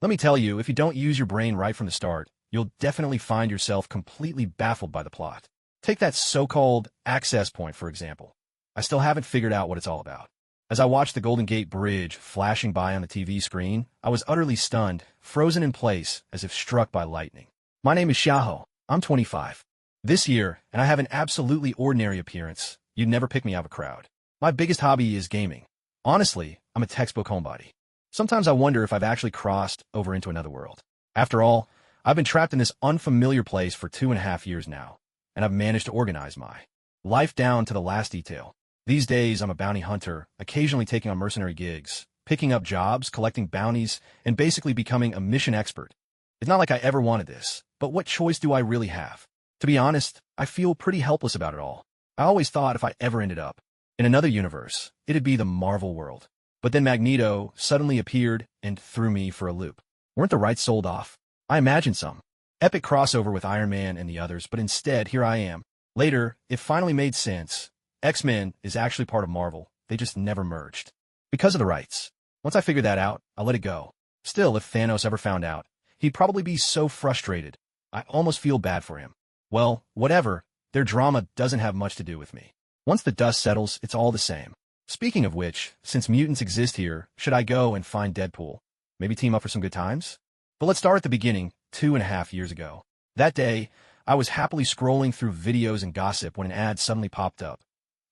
Let me tell you, if you don't use your brain right from the start, you'll definitely find yourself completely baffled by the plot. Take that so-called access point, for example. I still haven't figured out what it's all about. As I watched the Golden Gate Bridge flashing by on the TV screen, I was utterly stunned, frozen in place, as if struck by lightning. My name is Xiaoho. I'm 25. This year, and I have an absolutely ordinary appearance. You'd never pick me out of a crowd. My biggest hobby is gaming. Honestly, I'm a textbook homebody. Sometimes I wonder if I've actually crossed over into another world. After all, I've been trapped in this unfamiliar place for 2.5 years now, and I've managed to organize my life down to the last detail. These days, I'm a bounty hunter, occasionally taking on mercenary gigs, picking up jobs, collecting bounties, and basically becoming a mission expert. It's not like I ever wanted this, but what choice do I really have? To be honest, I feel pretty helpless about it all. I always thought if I ever ended up in another universe, it'd be the Marvel world. But then Magneto suddenly appeared and threw me for a loop. Weren't the rights sold off? I imagined some epic crossover with Iron Man and the others, but instead, here I am. Later, it finally made sense. X-Men is actually part of Marvel. They just never merged. Because of the rights. Once I figured that out, I let it go. Still, if Thanos ever found out, he'd probably be so frustrated. I almost feel bad for him. Well, whatever. Their drama doesn't have much to do with me. Once the dust settles, it's all the same. Speaking of which, since mutants exist here, should I go and find Deadpool? Maybe team up for some good times? But let's start at the beginning, 2.5 years ago. That day, I was happily scrolling through videos and gossip when an ad suddenly popped up.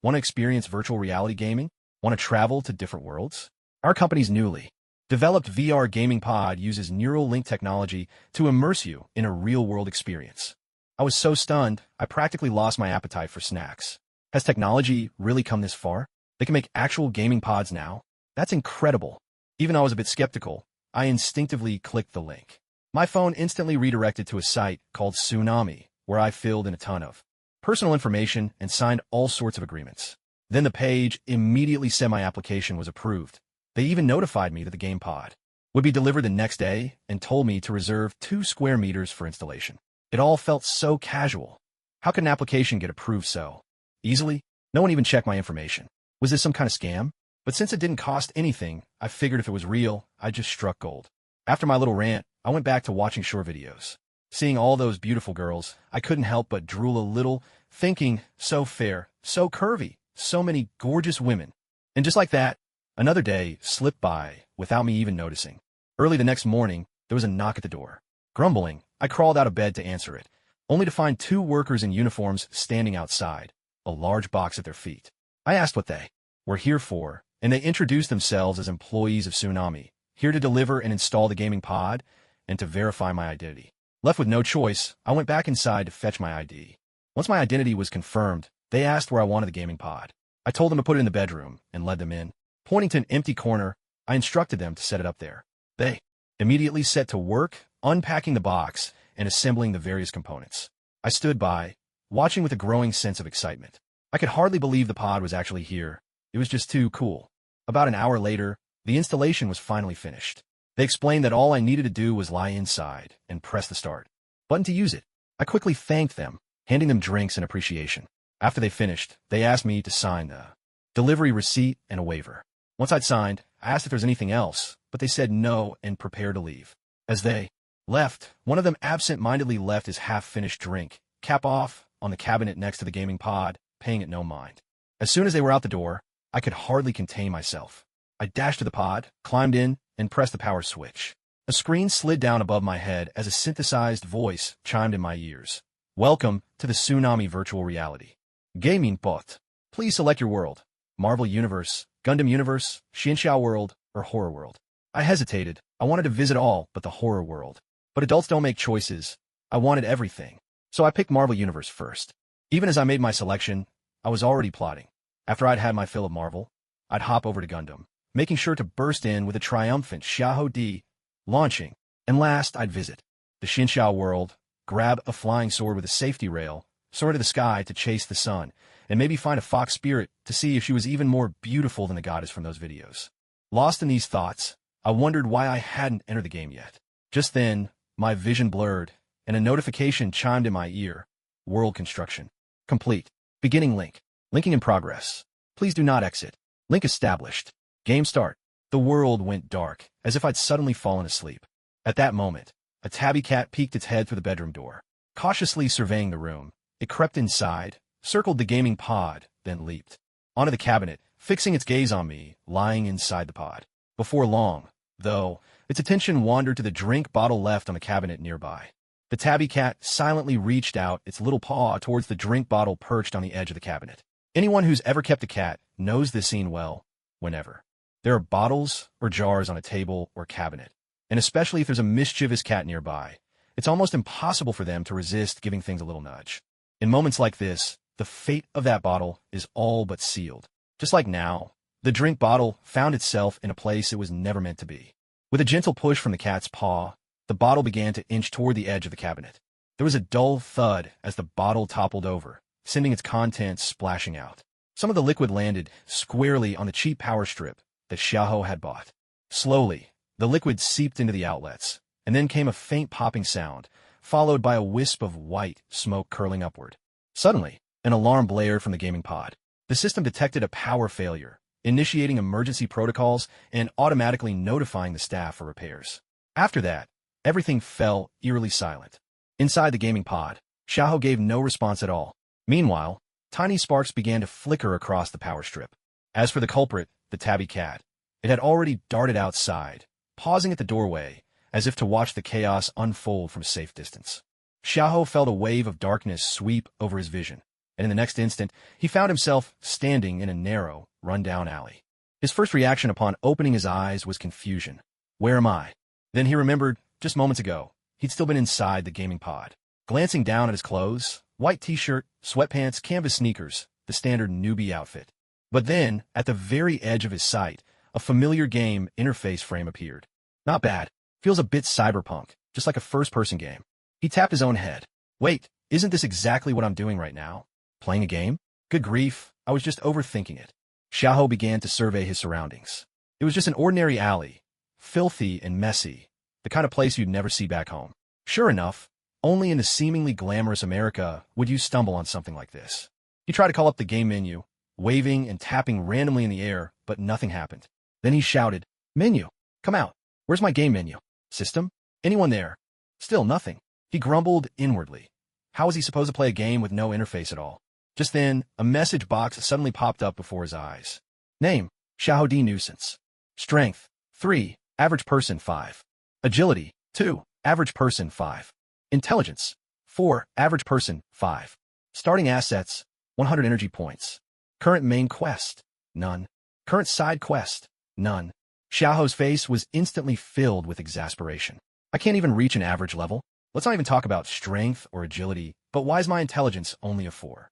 Want to experience virtual reality gaming? Want to travel to different worlds? Our company's newly developed VR gaming pod uses neural link technology to immerse you in a real-world experience. I was so stunned, I practically lost my appetite for snacks. Has technology really come this far? They can make actual gaming pods now? That's incredible. Even though I was a bit skeptical, I instinctively clicked the link. My phone instantly redirected to a site called Tsunami, where I filled in a ton of personal information and signed all sorts of agreements. Then the page immediately said my application was approved. They even notified me that the game pod would be delivered the next day and told me to reserve 2 square meters for installation. It all felt so casual. How could an application get approved so easily? No one even checked my information. Was this some kind of scam? But since it didn't cost anything, I figured if it was real, I just struck gold. After my little rant, I went back to watching short videos. Seeing all those beautiful girls, I couldn't help but drool a little, thinking, so fair, so curvy, so many gorgeous women. And just like that, another day slipped by without me even noticing. Early the next morning, there was a knock at the door. Grumbling, I crawled out of bed to answer it, only to find 2 workers in uniforms standing outside, a large box at their feet. I asked what they were here for, and they introduced themselves as employees of Tsunami, here to deliver and install the gaming pod and to verify my identity. Left with no choice, I went back inside to fetch my ID. Once my identity was confirmed, they asked where I wanted the gaming pod. I told them to put it in the bedroom and led them in. Pointing to an empty corner, I instructed them to set it up there. They immediately set to work, unpacking the box and assembling the various components. I stood by, watching with a growing sense of excitement. I could hardly believe the pod was actually here. It was just too cool. About an hour later, the installation was finally finished. They explained that all I needed to do was lie inside and press the start button to use it. I quickly thanked them, handing them drinks in appreciation. After they finished, they asked me to sign the delivery receipt and a waiver. Once I'd signed, I asked if there was anything else, but they said no and prepared to leave. As they left, one of them absent-mindedly left his half-finished drink, cap off, on the cabinet next to the gaming pod, paying it no mind. As soon as they were out the door, I could hardly contain myself. I dashed to the pod, climbed in, and pressed the power switch. A screen slid down above my head as a synthesized voice chimed in my ears. Welcome to the Tsunami virtual reality gaming bot. Please select your world. Marvel Universe, Gundam Universe, Xianxia World, or Horror World. I hesitated. I wanted to visit all but the Horror World. But adults don't make choices. I wanted everything. So I picked Marvel Universe first. Even as I made my selection, I was already plotting. After I'd had my fill of Marvel, I'd hop over to Gundam, making sure to burst in with a triumphant Xiahou D launching. And last, I'd visit the Xianxia World, grab a flying sword with a safety rail, soar to the sky to chase the sun, and maybe find a fox spirit to see if she was even more beautiful than the goddess from those videos. Lost in these thoughts, I wondered why I hadn't entered the game yet. Just then, my vision blurred, and a notification chimed in my ear. World construction complete. Beginning link. Linking in progress. Please do not exit. Link established. Game start. The world went dark, as if I'd suddenly fallen asleep. At that moment, a tabby cat peeked its head through the bedroom door. Cautiously surveying the room, it crept inside, circled the gaming pod, then leaped onto the cabinet, fixing its gaze on me, lying inside the pod. Before long, though, its attention wandered to the drink bottle left on the cabinet nearby. The tabby cat silently reached out its little paw towards the drink bottle perched on the edge of the cabinet. Anyone who's ever kept a cat knows this scene well. Whenever there are bottles or jars on a table or cabinet, and especially if there's a mischievous cat nearby, it's almost impossible for them to resist giving things a little nudge. In moments like this, the fate of that bottle is all but sealed. Just like now, the drink bottle found itself in a place it was never meant to be. With a gentle push from the cat's paw, the bottle began to inch toward the edge of the cabinet. There was a dull thud as the bottle toppled over, sending its contents splashing out. Some of the liquid landed squarely on the cheap power strip that Xiaohou had bought. Slowly, the liquid seeped into the outlets, and then came a faint popping sound, followed by a wisp of white smoke curling upward. Suddenly, an alarm blared from the gaming pod. The system detected a power failure, initiating emergency protocols and automatically notifying the staff for repairs. After that, everything fell eerily silent. Inside the gaming pod, Xiaohou gave no response at all. Meanwhile, tiny sparks began to flicker across the power strip. As for the culprit, the tabby cat, it had already darted outside, pausing at the doorway, as if to watch the chaos unfold from a safe distance. Xiaohou felt a wave of darkness sweep over his vision, and in the next instant, he found himself standing in a narrow, run-down alley. His first reaction upon opening his eyes was confusion. Where am I? Then he remembered, just moments ago, he'd still been inside the gaming pod. Glancing down at his clothes, white t-shirt, sweatpants, canvas sneakers, the standard newbie outfit. But then, at the very edge of his sight, a familiar game interface frame appeared. Not bad. Feels a bit cyberpunk, just like a first-person game. He tapped his own head. Wait, isn't this exactly what I'm doing right now? Playing a game? Good grief, I was just overthinking it. Xiaohou began to survey his surroundings. It was just an ordinary alley, filthy and messy, the kind of place you'd never see back home. Sure enough, only in the seemingly glamorous America would you stumble on something like this. He tried to call up the game menu, waving and tapping randomly in the air, but nothing happened. Then he shouted, "Menu, come out. Where's my game menu? System? Anyone there?" Still nothing. He grumbled inwardly. How was he supposed to play a game with no interface at all? Just then, a message box suddenly popped up before his eyes. Name, Xiaohou D. Nuisance. Strength, 3, average person 5. Agility, 2, average person 5. Intelligence, 4, average person 5. Starting assets, 100 energy points. Current main quest, none. Current side quest, none. Xiaohou's face was instantly filled with exasperation. I can't even reach an average level. Let's not even talk about strength or agility, but why is my intelligence only a 4?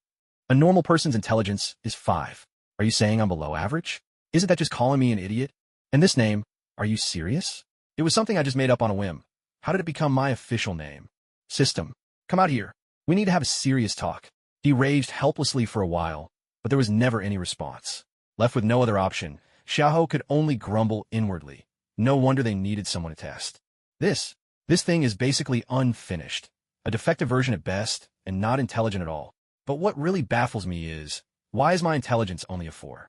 A normal person's intelligence is 5. Are you saying I'm below average? Isn't that just calling me an idiot? And this name, are you serious? It was something I just made up on a whim. How did it become my official name? System, come out here. We need to have a serious talk. He raged helplessly for a while, but there was never any response. Left with no other option, Xiaohou could only grumble inwardly. No wonder they needed someone to test. This thing is basically unfinished, a defective version at best, and not intelligent at all. But what really baffles me is, why is my intelligence only a 4?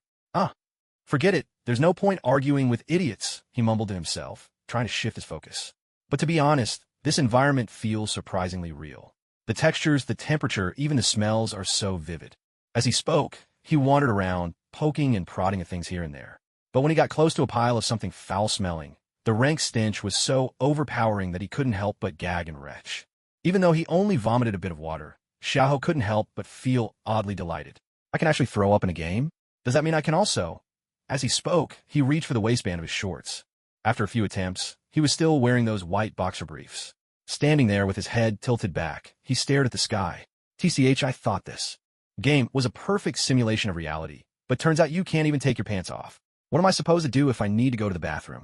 Forget it, there's no point arguing with idiots, he mumbled to himself, trying to shift his focus. But to be honest, this environment feels surprisingly real. The textures, the temperature, even the smells are so vivid. As he spoke, he wandered around, poking and prodding at things here and there. But when he got close to a pile of something foul-smelling, the rank stench was so overpowering that he couldn't help but gag and retch. Even though he only vomited a bit of water, Xiaohou couldn't help but feel oddly delighted. I can actually throw up in a game? Does that mean I can also? As he spoke, he reached for the waistband of his shorts. After a few attempts, he was still wearing those white boxer briefs. Standing there with his head tilted back, he stared at the sky. TCH, I thought this game was a perfect simulation of reality, but turns out you can't even take your pants off. What am I supposed to do if I need to go to the bathroom?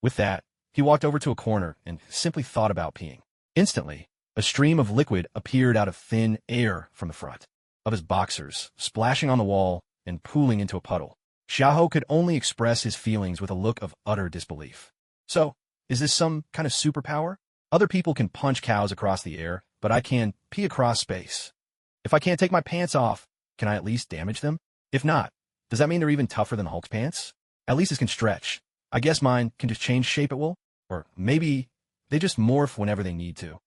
With that, he walked over to a corner and simply thought about peeing. Instantly, a stream of liquid appeared out of thin air from the front of his boxers, splashing on the wall and pooling into a puddle. Xiaohou could only express his feelings with a look of utter disbelief. So, is this some kind of superpower? Other people can punch cows across the air, but I can pee across space. If I can't take my pants off, can I at least damage them? If not, does that mean they're even tougher than Hulk's pants? At least it can stretch. I guess mine can just change shape at will? Or maybe They just morph whenever they need to.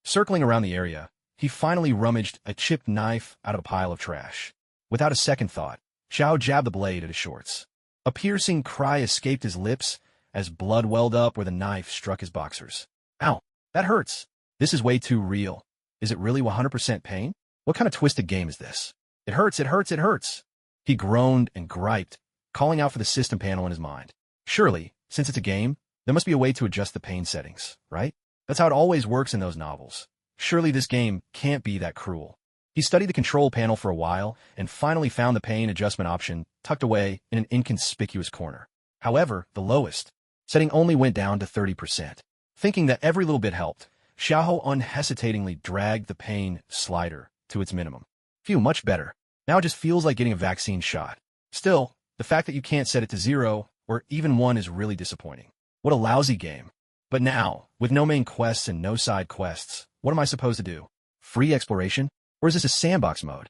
Circling around the area, he finally rummaged a chipped knife out of a pile of trash. Without a second thought, Xiao jabbed the blade at his shorts. A piercing cry escaped his lips as blood welled up where the knife struck his boxers. Ow, that hurts. This is way too real. Is it really 100% pain? What kind of twisted game is this? It hurts, it hurts, it hurts. He groaned and griped, calling out for the system panel in his mind. Surely, since it's a game, there must be a way to adjust the pain settings, right? That's how it always works in those novels. Surely this game can't be that cruel. He studied the control panel for a while and finally found the pain adjustment option tucked away in an inconspicuous corner. However, the lowest setting only went down to 30%. Thinking that every little bit helped, Xiaoho unhesitatingly dragged the pain slider to its minimum. Phew, much better. Now it just feels like getting a vaccine shot. Still, the fact that you can't set it to 0 or even 1 is really disappointing. What a lousy game. But now, with no main quests and no side quests, what am I supposed to do? Free exploration? Or is this a sandbox mode?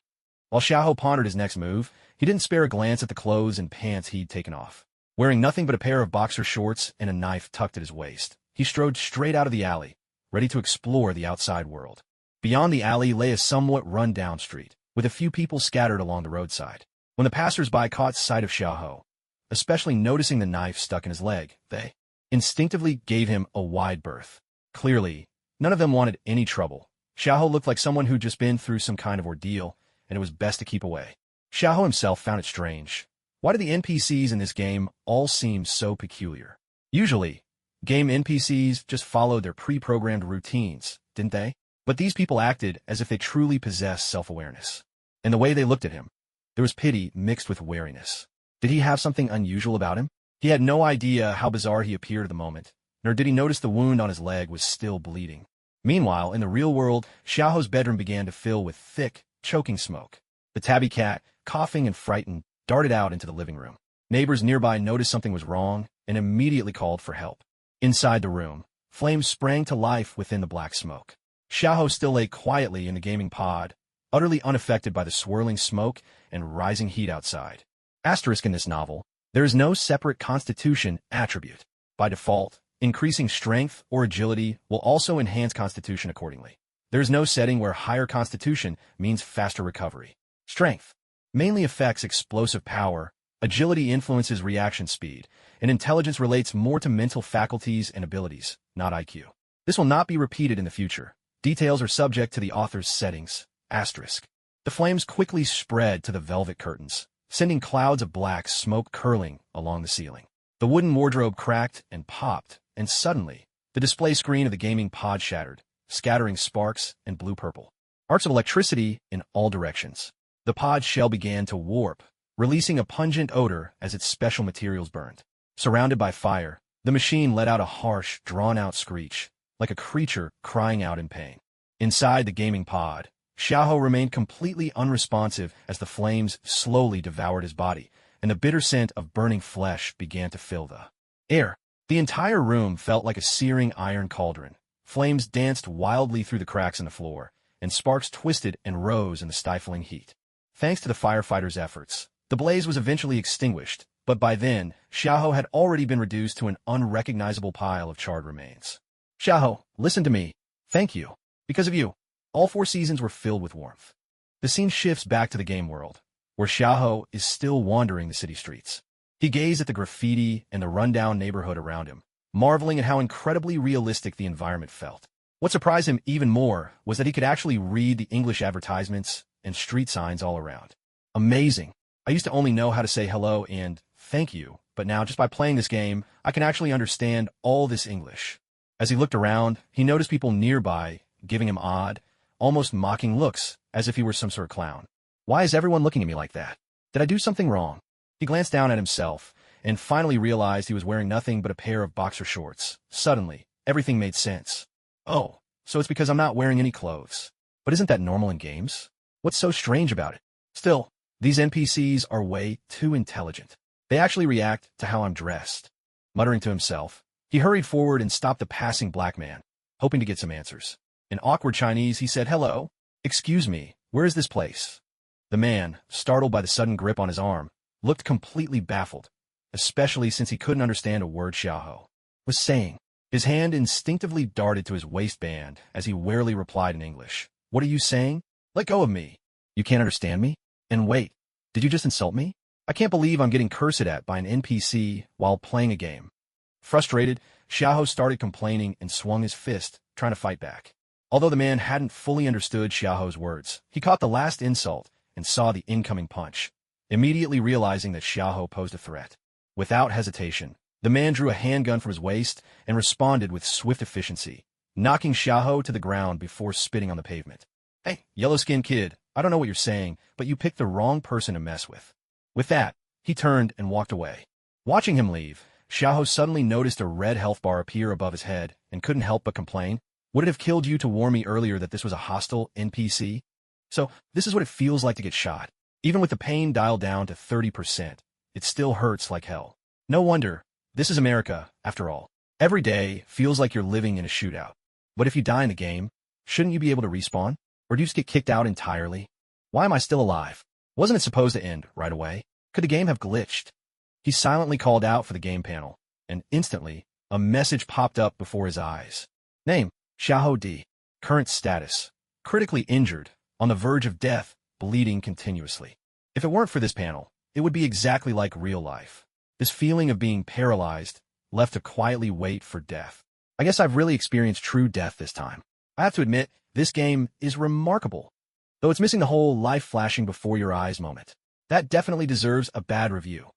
While Xiaoho pondered his next move, he didn't spare a glance at the clothes and pants he'd taken off. Wearing nothing but a pair of boxer shorts and a knife tucked at his waist, he strode straight out of the alley, ready to explore the outside world. Beyond the alley lay a somewhat run-down street, with a few people scattered along the roadside. When the passers-by caught sight of Xiaoho, especially noticing the knife stuck in his leg, they instinctively gave him a wide berth. Clearly, none of them wanted any trouble. Xiaoho looked like someone who'd just been through some kind of ordeal, and it was best to keep away. Xiaoho himself found it strange. Why do the NPCs in this game all seem so peculiar? Usually, game NPCs just followed their pre-programmed routines, didn't they? But these people acted as if they truly possessed self-awareness. In the way they looked at him, there was pity mixed with wariness. Did he have something unusual about him? He had no idea how bizarre he appeared at the moment, nor did he notice the wound on his leg was still bleeding. Meanwhile, in the real world, Xiaoho's bedroom began to fill with thick, choking smoke. The tabby cat, coughing and frightened, darted out into the living room. Neighbors nearby noticed something was wrong and immediately called for help. Inside the room, flames sprang to life within the black smoke. Xiaoho still lay quietly in the gaming pod, utterly unaffected by the swirling smoke and rising heat outside. Asterisk in this novel, there is no separate constitution attribute. By default, increasing strength or agility will also enhance constitution accordingly. There is no setting where higher constitution means faster recovery. Strength mainly affects explosive power, agility influences reaction speed, and intelligence relates more to mental faculties and abilities, not IQ. This will not be repeated in the future. Details are subject to the author's settings. Asterisk. The flames quickly spread to the velvet curtains, sending clouds of black smoke curling along the ceiling. The wooden wardrobe cracked and popped, and suddenly, the display screen of the gaming pod shattered, scattering sparks and blue-purple arcs of electricity in all directions. The pod shell began to warp, releasing a pungent odor as its special materials burned. Surrounded by fire, the machine let out a harsh, drawn-out screech, like a creature crying out in pain. Inside the gaming pod, Xiaoho remained completely unresponsive as the flames slowly devoured his body, and the bitter scent of burning flesh began to fill the air. The entire room felt like a searing iron cauldron. Flames danced wildly through the cracks in the floor, and sparks twisted and rose in the stifling heat. Thanks to the firefighters' efforts, the blaze was eventually extinguished, but by then, Xiaoho had already been reduced to an unrecognizable pile of charred remains. Xiaoho, listen to me. Thank you. Because of you, all 4 seasons were filled with warmth. The scene shifts back to the game world, where Xiaoho is still wandering the city streets. He gazed at the graffiti and the rundown neighborhood around him, marveling at how incredibly realistic the environment felt. What surprised him even more was that he could actually read the English advertisements and street signs all around. Amazing. I used to only know how to say hello and thank you, but now just by playing this game, I can actually understand all this English. As he looked around, he noticed people nearby giving him odd, almost mocking looks, as if he were some sort of clown. Why is everyone looking at me like that? Did I do something wrong? He glanced down at himself, and finally realized he was wearing nothing but a pair of boxer shorts. Suddenly, everything made sense. Oh, so it's because I'm not wearing any clothes. But isn't that normal in games? What's so strange about it? Still, these NPCs are way too intelligent. They actually react to how I'm dressed. Muttering to himself, he hurried forward and stopped a passing black man, hoping to get some answers. In awkward Chinese, he said, "Hello. Excuse me, where is this place?" The man, startled by the sudden grip on his arm, looked completely baffled, especially since he couldn't understand a word Xiaoho was saying. His hand instinctively darted to his waistband as he warily replied in English. What are you saying? Let go of me. You can't understand me? And wait, did you just insult me? I can't believe I'm getting cursed at by an NPC while playing a game. Frustrated, Xiaoho started complaining and swung his fist, trying to fight back. Although the man hadn't fully understood Xiaoho's words, he caught the last insult and saw the incoming punch, immediately realizing that Xiaoho posed a threat. Without hesitation, the man drew a handgun from his waist and responded with swift efficiency, knocking Xiaoho to the ground before spitting on the pavement. Hey, yellow-skinned kid, I don't know what you're saying, but you picked the wrong person to mess with. With that, he turned and walked away. Watching him leave, Xiaoho suddenly noticed a red health bar appear above his head and couldn't help but complain. Would it have killed you to warn me earlier that this was a hostile NPC? So, this is what it feels like to get shot. Even with the pain dialed down to 30%, it still hurts like hell. No wonder. This is America, after all. Every day feels like you're living in a shootout. But if you die in the game, shouldn't you be able to respawn? Or do you just get kicked out entirely? Why am I still alive? Wasn't it supposed to end right away? Could the game have glitched? He silently called out for the game panel, and instantly, a message popped up before his eyes. Name, Xiaoho D. Current status, critically injured, on the verge of death, bleeding continuously. If it weren't for this panel, it would be exactly like real life. This feeling of being paralyzed, left to quietly wait for death. I guess I've really experienced true death this time. I have to admit, this game is remarkable. Though it's missing the whole life flashing before your eyes moment. That definitely deserves a bad review.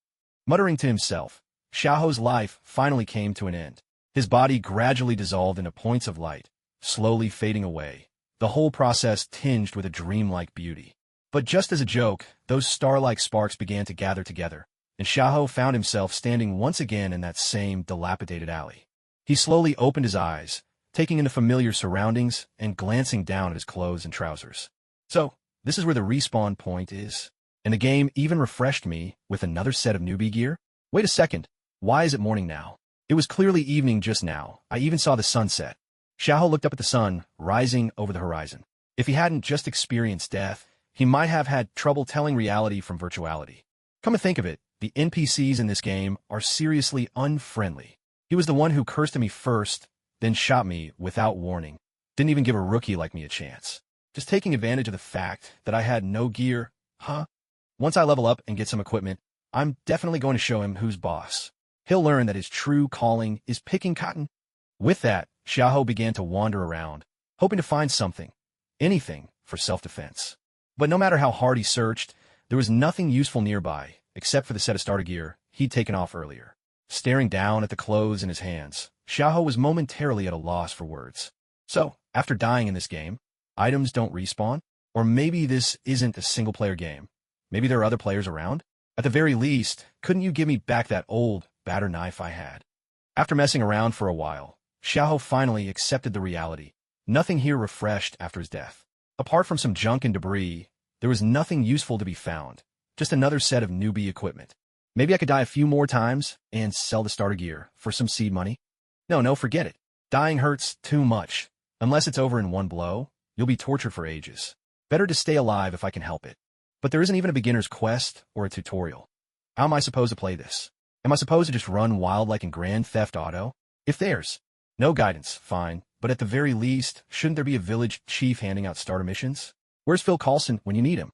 Muttering to himself, Xiaoho's life finally came to an end. His body gradually dissolved into points of light, slowly fading away, the whole process tinged with a dreamlike beauty. But just as a joke, those star-like sparks began to gather together, and Xiaoho found himself standing once again in that same dilapidated alley. He slowly opened his eyes, taking in the familiar surroundings and glancing down at his clothes and trousers. So, this is where the respawn point is. And the game even refreshed me with another set of newbie gear? Wait a second, why is it morning now? It was clearly evening just now. I even saw the sunset. Xiaoho looked up at the sun, rising over the horizon. If he hadn't just experienced death, he might have had trouble telling reality from virtuality. Come to think of it, the NPCs in this game are seriously unfriendly. He was the one who cursed at me first, then shot me without warning. Didn't even give a rookie like me a chance. Just taking advantage of the fact that I had no gear, huh? Once I level up and get some equipment, I'm definitely going to show him who's boss. He'll learn that his true calling is picking cotton. With that, Xiaoho began to wander around, hoping to find something, anything, for self-defense. But no matter how hard he searched, there was nothing useful nearby, except for the set of starter gear he'd taken off earlier. Staring down at the clothes in his hands, Xiaoho was momentarily at a loss for words. So, after dying in this game, items don't respawn? Or maybe this isn't a single-player game. Maybe there are other players around? At the very least, couldn't you give me back that old, batter knife I had? After messing around for a while, Xiaoho finally accepted the reality. Nothing here refreshed after his death. Apart from some junk and debris, there was nothing useful to be found. Just another set of newbie equipment. Maybe I could die a few more times and sell the starter gear for some seed money? No, forget it. Dying hurts too much. Unless it's over in one blow, you'll be tortured for ages. Better to stay alive if I can help it. But there isn't even a beginner's quest or a tutorial. How am I supposed to play this? Am I supposed to just run wild like in Grand Theft Auto? If there's no guidance, fine, but at the very least, shouldn't there be a village chief handing out starter missions? Where's Phil Coulson when you need him?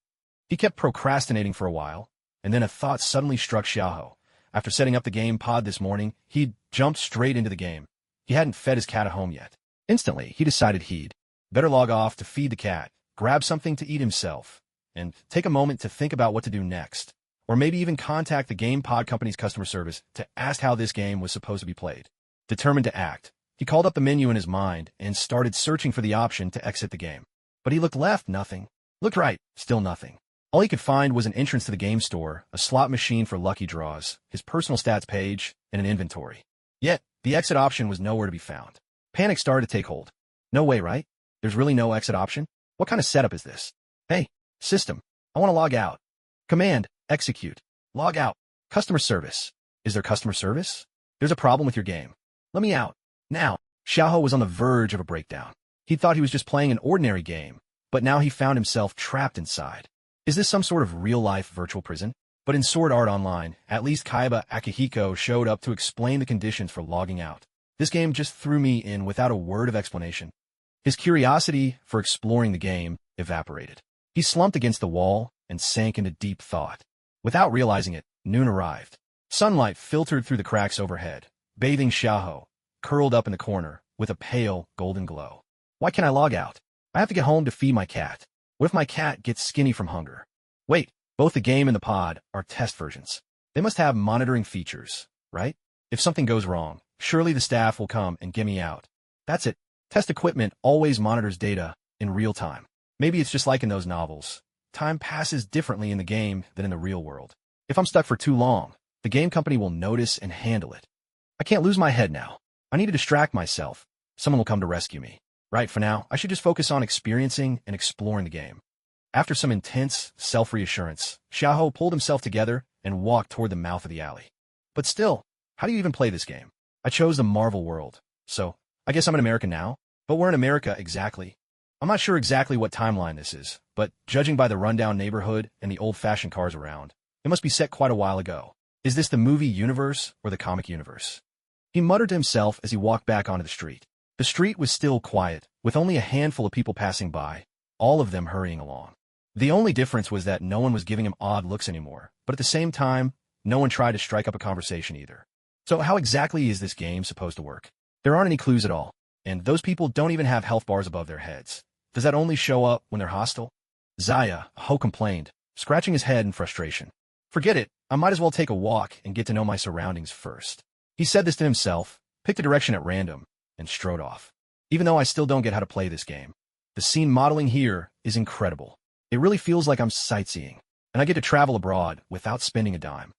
He kept procrastinating for a while, and then a thought suddenly struck Xiaoho. After setting up the game pod this morning, he'd jumped straight into the game. He hadn't fed his cat at home yet. Instantly, he decided he'd better log off to feed the cat, grab something to eat himself, and take a moment to think about what to do next. Or maybe even contact the game pod company's customer service to ask how this game was supposed to be played. Determined to act, he called up the menu in his mind and started searching for the option to exit the game. But he looked left, nothing. Looked right, still nothing. All he could find was an entrance to the game store, a slot machine for lucky draws, his personal stats page, and an inventory. Yet, the exit option was nowhere to be found. Panic started to take hold. No way, right? There's really no exit option? What kind of setup is this? Hey, system, I want to log out. Command, execute. Log out. Customer service. Is there customer service? There's a problem with your game. Let me out. Now, Xiaoho was on the verge of a breakdown. He thought he was just playing an ordinary game, but now he found himself trapped inside. Is this some sort of real-life virtual prison? But in Sword Art Online, at least Kaiba Akihiko showed up to explain the conditions for logging out. This game just threw me in without a word of explanation. His curiosity for exploring the game evaporated. He slumped against the wall and sank into deep thought. Without realizing it, noon arrived. Sunlight filtered through the cracks overhead, bathing Xiaoho, curled up in the corner, with a pale, golden glow. Why can't I log out? I have to get home to feed my cat. What if my cat gets skinny from hunger? Wait, both the game and the pod are test versions. They must have monitoring features, right? If something goes wrong, surely the staff will come and get me out. That's it. Test equipment always monitors data in real time. Maybe it's just like in those novels. Time passes differently in the game than in the real world. If I'm stuck for too long, the game company will notice and handle it. I can't lose my head now. I need to distract myself. Someone will come to rescue me. Right, for now, I should just focus on experiencing and exploring the game. After some intense self-reassurance, Xiaoho pulled himself together and walked toward the mouth of the alley. But still, how do you even play this game? I chose the Marvel world, so I guess I'm in America now? But where in America exactly? I'm not sure exactly what timeline this is, but judging by the rundown neighborhood and the old-fashioned cars around, it must be set quite a while ago. Is this the movie universe or the comic universe? He muttered to himself as he walked back onto the street. The street was still quiet, with only a handful of people passing by, all of them hurrying along. The only difference was that no one was giving him odd looks anymore, but at the same time, no one tried to strike up a conversation either. So how exactly is this game supposed to work? There aren't any clues at all, and those people don't even have health bars above their heads. Does that only show up when they're hostile? Zaya, Ho complained, scratching his head in frustration. Forget it, I might as well take a walk and get to know my surroundings first. He said this to himself, picked a direction at random, and strode off. Even though I still don't get how to play this game, the scene modeling here is incredible. It really feels like I'm sightseeing, and I get to travel abroad without spending a dime.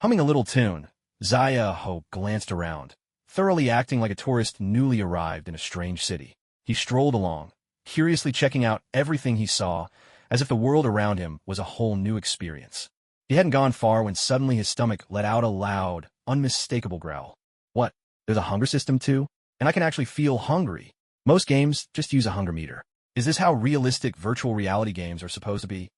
Humming a little tune, Zaya Ho glanced around, thoroughly acting like a tourist newly arrived in a strange city. He strolled along, curiously checking out everything he saw, as if the world around him was a whole new experience. He hadn't gone far when suddenly his stomach let out a loud, unmistakable growl. What? There's a hunger system too? And I can actually feel hungry. Most games just use a hunger meter. Is this how realistic virtual reality games are supposed to be?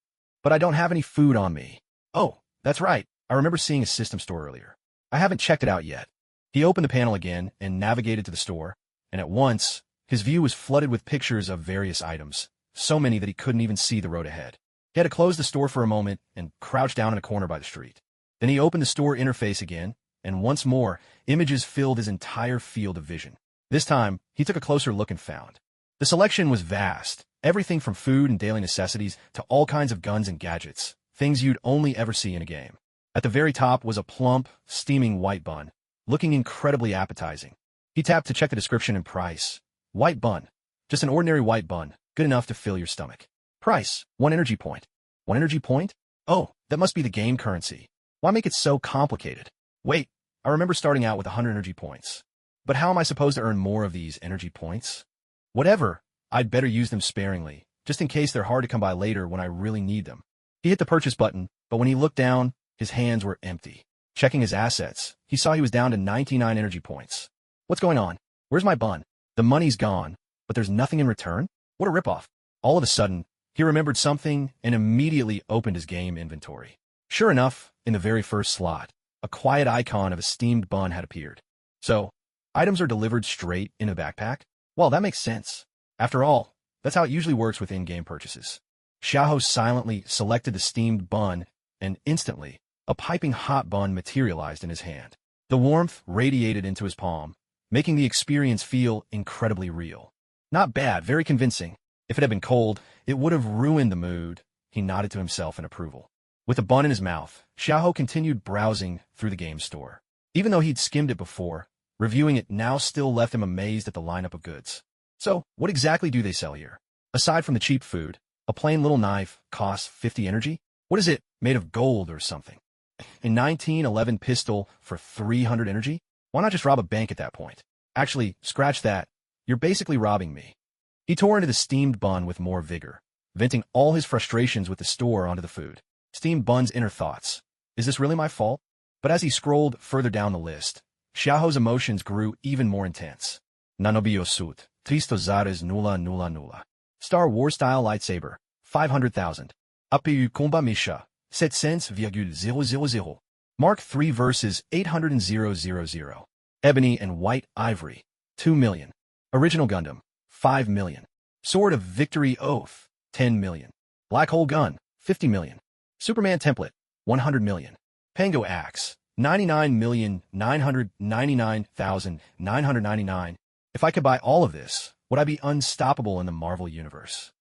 But I don't have any food on me. Oh, that's right. I remember seeing a system store earlier. I haven't checked it out yet. He opened the panel again and navigated to the store, and at once, his view was flooded with pictures of various items, so many that he couldn't even see the road ahead. He had to close the store for a moment and crouch down in a corner by the street. Then he opened the store interface again, and once more, images filled his entire field of vision. This time, he took a closer look and found. The selection was vast, everything from food and daily necessities to all kinds of guns and gadgets, things you'd only ever see in a game. At the very top was a plump, steaming white bun, looking incredibly appetizing. He tapped to check the description and price. White bun. Just an ordinary white bun, good enough to fill your stomach. Price, 1 energy point. 1 energy point? Oh, that must be the game currency. Why make it so complicated? Wait, I remember starting out with 100 energy points. But how am I supposed to earn more of these energy points? Whatever, I'd better use them sparingly, just in case they're hard to come by later when I really need them. He hit the purchase button, but when he looked down, his hands were empty. Checking his assets, he saw he was down to 99 energy points. What's going on? Where's my bun? The money's gone, but there's nothing in return? What a ripoff. All of a sudden, he remembered something and immediately opened his game inventory. Sure enough, in the very first slot, a quiet icon of a steamed bun had appeared. So, items are delivered straight in a backpack? Well, that makes sense. After all, that's how it usually works with in-game purchases. Xiaoho silently selected the steamed bun, and instantly, a piping hot bun materialized in his hand. The warmth radiated into his palm, making the experience feel incredibly real. Not bad, very convincing. If it had been cold, it would have ruined the mood. He nodded to himself in approval. With a bun in his mouth, Xiaoho continued browsing through the game store. Even though he'd skimmed it before, reviewing it now still left him amazed at the lineup of goods. So, what exactly do they sell here? Aside from the cheap food, a plain little knife costs 50 energy? What is it, made of gold or something? A 1911 pistol for 300 energy? Why not just rob a bank at that point? Actually, scratch that. You're basically robbing me. He tore into the steamed bun with more vigor, venting all his frustrations with the store onto the food. Steamed bun's inner thoughts. Is this really my fault? But as he scrolled further down the list, Xiaoho's emotions grew even more intense. Nanobio suit, tristo zares nula nula nula. Star Wars-style lightsaber, 500,000. APU combat Misha, 700,000. Mark 3 verses 800,000. Ebony and White Ivory, 2 million. Original Gundam, 5 million. Sword of Victory Oath, 10 million. Black Hole Gun, 50 million. Superman Template, 100 million. Pango Axe, 99,999,999. If I could buy all of this, would I be unstoppable in the Marvel Universe?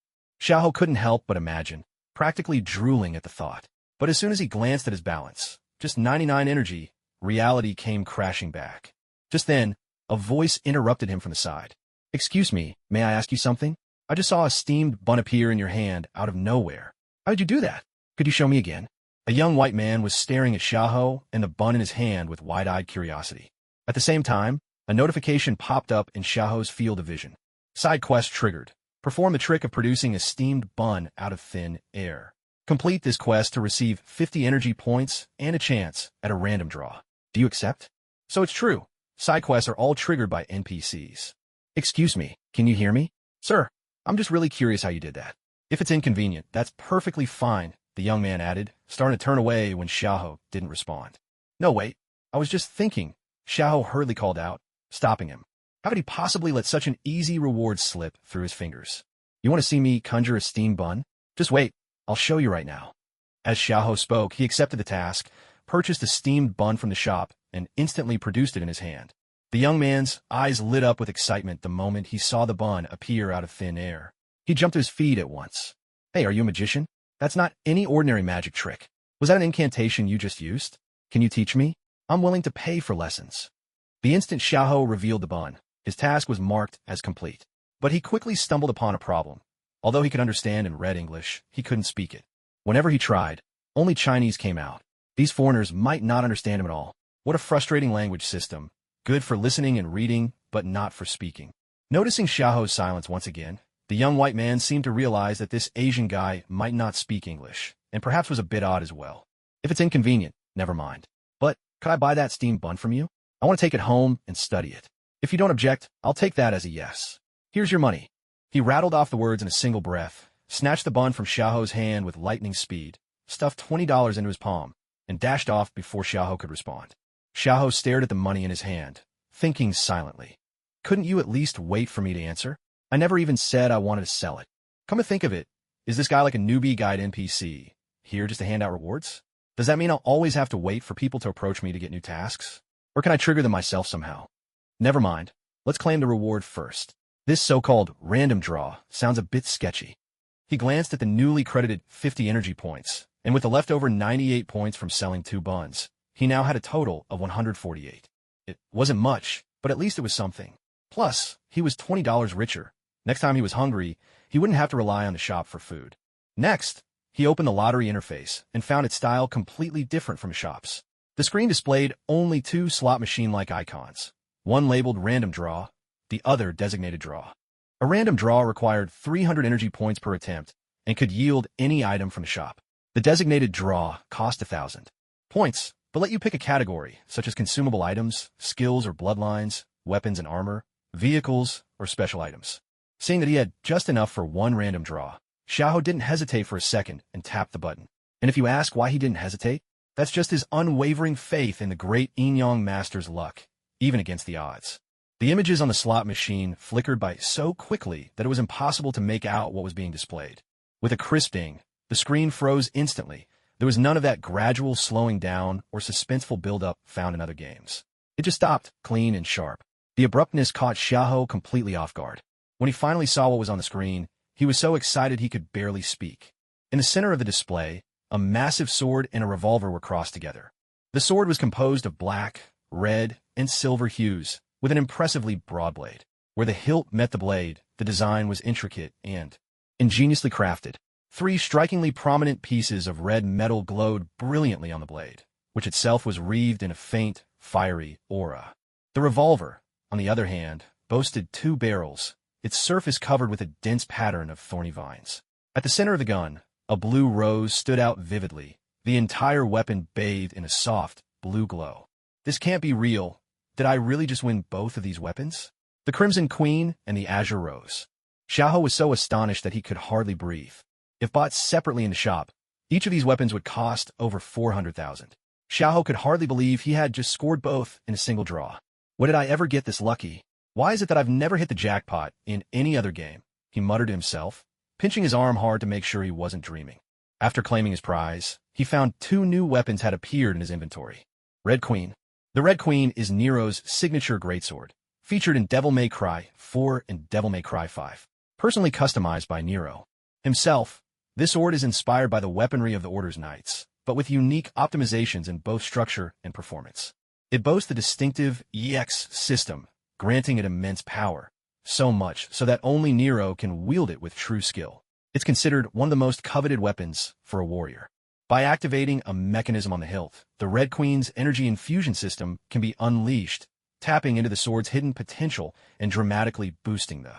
Xiaoho couldn't help but imagine, practically drooling at the thought. But as soon as he glanced at his balance, just 99 energy, reality came crashing back. Just then, a voice interrupted him from the side. "Excuse me, may I ask you something? I just saw a steamed bun appear in your hand out of nowhere. How did you do that? Could you show me again?" A young white man was staring at Xiaoho and the bun in his hand with wide-eyed curiosity. At the same time, a notification popped up in Xiaoho's field of vision. Side quest triggered. Perform the trick of producing a steamed bun out of thin air. Complete this quest to receive 50 energy points and a chance at a random draw. Do you accept? So it's true. Side quests are all triggered by NPCs. "Excuse me, can you hear me? Sir, I'm just really curious how you did that. If it's inconvenient, that's perfectly fine," the young man added, starting to turn away when Xiaoho didn't respond. "No, wait. I was just thinking," Xiaoho hurriedly called out, stopping him. How could he possibly let such an easy reward slip through his fingers? "You want to see me conjure a steamed bun? Just wait. I'll show you right now." As Xiaoho spoke, he accepted the task, purchased a steamed bun from the shop, and instantly produced it in his hand. The young man's eyes lit up with excitement the moment he saw the bun appear out of thin air. He jumped to his feet at once. "Hey, are you a magician? That's not any ordinary magic trick. Was that an incantation you just used? Can you teach me? I'm willing to pay for lessons." The instant Xiaoho revealed the bun, his task was marked as complete. But he quickly stumbled upon a problem. Although he could understand and read English, he couldn't speak it. Whenever he tried, only Chinese came out. These foreigners might not understand him at all. What a frustrating language system. Good for listening and reading, but not for speaking. Noticing Xiaoho's silence once again, the young white man seemed to realize that this Asian guy might not speak English, and perhaps was a bit odd as well. "If it's inconvenient, never mind. But could I buy that steamed bun from you? I want to take it home and study it. If you don't object, I'll take that as a yes. Here's your money." He rattled off the words in a single breath, snatched the bun from Xiaoho's hand with lightning speed, stuffed $20 into his palm, and dashed off before Xiaoho could respond. Xiaoho stared at the money in his hand, thinking silently. "Couldn't you at least wait for me to answer? I never even said I wanted to sell it. Come to think of it, is this guy like a newbie guide NPC, here just to hand out rewards? Does that mean I'll always have to wait for people to approach me to get new tasks? Or can I trigger them myself somehow? Never mind, let's claim the reward first. This so-called random draw sounds a bit sketchy." He glanced at the newly credited 50 energy points, and with the leftover 98 points from selling 2 buns, he now had a total of 148. It wasn't much, but at least it was something. Plus, he was $20 richer. Next time he was hungry, he wouldn't have to rely on the shop for food. Next, he opened the lottery interface and found its style completely different from a shop's. The screen displayed only 2 slot machine-like icons, one labeled Random Draw, the other Designated Draw. A random draw required 300 energy points per attempt and could yield any item from the shop. The Designated Draw cost 1,000 points, but let you pick a category, such as consumable items, skills or bloodlines, weapons and armor, vehicles, or special items. Seeing that he had just enough for one random draw, Xiaoho didn't hesitate for a second and tapped the button. And if you ask why he didn't hesitate, that's just his unwavering faith in the great Yin-Yang Master's luck, even against the odds. The images on the slot machine flickered by so quickly that it was impossible to make out what was being displayed. With a crisp ding, the screen froze instantly. There was none of that gradual slowing down or suspenseful build-up found in other games. It just stopped, clean and sharp. The abruptness caught Xiaoho completely off guard. When he finally saw what was on the screen, he was so excited he could barely speak. In the center of the display, a massive sword and a revolver were crossed together. The sword was composed of black, red, and silver hues, with an impressively broad blade. Where the hilt met the blade, the design was intricate and ingeniously crafted. 3 strikingly prominent pieces of red metal glowed brilliantly on the blade, which itself was wreathed in a faint, fiery aura. The revolver, on the other hand, boasted 2 barrels, its surface covered with a dense pattern of thorny vines. At the center of the gun, a blue rose stood out vividly, the entire weapon bathed in a soft, blue glow. This can't be real. Did I really just win both of these weapons? The Crimson Queen and the Azure Rose. Xiaoho was so astonished that he could hardly breathe. If bought separately in the shop, each of these weapons would cost over 400,000. Xiaoho could hardly believe he had just scored both in a single draw. When did I ever get this lucky? Why is it that I've never hit the jackpot in any other game? He muttered to himself, pinching his arm hard to make sure he wasn't dreaming. After claiming his prize, he found 2 new weapons had appeared in his inventory. Red Queen. The Red Queen is Nero's signature greatsword, featured in Devil May Cry 4 and Devil May Cry 5. Personally customized by Nero himself, this sword is inspired by the weaponry of the Order's Knights, but with unique optimizations in both structure and performance. It boasts the distinctive EX system, granting it immense power, so much so that only Nero can wield it with true skill. It's considered one of the most coveted weapons for a warrior. By activating a mechanism on the hilt, the Red Queen's energy infusion system can be unleashed, tapping into the sword's hidden potential and dramatically boosting the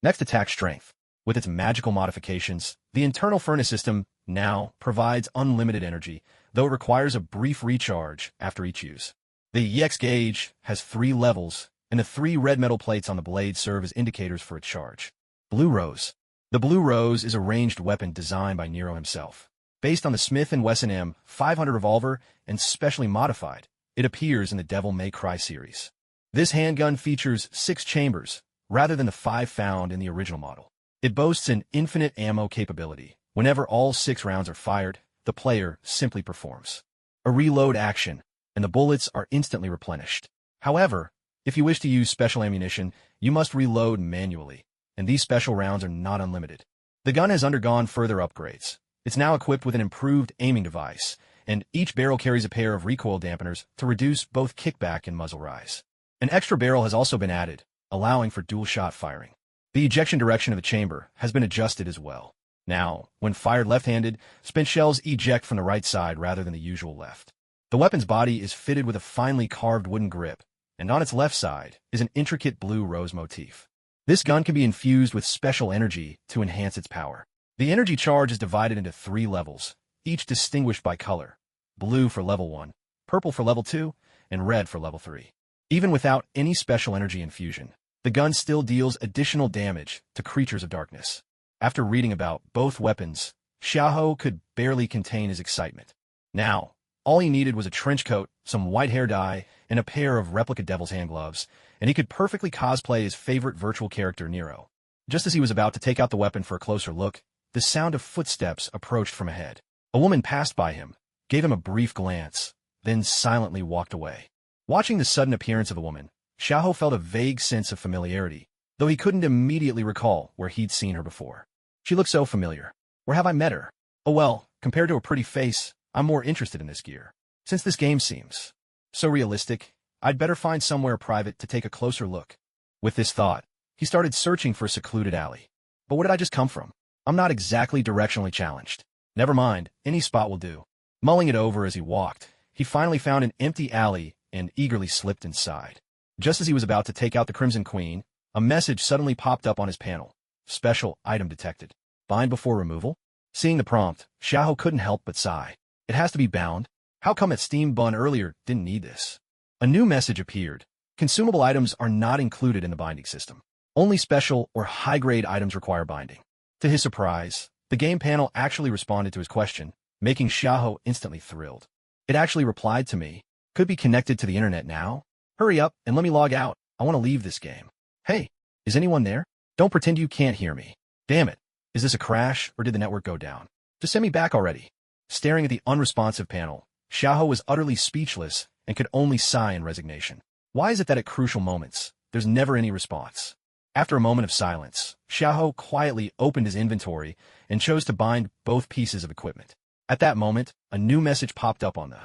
next attack strength. With its magical modifications, the internal furnace system now provides unlimited energy, though it requires a brief recharge after each use. The EX gauge has 3 levels, and the 3 red metal plates on the blade serve as indicators for its charge. Blue Rose. The Blue Rose is a ranged weapon designed by Nero himself. Based on the Smith & Wesson M500 revolver and specially modified, it appears in the Devil May Cry series. This handgun features 6 chambers, rather than the 5 found in the original model. It boasts an infinite ammo capability. Whenever all 6 rounds are fired, the player simply performs a reload action, and the bullets are instantly replenished. However, if you wish to use special ammunition, you must reload manually, and these special rounds are not unlimited. The gun has undergone further upgrades. It's now equipped with an improved aiming device, and each barrel carries a pair of recoil dampeners to reduce both kickback and muzzle rise. An extra barrel has also been added, allowing for dual-shot firing. The ejection direction of the chamber has been adjusted as well. Now, when fired left-handed, spent shells eject from the right side rather than the usual left. The weapon's body is fitted with a finely carved wooden grip, and on its left side is an intricate blue rose motif. This gun can be infused with special energy to enhance its power. The energy charge is divided into 3 levels, each distinguished by color: blue for level 1, purple for level 2, and red for level 3. Even without any special energy infusion, the gun still deals additional damage to creatures of darkness. After reading about both weapons, Xiaohou could barely contain his excitement. Now, all he needed was a trench coat, some white hair dye, and a pair of replica Devil's Hand gloves, and he could perfectly cosplay his favorite virtual character, Nero. Just as he was about to take out the weapon for a closer look, the sound of footsteps approached from ahead. A woman passed by him, gave him a brief glance, then silently walked away. Watching the sudden appearance of the woman, Xiaohou felt a vague sense of familiarity, though he couldn't immediately recall where he'd seen her before. She looked so familiar. Where have I met her? Oh well, compared to her pretty face, I'm more interested in this gear. Since this game seems so realistic, I'd better find somewhere private to take a closer look. With this thought, he started searching for a secluded alley. But where did I just come from? I'm not exactly directionally challenged. Never mind, any spot will do. Mulling it over as he walked, he finally found an empty alley and eagerly slipped inside. Just as he was about to take out the Crimson Queen, a message suddenly popped up on his panel. Special item detected. Bind before removal? Seeing the prompt, Xiaohou couldn't help but sigh. It has to be bound? How come that Steam Bun earlier didn't need this? A new message appeared. Consumable items are not included in the binding system. Only special or high-grade items require binding. To his surprise, the game panel actually responded to his question, making Xiaohou instantly thrilled. It actually replied to me. Could be connected to the internet now? Hurry up and let me log out. I want to leave this game. Hey, is anyone there? Don't pretend you can't hear me. Damn it. Is this a crash or did the network go down? Just send me back already. Staring at the unresponsive panel, Xiaohou was utterly speechless and could only sigh in resignation. Why is it that at crucial moments, there's never any response? After a moment of silence, Xiaohou quietly opened his inventory and chose to bind both pieces of equipment. At that moment, a new message popped up on the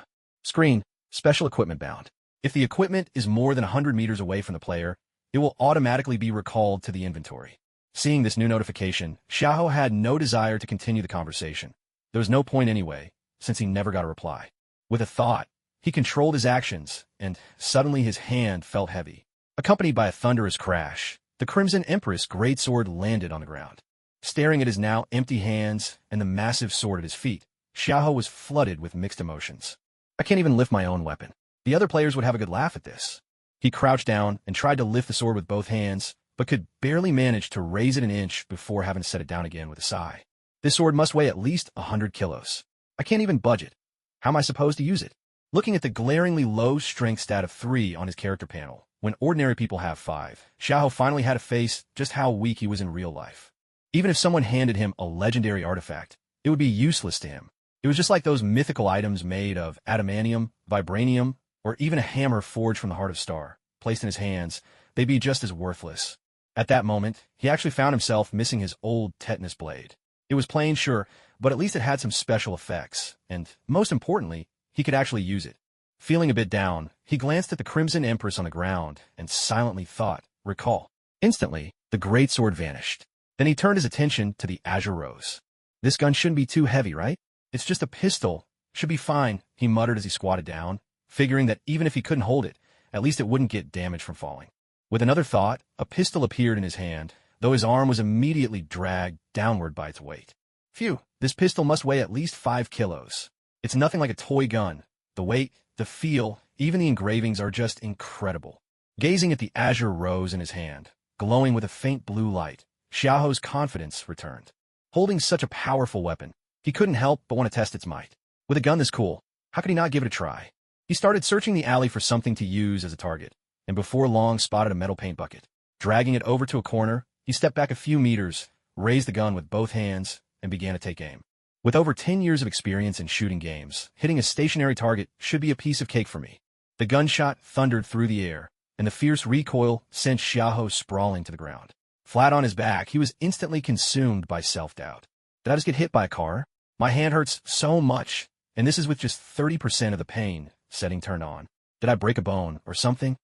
screen: special equipment bound. If the equipment is more than 100 meters away from the player, it will automatically be recalled to the inventory. Seeing this new notification, Xiaohou had no desire to continue the conversation. There was no point anyway, since he never got a reply. With a thought, he controlled his actions, and suddenly his hand felt heavy. Accompanied by a thunderous crash, the Crimson Empress greatsword landed on the ground. Staring at his now empty hands and the massive sword at his feet, Xiaohou was flooded with mixed emotions. I can't even lift my own weapon. The other players would have a good laugh at this. He crouched down and tried to lift the sword with both hands, but could barely manage to raise it an inch before having to set it down again with a sigh. This sword must weigh at least 100 kilos. I can't even budge it. How am I supposed to use it? Looking at the glaringly low strength stat of 3 on his character panel, when ordinary people have 5, Xiaohou finally had to face just how weak he was in real life. Even if someone handed him a legendary artifact, it would be useless to him. It was just like those mythical items made of adamantium, vibranium, or even a hammer forged from the heart of star, placed in his hands. They'd be just as worthless. At that moment, he actually found himself missing his old tetanus blade. It was plain, sure, but at least it had some special effects, and, most importantly, he could actually use it. Feeling a bit down, he glanced at the Crimson Empress on the ground and silently thought, recall. Instantly, the great sword vanished. Then he turned his attention to the Azure Rose. This gun shouldn't be too heavy, right? It's just a pistol. Should be fine, he muttered as he squatted down, figuring that even if he couldn't hold it, at least it wouldn't get damaged from falling. With another thought, a pistol appeared in his hand, though his arm was immediately dragged downward by its weight. Phew, this pistol must weigh at least 5 kilos. It's nothing like a toy gun. The weight, the feel, even the engravings are just incredible. Gazing at the Azure Rose in his hand, glowing with a faint blue light, Xiaohou's confidence returned. Holding such a powerful weapon, he couldn't help but want to test its might. With a gun this cool, how could he not give it a try? He started searching the alley for something to use as a target, and before long spotted a metal paint bucket. Dragging it over to a corner, he stepped back a few meters, raised the gun with both hands, and began to take aim. With over 10 years of experience in shooting games, hitting a stationary target should be a piece of cake for me. The gunshot thundered through the air, and the fierce recoil sent Xiaohou sprawling to the ground. Flat on his back, he was instantly consumed by self-doubt. Did I just get hit by a car? My hand hurts so much, and this is with just 30% of the pain setting turned on. Did I break a bone or something?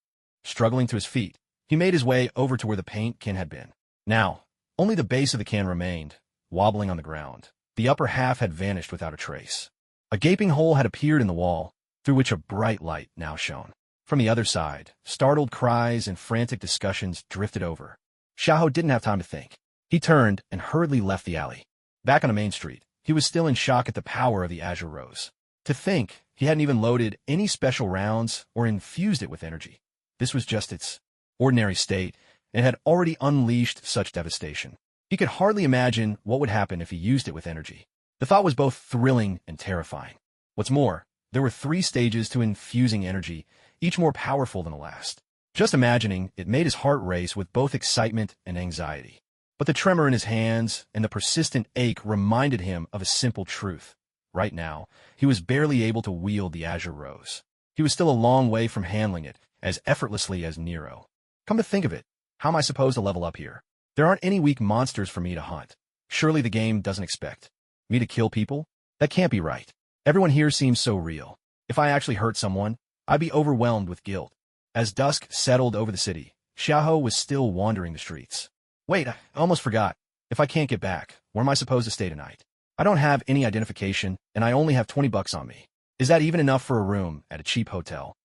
Struggling to his feet, he made his way over to where the paint can had been. Now, only the base of the can remained, wobbling on the ground. The upper half had vanished without a trace. A gaping hole had appeared in the wall, through which a bright light now shone. From the other side, startled cries and frantic discussions drifted over. Xiaohou didn't have time to think. He turned and hurriedly left the alley. Back on the main street, he was still in shock at the power of the Azure Rose. To think, he hadn't even loaded any special rounds or infused it with energy. This was just its ordinary state, and had already unleashed such devastation. He could hardly imagine what would happen if he used it with energy. The thought was both thrilling and terrifying. What's more, there were 3 stages to infusing energy, each more powerful than the last. Just imagining it made his heart race with both excitement and anxiety. But the tremor in his hands and the persistent ache reminded him of a simple truth. Right now, he was barely able to wield the Azure Rose. He was still a long way from handling it as effortlessly as Nero. Come to think of it, how am I supposed to level up here? There aren't any weak monsters for me to hunt. Surely the game doesn't expect me to kill people? That can't be right. Everyone here seems so real. If I actually hurt someone, I'd be overwhelmed with guilt. As dusk settled over the city, Xiaohou was still wandering the streets. Wait, I almost forgot. If I can't get back, where am I supposed to stay tonight? I don't have any identification, and I only have 20 bucks on me. Is that even enough for a room at a cheap hotel?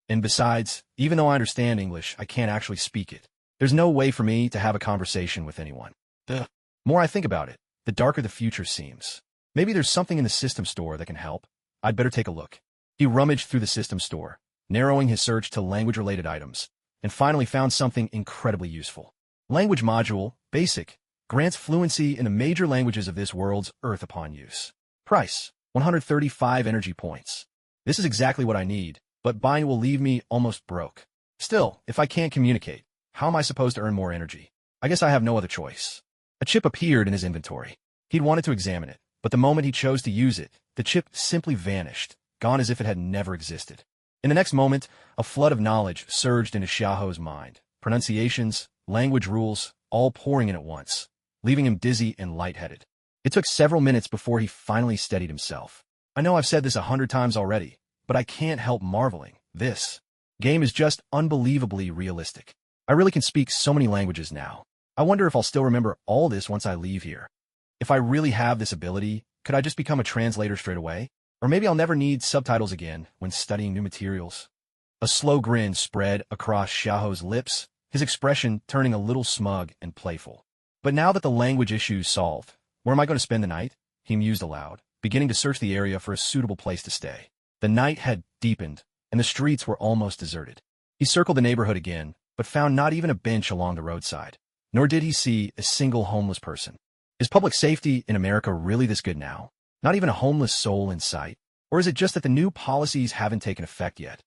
And besides, even though I understand English, I can't actually speak it. There's no way for me to have a conversation with anyone. The more I think about it, the darker the future seems. Maybe there's something in the system store that can help. I'd better take a look. He rummaged through the system store, narrowing his search to language-related items, and finally found something incredibly useful. Language Module, Basic, grants fluency in the major languages of this world's Earth upon use. Price, 135 energy points. This is exactly what I need, but buying will leave me almost broke. Still, if I can't communicate, how am I supposed to earn more energy? I guess I have no other choice. A chip appeared in his inventory. He'd wanted to examine it, but the moment he chose to use it, the chip simply vanished, gone as if it had never existed. In the next moment, a flood of knowledge surged into Xiaohou's mind. Pronunciations, language rules, all pouring in at once, leaving him dizzy and lightheaded. It took several minutes before he finally steadied himself. I know I've said this 100 times already, but I can't help marveling. This game is just unbelievably realistic. I really can speak so many languages now. I wonder if I'll still remember all this once I leave here. If I really have this ability, could I just become a translator straight away? Or maybe I'll never need subtitles again when studying new materials. A slow grin spread across Xiaohou's lips, his expression turning a little smug and playful. But now that the language issue's solved, where am I going to spend the night? He mused aloud, beginning to search the area for a suitable place to stay. The night had deepened, and the streets were almost deserted. He circled the neighborhood again, but found not even a bench along the roadside. Nor did he see a single homeless person. Is public safety in America really this good now? Not even a homeless soul in sight? Or is it just that the new policies haven't taken effect yet?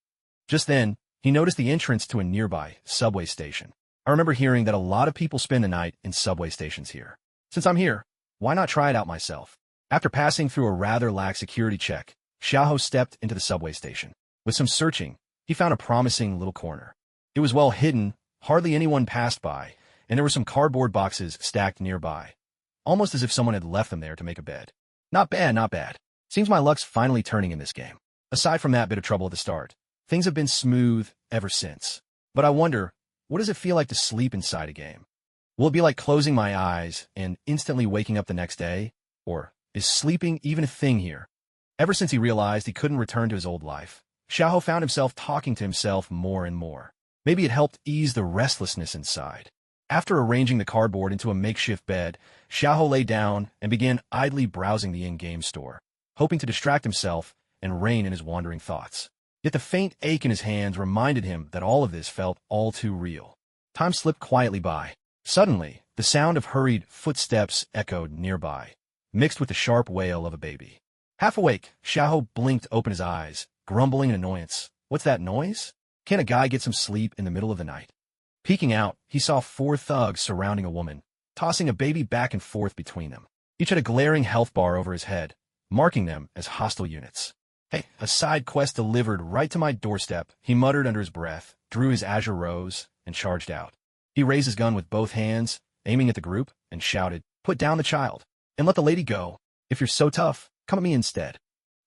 Just then, he noticed the entrance to a nearby subway station. I remember hearing that a lot of people spend the night in subway stations here. Since I'm here, why not try it out myself? After passing through a rather lax security check, Xiaoho stepped into the subway station. With some searching, he found a promising little corner. It was well hidden, hardly anyone passed by, and there were some cardboard boxes stacked nearby, almost as if someone had left them there to make a bed. Not bad, not bad. Seems my luck's finally turning in this game. Aside from that bit of trouble at the start, things have been smooth ever since. But I wonder, what does it feel like to sleep inside a game? Will it be like closing my eyes and instantly waking up the next day? Or is sleeping even a thing here? Ever since he realized he couldn't return to his old life, Xiaoho found himself talking to himself more and more. Maybe it helped ease the restlessness inside. After arranging the cardboard into a makeshift bed, Xiaoho lay down and began idly browsing the in-game store, hoping to distract himself and rein in his wandering thoughts. Yet the faint ache in his hands reminded him that all of this felt all too real. Time slipped quietly by. Suddenly, the sound of hurried footsteps echoed nearby, mixed with the sharp wail of a baby. Half awake, Xiaoho blinked open his eyes, grumbling in annoyance. What's that noise? Can't a guy get some sleep in the middle of the night? Peeking out, he saw 4 thugs surrounding a woman, tossing a baby back and forth between them. Each had a glaring health bar over his head, marking them as hostile units. Hey, a side quest delivered right to my doorstep, he muttered under his breath, drew his azure rose, and charged out. He raised his gun with both hands, aiming at the group, and shouted, "Put down the child, and let the lady go. If you're so tough, come at me instead."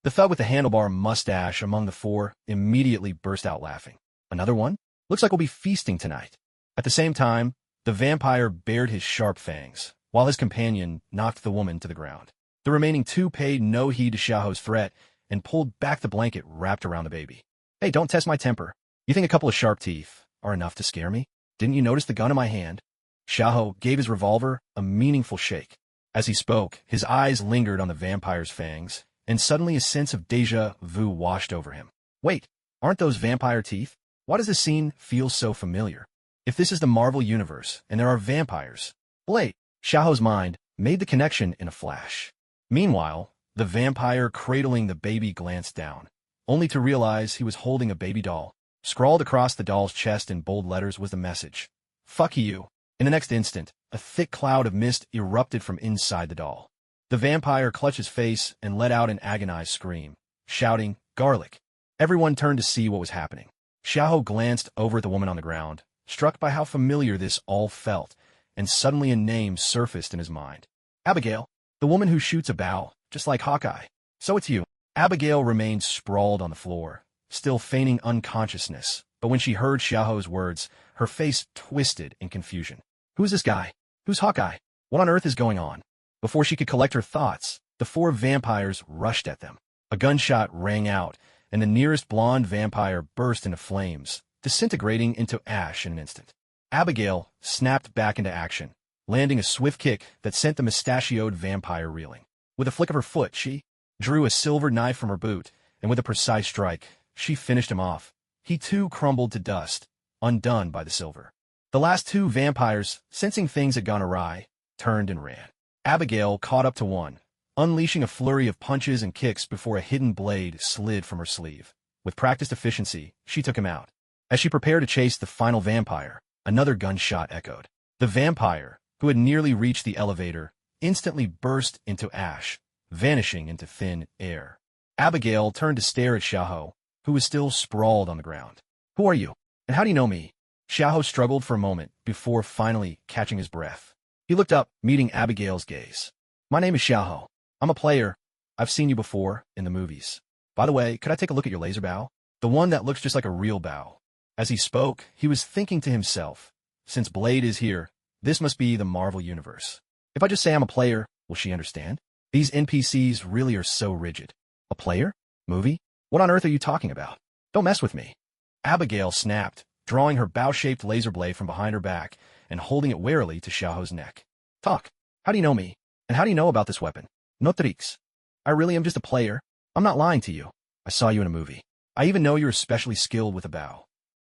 The thug with the handlebar mustache among the 4 immediately burst out laughing. Another one? Looks like we'll be feasting tonight. At the same time, the vampire bared his sharp fangs, while his companion knocked the woman to the ground. The remaining 2 paid no heed to Xiaoho's threat and pulled back the blanket wrapped around the baby. Hey, don't test my temper. You think a couple of sharp teeth are enough to scare me? Didn't you notice the gun in my hand? Xiaoho gave his revolver a meaningful shake. As he spoke, his eyes lingered on the vampire's fangs, and suddenly a sense of déjà vu washed over him. Wait, aren't those vampire teeth? Why does this scene feel so familiar? If this is the Marvel Universe, and there are vampires, Blade, Xiaoho's mind made the connection in a flash. Meanwhile, the vampire cradling the baby glanced down, only to realize he was holding a baby doll. Scrawled across the doll's chest in bold letters was the message, "Fuck you." In the next instant, a thick cloud of mist erupted from inside the doll. The vampire clutched his face and let out an agonized scream, shouting, "Garlic!" Everyone turned to see what was happening. Xiaoho glanced over at the woman on the ground, struck by how familiar this all felt, and suddenly a name surfaced in his mind. Abigail, the woman who shoots a bow, just like Hawkeye. So it's you. Abigail remained sprawled on the floor, still feigning unconsciousness, but when she heard Xiaoho's words, her face twisted in confusion. Who is this guy? Who's Hawkeye? What on earth is going on? Before she could collect her thoughts, the 4 vampires rushed at them. A gunshot rang out, and the nearest blonde vampire burst into flames, disintegrating into ash in an instant. Abigail snapped back into action, landing a swift kick that sent the mustachioed vampire reeling. With a flick of her foot, she drew a silver knife from her boot, and with a precise strike, she finished him off. He too crumbled to dust, undone by the silver. The last 2 vampires, sensing things had gone awry, turned and ran. Abigail caught up to one, unleashing a flurry of punches and kicks before a hidden blade slid from her sleeve. With practiced efficiency, she took him out. As she prepared to chase the final vampire, another gunshot echoed. The vampire, who had nearly reached the elevator, instantly burst into ash, vanishing into thin air. Abigail turned to stare at Xiaoho, who was still sprawled on the ground. "Who are you? And how do you know me?" Xiaoho struggled for a moment before finally catching his breath. He looked up, meeting Abigail's gaze. "My name is Xiaoho. I'm a player. I've seen you before, in the movies. By the way, could I take a look at your laser bow? The one that looks just like a real bow." As he spoke, he was thinking to himself, since Blade is here, this must be the Marvel Universe. If I just say I'm a player, will she understand? These NPCs really are so rigid. A player? Movie? What on earth are you talking about? Don't mess with me. Abigail snapped, drawing her bow-shaped laser blade from behind her back and holding it warily to Xiaoho's neck. "Talk. How do you know me? And how do you know about this weapon? No tricks. I really am just a player. I'm not lying to you. I saw you in a movie. I even know you're especially skilled with a bow."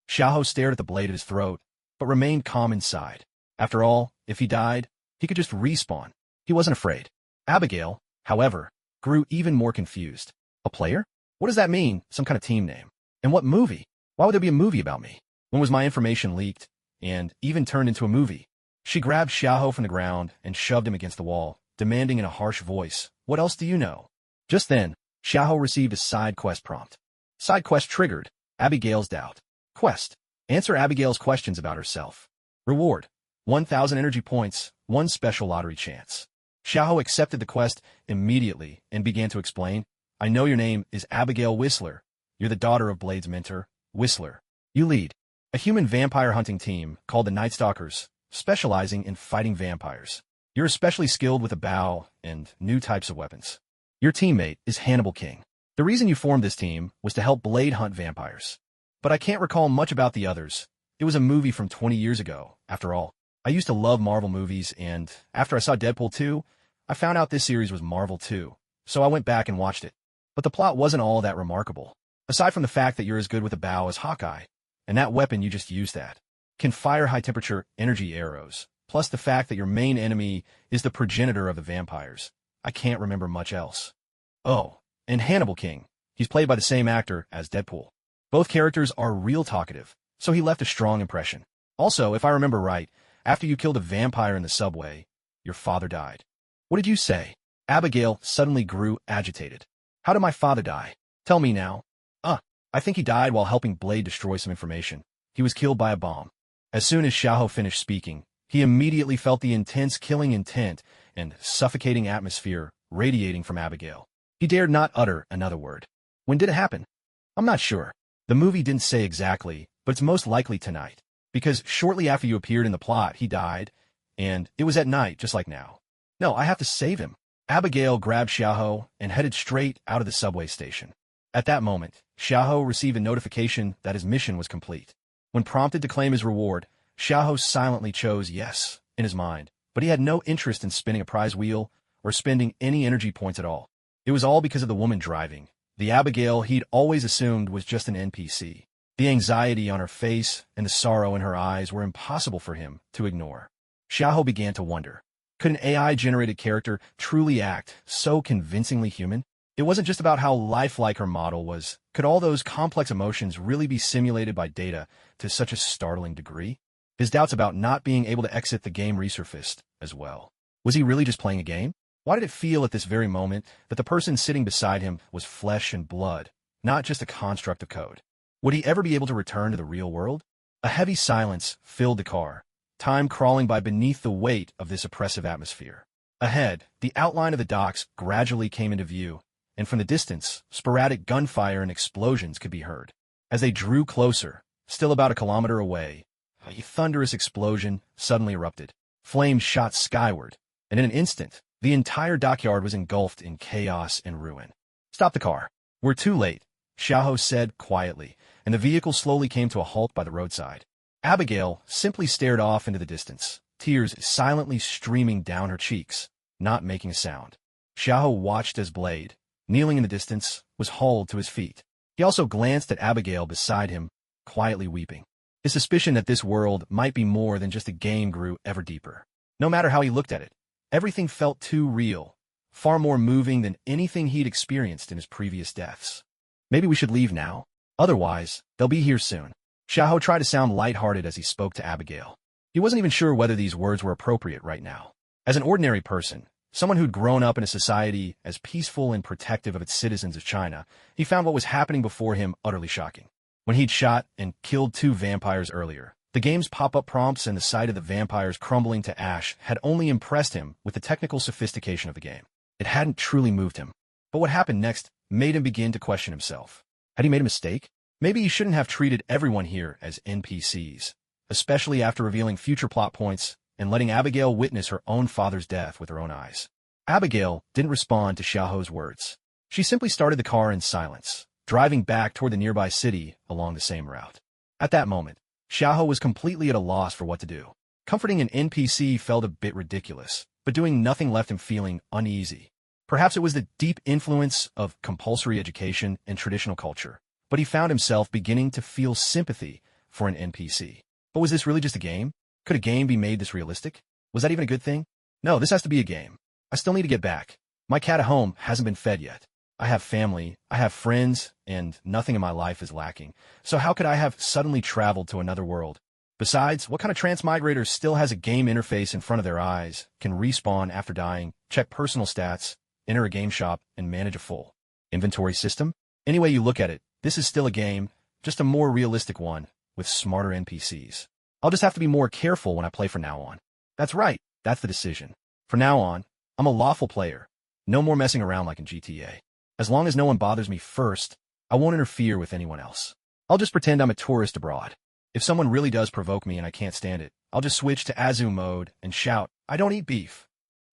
Xiaoho stared at the blade at his throat, but remained calm inside. After all, if he died, he could just respawn. He wasn't afraid. Abigail, however, grew even more confused. "A player? What does that mean? Some kind of team name? And what movie? Why would there be a movie about me? When was my information leaked and even turned into a movie? She grabbed Xiaoho from the ground and shoved him against the wall, demanding in a harsh voice, "What else do you know?" Just then, Xiaoho received a side quest prompt. Side quest triggered. Abigail's doubt. Quest. Answer Abigail's questions about herself. Reward. 1,000 energy points, 1 special lottery chance. Xiaoho accepted the quest immediately and began to explain, "I know your name is Abigail Whistler. You're the daughter of Blade's mentor, Whistler. You lead a human vampire hunting team called the Night Stalkers, specializing in fighting vampires. You're especially skilled with a bow and new types of weapons. Your teammate is Hannibal King. The reason you formed this team was to help Blade hunt vampires. But I can't recall much about the others. It was a movie from 20 years ago, after all. I used to love Marvel movies, and after I saw Deadpool 2, I found out this series was Marvel too, so I went back and watched it. But the plot wasn't all that remarkable, aside from the fact that you're as good with a bow as Hawkeye, and that weapon you just used can fire high-temperature energy arrows, plus the fact that your main enemy is the progenitor of the vampires. I can't remember much else. Oh, and Hannibal King. He's played by the same actor as Deadpool. Both characters are real talkative, so he left a strong impression. Also, if I remember right, after you killed a vampire in the subway, your father died." "What did you say?" Abigail suddenly grew agitated. "How did my father die? Tell me now." I think he died while helping Blade destroy some information. He was killed by a bomb." As soon as Xiaoho finished speaking, he immediately felt the intense killing intent and suffocating atmosphere radiating from Abigail. He dared not utter another word. "When did it happen?" "I'm not sure. The movie didn't say exactly, but it's most likely tonight. Because shortly after you appeared in the plot, he died, and it was at night, just like now." "No, I have to save him." Abigail grabbed Xiaoho and headed straight out of the subway station. At that moment, Xiaoho received a notification that his mission was complete. When prompted to claim his reward, Xiaoho silently chose yes in his mind, but he had no interest in spinning a prize wheel or spending any energy points at all. It was all because of the woman driving. The Abigail he'd always assumed was just an NPC. The anxiety on her face and the sorrow in her eyes were impossible for him to ignore. Xiaoho began to wonder, could an AI-generated character truly act so convincingly human? It wasn't just about how lifelike her model was. Could all those complex emotions really be simulated by data to such a startling degree? His doubts about not being able to exit the game resurfaced as well. Was he really just playing a game? Why did it feel at this very moment that the person sitting beside him was flesh and blood, not just a construct of code? Would he ever be able to return to the real world? A heavy silence filled the car, time crawling by beneath the weight of this oppressive atmosphere. Ahead, the outline of the docks gradually came into view, and from the distance, sporadic gunfire and explosions could be heard. As they drew closer, still about a kilometer away, a thunderous explosion suddenly erupted. Flames shot skyward, and in an instant, the entire dockyard was engulfed in chaos and ruin. "Stop the car. We're too late," Xiaoho said quietly, and the vehicle slowly came to a halt by the roadside. Abigail simply stared off into the distance, tears silently streaming down her cheeks, not making a sound. Xiaoho watched as Blade, kneeling in the distance, was hauled to his feet. He also glanced at Abigail beside him, quietly weeping. His suspicion that this world might be more than just a game grew ever deeper. No matter how he looked at it, everything felt too real, far more moving than anything he'd experienced in his previous deaths. "Maybe we should leave now. Otherwise, they'll be here soon." Xiaoho tried to sound lighthearted as he spoke to Abigail. He wasn't even sure whether these words were appropriate right now. As an ordinary person, someone who'd grown up in a society as peaceful and protective of its citizens as China, he found what was happening before him utterly shocking. When he'd shot and killed 2 vampires earlier, the game's pop-up prompts and the sight of the vampires crumbling to ash had only impressed him with the technical sophistication of the game. It hadn't truly moved him. But what happened next made him begin to question himself. Had he made a mistake? Maybe he shouldn't have treated everyone here as NPCs, especially after revealing future plot points and letting Abigail witness her own father's death with her own eyes. Abigail didn't respond to Xiaoho's words. She simply started the car in silence, driving back toward the nearby city along the same route. At that moment, Xiaoho was completely at a loss for what to do. Comforting an NPC felt a bit ridiculous, but doing nothing left him feeling uneasy. Perhaps it was the deep influence of compulsory education and traditional culture, but he found himself beginning to feel sympathy for an NPC. But was this really just a game? Could a game be made this realistic? Was that even a good thing? No, this has to be a game. I still need to get back. My cat at home hasn't been fed yet. I have family, I have friends, and nothing in my life is lacking. So how could I have suddenly traveled to another world? Besides, what kind of transmigrator still has a game interface in front of their eyes, can respawn after dying, check personal stats, enter a game shop, and manage a full inventory system? Any way you look at it, this is still a game, just a more realistic one, with smarter NPCs. I'll just have to be more careful when I play from now on. That's right, that's the decision. From now on, I'm a lawful player. No more messing around like in GTA. As long as no one bothers me first, I won't interfere with anyone else. I'll just pretend I'm a tourist abroad. If someone really does provoke me and I can't stand it, I'll just switch to Azu mode and shout, I don't eat beef.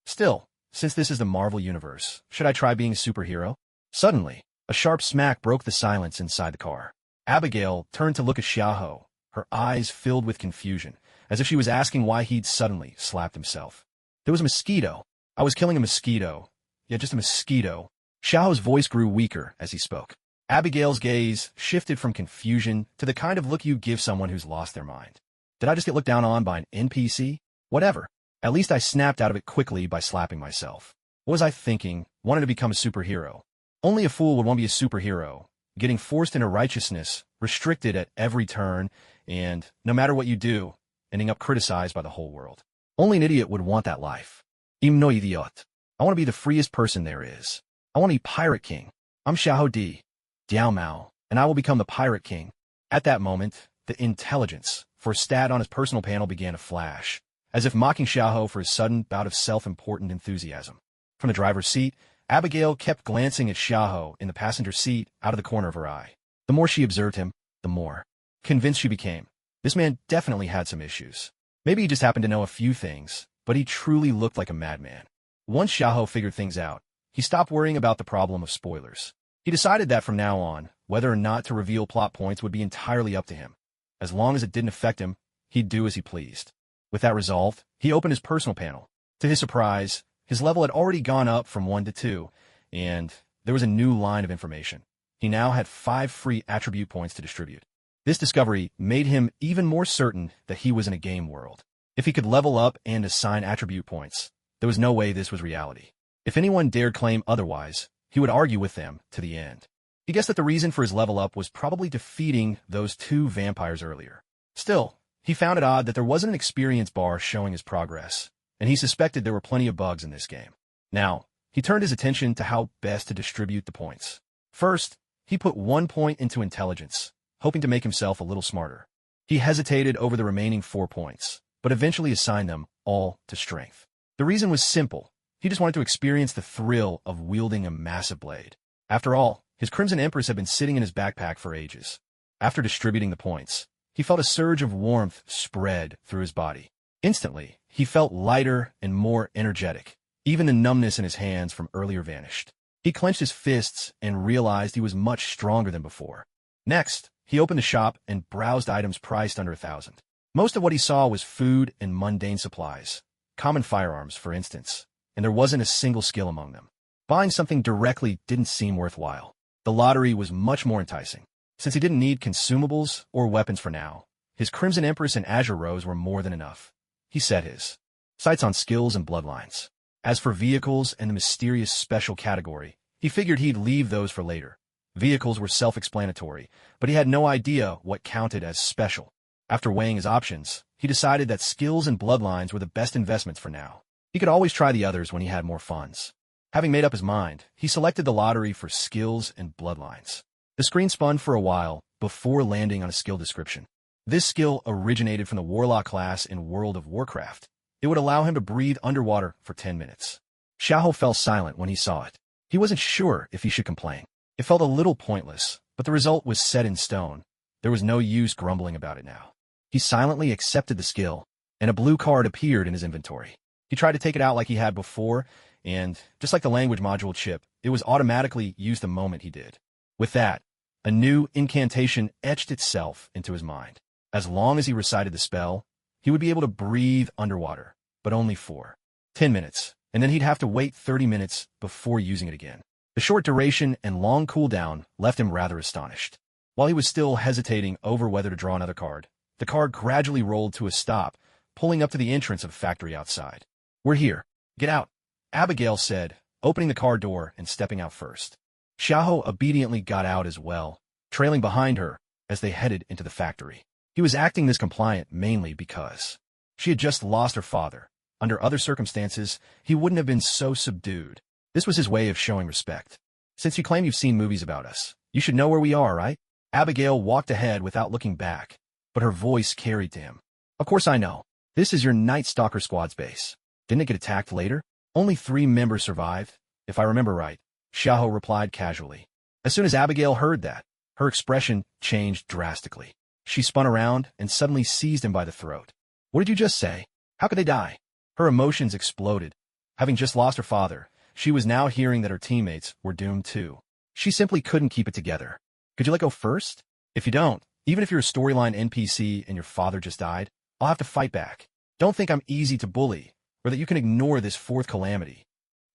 Still, since this is the Marvel Universe, should I try being a superhero? Suddenly, a sharp smack broke the silence inside the car. Abigail turned to look at Xiaoho, her eyes filled with confusion, as if she was asking why he'd suddenly slapped himself. There was a mosquito. I was killing a mosquito. Yeah, just a mosquito. Xiaoho's voice grew weaker as he spoke. Abigail's gaze shifted from confusion to the kind of look you give someone who's lost their mind. Did I just get looked down on by an NPC? Whatever. At least I snapped out of it quickly by slapping myself. What was I thinking? Wanted to become a superhero. Only a fool would want to be a superhero, getting forced into righteousness, restricted at every turn, and, no matter what you do, ending up criticized by the whole world. Only an idiot would want that life. Im no idiot. I want to be the freest person there is. I want to be Pirate King. I'm Xiahou Di, Diao Mao, and I will become the Pirate King. At that moment, the intelligence for a stat on his personal panel began to flash, as if mocking Xiaoho for his sudden bout of self-important enthusiasm. From the driver's seat, Abigail kept glancing at Xiaoho in the passenger seat out of the corner of her eye. The more she observed him, the more convinced she became. This man definitely had some issues. Maybe he just happened to know a few things, but he truly looked like a madman. Once Xiaoho figured things out, he stopped worrying about the problem of spoilers. He decided that from now on, whether or not to reveal plot points would be entirely up to him. As long as it didn't affect him, he'd do as he pleased. With that resolved, he opened his personal panel. To his surprise, his level had already gone up from 1 to 2, and there was a new line of information. He now had 5 free attribute points to distribute. This discovery made him even more certain that he was in a game world. If he could level up and assign attribute points, there was no way this was reality. If anyone dared claim otherwise, he would argue with them to the end. He guessed that the reason for his level up was probably defeating those 2 vampires earlier. Still, he found it odd that there wasn't an experience bar showing his progress, and he suspected there were plenty of bugs in this game. Now, he turned his attention to how best to distribute the points. First, he put 1 point into intelligence, hoping to make himself a little smarter. He hesitated over the remaining 4 points, but eventually assigned them all to strength. The reason was simple. He just wanted to experience the thrill of wielding a massive blade. After all, his Crimson Empress had been sitting in his backpack for ages. After distributing the points, he felt a surge of warmth spread through his body. Instantly, he felt lighter and more energetic. Even the numbness in his hands from earlier vanished. He clenched his fists and realized he was much stronger than before. Next, he opened the shop and browsed items priced under 1,000. Most of what he saw was food and mundane supplies, common firearms, for instance, and there wasn't a single skill among them. Buying something directly didn't seem worthwhile. The lottery was much more enticing. Since he didn't need consumables or weapons for now, his Crimson Empress and Azure Rose were more than enough. He set his sights on skills and bloodlines. As for vehicles and the mysterious special category, he figured he'd leave those for later. Vehicles were self-explanatory, but he had no idea what counted as special. After weighing his options, he decided that skills and bloodlines were the best investments for now. He could always try the others when he had more funds. Having made up his mind, he selected the lottery for skills and bloodlines. The screen spun for a while before landing on a skill description. This skill originated from the Warlock class in World of Warcraft. It would allow him to breathe underwater for 10 minutes. Xiaoho fell silent when he saw it. He wasn't sure if he should complain. It felt a little pointless, but the result was set in stone. There was no use grumbling about it now. He silently accepted the skill, and a blue card appeared in his inventory. He tried to take it out like he had before, and, just like the language module chip, it was automatically used the moment he did. With that, a new incantation etched itself into his mind. As long as he recited the spell, he would be able to breathe underwater, but only for 10 minutes, and then he'd have to wait 30 minutes before using it again. The short duration and long cooldown left him rather astonished. While he was still hesitating over whether to draw another card, the card gradually rolled to a stop, pulling up to the entrance of the factory outside. "We're here. Get out," Abigail said, opening the car door and stepping out first. Xiaoho obediently got out as well, trailing behind her as they headed into the factory. He was acting this compliant mainly because she had just lost her father. Under other circumstances, he wouldn't have been so subdued. This was his way of showing respect. Since you claim you've seen movies about us, you should know where we are, right? Abigail walked ahead without looking back, but her voice carried to him. Of course I know. This is your Night Stalker Squad's base. Didn't it get attacked later? Only 3 members survived, if I remember right, Xiaoho replied casually. As soon as Abigail heard that, her expression changed drastically. She spun around and suddenly seized him by the throat. What did you just say? How could they die? Her emotions exploded. Having just lost her father, she was now hearing that her teammates were doomed too. She simply couldn't keep it together. Could you let go first? If you don't, even if you're a storyline NPC and your father just died, I'll have to fight back. Don't think I'm easy to bully, or that you can ignore this 4th calamity.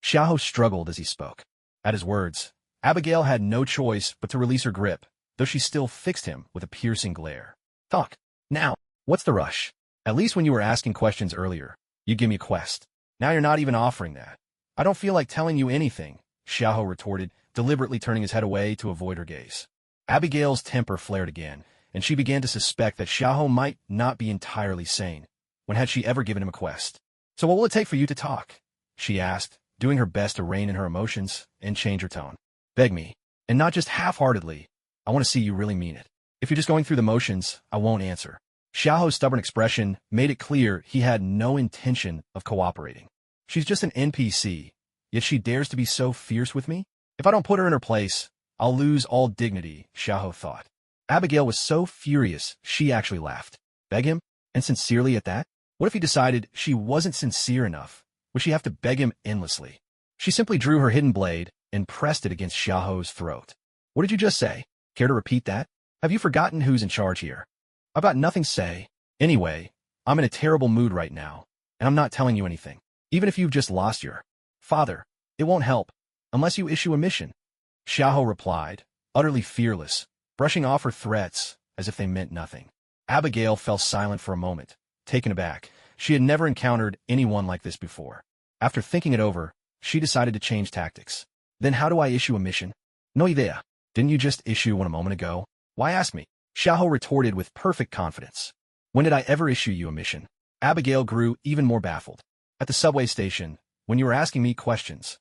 Xiaoho struggled as he spoke. At his words, Abigail had no choice but to release her grip, though she still fixed him with a piercing glare. Talk. Now. What's the rush? At least when you were asking questions earlier, you'd give me a quest. Now you're not even offering that. I don't feel like telling you anything, Xiaoho retorted, deliberately turning his head away to avoid her gaze. Abigail's temper flared again, and she began to suspect that Xiaoho might not be entirely sane. When had she ever given him a quest? So what will it take for you to talk? She asked, doing her best to rein in her emotions and change her tone. Beg me, and not just half-heartedly. I want to see you really mean it. If you're just going through the motions, I won't answer. Xiaoho's stubborn expression made it clear he had no intention of cooperating. She's just an NPC, yet she dares to be so fierce with me? If I don't put her in her place, I'll lose all dignity, Xiaoho thought. Abigail was so furious, she actually laughed. Beg him? And sincerely at that? What if he decided she wasn't sincere enough? Would she have to beg him endlessly? She simply drew her hidden blade and pressed it against Xiaoho's throat. What did you just say? Care to repeat that? Have you forgotten who's in charge here? I've got nothing to say. Anyway, I'm in a terrible mood right now, and I'm not telling you anything. Even if you've just lost your father, it won't help, unless you issue a mission. Xiaoho replied, utterly fearless, brushing off her threats as if they meant nothing. Abigail fell silent for a moment, taken aback. She had never encountered anyone like this before. After thinking it over, she decided to change tactics. Then how do I issue a mission? No idea. Didn't you just issue one a moment ago? Why ask me? Xiaoho retorted with perfect confidence. When did I ever issue you a mission? Abigail grew even more baffled. At the subway station, when you were asking me questions.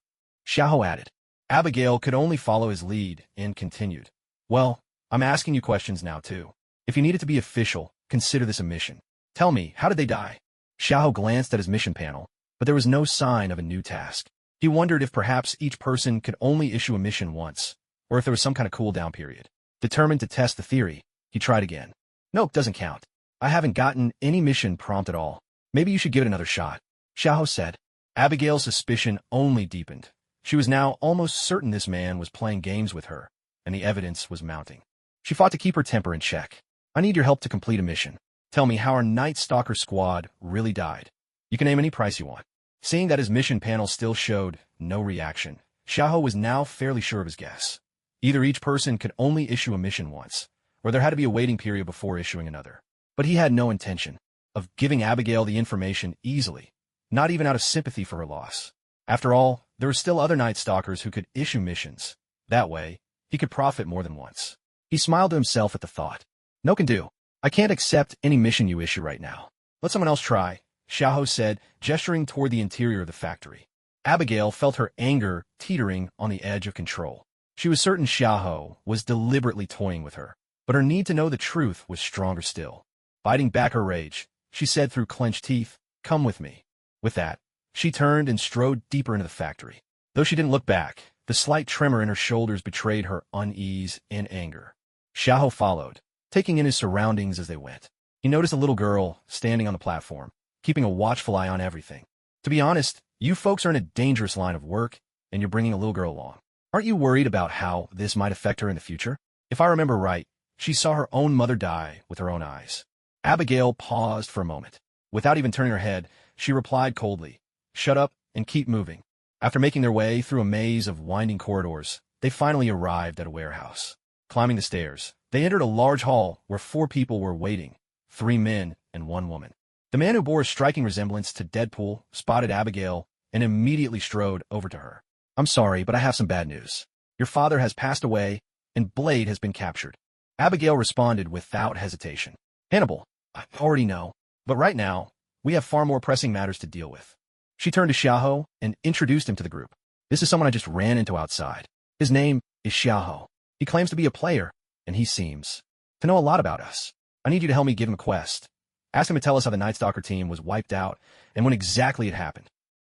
Xiaoho added. Abigail could only follow his lead and continued. Well, I'm asking you questions now too. If you need it to be official, consider this a mission. Tell me, how did they die? Xiaoho glanced at his mission panel, but there was no sign of a new task. He wondered if perhaps each person could only issue a mission once, or if there was some kind of cooldown period. Determined to test the theory, he tried again. Nope, doesn't count. I haven't gotten any mission prompt at all. Maybe you should give it another shot, Xiaoho said. Abigail's suspicion only deepened. She was now almost certain this man was playing games with her, and the evidence was mounting. She fought to keep her temper in check. I need your help to complete a mission. Tell me how our Night Stalker squad really died. You can name any price you want. Seeing that his mission panel still showed no reaction, Xiaoho was now fairly sure of his guess. Either each person could only issue a mission once, or there had to be a waiting period before issuing another. But he had no intention of giving Abigail the information easily, not even out of sympathy for her loss. After all, there were still other Night Stalkers who could issue missions. That way, he could profit more than once. He smiled to himself at the thought. No can do. I can't accept any mission you issue right now. Let someone else try, Xiaoho said, gesturing toward the interior of the factory. Abigail felt her anger teetering on the edge of control. She was certain Xiaoho was deliberately toying with her, but her need to know the truth was stronger still. Fighting back her rage, she said through clenched teeth, "Come with me." With that, she turned and strode deeper into the factory. Though she didn't look back, the slight tremor in her shoulders betrayed her unease and anger. Xiaoho followed, taking in his surroundings as they went. He noticed a little girl standing on the platform, keeping a watchful eye on everything. To be honest, you folks are in a dangerous line of work, and you're bringing a little girl along. Aren't you worried about how this might affect her in the future? If I remember right, she saw her own mother die with her own eyes. Abigail paused for a moment. Without even turning her head, she replied coldly, "Shut up and keep moving." After making their way through a maze of winding corridors, they finally arrived at a warehouse. Climbing the stairs, they entered a large hall where 4 people were waiting, 3 men and 1 woman. The man who bore a striking resemblance to Deadpool spotted Abigail and immediately strode over to her. "I'm sorry, but I have some bad news. Your father has passed away, and Blade has been captured. Abigail responded without hesitation. Hannibal, I already know, but right now, we have far more pressing matters to deal with. She turned to Xiaoho and introduced him to the group. This is someone I just ran into outside. His name is Xiaoho. He claims to be a player, and he seems to know a lot about us. I need you to help me give him a quest. Ask him to tell us how the Night Stalker team was wiped out and when exactly it happened.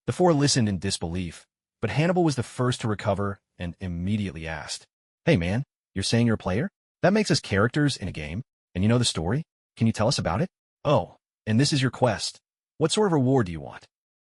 The four listened in disbelief, but Hannibal was the first to recover and immediately asked, Hey man, you're saying you're a player? That makes us characters in a game, and you know the story? Can you tell us about it? Oh, and this is your quest. What sort of reward do you want?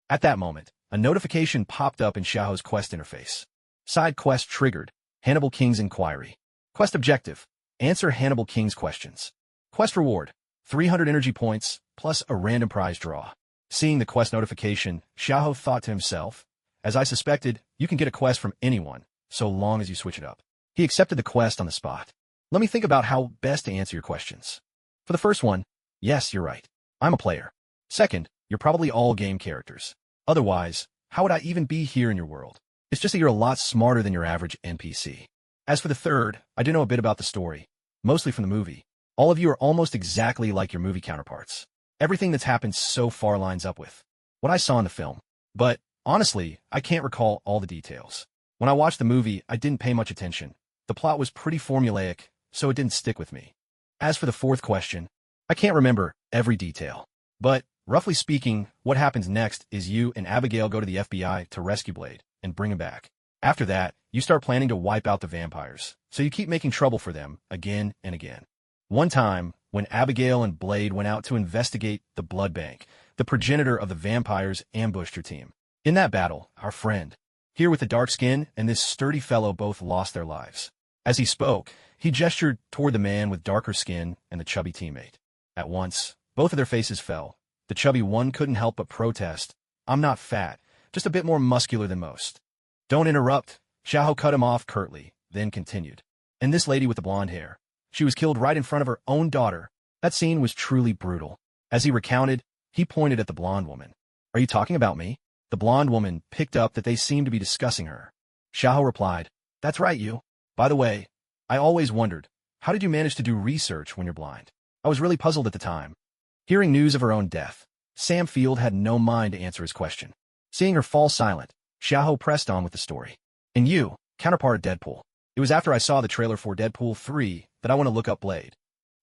At that moment, a notification popped up in Xiaoho's quest interface. Side quest triggered. Hannibal King's inquiry. Quest objective. Answer Hannibal King's questions. Quest reward. 300 energy points, plus a random prize draw. Seeing the quest notification, Xiaoho thought to himself, As I suspected, you can get a quest from anyone, so long as you switch it up. He accepted the quest on the spot. Let me think about how best to answer your questions. For the first one, yes, you're right. I'm a player. Second, you're probably all game characters. Otherwise, how would I even be here in your world? It's just that you're a lot smarter than your average NPC. As for the third, I do know a bit about the story, mostly from the movie. All of you are almost exactly like your movie counterparts. Everything that's happened so far lines up with what I saw in the film. But, honestly, I can't recall all the details. When I watched the movie, I didn't pay much attention. The plot was pretty formulaic, so it didn't stick with me. As for the fourth question, I can't remember every detail. But, roughly speaking, what happens next is you and Abigail go to the FBI to rescue Blade and bring him back. After that, you start planning to wipe out the vampires, so you keep making trouble for them again and again. One time, when Abigail and Blade went out to investigate the blood bank, the progenitor of the vampires ambushed your team. In that battle, our friend, here with the dark skin, and this sturdy fellow both lost their lives. As he spoke, he gestured toward the man with darker skin and the chubby teammate. At once, both of their faces fell. The chubby one couldn't help but protest. I'm not fat, just a bit more muscular than most. Don't interrupt. Xiaoho cut him off curtly, then continued. And this lady with the blonde hair. She was killed right in front of her own daughter. That scene was truly brutal. As he recounted, he pointed at the blonde woman. Are you talking about me? The blonde woman picked up that they seemed to be discussing her. Xiaoho replied, That's right, you. By the way, I always wondered, how did you manage to do research when you're blind? I was really puzzled at the time. Hearing news of her own death, Sam Field had no mind to answer his question. Seeing her fall silent, Xiaoho pressed on with the story. And you, counterpart Deadpool. It was after I saw the trailer for Deadpool 3 that I want to look up Blade.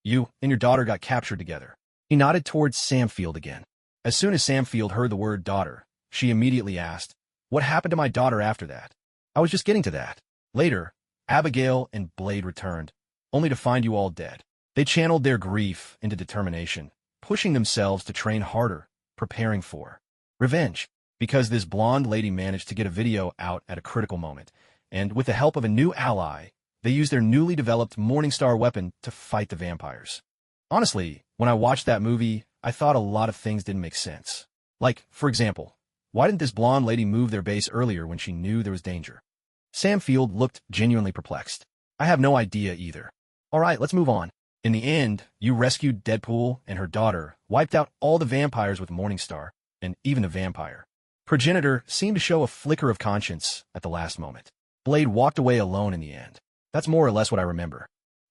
You and your daughter got captured together. He nodded towards Sam Field again. As soon as Sam Field heard the word daughter, she immediately asked, What happened to my daughter after that? I was just getting to that. Later, Abigail and Blade returned, only to find you all dead. They channeled their grief into determination, pushing themselves to train harder, preparing for revenge. Because this blonde lady managed to get a video out at a critical moment, and with the help of a new ally, they used their newly developed Morningstar weapon to fight the vampires. Honestly, when I watched that movie, I thought a lot of things didn't make sense. Like, for example, why didn't this blonde lady move their base earlier when she knew there was danger? Sam Field looked genuinely perplexed. I have no idea either. Alright, let's move on. In the end, you rescued Deadpool and her daughter, wiped out all the vampires with Morningstar, and even the vampire progenitor seemed to show a flicker of conscience at the last moment. Blade walked away alone in the end. That's more or less what I remember.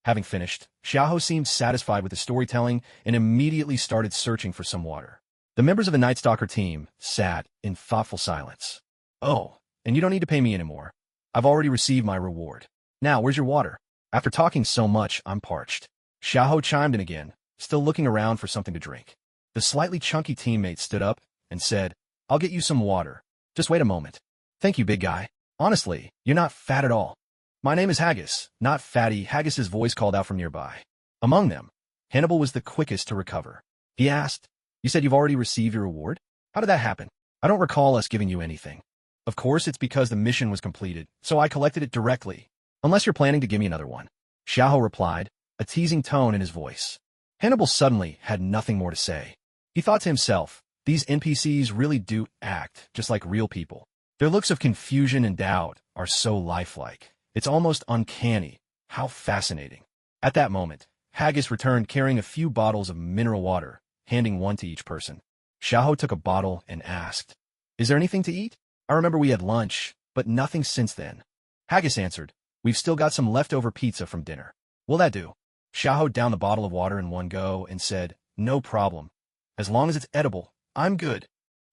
Having finished, Xiaoho seemed satisfied with the storytelling and immediately started searching for some water. The members of the Night Stalker team sat in thoughtful silence. Oh, and you don't need to pay me anymore. I've already received my reward. Now, where's your water? After talking so much, I'm parched. Xiaoho chimed in again, still looking around for something to drink. The slightly chunky teammate stood up and said, I'll get you some water. Just wait a moment. Thank you, big guy. Honestly, you're not fat at all. My name is Haggis, not Fatty. Haggis's voice called out from nearby. Among them, Hannibal was the quickest to recover. He asked, You said you've already received your reward? How did that happen? I don't recall us giving you anything. Of course, it's because the mission was completed, so I collected it directly. Unless you're planning to give me another one. Xiaoho replied, a teasing tone in his voice. Hannibal suddenly had nothing more to say. He thought to himself, these NPCs really do act just like real people. Their looks of confusion and doubt are so lifelike. It's almost uncanny. How fascinating. At that moment, Haggis returned carrying a few bottles of mineral water, handing one to each person. Xiaoho took a bottle and asked, Is there anything to eat? I remember we had lunch, but nothing since then. Haggis answered, We've still got some leftover pizza from dinner. Will that do? Xiahou downed the bottle of water in one go and said, no problem. As long as it's edible, I'm good.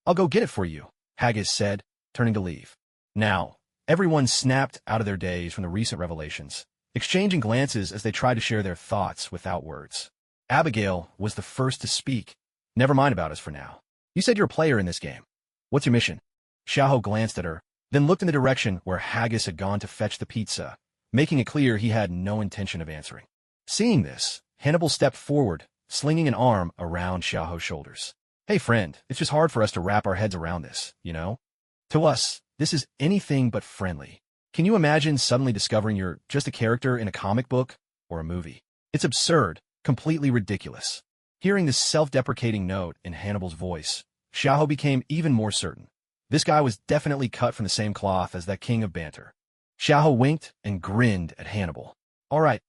I'll go get it for you, Haggis said, turning to leave. Now, everyone snapped out of their daze from the recent revelations, exchanging glances as they tried to share their thoughts without words. Abigail was the first to speak. Never mind about us for now. You said you're a player in this game. What's your mission? Xiahou glanced at her, then looked in the direction where Haggis had gone to fetch the pizza, making it clear he had no intention of answering. Seeing this, Hannibal stepped forward, slinging an arm around Xiahou's shoulders. Hey friend, it's just hard for us to wrap our heads around this, you know? To us, this is anything but friendly. Can you imagine suddenly discovering you're just a character in a comic book or a movie? It's absurd, completely ridiculous. Hearing this self-deprecating note in Hannibal's voice, Xiahou became even more certain. This guy was definitely cut from the same cloth as that king of banter. Xiahou winked and grinned at Hannibal. All right.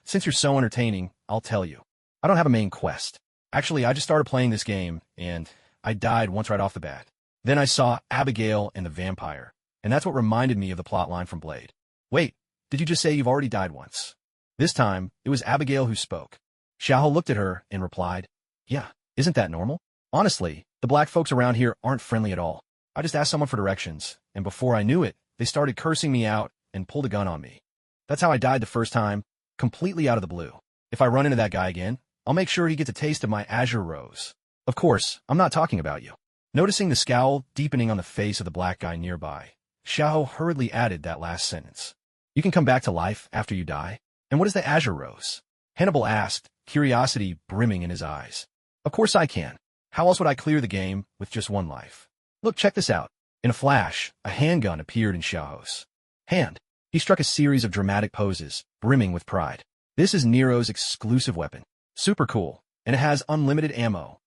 Since you're so entertaining, I'll tell you. I don't have a main quest. Actually, I just started playing this game, and I died once right off the bat. Then I saw Abigail and the vampire, and that's what reminded me of the plotline from Blade. Wait, did you just say you've already died once? This time, it was Abigail who spoke. Xiahou looked at her and replied, yeah, isn't that normal? Honestly, the black folks around here aren't friendly at all. I just asked someone for directions, and before I knew it, they started cursing me out and pulled a gun on me. That's how I died the first time, completely out of the blue. If I run into that guy again, I'll make sure he gets a taste of my azure rose. Of course, I'm not talking about you. Noticing the scowl deepening on the face of the black guy nearby, Xiahou hurriedly added that last sentence. You can come back to life after you die? And what is the azure rose? Hannibal asked, curiosity brimming in his eyes. Of course I can. How else would I clear the game with just one life? Look, check this out. In a flash, a handgun appeared in Xiao's hand. He struck a series of dramatic poses, brimming with pride. This is Nero's exclusive weapon. Super cool, and it has unlimited ammo.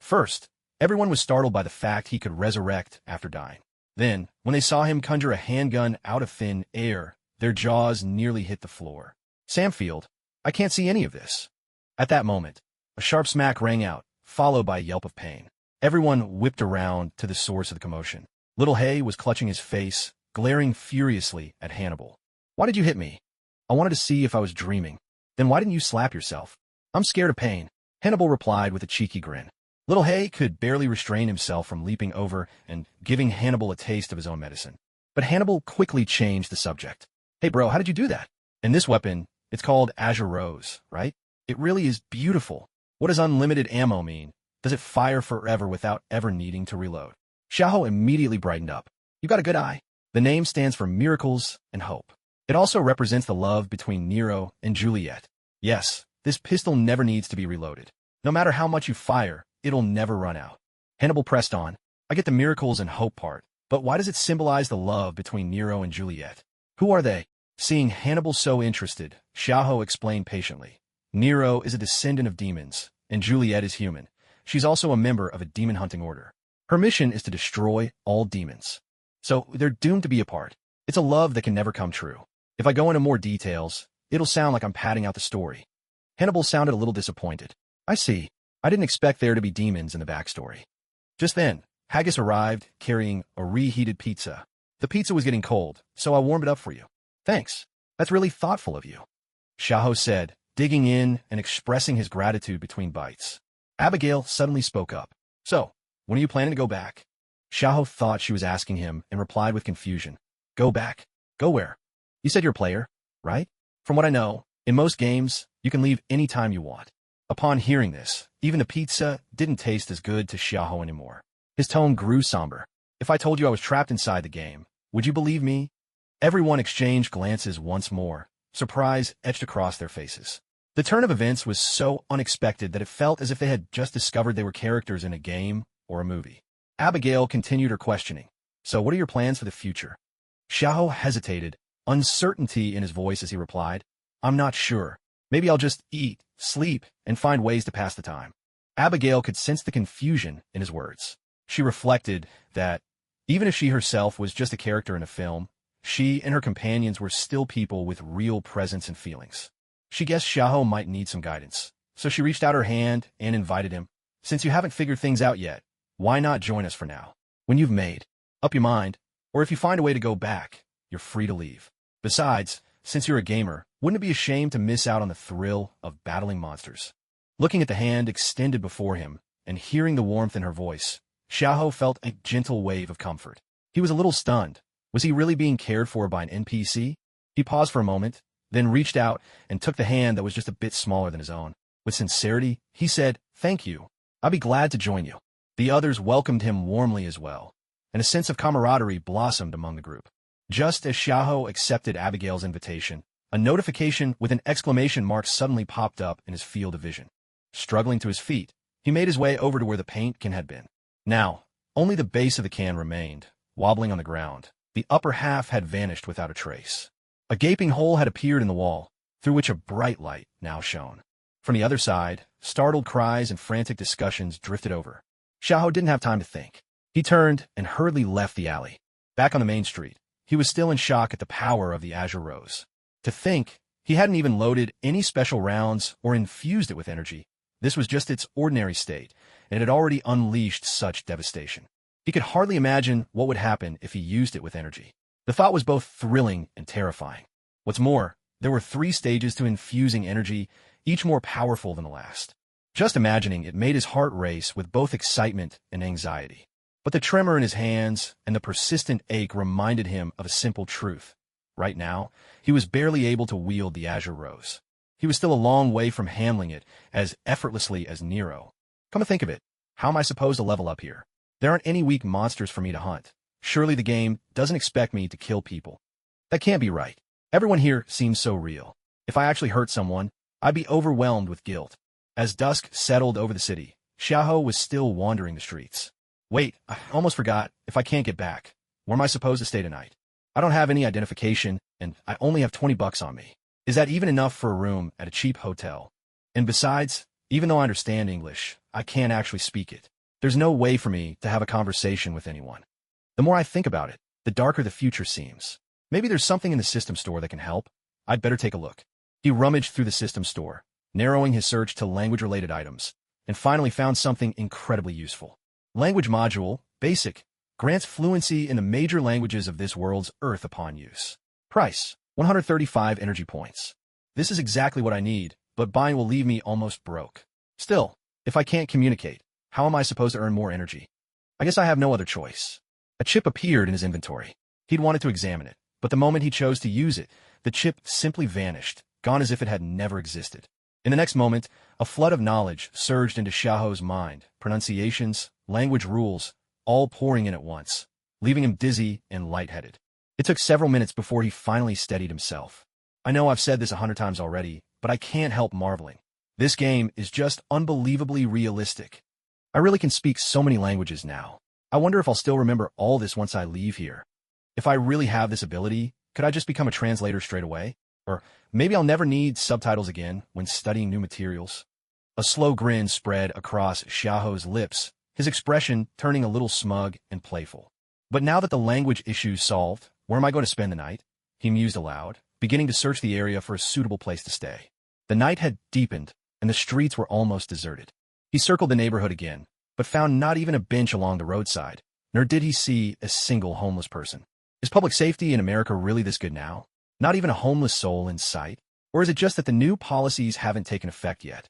First, everyone was startled by the fact he could resurrect after dying. Then, when they saw him conjure a handgun out of thin air, their jaws nearly hit the floor. Samfield, I can't see any of this. At that moment, a sharp smack rang out, followed by a yelp of pain. Everyone whipped around to the source of the commotion. Little Hay was clutching his face, glaring furiously at Hannibal. Why did you hit me? I wanted to see if I was dreaming. Then why didn't you slap yourself? I'm scared of pain, Hannibal replied with a cheeky grin. Little Hay could barely restrain himself from leaping over and giving Hannibal a taste of his own medicine. But Hannibal quickly changed the subject. Hey bro, how did you do that? And this weapon, it's called Azure Rose, right? It really is beautiful. What does unlimited ammo mean? Does it fire forever without ever needing to reload? Xiahou immediately brightened up. You got a good eye. The name stands for miracles and hope. It also represents the love between Nero and Juliet. Yes, this pistol never needs to be reloaded. No matter how much you fire, it'll never run out. Hannibal pressed on. I get the miracles and hope part, but why does it symbolize the love between Nero and Juliet? Who are they? Seeing Hannibal so interested, Xiahou explained patiently. Nero is a descendant of demons, and Juliet is human. She's also a member of a demon-hunting order. Her mission is to destroy all demons. So they're doomed to be apart. It's a love that can never come true. If I go into more details, it'll sound like I'm padding out the story. Hannibal sounded a little disappointed. I see. I didn't expect there to be demons in the backstory. Just then, Haggis arrived, carrying a reheated pizza. The pizza was getting cold, so I warmed it up for you. Thanks. That's really thoughtful of you, Xiahou said, digging in and expressing his gratitude between bites. Abigail suddenly spoke up. So, when are you planning to go back? Xiahou thought she was asking him and replied with confusion. Go back? Go where? You said you're a player, right? From what I know, in most games, you can leave any time you want. Upon hearing this, even the pizza didn't taste as good to Xiahou anymore. His tone grew somber. If I told you I was trapped inside the game, would you believe me? Everyone exchanged glances once more. Surprise etched across their faces. The turn of events was so unexpected that it felt as if they had just discovered they were characters in a game or a movie. Abigail continued her questioning. So what are your plans for the future? Xiahou hesitated, uncertainty in his voice as he replied. I'm not sure. Maybe I'll just eat, sleep, and find ways to pass the time. Abigail could sense the confusion in his words. She reflected that, even if she herself was just a character in a film, she and her companions were still people with real presence and feelings. She guessed Xiahou might need some guidance, so she reached out her hand and invited him. Since you haven't figured things out yet, why not join us for now? When you've made up your mind, or if you find a way to go back, you're free to leave. Besides, since you're a gamer, wouldn't it be a shame to miss out on the thrill of battling monsters? Looking at the hand extended before him and hearing the warmth in her voice, Xiaoho felt a gentle wave of comfort. He was a little stunned. Was he really being cared for by an NPC? He paused for a moment, then reached out and took the hand that was just a bit smaller than his own. With sincerity, he said, "Thank you. I'll be glad to join you." The others welcomed him warmly as well, and a sense of camaraderie blossomed among the group. Just as Xiaoho accepted Abigail's invitation, a notification with an exclamation mark suddenly popped up in his field of vision. Struggling to his feet, he made his way over to where the paint can had been. Now, only the base of the can remained, wobbling on the ground. The upper half had vanished without a trace. A gaping hole had appeared in the wall, through which a bright light now shone. From the other side, startled cries and frantic discussions drifted over. Xiaoho didn't have time to think. He turned and hurriedly left the alley. Back on the main street, he was still in shock at the power of the Azure Rose. To think, he hadn't even loaded any special rounds or infused it with energy. This was just its ordinary state, and it had already unleashed such devastation. He could hardly imagine what would happen if he used it with energy. The thought was both thrilling and terrifying. What's more, there were 3 stages to infusing energy, each more powerful than the last. Just imagining it made his heart race with both excitement and anxiety. But the tremor in his hands and the persistent ache reminded him of a simple truth. Right now, he was barely able to wield the Azure Rose. He was still a long way from handling it as effortlessly as Nero. Come to think of it, how am I supposed to level up here? There aren't any weak monsters for me to hunt. Surely the game doesn't expect me to kill people. That can't be right. Everyone here seems so real. If I actually hurt someone, I'd be overwhelmed with guilt. As dusk settled over the city, Xiaoho was still wandering the streets. Wait, I almost forgot. If I can't get back, where am I supposed to stay tonight? I don't have any identification, and I only have $20 on me. Is that even enough for a room at a cheap hotel? And besides, even though I understand English, I can't actually speak it. There's no way for me to have a conversation with anyone. The more I think about it, the darker the future seems. Maybe there's something in the system store that can help. I'd better take a look. He rummaged through the system store, narrowing his search to language-related items, and finally found something incredibly useful. Language Module, Basic, grants fluency in the major languages of this world's Earth upon use. Price, 135 energy points. This is exactly what I need, but buying will leave me almost broke. Still, if I can't communicate, how am I supposed to earn more energy? I guess I have no other choice. A chip appeared in his inventory. He'd wanted to examine it, but the moment he chose to use it, the chip simply vanished, gone as if it had never existed. In the next moment, a flood of knowledge surged into Xiaoho's mind, pronunciations, language rules, all pouring in at once, leaving him dizzy and lightheaded. It took several minutes before he finally steadied himself. I know I've said this 100 times already, but I can't help marveling. This game is just unbelievably realistic. I really can speak so many languages now. I wonder if I'll still remember all this once I leave here. If I really have this ability, could I just become a translator straight away? Or maybe I'll never need subtitles again when studying new materials. A slow grin spread across Xiaoho's lips, his expression turning a little smug and playful. But now that the language issue's solved, where am I going to spend the night? He mused aloud, beginning to search the area for a suitable place to stay. The night had deepened, and the streets were almost deserted. He circled the neighborhood again, but found not even a bench along the roadside, nor did he see a single homeless person. Is public safety in America really this good now? Not even a homeless soul in sight? Or is it just that the new policies haven't taken effect yet?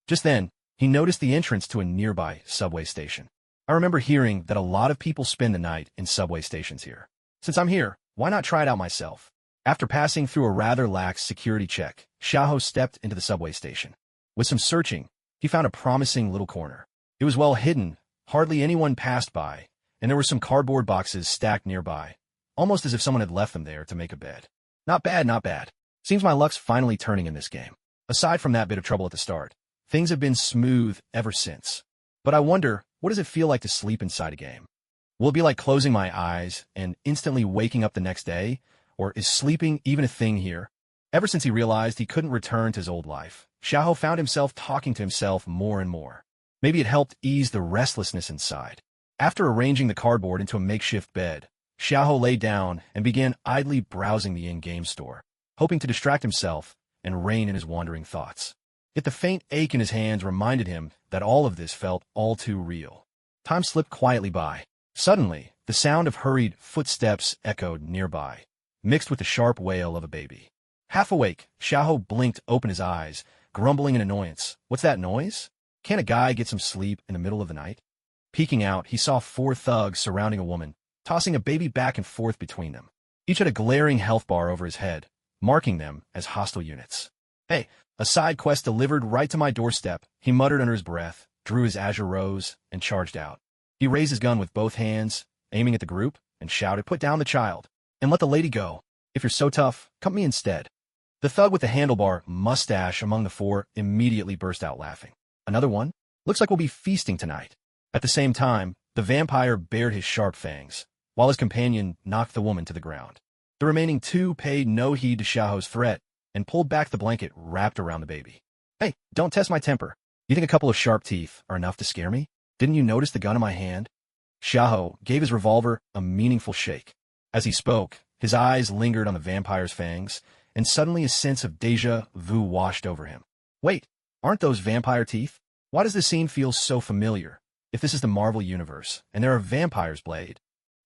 Just then, he noticed the entrance to a nearby subway station. I remember hearing that a lot of people spend the night in subway stations here. Since I'm here, why not try it out myself? After passing through a rather lax security check, Xiaoho stepped into the subway station. With some searching, he found a promising little corner. It was well hidden, hardly anyone passed by, and there were some cardboard boxes stacked nearby, almost as if someone had left them there to make a bed. Not bad, not bad. Seems my luck's finally turning in this game. Aside from that bit of trouble at the start, things have been smooth ever since. But I wonder, what does it feel like to sleep inside a game? Will it be like closing my eyes and instantly waking up the next day? Or is sleeping even a thing here? Ever since he realized he couldn't return to his old life, Xiaoho found himself talking to himself more and more. Maybe it helped ease the restlessness inside. After arranging the cardboard into a makeshift bed, Xiaoho lay down and began idly browsing the in-game store, hoping to distract himself and rein in his wandering thoughts. Yet the faint ache in his hands reminded him that all of this felt all too real. Time slipped quietly by. Suddenly, the sound of hurried footsteps echoed nearby. mixed with the sharp wail of a baby. Half awake, Xiaoho blinked open his eyes, grumbling in annoyance. What's that noise? Can't a guy get some sleep in the middle of the night? Peeking out, he saw 4 thugs surrounding a woman, tossing a baby back and forth between them. Each had a glaring health bar over his head, marking them as hostile units. Hey, a side quest delivered right to my doorstep, he muttered under his breath, drew his azure rose, and charged out. He raised his gun with both hands, aiming at the group, and shouted, "Put down the child, and let the lady go. If you're so tough, come me instead." The thug with the handlebar mustache among the 4 immediately burst out laughing. Another one? Looks like we'll be feasting tonight. At the same time, the vampire bared his sharp fangs, while his companion knocked the woman to the ground. The remaining 2 paid no heed to Xiaoho's threat and pulled back the blanket wrapped around the baby. Hey, don't test my temper. You think a couple of sharp teeth are enough to scare me? Didn't you notice the gun in my hand? Xiaoho gave his revolver a meaningful shake. As he spoke, his eyes lingered on the vampire's fangs, and suddenly a sense of déjà vu washed over him. Wait, aren't those vampire teeth? Why does this scene feel so familiar? If this is the Marvel Universe, and there are vampires, Blade.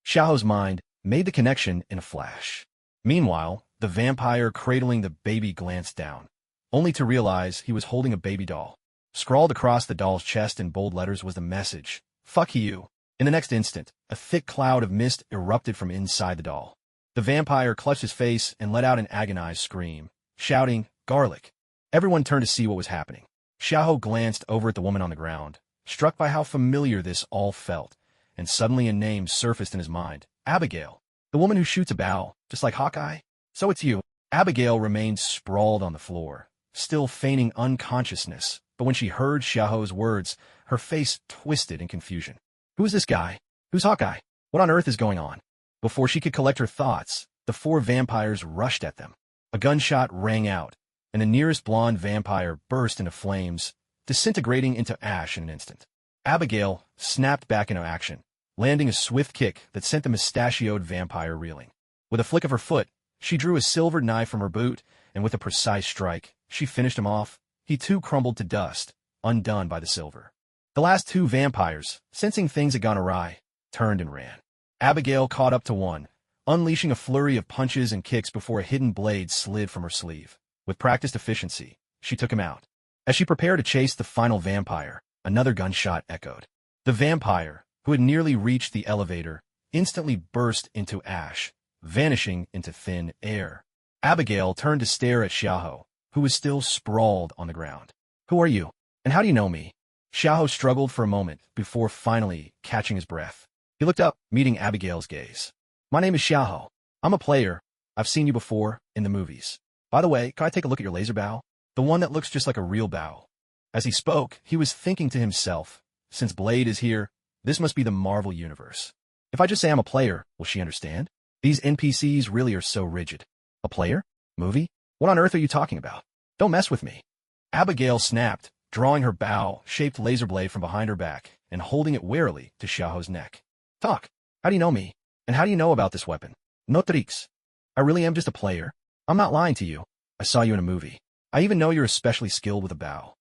Xiaoho's mind made the connection in a flash. Meanwhile, the vampire cradling the baby glanced down, only to realize he was holding a baby doll. Scrawled across the doll's chest in bold letters was the message, "Fuck you." In the next instant, a thick cloud of mist erupted from inside the doll. The vampire clutched his face and let out an agonized scream, shouting, "Garlic!" Everyone turned to see what was happening. Xiaoho glanced over at the woman on the ground, struck by how familiar this all felt, and suddenly a name surfaced in his mind, Abigail. The woman who shoots a bow, just like Hawkeye? So it's you. Abigail remained sprawled on the floor, still feigning unconsciousness, but when she heard Xiaoho's words, her face twisted in confusion. Who is this guy? Who's Hawkeye? What on earth is going on? Before she could collect her thoughts, the 4 vampires rushed at them. A gunshot rang out, and the nearest blonde vampire burst into flames, disintegrating into ash in an instant. Abigail snapped back into action, landing a swift kick that sent the mustachioed vampire reeling. With a flick of her foot, she drew a silvered knife from her boot, and with a precise strike, she finished him off. He too crumbled to dust, undone by the silver. The last 2 vampires, sensing things had gone awry, turned and ran. Abigail caught up to one, unleashing a flurry of punches and kicks before a hidden blade slid from her sleeve. With practiced efficiency, she took him out. As she prepared to chase the final vampire, another gunshot echoed. The vampire, who had nearly reached the elevator, instantly burst into ash, vanishing into thin air. Abigail turned to stare at Xiaoho, who was still sprawled on the ground. "Who are you? And how do you know me?" Xiaoho struggled for a moment before finally catching his breath. He looked up, meeting Abigail's gaze. "My name is Xiaoho. I'm a player. I've seen you before, in the movies. By the way, can I take a look at your laser bow? The one that looks just like a real bow." As he spoke, he was thinking to himself, since Blade is here, this must be the Marvel Universe. If I just say I'm a player, will she understand? These NPCs really are so rigid. A player? Movie? What on earth are you talking about? Don't mess with me. Abigail snapped, drawing her bow-shaped laser blade from behind her back and holding it warily to Xiaoho's neck. "Talk. How do you know me? And how do you know about this weapon? No tricks. I really am just a player. I'm not lying to you. I saw you in a movie. I even know you're especially skilled with a bow."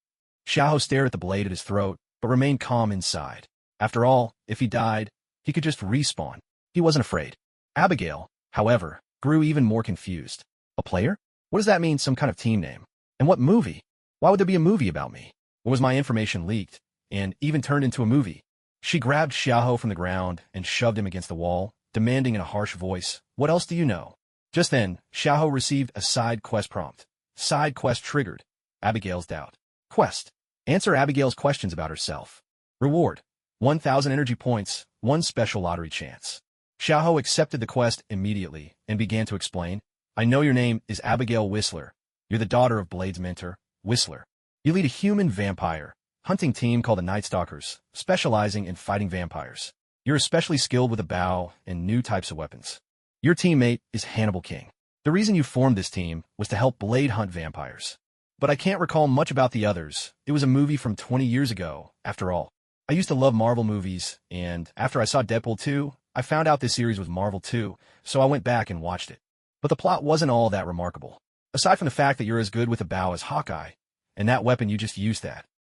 Xiaoho stared at the blade at his throat, but remained calm inside. After all, if he died, he could just respawn. He wasn't afraid. Abigail, however, grew even more confused. "A player? What does that mean, some kind of team name? And what movie? Why would there be a movie about me? Or was my information leaked, and even turned into a movie?" She grabbed Xiaoho from the ground and shoved him against the wall, demanding in a harsh voice, "What else do you know?" Just then, Xiaoho received a side quest prompt. Side quest triggered. Abigail's doubt. Quest. Answer Abigail's questions about herself. Reward. 1,000 energy points, 1 special lottery chance. Xiaoho accepted the quest immediately and began to explain. "I know your name is Abigail Whistler. You're the daughter of Blade's mentor, Whistler. You lead a human vampire hunting team called the Night Stalkers, specializing in fighting vampires. You're especially skilled with a bow and new types of weapons. Your teammate is Hannibal King. The reason you formed this team was to help Blade hunt vampires. But I can't recall much about the others. It was a movie from 20 years ago, after all. I used to love Marvel movies, and after I saw Deadpool 2, I found out this series was Marvel too, so I went back and watched it. But the plot wasn't all that remarkable. Aside from the fact that you're as good with a bow as Hawkeye, and that weapon you just used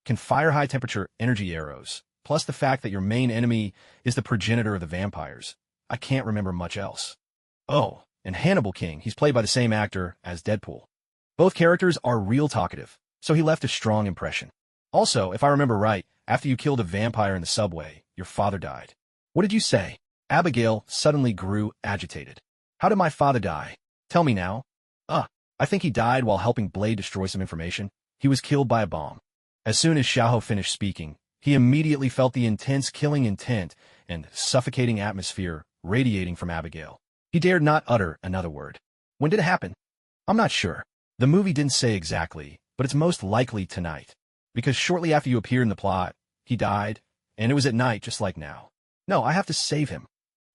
can fire high-temperature energy arrows, plus the fact that your main enemy is the progenitor of the vampires. I can't remember much else." "Oh, and Hannibal King, he's played by the same actor as Deadpool. Both characters are real talkative, so he left a strong impression. Also, if I remember right, after you killed a vampire in the subway, your father died. What did you say? Abigail suddenly grew agitated. How did my father die? Tell me now. I think he died while helping Blade destroy some information. He was killed by a bomb. As soon as Xiaoho finished speaking, he immediately felt the intense killing intent and suffocating atmosphere radiating from Abigail. He dared not utter another word. When did it happen? I'm not sure. The movie didn't say exactly, but it's most likely tonight. Because shortly after you appeared in the plot, he died, and it was at night just like now. No, I have to save him.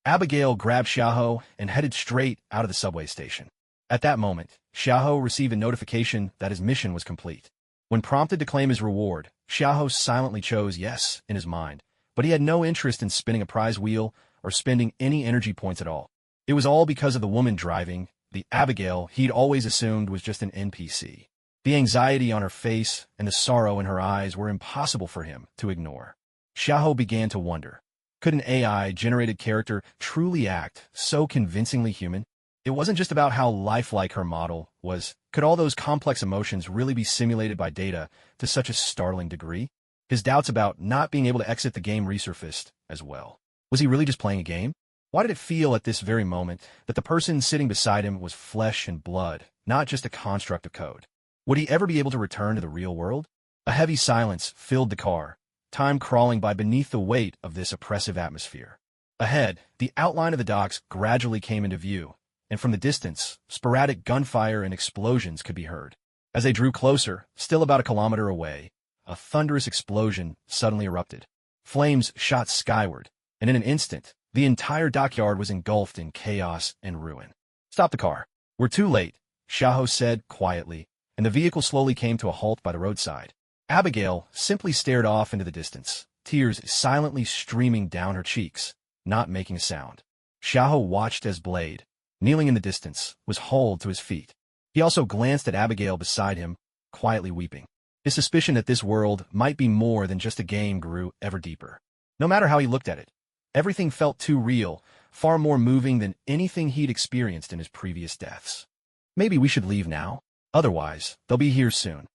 Abigail grabbed Xiaoho and headed straight out of the subway station. At that moment, Xiaoho received a notification that his mission was complete. When prompted to claim his reward, Xiaoho silently chose yes in his mind, but he had no interest in spinning a prize wheel or spending any energy points at all. It was all because of the woman driving, the Abigail he'd always assumed was just an NPC. The anxiety on her face and the sorrow in her eyes were impossible for him to ignore. Xiaoho began to wonder, could an AI-generated character truly act so convincingly human? It wasn't just about how lifelike her model was. Could all those complex emotions really be simulated by data to such a startling degree? His doubts about not being able to exit the game resurfaced as well. Was he really just playing a game? Why did it feel at this very moment that the person sitting beside him was flesh and blood, not just a construct of code? Would he ever be able to return to the real world? A heavy silence filled the car, time crawling by beneath the weight of this oppressive atmosphere. Ahead, the outline of the docks gradually came into view, and from the distance, sporadic gunfire and explosions could be heard. As they drew closer, still about a kilometer away, a thunderous explosion suddenly erupted. Flames shot skyward, and in an instant, the entire dockyard was engulfed in chaos and ruin. Stop the car. We're too late, Xiaoho said quietly, and the vehicle slowly came to a halt by the roadside. Abigail simply stared off into the distance, tears silently streaming down her cheeks, not making a sound. Xiaoho watched as Blade, kneeling in the distance, was hauled to his feet. He also glanced at Abigail beside him, quietly weeping. His suspicion that this world might be more than just a game grew ever deeper. No matter how he looked at it, everything felt too real, far more moving than anything he'd experienced in his previous deaths. Maybe we should leave now. Otherwise, they'll be here soon.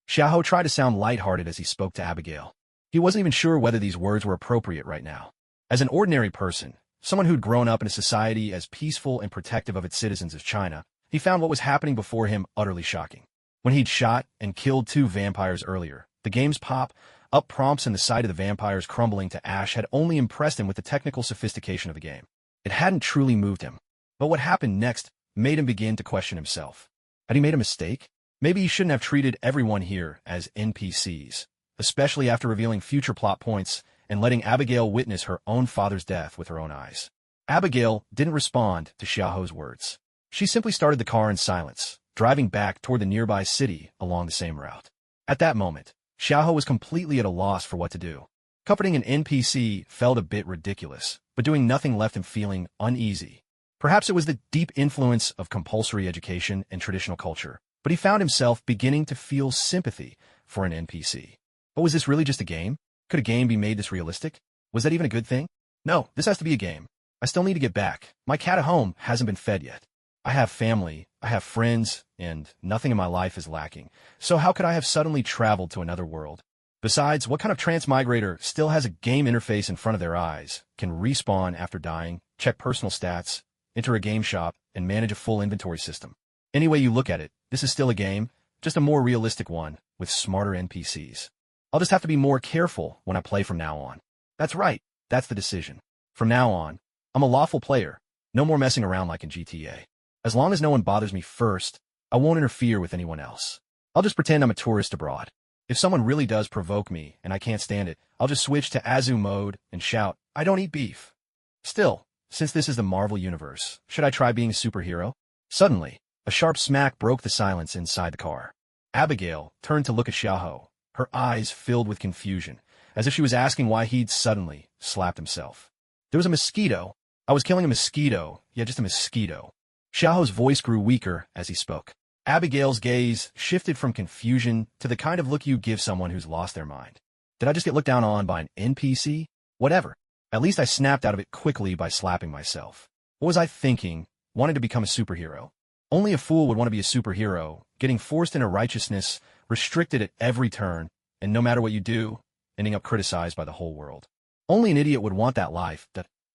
Xiaoho tried to sound lighthearted as he spoke to Abigail. He wasn't even sure whether these words were appropriate right now. As an ordinary person, someone who'd grown up in a society as peaceful and protective of its citizens as China, he found what was happening before him utterly shocking. When he'd shot and killed 2 vampires earlier, the game's pop-up prompts and the sight of the vampires crumbling to ash had only impressed him with the technical sophistication of the game. It hadn't truly moved him. But what happened next made him begin to question himself. Had he made a mistake? Maybe he shouldn't have treated everyone here as NPCs, especially after revealing future plot points and letting Abigail witness her own father's death with her own eyes. Abigail didn't respond to Xiaoho's words. She simply started the car in silence, driving back toward the nearby city along the same route. At that moment, Xiaoho was completely at a loss for what to do. Comforting an NPC felt a bit ridiculous, but doing nothing left him feeling uneasy. Perhaps it was the deep influence of compulsory education and traditional culture, but he found himself beginning to feel sympathy for an NPC. But was this really just a game? Could a game be made this realistic? Was that even a good thing? No, this has to be a game. I still need to get back. My cat at home hasn't been fed yet. I have family, I have friends, and nothing in my life is lacking. So how could I have suddenly traveled to another world? Besides, what kind of transmigrator still has a game interface in front of their eyes, can respawn after dying, check personal stats, enter a game shop, and manage a full inventory system? Any way you look at it, this is still a game, just a more realistic one, with smarter NPCs. I'll just have to be more careful when I play from now on. That's right, that's the decision. From now on, I'm a lawful player, no more messing around like in GTA. As long as no one bothers me first, I won't interfere with anyone else. I'll just pretend I'm a tourist abroad. If someone really does provoke me and I can't stand it, I'll just switch to Azu mode and shout, I don't eat beef. Still, since this is the Marvel Universe, should I try being a superhero? Suddenly, a sharp smack broke the silence inside the car. Abigail turned to look at Xiaoho, her eyes filled with confusion, as if she was asking why he'd suddenly slapped himself. There was a mosquito. I was killing a mosquito. Yeah, just a mosquito. Xiaoho's voice grew weaker as he spoke. Abigail's gaze shifted from confusion to the kind of look you give someone who's lost their mind. Did I just get looked down on by an NPC? Whatever. At least I snapped out of it quickly by slapping myself. What was I thinking? wanted to become a superhero. Only a fool would want to be a superhero, getting forced into righteousness, restricted at every turn, and no matter what you do, ending up criticized by the whole world. Only an idiot would want that life.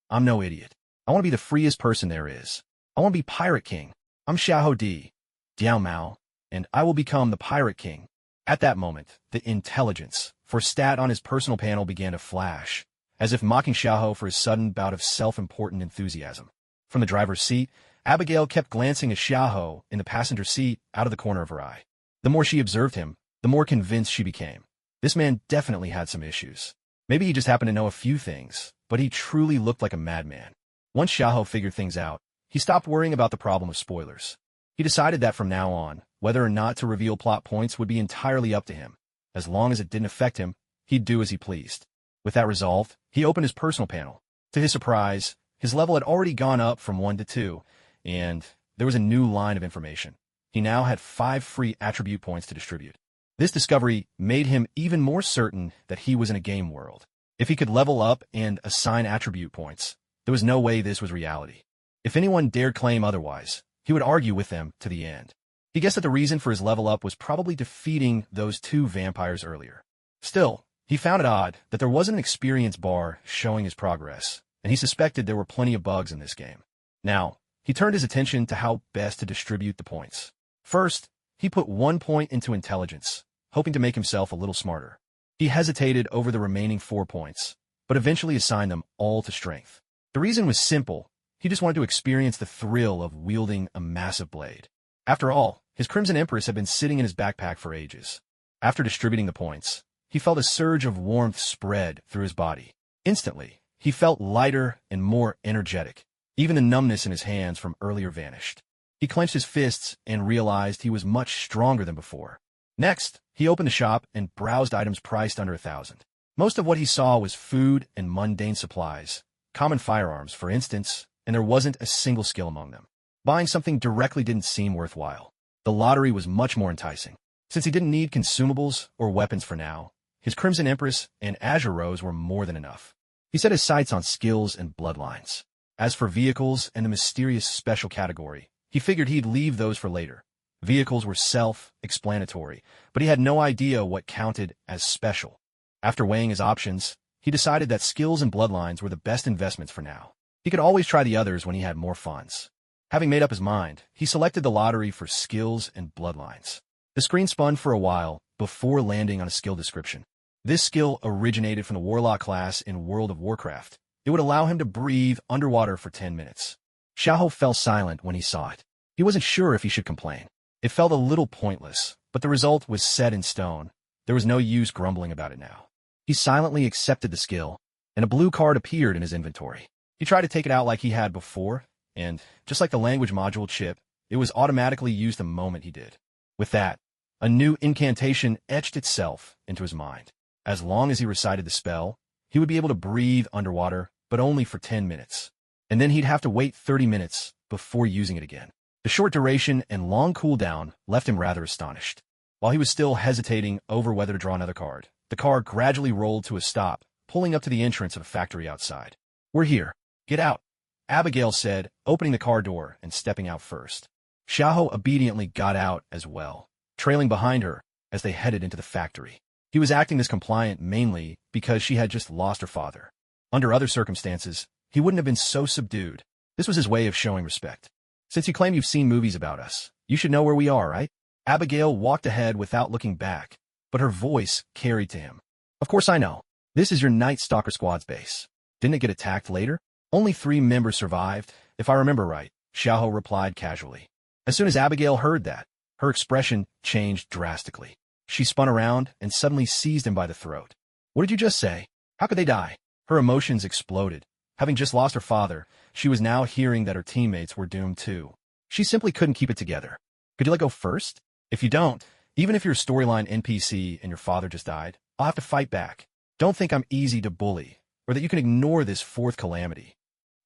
I'm no idiot. I want to be the freest person there is. I want to be Pirate King. I'm Xiahou Di, Diao Mao, and I will become the Pirate King. At that moment, the intelligence for stat on his personal panel began to flash, as if mocking Xiahou for his sudden bout of self-important enthusiasm. From the driver's seat, Abigail kept glancing at Xiahou in the passenger seat out of the corner of her eye. The more she observed him, the more convinced she became. This man definitely had some issues. Maybe he just happened to know a few things, but he truly looked like a madman. Once Xiahou figured things out, he stopped worrying about the problem of spoilers. He decided that from now on, whether or not to reveal plot points would be entirely up to him. As long as it didn't affect him, he'd do as he pleased. With that resolved, he opened his personal panel. To his surprise, his level had already gone up from 1 to 2, and there was a new line of information. He now had 5 free attribute points to distribute. This discovery made him even more certain that he was in a game world. If he could level up and assign attribute points, there was no way this was reality. If anyone dared claim otherwise, he would argue with them to the end. He guessed that the reason for his level up was probably defeating those 2 vampires earlier. Still, he found it odd that there wasn't an experience bar showing his progress, and he suspected there were plenty of bugs in this game. Now, he turned his attention to how best to distribute the points. First, he put 1 point into intelligence, hoping to make himself a little smarter. He hesitated over the remaining 4 points, but eventually assigned them all to strength. The reason was simple. He just wanted to experience the thrill of wielding a massive blade. After all, his Crimson Empress had been sitting in his backpack for ages. After distributing the points, he felt a surge of warmth spread through his body. Instantly, he felt lighter and more energetic. Even the numbness in his hands from earlier vanished. He clenched his fists and realized he was much stronger than before. Next, he opened the shop and browsed items priced under 1,000. Most of what he saw was food and mundane supplies, common firearms, for instance, and there wasn't a single skill among them. Buying something directly didn't seem worthwhile. The lottery was much more enticing. Since he didn't need consumables or weapons for now, his Crimson Empress and Azure Rose were more than enough. He set his sights on skills and bloodlines. As for vehicles and the mysterious special category, he figured he'd leave those for later. Vehicles were self-explanatory, but he had no idea what counted as special. After weighing his options, he decided that skills and bloodlines were the best investments for now. He could always try the others when he had more funds. Having made up his mind, he selected the lottery for skills and bloodlines. The screen spun for a while before landing on a skill description. This skill originated from the Warlock class in World of Warcraft. It would allow him to breathe underwater for 10 minutes. Xiahou fell silent when he saw it. He wasn't sure if he should complain. It felt a little pointless, but the result was set in stone. There was no use grumbling about it now. He silently accepted the skill, and a blue card appeared in his inventory. He tried to take it out like he had before, and, just like the language module chip, it was automatically used the moment he did. With that, a new incantation etched itself into his mind. As long as he recited the spell, he would be able to breathe underwater, but only for 10 minutes. And then he'd have to wait 30 minutes before using it again. The short duration and long cooldown left him rather astonished. While he was still hesitating over whether to draw another card, the car gradually rolled to a stop, pulling up to the entrance of a factory outside. "We're here. Get out," Abigail said, opening the car door and stepping out first. Xiahou obediently got out as well, trailing behind her as they headed into the factory. He was acting this compliant mainly because she had just lost her father. Under other circumstances, he wouldn't have been so subdued. This was his way of showing respect. "Since you claim you've seen movies about us, you should know where we are, right?" Abigail walked ahead without looking back, but her voice carried to him. "Of course I know. This is your Night Stalker Squad's base. Didn't it get attacked later? Only 3 members survived, if I remember right," Xiahou replied casually. As soon as Abigail heard that, her expression changed drastically. She spun around and suddenly seized him by the throat. "What did you just say? How could they die?" Her emotions exploded. Having just lost her father, she was now hearing that her teammates were doomed too. She simply couldn't keep it together. "Could you let go first? If you don't, even if you're a storyline NPC and your father just died, I'll have to fight back. Don't think I'm easy to bully, or that you can ignore this 4th calamity."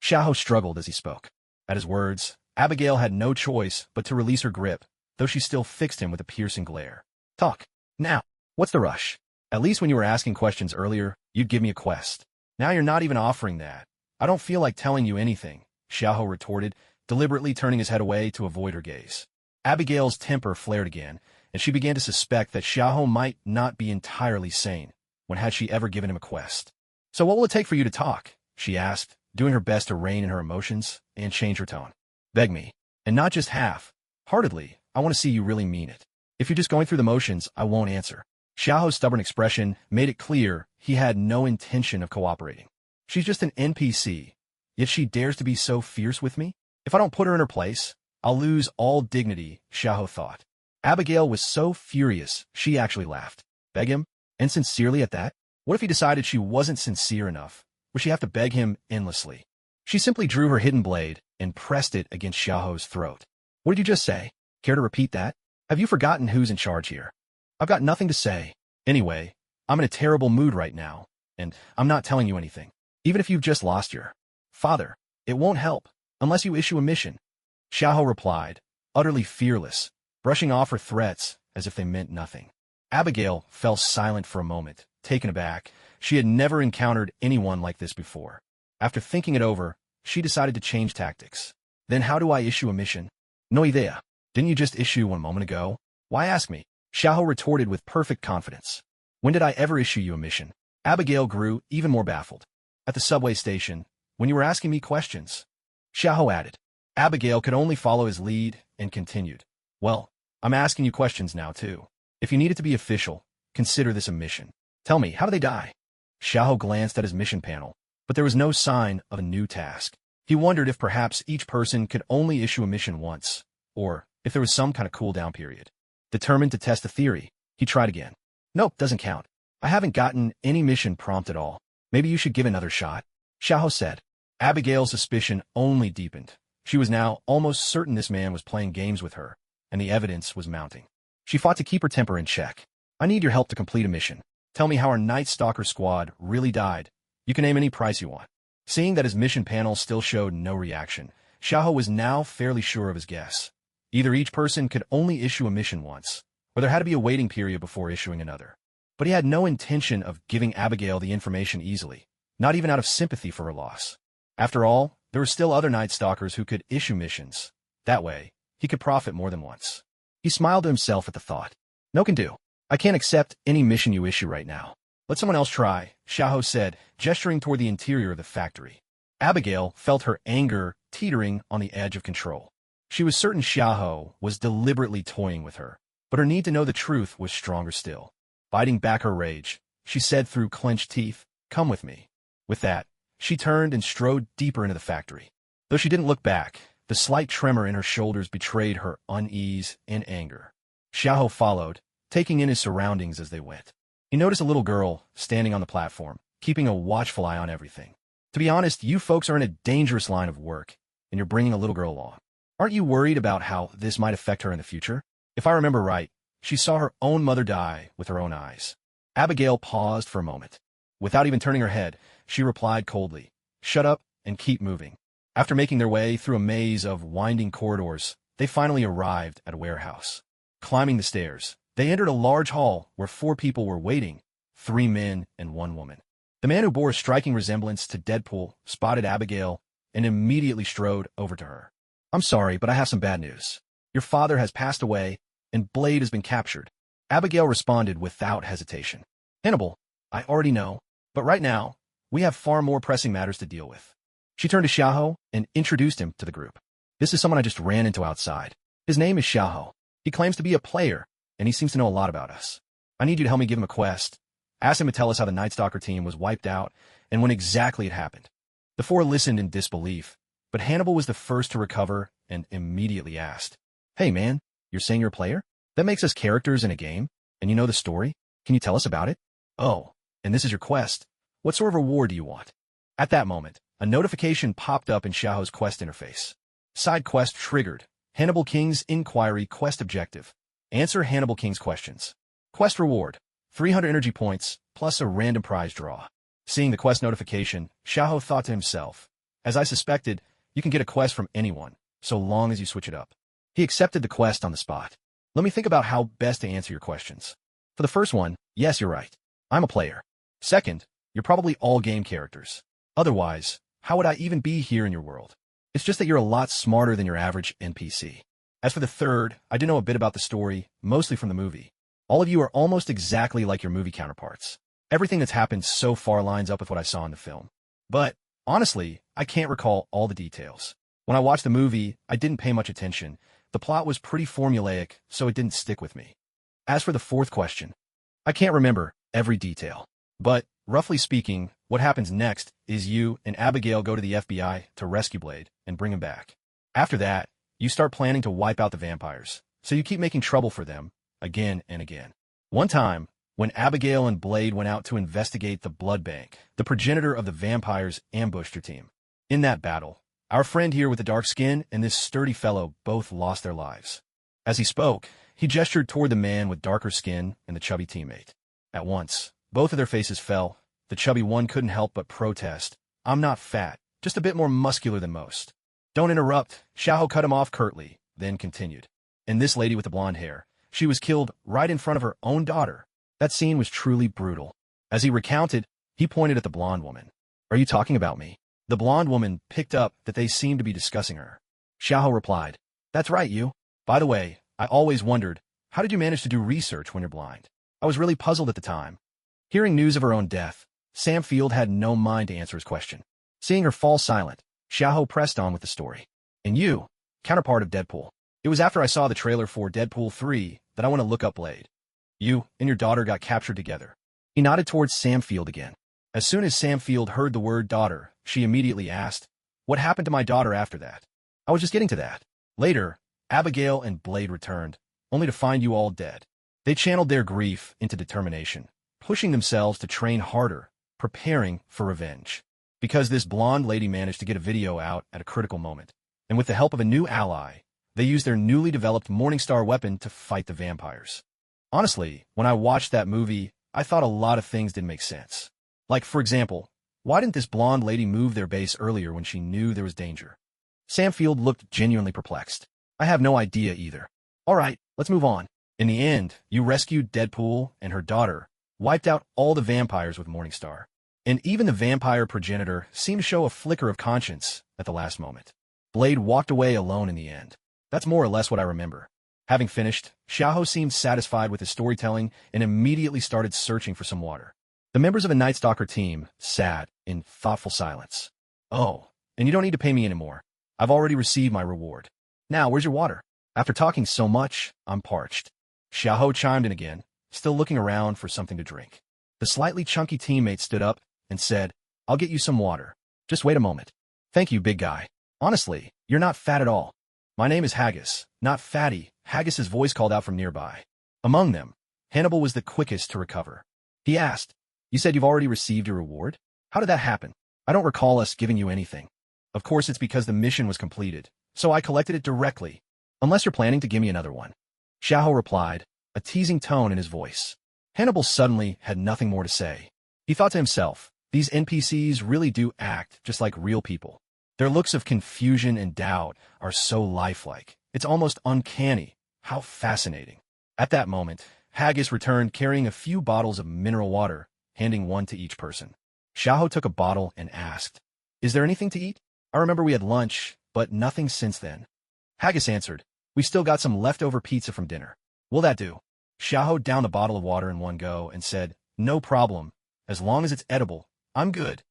Xiahou struggled as he spoke. At his words, Abigail had no choice but to release her grip, though she still fixed him with a piercing glare. "Talk. Now. What's the rush? At least when you were asking questions earlier, you'd give me a quest. Now you're not even offering that. I don't feel like telling you anything," Xiahou retorted, deliberately turning his head away to avoid her gaze. Abigail's temper flared again, and she began to suspect that Xiaoho might not be entirely sane when had she ever given him a quest. "So what will it take for you to talk?" she asked, doing her best to rein in her emotions and change her tone. "Beg me, and not just half-heartedly. I want to see you really mean it. If you're just going through the motions, I won't answer." Xiaoho's stubborn expression made it clear he had no intention of cooperating. "She's just an NPC, yet she dares to be so fierce with me? If I don't put her in her place, I'll lose all dignity," Xiaoho thought. Abigail was so furious, she actually laughed. Beg him? And sincerely at that? What if he decided she wasn't sincere enough? Would she have to beg him endlessly? She simply drew her hidden blade and pressed it against Xiaoho's throat. "What did you just say? Care to repeat that? Have you forgotten who's in charge here?" "I've got nothing to say. Anyway, I'm in a terrible mood right now, and I'm not telling you anything. Even if you've just lost your father, it won't help unless you issue a mission," Xiaoho replied, utterly fearless, brushing off her threats as if they meant nothing. Abigail fell silent for a moment, taken aback. She had never encountered anyone like this before. After thinking it over, she decided to change tactics. "Then how do I issue a mission?" "No idea. Didn't you just issue one moment ago? Why ask me?" Xiaoho retorted with perfect confidence. "When did I ever issue you a mission?" Abigail grew even more baffled. "At the subway station, when you were asking me questions," Xiaoho added. Abigail could only follow his lead and continued. "Well, I'm asking you questions now, too. If you need it to be official, consider this a mission. Tell me, how do they die?" Xiaoho glanced at his mission panel, but there was no sign of a new task. He wondered if perhaps each person could only issue a mission once, or if there was some kind of cooldown period. Determined to test the theory, he tried again. "Nope, doesn't count. I haven't gotten any mission prompt at all. Maybe you should give it another shot," Xiaoho said. Abigail's suspicion only deepened. She was now almost certain this man was playing games with her, and the evidence was mounting. She fought to keep her temper in check. "I need your help to complete a mission. Tell me how our Night Stalker squad really died. You can name any price you want." Seeing that his mission panel still showed no reaction, Xiaoho was now fairly sure of his guess. Either each person could only issue a mission once, or there had to be a waiting period before issuing another. But he had no intention of giving Abigail the information easily, not even out of sympathy for her loss. After all, there were still other Night Stalkers who could issue missions. That way, he could profit more than once. He smiled to himself at the thought. "No can do. I can't accept any mission you issue right now. Let someone else try," Xiaoho said, gesturing toward the interior of the factory. Abigail felt her anger teetering on the edge of control. She was certain Xiaoho was deliberately toying with her, but her need to know the truth was stronger still. Biting back her rage, she said through clenched teeth, "Come with me." With that, she turned and strode deeper into the factory. Though she didn't look back, the slight tremor in her shoulders betrayed her unease and anger. Xiaoho followed, taking in his surroundings as they went. He noticed a little girl standing on the platform, keeping a watchful eye on everything. "To be honest, you folks are in a dangerous line of work, and you're bringing a little girl along. Aren't you worried about how this might affect her in the future?" If I remember right, she saw her own mother die with her own eyes. Abigail paused for a moment. Without even turning her head, she replied coldly, "Shut up and keep moving." After making their way through a maze of winding corridors, they finally arrived at a warehouse. Climbing the stairs, they entered a large hall where 4 people were waiting, 3 men and 1 woman. The man who bore a striking resemblance to Deadpool spotted Abigail and immediately strode over to her. "I'm sorry, but I have some bad news. Your father has passed away, and Blade has been captured." Abigail responded without hesitation. "Hannibal, I already know, but right now, we have far more pressing matters to deal with." She turned to Xiaoho and introduced him to the group. "This is someone I just ran into outside. His name is Xiaoho. He claims to be a player, and he seems to know a lot about us. I need you to help me give him a quest. Ask him to tell us how the Night Stalker team was wiped out and when exactly it happened." The 4 listened in disbelief, but Hannibal was the first to recover and immediately asked, "Hey man, you're saying you're a player? That makes us characters in a game, and you know the story? Can you tell us about it? Oh, and this is your quest. What sort of reward do you want?" At that moment, a notification popped up in Xiaoho's quest interface. Side quest triggered. Hannibal King's Inquiry Quest Objective. Answer Hannibal King's questions. Quest reward: 300 energy points, plus a random prize draw. Seeing the quest notification, Xiaoho thought to himself, "As I suspected, you can get a quest from anyone, so long as you switch it up." He accepted the quest on the spot. "Let me think about how best to answer your questions. For the first one, yes, you're right. I'm a player. Second, you're probably all game characters. Otherwise, how would I even be here in your world? It's just that you're a lot smarter than your average NPC. As for the third, I do know a bit about the story, mostly from the movie. All of you are almost exactly like your movie counterparts. Everything that's happened so far lines up with what I saw in the film. But, honestly, I can't recall all the details. When I watched the movie, I didn't pay much attention. The plot was pretty formulaic, so it didn't stick with me. As for the fourth question, I can't remember every detail. But, roughly speaking, what happens next is you and Abigail go to the FBI to rescue Blade and bring him back. After that, you start planning to wipe out the vampires, so you keep making trouble for them, again and again. One time, when Abigail and Blade went out to investigate the blood bank, the progenitor of the vampires ambushed your team. In that battle, our friend here with the dark skin and this sturdy fellow both lost their lives. As he spoke, he gestured toward the man with darker skin and the chubby teammate. At once, both of their faces fell. The chubby one couldn't help but protest. "I'm not fat, just a bit more muscular than most." "Don't interrupt," Xiaoho cut him off curtly, then continued. "And this lady with the blonde hair, she was killed right in front of her own daughter. That scene was truly brutal." As he recounted, he pointed at the blonde woman. "Are you talking about me?" The blonde woman picked up that they seemed to be discussing her. Xiaoho replied, "That's right, you. By the way, I always wondered, how did you manage to do research when you're blind? I was really puzzled at the time." Hearing news of her own death, Sam Field had no mind to answer his question. Seeing her fall silent, Xiaoho pressed on with the story. "And you, counterpart of Deadpool. It was after I saw the trailer for Deadpool 3 that I want to look up Blade. You and your daughter got captured together." He nodded towards Sam Field again. As soon as Sam Field heard the word daughter, she immediately asked, "What happened to my daughter after that?" "I was just getting to that." Later, Abigail and Blade returned, only to find you all dead. They channeled their grief into determination, pushing themselves to train harder, preparing for revenge. Because this blonde lady managed to get a video out at a critical moment, and with the help of a new ally, they used their newly developed Morningstar weapon to fight the vampires. Honestly, when I watched that movie, I thought a lot of things didn't make sense. Like, for example, why didn't this blonde lady move their base earlier when she knew there was danger? Sam Field looked genuinely perplexed. "I have no idea either." "All right, let's move on." In the end, you rescued Deadpool and her daughter, wiped out all the vampires with Morningstar. And even the vampire progenitor seemed to show a flicker of conscience at the last moment. Blade walked away alone in the end. That's more or less what I remember. Having finished, Xiaoho seemed satisfied with his storytelling and immediately started searching for some water. The members of the Night Stalker team sat in thoughtful silence. "Oh, and you don't need to pay me anymore. I've already received my reward. Now, where's your water? After talking so much, I'm parched." Xiaoho chimed in again, still looking around for something to drink. The slightly chunky teammate stood up and said, "I'll get you some water. Just wait a moment." "Thank you, big guy. Honestly, you're not fat at all." "My name is Haggis, not Fatty," Haggis's voice called out from nearby. Among them, Hannibal was the quickest to recover. He asked, "You said you've already received your reward? How did that happen? I don't recall us giving you anything." "Of course it's because the mission was completed, so I collected it directly. Unless you're planning to give me another one." Xiaoho replied, a teasing tone in his voice. Hannibal suddenly had nothing more to say. He thought to himself, these NPCs really do act just like real people. Their looks of confusion and doubt are so lifelike. It's almost uncanny. How fascinating. At that moment, Haggis returned carrying a few bottles of mineral water, handing one to each person. Xiaoho took a bottle and asked, "Is there anything to eat? I remember we had lunch, but nothing since then." Haggis answered, "We still got some leftover pizza from dinner." "Will that do?" Xiaoho downed a bottle of water in one go and said, "No problem. As long as it's edible, I'm good."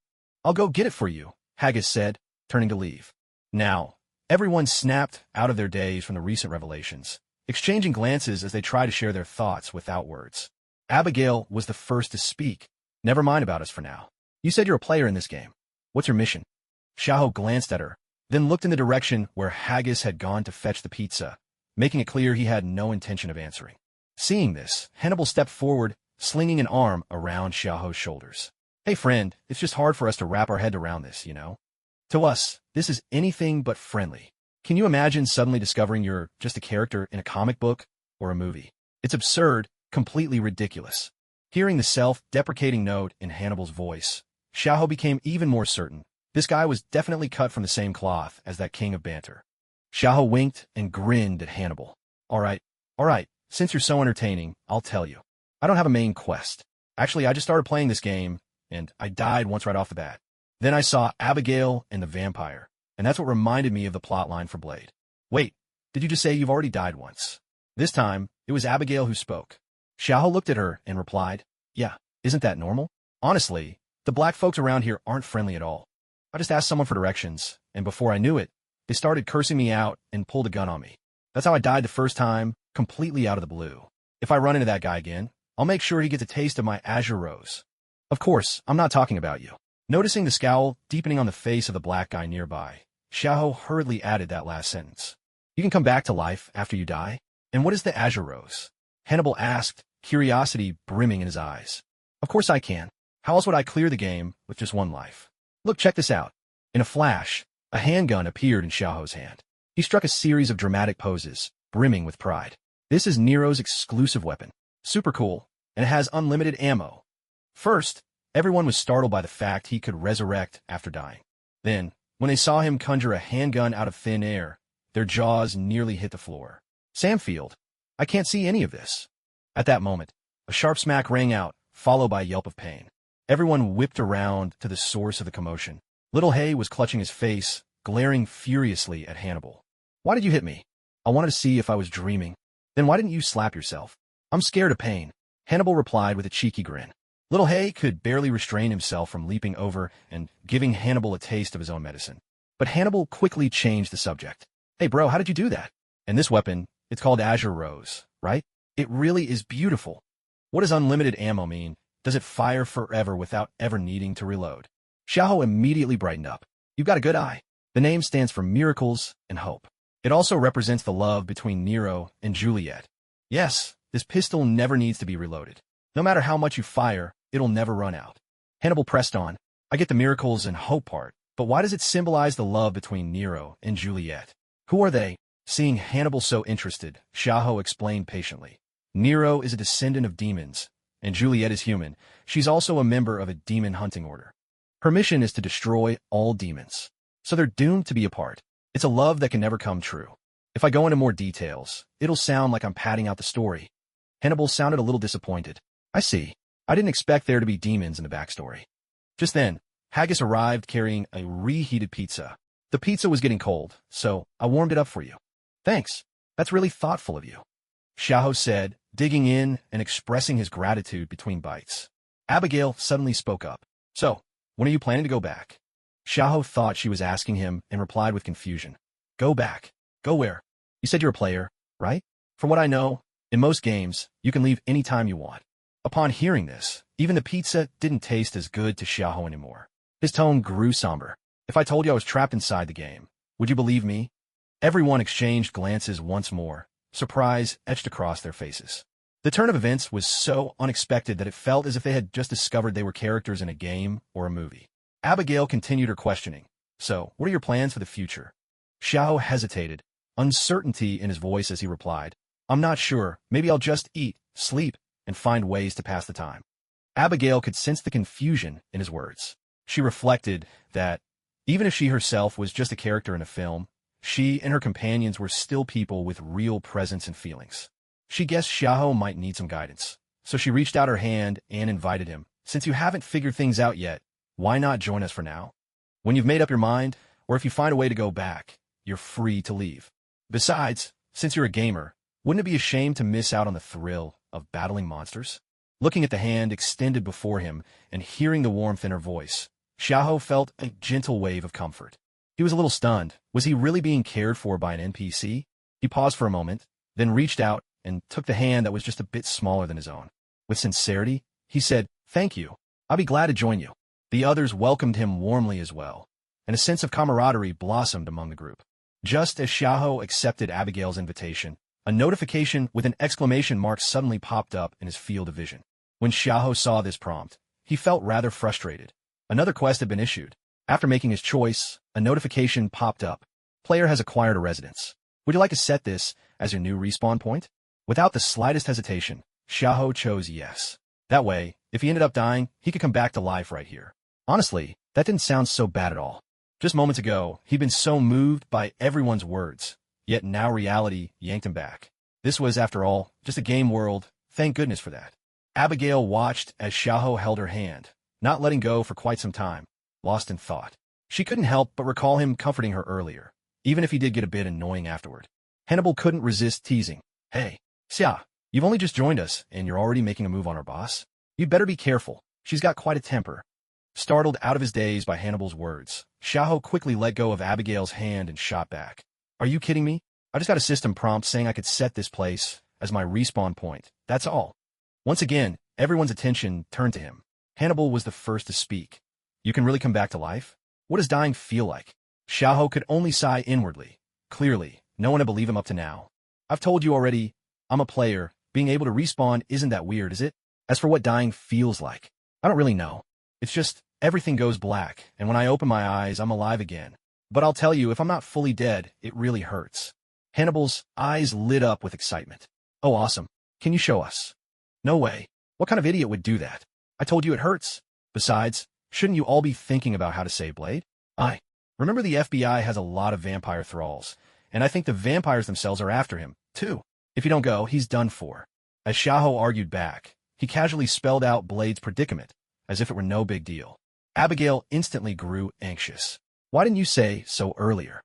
"I'll go get it for you," Haggis said, turning to leave. Now, everyone snapped out of their daze from the recent revelations, exchanging glances as they tried to share their thoughts without words. Abigail was the first to speak. "Never mind about us for now. You said you're a player in this game. What's your mission?" Xiaoho glanced at her, then looked in the direction where Haggis had gone to fetch the pizza, making it clear he had no intention of answering. Seeing this, Hannibal stepped forward, slinging an arm around Xiaoho's shoulders. "Hey friend, it's just hard for us to wrap our head around this, you know? To us, this is anything but friendly. Can you imagine suddenly discovering you're just a character in a comic book or a movie? It's absurd, completely ridiculous." Hearing the self-deprecating note in Hannibal's voice, Xiaoho became even more certain. This guy was definitely cut from the same cloth as that king of banter. Xiaoho winked and grinned at Hannibal. All right, since you're so entertaining, I'll tell you. I don't have a main quest. Actually, I just started playing this game, and I died once right off the bat. Then I saw Abigail and the vampire, and that's what reminded me of the plotline for Blade. Wait, did you just say you've already died once? This time, it was Abigail who spoke. Xiaoho looked at her and replied, yeah, isn't that normal? Honestly, the black folks around here aren't friendly at all. I just asked someone for directions, and before I knew it, they started cursing me out and pulled a gun on me. That's how I died the first time, completely out of the blue. If I run into that guy again, I'll make sure he gets a taste of my azure rose. Of course, I'm not talking about you. Noticing the scowl deepening on the face of the black guy nearby, Xiaoho hurriedly added that last sentence. You can come back to life after you die? And what is the azure rose? Hannibal asked, curiosity brimming in his eyes. Of course I can. How else would I clear the game with just one life? Look, check this out. In a flash, a handgun appeared in Xiaoho's hand. He struck a series of dramatic poses, brimming with pride. This is Nero's exclusive weapon. Super cool, and it has unlimited ammo. First, everyone was startled by the fact he could resurrect after dying. Then, when they saw him conjure a handgun out of thin air, their jaws nearly hit the floor. Samfield, I can't see any of this. At that moment, a sharp smack rang out, followed by a yelp of pain. Everyone whipped around to the source of the commotion. Little Hay was clutching his face, glaring furiously at Hannibal. Why did you hit me? I wanted to see if I was dreaming. Then why didn't you slap yourself? I'm scared of pain, Hannibal replied with a cheeky grin. Little Hay could barely restrain himself from leaping over and giving Hannibal a taste of his own medicine. But Hannibal quickly changed the subject. Hey bro, how did you do that? And this weapon, it's called Azure Rose, right? It really is beautiful. What does unlimited ammo mean? Does it fire forever without ever needing to reload? Xiaoho immediately brightened up. You've got a good eye. The name stands for miracles and hope. It also represents the love between Nero and Juliet. Yes, this pistol never needs to be reloaded. No matter how much you fire, it'll never run out. Hannibal pressed on. I get the miracles and hope part, but why does it symbolize the love between Nero and Juliet? Who are they? Seeing Hannibal so interested, Xiaoho explained patiently. Nero is a descendant of demons, and Juliet is human. She's also a member of a demon hunting order. Her mission is to destroy all demons. So they're doomed to be apart. It's a love that can never come true. If I go into more details, it'll sound like I'm padding out the story. Hannibal sounded a little disappointed. I see. I didn't expect there to be demons in the backstory. Just then, Haggis arrived carrying a reheated pizza. The pizza was getting cold, so I warmed it up for you. Thanks. That's really thoughtful of you, Xiaoho said, digging in and expressing his gratitude between bites. Abigail suddenly spoke up. So, when are you planning to go back? Xiaoho thought she was asking him and replied with confusion. Go back. Go where? You said you're a player, right? From what I know, in most games, you can leave any time you want. Upon hearing this, even the pizza didn't taste as good to Xiaoho anymore. His tone grew somber. If I told you I was trapped inside the game, would you believe me? Everyone exchanged glances once more, surprise etched across their faces. The turn of events was so unexpected that it felt as if they had just discovered they were characters in a game or a movie. Abigail continued her questioning. So, what are your plans for the future? Xiaoho hesitated, uncertainty in his voice as he replied. I'm not sure. Maybe I'll just eat, sleep, and find ways to pass the time. Abigail could sense the confusion in his words. She reflected that, even if she herself was just a character in a film, she and her companions were still people with real presence and feelings. She guessed Xiaoho might need some guidance, so she reached out her hand and invited him. Since you haven't figured things out yet, why not join us for now? When you've made up your mind, or if you find a way to go back, you're free to leave. Besides, since you're a gamer, wouldn't it be a shame to miss out on the thrill of battling monsters? Looking at the hand extended before him and hearing the warmth in her voice, Xiaoho felt a gentle wave of comfort. He was a little stunned. Was he really being cared for by an NPC? He paused for a moment, then reached out and took the hand that was just a bit smaller than his own. With sincerity, he said, "Thank you. I'll be glad to join you." The others welcomed him warmly as well, and a sense of camaraderie blossomed among the group. Just as Xiaoho accepted Abigail's invitation, a notification with an exclamation mark suddenly popped up in his field of vision. When Xiaoho saw this prompt, he felt rather frustrated. Another quest had been issued. After making his choice, a notification popped up. Player has acquired a residence. Would you like to set this as your new respawn point? Without the slightest hesitation, Xiaoho chose yes. That way, if he ended up dying, he could come back to life right here. Honestly, that didn't sound so bad at all. Just moments ago, he'd been so moved by everyone's words, yet now reality yanked him back. This was, after all, just a game world. Thank goodness for that. Abigail watched as Xiaoho held her hand, not letting go for quite some time, lost in thought. She couldn't help but recall him comforting her earlier, even if he did get a bit annoying afterward. Hannibal couldn't resist teasing. Hey, Xia, you've only just joined us, and you're already making a move on our boss? You'd better be careful. She's got quite a temper. Startled out of his daze by Hannibal's words, Xiahou quickly let go of Abigail's hand and shot back. Are you kidding me? I just got a system prompt saying I could set this place as my respawn point. That's all. Once again, everyone's attention turned to him. Hannibal was the first to speak. You can really come back to life? What does dying feel like? Xiahou could only sigh inwardly. Clearly, no one had believed him up to now. I've told you already, I'm a player. Being able to respawn isn't that weird, is it? As for what dying feels like, I don't really know. It's just, everything goes black, and when I open my eyes, I'm alive again. But I'll tell you, if I'm not fully dead, it really hurts. Hannibal's eyes lit up with excitement. Oh, awesome. Can you show us? No way. What kind of idiot would do that? I told you it hurts. Besides, shouldn't you all be thinking about how to save Blade? Remember the FBI has a lot of vampire thralls, and I think the vampires themselves are after him, too. If you don't go, he's done for. As Xiahou argued back, he casually spelled out Blade's predicament, as if it were no big deal. Abigail instantly grew anxious. Why didn't you say so earlier?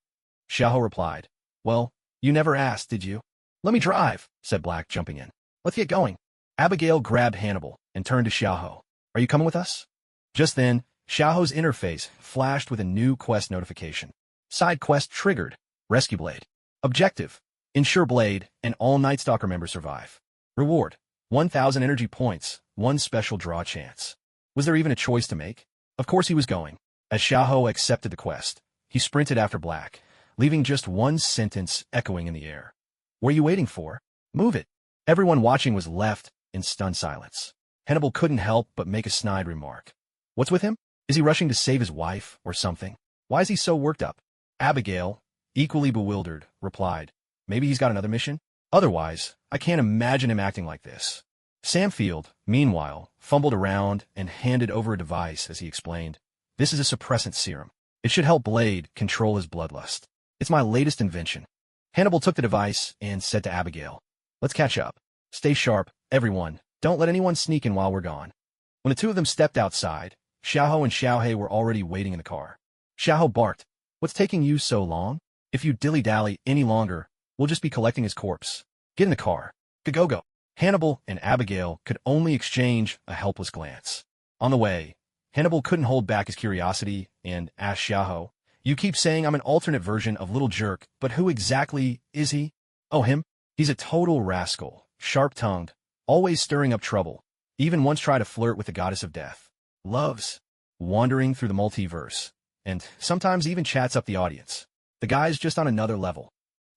Xiahou replied, Well, you never asked, did you? Let me drive, said Black, jumping in. Let's get going. Abigail grabbed Hannibal and turned to Xiahou. Are you coming with us? Just then, Xiahou's interface flashed with a new quest notification. Side quest triggered. Rescue Blade. Objective. Ensure Blade and all Night Stalker members survive. Reward. 1,000 energy points. 1 special draw chance. Was there even a choice to make? Of course he was going. As Xiahou accepted the quest, he sprinted after Black, leaving just one sentence echoing in the air. What are you waiting for? Move it. Everyone watching was left in stunned silence. Hannibal couldn't help but make a snide remark. What's with him? Is he rushing to save his wife or something? Why is he so worked up? Abigail, equally bewildered, replied, Maybe he's got another mission? Otherwise, I can't imagine him acting like this. Samfield, meanwhile, fumbled around and handed over a device as he explained, This is a suppressant serum. It should help Blade control his bloodlust. It's my latest invention. Hannibal took the device and said to Abigail, Let's catch up. Stay sharp, everyone. Don't let anyone sneak in while we're gone. When the two of them stepped outside, Xiahou and Xiaohei were already waiting in the car. Xiahou barked, What's taking you so long? If you dilly-dally any longer, we'll just be collecting his corpse. Get in the car. Go. Hannibal and Abigail could only exchange a helpless glance. On the way, Hannibal couldn't hold back his curiosity and asked Xiahou, You keep saying I'm an alternate version of Little Jerk, but who exactly is he? Oh, him? He's a total rascal, sharp-tongued, always stirring up trouble, even once tried to flirt with the goddess of death. Loves wandering through the multiverse, and sometimes even chats up the audience. The guy's just on another level.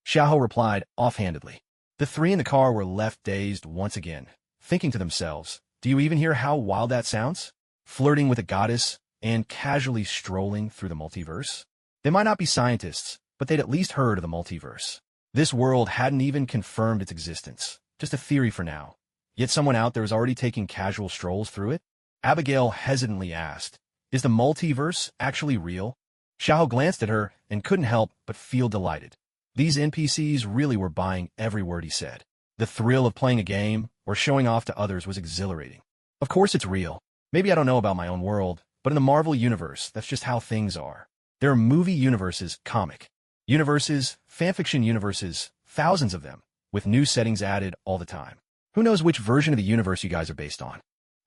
Xiahou replied offhandedly. The three in the car were left dazed once again, thinking to themselves, Do you even hear how wild that sounds? Flirting with a goddess and casually strolling through the multiverse? They might not be scientists, but they'd at least heard of the multiverse. This world hadn't even confirmed its existence, just a theory for now. Yet someone out there is already taking casual strolls through it? Abigail hesitantly asked, Is the multiverse actually real? Xiahou glanced at her and couldn't help but feel delighted. These NPCs really were buying every word he said. The thrill of playing a game or showing off to others was exhilarating. Of course it's real. Maybe I don't know about my own world, but in the Marvel universe, that's just how things are. There are movie universes, comic universes, fanfiction universes, thousands of them, with new settings added all the time. Who knows which version of the universe you guys are based on?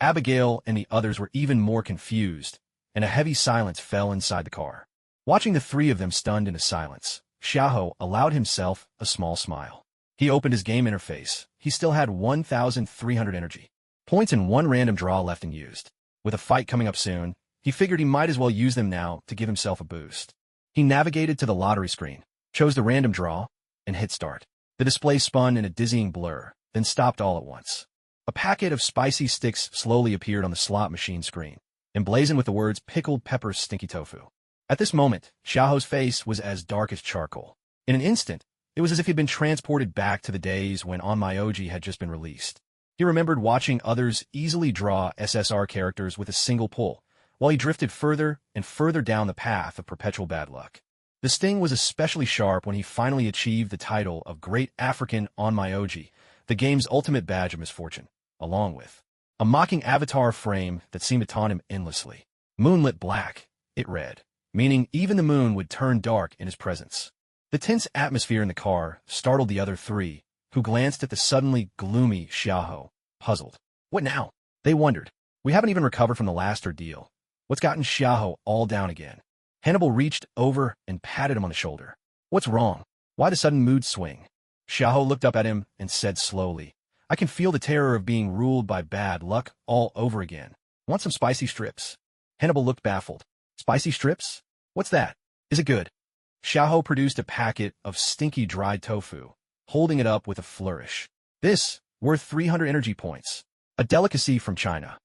Abigail and the others were even more confused, and a heavy silence fell inside the car. Watching the three of them stunned into silence, Xiahou allowed himself a small smile. He opened his game interface. He still had 1,300 energy points and 1 random draw left unused. With a fight coming up soon, he figured he might as well use them now to give himself a boost. He navigated to the lottery screen, chose the random draw, and hit start. The display spun in a dizzying blur, then stopped all at once. A packet of spicy sticks slowly appeared on the slot machine screen, emblazoned with the words Pickled Pepper Stinky Tofu. At this moment, Xiaohou's face was as dark as charcoal. In an instant, it was as if he'd been transported back to the days when On My OG had just been released. He remembered watching others easily draw SSR characters with a single pull, while he drifted further and further down the path of perpetual bad luck. The sting was especially sharp when he finally achieved the title of Great African On My OG, the game's ultimate badge of misfortune, along with a mocking avatar frame that seemed to taunt him endlessly. Moonlit black, it read. meaning even the moon would turn dark in his presence. The tense atmosphere in the car startled the other three, who glanced at the suddenly gloomy Xiaoho, puzzled. What now? They wondered. We haven't even recovered from the last ordeal. What's gotten Xiaoho all down again? Hannibal reached over and patted him on the shoulder. What's wrong? Why the sudden mood swing? Xiaoho looked up at him and said slowly, I can feel the terror of being ruled by bad luck all over again. Want some spicy strips? Hannibal looked baffled. Spicy strips? What's that? Is it good? Xiaoho produced a packet of stinky dried tofu, holding it up with a flourish. This, worth 300 energy points. A delicacy from China.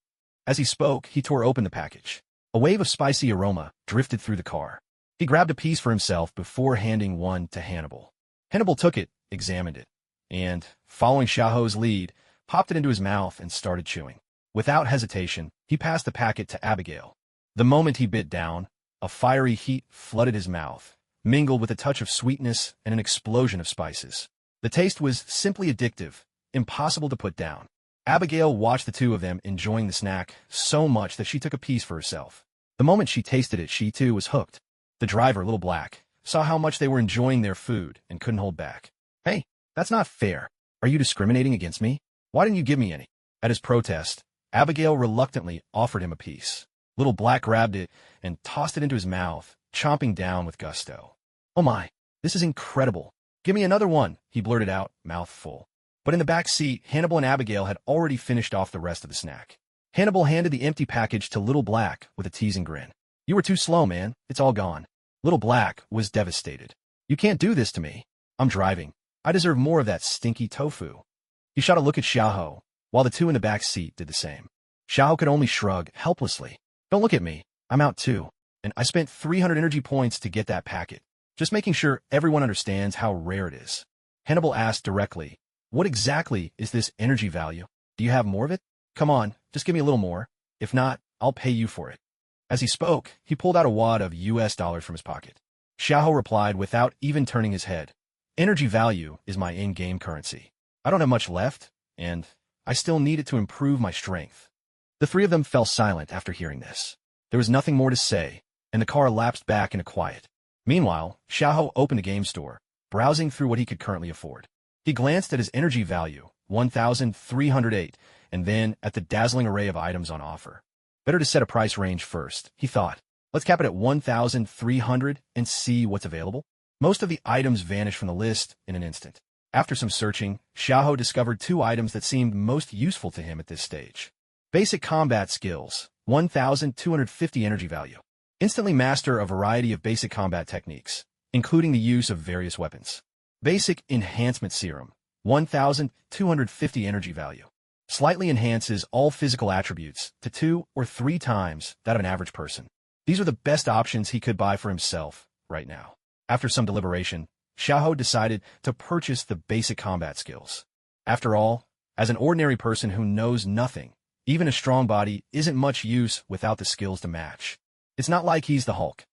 As he spoke, he tore open the package. A wave of spicy aroma drifted through the car. He grabbed a piece for himself before handing one to Hannibal. Hannibal took it, examined it, and, following Xiaoho's lead, popped it into his mouth and started chewing. Without hesitation, he passed the packet to Abigail. The moment he bit down, a fiery heat flooded his mouth, mingled with a touch of sweetness and an explosion of spices. The taste was simply addictive, impossible to put down. Abigail watched the two of them enjoying the snack so much that she took a piece for herself. The moment she tasted it, she too was hooked. The driver, Little Black, saw how much they were enjoying their food and couldn't hold back. Hey, that's not fair. Are you discriminating against me? Why didn't you give me any? At his protest, Abigail reluctantly offered him a piece. Little Black grabbed it and tossed it into his mouth, chomping down with gusto. Oh my, this is incredible. Give me another one, he blurted out, mouth full. But in the back seat, Hannibal and Abigail had already finished off the rest of the snack. Hannibal handed the empty package to Little Black with a teasing grin. You were too slow, man. It's all gone. Little Black was devastated. You can't do this to me. I'm driving. I deserve more of that stinky tofu. He shot a look at Xiaoho, while the two in the back seat did the same. Xiaoho could only shrug helplessly. Don't look at me. I'm out too. And I spent 300 energy points to get that packet. Just making sure everyone understands how rare it is. Hannibal asked directly, what exactly is this energy value? Do you have more of it? Come on, just give me a little more. If not, I'll pay you for it. As he spoke, he pulled out a wad of US dollars from his pocket. Xiaoho replied without even turning his head. Energy value is my in-game currency. I don't have much left, and I still need it to improve my strength. The three of them fell silent after hearing this. There was nothing more to say, and the car lapsed back into quiet. Meanwhile, Xiaoho opened a game store, browsing through what he could currently afford. He glanced at his energy value, 1,308, and then at the dazzling array of items on offer. Better to set a price range first, he thought. Let's cap it at 1,300 and see what's available. Most of the items vanished from the list in an instant. After some searching, Xiaoho discovered two items that seemed most useful to him at this stage. Basic combat skills, 1,250 energy value. Instantly master a variety of basic combat techniques, including the use of various weapons. Basic enhancement serum, 1,250 energy value. Slightly enhances all physical attributes to 2 or 3 times that of an average person. These are the best options he could buy for himself right now. After some deliberation, Xiaoho decided to purchase the basic combat skills. After all, as an ordinary person who knows nothing, even a strong body isn't much use without the skills to match. It's not like he's the Hulk,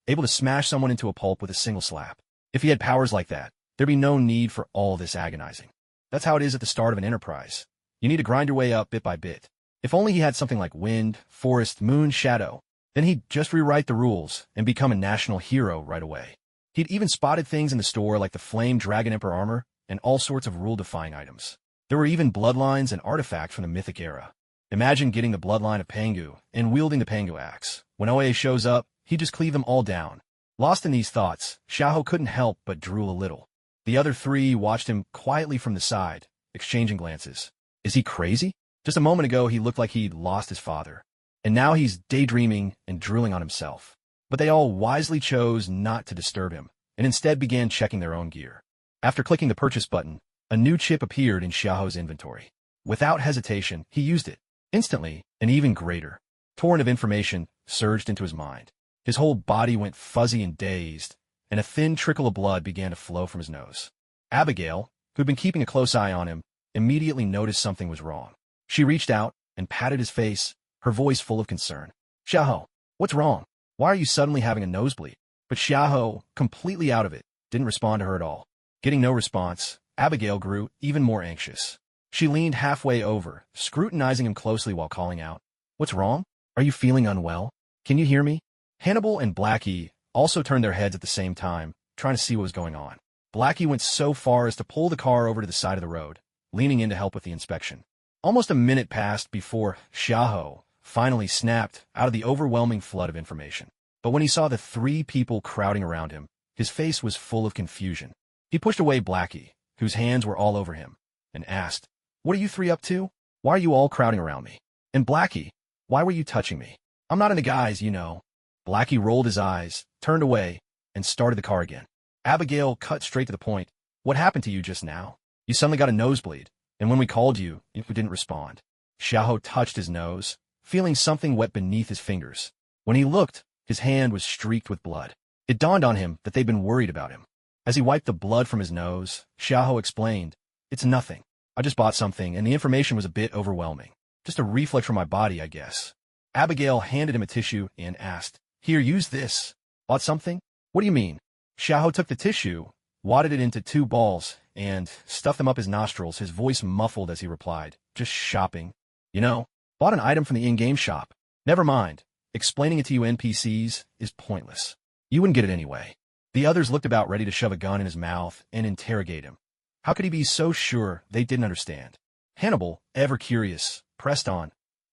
able to smash someone into a pulp with a single slap. If he had powers like that, there'd be no need for all this agonizing. That's how it is at the start of an enterprise. You need to grind your way up bit by bit. If only he had something like wind, forest, moon, shadow, then he'd just rewrite the rules and become a national hero right away. He'd even spotted things in the store like the Flame Dragon Emperor armor and all sorts of rule-defying items. There were even bloodlines and artifacts from the mythic era. Imagine getting the bloodline of Pangu and wielding the Pangu axe. When Oe shows up, he'd just cleave them all down. Lost in these thoughts, Xiaoho couldn't help but drool a little. The other three watched him quietly from the side, exchanging glances. Is he crazy? Just a moment ago he looked like he'd lost his father. And now he's daydreaming and drooling on himself. But they all wisely chose not to disturb him, and instead began checking their own gear. After clicking the purchase button, a new chip appeared in Xiaoho's inventory. Without hesitation, he used it. Instantly, an even greater torrent of information surged into his mind. His whole body went fuzzy and dazed, and a thin trickle of blood began to flow from his nose. Abigail, who'd been keeping a close eye on him, immediately noticed something was wrong. She reached out and patted his face, her voice full of concern. Xiaoho, what's wrong? Why are you suddenly having a nosebleed? But Xiaoho, completely out of it, didn't respond to her at all. Getting no response, Abigail grew even more anxious. She leaned halfway over, scrutinizing him closely while calling out, What's wrong? Are you feeling unwell? Can you hear me? Hannibal and Blackie also turned their heads at the same time, trying to see what was going on. Blackie went so far as to pull the car over to the side of the road, leaning in to help with the inspection. Almost a minute passed before Xiahou finally snapped out of the overwhelming flood of information. But when he saw the three people crowding around him, his face was full of confusion. He pushed away Blackie, whose hands were all over him, and asked, "What are you three up to? Why are you all crowding around me? And Blackie, why were you touching me? I'm not into guys, you know." Blackie rolled his eyes, turned away, and started the car again. Abigail cut straight to the point. "What happened to you just now? You suddenly got a nosebleed, and when we called you, you didn't respond." Xiahou touched his nose, feeling something wet beneath his fingers. When he looked, his hand was streaked with blood. It dawned on him that they'd been worried about him. As he wiped the blood from his nose, Xiahou explained, "It's nothing. I just bought something, and the information was a bit overwhelming. Just a reflex from my body, I guess." Abigail handed him a tissue and asked, "Here, use this." "Bought something? What do you mean?" Xiahou took the tissue, wadded it into 2 balls, and stuffed them up his nostrils, his voice muffled as he replied, "Just shopping. You know, bought an item from the in-game shop. Never mind. Explaining it to you NPCs is pointless. You wouldn't get it anyway." The others looked about ready to shove a gun in his mouth and interrogate him. How could he be so sure they didn't understand? Hannibal, ever curious, pressed on.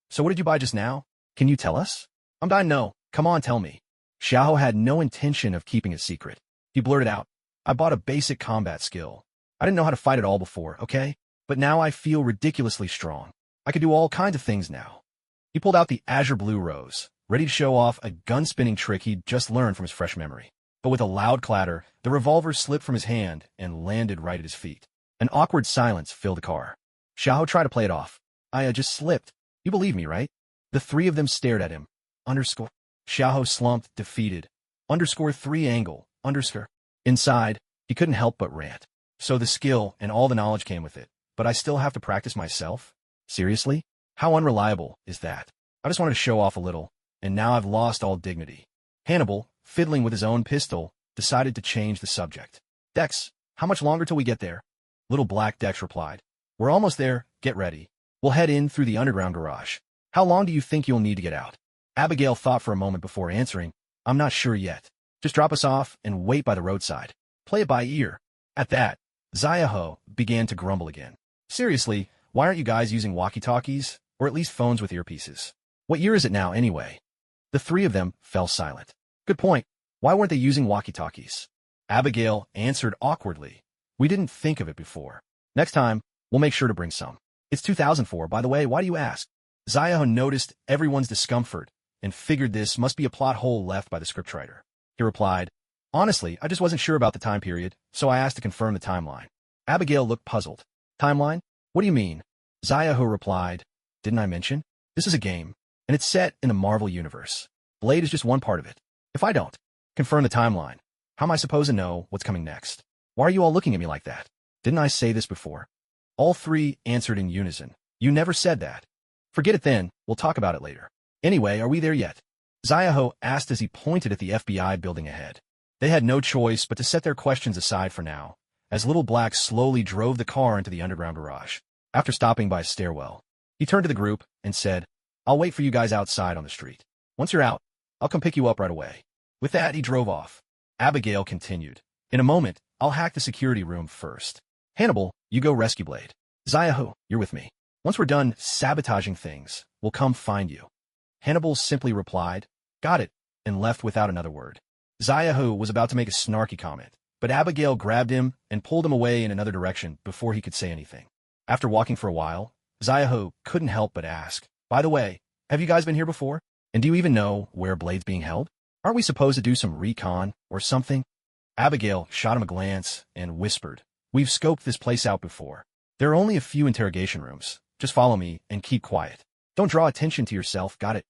"So what did you buy just now? Can you tell us?" "I'm dying to know. Come on, tell me." Xiahou had no intention of keeping it secret. He blurted out, "I bought a basic combat skill. I didn't know how to fight at all before, okay? But now I feel ridiculously strong. I can do all kinds of things now." He pulled out the Azure Blue Rose, ready to show off a gun-spinning trick he'd just learned from his fresh memory. But with a loud clatter, the revolver slipped from his hand and landed right at his feet. An awkward silence filled the car. Xiahou tried to play it off. "I just slipped. You believe me, right?" The three of them stared at him. Underscore. Xiahou slumped, defeated. _3 angle. Underscore. Inside, he couldn't help but rant. "So the skill and all the knowledge came with it, but I still have to practice myself? Seriously? How unreliable is that? I just wanted to show off a little, and now I've lost all dignity." Hannibal, fiddling with his own pistol, decided to change the subject. "Dex, how much longer till we get there?" Little Black Dex replied, "We're almost there. Get ready. We'll head in through the underground garage. How long do you think you'll need to get out?" Abigail thought for a moment before answering, "I'm not sure yet. Just drop us off and wait by the roadside. Play it by ear." At that, Xiahou began to grumble again. "Seriously, why aren't you guys using walkie-talkies, or at least phones with earpieces? What year is it now, anyway?" The three of them fell silent. "Good point. Why weren't they using walkie-talkies?" Abigail answered awkwardly, "We didn't think of it before. Next time, we'll make sure to bring some. It's 2004, by the way. Why do you ask?" Xiahou noticed everyone's discomfort and figured this must be a plot hole left by the scriptwriter. He replied, "Honestly, I just wasn't sure about the time period, so I asked to confirm the timeline." Abigail looked puzzled. "Timeline? What do you mean?" Xiahou replied, "Didn't I mention? This is a game, and it's set in the Marvel Universe. Blade is just one part of it. If I don't confirm the timeline, how am I supposed to know what's coming next? Why are you all looking at me like that? Didn't I say this before?" All three answered in unison, "You never said that." "Forget it then. We'll talk about it later. Anyway, are we there yet?" Xiahou asked as he pointed at the FBI building ahead. They had no choice but to set their questions aside for now, as Little Black slowly drove the car into the underground garage. After stopping by a stairwell, he turned to the group and said, "I'll wait for you guys outside on the street. Once you're out, I'll come pick you up right away." With that, he drove off. Abigail continued, "In a moment, I'll hack the security room first. Hannibal, you go rescue Blade. Xiahou, you're with me. Once we're done sabotaging things, we'll come find you." Hannibal simply replied, "Got it," and left without another word. Xiahou was about to make a snarky comment, but Abigail grabbed him and pulled him away in another direction before he could say anything. After walking for a while, Xiahou couldn't help but ask, "By the way, have you guys been here before? And do you even know where Blade's being held? Aren't we supposed to do some recon or something?" Abigail shot him a glance and whispered, "We've scoped this place out before. There are only a few interrogation rooms. Just follow me and keep quiet. Don't draw attention to yourself, got it?"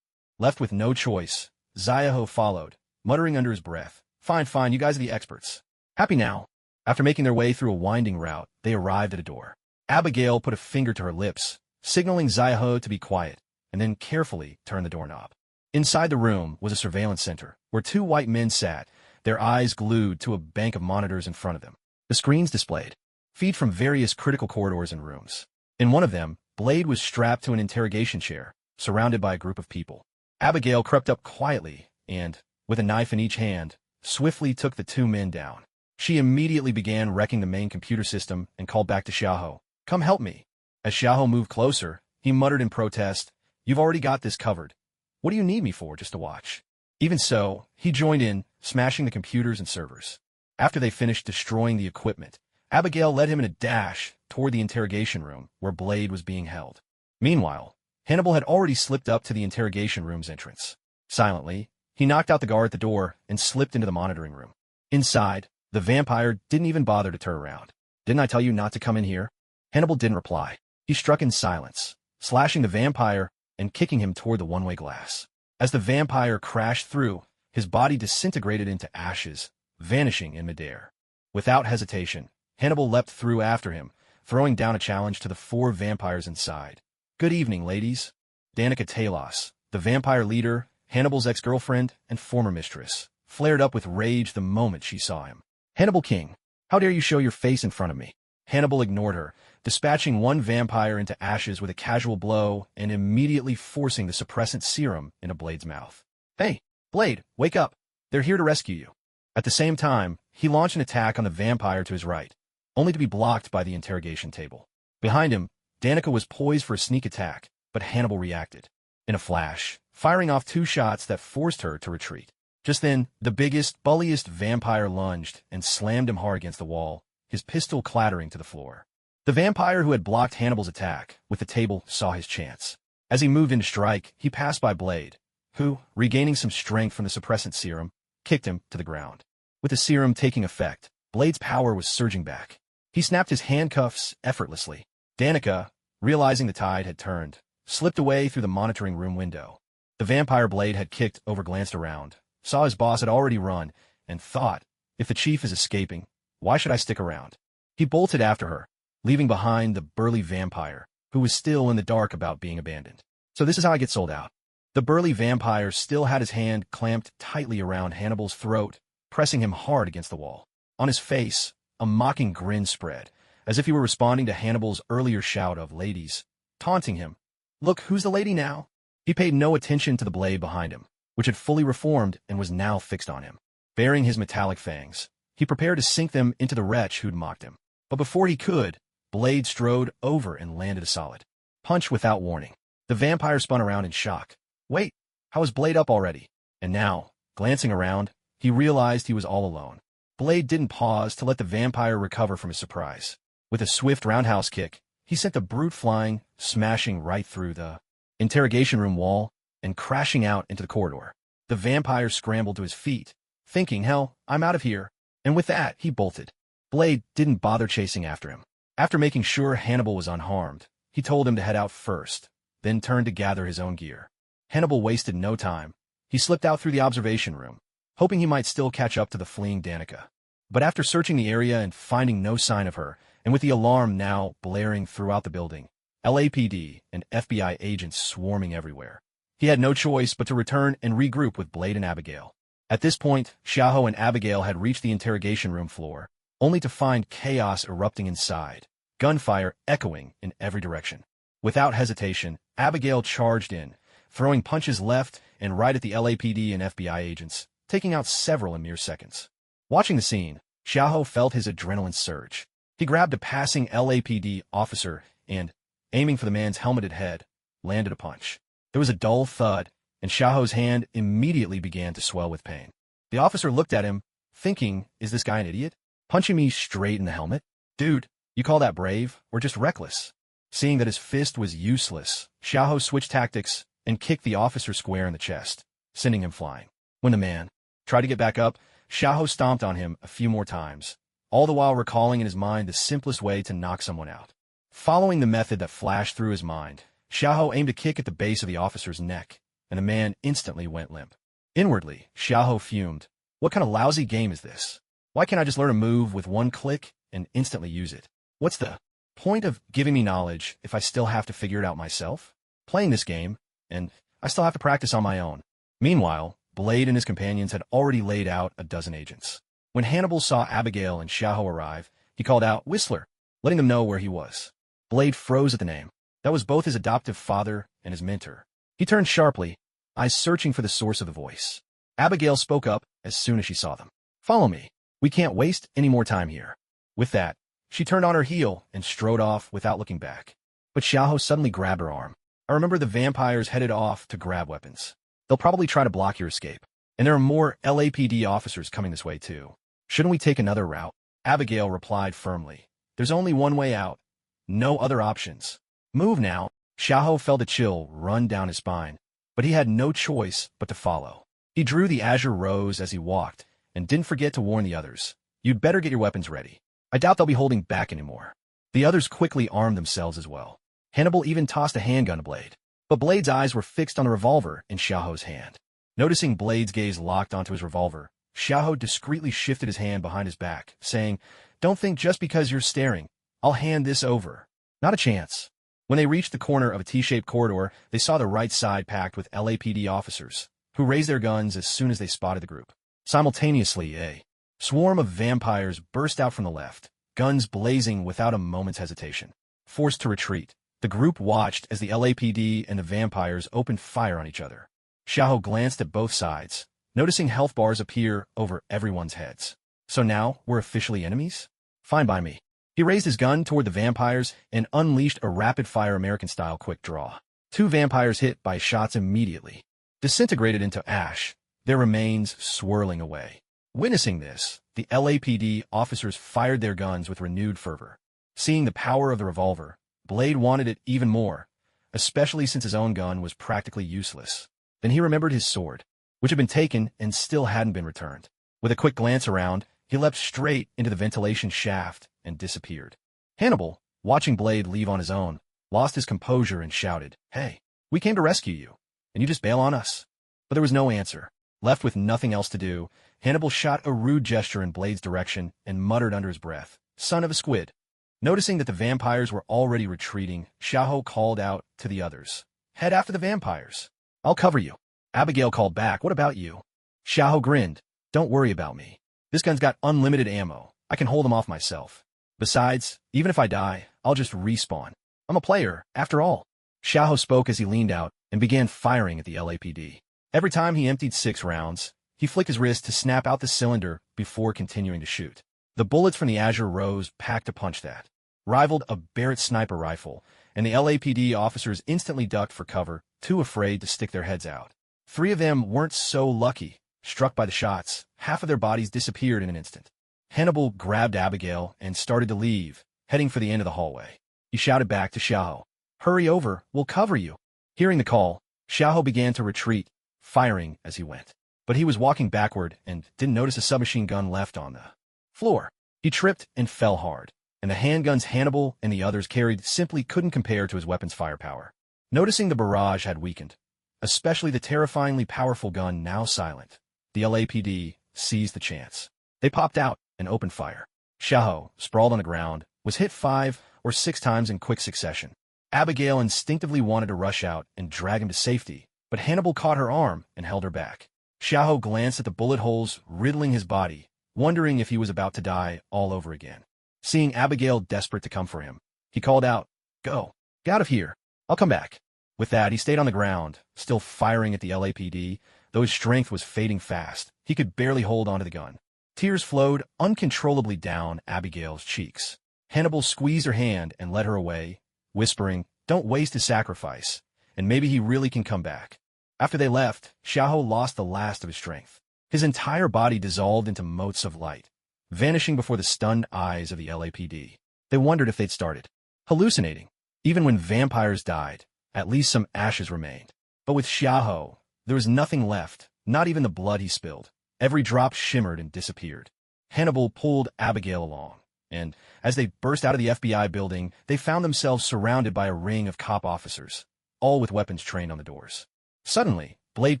Left with no choice, Xiahou followed, muttering under his breath, Fine, you guys are the experts. Happy now?" After making their way through a winding route, they arrived at a door. Abigail put a finger to her lips, signaling Xiahou to be quiet, and then carefully turned the doorknob. Inside the room was a surveillance center, where 2 white men sat, their eyes glued to a bank of monitors in front of them. The screens displayed feed from various critical corridors and rooms. In one of them, Blade was strapped to an interrogation chair, surrounded by a group of people. Abigail crept up quietly and, with a knife in each hand, swiftly took the two men down. She immediately began wrecking the main computer system and called back to Xiaoho, "Come help me." As Xiaoho moved closer, he muttered in protest, "You've already got this covered. What do you need me for, just to watch?" Even so, he joined in, smashing the computers and servers. After they finished destroying the equipment, Abigail led him in a dash toward the interrogation room where Blade was being held. Meanwhile, Hannibal had already slipped up to the interrogation room's entrance. Silently, he knocked out the guard at the door and slipped into the monitoring room. Inside, the vampire didn't even bother to turn around. "Didn't I tell you not to come in here?" Hannibal didn't reply. He struck in silence, slashing the vampire and kicking him toward the one-way glass. As the vampire crashed through, his body disintegrated into ashes, vanishing in midair. Without hesitation, Hannibal leapt through after him, throwing down a challenge to the four vampires inside. "Good evening, ladies." Danica Talos, the vampire leader, Hannibal's ex-girlfriend and former mistress, flared up with rage the moment she saw him. "Hannibal King, how dare you show your face in front of me?" Hannibal ignored her, dispatching one vampire into ashes with a casual blow and immediately forcing the suppressant serum into Blade's mouth. "Hey, Blade, wake up. They're here to rescue you." At the same time, he launched an attack on the vampire to his right, only to be blocked by the interrogation table. Behind him, Danica was poised for a sneak attack, but Hannibal reacted. In a flash, firing off two shots that forced her to retreat. Just then, the biggest, bulliest vampire lunged and slammed him hard against the wall, his pistol clattering to the floor. The vampire who had blocked Hannibal's attack with the table saw his chance. As he moved in to strike, he passed by Blade, who, regaining some strength from the suppressant serum, kicked him to the ground. With the serum taking effect, Blade's power was surging back. He snapped his handcuffs effortlessly. Danica, realizing the tide had turned, slipped away through the monitoring room window. The vampire Blade had kicked over glanced around, saw his boss had already run, and thought, if the chief is escaping, why should I stick around? He bolted after her, leaving behind the burly vampire, who was still in the dark about being abandoned. "So this is how I get sold out." The burly vampire still had his hand clamped tightly around Hannibal's throat, pressing him hard against the wall. On his face, a mocking grin spread, as if he were responding to Hannibal's earlier shout of "ladies," taunting him. "Look, who's the lady now?" He paid no attention to the blade behind him, which had fully reformed and was now fixed on him. Baring his metallic fangs, he prepared to sink them into the wretch who'd mocked him. But before he could, Blade strode over and landed a solid punch without warning. The vampire spun around in shock. Wait, how is Blade up already? And now, glancing around, he realized he was all alone. Blade didn't pause to let the vampire recover from his surprise. With a swift roundhouse kick, he sent the brute flying, smashing right through the interrogation room wall and crashing out into the corridor. The vampire scrambled to his feet, thinking, "Hell, I'm out of here." And with that, he bolted. Blade didn't bother chasing after him. After making sure Hannibal was unharmed, he told him to head out first, then turned to gather his own gear. Hannibal wasted no time. He slipped out through the observation room, hoping he might still catch up to the fleeing Danica. But after searching the area and finding no sign of her, and with the alarm now blaring throughout the building, LAPD and FBI agents swarming everywhere, he had no choice but to return and regroup with Blade and Abigail. At this point, Xiaoho and Abigail had reached the interrogation room floor, only to find chaos erupting inside, gunfire echoing in every direction. Without hesitation, Abigail charged in, throwing punches left and right at the LAPD and FBI agents, taking out several in mere seconds. Watching the scene, Xiaoho felt his adrenaline surge. He grabbed a passing LAPD officer and, aiming for the man's helmeted head, landed a punch. There was a dull thud, and Xiaoho's hand immediately began to swell with pain. The officer looked at him, thinking, is this guy an idiot? Punching me straight in the helmet? Dude, you call that brave, or just reckless? Seeing that his fist was useless, Xiaoho switched tactics and kicked the officer square in the chest, sending him flying. When the man tried to get back up, Xiaoho stomped on him a few more times, all the while recalling in his mind the simplest way to knock someone out. Following the method that flashed through his mind, Xiaoho aimed a kick at the base of the officer's neck, and the man instantly went limp. Inwardly, Xiaoho fumed. What kind of lousy game is this? Why can't I just learn a move with one click and instantly use it? What's the point of giving me knowledge if I still have to figure it out myself? Playing this game, and I still have to practice on my own. Meanwhile, Blade and his companions had already laid out a dozen agents. When Hannibal saw Abigail and Xiaoho arrive, he called out, "Whistler," letting them know where he was. Blade froze at the name. That was both his adoptive father and his mentor. He turned sharply, eyes searching for the source of the voice. Abigail spoke up as soon as she saw them. Follow me. We can't waste any more time here. With that, she turned on her heel and strode off without looking back. But Xiaoho suddenly grabbed her arm. I remember the vampires headed off to grab weapons. They'll probably try to block your escape. And there are more LAPD officers coming this way too. Shouldn't we take another route? Abigail replied firmly. There's only one way out. No other options. Move now. Xiaoho felt a chill run down his spine, but he had no choice but to follow. He drew the azure rose as he walked, and didn't forget to warn the others. You'd better get your weapons ready. I doubt they'll be holding back anymore. The others quickly armed themselves as well. Hannibal even tossed a handgun to Blade, but Blade's eyes were fixed on the revolver in Xiaoho's hand. Noticing Blade's gaze locked onto his revolver, Xiaoho discreetly shifted his hand behind his back, saying, Don't think just because you're staring, I'll hand this over. Not a chance. When they reached the corner of a T-shaped corridor, they saw the right side packed with LAPD officers, who raised their guns as soon as they spotted the group. Simultaneously, a swarm of vampires burst out from the left, guns blazing without a moment's hesitation. Forced to retreat, the group watched as the LAPD and the vampires opened fire on each other. Xiaoho glanced at both sides, noticing health bars appear over everyone's heads. So now we're officially enemies? Fine by me. He raised his gun toward the vampires and unleashed a rapid-fire American-style quick draw. 2 vampires hit by shots immediately, disintegrated into ash, their remains swirling away. Witnessing this, the LAPD officers fired their guns with renewed fervor. Seeing the power of the revolver, Blade wanted it even more, especially since his own gun was practically useless. Then he remembered his sword, which had been taken and still hadn't been returned. With a quick glance around, he leapt straight into the ventilation shaft and disappeared. Hannibal, watching Blade leave on his own, lost his composure and shouted, Hey, we came to rescue you, and you just bail on us? But there was no answer. Left with nothing else to do, Hannibal shot a rude gesture in Blade's direction and muttered under his breath, Son of a squid. Noticing that the vampires were already retreating, Xiaoho called out to the others, Head after the vampires. I'll cover you. Abigail called back, What about you? Xiaoho grinned, Don't worry about me. This gun's got unlimited ammo. I can hold them off myself. Besides, even if I die, I'll just respawn. I'm a player, after all. Xiaoho spoke as he leaned out and began firing at the LAPD. Every time he emptied 6 rounds, he flicked his wrist to snap out the cylinder before continuing to shoot. The bullets from the azure rose packed a punch that rivaled a Barrett sniper rifle, and the LAPD officers instantly ducked for cover, too afraid to stick their heads out. 3 of them weren't so lucky. Struck by the shots, half of their bodies disappeared in an instant. Hannibal grabbed Abigail and started to leave, heading for the end of the hallway. He shouted back to Xiaoho, Hurry over, we'll cover you. Hearing the call, Xiaoho began to retreat, firing as he went. But he was walking backward and didn't notice a submachine gun left on the floor. He tripped and fell hard, and the handguns Hannibal and the others carried simply couldn't compare to his weapon's firepower. Noticing the barrage had weakened, especially the terrifyingly powerful gun now silent, the LAPD seized the chance. They popped out and opened fire. Xiaoho, sprawled on the ground, was hit 5 or 6 times in quick succession. Abigail instinctively wanted to rush out and drag him to safety, but Hannibal caught her arm and held her back. Xiaoho glanced at the bullet holes riddling his body, wondering if he was about to die all over again. Seeing Abigail desperate to come for him, he called out, Go, get out of here, I'll come back. With that, he stayed on the ground, still firing at the LAPD, though his strength was fading fast. He could barely hold onto the gun. Tears flowed uncontrollably down Abigail's cheeks. Hannibal squeezed her hand and led her away, whispering, Don't waste his sacrifice, and maybe he really can come back. After they left, Xiaoho lost the last of his strength. His entire body dissolved into motes of light, vanishing before the stunned eyes of the LAPD. They wondered if they'd started hallucinating. Even when vampires died, at least some ashes remained. But with Xiaoho, there was nothing left, not even the blood he spilled. Every drop shimmered and disappeared. Hannibal pulled Abigail along, and as they burst out of the FBI building, they found themselves surrounded by a ring of cop officers, all with weapons trained on the doors. Suddenly, Blade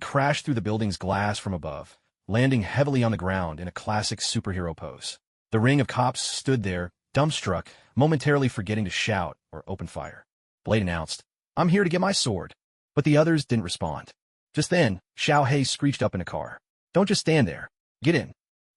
crashed through the building's glass from above, landing heavily on the ground in a classic superhero pose. The ring of cops stood there, dumbstruck, momentarily forgetting to shout or open fire. Blade announced, I'm here to get my sword. But the others didn't respond. Just then, Xiaoho screeched up in a car. Don't just stand there. Get in.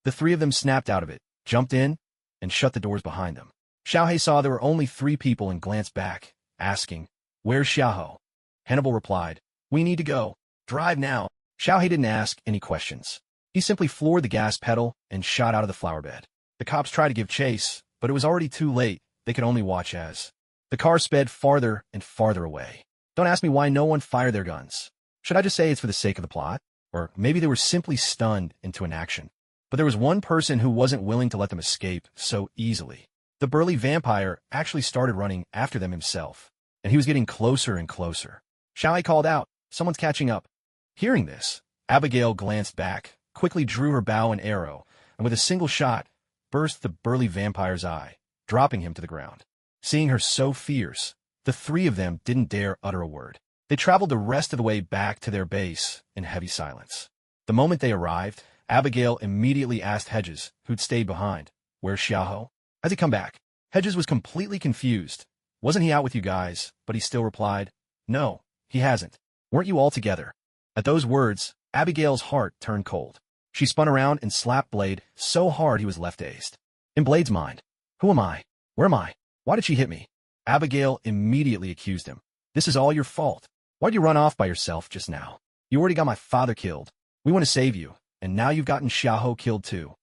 The 3 of them snapped out of it, jumped in, and shut the doors behind them. Xiaoho saw there were only 3 people and glanced back, asking, Where's Xiaoho? Hannibal replied, We need to go. Drive now. Xiaohe didn't ask any questions. He simply floored the gas pedal and shot out of the flower bed. The cops tried to give chase, but it was already too late. They could only watch as the car sped farther and farther away. Don't ask me why no one fired their guns. Should I just say it's for the sake of the plot? Or maybe they were simply stunned into inaction. But there was one person who wasn't willing to let them escape so easily. The burly vampire actually started running after them himself, and he was getting closer and closer. Xiaohe called out, "Someone's catching up." Hearing this, Abigail glanced back, quickly drew her bow and arrow, and with a single shot, burst the burly vampire's eye, dropping him to the ground. Seeing her so fierce, the three of them didn't dare utter a word. They traveled the rest of the way back to their base in heavy silence. The moment they arrived, Abigail immediately asked Hedges, who'd stayed behind, "Where's Xiaohe? Has he come back?" Hedges was completely confused. Wasn't he out with you guys? But he still replied, "No, he hasn't. Weren't you all together?" At those words, Abigail's heart turned cold. She spun around and slapped Blade so hard he was left dazed. In Blade's mind, who am I? Where am I? Why did she hit me? Abigail immediately accused him. "This is all your fault. Why'd you run off by yourself just now? You already got my father killed. We want to save you, and now you've gotten Xiaohe killed too."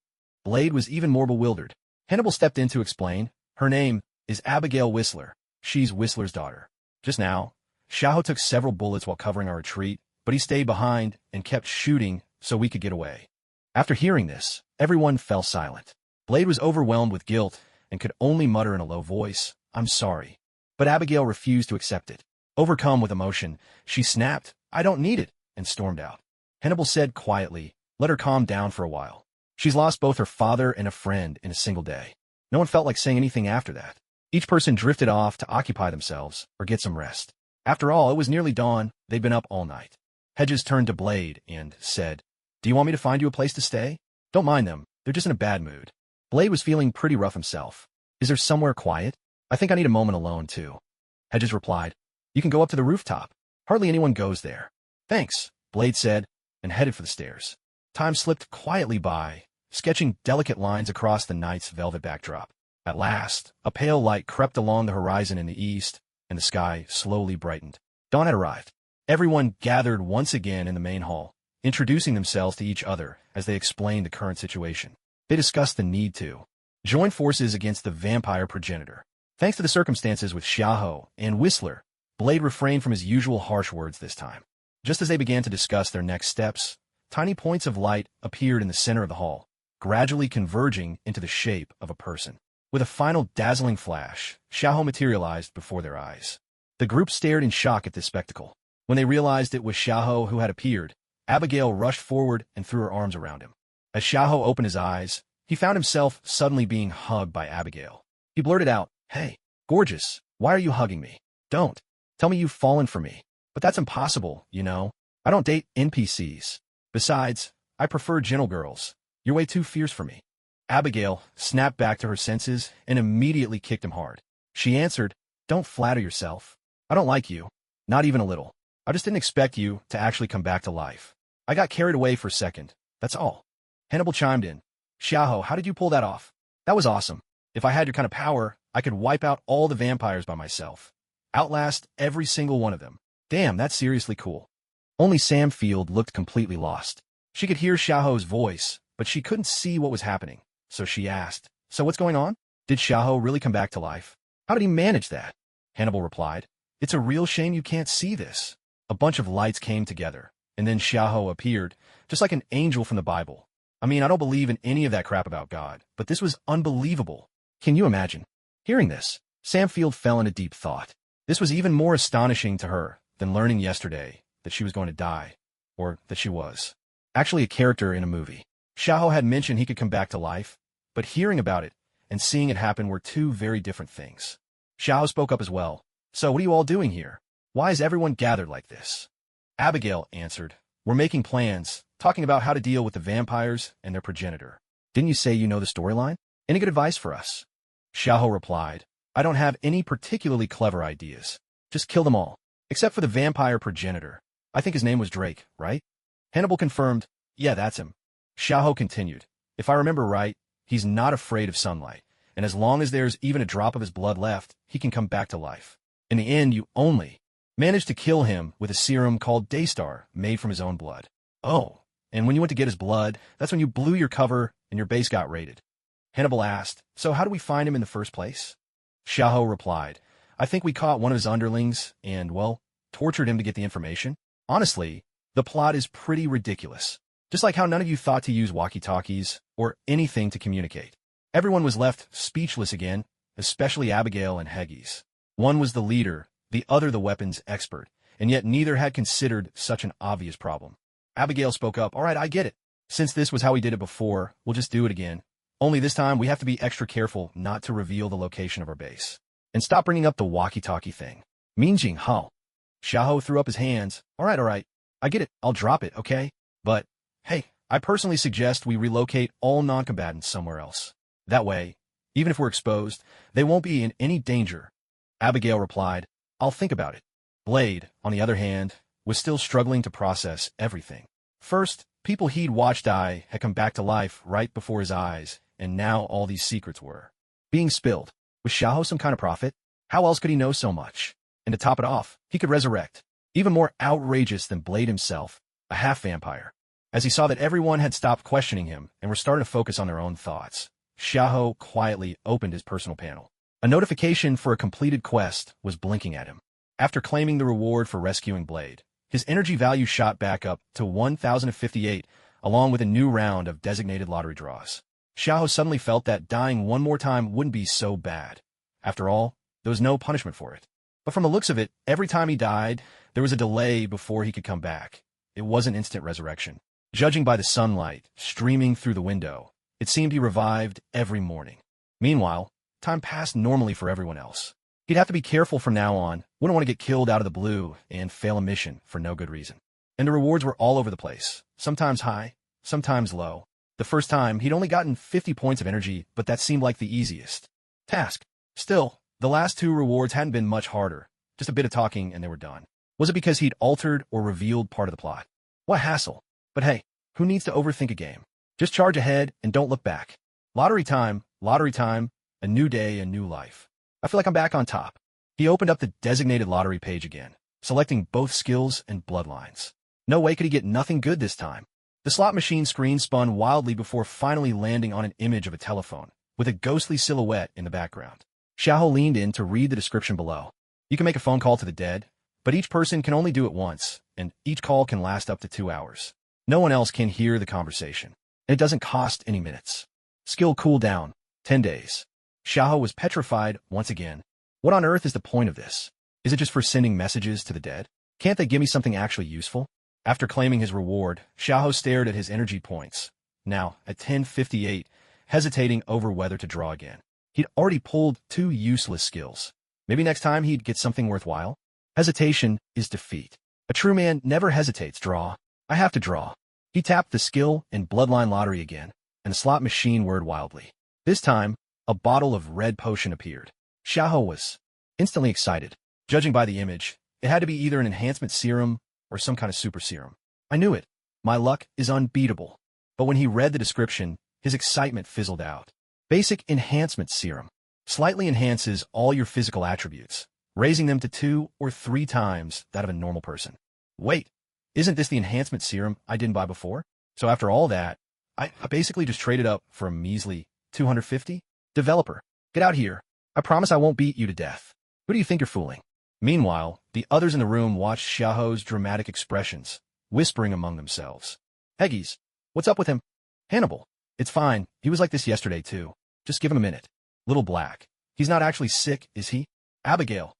Blade was even more bewildered. Hannibal stepped in to explain. "Her name is Abigail Whistler. She's Whistler's daughter. Just now, Xiaohe took several bullets while covering our retreat, but he stayed behind and kept shooting so we could get away." After hearing this, everyone fell silent. Blade was overwhelmed with guilt and could only mutter in a low voice, "I'm sorry." But Abigail refused to accept it. Overcome with emotion, she snapped, "I don't need it," and stormed out. Hannibal said quietly, "Let her calm down for a while. She's lost both her father and a friend in a single day." No one felt like saying anything after that. Each person drifted off to occupy themselves or get some rest. After all, it was nearly dawn. They'd been up all night. Hedges turned to Blade and said, "Do you want me to find you a place to stay? Don't mind them. They're just in a bad mood." Blade was feeling pretty rough himself. "Is there somewhere quiet? I think I need a moment alone, too." Hedges replied, "You can go up to the rooftop. Hardly anyone goes there." "Thanks," Blade said, and headed for the stairs. Time slipped quietly by, sketching delicate lines across the night's velvet backdrop. At last, a pale light crept along the horizon in the east, and the sky slowly brightened. Dawn had arrived. Everyone gathered once again in the main hall, introducing themselves to each other as they explained the current situation. They discussed the need to join forces against the vampire progenitor. Thanks to the circumstances with Xiaohe and Whistler, Blade refrained from his usual harsh words this time. Just as they began to discuss their next steps, tiny points of light appeared in the center of the hall, gradually converging into the shape of a person. With a final dazzling flash, Xiaohe materialized before their eyes. The group stared in shock at this spectacle. When they realized it was Xiaohe who had appeared, Abigail rushed forward and threw her arms around him. As Xiaohe opened his eyes, he found himself suddenly being hugged by Abigail. He blurted out, "Hey, gorgeous, why are you hugging me? Don't. Tell me you've fallen for me." "But that's impossible, you know. I don't date NPCs. Besides, I prefer gentle girls. You're way too fierce for me." Abigail snapped back to her senses and immediately kicked him hard. She answered, "Don't flatter yourself. I don't like you. Not even a little. I just didn't expect you to actually come back to life. I got carried away for a second. That's all." Hannibal chimed in. "Xiaohe, how did you pull that off? That was awesome. If I had your kind of power, I could wipe out all the vampires by myself. Outlast every single one of them. Damn, that's seriously cool." Only Sam Field looked completely lost. She could hear Xiaohe's voice, but she couldn't see what was happening. So she asked, "So what's going on? Did Xiaohe really come back to life? How did he manage that?" Hannibal replied, "It's a real shame you can't see this." A bunch of lights came together, and then Xiaohe appeared, just like an angel from the Bible. I mean, I don't believe in any of that crap about God, but this was unbelievable. Can you imagine? Hearing this, Sam Field fell into deep thought. This was even more astonishing to her than learning yesterday that she was going to die, or that she was actually a character in a movie. Xiaohe had mentioned he could come back to life, but hearing about it and seeing it happen were two very different things. Xiaohe spoke up as well. "So what are you all doing here? Why is everyone gathered like this?" Abigail answered, "We're making plans, talking about how to deal with the vampires and their progenitor. Didn't you say you know the storyline? Any good advice for us?" Xiaohe replied, "I don't have any particularly clever ideas. Just kill them all, except for the vampire progenitor. I think his name was Drake, right?" Hannibal confirmed, "Yeah, that's him." Xiaohe continued, "If I remember right, he's not afraid of sunlight, and as long as there's even a drop of his blood left, he can come back to life. In the end, you only manage to kill him with a serum called Daystar, made from his own blood. Oh, and when you went to get his blood, that's when you blew your cover and your base got raided. Hannibal asked, so how do we find him in the first place? Xiahou replied, I think we caught one of his underlings and, well, tortured him to get the information. Honestly, the plot is pretty ridiculous. Just like how none of you thought to use walkie-talkies or anything to communicate. Everyone was left speechless again, especially Abigail and Heggies. One was the leader, the other the weapons expert, and yet neither had considered such an obvious problem. Abigail spoke up, all right, I get it. Since this was how we did it before, we'll just do it again. Only this time we have to be extra careful not to reveal the location of our base. And stop bringing up the walkie-talkie thing. Minjing, huh? Xiahou threw up his hands. All right. I get it. I'll drop it, okay? But, hey, I personally suggest we relocate all non-combatants somewhere else. That way, even if we're exposed, they won't be in any danger. Abigail replied, I'll think about it. Blade, on the other hand, was still struggling to process everything. First, people he'd watched die had come back to life right before his eyes, and now all these secrets were being spilled. Was Xiahou some kind of prophet? How else could he know so much? And to top it off, he could resurrect. Even more outrageous than Blade himself, a half-vampire. As he saw that everyone had stopped questioning him and were starting to focus on their own thoughts, Xiahou quietly opened his personal panel. A notification for a completed quest was blinking at him. After claiming the reward for rescuing Blade, his energy value shot back up to 1,058, along with a new round of designated lottery draws. Xiahou suddenly felt that dying one more time wouldn't be so bad. After all, there was no punishment for it. But from the looks of it, every time he died, there was a delay before he could come back. It wasn't instant resurrection. Judging by the sunlight streaming through the window, it seemed he revived every morning. Meanwhile, time passed normally for everyone else. He'd have to be careful from now on, wouldn't want to get killed out of the blue and fail a mission for no good reason. And the rewards were all over the place, sometimes high, sometimes low. The first time, he'd only gotten 50 points of energy, but that seemed like the easiest task. Still, the last two rewards hadn't been much harder, just a bit of talking and they were done. Was it because he'd altered or revealed part of the plot? What hassle? But hey, who needs to overthink a game? Just charge ahead and don't look back. Lottery time, a new day, a new life. I feel like I'm back on top. He opened up the designated lottery page again, selecting both skills and bloodlines. No way could he get nothing good this time. The slot machine screen spun wildly before finally landing on an image of a telephone, with a ghostly silhouette in the background. Xiahou leaned in to read the description below. You can make a phone call to the dead, but each person can only do it once, and each call can last up to 2 hours. No one else can hear the conversation, and it doesn't cost any minutes. Skill cooldown, 10 days. Xiahou was petrified once again. What on earth is the point of this? Is it just for sending messages to the dead? Can't they give me something actually useful? After claiming his reward, Xiahou stared at his energy points. Now, at 1058, hesitating over whether to draw again. He'd already pulled 2 useless skills. Maybe next time he'd get something worthwhile? Hesitation is defeat. A true man never hesitates. Draw. I have to draw. He tapped the skill and bloodline lottery again, and the slot machine whirred wildly. This time, a bottle of red potion appeared. Xiahou was instantly excited. Judging by the image, it had to be either an enhancement serum or some kind of super serum. I knew it. My luck is unbeatable. But when he read the description, his excitement fizzled out. Basic enhancement serum. Slightly enhances all your physical attributes, raising them to 2 or 3 times that of a normal person. Wait, isn't this the enhancement serum I didn't buy before? So after all that, I basically just traded up for a measly 250? Developer, get out here. I promise I won't beat you to death. Who do you think you're fooling? Meanwhile, the others in the room watched Xiahou's dramatic expressions, whispering among themselves. Heggies, what's up with him? Hannibal, it's fine. He was like this yesterday too. Just give him a minute. Little Black, he's not actually sick, is he? Abigail,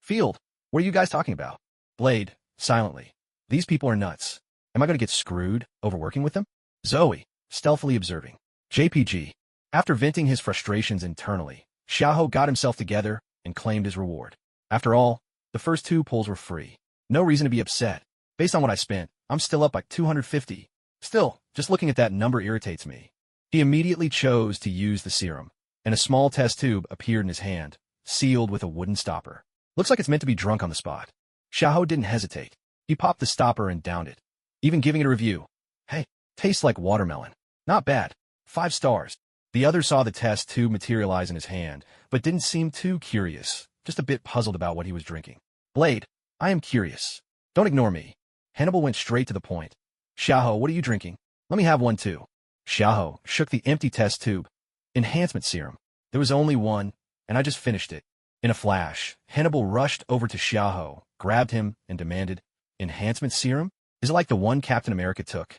Field, what are you guys talking about? Blade, silently. These people are nuts. Am I going to get screwed overworking with them? Zoe, stealthily observing. JPG, after venting his frustrations internally, Xiahou got himself together and claimed his reward. After all, the first 2 pulls were free. No reason to be upset. Based on what I spent, I'm still up like 250. Still, just looking at that number irritates me. He immediately chose to use the serum, and a small test tube appeared in his hand, sealed with a wooden stopper. Looks like it's meant to be drunk on the spot. Xiahou didn't hesitate. He popped the stopper and downed it, even giving it a review. Hey, tastes like watermelon. Not bad. 5 stars. The other saw the test tube materialize in his hand, but didn't seem too curious, just a bit puzzled about what he was drinking. Blade, I am curious. Don't ignore me. Hannibal went straight to the point. Xiaoho, what are you drinking? Let me have one too. Xiaoho shook the empty test tube. Enhancement serum. There was only one, and I just finished it. In a flash, Hannibal rushed over to Xiaoho, grabbed him, and demanded, Enhancement serum? Is it like the one Captain America took?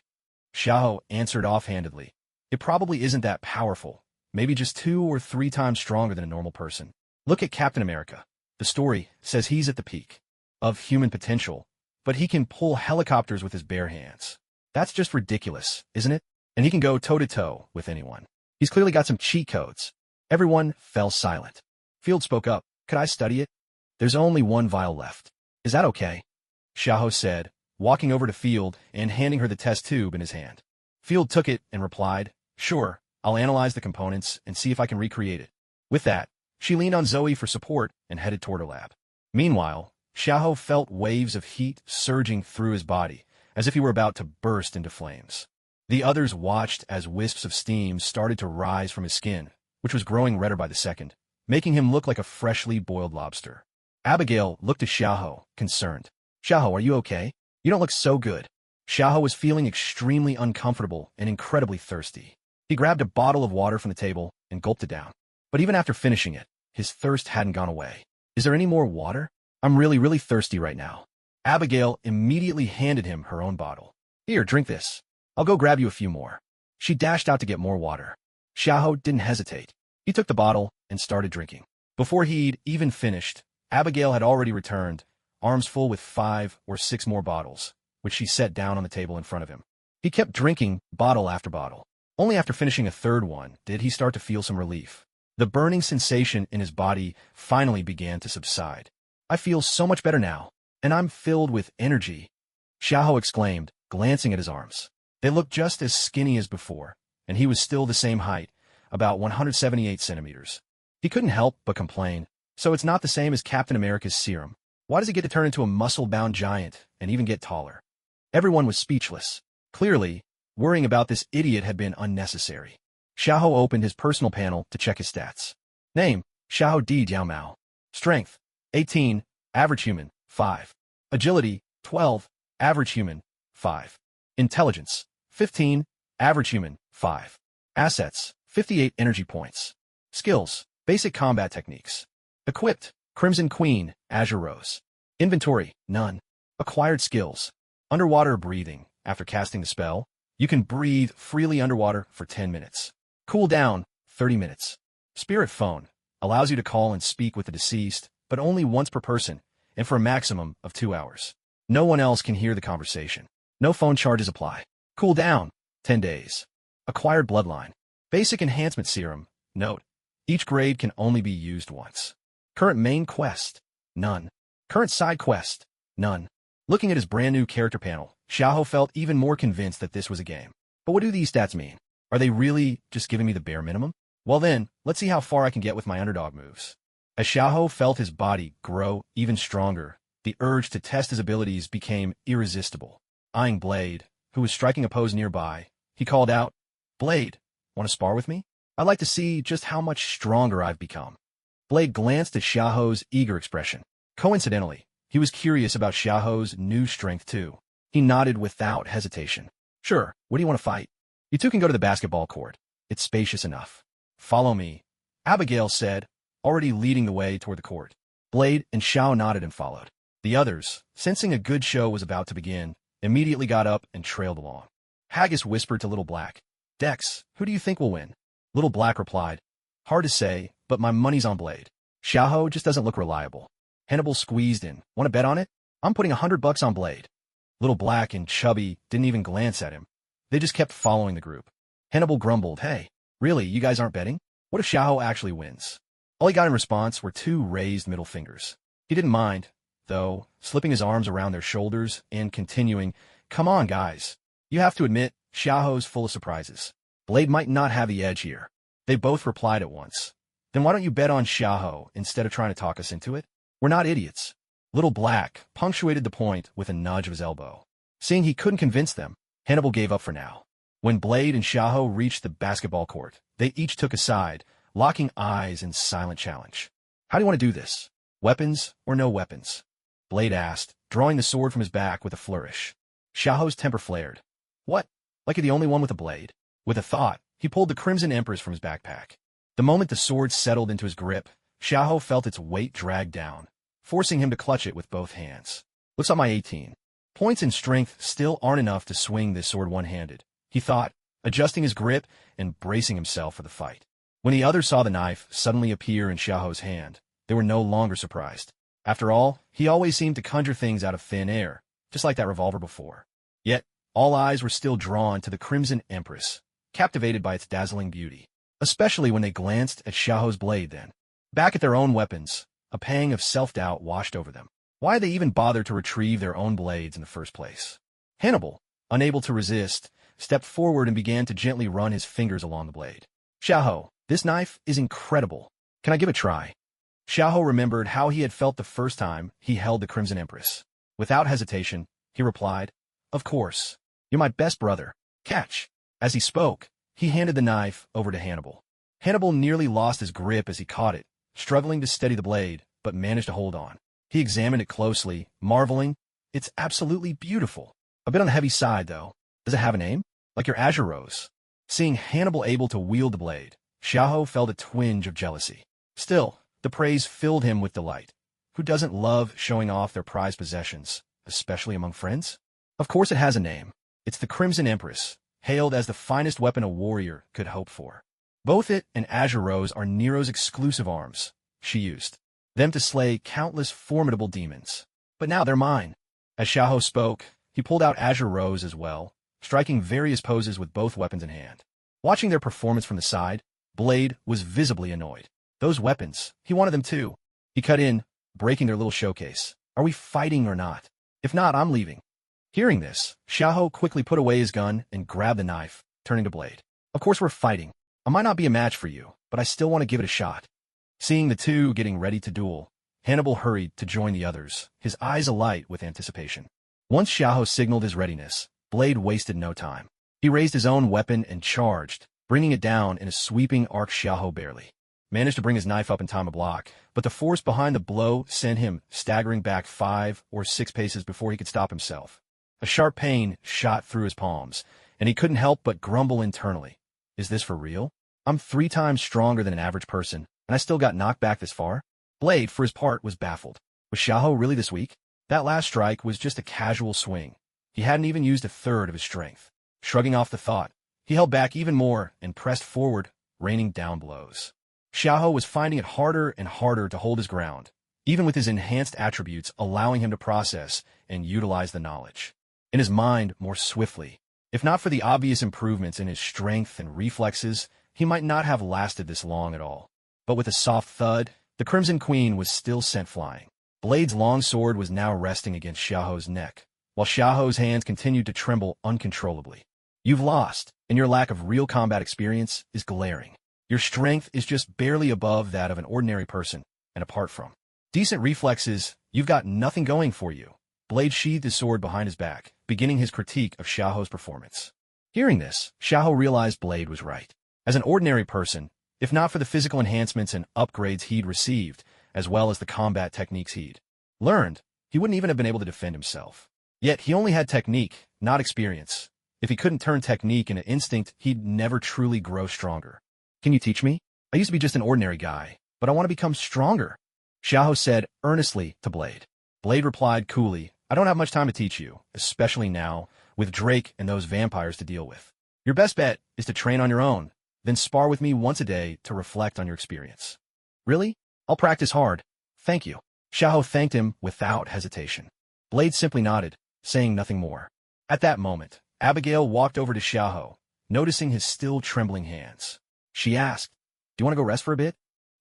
Xiaoho answered offhandedly. It probably isn't that powerful. Maybe just 2 or 3 times stronger than a normal person. Look at Captain America. The story says he's at the peak of human potential, but he can pull helicopters with his bare hands. That's just ridiculous, isn't it? And he can go toe-to-toe with anyone. He's clearly got some cheat codes. Everyone fell silent. Field spoke up. Could I study it? There's only one vial left. Is that okay? Xiaoho said, walking over to Field and handing her the test tube in his hand. Field took it and replied, Sure, I'll analyze the components and see if I can recreate it. With that, she leaned on Zoe for support and headed toward her lab. Meanwhile, Xiaoho felt waves of heat surging through his body, as if he were about to burst into flames. The others watched as wisps of steam started to rise from his skin, which was growing redder by the second, making him look like a freshly boiled lobster. Abigail looked at Xiaoho, concerned. Xiaoho, are you okay? You don't look so good. Xiaoho was feeling extremely uncomfortable and incredibly thirsty. He grabbed a bottle of water from the table and gulped it down. But even after finishing it, his thirst hadn't gone away. Is there any more water? I'm really thirsty right now. Abigail immediately handed him her own bottle. Here, drink this. I'll go grab you a few more. She dashed out to get more water. Xiaoho didn't hesitate. He took the bottle and started drinking. Before he'd even finished, Abigail had already returned, arms full with 5 or 6 more bottles, which she set down on the table in front of him. He kept drinking bottle after bottle. Only after finishing a third one did he start to feel some relief. The burning sensation in his body finally began to subside. I feel so much better now, and I'm filled with energy, Xiaoho exclaimed, glancing at his arms. They looked just as skinny as before, and he was still the same height, about 178 centimeters. He couldn't help but complain, so it's not the same as Captain America's serum. Why does he get to turn into a muscle-bound giant and even get taller? Everyone was speechless. Clearly, worrying about this idiot had been unnecessary. Xiaoho opened his personal panel to check his stats. Name, Xiaoho D. Diaomao. Strength, 18, average human, 5. Agility, 12, average human, 5. Intelligence, 15, average human, 5. Assets, 58 energy points. Skills, basic combat techniques. Equipped, Crimson Queen, Azure Rose. Inventory, none. Acquired skills. Underwater breathing. After casting the spell, you can breathe freely underwater for 10 minutes. Cool down, 30 minutes. Spirit phone. Allows you to call and speak with the deceased, but only once per person, and for a maximum of 2 hours. No one else can hear the conversation. No phone charges apply. Cool down, 10 days. Acquired bloodline. Basic enhancement serum. Note, each grade can only be used once. Current main quest. None. Current side quest. None. Looking at his brand new character panel, Xiaoho felt even more convinced that this was a game. But what do these stats mean? Are they really just giving me the bare minimum? Well then, let's see how far I can get with my underdog moves. As Xiaoho felt his body grow even stronger, the urge to test his abilities became irresistible. Eyeing Blade, who was striking a pose nearby, he called out, Blade, want to spar with me? I'd like to see just how much stronger I've become. Blade glanced at Xiaoho's eager expression. Coincidentally, he was curious about Xiaoho's new strength too. He nodded without hesitation. Sure, what do you want to fight? You two can go to the basketball court. It's spacious enough. Follow me, Abigail said, already leading the way toward the court. Blade and Xiao nodded and followed. The others, sensing a good show was about to begin, immediately got up and trailed along. Haggis whispered to Little Black, Dex, who do you think will win? Little Black replied, Hard to say, but my money's on Blade. Xiaoho just doesn't look reliable. Hannibal squeezed in. Want to bet on it? I'm putting $100 on Blade. Little Black and Chubby didn't even glance at him. They just kept following the group. Hannibal grumbled, Hey, really, you guys aren't betting? What if Xiaoho actually wins? All he got in response were 2 raised middle fingers. He didn't mind, though, slipping his arms around their shoulders and continuing, Come on, guys. You have to admit, Xiaoho's full of surprises. Blade might not have the edge here. They both replied at once. Then why don't you bet on Xiaoho instead of trying to talk us into it? We're not idiots. Little Black punctuated the point with a nudge of his elbow. Seeing he couldn't convince them, Hannibal gave up for now. When Blade and Xiaoho reached the basketball court, they each took a side, locking eyes in silent challenge. How do you want to do this? Weapons or no weapons? Blade asked, drawing the sword from his back with a flourish. Xiaoho's temper flared. What? Like you're the only one with a blade? With a thought, he pulled the Crimson Empress from his backpack. The moment the sword settled into his grip, Xiahou felt its weight drag down, forcing him to clutch it with both hands. Looks like my 18 points in strength still aren't enough to swing this sword one-handed, he thought, adjusting his grip and bracing himself for the fight. When the others saw the knife suddenly appear in Xiahou's hand, they were no longer surprised. After all, he always seemed to conjure things out of thin air, just like that revolver before. Yet, all eyes were still drawn to the Crimson Empress, captivated by its dazzling beauty, especially when they glanced at Xiahou's blade then. Back at their own weapons, a pang of self-doubt washed over them. Why had they even bothered to retrieve their own blades in the first place? Hannibal, unable to resist, stepped forward and began to gently run his fingers along the blade. Xiahou, this knife is incredible. Can I give it a try? Xiahou remembered how he had felt the first time he held the Crimson Empress. Without hesitation, he replied, "Of course. You're my best brother. Catch." As he spoke, he handed the knife over to Hannibal. Hannibal nearly lost his grip as he caught it, struggling to steady the blade, but managed to hold on. He examined it closely, marveling. It's absolutely beautiful. A bit on the heavy side, though. Does it have a name? Like your azure rose? Seeing Hannibal able to wield the blade, Xiahou felt a twinge of jealousy. Still, the praise filled him with delight. Who doesn't love showing off their prized possessions, especially among friends? Of course it has a name. It's the Crimson Empress, hailed as the finest weapon a warrior could hope for. Both it and Azure Rose are Nero's exclusive arms. She used them to slay countless formidable demons. But now they're mine. As Xiahou spoke, he pulled out Azure Rose as well, striking various poses with both weapons in hand. Watching their performance from the side, Blade was visibly annoyed. Those weapons, he wanted them too. He cut in, breaking their little showcase. Are we fighting or not? If not, I'm leaving. Hearing this, Xiahou quickly put away his gun and grabbed the knife, turning to Blade. Of course we're fighting. I might not be a match for you, but I still want to give it a shot. Seeing the two getting ready to duel, Hannibal hurried to join the others, his eyes alight with anticipation. Once Xiahou signaled his readiness, Blade wasted no time. He raised his own weapon and charged, bringing it down in a sweeping arc. Xiahou barely managed to bring his knife up in time to block, but the force behind the blow sent him staggering back 5 or 6 paces before he could stop himself. A sharp pain shot through his palms, and he couldn't help but grumble internally. Is this for real? I'm 3 times stronger than an average person, and I still got knocked back this far? Blade, for his part, was baffled. Was Xiahou really this weak? That last strike was just a casual swing. He hadn't even used a third of his strength. Shrugging off the thought, he held back even more and pressed forward, raining down blows. Xiahou was finding it harder and harder to hold his ground, even with his enhanced attributes allowing him to process and utilize the knowledge in his mind more swiftly. If not for the obvious improvements in his strength and reflexes, he might not have lasted this long at all. But with a soft thud, the Crimson Queen was still sent flying. Blade's long sword was now resting against Xiahou's neck, while Xiahou's hands continued to tremble uncontrollably. You've lost, and your lack of real combat experience is glaring. Your strength is just barely above that of an ordinary person, and apart from decent reflexes, you've got nothing going for you. Blade sheathed his sword behind his back, beginning his critique of Xiahou's performance. Hearing this, Xiahou realized Blade was right. As an ordinary person, if not for the physical enhancements and upgrades he'd received, as well as the combat techniques he'd learned, he wouldn't even have been able to defend himself. Yet he only had technique, not experience. If he couldn't turn technique into instinct, he'd never truly grow stronger. Can you teach me? I used to be just an ordinary guy, but I want to become stronger, Xiahou said earnestly to Blade. Blade replied coolly, I don't have much time to teach you, especially now, with Drake and those vampires to deal with. Your best bet is to train on your own, then spar with me once a day to reflect on your experience. Really? I'll practice hard. Thank you. Xiahou thanked him without hesitation. Blade simply nodded, saying nothing more. At that moment, Abigail walked over to Xiahou, noticing his still trembling hands. She asked, Do you want to go rest for a bit?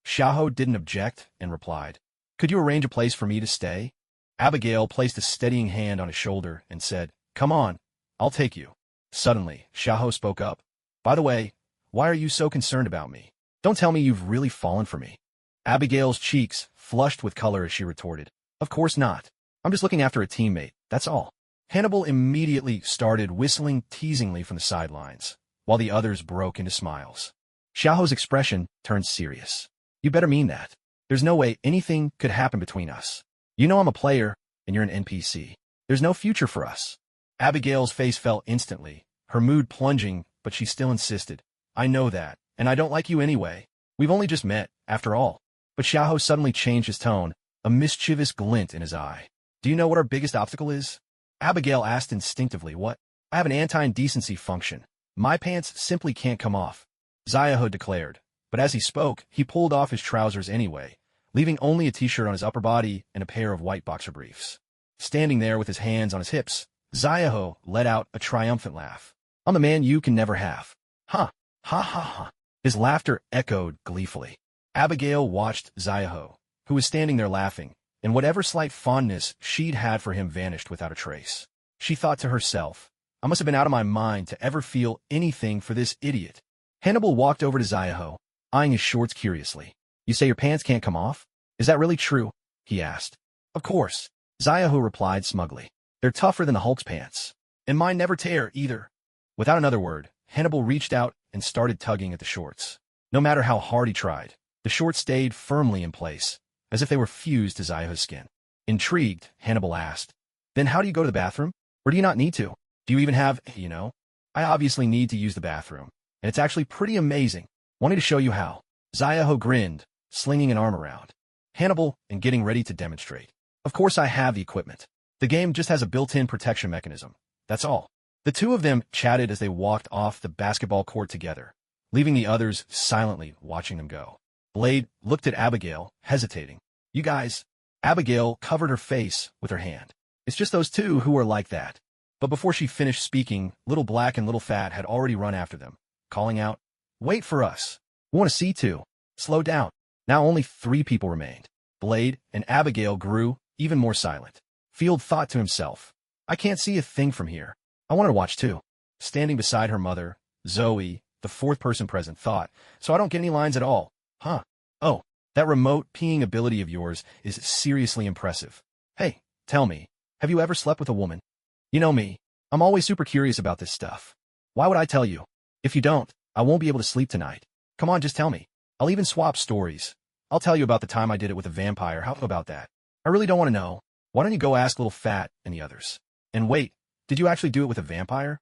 Xiahou didn't object and replied, Could you arrange a place for me to stay? Abigail placed a steadying hand on his shoulder and said, Come on, I'll take you. Suddenly, Xiahou spoke up. By the way, why are you so concerned about me? Don't tell me you've really fallen for me. Abigail's cheeks flushed with color as she retorted, Of course not. I'm just looking after a teammate, that's all. Hannibal immediately started whistling teasingly from the sidelines, while the others broke into smiles. Xiahou's expression turned serious. You better mean that. There's no way anything could happen between us. You know I'm a player, and you're an NPC. There's no future for us. Abigail's face fell instantly, her mood plunging, but she still insisted. I know that, and I don't like you anyway. We've only just met, after all. But Xiaoho suddenly changed his tone, a mischievous glint in his eye. Do you know what our biggest obstacle is? Abigail asked instinctively. What? I have an anti-indecency function. My pants simply can't come off, Xiaoho declared. But as he spoke, he pulled off his trousers anyway, leaving only a t-shirt on his upper body and a pair of white boxer briefs. Standing there with his hands on his hips, Xiaoho let out a triumphant laugh. I'm the man you can never have. Ha! Ha ha ha! His laughter echoed gleefully. Abigail watched Xiaoho, who was standing there laughing, and whatever slight fondness she'd had for him vanished without a trace. She thought to herself, I must have been out of my mind to ever feel anything for this idiot. Hannibal walked over to Xiaoho, eyeing his shorts curiously. You say your pants can't come off? Is that really true? He asked. Of course, Xiaoho replied smugly. They're tougher than the Hulk's pants. And mine never tear, either. Without another word, Hannibal reached out and started tugging at the shorts. No matter how hard he tried, the shorts stayed firmly in place, as if they were fused to Xiaoho's skin. Intrigued, Hannibal asked, Then how do you go to the bathroom? Or do you not need to? Do you even have, I obviously need to use the bathroom, and it's actually pretty amazing. Wanting to show you how. Xiaoho grinned, slinging an arm around Hannibal and getting ready to demonstrate. Of course I have the equipment. The game just has a built-in protection mechanism. That's all. The two of them chatted as they walked off the basketball court together, leaving the others silently watching them go. Blade looked at Abigail, hesitating. You guys. Abigail covered her face with her hand. It's just those two who are like that. But before she finished speaking, Little Black and Little Fat had already run after them, calling out, Wait for us. We want to see too. Slow down. Now only 3 people remained. Blade and Abigail grew even more silent. Field thought to himself, I can't see a thing from here. I wanted to watch too. Standing beside her mother, Zoe, the 4th person present, thought, so I don't get any lines at all. Huh. Oh, that remote peeing ability of yours is seriously impressive. Hey, tell me, have you ever slept with a woman? You know me. I'm always super curious about this stuff. Why would I tell you? If you don't, I won't be able to sleep tonight. Come on, just tell me. I'll even swap stories. I'll tell you about the time I did it with a vampire. How about that? I really don't want to know. Why don't you go ask Little Fat and the others? And wait, did you actually do it with a vampire?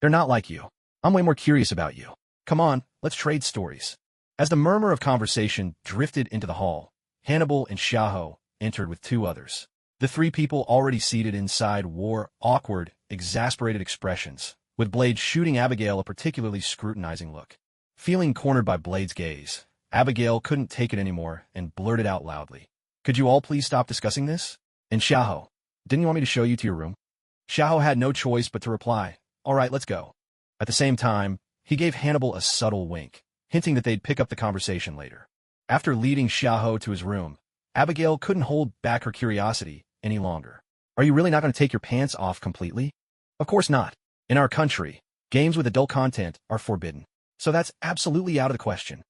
They're not like you. I'm way more curious about you. Come on, let's trade stories. As the murmur of conversation drifted into the hall, Hannibal and Xiaoho entered with 2 others. The 3 people already seated inside wore awkward, exasperated expressions, with Blade shooting Abigail a particularly scrutinizing look. Feeling cornered by Blade's gaze, Abigail couldn't take it anymore and blurted out loudly. Could you all please stop discussing this? And Xiaoho, didn't you want me to show you to your room? Xiaoho had no choice but to reply, All right, let's go. At the same time, he gave Hannibal a subtle wink, hinting that they'd pick up the conversation later. After leading Xiaoho to his room, Abigail couldn't hold back her curiosity any longer. Are you really not going to take your pants off completely? Of course not. In our country, games with adult content are forbidden. So that's absolutely out of the question.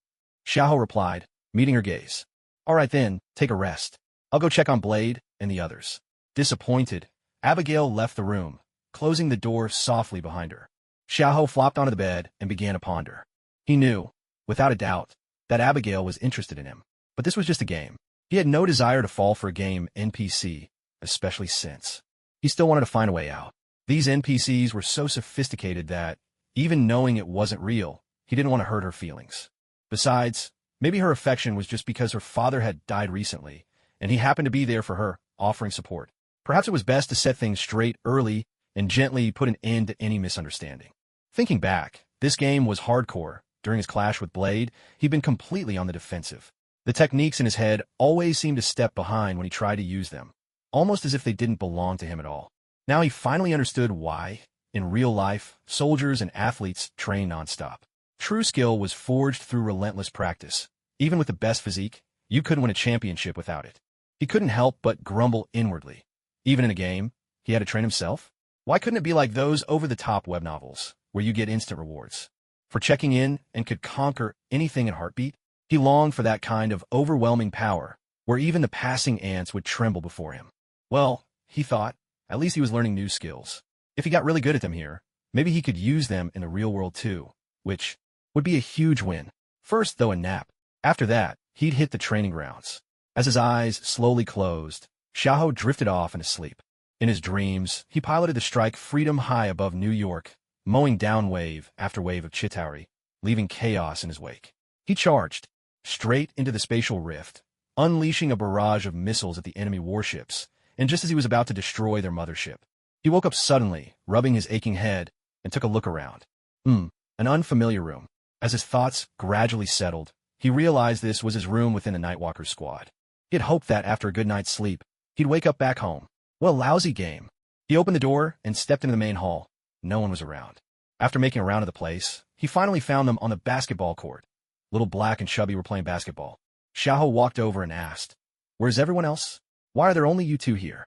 Xiaoho replied, meeting her gaze. All right then, take a rest. I'll go check on Blade and the others. Disappointed, Abigail left the room, closing the door softly behind her. Xiaoho flopped onto the bed and began to ponder. He knew, without a doubt, that Abigail was interested in him. But this was just a game. He had no desire to fall for a game NPC, especially since he still wanted to find a way out. These NPCs were so sophisticated that, even knowing it wasn't real, he didn't want to hurt her feelings. Besides, maybe her affection was just because her father had died recently, and he happened to be there for her, offering support. Perhaps it was best to set things straight early and gently put an end to any misunderstanding. Thinking back, this game was hardcore. During his clash with Blade, he'd been completely on the defensive. The techniques in his head always seemed to step behind when he tried to use them, almost as if they didn't belong to him at all. Now he finally understood why, in real life, soldiers and athletes train nonstop. True skill was forged through relentless practice. Even with the best physique, you couldn't win a championship without it. He couldn't help but grumble inwardly. Even in a game, he had to train himself? Why couldn't it be like those over-the-top web novels, where you get instant rewards for checking in and could conquer anything in heartbeat? He longed for that kind of overwhelming power, where even the passing ants would tremble before him. Well, he thought, at least he was learning new skills. If he got really good at them here, maybe he could use them in the real world too, which would be a huge win. First, though, a nap. After that, he'd hit the training grounds. As his eyes slowly closed, Xiaoho drifted off into sleep. In his dreams, he piloted the strike freedom high above New York, mowing down wave after wave of Chitauri, leaving chaos in his wake. He charged straight into the spatial rift, unleashing a barrage of missiles at the enemy warships, and just as he was about to destroy their mothership, he woke up suddenly, rubbing his aching head, and took a look around. An unfamiliar room. As his thoughts gradually settled, he realized this was his room within the Nightwalker's squad. He had hoped that after a good night's sleep, he'd wake up back home. Well, lousy game. He opened the door and stepped into the main hall. No one was around. After making a round of the place, he finally found them on the basketball court. Little Black and Chubby were playing basketball. Xiaoho walked over and asked, "Where's everyone else? Why are there only you two here?"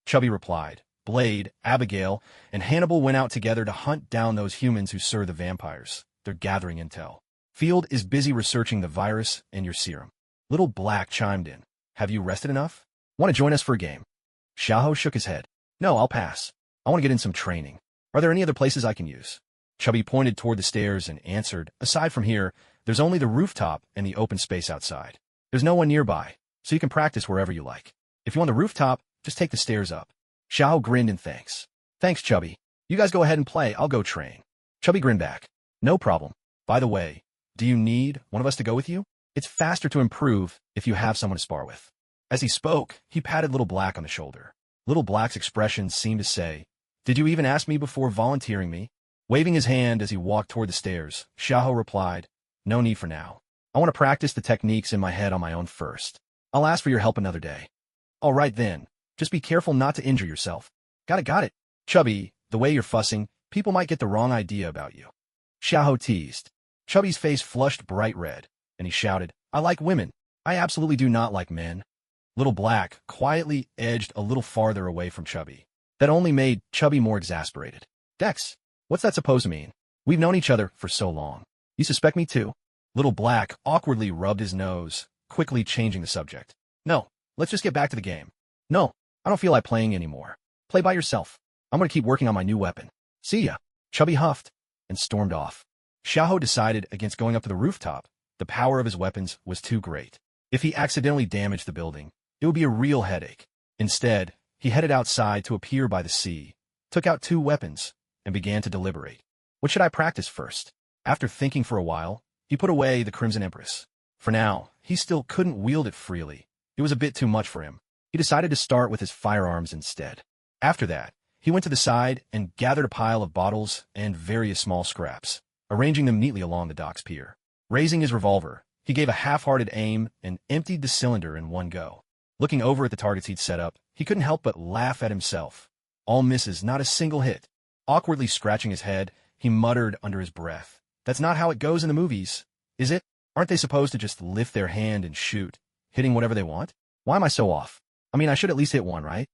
Chubby replied, "Blade, Abigail, and Hannibal went out together to hunt down those humans who serve the vampires. They're gathering intel. Field is busy researching the virus and your serum." Little Black chimed in, "Have you rested enough? Want to join us for a game?" Xiaoho shook his head. "No, I'll pass. I want to get in some training. Are there any other places I can use?" Chubby pointed toward the stairs and answered, "Aside from here, there's only the rooftop and the open space outside. There's no one nearby, so you can practice wherever you like. If you want the rooftop, just take the stairs up." Xiao grinned in thanks. "Thanks, Chubby. You guys go ahead and play, I'll go train." Chubby grinned back. "No problem. By the way, do you need one of us to go with you? It's faster to improve if you have someone to spar with." As he spoke, he patted Little Black on the shoulder. Little Black's expression seemed to say, "Did you even ask me before volunteering me?" Waving his hand as he walked toward the stairs, Xiaoho replied, "No need for now. I want to practice the techniques in my head on my own first. I'll ask for your help another day." "All right then. Just be careful not to injure yourself." Got it. "Chubby, the way you're fussing, people might get the wrong idea about you." Xiaoho teased. Chubby's face flushed bright red, and he shouted, "I like women. I absolutely do not like men." Little Black quietly edged a little farther away from Chubby. That only made Chubby more exasperated. "Dex, what's that supposed to mean? We've known each other for so long. You suspect me too?" Little Black awkwardly rubbed his nose, quickly changing the subject. "No, let's just get back to the game." "No, I don't feel like playing anymore. Play by yourself. I'm going to keep working on my new weapon. See ya." Chubby huffed and stormed off. Xiaoho decided against going up to the rooftop. The power of his weapons was too great. If he accidentally damaged the building, it would be a real headache. Instead, he headed outside to appear by the sea, took out 2 weapons, and began to deliberate. What should I practice first? After thinking for a while, he put away the Crimson Empress. For now, he still couldn't wield it freely. It was a bit too much for him. He decided to start with his firearms instead. After that, he went to the side and gathered a pile of bottles and various small scraps, arranging them neatly along the dock's pier. Raising his revolver, he gave a half-hearted aim and emptied the cylinder in one go. Looking over at the targets he'd set up, he couldn't help but laugh at himself. All misses, not a single hit. Awkwardly scratching his head, he muttered under his breath, "That's not how it goes in the movies, is it? Aren't they supposed to just lift their hand and shoot, hitting whatever they want? Why am I so off? I mean, I should at least hit one, right?"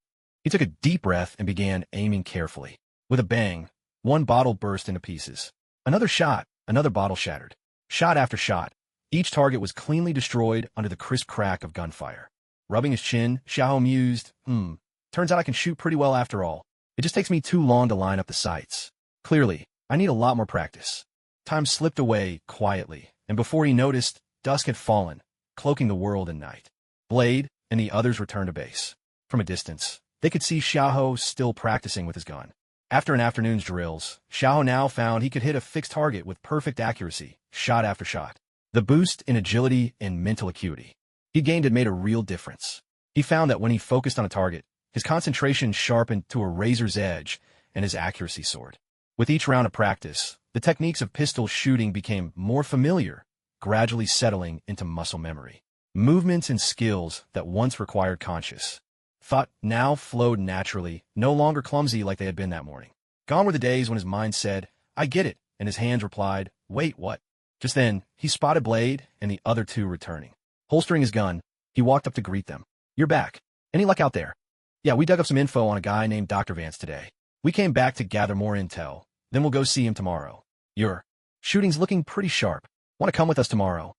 He took a deep breath and began aiming carefully. With a bang, one bottle burst into pieces. Another shot, another bottle shattered. Shot after shot, each target was cleanly destroyed under the crisp crack of gunfire. Rubbing his chin, Xiaoho mused, turns out I can shoot pretty well after all. It just takes me too long to line up the sights. Clearly, I need a lot more practice." Time slipped away quietly, and before he noticed, dusk had fallen, cloaking the world in night. Blade and the others returned to base. From a distance, they could see Xiaoho still practicing with his gun. After an afternoon's drills, Xiaoho now found he could hit a fixed target with perfect accuracy, shot after shot. The boost in agility and mental acuity he gained had made a real difference. He found that when he focused on a target, his concentration sharpened to a razor's edge, and his accuracy soared. With each round of practice, the techniques of pistol shooting became more familiar, gradually settling into muscle memory. Movements and skills that once required conscious thought now flowed naturally, no longer clumsy like they had been that morning. Gone were the days when his mind said, "I get it," and his hands replied, "Wait, what?" Just then, he spotted Blade and the other 2 returning. Holstering his gun, he walked up to greet them. "You're back. Any luck out there?" "Yeah, we dug up some info on a guy named Dr. Vance today. We came back to gather more intel. Then we'll go see him tomorrow. Your shooting's looking pretty sharp. Want to come with us tomorrow?"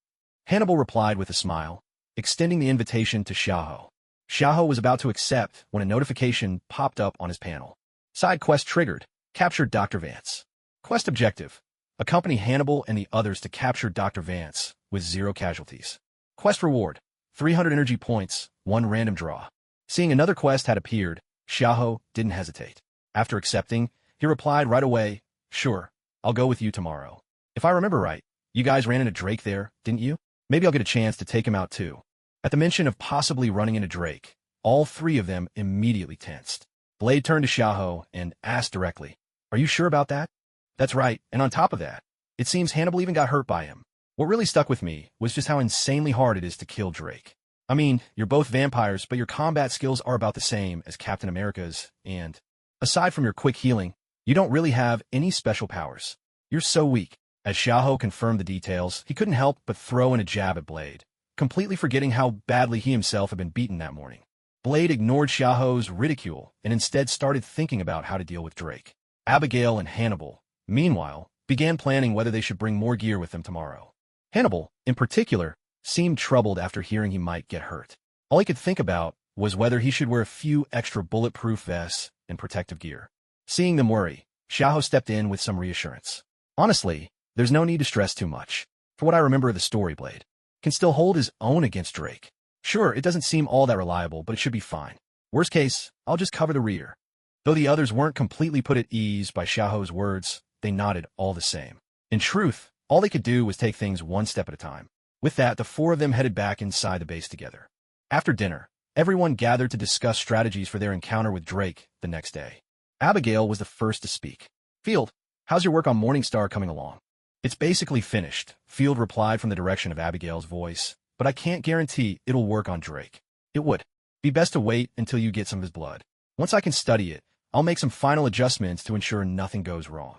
Hannibal replied with a smile, extending the invitation to Xiaoho. Xiaoho was about to accept when a notification popped up on his panel. Side quest triggered. Capture Dr. Vance. Quest objective: accompany Hannibal and the others to capture Dr. Vance with 0 casualties. Quest reward: 300 energy points, 1 random draw. Seeing another quest had appeared, Xiaoho didn't hesitate. After accepting, he replied right away, "Sure, I'll go with you tomorrow. If I remember right, you guys ran into Drake there, didn't you? Maybe I'll get a chance to take him out too. At the mention of possibly running into Drake, all three of them immediately tensed. Blade turned to Xiaoho and asked directly, "Are you sure about that?" "That's right, and on top of that, it seems Hannibal even got hurt by him." What really stuck with me was just how insanely hard it is to kill Drake. I mean, you're both vampires, but your combat skills are about the same as Captain America's, and aside from your quick healing, you don't really have any special powers. You're so weak. As Xiaoho confirmed the details, he couldn't help but throw in a jab at Blade, completely forgetting how badly he himself had been beaten that morning. Blade ignored Xiaoho's ridicule and instead started thinking about how to deal with Drake. Abigail and Hannibal, meanwhile, began planning whether they should bring more gear with them tomorrow. Hannibal, in particular, seemed troubled after hearing he might get hurt. All he could think about was whether he should wear a few extra bulletproof vests and protective gear. Seeing them worry, Xiaoho stepped in with some reassurance. "Honestly, there's no need to stress too much. For what I remember of the story, Blade can still hold his own against Drake. Sure, it doesn't seem all that reliable, but it should be fine. Worst case, I'll just cover the rear." Though the others weren't completely put at ease by Xiaoho's words, they nodded all the same. In truth, all they could do was take things one step at a time. With that, the four of them headed back inside the base together. After dinner, everyone gathered to discuss strategies for their encounter with Drake the next day. Abigail was the first to speak. "Field, how's your work on Morningstar coming along?" "It's basically finished," Field replied from the direction of Abigail's voice, "but I can't guarantee it'll work on Drake. It would be best to wait until you get some of his blood. Once I can study it, I'll make some final adjustments to ensure nothing goes wrong."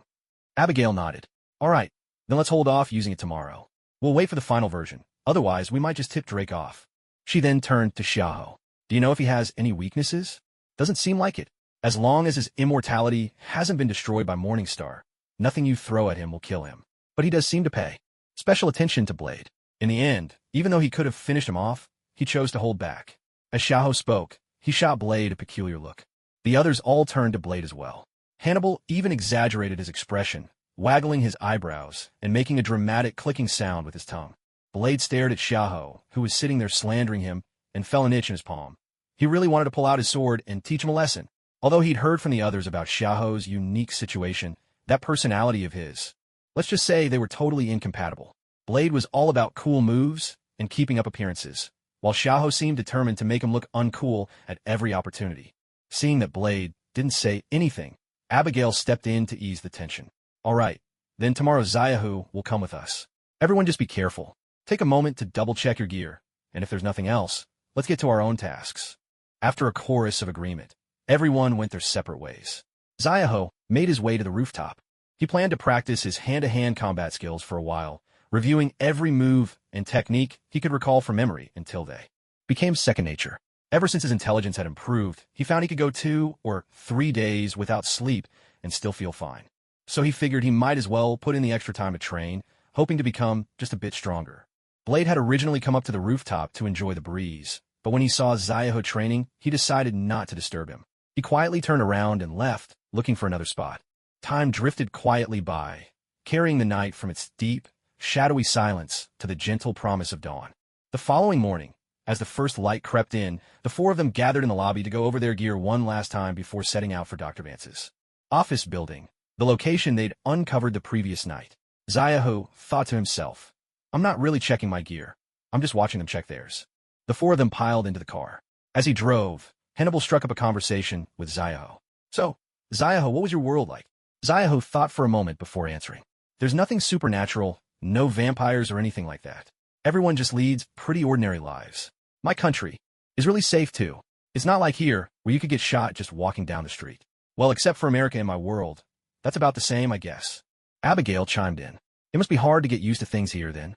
Abigail nodded. "All right, then let's hold off using it tomorrow. We'll wait for the final version. Otherwise, we might just tip Drake off." She then turned to Xiaoho. "Do you know if he has any weaknesses?" "Doesn't seem like it. As long as his immortality hasn't been destroyed by Morningstar, nothing you throw at him will kill him. But he does seem to pay special attention to Blade. In the end, even though he could have finished him off, he chose to hold back." As Xiaoho spoke, he shot Blade a peculiar look. The others all turned to Blade as well. Hannibal even exaggerated his expression, waggling his eyebrows and making a dramatic clicking sound with his tongue. Blade stared at Xiaoho, who was sitting there slandering him, and felt an itch in his palm. He really wanted to pull out his sword and teach him a lesson. Although he'd heard from the others about Xiaoho's unique situation, that personality of his, let's just say they were totally incompatible. Blade was all about cool moves and keeping up appearances, while Xiaoho seemed determined to make him look uncool at every opportunity. Seeing that Blade didn't say anything, Abigail stepped in to ease the tension. "All right, then tomorrow Xiaoho will come with us. Everyone just be careful. Take a moment to double-check your gear, and if there's nothing else, let's get to our own tasks." After a chorus of agreement, everyone went their separate ways. Xiaoho made his way to the rooftop. He planned to practice his hand-to-hand combat skills for a while, reviewing every move and technique he could recall from memory until they became second nature. Ever since his intelligence had improved, he found he could go 2 or 3 days without sleep and still feel fine. So he figured he might as well put in the extra time to train, hoping to become just a bit stronger. Blade had originally come up to the rooftop to enjoy the breeze, but when he saw Xiaoho training, he decided not to disturb him. He quietly turned around and left, looking for another spot. Time drifted quietly by, carrying the night from its deep, shadowy silence to the gentle promise of dawn. The following morning, as the first light crept in, the four of them gathered in the lobby to go over their gear one last time before setting out for Dr. Vance's office building, the location they'd uncovered the previous night. Xiaoho thought to himself, "I'm not really checking my gear. I'm just watching them check theirs." The four of them piled into the car. As he drove, Hannibal struck up a conversation with Xiaoho. "So, Xiaoho, what was your world like?" Xiaoho thought for a moment before answering. "There's nothing supernatural, no vampires or anything like that. Everyone just leads pretty ordinary lives. My country is really safe too. It's not like here, where you could get shot just walking down the street. Well, except for America and my world. That's about the same, I guess." Abigail chimed in. "It must be hard to get used to things here, then."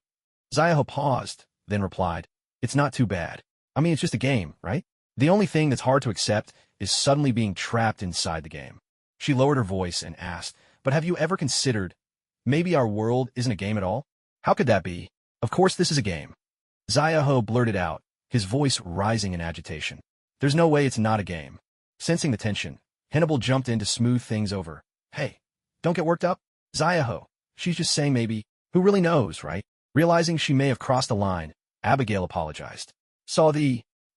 Xiaoho paused, then replied, "It's not too bad. I mean, it's just a game, right? The only thing that's hard to accept is suddenly being trapped inside the game." She lowered her voice and asked, "But have you ever considered, maybe our world isn't a game at all? How could that be? Of course this is a game." Xiaoho blurted out, his voice rising in agitation. "There's no way it's not a game." Sensing the tension, Hannibal jumped in to smooth things over. "Hey, don't get worked up. Xiaoho, she's just saying maybe. Who really knows, right?" Realizing she may have crossed a line, Abigail apologized.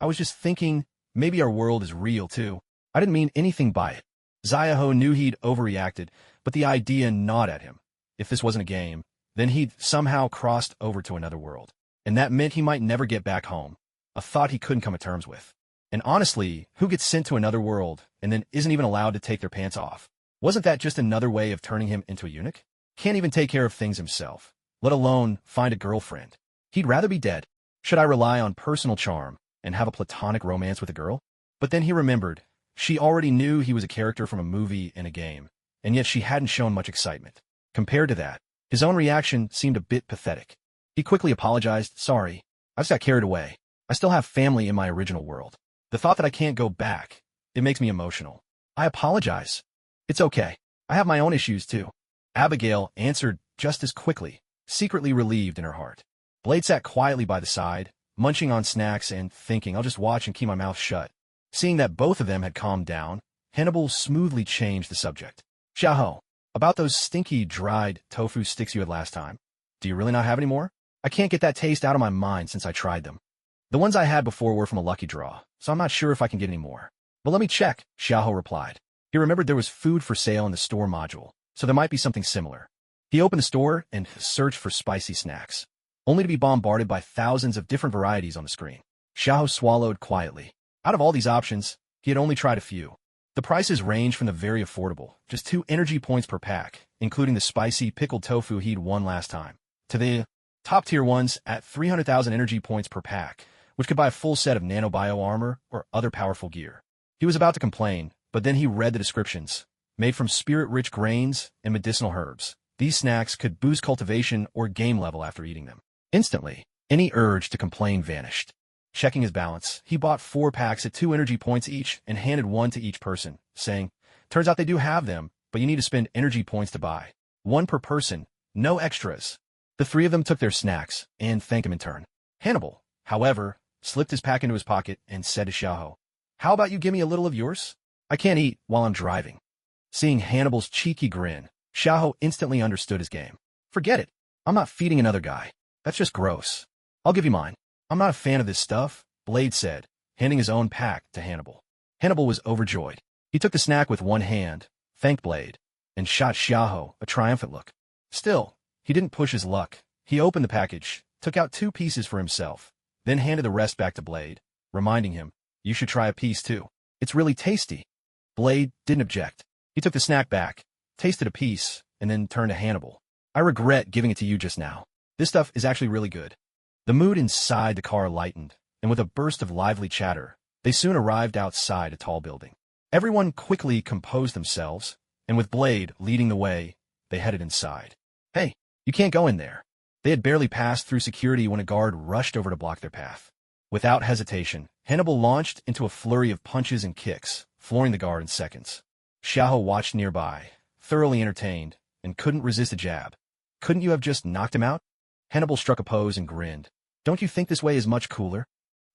I was just thinking, maybe our world is real too. I didn't mean anything by it." Xiaoho knew he'd overreacted, but the idea gnawed at him. if this wasn't a game, then he'd somehow crossed over to another world. And that meant he might never get back home, a thought he couldn't come to terms with. And honestly, who gets sent to another world and then isn't even allowed to take their pants off? Wasn't that just another way of turning him into a eunuch? Can't even take care of things himself, let alone find a girlfriend. He'd rather be dead. Should I rely on personal charm and have a platonic romance with a girl? But then he remembered. She already knew he was a character from a movie and a game, and yet she hadn't shown much excitement. Compared to that, his own reaction seemed a bit pathetic. He quickly apologized. Sorry, I just got carried away. I still have family in my original world. The thought that I can't go back, it makes me emotional. I apologize. It's okay. I have my own issues too. Abigail answered just as quickly, secretly relieved in her heart. Blade sat quietly by the side, munching on snacks and thinking, I'll just watch and keep my mouth shut. Seeing that both of them had calmed down, Hannibal smoothly changed the subject. Xiaoho, about those stinky, dried tofu sticks you had last time. Do you really not have any more? I can't get that taste out of my mind since I tried them. The ones I had before were from a lucky draw, so I'm not sure if I can get any more. But let me check, Xiaoho replied. He remembered there was food for sale in the store module, so there might be something similar. He opened the store and searched for spicy snacks, only to be bombarded by thousands of different varieties on the screen. Xiaoho swallowed quietly. Out of all these options, he had only tried a few. The prices range from the very affordable, just 2 energy points per pack, including the spicy pickled tofu he'd won last time, to the top-tier ones at 300,000 energy points per pack, which could buy a full set of nanobio armor or other powerful gear. He was about to complain, but then he read the descriptions. Made from spirit-rich grains and medicinal herbs, these snacks could boost cultivation or game level after eating them. Instantly, any urge to complain vanished. Checking his balance, he bought 4 packs at 2 energy points each and handed 1 to each person, saying, turns out they do have them, but you need to spend energy points to buy. 1 per person, no extras. The 3 of them took their snacks and thanked him in turn. Hannibal, however, slipped his pack into his pocket and said to Xiaoho, how about you give me a little of yours? I can't eat while I'm driving. Seeing Hannibal's cheeky grin, Xiaoho instantly understood his game. Forget it. I'm not feeding another guy. That's just gross. I'll give you mine. I'm not a fan of this stuff, Blade said, handing his own pack to Hannibal. Hannibal was overjoyed. He took the snack with one hand, thanked Blade, and shot Xiaoho a triumphant look. Still, he didn't push his luck. He opened the package, took out 2 pieces for himself, then handed the rest back to Blade, reminding him, you should try a piece too. It's really tasty. Blade didn't object. He took the snack back, tasted a piece, and then turned to Hannibal. I regret giving it to you just now. This stuff is actually really good. The mood inside the car lightened, and with a burst of lively chatter, they soon arrived outside a tall building. Everyone quickly composed themselves, and with Blade leading the way, they headed inside. Hey, you can't go in there. They had barely passed through security when a guard rushed over to block their path. Without hesitation, Hannibal launched into a flurry of punches and kicks, flooring the guard in seconds. Xiaoho watched nearby, thoroughly entertained, and couldn't resist a jab. Couldn't you have just knocked him out? Hannibal struck a pose and grinned. Don't you think this way is much cooler?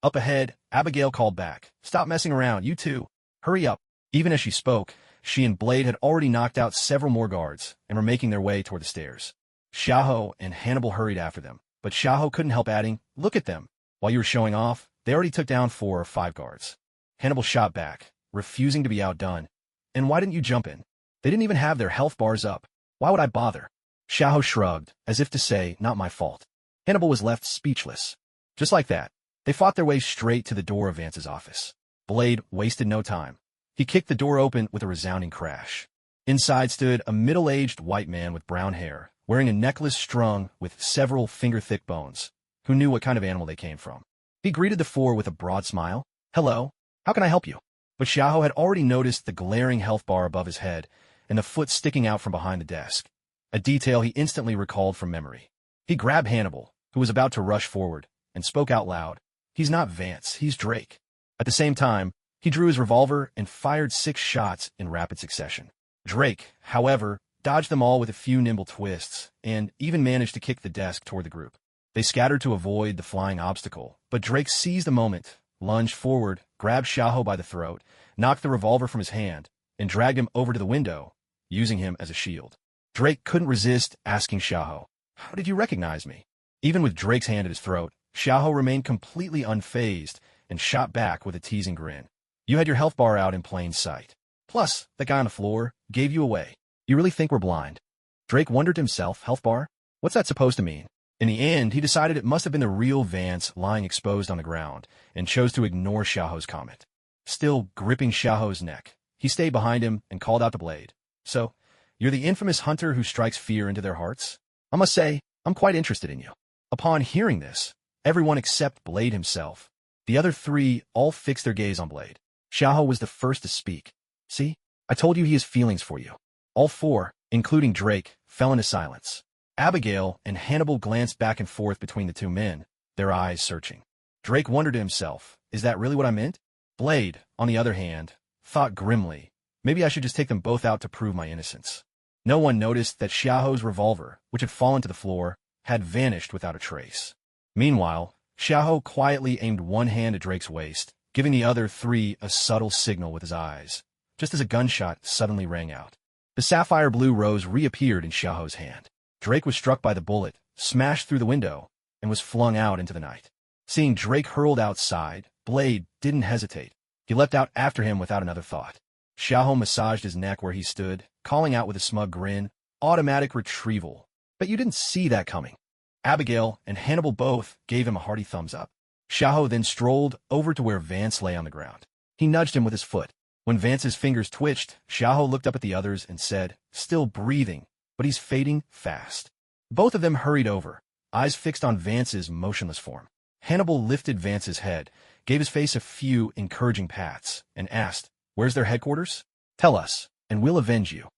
Up ahead, Abigail called back. Stop messing around, you two. Hurry up. Even as she spoke, she and Blade had already knocked out several more guards and were making their way toward the stairs. Xiaoho and Hannibal hurried after them, but Xiaoho couldn't help adding, look at them. While you were showing off, they already took down 4 or 5 guards. Hannibal shot back, refusing to be outdone. And why didn't you jump in? They didn't even have their health bars up. Why would I bother? Xiaoho shrugged, as if to say, not my fault. Hannibal was left speechless. Just like that, they fought their way straight to the door of Vance's office. Blade wasted no time. He kicked the door open with a resounding crash. Inside stood a middle-aged white man with brown hair, wearing a necklace strung with several finger-thick bones. Who knew what kind of animal they came from? He greeted the 4 with a broad smile. Hello, how can I help you? But Xiaoho had already noticed the glaring health bar above his head and the foot sticking out from behind the desk, a detail he instantly recalled from memory. He grabbed Hannibal, who was about to rush forward, and spoke out loud. He's not Vance, he's Drake. At the same time, he drew his revolver and fired 6 shots in rapid succession. Drake, however, dodged them all with a few nimble twists, and even managed to kick the desk toward the group. They scattered to avoid the flying obstacle, but Drake seized the moment, lunged forward, grabbed Xiaoho by the throat, knocked the revolver from his hand, and dragged him over to the window, using him as a shield. Drake couldn't resist asking Xiaoho, how did you recognize me? Even with Drake's hand at his throat, Xiaoho remained completely unfazed and shot back with a teasing grin. You had your health bar out in plain sight. Plus, that guy on the floor gave you away. You really think we're blind? Drake wondered to himself, health bar? What's that supposed to mean? In the end, he decided it must have been the real Vance lying exposed on the ground, and chose to ignore Xiaoho's comment. Still gripping Xiaoho's neck, he stayed behind him and called out to Blade. So, you're the infamous hunter who strikes fear into their hearts? I must say, I'm quite interested in you. Upon hearing this, everyone except Blade himself, the other three all fixed their gaze on Blade. Xiaoho was the first to speak. See? I told you he has feelings for you. All four, including Drake, fell into silence. Abigail and Hannibal glanced back and forth between the two men, their eyes searching. Drake wondered to himself, is that really what I meant? Blade, on the other hand, thought grimly, maybe I should just take them both out to prove my innocence. No one noticed that Xiaoho's revolver, which had fallen to the floor, had vanished without a trace. Meanwhile, Xiaoho quietly aimed one hand at Drake's waist, giving the other three a subtle signal with his eyes, just as a gunshot suddenly rang out. The sapphire blue rose reappeared in Xiaoho's hand. Drake was struck by the bullet, smashed through the window, and was flung out into the night. Seeing Drake hurled outside, Blade didn't hesitate. He leapt out after him without another thought. Xiaoho massaged his neck where he stood, calling out with a smug grin, automatic retrieval. But you didn't see that coming. Abigail and Hannibal both gave him a hearty thumbs up. Xiaoho then strolled over to where Vance lay on the ground. He nudged him with his foot. When Vance's fingers twitched, Xiaoho looked up at the others and said, still breathing, but he's fading fast. Both of them hurried over, eyes fixed on Vance's motionless form. Hannibal lifted Vance's head, gave his face a few encouraging pats, and asked, where's their headquarters? Tell us, and we'll avenge you.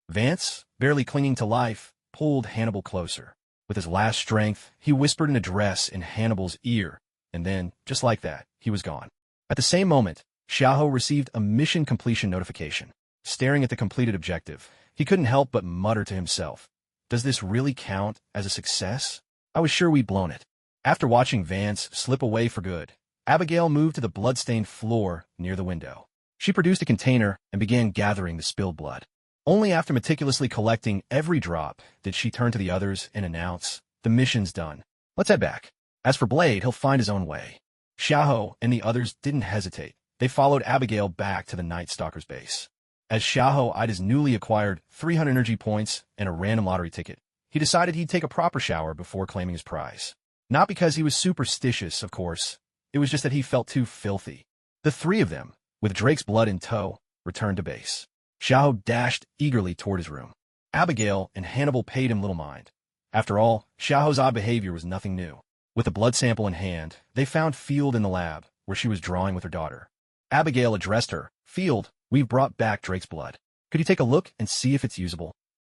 Vance, barely clinging to life, pulled Hannibal closer. With his last strength, he whispered an address in Hannibal's ear, and then, just like that, he was gone. At the same moment, Xiaoho received a mission completion notification. Staring at the completed objective, he couldn't help but mutter to himself, does this really count as a success? I was sure we'd blown it. After watching Vance slip away for good, Abigail moved to the blood-stained floor near the window. She produced a container and began gathering the spilled blood. Only after meticulously collecting every drop did she turn to the others and announce, the mission's done. Let's head back. As for Blade, he'll find his own way. Xiaoho and the others didn't hesitate. They followed Abigail back to the Night Stalker's base. As Xiaoho eyed his newly acquired 300 energy points and a random lottery ticket, he decided he'd take a proper shower before claiming his prize. Not because he was superstitious, of course. It was just that he felt too filthy. The three of them, with Drake's blood in tow, returned to base. Xiaoho dashed eagerly toward his room. Abigail and Hannibal paid him little mind. After all, Xiaoho's odd behavior was nothing new. With a blood sample in hand, they found Field in the lab, where she was drawing with her daughter. Abigail addressed her, Field, we've brought back Drake's blood. Could you take a look and see if it's usable?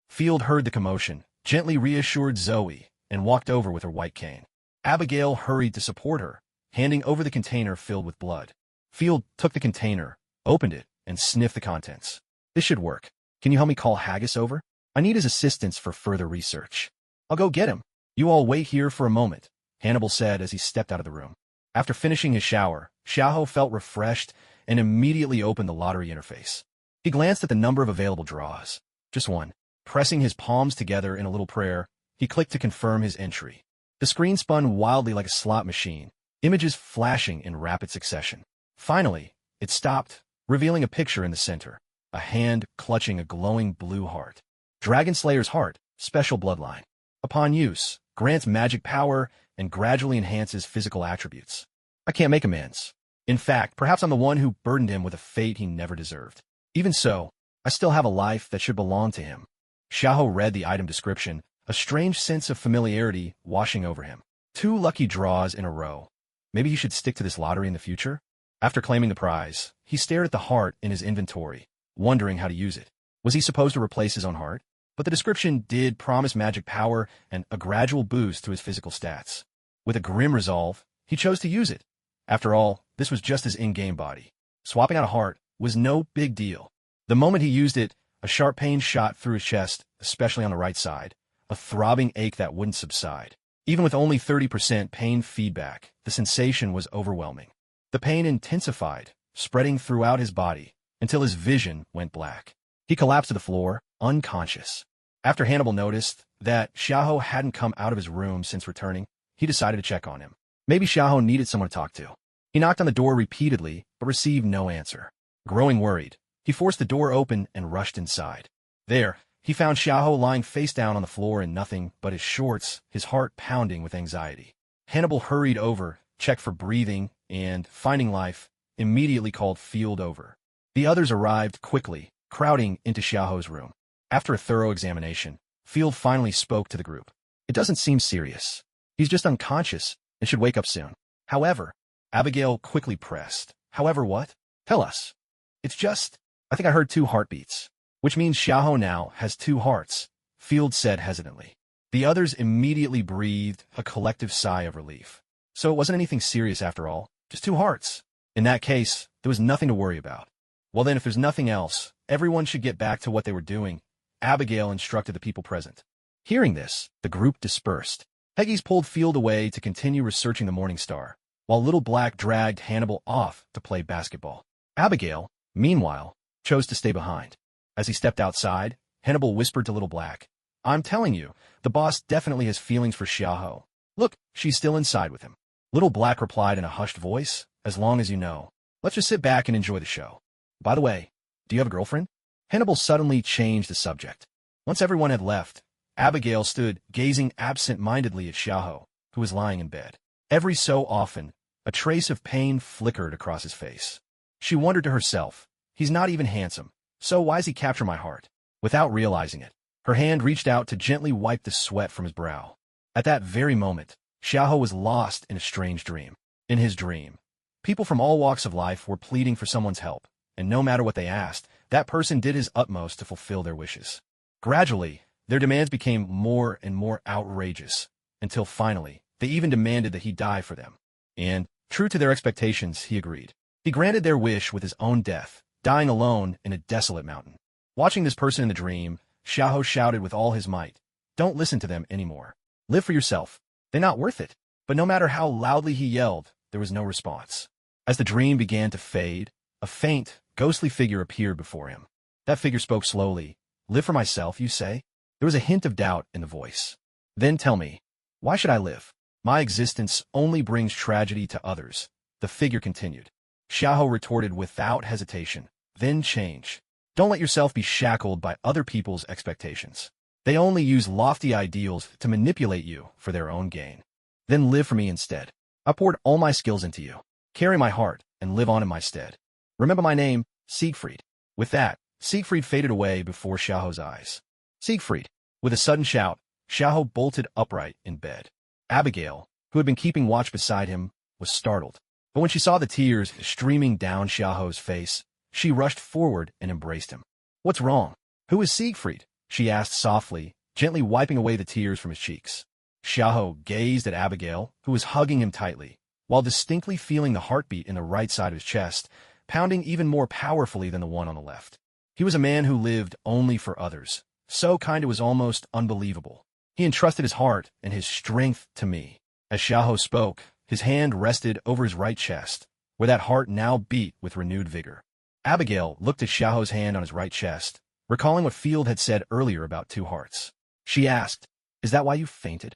Field heard the commotion, gently reassured Zoe, and walked over with her white cane. Abigail hurried to support her, handing over the container filled with blood. Field took the container, opened it, and sniffed the contents. This should work. Can you help me call Haggis over? I need his assistance for further research. I'll go get him. You all wait here for a moment, Hannibal said as he stepped out of the room. After finishing his shower, Xiaoho felt refreshed and immediately opened the lottery interface. He glanced at the number of available draws. Just one. Pressing his palms together in a little prayer, he clicked to confirm his entry. The screen spun wildly like a slot machine, images flashing in rapid succession. Finally, it stopped, revealing a picture in the center, a hand clutching a glowing blue heart. Dragon Slayer's heart, special bloodline. Upon use, grants magic power and gradually enhances physical attributes. I can't make amends. In fact, perhaps I'm the one who burdened him with a fate he never deserved. Even so, I still have a life that should belong to him. Xiaoho read the item description, a strange sense of familiarity washing over him. 2 lucky draws in a row. Maybe he should stick to this lottery in the future? After claiming the prize, he stared at the heart in his inventory, wondering how to use it. Was he supposed to replace his own heart? But the description did promise magic power and a gradual boost to his physical stats. With a grim resolve, he chose to use it. After all, this was just his in-game body. Swapping out a heart was no big deal. The moment he used it, a sharp pain shot through his chest, especially on the right side, a throbbing ache that wouldn't subside. Even with only 30% pain feedback, the sensation was overwhelming. The pain intensified, spreading throughout his body, until his vision went black. He collapsed to the floor, unconscious. After Hannibal noticed that Xiaoho hadn't come out of his room since returning, he decided to check on him. Maybe Xiaoho needed someone to talk to. He knocked on the door repeatedly, but received no answer. Growing worried, he forced the door open and rushed inside. There, he found Xiaoho lying face down on the floor in nothing but his shorts, his heart pounding with anxiety. Hannibal hurried over, checked for breathing, and, finding life, immediately called Field over. The others arrived quickly, crowding into Xiaoho's room. After a thorough examination, Field finally spoke to the group. It doesn't seem serious. He's just unconscious and should wake up soon. However, Abigail quickly pressed. However what? Tell us. It's just, I think I heard 2 heartbeats. Which means Xiaoho now has 2 hearts, Field said hesitantly. The others immediately breathed a collective sigh of relief. So it wasn't anything serious after all, just 2 hearts. In that case, there was nothing to worry about. Well then, if there's nothing else, everyone should get back to what they were doing, Abigail instructed the people present. Hearing this, the group dispersed. Peggy's pulled Field away to continue researching the Morning Star, while Little Black dragged Hannibal off to play basketball. Abigail, meanwhile, chose to stay behind. As he stepped outside, Hannibal whispered to Little Black, I'm telling you, the boss definitely has feelings for Xiaoho. Look, she's still inside with him. Little Black replied in a hushed voice, as long as you know. Let's just sit back and enjoy the show. By the way, do you have a girlfriend? Hannibal suddenly changed the subject. Once everyone had left, Abigail stood gazing absent-mindedly at Xiaoho, who was lying in bed. Every so often, a trace of pain flickered across his face. She wondered to herself, he's not even handsome, so why does he capture my heart? Without realizing it, her hand reached out to gently wipe the sweat from his brow. At that very moment, Xiaoho was lost in a strange dream. In his dream, people from all walks of life were pleading for someone's help, and no matter what they asked, that person did his utmost to fulfill their wishes. Gradually, their demands became more and more outrageous, until finally, they even demanded that he die for them. And, true to their expectations, he agreed. He granted their wish with his own death, dying alone in a desolate mountain. Watching this person in the dream, Xiaoho shouted with all his might, don't listen to them anymore. Live for yourself. They're not worth it. But no matter how loudly he yelled, there was no response. As the dream began to fade, a faint, ghostly figure appeared before him. That figure spoke slowly. Live for myself, you say? There was a hint of doubt in the voice. Then tell me, why should I live? My existence only brings tragedy to others, the figure continued. Xiaoho retorted without hesitation. Then change. Don't let yourself be shackled by other people's expectations. They only use lofty ideals to manipulate you for their own gain. Then live for me instead. I poured all my skills into you. Carry my heart and live on in my stead. Remember my name, Siegfried. With that, Siegfried faded away before Xiaoho's eyes. Siegfried. With a sudden shout, Xiaoho bolted upright in bed. Abigail, who had been keeping watch beside him, was startled. But when she saw the tears streaming down Xiaoho's face, she rushed forward and embraced him. What's wrong? Who is Siegfried? She asked softly, gently wiping away the tears from his cheeks. Xiaoho gazed at Abigail, who was hugging him tightly, while distinctly feeling the heartbeat in the right side of his chest, pounding even more powerfully than the one on the left. He was a man who lived only for others, so kind it was almost unbelievable. He entrusted his heart and his strength to me. As Xiaoho spoke, his hand rested over his right chest, where that heart now beat with renewed vigor. Abigail looked at Xiaoho's hand on his right chest, recalling what Field had said earlier about 2 hearts. She asked, is that why you fainted?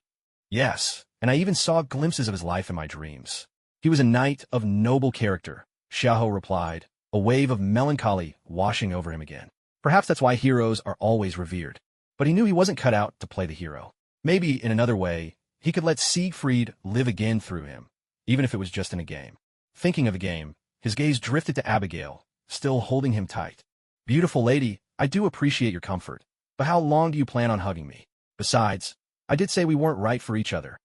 Yes, and I even saw glimpses of his life in my dreams. He was a knight of noble character, Xiaoho replied, a wave of melancholy washing over him again. Perhaps that's why heroes are always revered. But he knew he wasn't cut out to play the hero. Maybe, in another way, he could let Siegfried live again through him, even if it was just in a game. Thinking of a game, his gaze drifted to Abigail, still holding him tight. Beautiful lady, I do appreciate your comfort, but how long do you plan on hugging me? Besides, I did say we weren't right for each other.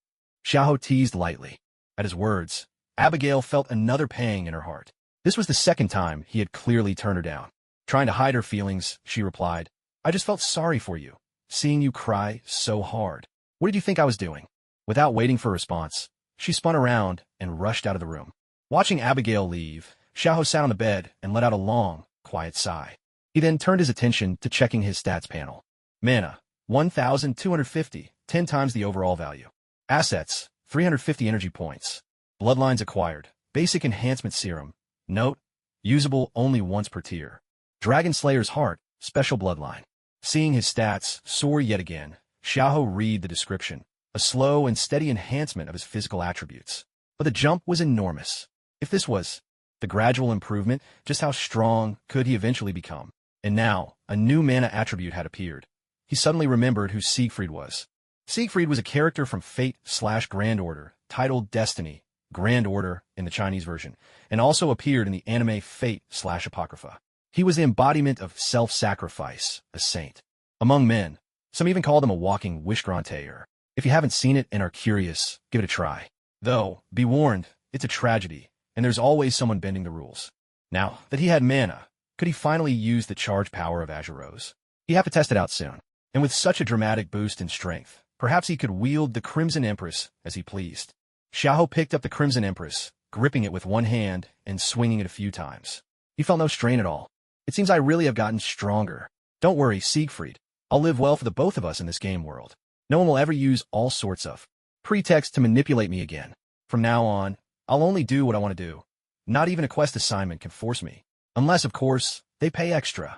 Xiaoho teased lightly. At his words, Abigail felt another pang in her heart. This was the second time he had clearly turned her down. Trying to hide her feelings, she replied, I just felt sorry for you, seeing you cry so hard. What did you think I was doing? Without waiting for a response, she spun around and rushed out of the room. Watching Abigail leave, Xiaoho sat on the bed and let out a long, quiet sigh. He then turned his attention to checking his stats panel. Mana, 1,250, 10 times the overall value. Assets, 350 energy points. Bloodlines acquired, basic enhancement serum. Note, usable only once per tier. Dragon Slayer's Heart, special bloodline. Seeing his stats soar yet again, Xiaoho read the description, a slow and steady enhancement of his physical attributes. But the jump was enormous. If this was the gradual improvement, just how strong could he eventually become? And now, a new mana attribute had appeared, he suddenly remembered who Siegfried was. Siegfried was a character from Fate/Grand Order, titled Destiny, Grand Order in the Chinese version, and also appeared in the anime Fate/Apocrypha. He was the embodiment of self-sacrifice, a saint. Among men, some even called him a walking wishgrantayer. If you haven't seen it and are curious, give it a try. Though, be warned, it's a tragedy, and there's always someone bending the rules. Now that he had mana, could he finally use the charge power of Azure Rose? He'd have to test it out soon. And with such a dramatic boost in strength, perhaps he could wield the Crimson Empress as he pleased. Xiaohou picked up the Crimson Empress, gripping it with one hand and swinging it a few times. He felt no strain at all. It seems I really have gotten stronger. Don't worry, Siegfried. I'll live well for the both of us in this game world. No one will ever use all sorts of pretext to manipulate me again. From now on, I'll only do what I want to do. Not even a quest assignment can force me. Unless, of course, they pay extra.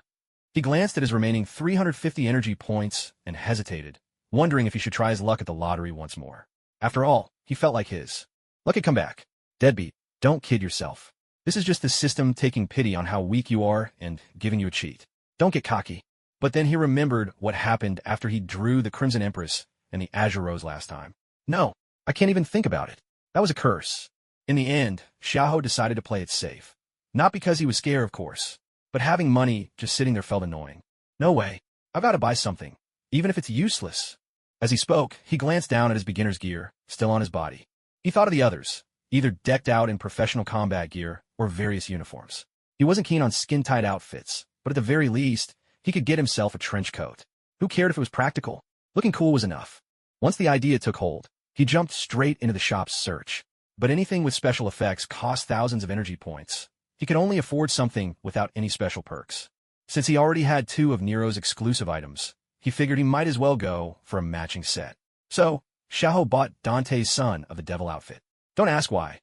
He glanced at his remaining 350 energy points and hesitated, wondering if he should try his luck at the lottery once more. After all, he felt like his luck had come back. Deadbeat, don't kid yourself. This is just the system taking pity on how weak you are and giving you a cheat. Don't get cocky. But then he remembered what happened after he drew the Crimson Empress and the Azure Rose last time. No, I can't even think about it. That was a curse. In the end, Xiaohou decided to play it safe. Not because he was scared, of course, but having money just sitting there felt annoying. No way. I've got to buy something, even if it's useless. As he spoke, he glanced down at his beginner's gear, still on his body. He thought of the others, either decked out in professional combat gear or various uniforms. He wasn't keen on skin-tight outfits, but at the very least, he could get himself a trench coat. Who cared if it was practical? Looking cool was enough. Once the idea took hold, he jumped straight into the shop's search. But anything with special effects cost thousands of energy points. He could only afford something without any special perks. Since he already had 2 of Nero's exclusive items, he figured he might as well go for a matching set. So, Xiaohou bought Dante's son of the devil outfit. Don't ask why.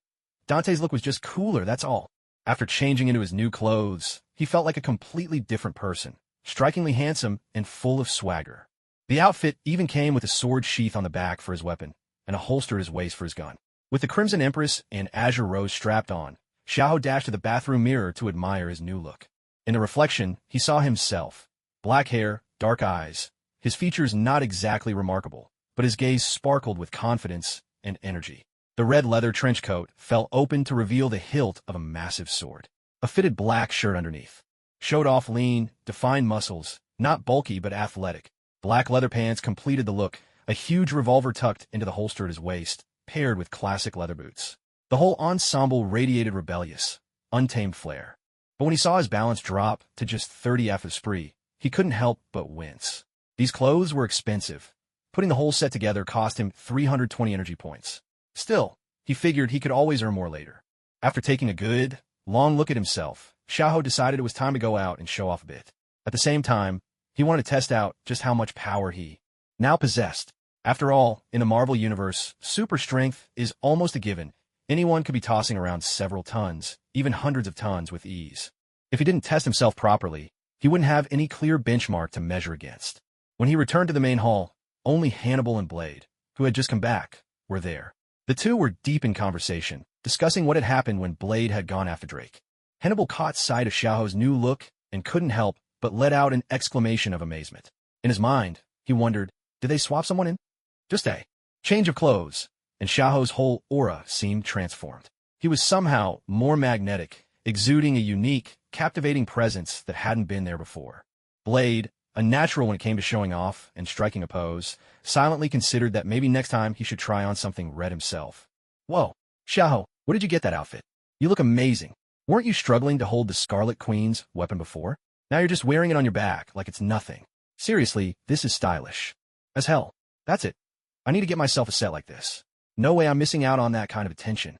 Dante's look was just cooler, that's all. After changing into his new clothes, he felt like a completely different person, strikingly handsome and full of swagger. The outfit even came with a sword sheath on the back for his weapon, and a holster at his waist for his gun. With the Crimson Empress and Azure Rose strapped on, Xiaohou dashed to the bathroom mirror to admire his new look. In the reflection, he saw himself. Black hair, dark eyes, his features not exactly remarkable, but his gaze sparkled with confidence and energy. The red leather trench coat fell open to reveal the hilt of a massive sword. A fitted black shirt underneath showed off lean, defined muscles, not bulky but athletic. Black leather pants completed the look, a huge revolver tucked into the holster at his waist, paired with classic leather boots. The whole ensemble radiated rebellious, untamed flair. But when he saw his balance drop to just 30 after the spree, he couldn't help but wince. These clothes were expensive. Putting the whole set together cost him 320 energy points. Still, he figured he could always earn more later. After taking a good, long look at himself, Xiaohou decided it was time to go out and show off a bit. At the same time, he wanted to test out just how much power he now possessed. After all, in the Marvel Universe, super strength is almost a given. Anyone could be tossing around several tons, even hundreds of tons with ease. If he didn't test himself properly, he wouldn't have any clear benchmark to measure against. When he returned to the main hall, only Hannibal and Blade, who had just come back, were there. The two were deep in conversation, discussing what had happened when Blade had gone after Drake. Hannibal caught sight of Xiaohou's new look and couldn't help but let out an exclamation of amazement. In his mind, he wondered, did they swap someone in? Just a change of clothes, and Xiaohou's whole aura seemed transformed. He was somehow more magnetic, exuding a unique, captivating presence that hadn't been there before. Blade, a natural when it came to showing off and striking a pose, silently considered that maybe next time he should try on something red himself. Whoa, Xiaohou, where did you get that outfit? You look amazing. Weren't you struggling to hold the Scarlet Queen's weapon before? Now you're just wearing it on your back like it's nothing. Seriously, this is stylish. As hell. That's it. I need to get myself a set like this. No way I'm missing out on that kind of attention.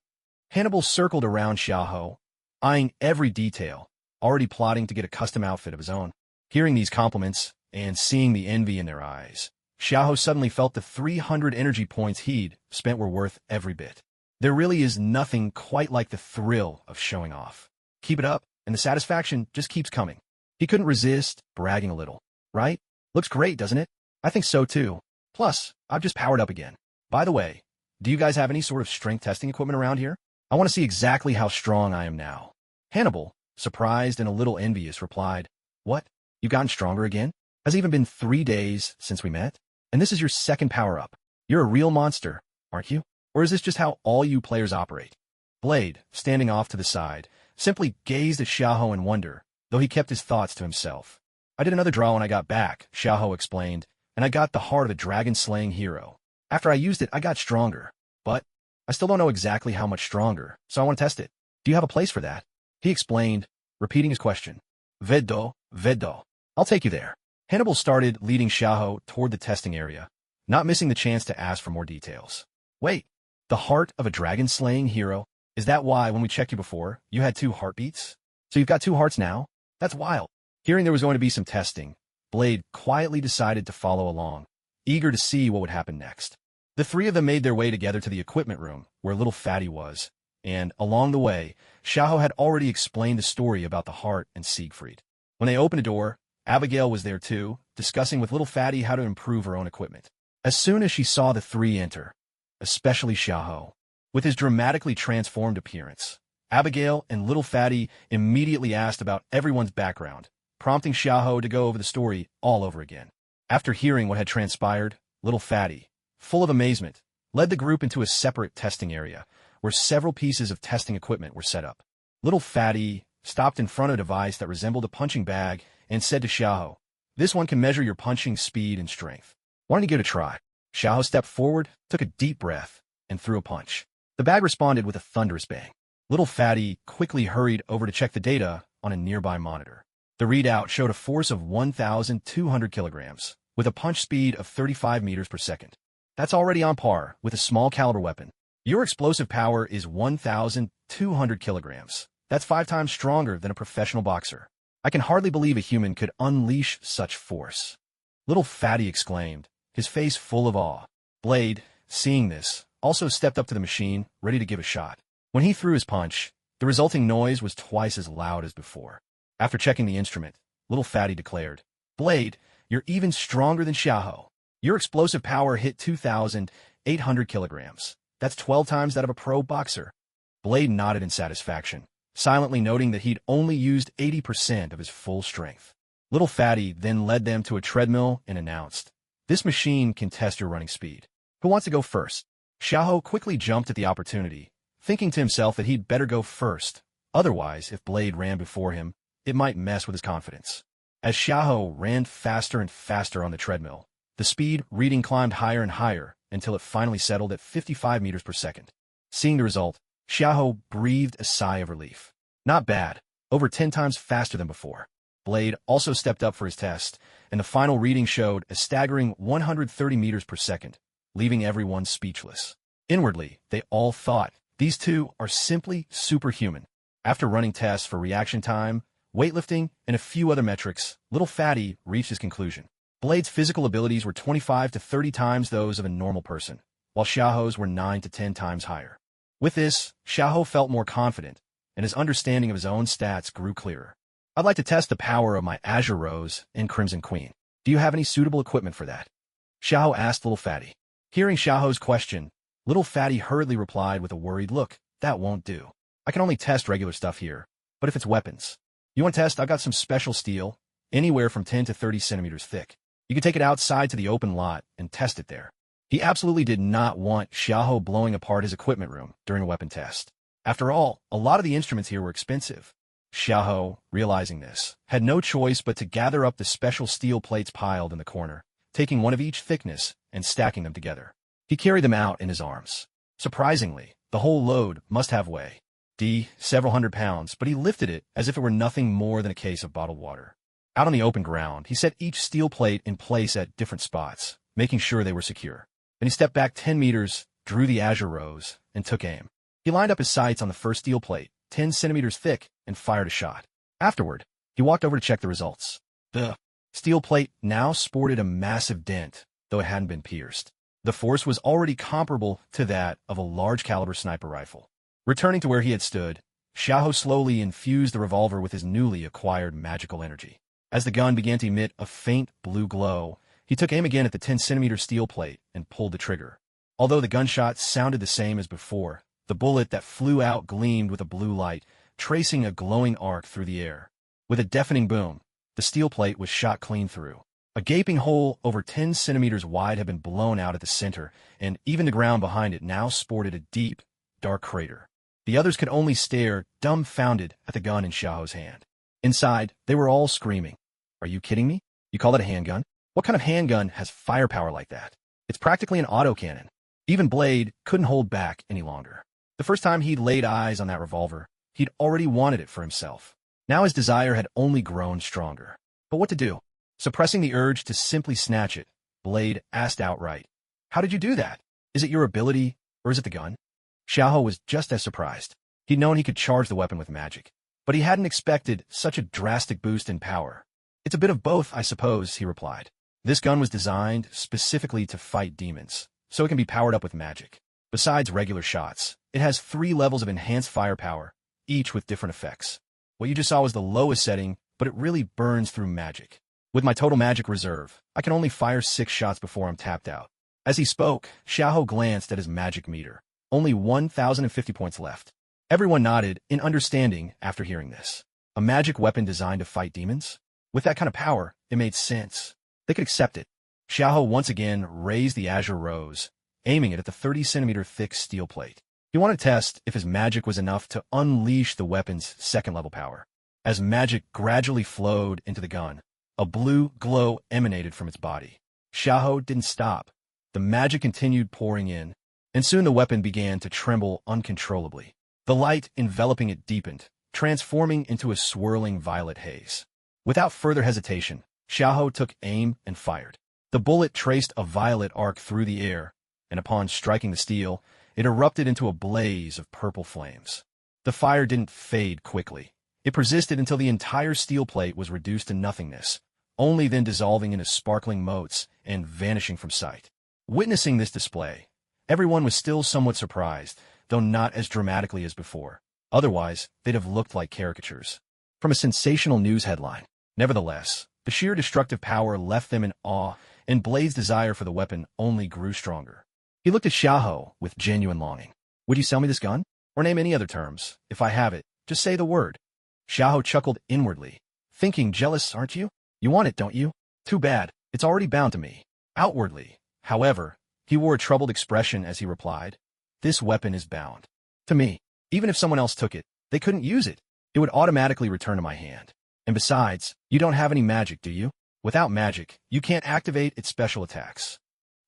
Hannibal circled around Xiaohou, eyeing every detail, already plotting to get a custom outfit of his own. Hearing these compliments and seeing the envy in their eyes, Xiaohou suddenly felt the 300 energy points he'd spent were worth every bit. There really is nothing quite like the thrill of showing off. Keep it up, and the satisfaction just keeps coming. He couldn't resist bragging a little. Right? Looks great, doesn't it? I think so too. Plus, I've just powered up again. By the way, do you guys have any sort of strength testing equipment around here? I want to see exactly how strong I am now. Hannibal, surprised and a little envious, replied, What? You've gotten stronger again? Has it even been 3 days since we met? And this is your second power-up. You're a real monster, aren't you? Or is this just how all you players operate? Blade, standing off to the side, simply gazed at Xiaoho in wonder, though he kept his thoughts to himself. I did another draw when I got back, Xiaoho explained, and I got the heart of a dragon-slaying hero. After I used it, I got stronger. But I still don't know exactly how much stronger, so I want to test it. Do you have a place for that? He explained, repeating his question. Vedo, Vedo. I'll take you there. Hannibal started leading Xiaoho toward the testing area, not missing the chance to ask for more details. Wait, the heart of a dragon-slaying hero? Is that why, when we checked you before, you had 2 heartbeats? So you've got 2 hearts now? That's wild. Hearing there was going to be some testing, Blade quietly decided to follow along, eager to see what would happen next. The 3 of them made their way together to the equipment room, where little Fatty was, and, along the way, Xiaoho had already explained the story about the heart and Siegfried. When they opened a door, Abigail was there too, discussing with little Fatty how to improve her own equipment. As soon as she saw the 3 enter, especially Xiaoho, with his dramatically transformed appearance, Abigail and little Fatty immediately asked about everyone's background, prompting Xiaoho to go over the story all over again. After hearing what had transpired, little Fatty, full of amazement, led the group into a separate testing area, where several pieces of testing equipment were set up. Little Fatty stopped in front of a device that resembled a punching bag and said to Xiaoho, "This one can measure your punching speed and strength. Why don't you give it a try?" Xiaoho stepped forward, took a deep breath, and threw a punch. The bag responded with a thunderous bang. Little Fatty quickly hurried over to check the data on a nearby monitor. The readout showed a force of 1,200 kilograms, with a punch speed of 35 meters per second. That's already on par with a small caliber weapon. Your explosive power is 1,200 kilograms. That's 5 times stronger than a professional boxer. I can hardly believe a human could unleash such force. Little Fatty exclaimed, his face full of awe. Blade, seeing this, also stepped up to the machine, ready to give a shot. When he threw his punch, the resulting noise was twice as loud as before. After checking the instrument, little Fatty declared, "Blade, you're even stronger than Xiaoho. Your explosive power hit 2,800 kilograms. That's 12 times that of a pro boxer." Blade nodded in satisfaction, silently noting that he'd only used 80% of his full strength. Little Fatty then led them to a treadmill and announced, "This machine can test your running speed. Who wants to go first?" Xiaoho quickly jumped at the opportunity, thinking to himself that he'd better go first. Otherwise, if Blade ran before him, it might mess with his confidence. As Xiaoho ran faster and faster on the treadmill, the speed reading climbed higher and higher until it finally settled at 55 meters per second. Seeing the result, Xiaoho breathed a sigh of relief. Not bad, over 10 times faster than before. Blade also stepped up for his test, and the final reading showed a staggering 130 meters per second, leaving everyone speechless. Inwardly, they all thought, these 2 are simply superhuman. After running tests for reaction time, weightlifting, and a few other metrics, little Fatty reached his conclusion. Blade's physical abilities were 25 to 30 times those of a normal person, while Xiaoho's were 9 to 10 times higher. With this, Xiaoho felt more confident, and his understanding of his own stats grew clearer. "I'd like to test the power of my Azure Rose and Crimson Queen. Do you have any suitable equipment for that?" Xiaoho asked little Fatty. Hearing Xiaoho's question, little Fatty hurriedly replied with a worried look, "That won't do. I can only test regular stuff here. But if it's weapons, you want to test? I've got some special steel, anywhere from 10 to 30 centimeters thick. You can take it outside to the open lot and test it there." He absolutely did not want Xiaoho blowing apart his equipment room during a weapon test. After all, a lot of the instruments here were expensive. Xiaoho, realizing this, had no choice but to gather up the special steel plates piled in the corner, taking one of each thickness and stacking them together. He carried them out in his arms. Surprisingly, the whole load must have weighed several hundred pounds, but he lifted it as if it were nothing more than a case of bottled water. Out on the open ground, he set each steel plate in place at different spots, making sure they were secure. Then he stepped back 10 meters, drew the Azure Rose, and took aim. He lined up his sights on the first steel plate, 10 centimeters thick, and fired a shot. Afterward, he walked over to check the results. The steel plate now sported a massive dent, though it hadn't been pierced. The force was already comparable to that of a large-caliber sniper rifle. Returning to where he had stood, Xiaoho slowly infused the revolver with his newly acquired magical energy. As the gun began to emit a faint blue glow, he took aim again at the 10-centimeter steel plate and pulled the trigger. Although the gunshot sounded the same as before, the bullet that flew out gleamed with a blue light, tracing a glowing arc through the air. With a deafening boom, the steel plate was shot clean through. A gaping hole over 10 centimeters wide had been blown out at the center, and even the ground behind it now sported a deep, dark crater. The others could only stare, dumbfounded, at the gun in Xiaoho's hand. Inside, they were all screaming. Are you kidding me? You call it a handgun? What kind of handgun has firepower like that? It's practically an autocannon. Even Blade couldn't hold back any longer. The first time he'd laid eyes on that revolver, he'd already wanted it for himself. Now his desire had only grown stronger. But what to do? Suppressing the urge to simply snatch it, Blade asked outright, "How did you do that? Is it your ability, or is it the gun?" Xiaoho was just as surprised. He'd known he could charge the weapon with magic, but he hadn't expected such a drastic boost in power. "It's a bit of both, I suppose," he replied. "This gun was designed specifically to fight demons, so it can be powered up with magic. Besides regular shots, it has 3 levels of enhanced firepower, each with different effects. What you just saw was the lowest setting, but it really burns through magic. With my total magic reserve, I can only fire 6 shots before I'm tapped out." As he spoke, Xiaoho glanced at his magic meter. Only 1,050 points left. Everyone nodded in understanding after hearing this. A magic weapon designed to fight demons? With that kind of power, it made sense. They could accept it. Xiaoho once again raised the azure rose, aiming it at the 30-centimeter thick steel plate. He wanted to test if his magic was enough to unleash the weapon's second-level power. As magic gradually flowed into the gun, a blue glow emanated from its body. Xiaoho didn't stop. The magic continued pouring in, and soon the weapon began to tremble uncontrollably. The light enveloping it deepened, transforming into a swirling violet haze. Without further hesitation, Xiaoho took aim and fired. The bullet traced a violet arc through the air, and upon striking the steel, it erupted into a blaze of purple flames. The fire didn't fade quickly. It persisted until the entire steel plate was reduced to nothingness, only then dissolving into sparkling motes and vanishing from sight. Witnessing this display, everyone was still somewhat surprised, though not as dramatically as before. Otherwise, they'd have looked like caricatures from a sensational news headline. Nevertheless, the sheer destructive power left them in awe, and Blade's desire for the weapon only grew stronger. He looked at Xiaoho with genuine longing. "Would you sell me this gun? Or name any other terms. If I have it, just say the word." Xiaoho chuckled inwardly. "Thinking jealous, aren't you? You want it, don't you? Too bad, it's already bound to me." Outwardly, however, he wore a troubled expression as he replied, "This weapon is bound to me. Even if someone else took it, they couldn't use it. It would automatically return to my hand. And besides, you don't have any magic, do you? Without magic, you can't activate its special attacks."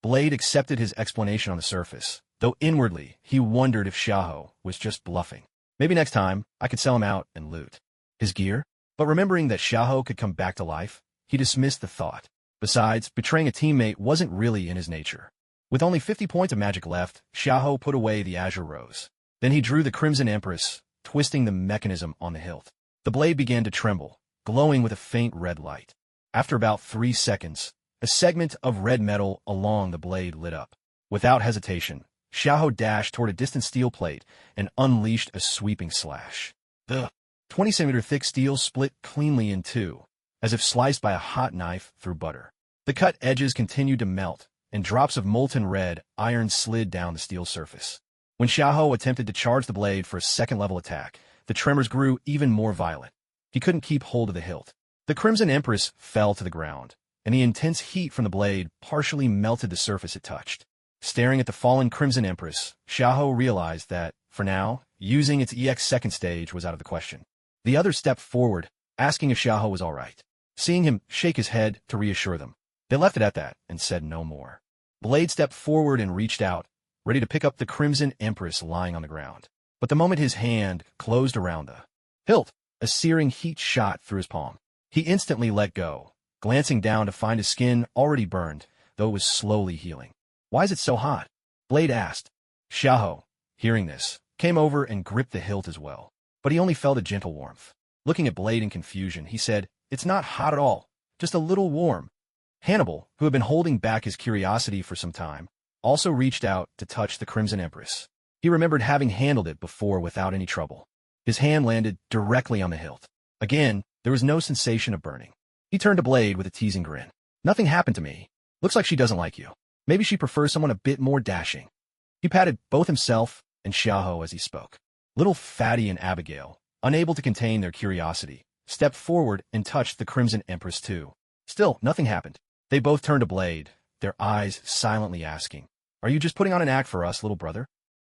Blade accepted his explanation on the surface, though inwardly he wondered if Xiaoho was just bluffing. Maybe next time, I could sell him out and loot his gear? But remembering that Xiaoho could come back to life, he dismissed the thought. Besides, betraying a teammate wasn't really in his nature. With only 50 points of magic left, Xiaoho put away the azure rose. Then he drew the Crimson Empress, twisting the mechanism on the hilt. The blade began to tremble, glowing with a faint red light. After about 3 seconds, a segment of red metal along the blade lit up. Without hesitation, Xiaoho dashed toward a distant steel plate and unleashed a sweeping slash. The 20-centimeter thick steel split cleanly in two, as if sliced by a hot knife through butter. The cut edges continued to melt, and drops of molten red iron slid down the steel surface. When Xiaoho attempted to charge the blade for a second-level attack, the tremors grew even more violent. He couldn't keep hold of the hilt. The Crimson Empress fell to the ground, and the intense heat from the blade partially melted the surface it touched. Staring at the fallen Crimson Empress, Xiaoho realized that, for now, using its EX second stage was out of the question. The others stepped forward, asking if Xiaoho was all right. Seeing him shake his head to reassure them, they left it at that and said no more. Blade stepped forward and reached out, ready to pick up the Crimson Empress lying on the ground. But the moment his hand closed around the hilt, a searing heat shot through his palm. He instantly let go, glancing down to find his skin already burned, though it was slowly healing. "Why is it so hot?" Blade asked. Xiaoho, hearing this, came over and gripped the hilt as well. But he only felt a gentle warmth. Looking at Blade in confusion, he said, "It's not hot at all, just a little warm." Hannibal, who had been holding back his curiosity for some time, also reached out to touch the Crimson Empress. He remembered having handled it before without any trouble. His hand landed directly on the hilt. Again, there was no sensation of burning. He turned to Blade with a teasing grin. "Nothing happened to me. Looks like she doesn't like you. Maybe she prefers someone a bit more dashing." He patted both himself and Xiaoho as he spoke. Little Fatty and Abigail, unable to contain their curiosity, stepped forward and touched the Crimson Empress too. Still, nothing happened. They both turned to Blade, their eyes silently asking, "Are you just putting on an act for us, little brother?"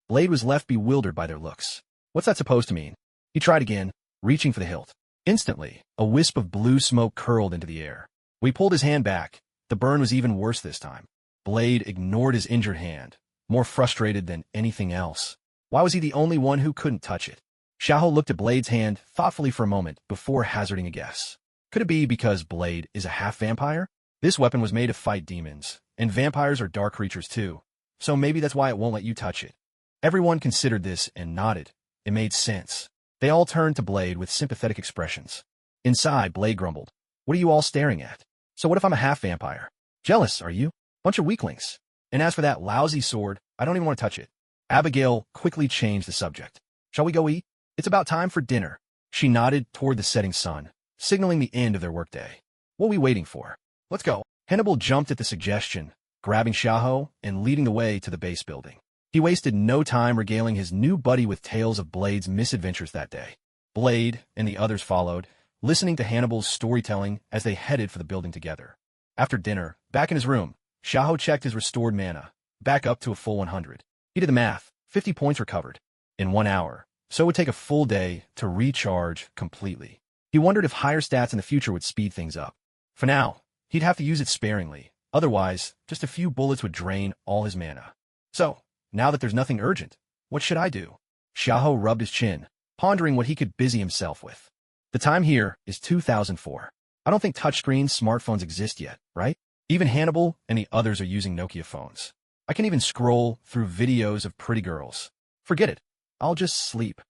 Blade was left bewildered by their looks. What's that supposed to mean? He tried again, reaching for the hilt. Instantly, a wisp of blue smoke curled into the air. When he pulled his hand back, the burn was even worse this time. Blade ignored his injured hand, more frustrated than anything else. Why was he the only one who couldn't touch it? Xiahou looked at Blade's hand thoughtfully for a moment before hazarding a guess. Could it be because Blade is a half-vampire? This weapon was made to fight demons, and vampires are dark creatures too, so maybe that's why it won't let you touch it. Everyone considered this and nodded. It made sense. They all turned to Blade with sympathetic expressions. Inside, Blade grumbled, "What are you all staring at? So what if I'm a half-vampire? Jealous, are you? Bunch of weaklings. And as for that lousy sword, I don't even want to touch it." Abigail quickly changed the subject. "Shall we go eat? It's about time for dinner." She nodded toward the setting sun, signaling the end of their workday. "What are we waiting for? Let's go." Hannibal jumped at the suggestion, grabbing Xiahou and leading the way to the base building. He wasted no time regaling his new buddy with tales of Blade's misadventures that day. Blade and the others followed, listening to Hannibal's storytelling as they headed for the building together. After dinner, back in his room, Xiahou checked his restored mana, back up to a full 100. He did the math, 50 points recovered in 1 hour, so it would take a full day to recharge completely. He wondered if higher stats in the future would speed things up. For now, he'd have to use it sparingly, otherwise, just a few bullets would drain all his mana. So, now that there's nothing urgent, what should I do? Xiahou rubbed his chin, pondering what he could busy himself with. The time here is 2004. I don't think touchscreen smartphones exist yet, right? Even Hannibal and the others are using Nokia phones. I can even scroll through videos of pretty girls. Forget it. I'll just sleep.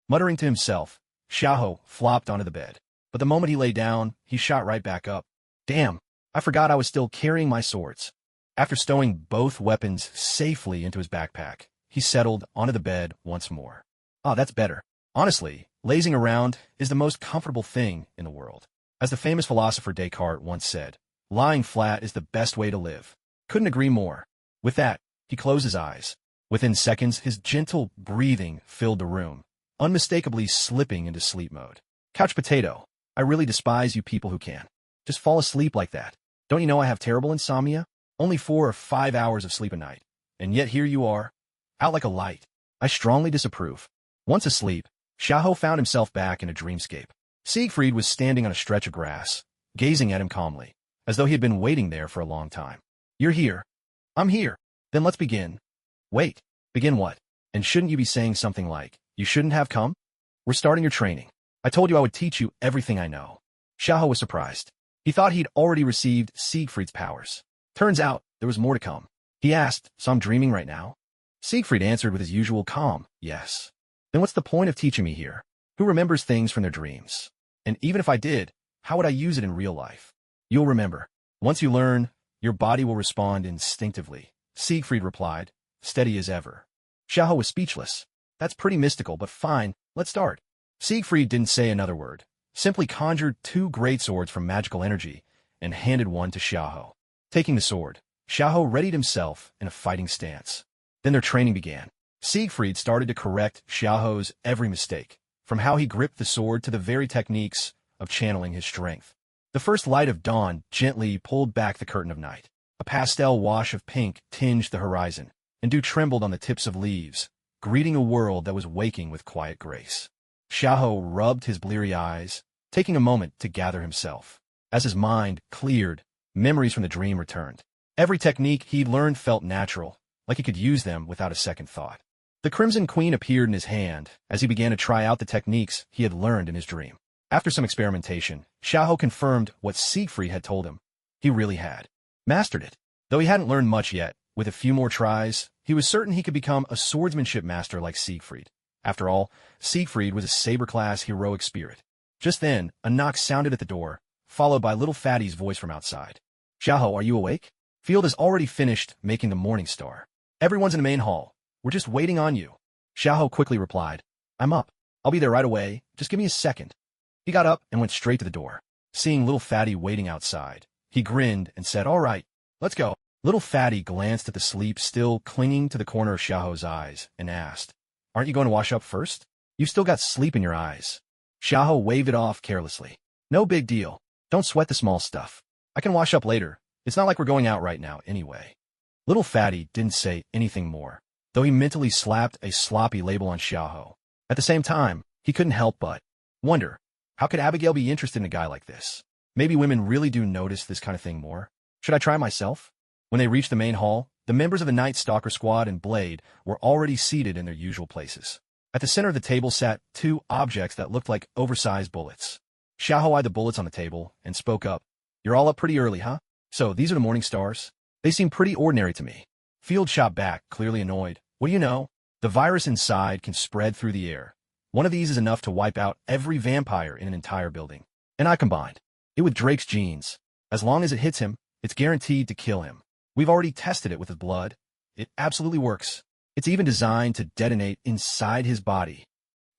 Muttering to himself, Xiahou flopped onto the bed. But the moment he lay down, he shot right back up. Damn, I forgot I was still carrying my swords. After stowing both weapons safely into his backpack, he settled onto the bed once more. Ah, that's better. Honestly, lazing around is the most comfortable thing in the world. As the famous philosopher Descartes once said, lying flat is the best way to live. Couldn't agree more. With that, he closed his eyes. Within seconds, his gentle breathing filled the room, unmistakably slipping into sleep mode. Couch potato, I really despise you people who can just fall asleep like that. Don't you know I have terrible insomnia? Only 4 or 5 hours of sleep a night. And yet here you are, out like a light. I strongly disapprove. Once asleep, Xiahou found himself back in a dreamscape. Siegfried was standing on a stretch of grass, gazing at him calmly, as though he had been waiting there for a long time. You're here. I'm here. Then let's begin. Wait. Begin what? And shouldn't you be saying something like, you shouldn't have come? We're starting your training. I told you I would teach you everything I know. Xiahou was surprised. He thought he'd already received Siegfried's powers. Turns out, there was more to come. He asked, so I'm dreaming right now? Siegfried answered with his usual calm, yes. Then what's the point of teaching me here? Who remembers things from their dreams? And even if I did, how would I use it in real life? You'll remember. Once you learn, your body will respond instinctively. Siegfried replied, steady as ever. Xiahou was speechless. That's pretty mystical, but fine, let's start. Siegfried didn't say another word, simply conjured 2 great swords from magical energy and handed one to Xiahou. Taking the sword, Xiahou readied himself in a fighting stance. Then their training began. Siegfried started to correct Xiahou's every mistake, from how he gripped the sword to the very techniques of channeling his strength. The first light of dawn gently pulled back the curtain of night. A pastel wash of pink tinged the horizon, and dew trembled on the tips of leaves, greeting a world that was waking with quiet grace. Xiahou rubbed his bleary eyes, taking a moment to gather himself. As his mind cleared, memories from the dream returned. Every technique he'd learned felt natural, like he could use them without a second thought. The Crimson Queen appeared in his hand as he began to try out the techniques he had learned in his dream. After some experimentation, Xiahou confirmed what Siegfried had told him. He really had mastered it. Though he hadn't learned much yet, with a few more tries, he was certain he could become a swordsmanship master like Siegfried. After all, Siegfried was a saber-class heroic spirit. Just then, a knock sounded at the door, followed by little Fatty's voice from outside. Xiahou, are you awake? Field has already finished making the Morning Star. Everyone's in the main hall. We're just waiting on you. Xiahou quickly replied, I'm up. I'll be there right away. Just give me a second. He got up and went straight to the door. Seeing little Fatty waiting outside, he grinned and said, all right, let's go. Little Fatty glanced at the sleep still clinging to the corner of Xiahou's eyes and asked, aren't you going to wash up first? You've still got sleep in your eyes. Xiahou waved it off carelessly. No big deal. Don't sweat the small stuff. I can wash up later. It's not like we're going out right now anyway. Little Fatty didn't say anything more, though he mentally slapped a sloppy label on Xiaoho. At the same time, he couldn't help but wonder, how could Abigail be interested in a guy like this? Maybe women really do notice this kind of thing more. Should I try myself? When they reached the main hall, the members of the Night Stalker squad and Blade were already seated in their usual places. At the center of the table sat two objects that looked like oversized bullets. Xiaoho eyed the bullets on the table and spoke up. You're all up pretty early, huh? So these are the morning stars? They seem pretty ordinary to me. Field shot back, clearly annoyed. What do you know? The virus inside can spread through the air. One of these is enough to wipe out every vampire in an entire building. And I combined it with Drake's genes. As long as it hits him, it's guaranteed to kill him. We've already tested it with his blood. It absolutely works. It's even designed to detonate inside his body.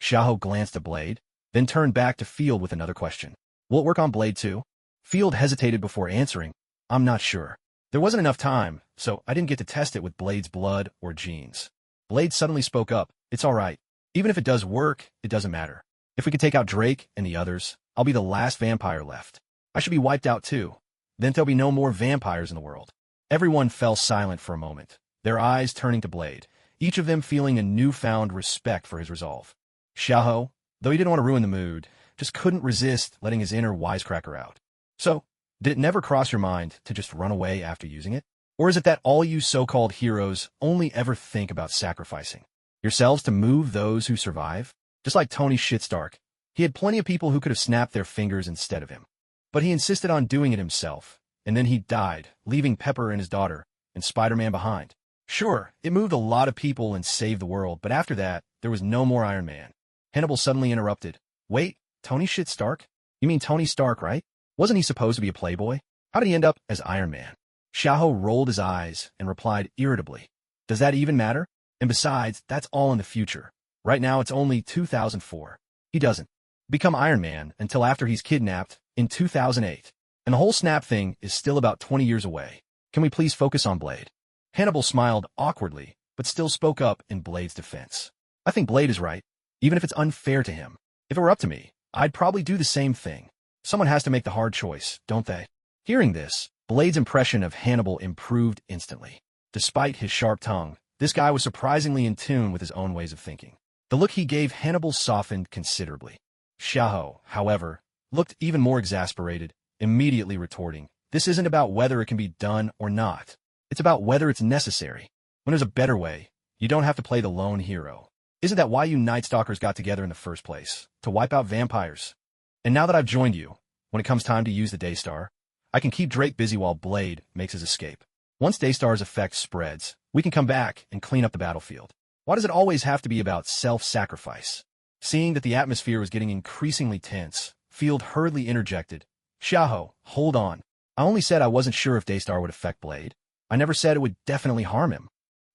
Xiaoho glanced at Blade, then turned back to Field with another question. Will it work on Blade too? Field hesitated before answering. I'm not sure. There wasn't enough time, so I didn't get to test it with Blade's blood or genes. Blade suddenly spoke up. It's all right. Even if it does work, it doesn't matter. If we could take out Drake and the others, I'll be the last vampire left. I should be wiped out too. Then there'll be no more vampires in the world. Everyone fell silent for a moment, their eyes turning to Blade, each of them feeling a newfound respect for his resolve. Xiaoho, though he didn't want to ruin the mood, just couldn't resist letting his inner wisecracker out. So, did it never cross your mind to just run away after using it? Or is it that all you so-called heroes only ever think about sacrificing yourselves to move those who survive? Just like Tony Shitstark, he had plenty of people who could have snapped their fingers instead of him. But he insisted on doing it himself, and then he died, leaving Pepper and his daughter and Spider-Man behind. Sure, it moved a lot of people and saved the world, but after that, there was no more Iron Man. Hannibal suddenly interrupted. Wait, Tony Shitstark? You mean Tony Stark, right? Wasn't he supposed to be a playboy? How did he end up as Iron Man? Xiaoho rolled his eyes and replied irritably. Does that even matter? And besides, that's all in the future. Right now, it's only 2004. He doesn't become Iron Man until after he's kidnapped in 2008. And the whole snap thing is still about 20 years away. Can we please focus on Blade? Hannibal smiled awkwardly, but still spoke up in Blade's defense. I think Blade is right, even if it's unfair to him. If it were up to me, I'd probably do the same thing. Someone has to make the hard choice, don't they? Hearing this, Blade's impression of Hannibal improved instantly. Despite his sharp tongue, this guy was surprisingly in tune with his own ways of thinking. The look he gave Hannibal softened considerably. Xiaoho, however, looked even more exasperated, immediately retorting, this isn't about whether it can be done or not. It's about whether it's necessary. When there's a better way, you don't have to play the lone hero. Isn't that why you Night Stalkers got together in the first place? To wipe out vampires? And now that I've joined you, when it comes time to use the Daystar, I can keep Drake busy while Blade makes his escape. Once Daystar's effect spreads, we can come back and clean up the battlefield. Why does it always have to be about self-sacrifice? Seeing that the atmosphere was getting increasingly tense, Field hurriedly interjected. Xiaoho, hold on. I only said I wasn't sure if Daystar would affect Blade. I never said it would definitely harm him.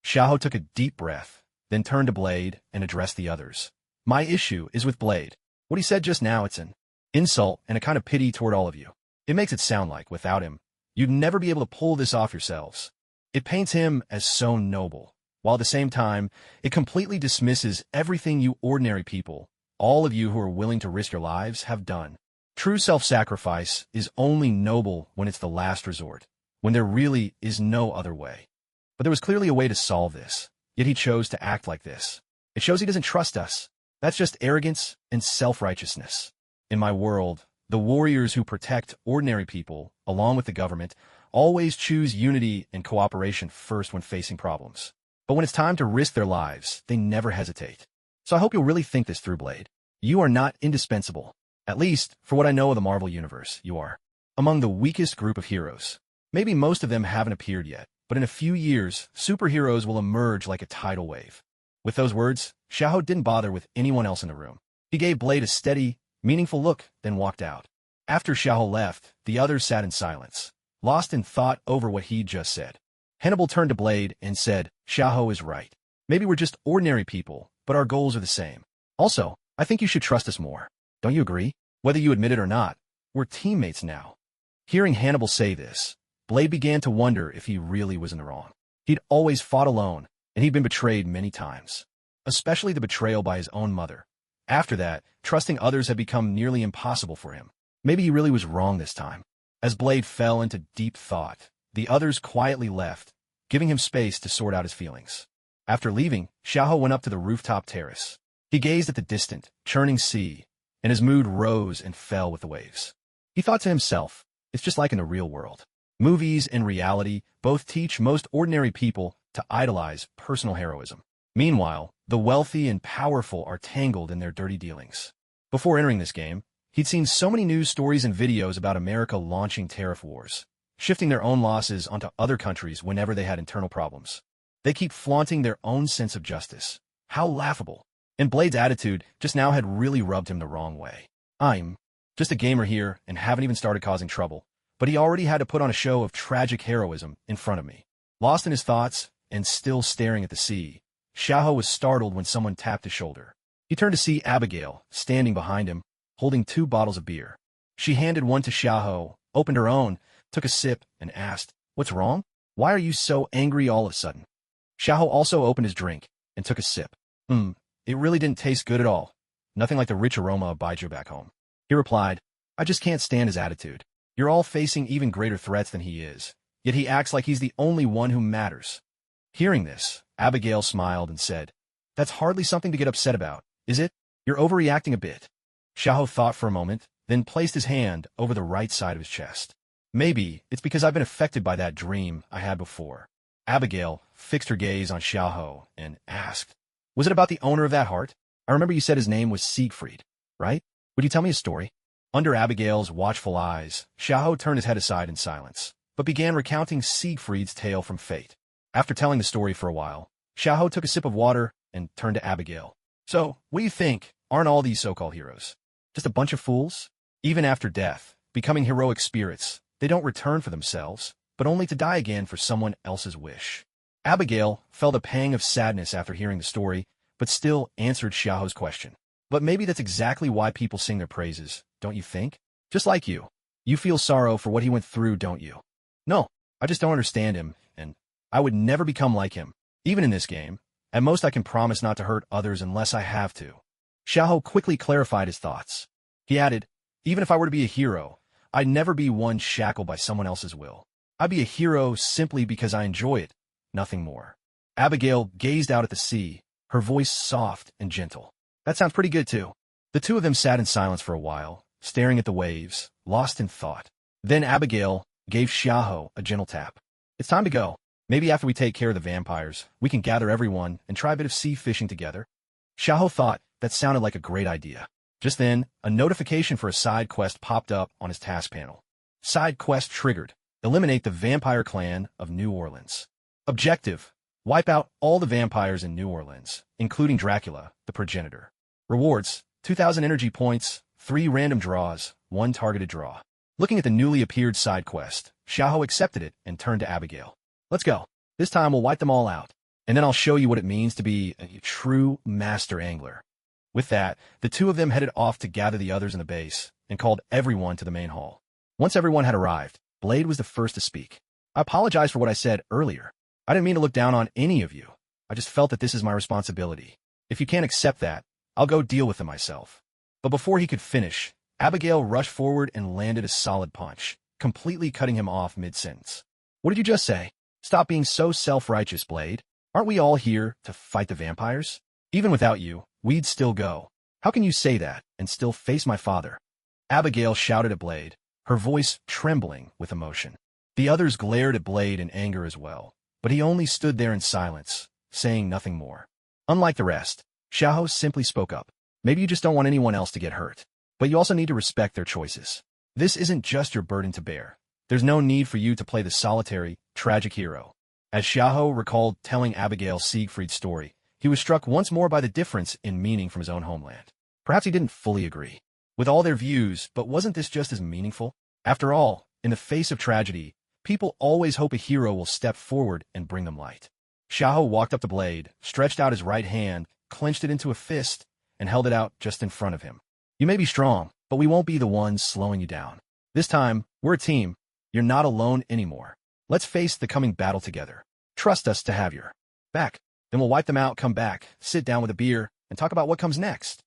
Xiaoho took a deep breath, then turned to Blade and addressed the others. My issue is with Blade. What he said just now, it's an insult and a kind of pity toward all of you. It makes it sound like, without him, you'd never be able to pull this off yourselves. It paints him as so noble, while at the same time, it completely dismisses everything you ordinary people, all of you who are willing to risk your lives, have done. True self-sacrifice is only noble when it's the last resort, when there really is no other way. But there was clearly a way to solve this, yet he chose to act like this. It shows he doesn't trust us. That's just arrogance and self-righteousness. In my world, the warriors who protect ordinary people, along with the government, always choose unity and cooperation first when facing problems. But when it's time to risk their lives, they never hesitate. So I hope you'll really think this through, Blade. You are not indispensable. At least, for what I know of the Marvel Universe, you are among the weakest group of heroes. Maybe most of them haven't appeared yet, but in a few years, superheroes will emerge like a tidal wave. With those words, Xiaoho didn't bother with anyone else in the room. He gave Blade a steady, meaningful look, then walked out. After Xiaoho left, the others sat in silence, lost in thought over what he'd just said. Hannibal turned to Blade and said, Xiaoho is right. Maybe we're just ordinary people, but our goals are the same. Also, I think you should trust us more. Don't you agree? Whether you admit it or not, we're teammates now. Hearing Hannibal say this, Blade began to wonder if he really was in the wrong. He'd always fought alone, and he'd been betrayed many times, especially the betrayal by his own mother. After that, trusting others had become nearly impossible for him. Maybe he really was wrong this time. As Blade fell into deep thought, the others quietly left, giving him space to sort out his feelings. After leaving, Xiaoho went up to the rooftop terrace. He gazed at the distant, churning sea, and his mood rose and fell with the waves. He thought to himself, it's just like in the real world. Movies and reality both teach most ordinary people to idolize personal heroism. Meanwhile, the wealthy and powerful are tangled in their dirty dealings. Before entering this game, he'd seen so many news stories and videos about America launching tariff wars, shifting their own losses onto other countries whenever they had internal problems. They keep flaunting their own sense of justice. How laughable. And Blade's attitude just now had really rubbed him the wrong way. I'm just a gamer here and haven't even started causing trouble, but he already had to put on a show of tragic heroism in front of me. Lost in his thoughts and still staring at the sea, Xiaoho was startled when someone tapped his shoulder. He turned to see Abigail standing behind him, holding 2 bottles of beer. She handed one to Xiaoho, opened her own, took a sip, and asked, "What's wrong? Why are you so angry all of a sudden?" Xiaoho also opened his drink and took a sip. It really didn't taste good at all. Nothing like the rich aroma of baijiu back home. He replied, "I just can't stand his attitude. You're all facing even greater threats than he is, yet he acts like he's the only one who matters." Hearing this, Abigail smiled and said, "That's hardly something to get upset about, is it? You're overreacting a bit." Xiaoho thought for a moment, then placed his hand over the right side of his chest. "Maybe it's because I've been affected by that dream I had before." Abigail fixed her gaze on Xiaoho and asked, "Was it about the owner of that heart? I remember you said his name was Siegfried, right? Would you tell me a story?" Under Abigail's watchful eyes, Xiaoho turned his head aside in silence, but began recounting Siegfried's tale from fate. After telling the story for a while, Xiaoho took a sip of water and turned to Abigail. "So, what do you think? Aren't all these so-called heroes just a bunch of fools? Even after death, becoming heroic spirits, they don't return for themselves, but only to die again for someone else's wish." Abigail felt a pang of sadness after hearing the story, but still answered Xiaoho's question. "But maybe that's exactly why people sing their praises, don't you think? Just like you. You feel sorrow for what he went through, don't you?" "No, I just don't understand him, and I would never become like him. Even in this game, at most I can promise not to hurt others unless I have to." Xiaoho quickly clarified his thoughts. He added, "Even if I were to be a hero, I'd never be one shackled by someone else's will. I'd be a hero simply because I enjoy it, nothing more." Abigail gazed out at the sea, her voice soft and gentle. "That sounds pretty good too." The two of them sat in silence for a while, staring at the waves, lost in thought. Then Abigail gave Xiaoho a gentle tap. "It's time to go. Maybe after we take care of the vampires, we can gather everyone and try a bit of sea fishing together." Xiaoho thought that sounded like a great idea. Just then, a notification for a side quest popped up on his task panel. Side quest triggered. Eliminate the vampire clan of New Orleans. Objective: wipe out all the vampires in New Orleans, including Dracula, the progenitor. Rewards: 2,000 energy points, 3 random draws, 1 targeted draw. Looking at the newly appeared side quest, Xiaoho accepted it and turned to Abigail. "Let's go. This time we'll wipe them all out, and then I'll show you what it means to be a true master angler." With that, the two of them headed off to gather the others in the base and called everyone to the main hall. Once everyone had arrived, Blade was the first to speak. "I apologize for what I said earlier. I didn't mean to look down on any of you. I just felt that this is my responsibility. If you can't accept that, I'll go deal with them myself." But before he could finish, Abigail rushed forward and landed a solid punch, completely cutting him off mid-sentence. "What did you just say? Stop being so self-righteous, Blade. Aren't we all here to fight the vampires? Even without you, we'd still go. How can you say that and still face my father?" Abigail shouted at Blade, her voice trembling with emotion. The others glared at Blade in anger as well, but he only stood there in silence, saying nothing more. Unlike the rest, Xiaoho simply spoke up. "Maybe you just don't want anyone else to get hurt, but you also need to respect their choices. This isn't just your burden to bear. There's no need for you to play the solitary, tragic hero." As Xiaoho recalled telling Abigail Siegfried's story, he was struck once more by the difference in meaning from his own homeland. Perhaps he didn't fully agree with all their views, but wasn't this just as meaningful? After all, in the face of tragedy, people always hope a hero will step forward and bring them light. Xiaoho walked up to Blade, stretched out his right hand, clenched it into a fist, and held it out just in front of him. "You may be strong, but we won't be the ones slowing you down. This time, we're a team. You're not alone anymore. Let's face the coming battle together. Trust us to have your back. Then we'll wipe them out, come back, sit down with a beer, and talk about what comes next."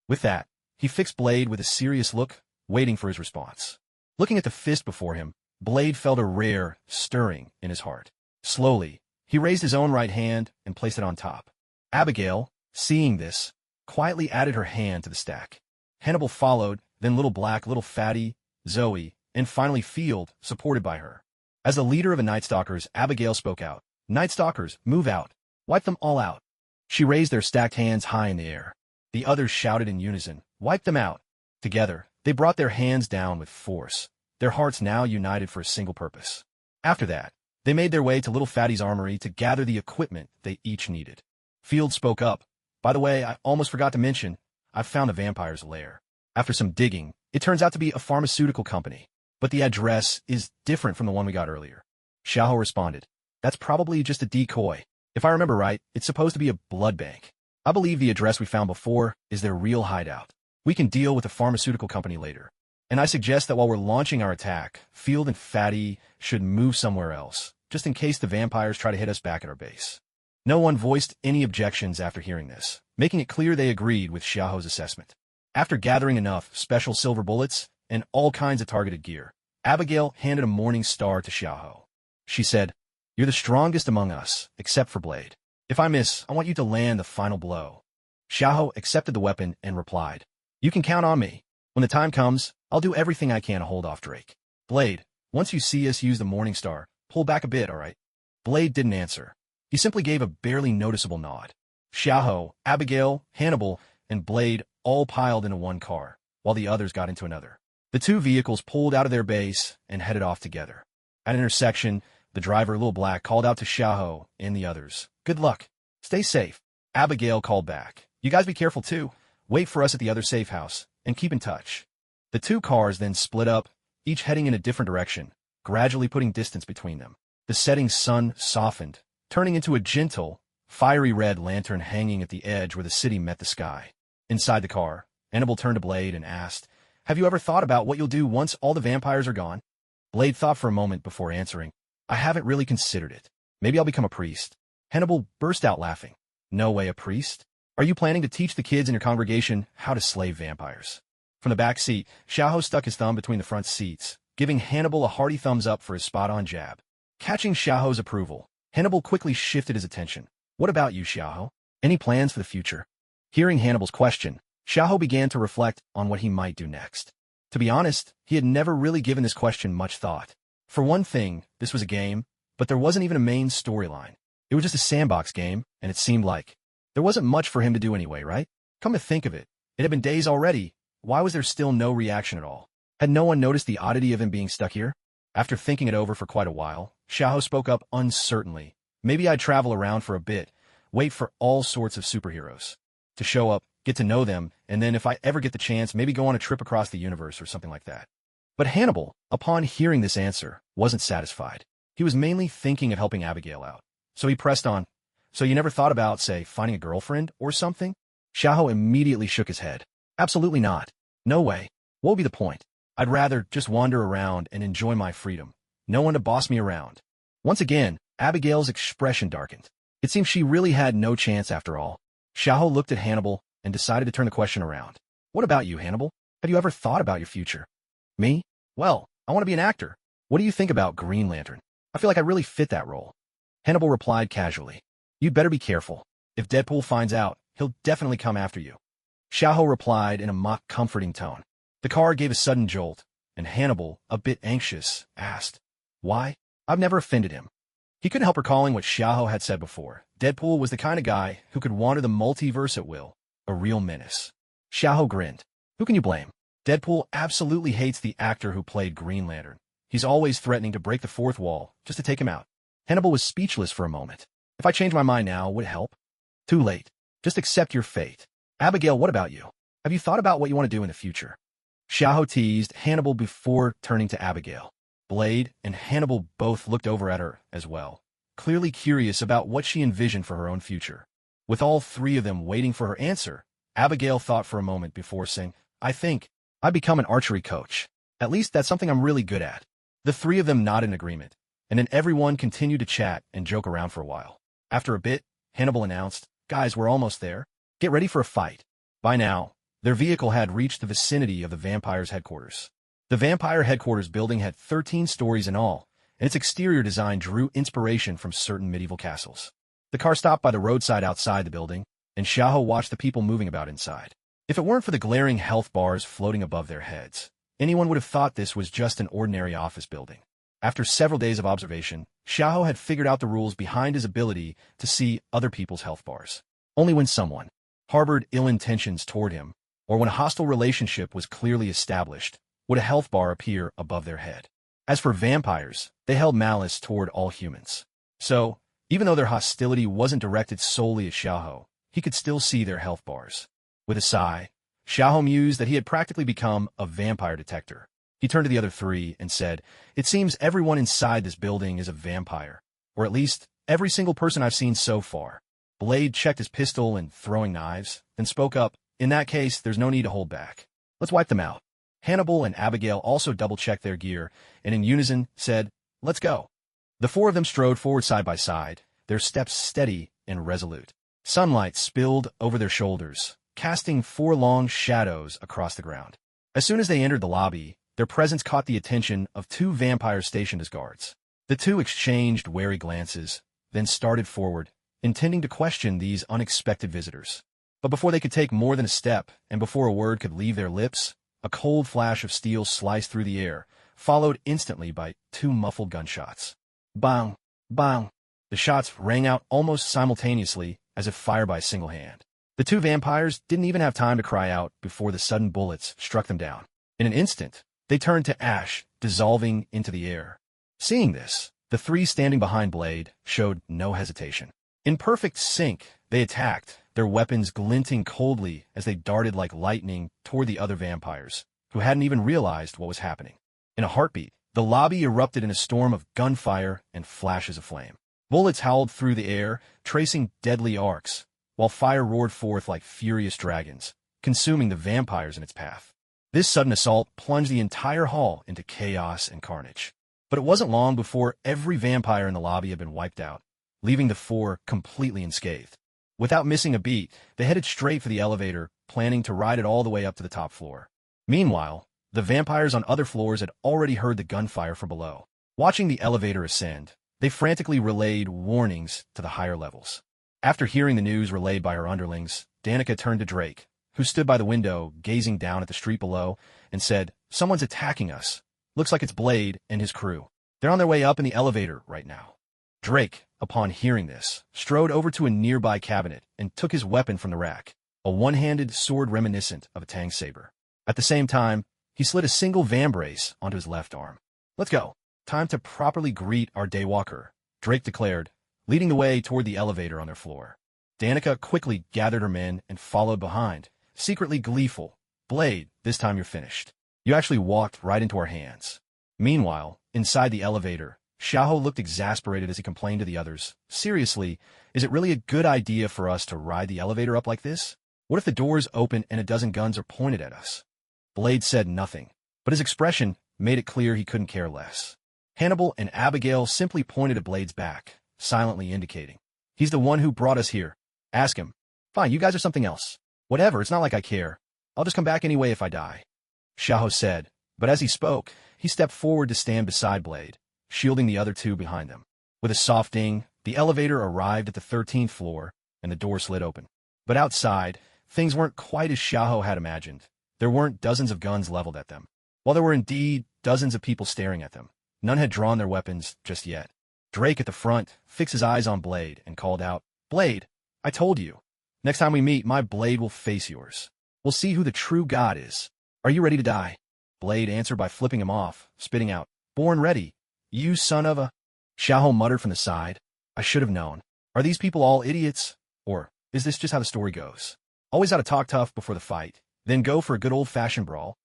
With that, he fixed Blade with a serious look, waiting for his response. Looking at the fist before him, Blade felt a rare stirring in his heart. Slowly, he raised his own right hand and placed it on top. Abigail, seeing this, quietly added her hand to the stack. Hannibal followed, then Little Black, Little Fatty, Zoe, and finally Field, supported by her. As the leader of the Night Stalkers, Abigail spoke out. Night Stalkers, move out. Wipe them all out. She raised their stacked hands high in the air. The others shouted in unison, wipe them out. Together, they brought their hands down with force, their hearts now united for a single purpose. After that, they made their way to Little Fatty's armory to gather the equipment they each needed. Field spoke up. By the way, I almost forgot to mention, I've found the vampire's lair. After some digging, it turns out to be a pharmaceutical company, but the address is different from the one we got earlier. Xiaohou responded, that's probably just a decoy. If I remember right, it's supposed to be a blood bank. I believe the address we found before is their real hideout. We can deal with the pharmaceutical company later. And I suggest that while we're launching our attack, Field and Fatty should move somewhere else, just in case the vampires try to hit us back at our base. No one voiced any objections after hearing this, making it clear they agreed with Xiaohou's assessment. After gathering enough special silver bullets and all kinds of targeted gear, Abigail handed a morning star to Xiaohou. She said, you're the strongest among us, except for Blade. If I miss, I want you to land the final blow. Xiaohou accepted the weapon and replied, you can count on me. When the time comes, I'll do everything I can to hold off Drake. Blade, once you see us use the morning star, pull back a bit, all right? Blade didn't answer. He simply gave a barely noticeable nod. Xiaohou, Abigail, Hannibal, and Blade all piled into one car, while the others got into another. The two vehicles pulled out of their base and headed off together. At an intersection, the driver, Little Black, called out to Xiaohou and the others, good luck. Stay safe. Abigail called back, you guys be careful too. Wait for us at the other safe house, and keep in touch. The two cars then split up, each heading in a different direction, gradually putting distance between them. The setting sun softened, turning into a gentle, fiery red lantern hanging at the edge where the city met the sky. Inside the car, Hannibal turned to Blade and asked, have you ever thought about what you'll do once all the vampires are gone? Blade thought for a moment before answering, I haven't really considered it. Maybe I'll become a priest. Hannibal burst out laughing. No way, a priest? Are you planning to teach the kids in your congregation how to slay vampires? From the back seat, Xiaohou stuck his thumb between the front seats, giving Hannibal a hearty thumbs up for his spot-on jab. Catching Xiaohou's approval, Hannibal quickly shifted his attention. What about you, Xiaohou? Any plans for the future? Hearing Hannibal's question, Xiaohou began to reflect on what he might do next. To be honest, he had never really given this question much thought. For one thing, this was a game, but there wasn't even a main storyline. It was just a sandbox game, and it seemed like there wasn't much for him to do anyway, right? Come to think of it, it had been days already. Why was there still no reaction at all? Had no one noticed the oddity of him being stuck here? After thinking it over for quite a while, Xiaohou spoke up uncertainly. Maybe I'd travel around for a bit, wait for all sorts of superheroes to show up, get to know them, and then if I ever get the chance, maybe go on a trip across the universe or something like that. But Hannibal, upon hearing this answer, wasn't satisfied. He was mainly thinking of helping Abigail out. So he pressed on. So you never thought about, say, finding a girlfriend or something? Xiaohou immediately shook his head. Absolutely not. No way. What would be the point? I'd rather just wander around and enjoy my freedom. No one to boss me around. Once again, Abigail's expression darkened. It seemed she really had no chance after all. Xiaohou looked at Hannibal and decided to turn the question around. What about you, Hannibal? Have you ever thought about your future? Me? Well, I want to be an actor. What do you think about Green Lantern? I feel like I really fit that role. Hannibal replied casually. You'd better be careful. If Deadpool finds out, he'll definitely come after you. Xiaohou replied in a mock comforting tone. The car gave a sudden jolt, and Hannibal, a bit anxious, asked, why? I've never offended him. He couldn't help recalling what Xiaohou had said before. Deadpool was the kind of guy who could wander the multiverse at will, a real menace. Xiaohou grinned. Who can you blame? Deadpool absolutely hates the actor who played Green Lantern. He's always threatening to break the fourth wall just to take him out. Hannibal was speechless for a moment. If I change my mind now, would it help? Too late. Just accept your fate. Abigail, what about you? Have you thought about what you want to do in the future? Xiaohou teased Hannibal before turning to Abigail. Blade and Hannibal both looked over at her as well, clearly curious about what she envisioned for her own future. With all three of them waiting for her answer, Abigail thought for a moment before saying, I think I'd become an archery coach. At least that's something I'm really good at. The three of them nodded in agreement, and then everyone continued to chat and joke around for a while. After a bit, Hannibal announced, guys, we're almost there. Get ready for a fight. By now, their vehicle had reached the vicinity of the vampire's headquarters. The vampire headquarters building had 13 stories in all, and its exterior design drew inspiration from certain medieval castles. The car stopped by the roadside outside the building, and Xiaoho watched the people moving about inside. If it weren't for the glaring health bars floating above their heads, anyone would have thought this was just an ordinary office building. After several days of observation, Xiaoho had figured out the rules behind his ability to see other people's health bars. Only when someone harbored ill intentions toward him, or when a hostile relationship was clearly established, would a health bar appear above their head. As for vampires, they held malice toward all humans. So, even though their hostility wasn't directed solely at Xiaoho, he could still see their health bars. With a sigh, Xiaoho mused that he had practically become a vampire detector. He turned to the other three and said, "It seems everyone inside this building is a vampire, or at least every single person I've seen so far." Blade checked his pistol and throwing knives, then spoke up, "In that case, there's no need to hold back. Let's wipe them out." Hannibal and Abigail also double-checked their gear, and in unison said, "Let's go." The four of them strode forward side by side, their steps steady and resolute. Sunlight spilled over their shoulders, casting 4 long shadows across the ground. As soon as they entered the lobby, their presence caught the attention of 2 vampires stationed as guards. The two exchanged wary glances, then started forward, intending to question these unexpected visitors. But before they could take more than a step, and before a word could leave their lips, a cold flash of steel sliced through the air, followed instantly by 2 muffled gunshots. Bang! Bang! The shots rang out almost simultaneously, as if fired by a single hand. The 2 vampires didn't even have time to cry out before the sudden bullets struck them down. In an instant, they turned to ash, dissolving into the air. Seeing this, the 3 standing behind Blade showed no hesitation. In perfect sync, they attacked, their weapons glinting coldly as they darted like lightning toward the other vampires, who hadn't even realized what was happening. In a heartbeat, the lobby erupted in a storm of gunfire and flashes of flame. Bullets howled through the air, tracing deadly arcs, while fire roared forth like furious dragons, consuming the vampires in its path. This sudden assault plunged the entire hall into chaos and carnage. But it wasn't long before every vampire in the lobby had been wiped out, leaving the 4 completely unscathed. Without missing a beat, they headed straight for the elevator, planning to ride it all the way up to the top floor. Meanwhile, the vampires on other floors had already heard the gunfire from below. Watching the elevator ascend, they frantically relayed warnings to the higher levels. After hearing the news relayed by her underlings, Danica turned to Drake, who stood by the window, gazing down at the street below, and said, "Someone's attacking us. Looks like it's Blade and his crew. They're on their way up in the elevator right now." Drake, upon hearing this, strode over to a nearby cabinet and took his weapon from the rack, a one-handed sword reminiscent of a tang saber. At the same time, he slid a single vambrace onto his left arm. "Let's go. Time to properly greet our daywalker," Drake declared, leading the way toward the elevator on their floor. Danica quickly gathered her men and followed behind, secretly gleeful. "Blade, this time you're finished. You actually walked right into our hands." Meanwhile, inside the elevator, Xiaoho looked exasperated as he complained to the others, "Seriously, is it really a good idea for us to ride the elevator up like this? What if the doors open and a dozen guns are pointed at us?" Blade said nothing, but his expression made it clear he couldn't care less. Hannibal and Abigail simply pointed at Blade's back, silently indicating, "He's the one who brought us here. Ask him." "Fine, you guys are something else. Whatever, it's not like I care. I'll just come back anyway if I die," Xiaoho said, but as he spoke, he stepped forward to stand beside Blade, shielding the other 2 behind them. With a soft ding, the elevator arrived at the 13th floor, and the door slid open. But outside, things weren't quite as Xiaoho had imagined. There weren't dozens of guns leveled at them. While there were indeed dozens of people staring at them, none had drawn their weapons just yet. Drake at the front fixed his eyes on Blade and called out, "Blade, I told you. Next time we meet, my blade will face yours. We'll see who the true god is. Are you ready to die?" Blade answered by flipping him off, spitting out, "Born ready. You son of a..." Xiaoho muttered from the side, "I should have known. Are these people all idiots? Or is this just how the story goes? Always gotta talk tough before the fight, then go for a good old-fashioned brawl?"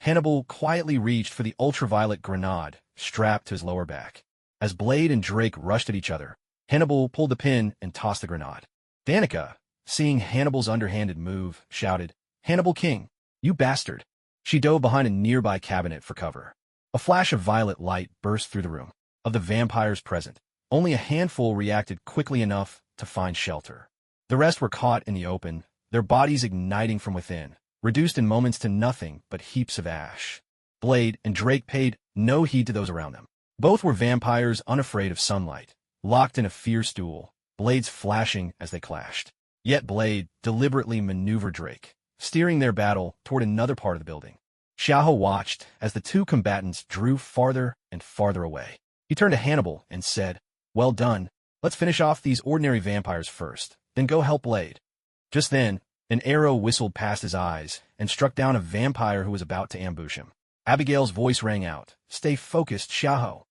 Hannibal quietly reached for the ultraviolet grenade strapped to his lower back. As Blade and Drake rushed at each other, Hannibal pulled the pin and tossed the grenade. Danica, seeing Hannibal's underhanded move, shouted, "Hannibal King, you bastard!" She dove behind a nearby cabinet for cover. A flash of violet light burst through the room. Of the vampires present, only a handful reacted quickly enough to find shelter. The rest were caught in the open, their bodies igniting from within, reduced in moments to nothing but heaps of ash. Blade and Drake paid no heed to those around them. Both were vampires unafraid of sunlight, locked in a fierce duel, blades flashing as they clashed. Yet Blade deliberately maneuvered Drake, steering their battle toward another part of the building. Xiahou watched as the two combatants drew farther and farther away. He turned to Hannibal and said, "Well done. Let's finish off these ordinary vampires first, then go help Blade." Just then, an arrow whistled past his eyes and struck down a vampire who was about to ambush him. Abigail's voice rang out, "Stay focused, Xiahou."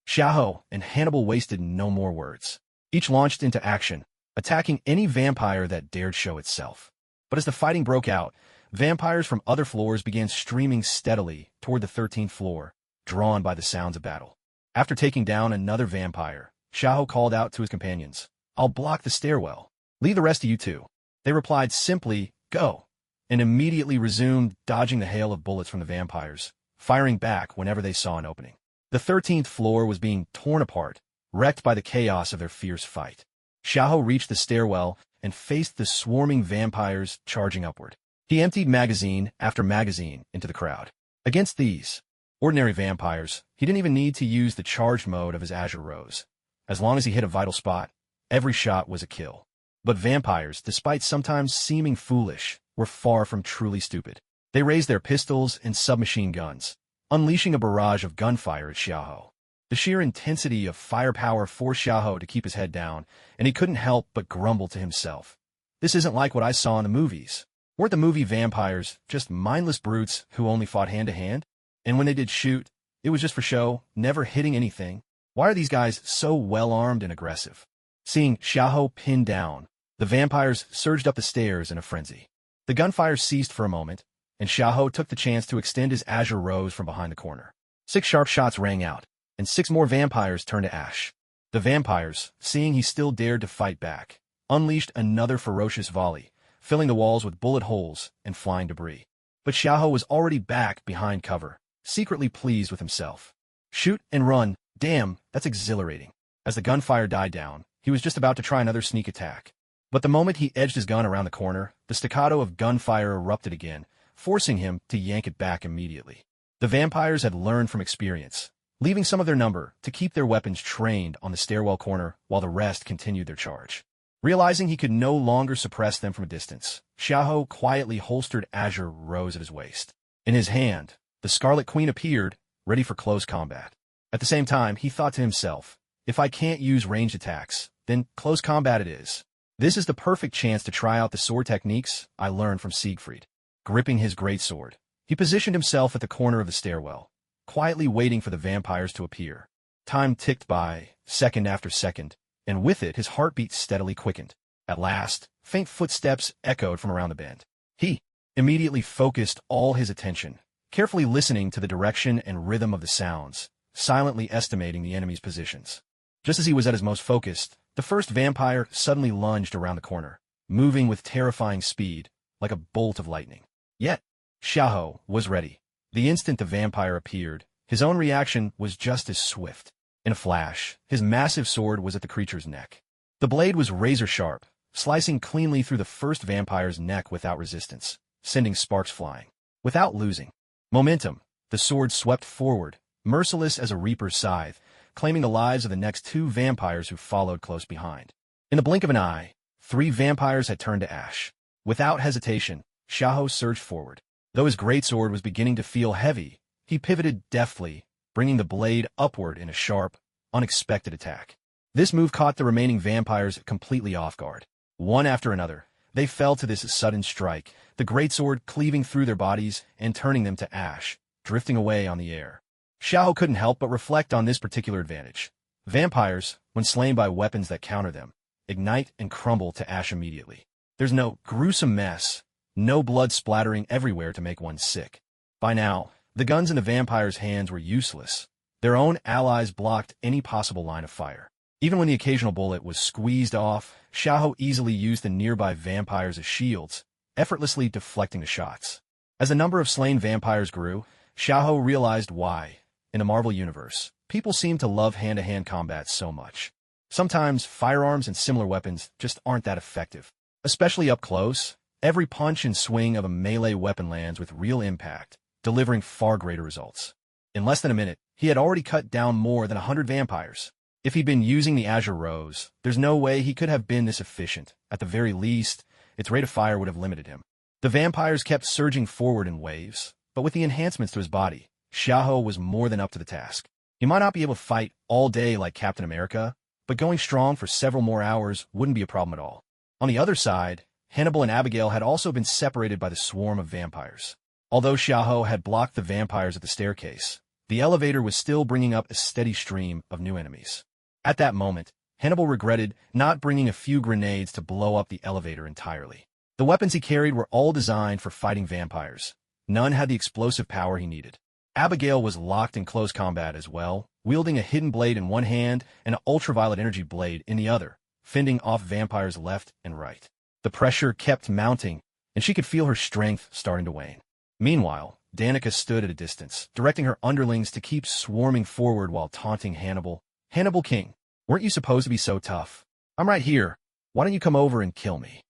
Xiahou and Hannibal wasted no more words. Each launched into action, attacking any vampire that dared show itself. But as the fighting broke out, vampires from other floors began streaming steadily toward the 13th floor, drawn by the sounds of battle. After taking down another vampire, Xiahou called out to his companions, "I'll block the stairwell. Leave the rest of you two." They replied simply, "Go," and immediately resumed dodging the hail of bullets from the vampires, firing back whenever they saw an opening. The 13th floor was being torn apart, wrecked by the chaos of their fierce fight. Xiahou reached the stairwell and faced the swarming vampires charging upward. He emptied magazine after magazine into the crowd. Against these ordinary vampires, he didn't even need to use the charged mode of his Azure Rose. As long as he hit a vital spot, every shot was a kill. But vampires, despite sometimes seeming foolish, were far from truly stupid. They raised their pistols and submachine guns, unleashing a barrage of gunfire at Xiahou. The sheer intensity of firepower forced Xiahou to keep his head down, and he couldn't help but grumble to himself. "This isn't like what I saw in the movies. Weren't the movie vampires just mindless brutes who only fought hand-to-hand? And when they did shoot, it was just for show, never hitting anything. Why are these guys so well-armed and aggressive?" Seeing Xiahou pinned down, the vampires surged up the stairs in a frenzy. The gunfire ceased for a moment, and Xiahou took the chance to extend his Azure Rose from behind the corner. 6 sharp shots rang out, and 6 more vampires turned to ash. The vampires, seeing he still dared to fight back, unleashed another ferocious volley, filling the walls with bullet holes and flying debris. But Xiahou was already back behind cover, secretly pleased with himself. Shoot and run, damn, that's exhilarating. As the gunfire died down, he was just about to try another sneak attack. But the moment he edged his gun around the corner, the staccato of gunfire erupted again, forcing him to yank it back immediately. The vampires had learned from experience, leaving some of their number to keep their weapons trained on the stairwell corner while the rest continued their charge. Realizing he could no longer suppress them from a distance, Xiahou quietly holstered Azure Rose at his waist. In his hand, the Scarlet Queen appeared, ready for close combat. At the same time, he thought to himself, "If I can't use ranged attacks, then close combat it is. This is the perfect chance to try out the sword techniques I learned from Siegfried." Gripping his greatsword, he positioned himself at the corner of the stairwell, quietly waiting for the vampires to appear. Time ticked by, second after second, and with it his heartbeat steadily quickened. At last, faint footsteps echoed from around the bend. He immediately focused all his attention, carefully listening to the direction and rhythm of the sounds, silently estimating the enemy's positions. Just as he was at his most focused, the first vampire suddenly lunged around the corner, moving with terrifying speed, like a bolt of lightning. Yet, Xiahou was ready. The instant the vampire appeared, his own reaction was just as swift. In a flash, his massive sword was at the creature's neck. The blade was razor-sharp, slicing cleanly through the first vampire's neck without resistance, sending sparks flying. Without losing momentum, the sword swept forward, merciless as a reaper's scythe, claiming the lives of the next 2 vampires who followed close behind. In the blink of an eye, 3 vampires had turned to ash. Without hesitation, Xiahou surged forward. Though his greatsword was beginning to feel heavy, he pivoted deftly, bringing the blade upward in a sharp, unexpected attack. This move caught the remaining vampires completely off guard. One after another, they fell to this sudden strike, the greatsword cleaving through their bodies and turning them to ash, drifting away on the air. Xiahou couldn't help but reflect on this particular advantage. Vampires, when slain by weapons that counter them, ignite and crumble to ash immediately. There's no gruesome mess, no blood splattering everywhere to make one sick. By now, the guns in the vampires' hands were useless. Their own allies blocked any possible line of fire. Even when the occasional bullet was squeezed off, Xiahou easily used the nearby vampires as shields, effortlessly deflecting the shots. As the number of slain vampires grew, Xiahou realized why, in the Marvel Universe, people seem to love hand-to-hand combat so much. Sometimes firearms and similar weapons just aren't that effective. Especially up close, every punch and swing of a melee weapon lands with real impact, delivering far greater results. In less than a minute, he had already cut down more than 100 vampires. If he'd been using the Azure Rose, there's no way he could have been this efficient. At the very least, its rate of fire would have limited him. The vampires kept surging forward in waves, but with the enhancements to his body, Xiaoho was more than up to the task. He might not be able to fight all day like Captain America, but going strong for several more hours wouldn't be a problem at all. On the other side, Hannibal and Abigail had also been separated by the swarm of vampires. Although Xiaoho had blocked the vampires at the staircase, the elevator was still bringing up a steady stream of new enemies. At that moment, Hannibal regretted not bringing a few grenades to blow up the elevator entirely. The weapons he carried were all designed for fighting vampires. None had the explosive power he needed. Abigail was locked in close combat as well, wielding a hidden blade in one hand and an ultraviolet energy blade in the other, fending off vampires left and right. The pressure kept mounting, and she could feel her strength starting to wane. Meanwhile, Danica stood at a distance, directing her underlings to keep swarming forward while taunting Hannibal. "Hannibal King, weren't you supposed to be so tough? I'm right here. Why don't you come over and kill me?"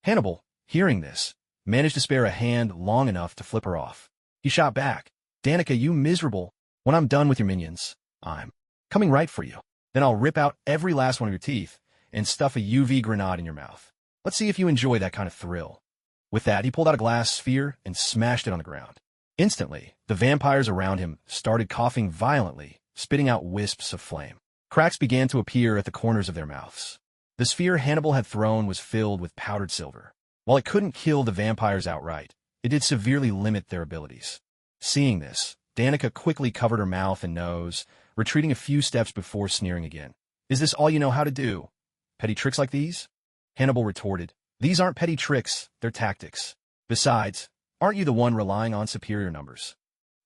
Hannibal, hearing this, managed to spare a hand long enough to flip her off. He shot back, "Danica, you miserable. When I'm done with your minions, I'm coming right for you. Then I'll rip out every last one of your teeth and stuff a UV grenade in your mouth. Let's see if you enjoy that kind of thrill." With that, he pulled out a glass sphere and smashed it on the ground. Instantly, the vampires around him started coughing violently, spitting out wisps of flame. Cracks began to appear at the corners of their mouths. The sphere Hannibal had thrown was filled with powdered silver. While it couldn't kill the vampires outright, it did severely limit their abilities. Seeing this, Danica quickly covered her mouth and nose, retreating a few steps before sneering again. "Is this all you know how to do? Petty tricks like these?" Hannibal retorted, "These aren't petty tricks, they're tactics. Besides, aren't you the one relying on superior numbers?"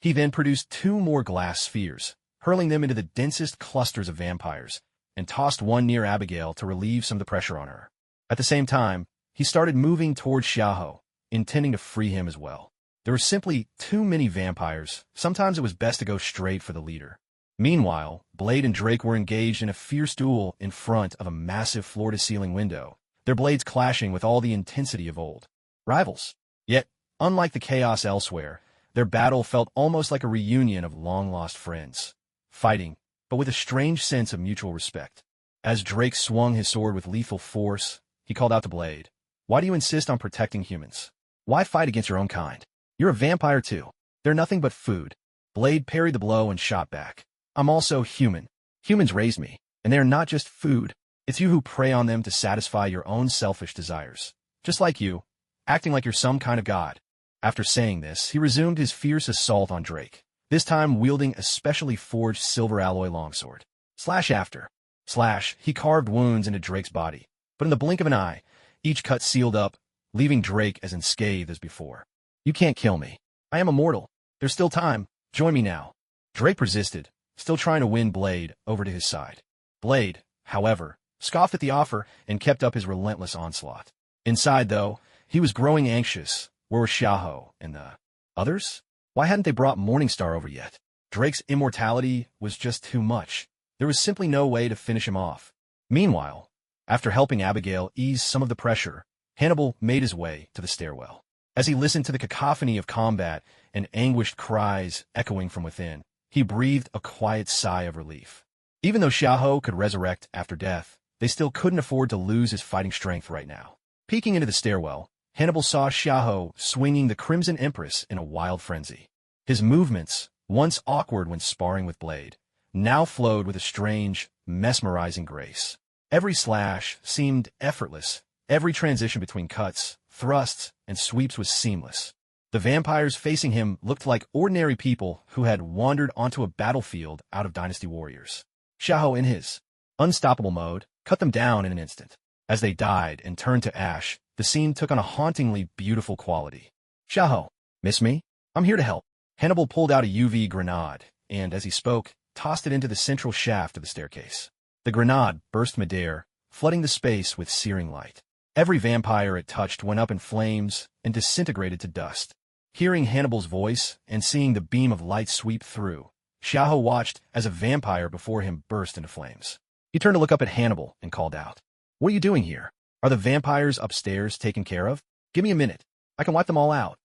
He then produced 2 more glass spheres, hurling them into the densest clusters of vampires, and tossed one near Abigail to relieve some of the pressure on her. At the same time, he started moving towards Xiaoho, intending to free him as well. There were simply too many vampires. Sometimes it was best to go straight for the leader. Meanwhile, Blade and Drake were engaged in a fierce duel in front of a massive floor-to-ceiling window, their blades clashing with all the intensity of old rivals. Yet, unlike the chaos elsewhere, their battle felt almost like a reunion of long-lost friends, fighting, but with a strange sense of mutual respect. As Drake swung his sword with lethal force, he called out to Blade, "Why do you insist on protecting humans? Why fight against your own kind? You're a vampire too. They're nothing but food." Blade parried the blow and shot back. "I'm also human. Humans raised me, and they are not just food. It's you who prey on them to satisfy your own selfish desires. Just like you, acting like you're some kind of god." After saying this, he resumed his fierce assault on Drake, this time wielding a specially forged silver alloy longsword. Slash after slash, he carved wounds into Drake's body, but in the blink of an eye, each cut sealed up, leaving Drake as unscathed as before. "You can't kill me. I am immortal. There's still time. Join me now." Drake resisted, still trying to win Blade over to his side. Blade, however, scoffed at the offer and kept up his relentless onslaught. Inside, though, he was growing anxious. Where were Xiaoho and the others? Why hadn't they brought Morningstar over yet? Drake's immortality was just too much. There was simply no way to finish him off. Meanwhile, after helping Abigail ease some of the pressure, Hannibal made his way to the stairwell. As he listened to the cacophony of combat and anguished cries echoing from within, he breathed a quiet sigh of relief. Even though Xiaoho could resurrect after death, they still couldn't afford to lose his fighting strength right now. Peeking into the stairwell, Hannibal saw Xiaoho swinging the Crimson Empress in a wild frenzy. His movements, once awkward when sparring with Blade, now flowed with a strange, mesmerizing grace. Every slash seemed effortless. Every transition between cuts, thrusts, and sweeps was seamless. The vampires facing him looked like ordinary people who had wandered onto a battlefield out of Dynasty Warriors. Xiaoho, in his unstoppable mode, cut them down in an instant. As they died and turned to ash, the scene took on a hauntingly beautiful quality. "Xiaoho, miss me? I'm here to help." Hannibal pulled out a UV grenade, and as he spoke, tossed it into the central shaft of the staircase. The grenade burst midair, flooding the space with searing light. Every vampire it touched went up in flames and disintegrated to dust. Hearing Hannibal's voice and seeing the beam of light sweep through, Xiaoho watched as a vampire before him burst into flames. He turned to look up at Hannibal and called out, "What are you doing here? Are the vampires upstairs taken care of? Give me a minute. I can wipe them all out."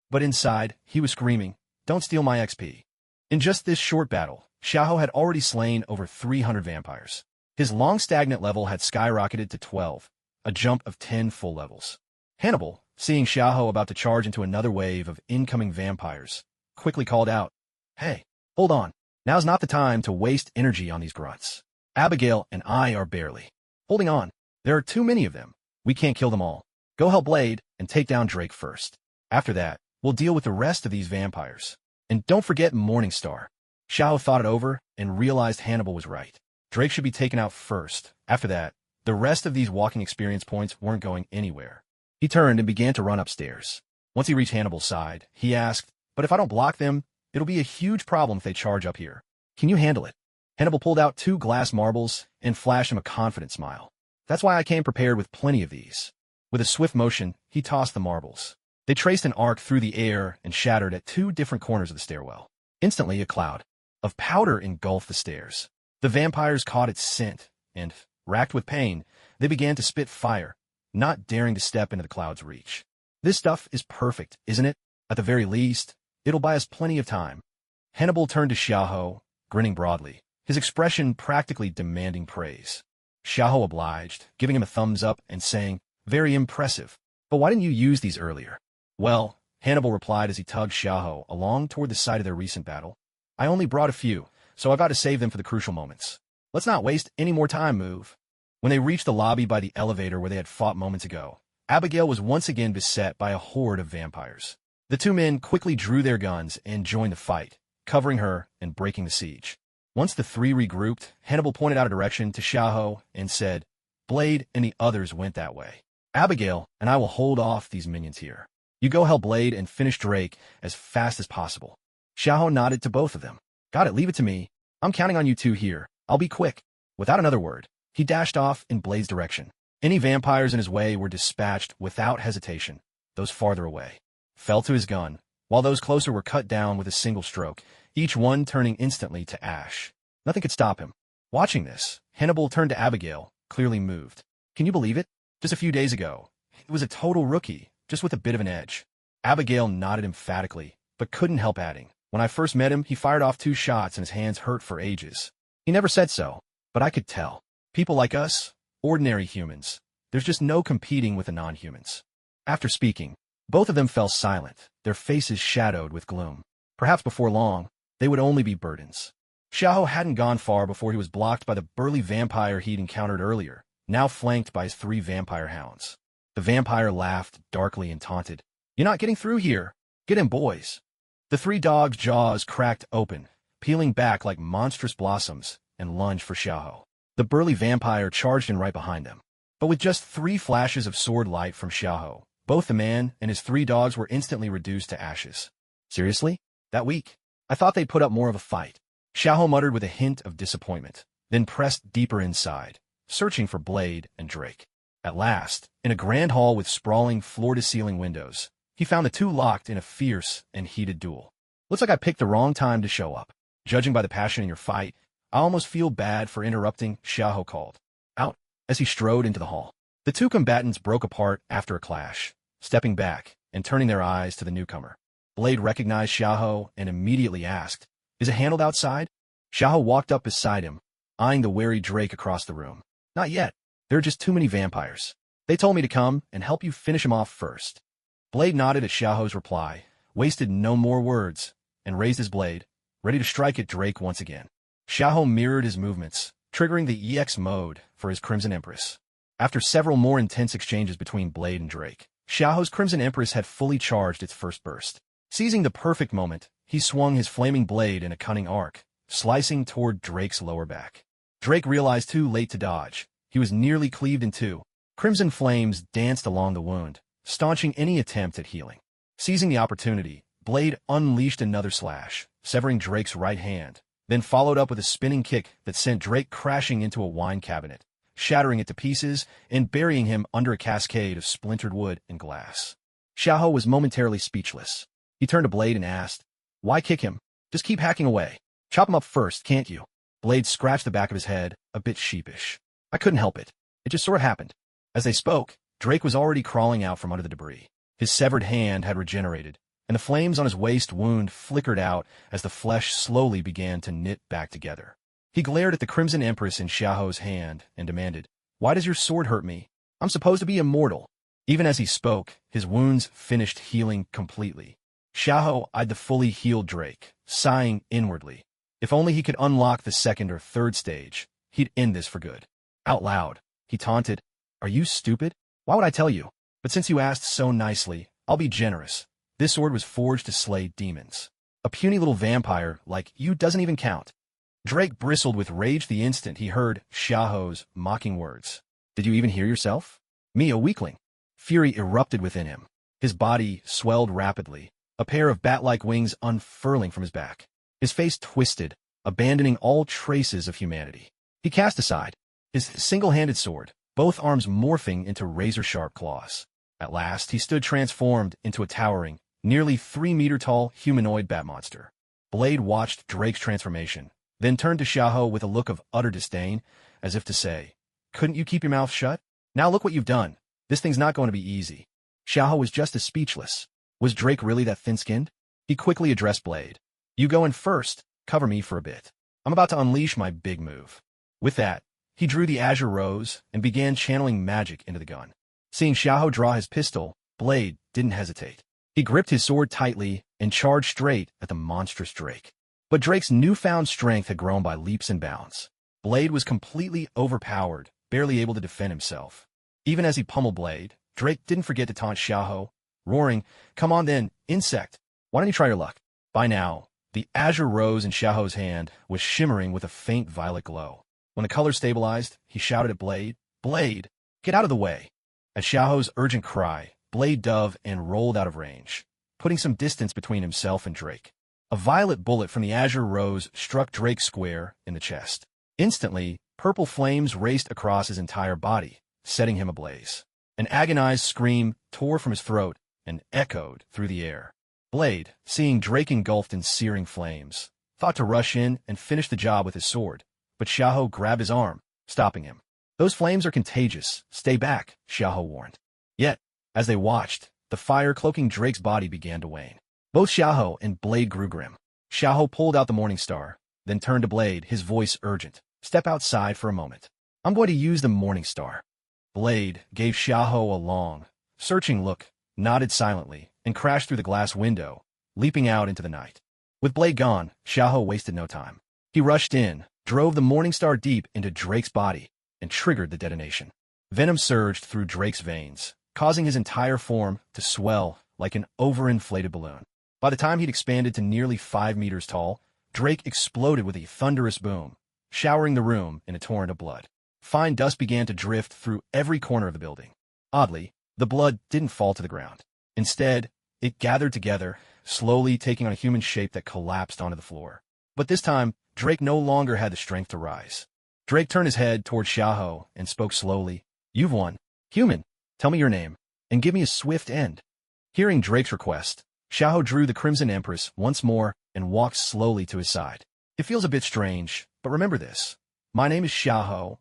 But inside, he was screaming, Don't steal my XP. In just this short battle, Xiaohou had already slain over 300 vampires. His long stagnant level had skyrocketed to 12, a jump of 10 full levels. Hannibal, seeing Xiaohou about to charge into another wave of incoming vampires, quickly called out, "Hey, hold on. Now's not the time to waste energy on these grunts. Abigail and I are barely holding on. There are too many of them. We can't kill them all. Go help Blade and take down Drake first. After that, we'll deal with the rest of these vampires. And don't forget Morningstar." Xiao thought it over and realized Hannibal was right. Drake should be taken out first. After that, the rest of these walking experience points weren't going anywhere. He turned and began to run upstairs. Once he reached Hannibal's side, he asked, "But if I don't block them, it'll be a huge problem if they charge up here. Can you handle it?" Hannibal pulled out 2 glass marbles and flashed him a confident smile. "That's why I came prepared with plenty of these." With a swift motion, he tossed the marbles. They traced an arc through the air and shattered at 2 different corners of the stairwell. Instantly, a cloud of powder engulfed the stairs. The vampires caught its scent, and, racked with pain, they began to spit fire, not daring to step into the cloud's reach. "This stuff is perfect, isn't it? At the very least, it'll buy us plenty of time." Hannibal turned to Xiaohou, grinning broadly, his expression practically demanding praise. Xiaohou obliged, giving him a thumbs up and saying, "Very impressive. But why didn't you use these earlier?" "Well," Hannibal replied as he tugged Xiaohou along toward the site of their recent battle, "I only brought a few, so I got to save them for the crucial moments. Let's not waste any more time, move." When they reached the lobby by the elevator where they had fought moments ago, Abigail was once again beset by a horde of vampires. The 2 men quickly drew their guns and joined the fight, covering her and breaking the siege. Once the 3 regrouped, Hannibal pointed out a direction to Xiaohou and said, "Blade and the others went that way. Abigail and I will hold off these minions here. You go help Blade and finish Drake as fast as possible." Xiaohou nodded to both of them. "Got it, leave it to me. I'm counting on you 2 here. I'll be quick." Without another word, he dashed off in Blade's direction. Any vampires in his way were dispatched without hesitation. Those farther away fell to his gun, while those closer were cut down with a single stroke, each one turning instantly to ash. Nothing could stop him. Watching this, Hannibal turned to Abigail, clearly moved. "Can you believe it? Just a few days ago, he was a total rookie, just with a bit of an edge." Abigail nodded emphatically, but couldn't help adding, "When I first met him, he fired off 2 shots and his hands hurt for ages. He never said so, but I could tell. People like us, ordinary humans, there's just no competing with the non-humans." After speaking, both of them fell silent, their faces shadowed with gloom. Perhaps before long, they would only be burdens. Xiaohou hadn't gone far before he was blocked by the burly vampire he'd encountered earlier, now flanked by his 3 vampire hounds. The vampire laughed darkly and taunted, "You're not getting through here. Get in, boys." The 3 dogs' jaws cracked open, peeling back like monstrous blossoms, and lunged for Xiaohou. The burly vampire charged in right behind them. But with just 3 flashes of sword light from Xiaohou, both the man and his 3 dogs were instantly reduced to ashes. "Seriously? That weak? I thought they'd put up more of a fight." Xiaohou muttered with a hint of disappointment, then pressed deeper inside, searching for Blade and Drake. At last, in a grand hall with sprawling floor-to-ceiling windows, he found the 2 locked in a fierce and heated duel. "Looks like I picked the wrong time to show up. Judging by the passion in your fight, I almost feel bad for interrupting," Xiaohou called out as he strode into the hall. The 2 combatants broke apart after a clash, stepping back and turning their eyes to the newcomer. Blade recognized Xiaohou and immediately asked, "Is it handled outside?" Xiaohou walked up beside him, eyeing the wary Drake across the room. "Not yet. There are just too many vampires. They told me to come and help you finish him off first." Blade nodded at Xiaohou's reply, wasted no more words, and raised his blade, ready to strike at Drake once again. Xiaohou mirrored his movements, triggering the EX mode for his Crimson Empress. After several more intense exchanges between Blade and Drake, Xiaohou's Crimson Empress had fully charged its first burst. Seizing the perfect moment, he swung his flaming blade in a cunning arc, slicing toward Drake's lower back. Drake realized too late to dodge. He was nearly cleaved in 2. Crimson flames danced along the wound, staunching any attempt at healing. Seizing the opportunity, Blade unleashed another slash, severing Drake's right hand, then followed up with a spinning kick that sent Drake crashing into a wine cabinet, shattering it to pieces and burying him under a cascade of splintered wood and glass. Xiaohou was momentarily speechless. He turned to Blade and asked, "Why kick him? Just keep hacking away. Chop him up first, can't you?" Blade scratched the back of his head, a bit sheepish. "I couldn't help it. It just sort of happened." As they spoke, Drake was already crawling out from under the debris. His severed hand had regenerated, and the flames on his waist wound flickered out as the flesh slowly began to knit back together. He glared at the Crimson Empress in Xiaoho's hand and demanded, "Why does your sword hurt me? I'm supposed to be immortal." Even as he spoke, his wounds finished healing completely. Xiaoho eyed the fully healed Drake, sighing inwardly. If only he could unlock the second or third stage, he'd end this for good. Out loud, he taunted, "Are you stupid? Why would I tell you? But since you asked so nicely, I'll be generous. This sword was forged to slay demons. A puny little vampire like you doesn't even count." Drake bristled with rage the instant he heard Xiaoho's mocking words. "Did you even hear yourself? Me, a weakling?" Fury erupted within him. His body swelled rapidly, a pair of bat-like wings unfurling from his back. His face twisted, abandoning all traces of humanity. He cast aside his single-handed sword, both arms morphing into razor-sharp claws. At last, he stood transformed into a towering, nearly 3-meter-tall humanoid bat monster. Blade watched Drake's transformation, then turned to Xiaoho with a look of utter disdain, as if to say, "Couldn't you keep your mouth shut? Now look what you've done. This thing's not going to be easy." Xiaoho was just as speechless. Was Drake really that thin-skinned? He quickly addressed Blade. "You go in first, cover me for a bit. I'm about to unleash my big move." With that, he drew the Azure Rose and began channeling magic into the gun. Seeing Xiaoho draw his pistol, Blade didn't hesitate. He gripped his sword tightly and charged straight at the monstrous Drake. But Drake's newfound strength had grown by leaps and bounds. Blade was completely overpowered, barely able to defend himself. Even as he pummeled Blade, Drake didn't forget to taunt Xiaoho, roaring, "Come on then, insect! Why don't you try your luck?" By now, the Azure Rose in Xiaoho's hand was shimmering with a faint violet glow. When the color stabilized, he shouted at Blade, "Blade, get out of the way!" At Xiaoho's urgent cry, Blade dove and rolled out of range, putting some distance between himself and Drake. A violet bullet from the Azure Rose struck Drake square in the chest. Instantly, purple flames raced across his entire body, setting him ablaze. An agonized scream tore from his throat and echoed through the air. Blade, seeing Drake engulfed in searing flames, thought to rush in and finish the job with his sword, but Xiaoho grabbed his arm, stopping him. "Those flames are contagious. Stay back," Xiaoho warned. Yet, as they watched, the fire cloaking Drake's body began to wane. Both Xiaoho and Blade grew grim. Xiaoho pulled out the Morning Star, then turned to Blade, his voice urgent. "Step outside for a moment. I'm going to use the Morning Star." Blade gave Xiaoho a long, searching look, nodded silently, and crashed through the glass window, leaping out into the night. With Blade gone, Xiaoho wasted no time. He rushed in, drove the Morning Star deep into Drake's body, and triggered the detonation. Venom surged through Drake's veins, causing his entire form to swell like an overinflated balloon. By the time he'd expanded to nearly 5 meters tall, Drake exploded with a thunderous boom, showering the room in a torrent of blood. Fine dust began to drift through every corner of the building. Oddly, the blood didn't fall to the ground. Instead, it gathered together, slowly taking on a human shape that collapsed onto the floor. But this time, Drake no longer had the strength to rise. Drake turned his head toward Xiaoho and spoke slowly. "You've won. Human, tell me your name, and give me a swift end." Hearing Drake's request, Xiaoho drew the Crimson Empress once more and walked slowly to his side. "It feels a bit strange, but remember this. My name is Xiaoho."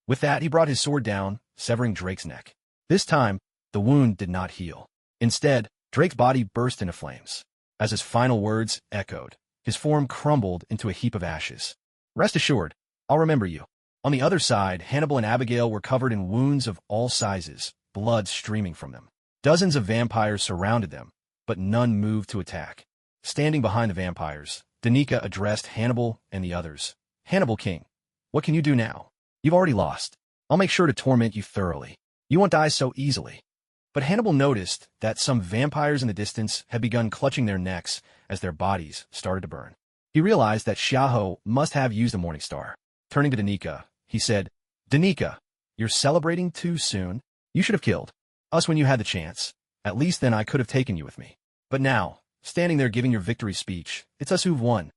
With that, he brought his sword down, severing Drake's neck. This time, the wound did not heal. Instead, Drake's body burst into flames. As his final words echoed, his form crumbled into a heap of ashes. "Rest assured, I'll remember you." On the other side, Hannibal and Abigail were covered in wounds of all sizes, blood streaming from them. Dozens of vampires surrounded them, but none moved to attack. Standing behind the vampires, Danica addressed Hannibal and the others. "Hannibal King, what can you do now? You've already lost. I'll make sure to torment you thoroughly. You won't die so easily." But Hannibal noticed that some vampires in the distance had begun clutching their necks as their bodies started to burn. He realized that Xiaoho must have used the Morning Star. Turning to Danica, he said, "Danica, you're celebrating too soon. You should have killed us when you had the chance. At least then I could have taken you with me. But now, standing there giving your victory speech, it's us who've won."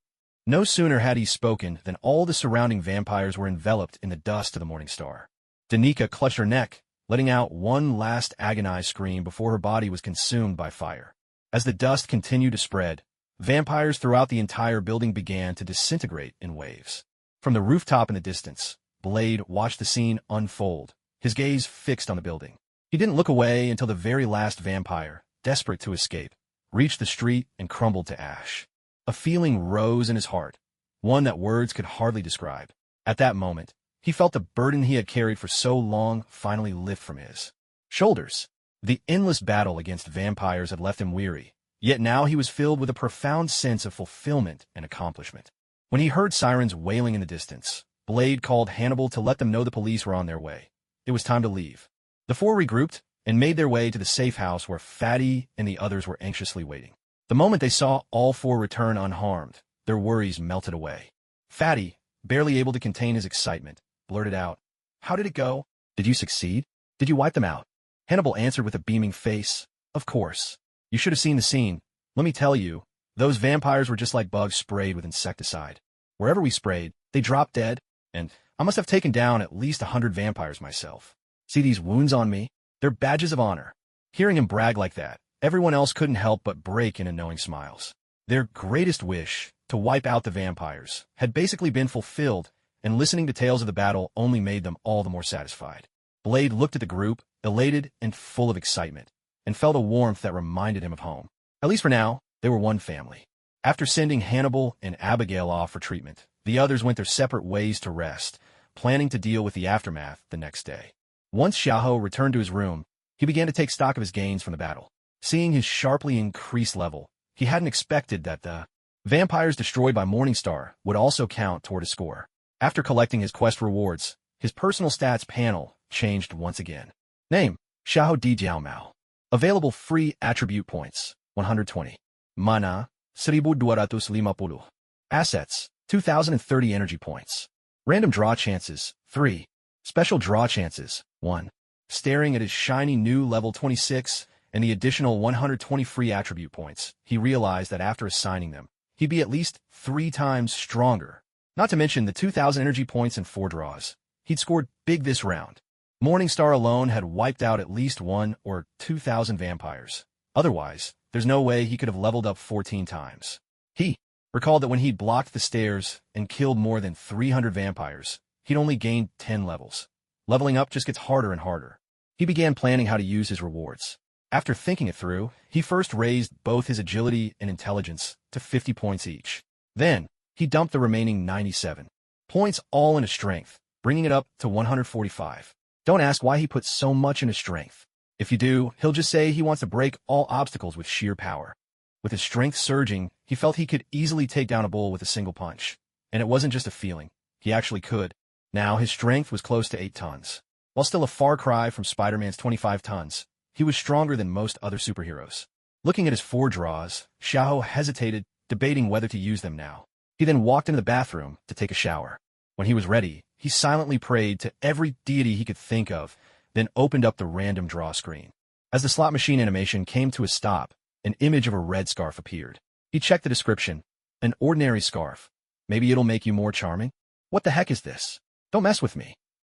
No sooner had he spoken than all the surrounding vampires were enveloped in the dust of the Morning Star. Danica clutched her neck, letting out one last agonized scream before her body was consumed by fire. As the dust continued to spread, vampires throughout the entire building began to disintegrate in waves. From the rooftop in the distance, Blade watched the scene unfold, his gaze fixed on the building. He didn't look away until the very last vampire, desperate to escape, reached the street, and crumbled to ash. A feeling rose in his heart, one that words could hardly describe. At that moment, he felt the burden he had carried for so long finally lift from his shoulders. The endless battle against vampires had left him weary, yet now he was filled with a profound sense of fulfillment and accomplishment. When he heard sirens wailing in the distance, Blade called Hannibal to let them know the police were on their way. It was time to leave. The four regrouped and made their way to the safe house where Fatty and the others were anxiously waiting. The moment they saw all four return unharmed, their worries melted away. Fatty, barely able to contain his excitement, blurted out, "How did it go? Did you succeed? Did you wipe them out?" Hannibal answered with a beaming face, "Of course. You should have seen the scene. Let me tell you, those vampires were just like bugs sprayed with insecticide. Wherever we sprayed, they dropped dead, and I must have taken down at least 100 vampires myself. See these wounds on me? They're badges of honor." Hearing him brag like that, everyone else couldn't help but break into knowing smiles. Their greatest wish, to wipe out the vampires, had basically been fulfilled, and listening to tales of the battle only made them all the more satisfied. Blade looked at the group, elated and full of excitement, and felt a warmth that reminded him of home. At least for now, they were one family. After sending Hannibal and Abigail off for treatment, the others went their separate ways to rest, planning to deal with the aftermath the next day. Once Xiahou returned to his room, he began to take stock of his gains from the battle. Seeing his sharply increased level, he hadn't expected that the vampires destroyed by Morningstar would also count toward his score. After collecting his quest rewards, his personal stats panel changed once again. Name, Xiahou Di Jiaomao. Available free attribute points, 120. Mana, 1250. Assets, 2030 energy points. Random draw chances, 3. Special draw chances, 1. Staring at his shiny new level 26 and the additional 120 free attribute points, he realized that after assigning them, he'd be at least 3 times stronger. Not to mention the 2,000 energy points and 4 draws. He'd scored big this round. Morningstar alone had wiped out at least 1 or 2,000 vampires. Otherwise, there's no way he could have leveled up 14 times. He recalled that when he'd blocked the stairs and killed more than 300 vampires, he'd only gained 10 levels. Leveling up just gets harder and harder. He began planning how to use his rewards. After thinking it through, he first raised both his agility and intelligence to 50 points each. Then, he dumped the remaining 97 points all into strength, bringing it up to 145. Don't ask why he put so much into strength. If you do, he'll just say he wants to break all obstacles with sheer power. With his strength surging, he felt he could easily take down a bull with a single punch. And it wasn't just a feeling. He actually could. Now his strength was close to 8 tons. While still a far cry from Spider-Man's 25 tons, he was stronger than most other superheroes. Looking at his 4 draws, Xiahou hesitated, debating whether to use them now. He then walked into the bathroom to take a shower. When he was ready, he silently prayed to every deity he could think of, then opened up the random draw screen. As the slot machine animation came to a stop, an image of a red scarf appeared. He checked the description. An ordinary scarf. Maybe it'll make you more charming? What the heck is this? Don't mess with me.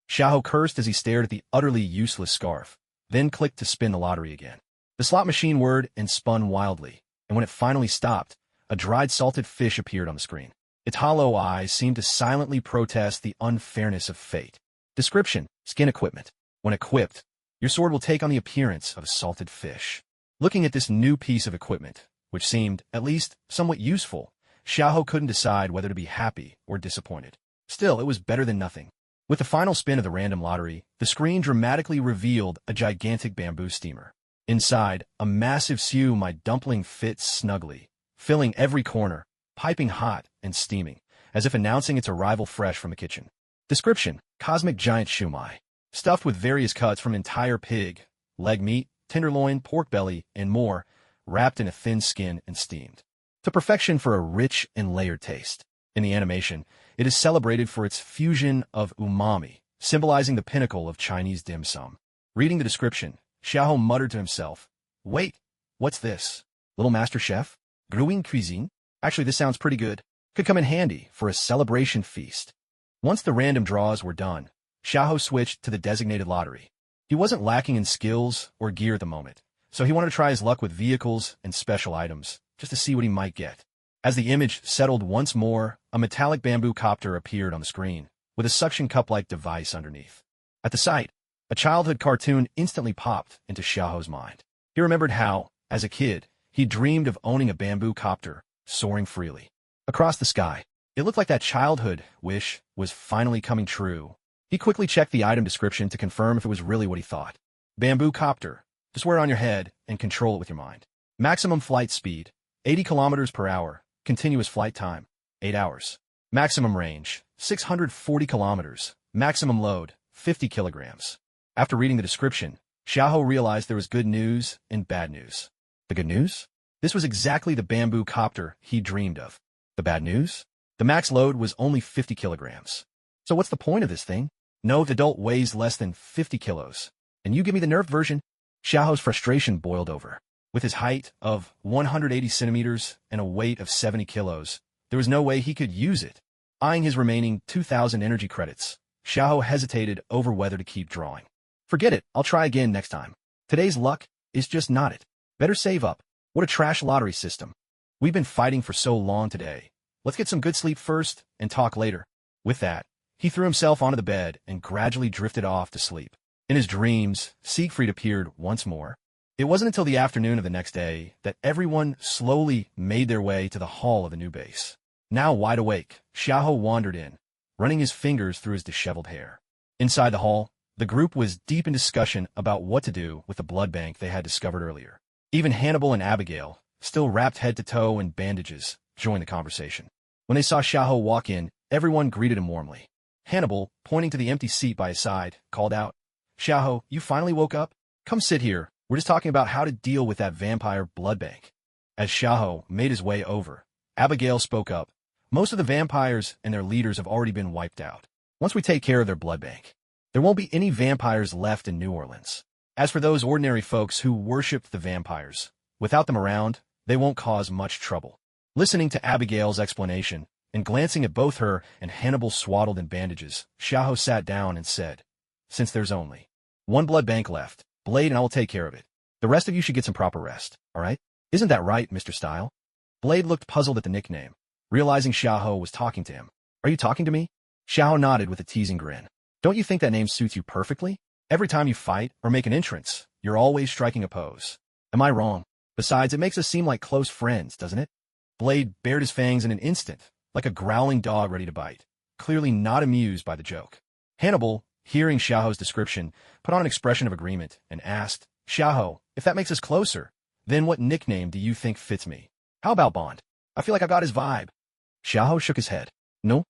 Xiahou cursed as he stared at the utterly useless scarf, then clicked to spin the lottery again. The slot machine whirred and spun wildly, and when it finally stopped, a dried salted fish appeared on the screen. Its hollow eyes seemed to silently protest the unfairness of fate. Description: skin equipment. When equipped, your sword will take on the appearance of a salted fish. Looking at this new piece of equipment, which seemed, at least, somewhat useful, Xiahou couldn't decide whether to be happy or disappointed. Still, it was better than nothing. With the final spin of the random lottery, the screen dramatically revealed a gigantic bamboo steamer. Inside, a massive siu my dumpling fits snugly, filling every corner, piping hot and steaming, as if announcing its arrival fresh from the kitchen. Description: cosmic giant shumai. Stuffed with various cuts from entire pig, leg meat, tenderloin, pork belly, and more, wrapped in a thin skin and steamed to perfection for a rich and layered taste. In the animation, it is celebrated for its fusion of umami, symbolizing the pinnacle of Chinese dim sum. Reading the description, Xiahou muttered to himself, "Wait, what's this? Little Master Chef? Gruyere cuisine? Actually, this sounds pretty good. Could come in handy for a celebration feast." Once the random draws were done, Xiahou switched to the designated lottery. He wasn't lacking in skills or gear at the moment, so he wanted to try his luck with vehicles and special items, just to see what he might get. As the image settled once more, a metallic bamboo copter appeared on the screen, with a suction cup-like device underneath. At the sight, a childhood cartoon instantly popped into Xiahou's mind. He remembered how, as a kid, He dreamed of owning a bamboo copter, soaring freely across the sky. It looked like that childhood wish was finally coming true. He quickly checked the item description to confirm if it was really what he thought. Bamboo copter. Just wear it on your head and control it with your mind. Maximum flight speed, 80 kilometers per hour. Continuous flight time, 8 hours. Maximum range, 640 kilometers. Maximum load, 50 kilograms. After reading the description, Xiaoho realized there was good news and bad news. The good news? This was exactly the bamboo copter he dreamed of. The bad news? The max load was only 50 kilograms. So what's the point of this thing? No adult weighs less than 50 kilos. And you give me the nerfed version? Xiaoho's frustration boiled over. With his height of 180 centimeters and a weight of 70 kilos, there was no way he could use it. Eyeing his remaining 2,000 energy credits, Xiaoho hesitated over whether to keep drawing. Forget it, I'll try again next time. Today's luck is just not it. Better save up. What a trash lottery system. We've been fighting for so long today. Let's get some good sleep first and talk later. With that, he threw himself onto the bed and gradually drifted off to sleep. In his dreams, Siegfried appeared once more. It wasn't until the afternoon of the next day that everyone slowly made their way to the hall of the new base. Now wide awake, Xiaoho wandered in, running his fingers through his disheveled hair. Inside the hall, the group was deep in discussion about what to do with the blood bank they had discovered earlier. Even Hannibal and Abigail, still wrapped head to toe in bandages, joined the conversation. When they saw Xiaoho walk in, everyone greeted him warmly. Hannibal, pointing to the empty seat by his side, called out, "Xiaoho, you finally woke up? Come sit here. We're just talking about how to deal with that vampire blood bank." As Xiaoho made his way over, Abigail spoke up. "Most of the vampires and their leaders have already been wiped out. Once we take care of their blood bank, there won't be any vampires left in New Orleans. As for those ordinary folks who worshipped the vampires, without them around, they won't cause much trouble." Listening to Abigail's explanation, and glancing at both her and Hannibal swaddled in bandages, Xiaoho sat down and said, "Since there's only one blood bank left, Blade and I will take care of it. The rest of you should get some proper rest, all right? Isn't that right, Mr. Style?" Blade looked puzzled at the nickname, realizing Xiaoho was talking to him. "Are you talking to me?" Xiaoho nodded with a teasing grin. "Don't you think that name suits you perfectly? Every time you fight or make an entrance, you're always striking a pose. Am I wrong? Besides, it makes us seem like close friends, doesn't it?" Blade bared his fangs in an instant, like a growling dog ready to bite, clearly not amused by the joke. Hannibal, hearing Xiaoho's description, put on an expression of agreement and asked, "Xiaoho, if that makes us closer, then what nickname do you think fits me? How about Bond? I feel like I got his vibe." Xiaoho shook his head. No.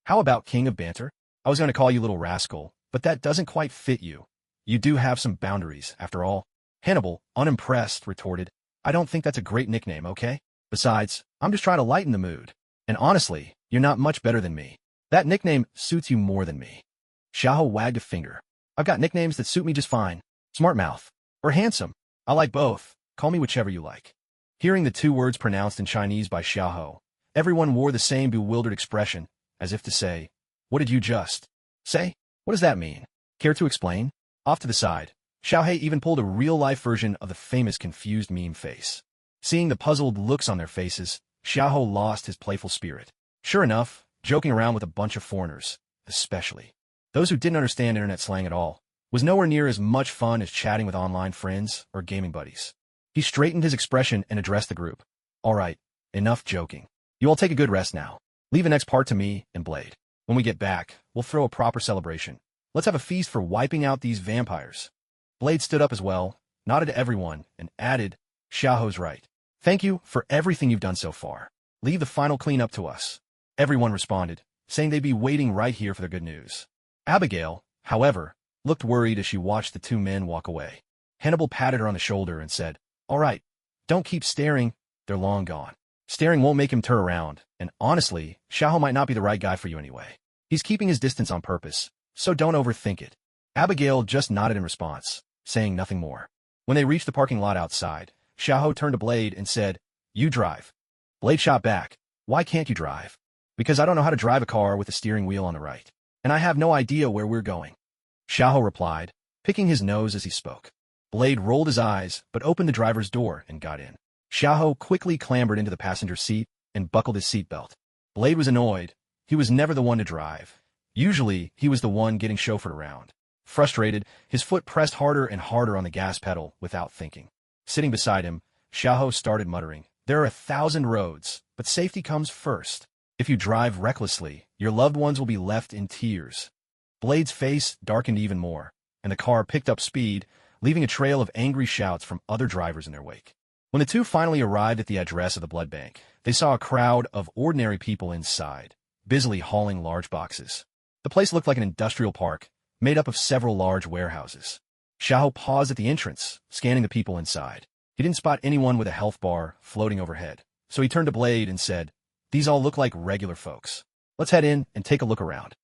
How about King of Banter? I was going to call you Little Rascal, but that doesn't quite fit you. You do have some boundaries, after all." Hannibal, unimpressed, retorted, "I don't think that's a great nickname, okay? Besides, I'm just trying to lighten the mood. And honestly, you're not much better than me. That nickname suits you more than me." Xiaoho wagged a finger. "I've got nicknames that suit me just fine. Smart mouth. Or handsome. I like both. Call me whichever you like." Hearing the two words pronounced in Chinese by Xiaoho, everyone wore the same bewildered expression, as if to say, "What did you just say? What does that mean? Care to explain?" Off to the side, Xiaohe even pulled a real-life version of the famous confused meme face. Seeing the puzzled looks on their faces, Xiaoho lost his playful spirit. Sure enough, joking around with a bunch of foreigners, especially those who didn't understand internet slang at all, was nowhere near as much fun as chatting with online friends or gaming buddies. He straightened his expression and addressed the group. "All right, enough joking. You all take a good rest now. Leave the next part to me and Blade. When we get back, we'll throw a proper celebration. Let's have a feast for wiping out these vampires." Blade stood up as well, nodded to everyone, and added, "Xiaoho's right. Thank you for everything you've done so far. Leave the final cleanup to us." Everyone responded, saying they'd be waiting right here for the good news. Abigail, however, looked worried as she watched the two men walk away. Hannibal patted her on the shoulder and said, "All right, don't keep staring. They're long gone. Staring won't make him turn around, and honestly, Xiaoho might not be the right guy for you anyway. He's keeping his distance on purpose, so don't overthink it." Abigail just nodded in response, saying nothing more. When they reached the parking lot outside, Xiaoho turned to Blade and said, "You drive." Blade shot back, "Why can't you drive?" "Because I don't know how to drive a car with the steering wheel on the right, and I have no idea where we're going," Xiaoho replied, picking his nose as he spoke. Blade rolled his eyes, but opened the driver's door and got in. Xiaoho quickly clambered into the passenger seat and buckled his seatbelt. Blade was annoyed. He was never the one to drive. Usually, he was the one getting chauffeured around. Frustrated, his foot pressed harder and harder on the gas pedal without thinking. Sitting beside him, Xiaohou started muttering, "There are 1,000 roads, but safety comes first. If you drive recklessly, your loved ones will be left in tears." Blade's face darkened even more, and the car picked up speed, leaving a trail of angry shouts from other drivers in their wake. When the two finally arrived at the address of the blood bank, they saw a crowd of ordinary people inside, busily hauling large boxes. The place looked like an industrial park, made up of several large warehouses. Xiaohou paused at the entrance, scanning the people inside. He didn't spot anyone with a health bar floating overhead, so he turned to Blade and said, "These all look like regular folks. Let's head in and take a look around."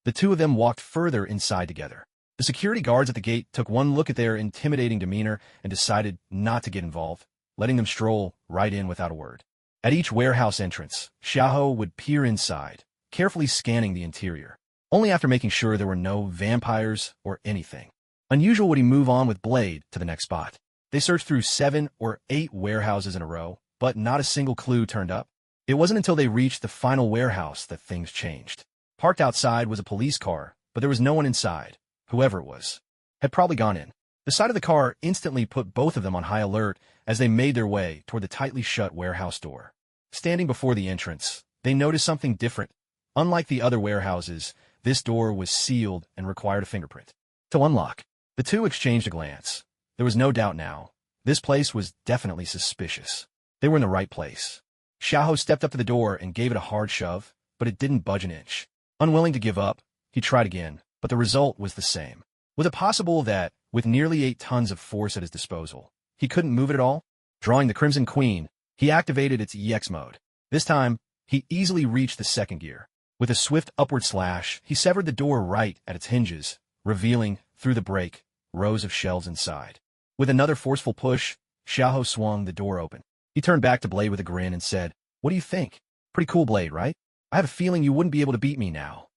The two of them walked further inside together. The security guards at the gate took one look at their intimidating demeanor and decided not to get involved, letting them stroll right in without a word. At each warehouse entrance, Xiaohou would peer inside, carefully scanning the interior. Only after making sure there were no vampires or anything unusual would he move on with Blade to the next spot. They searched through 7 or 8 warehouses in a row, but not a single clue turned up. It wasn't until they reached the final warehouse that things changed. Parked outside was a police car, but there was no one inside. Whoever it was had probably gone in. The sight of the car instantly put both of them on high alert as they made their way toward the tightly shut warehouse door. Standing before the entrance, they noticed something different. Unlike the other warehouses, this door was sealed and required a fingerprint to unlock. The two exchanged a glance. There was no doubt now. This place was definitely suspicious. They were in the right place. Xiaohou stepped up to the door and gave it a hard shove, but it didn't budge an inch. Unwilling to give up, he tried again, but the result was the same. Was it possible that, with nearly 8 tons of force at his disposal, he couldn't move it at all? Drawing the Crimson Queen, he activated its EX mode. This time, he easily reached the second gear. With a swift upward slash, he severed the door right at its hinges, revealing, through the break, rows of shelves inside. With another forceful push, Xiaohou swung the door open. He turned back to Blade with a grin and said, "What do you think? Pretty cool, Blade, right? I have a feeling you wouldn't be able to beat me now."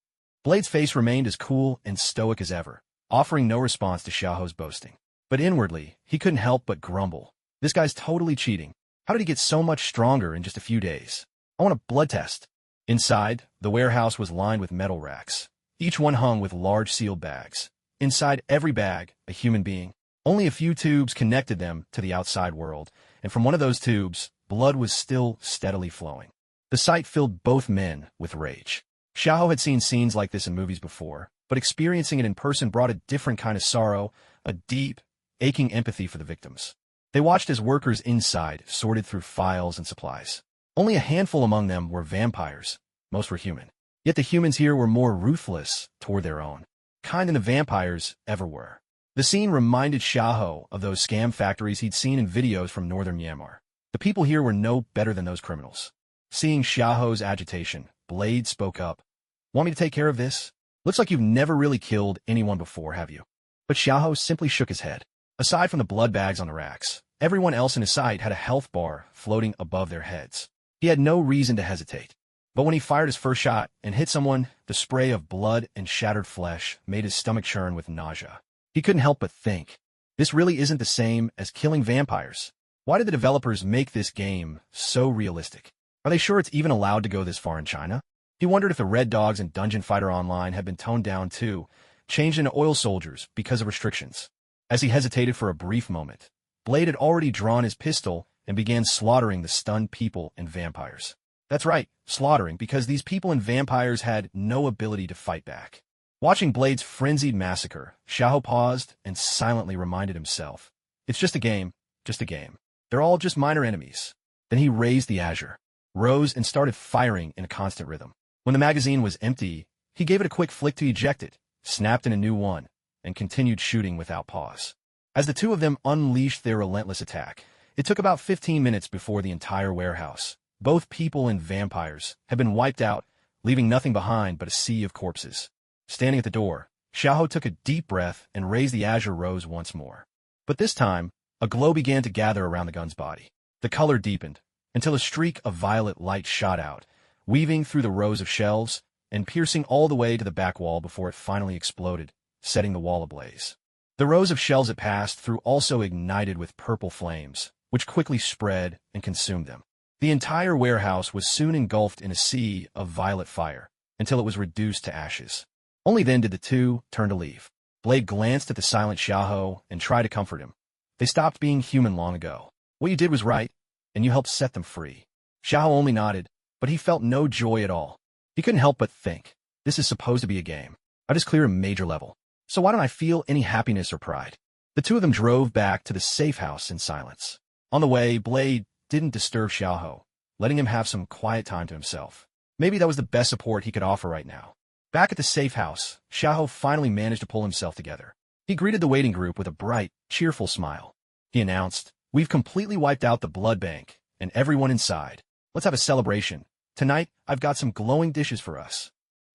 Blade's face remained as cool and stoic as ever, offering no response to Xiaohou's boasting. But inwardly, he couldn't help but grumble. This guy's totally cheating. How did he get so much stronger in just a few days? I want a blood test. Inside, the warehouse was lined with metal racks, each one hung with large sealed bags. Inside every bag, a human being. Only a few tubes connected them to the outside world, and from one of those tubes, blood was still steadily flowing. The sight filled both men with rage. Xiaohou had seen scenes like this in movies before, but experiencing it in person brought a different kind of sorrow, a deep, aching empathy for the victims. They watched as workers inside sorted through files and supplies. Only a handful among them were vampires. Most were human. Yet the humans here were more ruthless toward their own kind than the vampires ever were. The scene reminded Xiaohou of those scam factories he'd seen in videos from northern Myanmar. The people here were no better than those criminals. Seeing Xiaohou's agitation, Blade spoke up. "Want me to take care of this? Looks like you've never really killed anyone before, have you?" But Xiaohou simply shook his head. Aside from the blood bags on the racks, everyone else in his sight had a health bar floating above their heads. He had no reason to hesitate. But when he fired his first shot and hit someone, the spray of blood and shattered flesh made his stomach churn with nausea. He couldn't help but think, this really isn't the same as killing vampires. Why did the developers make this game so realistic? Are they sure it's even allowed to go this far in China? He wondered if the Red Dogs and Dungeon Fighter Online had been toned down too, changed into oil soldiers because of restrictions. As he hesitated for a brief moment, Blade had already drawn his pistol and began slaughtering the stunned people and vampires. That's right, slaughtering, because these people and vampires had no ability to fight back. Watching Blade's frenzied massacre, Xiaohou paused and silently reminded himself, "It's just a game, just a game. They're all just minor enemies." Then he raised the azure, rose and started firing in a constant rhythm. When the magazine was empty, he gave it a quick flick to eject it, snapped in a new one, and continued shooting without pause. As the two of them unleashed their relentless attack, it took about 15 minutes before the entire warehouse, both people and vampires, had been wiped out, leaving nothing behind but a sea of corpses. Standing at the door, Xiaohou took a deep breath and raised the azure rose once more. But this time, a glow began to gather around the gun's body. The color deepened, until a streak of violet light shot out, weaving through the rows of shelves and piercing all the way to the back wall before it finally exploded, setting the wall ablaze. The rows of shelves it passed through also ignited with purple flames, which quickly spread and consumed them. The entire warehouse was soon engulfed in a sea of violet fire, until it was reduced to ashes. Only then did the two turn to leave. Blade glanced at the silent Xiaohou and tried to comfort him. They stopped being human long ago. What you did was right, and you helped set them free. Xiao only nodded, but he felt no joy at all. He couldn't help but think, this is supposed to be a game. I just cleared a major level. So why don't I feel any happiness or pride? The two of them drove back to the safe house in silence. On the way, Blade didn't disturb Xiaoho, letting him have some quiet time to himself. Maybe that was the best support he could offer right now. Back at the safe house, Xiaoho finally managed to pull himself together. He greeted the waiting group with a bright, cheerful smile. He announced, "We've completely wiped out the blood bank, and everyone inside. Let's have a celebration. Tonight, I've got some glowing dishes for us."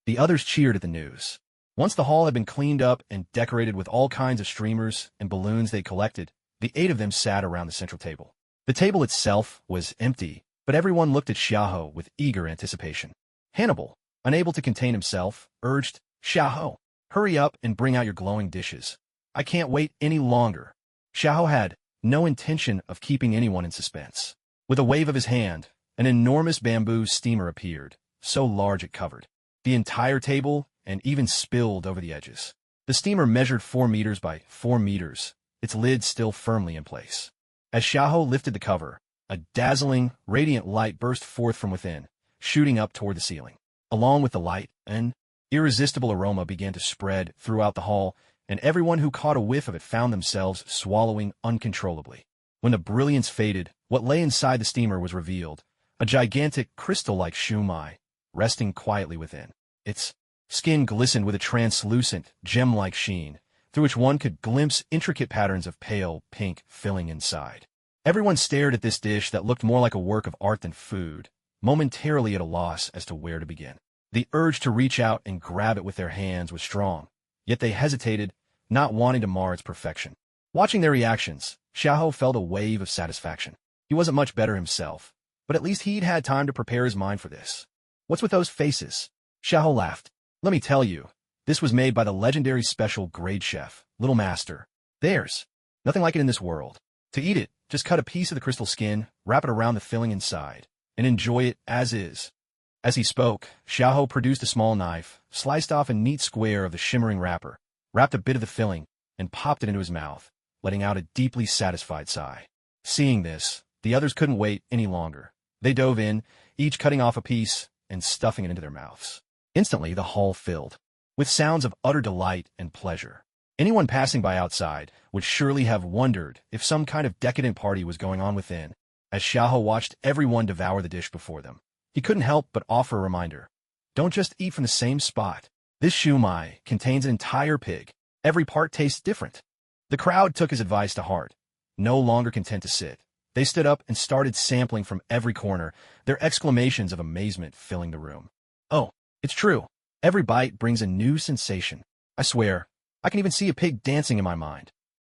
The others cheered at the news. Once the hall had been cleaned up and decorated with all kinds of streamers and balloons they collected, the 8 of them sat around the central table. The table itself was empty, but everyone looked at Xiaoho with eager anticipation. Hannibal, unable to contain himself, urged, "Xiaoho, hurry up and bring out your glowing dishes. I can't wait any longer." Xiaoho had no intention of keeping anyone in suspense. With a wave of his hand, an enormous bamboo steamer appeared, so large it covered the entire table and even spilled over the edges. The steamer measured 4 meters by 4 meters, its lid still firmly in place. As Xiaoho lifted the cover, a dazzling, radiant light burst forth from within, shooting up toward the ceiling. Along with the light, an irresistible aroma began to spread throughout the hall, and everyone who caught a whiff of it found themselves swallowing uncontrollably. When the brilliance faded, what lay inside the steamer was revealed, a gigantic crystal-like shumai, resting quietly within. Its skin glistened with a translucent, gem-like sheen, through which one could glimpse intricate patterns of pale pink filling inside. Everyone stared at this dish that looked more like a work of art than food, momentarily at a loss as to where to begin. The urge to reach out and grab it with their hands was strong, yet they hesitated, not wanting to mar its perfection. Watching their reactions, Xiaoho felt a wave of satisfaction. He wasn't much better himself, but at least he'd had time to prepare his mind for this. "What's with those faces?" Xiaoho laughed. "Let me tell you, this was made by the legendary special grade chef, Little Master. There's nothing like it in this world. To eat it, just cut a piece of the crystal skin, wrap it around the filling inside, and enjoy it as is." As he spoke, Xiaoho produced a small knife, sliced off a neat square of the shimmering wrapper, wrapped a bit of the filling, and popped it into his mouth, letting out a deeply satisfied sigh. Seeing this, the others couldn't wait any longer. They dove in, each cutting off a piece and stuffing it into their mouths. Instantly, the hall filled with sounds of utter delight and pleasure. Anyone passing by outside would surely have wondered if some kind of decadent party was going on within, as Xiaoho watched everyone devour the dish before them. He couldn't help but offer a reminder. "Don't just eat from the same spot. This shumai contains an entire pig. Every part tastes different." The crowd took his advice to heart. No longer content to sit, they stood up and started sampling from every corner, their exclamations of amazement filling the room. "Oh, it's true. Every bite brings a new sensation. I swear, I can even see a pig dancing in my mind.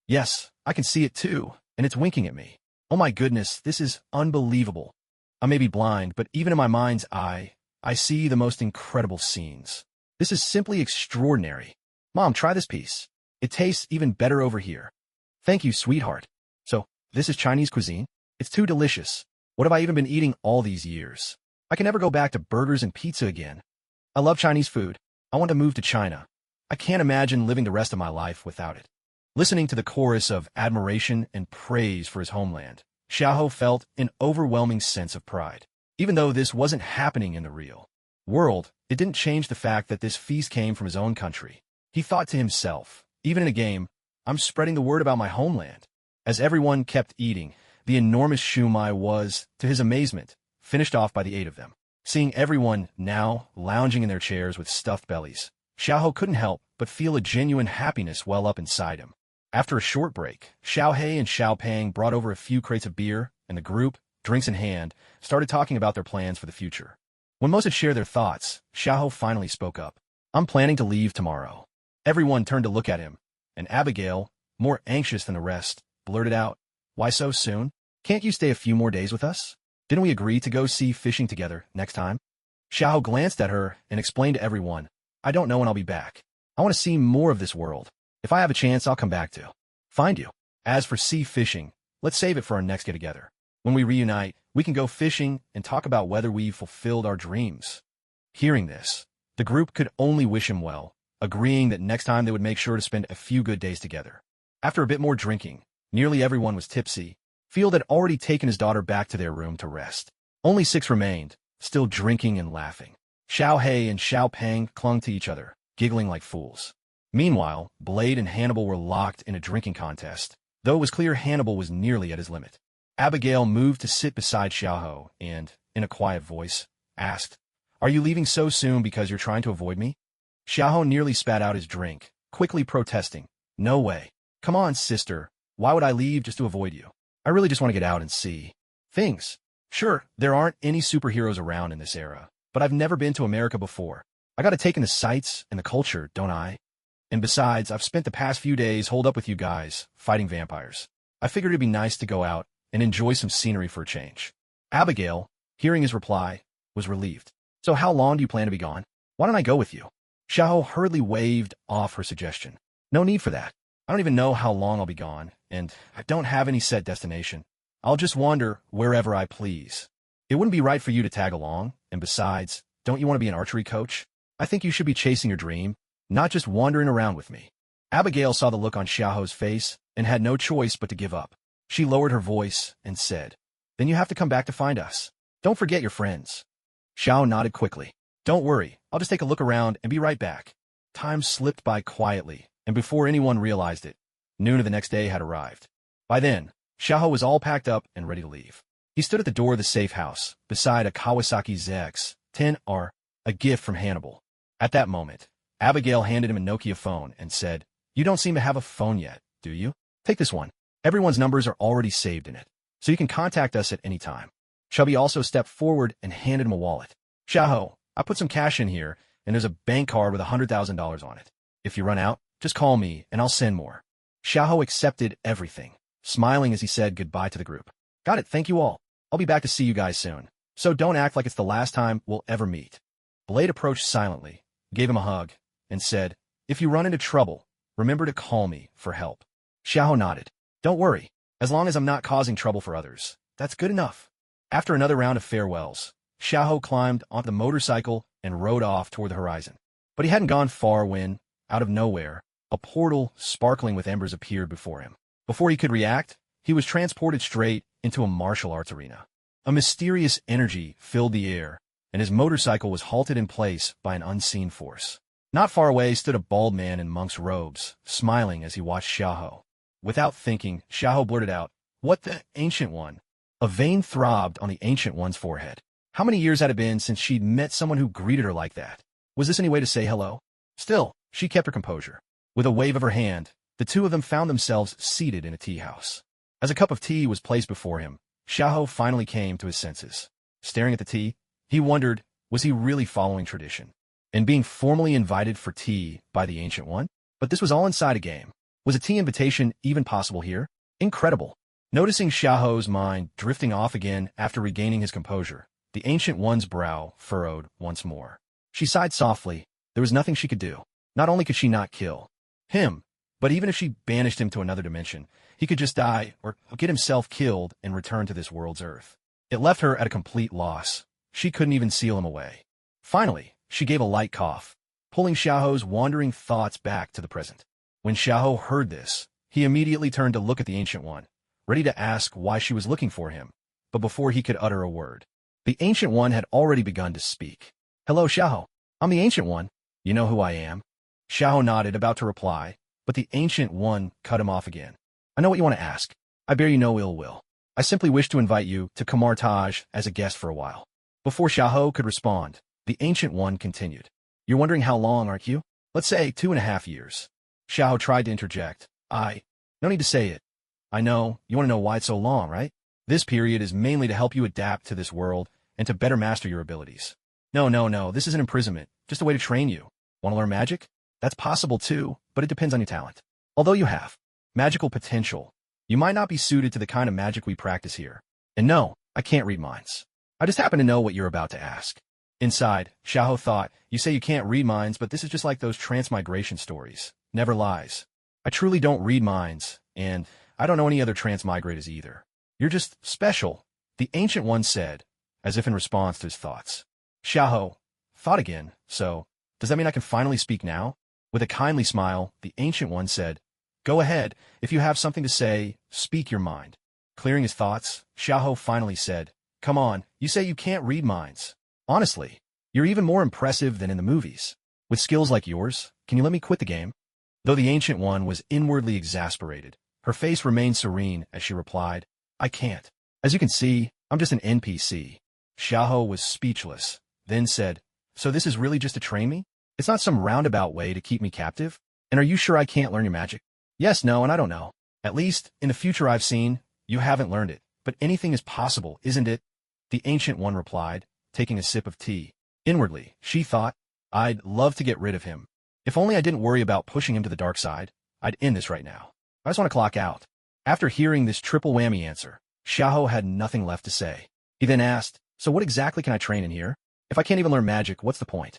Yes, I can see it too, and it's winking at me. Oh my goodness, this is unbelievable. I may be blind, but even in my mind's eye, I see the most incredible scenes. This is simply extraordinary. Mom, try this piece. It tastes even better over here." "Thank you, sweetheart. So, this is Chinese cuisine? It's too delicious. What have I even been eating all these years? I can never go back to burgers and pizza again. I love Chinese food. I want to move to China. I can't imagine living the rest of my life without it." Listening to the chorus of admiration and praise for his homeland, Xiaoho felt an overwhelming sense of pride. Even though this wasn't happening in the real world, it didn't change the fact that this feast came from his own country. He thought to himself, even in a game, "I'm spreading the word about my homeland." As everyone kept eating, the enormous shumai was, to his amazement, finished off by the 8 of them. Seeing everyone now lounging in their chairs with stuffed bellies, Xiaoho couldn't help but feel a genuine happiness well up inside him. After a short break, Xiaohei and Xiaopang brought over a few crates of beer, and the group, drinks in hand, started talking about their plans for the future. When most had shared their thoughts, Xiaoho finally spoke up. "I'm planning to leave tomorrow." Everyone turned to look at him, and Abigail, more anxious than the rest, blurted out, "Why so soon? Can't you stay a few more days with us? Didn't we agree to go sea fishing together next time?" Xiaoho glanced at her and explained to everyone, "I don't know when I'll be back. I want to see more of this world. If I have a chance, I'll come back to find you. As for sea fishing, let's save it for our next get-together. When we reunite, we can go fishing and talk about whether we've fulfilled our dreams." Hearing this, the group could only wish him well, agreeing that next time they would make sure to spend a few good days together. After a bit more drinking, nearly everyone was tipsy, Field had already taken his daughter back to their room to rest. Only 6 remained, still drinking and laughing. Xiao He and Xiao Peng clung to each other, giggling like fools. Meanwhile, Blade and Hannibal were locked in a drinking contest, though it was clear Hannibal was nearly at his limit. Abigail moved to sit beside Xiaoho and, in a quiet voice, asked, "Are you leaving so soon because you're trying to avoid me?" Xiaoho nearly spat out his drink, quickly protesting, "No way. Come on, sister. Why would I leave just to avoid you? I really just want to get out and see things. Sure, there aren't any superheroes around in this era, but I've never been to America before. I gotta take in the sights and the culture, don't I? And besides, I've spent the past few days holed up with you guys, fighting vampires. I figured it'd be nice to go out and enjoy some scenery for a change." Abigail, hearing his reply, was relieved. "So how long do you plan to be gone? Why don't I go with you?" Xiao hurriedly waved off her suggestion. "No need for that. I don't even know how long I'll be gone, and I don't have any set destination. I'll just wander wherever I please. It wouldn't be right for you to tag along, and besides, don't you want to be an archery coach? I think you should be chasing your dream, not just wandering around with me." Abigail saw the look on Xiaoho's face and had no choice but to give up. She lowered her voice and said, "Then you have to come back to find us. Don't forget your friends." Xiao nodded quickly. "Don't worry, I'll just take a look around and be right back." Time slipped by quietly, and before anyone realized it, noon of the next day had arrived. By then, Xiaoho was all packed up and ready to leave. He stood at the door of the safe house, beside a Kawasaki ZX-10R, a gift from Hannibal. At that moment, Abigail handed him a Nokia phone and said, "You don't seem to have a phone yet, do you? Take this one. Everyone's numbers are already saved in it, so you can contact us at any time." Chubby also stepped forward and handed him a wallet. "Xiaoho, I put some cash in here, and there's a bank card with $100,000 on it. If you run out, just call me, and I'll send more." Xiaoho accepted everything, smiling as he said goodbye to the group. "Got it, thank you all. I'll be back to see you guys soon, so don't act like it's the last time we'll ever meet." Blade approached silently, gave him a hug, and said, "If you run into trouble, remember to call me for help." Xiaoho nodded. "Don't worry, as long as I'm not causing trouble for others, that's good enough." After another round of farewells, Xiaoho climbed onto the motorcycle and rode off toward the horizon. But he hadn't gone far when, out of nowhere, a portal sparkling with embers appeared before him. Before he could react, he was transported straight into a martial arts arena. A mysterious energy filled the air, and his motorcycle was halted in place by an unseen force. Not far away stood a bald man in monk's robes, smiling as he watched Xiaoho. Without thinking, Xiaoho blurted out, "What the Ancient One?" A vein throbbed on the Ancient One's forehead. How many years had it been since she'd met someone who greeted her like that? Was this any way to say hello? Still, she kept her composure. With a wave of her hand, the two of them found themselves seated in a tea house. As a cup of tea was placed before him, Xiaoho finally came to his senses. Staring at the tea, he wondered, was he really following tradition and being formally invited for tea by the Ancient One? But this was all inside a game. Was a tea invitation even possible here? Incredible. Noticing Xiaoho's mind drifting off again after regaining his composure, the Ancient One's brow furrowed once more. She sighed softly. There was nothing she could do. Not only could she not kill him, but even if she banished him to another dimension, he could just die or get himself killed and return to this world's earth. It left her at a complete loss. She couldn't even seal him away. Finally, she gave a light cough, pulling Xiaoho's wandering thoughts back to the present. When Xiaoho heard this, he immediately turned to look at the Ancient One, ready to ask why she was looking for him. But before he could utter a word, the Ancient One had already begun to speak. "Hello, Xiaoho. I'm the Ancient One. You know who I am?" Xiaoho nodded, about to reply, but the Ancient One cut him off again. "I know what you want to ask. I bear you no ill will. I simply wish to invite you to Kamartaj as a guest for a while." Before Xiaoho could respond, the Ancient One continued. "You're wondering how long, aren't you? Let's say 2.5 years. Xiaoho tried to interject. No need to say it. I know, you want to know why it's so long, right? This period is mainly to help you adapt to this world and to better master your abilities." No, this isn't imprisonment, just a way to train you. Want to learn magic? That's possible too, but it depends on your talent. Although you have magical potential, you might not be suited to the kind of magic we practice here. And no, I can't read minds. I just happen to know what you're about to ask. Inside, Xiaoho thought, you say you can't read minds, but this is just like those transmigration stories. Never lies. I truly don't read minds, and I don't know any other transmigrators either. You're just special, the Ancient One said, as if in response to his thoughts. Xiaoho thought again, so, does that mean I can finally speak now? With a kindly smile, the Ancient One said, "Go ahead, if you have something to say, speak your mind." Clearing his thoughts, Xiaoho finally said, "Come on, you say you can't read minds. Honestly, you're even more impressive than in the movies. With skills like yours, can you let me quit the game?" Though the Ancient One was inwardly exasperated, her face remained serene as she replied, "I can't. As you can see, I'm just an NPC." Xiaoho was speechless, then said, "So this is really just to train me? It's not some roundabout way to keep me captive? And are you sure I can't learn your magic?" "Yes, no, and I don't know. At least, in the future I've seen, you haven't learned it. But anything is possible, isn't it?" The Ancient One replied, taking a sip of tea. Inwardly, she thought, "I'd love to get rid of him. If only I didn't worry about pushing him to the dark side, I'd end this right now. I just want to clock out." After hearing this triple whammy answer, Xiaoho had nothing left to say. He then asked, "So what exactly can I train in here? If I can't even learn magic, what's the point?"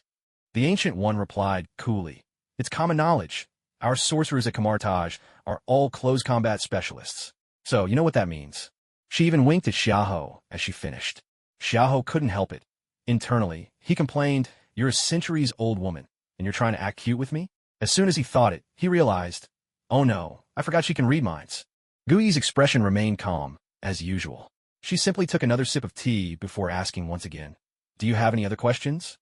The Ancient One replied coolly, "It's common knowledge. Our sorcerers at Camartage are all close combat specialists. So you know what that means." She even winked at Xiaoho as she finished. Xiaoho couldn't help it. Internally, he complained, "You're a centuries-old woman, and you're trying to act cute with me?" As soon as he thought it, he realized, "Oh no, I forgot she can read minds." Gui's expression remained calm, as usual. She simply took another sip of tea before asking once again, "Do you have any other questions?"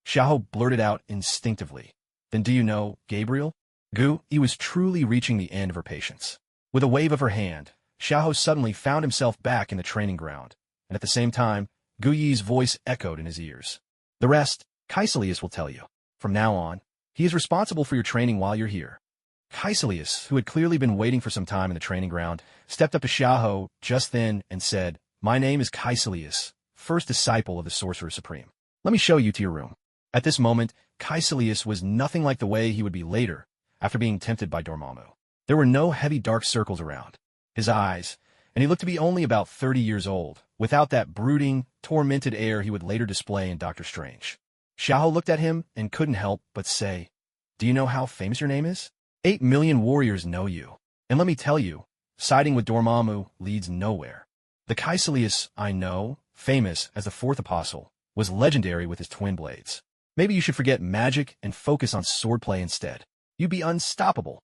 Xiaoho blurted out instinctively, "Then do you know Gabriel?" Gui was truly reaching the end of her patience. With a wave of her hand, Xiaoho suddenly found himself back in the training ground, and at the same time, Gui's voice echoed in his ears. "The rest, Kaiselius will tell you. From now on, he is responsible for your training while you're here." Kaiselius, who had clearly been waiting for some time in the training ground, stepped up to Xiaoho just then and said, "My name is Kaiselius, first disciple of the Sorcerer Supreme. Let me show you to your room." At this moment, Kaiselius was nothing like the way he would be later, after being tempted by Dormammu. There were no heavy dark circles around his eyes, and he looked to be only about 30 years old, without that brooding, tormented air he would later display in Doctor Strange. Xiaoho looked at him and couldn't help but say, "Do you know how famous your name is? 8 million warriors know you. And let me tell you, siding with Dormammu leads nowhere. The Kaiselius I know, famous as the Fourth Apostle, was legendary with his twin blades. Maybe you should forget magic and focus on swordplay instead. You'd be unstoppable."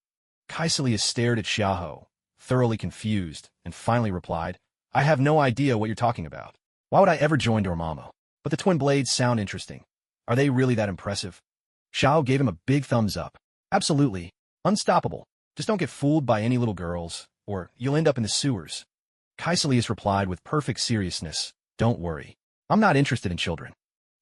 Kaiselius stared at Xiaoho, thoroughly confused, and finally replied, "I have no idea what you're talking about. Why would I ever join Dormammu? But the twin blades sound interesting. Are they really that impressive?" Xiaoho gave him a big thumbs up. "Absolutely. Unstoppable. Just don't get fooled by any little girls, or you'll end up in the sewers." Kaiselius replied with perfect seriousness, "Don't worry. I'm not interested in children."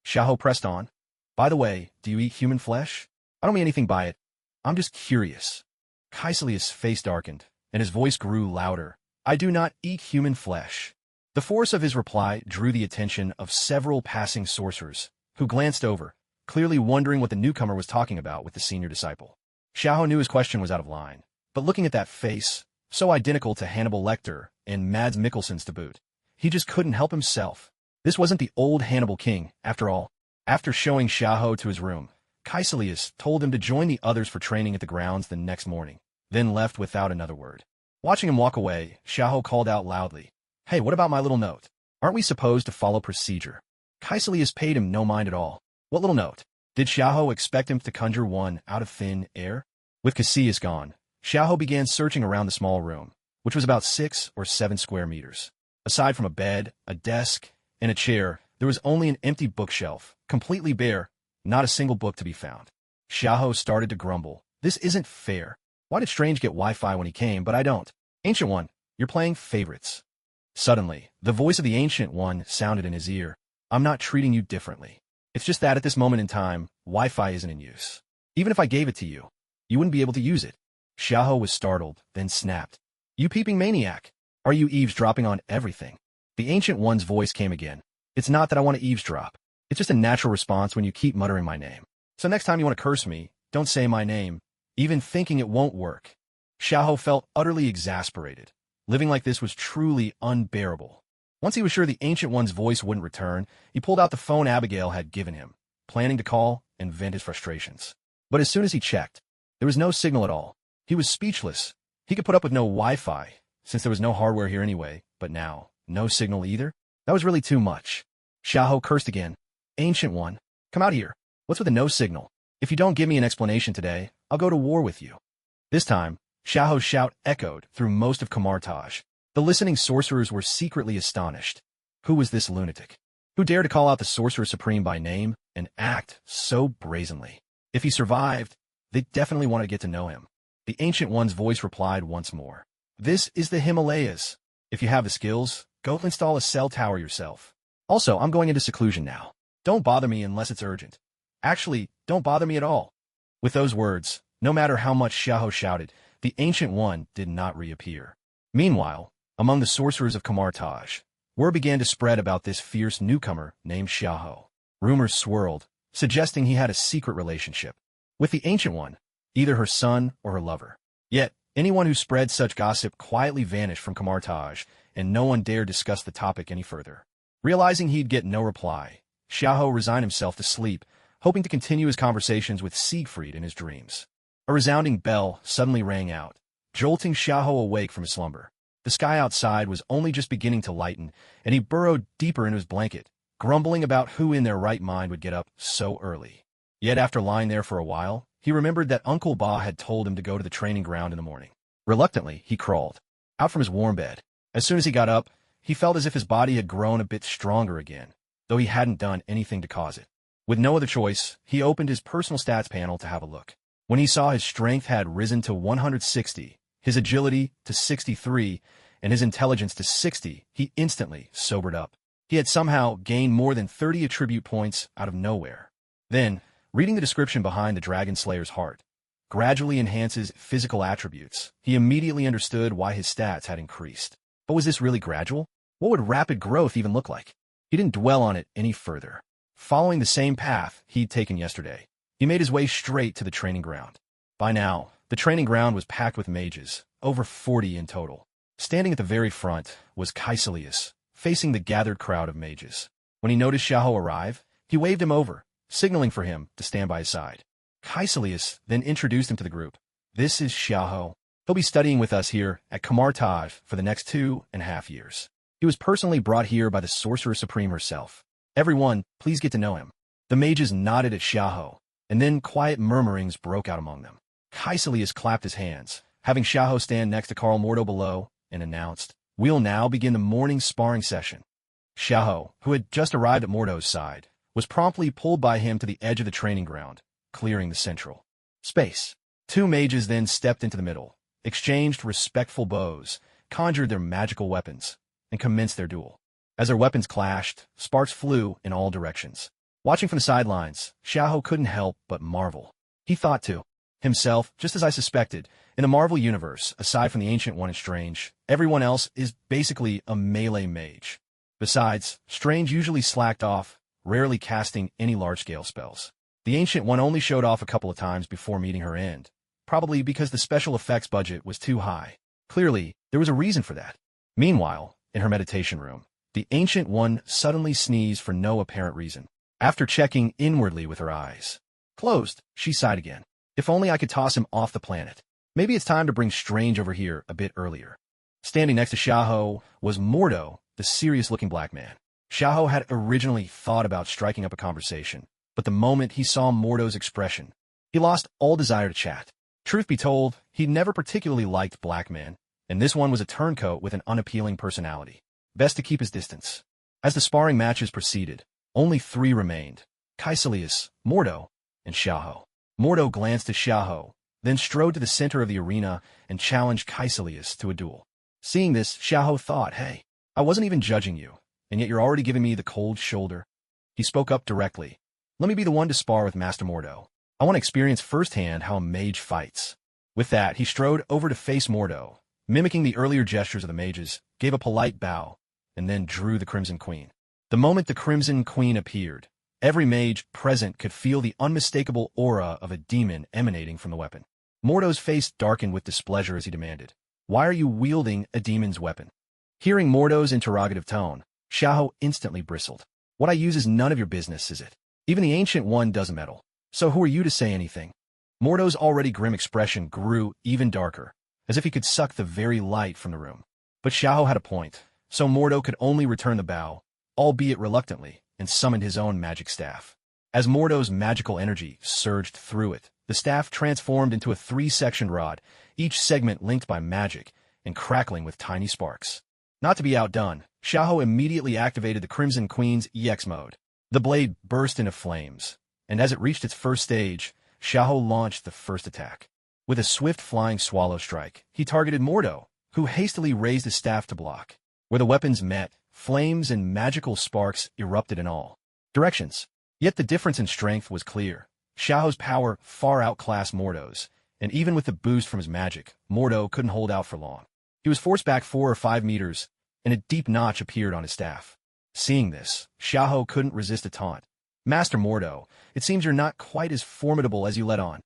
Xiaoho pressed on, "By the way, do you eat human flesh? I don't mean anything by it. I'm just curious." Kaiselius' face darkened, and his voice grew louder. "I do not eat human flesh." The force of his reply drew the attention of several passing sorcerers, who glanced over, clearly wondering what the newcomer was talking about with the senior disciple. Xiaoho knew his question was out of line, but looking at that face, so identical to Hannibal Lecter and Mads Mikkelsen's to boot, he just couldn't help himself. This wasn't the old Hannibal King, after all. After showing Xiaoho to his room, Kaiselius told him to join the others for training at the grounds the next morning, then left without another word. Watching him walk away, Xiaoho called out loudly, "Hey, what about my little note? Aren't we supposed to follow procedure?" Kaiselius paid him no mind at all. What little note? Did Xiaoho expect him to conjure one out of thin air? With Cassius gone, Xiaoho began searching around the small room, which was about 6 or 7 square meters. Aside from a bed, a desk, and a chair, there was only an empty bookshelf, completely bare, not a single book to be found. Xiaoho started to grumble. "This isn't fair. Why did Strange get Wi-Fi when he came, but I don't? Ancient One, you're playing favorites." Suddenly, the voice of the Ancient One sounded in his ear. "I'm not treating you differently. It's just that at this moment in time, Wi-Fi isn't in use. Even if I gave it to you, you wouldn't be able to use it." Xiaoho was startled, then snapped, "You peeping maniac! Are you eavesdropping on everything?" The Ancient One's voice came again. "It's not that I want to eavesdrop. It's just a natural response when you keep muttering my name. So next time you want to curse me, don't say my name, even thinking it won't work." Xiaoho felt utterly exasperated. Living like this was truly unbearable. Once he was sure the Ancient One's voice wouldn't return, he pulled out the phone Abigail had given him, planning to call and vent his frustrations. But as soon as he checked, there was no signal at all. He was speechless. He could put up with no Wi-Fi, since there was no hardware here anyway, but now, no signal either? That was really too much. Xiaoho cursed again. "Ancient One, come out here. What's with the no signal? If you don't give me an explanation today, I'll go to war with you." This time, Xiaoho's shout echoed through most of Camartage. The listening sorcerers were secretly astonished. Who was this lunatic? Who dared to call out the Sorcerer Supreme by name and act so brazenly? If he survived, they definitely wanted to get to know him. The Ancient One's voice replied once more. This is the Himalayas. If you have the skills, go install a cell tower yourself. Also, I'm going into seclusion now. Don't bother me unless it's urgent. Actually, don't bother me at all. With those words, no matter how much Xiahou shouted, the Ancient One did not reappear. Meanwhile, among the sorcerers of Kamartaj, word began to spread about this fierce newcomer named Xiahou. Rumors swirled, suggesting he had a secret relationship with the Ancient One, either her son or her lover. Yet, anyone who spread such gossip quietly vanished from Kamartaj, and no one dared discuss the topic any further. Realizing he'd get no reply, Xiahou resigned himself to sleep, hoping to continue his conversations with Siegfried in his dreams. A resounding bell suddenly rang out, jolting Xiahou awake from his slumber. The sky outside was only just beginning to lighten, and he burrowed deeper into his blanket, grumbling about who in their right mind would get up so early. Yet after lying there for a while, he remembered that Uncle Ba had told him to go to the training ground in the morning. Reluctantly, he crawled out from his warm bed. As soon as he got up, he felt as if his body had grown a bit stronger again, though he hadn't done anything to cause it. With no other choice, he opened his personal stats panel to have a look. When he saw his strength had risen to 160, his agility to 63, and his intelligence to 60, he instantly sobered up. He had somehow gained more than 30 attribute points out of nowhere. Then, reading the description behind the Dragon Slayer's heart gradually enhances physical attributes, he immediately understood why his stats had increased. But was this really gradual? What would rapid growth even look like? He didn't dwell on it any further. Following the same path he'd taken yesterday, he made his way straight to the training ground. By now, the training ground was packed with mages, over 40 in total. Standing at the very front was Caecilius, facing the gathered crowd of mages. When he noticed Xiahou arrive, he waved him over, signaling for him to stand by his side. Caecilius then introduced him to the group. This is Xiahou. He'll be studying with us here at Kamartaj for the next 2.5 years. He was personally brought here by the Sorcerer Supreme herself. Everyone, please get to know him. The mages nodded at Xiahou, and then quiet murmurings broke out among them. Caecilius clapped his hands, having Xiahou stand next to Karl Mordo below, and announced, "We'll now begin the morning sparring session." Xiahou, who had just arrived at Mordo's side, was promptly pulled by him to the edge of the training ground, clearing the central space. Two mages then stepped into the middle, exchanged respectful bows, conjured their magical weapons, and commenced their duel. As their weapons clashed, sparks flew in all directions. Watching from the sidelines, Xiahou couldn't help but marvel. He thought to himself, just as I suspected, in the Marvel Universe, aside from the Ancient One and Strange, everyone else is basically a melee mage. Besides, Strange usually slacked off, rarely casting any large-scale spells. The Ancient One only showed off a couple of times before meeting her end, probably because the special effects budget was too high. Clearly, there was a reason for that. Meanwhile, in her meditation room, the Ancient One suddenly sneezed for no apparent reason. After checking inwardly with her eyes closed, she sighed again. If only I could toss him off the planet. Maybe it's time to bring Strange over here a bit earlier. Standing next to Xiahou was Mordo, the serious-looking black man. Xiahou had originally thought about striking up a conversation, but the moment he saw Mordo's expression, he lost all desire to chat. Truth be told, he'd never particularly liked black men, and this one was a turncoat with an unappealing personality. Best to keep his distance. As the sparring matches proceeded, only 3 remained: Caecilius, Mordo, and Xiahou. Mordo glanced at Xiahou, then strode to the center of the arena and challenged Caecilius to a duel. Seeing this, Xiahou thought, hey, I wasn't even judging you, and yet you're already giving me the cold shoulder. He spoke up directly. Let me be the one to spar with Master Mordo. I want to experience firsthand how a mage fights. With that, he strode over to face Mordo, mimicking the earlier gestures of the mages, gave a polite bow, and then drew the Crimson Queen. The moment the Crimson Queen appeared, every mage present could feel the unmistakable aura of a demon emanating from the weapon. Mordo's face darkened with displeasure as he demanded, "Why are you wielding a demon's weapon?" Hearing Mordo's interrogative tone, Xiahou instantly bristled. "What I use is none of your business, is it? Even the Ancient One doesn't meddle. So who are you to say anything?" Mordo's already grim expression grew even darker, as if he could suck the very light from the room. But Xiahou had a point, so Mordo could only return the bow, albeit reluctantly, and summoned his own magic staff. As Mordo's magical energy surged through it, the staff transformed into a 3-sectioned rod, each segment linked by magic, and crackling with tiny sparks. Not to be outdone, Xiaoho immediately activated the Crimson Queen's EX mode. The blade burst into flames, and as it reached its first stage, Xiaoho launched the first attack. With a swift flying swallow strike, he targeted Mordo, who hastily raised his staff to block. Where the weapons met, flames and magical sparks erupted in all directions. Yet the difference in strength was clear. Xiaoho's power far outclassed Mordo's, and even with the boost from his magic, Mordo couldn't hold out for long. He was forced back 4 or 5 meters, and a deep notch appeared on his staff. Seeing this, Xiaoho couldn't resist a taunt. "Master Mordo, it seems you're not quite as formidable as you let on."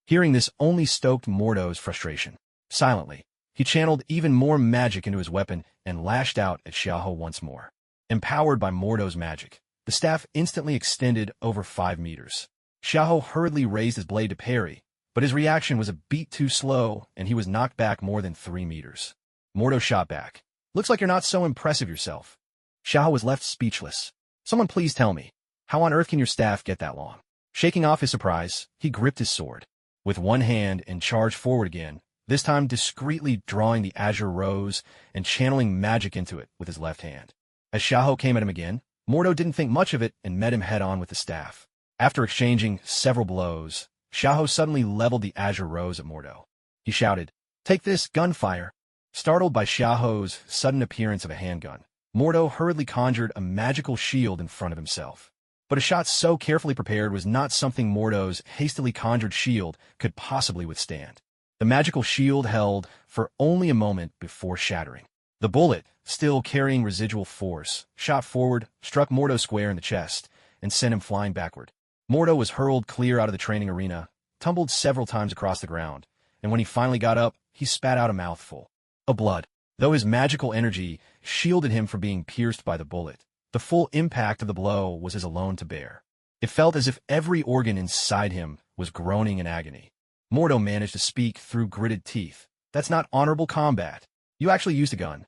Hearing this only stoked Mordo's frustration. Silently, he channeled even more magic into his weapon and lashed out at Xiaoho once more. Empowered by Mordo's magic, the staff instantly extended over 5 meters. Xiaoho hurriedly raised his blade to parry, but his reaction was a beat too slow, and he was knocked back more than 3 meters. Mordo shot back. "Looks like you're not so impressive yourself." Xiaoho was left speechless. "Someone please tell me, how on earth can your staff get that long?" Shaking off his surprise, he gripped his sword with one hand and charged forward again, this time discreetly drawing the azure rose and channeling magic into it with his left hand. As Xiaoho came at him again, Mordo didn't think much of it and met him head-on with the staff. After exchanging several blows, Xiaoho suddenly leveled the azure rose at Mordo. He shouted, "Take this, gunfire!" Startled by Xiaoho's sudden appearance of a handgun, Mordo hurriedly conjured a magical shield in front of himself. But a shot so carefully prepared was not something Mordo's hastily conjured shield could possibly withstand. The magical shield held for only a moment before shattering. The bullet, still carrying residual force, shot forward, struck Mordo square in the chest, and sent him flying backward. Mordo was hurled clear out of the training arena, tumbled several times across the ground, and when he finally got up, he spat out a mouthful of blood. Though his magical energy shielded him from being pierced by the bullet, the full impact of the blow was his alone to bear. It felt as if every organ inside him was groaning in agony. Mordo managed to speak through gritted teeth. "That's not honorable combat. You actually used a gun."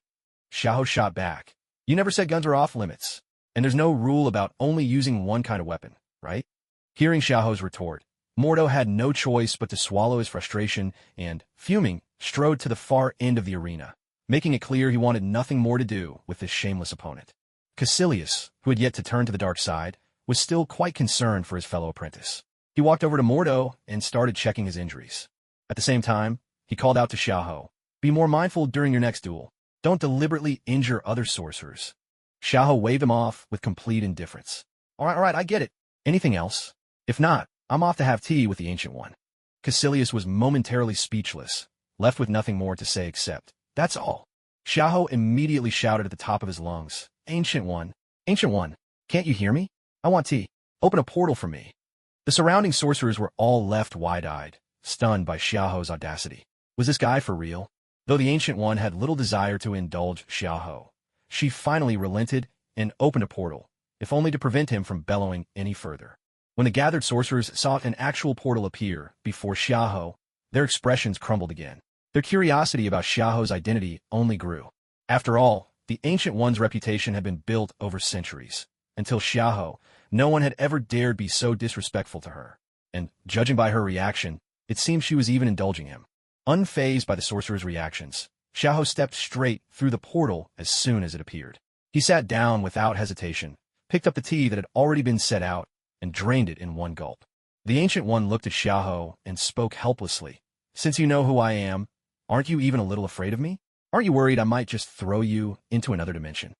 Xiaoho shot back. "You never said guns are off limits, and there's no rule about only using one kind of weapon, right?" Hearing Xiaoho's retort, Mordo had no choice but to swallow his frustration and, fuming, strode to the far end of the arena, making it clear he wanted nothing more to do with this shameless opponent. Caecilius, who had yet to turn to the dark side, was still quite concerned for his fellow apprentice. He walked over to Mordo and started checking his injuries. At the same time, he called out to Xiaoho, "Be more mindful during your next duel. Don't deliberately injure other sorcerers." Xiaoho waved him off with complete indifference. All right, I get it. Anything else? If not, I'm off to have tea with the Ancient One." Caecilius was momentarily speechless, left with nothing more to say except, "That's all." Xiaoho immediately shouted at the top of his lungs, Ancient One, can't you hear me? I want tea. Open a portal for me." The surrounding sorcerers were all left wide-eyed, stunned by Xiaoho's audacity. Was this guy for real? Though the Ancient One had little desire to indulge Xiaoho, she finally relented and opened a portal, if only to prevent him from bellowing any further. When the gathered sorcerers saw an actual portal appear before Xiaoho, their expressions crumbled again. Their curiosity about Xiaoho's identity only grew. After all, the Ancient One's reputation had been built over centuries. Until Xiaoho, no one had ever dared be so disrespectful to her. And, judging by her reaction, it seemed she was even indulging him. Unfazed by the sorcerer's reactions, Xiaoho stepped straight through the portal as soon as it appeared. He sat down without hesitation, picked up the tea that had already been set out, and drained it in one gulp. The Ancient One looked at Xiaoho and spoke helplessly. "Since you know who I am, aren't you even a little afraid of me? Aren't you worried I might just throw you into another dimension?"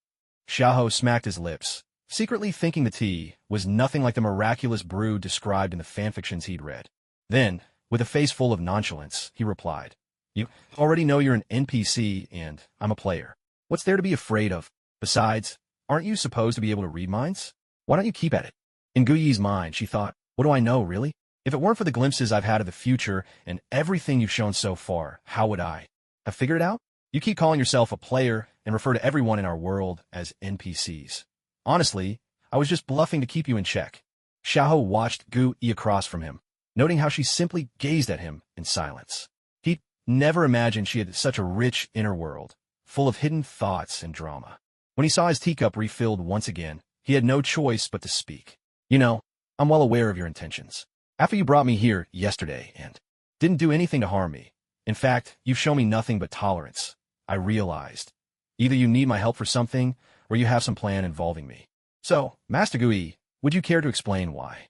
Xiaoho smacked his lips, secretly thinking the tea was nothing like the miraculous brew described in the fanfictions he'd read. Then, with a face full of nonchalance, he replied, "You already know you're an NPC and I'm a player. What's there to be afraid of? Besides, aren't you supposed to be able to read minds? Why don't you keep at it?" In Guyi's mind, she thought, "What do I know, really? If it weren't for the glimpses I've had of the future and everything you've shown so far, how would I have figured it out? You keep calling yourself a player and refer to everyone in our world as NPCs. Honestly, I was just bluffing to keep you in check." Xiaoho watched Guyi across from him, noting how she simply gazed at him in silence. He'd never imagined she had such a rich inner world, full of hidden thoughts and drama. When he saw his teacup refilled once again, he had no choice but to speak. "You know, I'm well aware of your intentions. After you brought me here yesterday and didn't do anything to harm me. In fact, you've shown me nothing but tolerance. I realized. Either you need my help for something, or you have some plan involving me. So, Master Gui, would you care to explain why?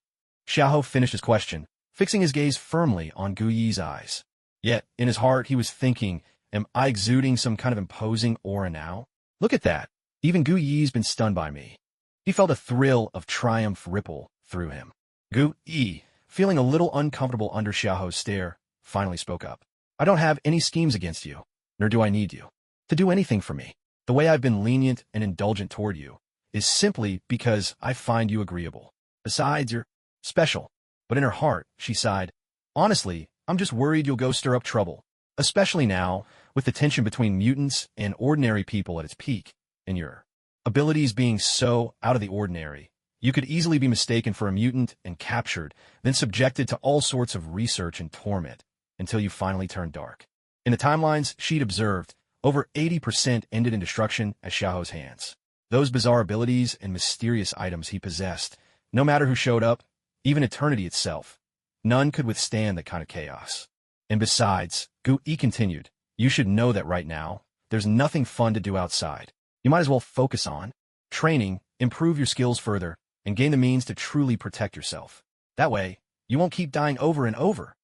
Xiaohou finished his question, fixing his gaze firmly on Gui's eyes. Yet, in his heart, he was thinking, am I exuding some kind of imposing aura now? Look at that. Even Gui's been stunned by me. He felt a thrill of triumph ripple through him. Gui, feeling a little uncomfortable under Xiaohou's stare, finally spoke up. I don't have any schemes against you, nor do I need you to do anything for me. The way I've been lenient and indulgent toward you is simply because I find you agreeable. Besides, you're special. But in her heart, she sighed. Honestly, I'm just worried you'll go stir up trouble, especially now, with the tension between mutants and ordinary people at its peak, and your abilities being so out of the ordinary. You could easily be mistaken for a mutant and captured, then subjected to all sorts of research and torment, until you finally turn dark. In the timelines she'd observed, over 80% ended in destruction at Xiaohou's hands. Those bizarre abilities and mysterious items he possessed, no matter who showed up, even eternity itself, none could withstand that kind of chaos. And besides, Gui continued, you should know that right now, there's nothing fun to do outside. You might as well focus on training, improve your skills further, and gain the means to truly protect yourself. That way, you won't keep dying over and over.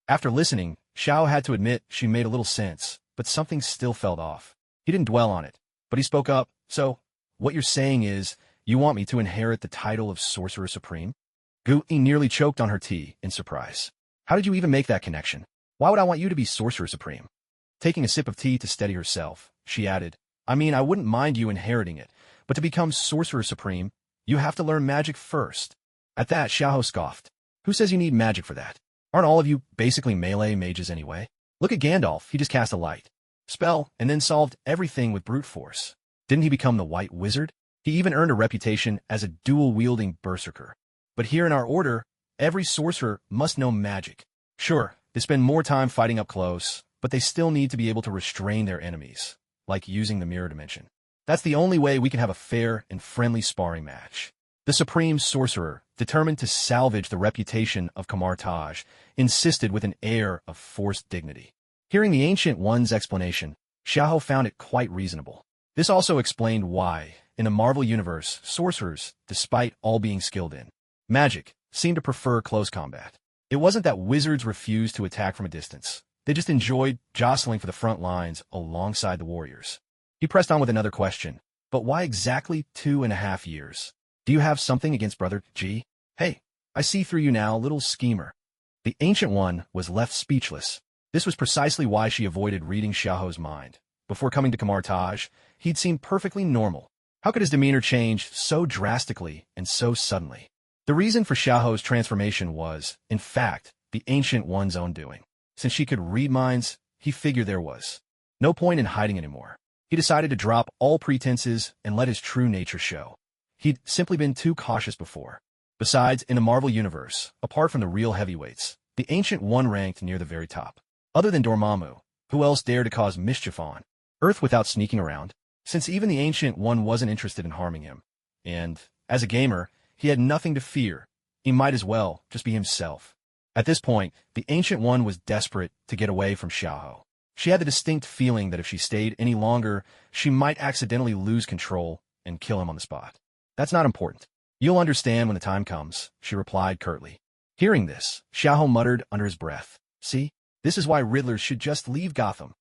After listening, Xiao had to admit she made a little sense, but something still felt off. He didn't dwell on it, but he spoke up, so, what you're saying is, you want me to inherit the title of Sorcerer Supreme? Gui nearly choked on her tea in surprise. How did you even make that connection? Why would I want you to be Sorcerer Supreme? Taking a sip of tea to steady herself, she added, I mean, I wouldn't mind you inheriting it, but to become Sorcerer Supreme, you have to learn magic first. At that, Xiaohou scoffed. Who says you need magic for that? Aren't all of you basically melee mages anyway? Look at Gandalf, he just cast a light spell and then solved everything with brute force. Didn't he become the White Wizard? He even earned a reputation as a dual-wielding berserker. But here in our order, every sorcerer must know magic. Sure, they spend more time fighting up close, but they still need to be able to restrain their enemies, like using the mirror dimension. That's the only way we can have a fair and friendly sparring match. The Supreme Sorcerer, determined to salvage the reputation of Camartage, insisted with an air of forced dignity. Hearing the Ancient One's explanation, Xiaohou found it quite reasonable. This also explained why, in the Marvel Universe, sorcerers, despite all being skilled in magic, seemed to prefer close combat. It wasn't that wizards refused to attack from a distance. They just enjoyed jostling for the front lines alongside the warriors. He pressed on with another question. But why exactly 2.5 years? Do you have something against Brother G? Hey, I see through you now, little schemer. The Ancient One was left speechless. This was precisely why she avoided reading Xiaohou's mind. Before coming to Camartage, he'd seemed perfectly normal. How could his demeanor change so drastically and so suddenly? The reason for Xiaohou's transformation was, in fact, the Ancient One's own doing. Since she could read minds, he figured there was no point in hiding anymore. He decided to drop all pretenses and let his true nature show. He'd simply been too cautious before. Besides, in the Marvel Universe, apart from the real heavyweights, the Ancient One ranked near the very top. Other than Dormammu, who else dared to cause mischief on Earth without sneaking around? Since even the Ancient One wasn't interested in harming him. And, as a gamer, he had nothing to fear. He might as well just be himself. At this point, the Ancient One was desperate to get away from Xiaohou. She had the distinct feeling that if she stayed any longer, she might accidentally lose control and kill him on the spot. That's not important. You'll understand when the time comes, she replied curtly. Hearing this, Xiaohou muttered under his breath. See, this is why Riddlers should just leave Gotham.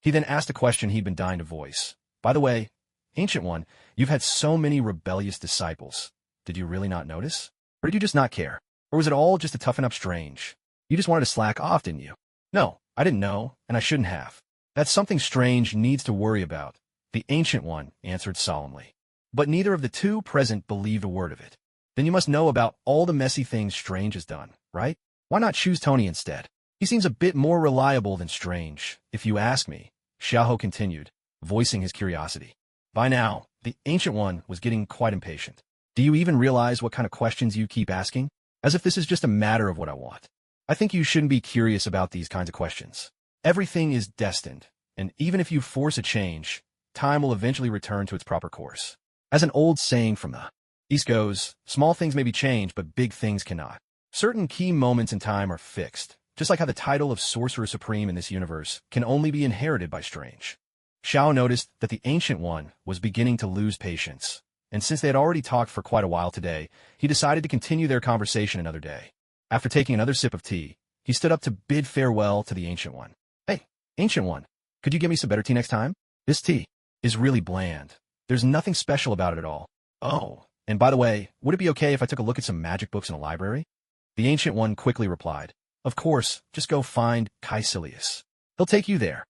He then asked a question he'd been dying to voice. By the way, Ancient One, you've had so many rebellious disciples. Did you really not notice? Or did you just not care? Or was it all just to toughen up Strange? You just wanted to slack off, didn't you? No, I didn't know, and I shouldn't have. That's something Strange needs to worry about, the Ancient One answered solemnly. But neither of the two present believed a word of it. Then you must know about all the messy things Strange has done, right? Why not choose Tony instead? He seems a bit more reliable than Strange, if you ask me, Xiaohou continued, voicing his curiosity. By now, the Ancient One was getting quite impatient. Do you even realize what kind of questions you keep asking? As if this is just a matter of what I want. I think you shouldn't be curious about these kinds of questions. Everything is destined, and even if you force a change, time will eventually return to its proper course. As an old saying from the East goes, small things may be changed, but big things cannot. Certain key moments in time are fixed, just like how the title of Sorcerer Supreme in this universe can only be inherited by Strange. Xiao noticed that the Ancient One was beginning to lose patience, and since they had already talked for quite a while today, he decided to continue their conversation another day. After taking another sip of tea, he stood up to bid farewell to the Ancient One. "Hey, Ancient One, could you give me some better tea next time? This tea is really bland. There's nothing special about it at all. Oh, and by the way, would it be okay if I took a look at some magic books in a library?" The Ancient One quickly replied, "Of course, just go find Caecilius. He'll take you there."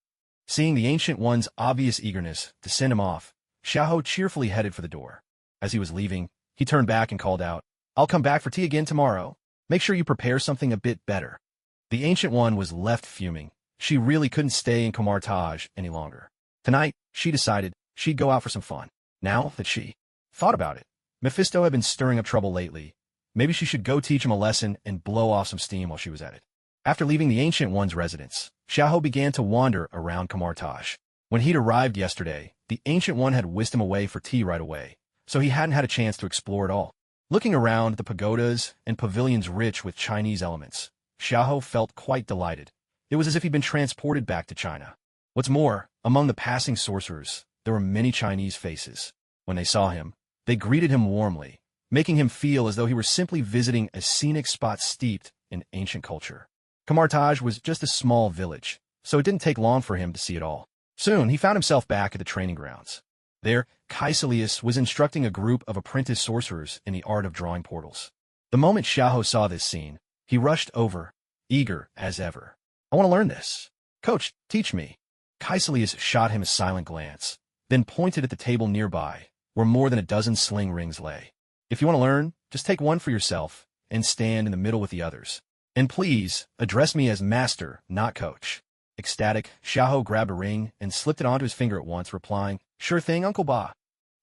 Seeing the Ancient One's obvious eagerness to send him off, Xiao cheerfully headed for the door. As he was leaving, he turned back and called out, "I'll come back for tea again tomorrow. Make sure you prepare something a bit better." The Ancient One was left fuming. She really couldn't stay in Comartage any longer. Tonight, she decided she'd go out for some fun. Now that she thought about it, Mephisto had been stirring up trouble lately. Maybe she should go teach him a lesson and blow off some steam while she was at it. After leaving the Ancient One's residence, Xiao began to wander around Comartage. When he'd arrived yesterday, the Ancient One had whisked him away for tea right away, so he hadn't had a chance to explore it all. Looking around the pagodas and pavilions rich with Chinese elements, Xiao felt quite delighted. It was as if he'd been transported back to China. What's more, among the passing sorcerers, there were many Chinese faces. When they saw him, they greeted him warmly, making him feel as though he were simply visiting a scenic spot steeped in ancient culture. Comartage was just a small village, so it didn't take long for him to see it all. Soon, he found himself back at the training grounds. There, Caecilius was instructing a group of apprentice sorcerers in the art of drawing portals. The moment Xiao saw this scene, he rushed over, eager as ever. "I want to learn this. Coach, teach me." Caecilius shot him a silent glance, then pointed at the table nearby, where more than a dozen sling rings lay. "If you want to learn, just take one for yourself and stand in the middle with the others. And please, address me as master, not coach." Ecstatic, Xiao grabbed a ring and slipped it onto his finger at once, replying, "Sure thing, Uncle Ba."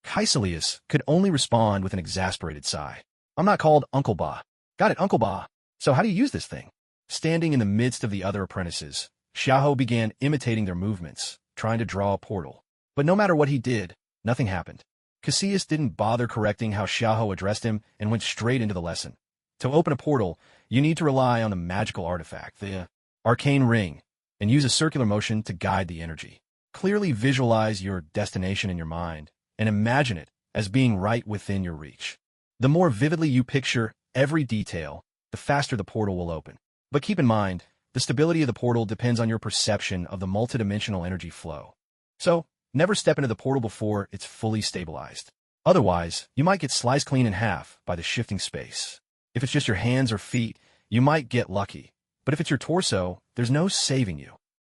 Caecilius could only respond with an exasperated sigh. "I'm not called Uncle Ba." "Got it, Uncle Ba. So how do you use this thing?" Standing in the midst of the other apprentices, Xiao began imitating their movements, trying to draw a portal. But no matter what he did, nothing happened. Caecilius didn't bother correcting how Xiao addressed him and went straight into the lesson. To open a portal, you need to rely on the magical artifact, the arcane ring, and use a circular motion to guide the energy. Clearly visualize your destination in your mind and imagine it as being right within your reach. The more vividly you picture every detail, the faster the portal will open. But keep in mind, the stability of the portal depends on your perception of the multidimensional energy flow. So, never step into the portal before it's fully stabilized. Otherwise, you might get sliced clean in half by the shifting space. If it's just your hands or feet, you might get lucky. But if it's your torso, there's no saving you.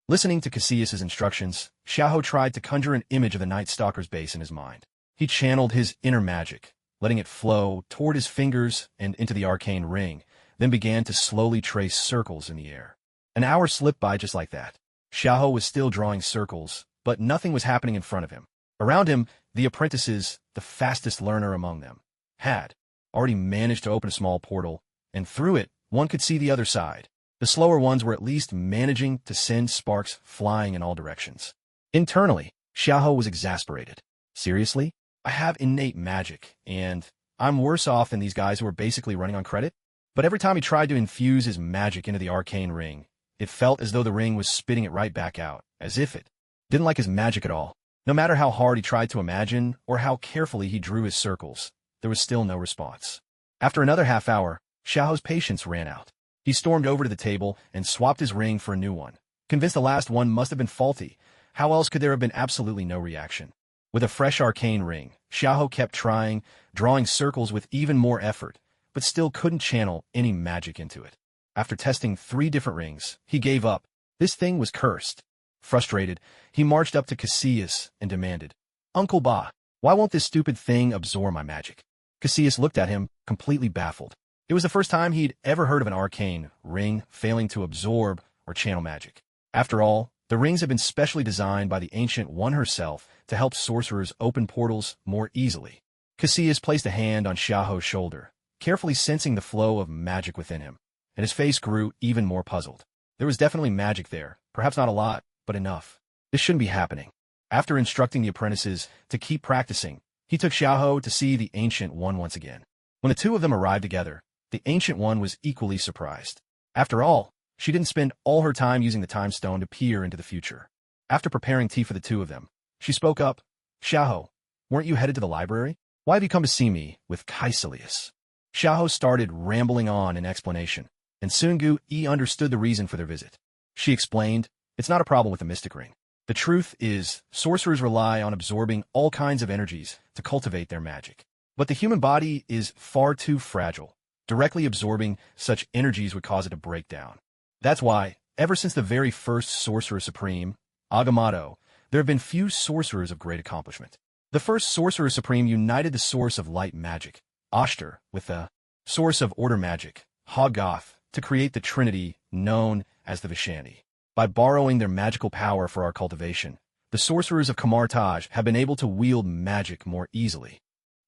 Listening to Caecilius' instructions, Xiao tried to conjure an image of the Night Stalker's base in his mind. He channeled his inner magic, letting it flow toward his fingers and into the arcane ring, then began to slowly trace circles in the air. An hour slipped by just like that. Xiao was still drawing circles, but nothing was happening in front of him. Around him, the apprentices, the fastest learner among them, had already managed to open a small portal, and through it, one could see the other side. The slower ones were at least managing to send sparks flying in all directions. Internally, Xiao was exasperated. Seriously? I have innate magic, and I'm worse off than these guys who are basically running on credit? But every time he tried to infuse his magic into the arcane ring, it felt as though the ring was spitting it right back out, as if it didn't like his magic at all. No matter how hard he tried to imagine or how carefully he drew his circles, there was still no response. After another half hour, Xiao's patience ran out. He stormed over to the table and swapped his ring for a new one. Convinced the last one must have been faulty, how else could there have been absolutely no reaction? With a fresh arcane ring, Xiao kept trying, drawing circles with even more effort, but still couldn't channel any magic into it. After testing 3 different rings, he gave up. This thing was cursed. Frustrated, he marched up to Caecilius and demanded, "Uncle Ba, why won't this stupid thing absorb my magic?" Caecilius looked at him, completely baffled. It was the first time he'd ever heard of an arcane ring failing to absorb or channel magic. After all, the rings had been specially designed by the Ancient One herself to help sorcerers open portals more easily. Caecilius placed a hand on Xiao's shoulder, carefully sensing the flow of magic within him, and his face grew even more puzzled. There was definitely magic there, perhaps not a lot, but enough. This shouldn't be happening. After instructing the apprentices to keep practicing, he took Xiao to see the Ancient One once again. When the two of them arrived together, the Ancient One was equally surprised. After all, she didn't spend all her time using the time stone to peer into the future. After preparing tea for the two of them, She spoke up. Xiaoho, weren't you headed to the library? Why have you come to see me with Kaisilius? Xiaoho started rambling on in explanation, and soon Gu Yi understood the reason for their visit. She explained, it's not a problem with the mystic ring. The truth is, sorcerers rely on absorbing all kinds of energies to cultivate their magic. But the human body is far too fragile. Directly absorbing such energies would cause it to break down. That's why, ever since the very first Sorcerer Supreme, Agamotto, there have been few sorcerers of great accomplishment. The first Sorcerer Supreme united the source of light magic, Ashtar, with the source of order magic, Hoggoth, to create the trinity known as the Vishani. By borrowing their magical power for our cultivation, the sorcerers of Kamar-Taj have been able to wield magic more easily.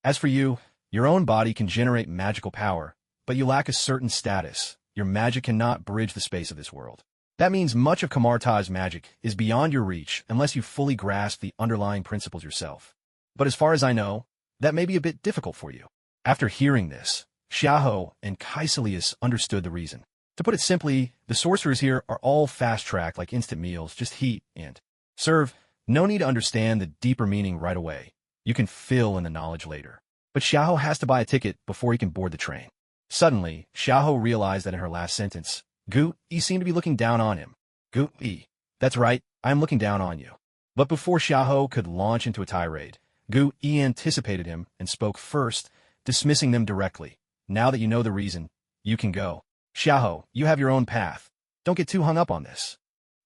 As for you, your own body can generate magical power, but you lack a certain status. Your magic cannot bridge the space of this world. That means much of Kamar-Taj's magic is beyond your reach unless you fully grasp the underlying principles yourself. But as far as I know, that may be a bit difficult for you. After hearing this, Xiaoho and Kaisilius understood the reason. To put it simply, the sorcerers here are all fast-tracked like instant meals, just heat and serve. No need to understand the deeper meaning right away. You can fill in the knowledge later. But Xiaoho has to buy a ticket before he can board the train. Suddenly, Xiaoho realized that in her last sentence, Gu Yi seemed to be looking down on him. Gu Yi, that's right, I am looking down on you. But before Xiaoho could launch into a tirade, Gu Yi anticipated him and spoke first, dismissing them directly. Now that you know the reason, you can go. Xiaoho, you have your own path. Don't get too hung up on this.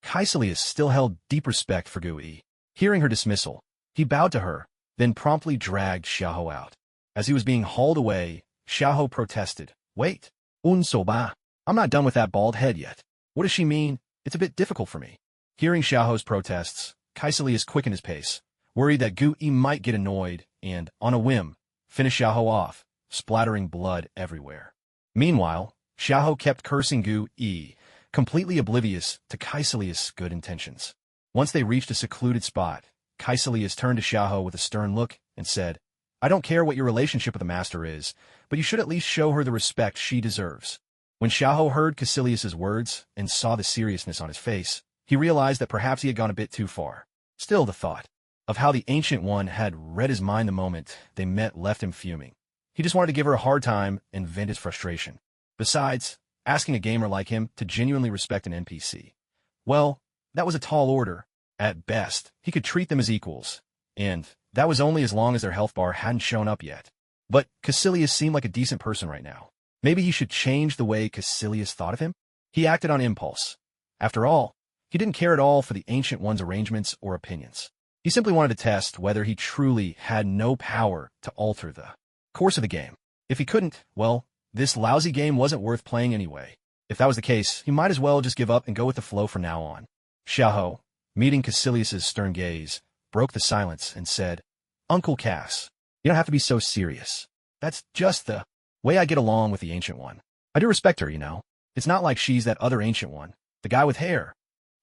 Kaisilius still held deep respect for Gu Yi. Hearing her dismissal, he bowed to her, then promptly dragged Xiaoho out. As he was being hauled away, Xiaoho protested. Wait, Unsoba, I'm not done with that bald head yet. What does she mean? It's a bit difficult for me. Hearing Xiaoho's protests, Kaisilius quickened his pace, worried that Gu Yi might get annoyed and, on a whim, finish Xiaoho off, splattering blood everywhere. Meanwhile, Xiaoho kept cursing Gu Yi, completely oblivious to Kaisilius' good intentions. Once they reached a secluded spot, Kaisilius turned to Xiaoho with a stern look and said, I don't care what your relationship with the master is, but you should at least show her the respect she deserves. When Xiaoho heard Kaisilius' words and saw the seriousness on his face, he realized that perhaps he had gone a bit too far. Still, the thought of how the Ancient One had read his mind the moment they met left him fuming. He just wanted to give her a hard time and vent his frustration. Besides, asking a gamer like him to genuinely respect an NPC, well, that was a tall order. At best, he could treat them as equals, and that was only as long as their health bar hadn't shown up yet. But Kaisilius seemed like a decent person right now. Maybe he should change the way Kaisilius thought of him? He acted on impulse. After all, he didn't care at all for the Ancient One's arrangements or opinions. He simply wanted to test whether he truly had no power to alter the course of the game. If he couldn't, well, this lousy game wasn't worth playing anyway. If that was the case, he might as well just give up and go with the flow from now on. Xiaoho, meeting Kaisilius' stern gaze, broke the silence and said, Uncle Cass, you don't have to be so serious. That's just the way I get along with the Ancient One. I do respect her, you know. It's not like she's that other Ancient One, the guy with hair.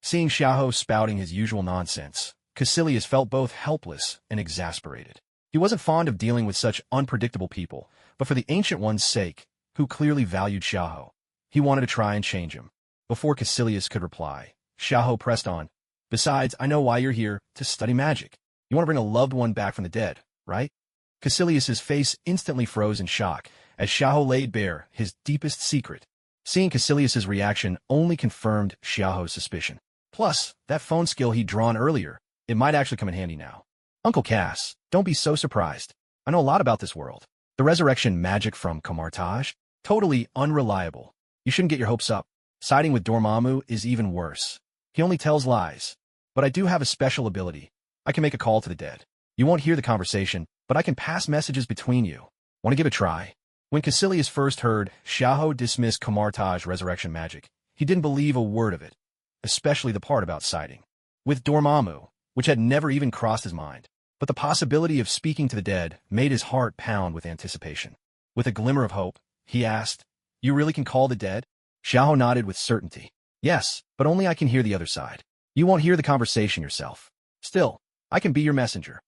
Seeing Xiaoho spouting his usual nonsense, Kaisilius felt both helpless and exasperated. He wasn't fond of dealing with such unpredictable people, but for the Ancient One's sake, who clearly valued Xiaoho, he wanted to try and change him. Before Kaisilius could reply, Xiaoho pressed on. Besides, I know why you're here, to study magic. You want to bring a loved one back from the dead, right? Kaisilius' face instantly froze in shock as Xiaoho laid bare his deepest secret. Seeing Kaisilius' reaction only confirmed Xiaoho's suspicion. Plus, that phone skill he'd drawn earlier, it might actually come in handy now. Uncle Cass, don't be so surprised. I know a lot about this world. The resurrection magic from Kamar-Taj? Totally unreliable. You shouldn't get your hopes up. Siding with Dormammu is even worse. He only tells lies. But I do have a special ability. I can make a call to the dead. You won't hear the conversation, but I can pass messages between you. Want to give it a try? When Kaisilius first heard Xiaoho dismiss Kamar-Taj resurrection magic, he didn't believe a word of it, especially the part about siding with Dormammu, which had never even crossed his mind. But the possibility of speaking to the dead made his heart pound with anticipation. With a glimmer of hope, he asked, You really can call the dead? Xiaoho nodded with certainty. Yes, but only I can hear the other side. You won't hear the conversation yourself. Still, I can be your messenger.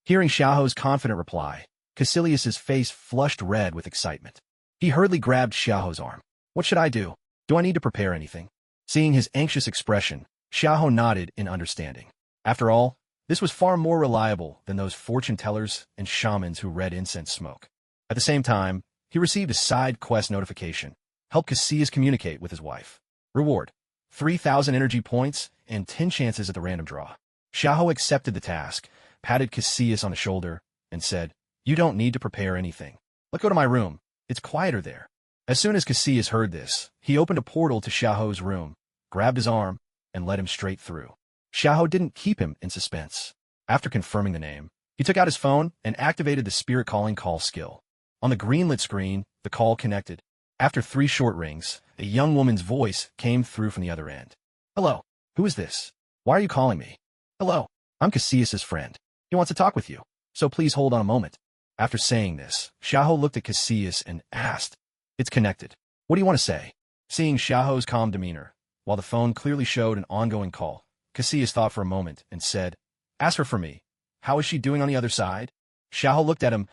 Hearing Xiaoho's confident reply, Kaisilius' face flushed red with excitement. He hurriedly grabbed Xiaoho's arm. What should I do? Do I need to prepare anything? Seeing his anxious expression, Xiaoho nodded in understanding. After all, This was far more reliable than those fortune tellers and shamans who read incense smoke. At the same time, he received a side quest notification. Help Casillas communicate with his wife. Reward: 3,000 energy points and 10 chances at the random draw. Xiahou accepted the task, patted Casillas on the shoulder, and said, "You don't need to prepare anything. Let's go to my room. It's quieter there." As soon as Casillas heard this, he opened a portal to Xiahou's room, grabbed his arm, and led him straight through. Xiahou didn't keep him in suspense. After confirming the name, he took out his phone and activated the spirit calling call skill. On the greenlit screen, the call connected. After 3 short rings, a young woman's voice came through from the other end. "Hello, who is this? Why are you calling me?" "Hello, I'm Casillas' friend. He wants to talk with you, so please hold on a moment." After saying this, Xiahou looked at Casillas and asked, "It's connected. What do you want to say?" Seeing Xiahou's calm demeanor, while the phone clearly showed an ongoing call, Casillas thought for a moment and said, "Ask her for me. How is she doing on the other side?" Xiahou looked at him,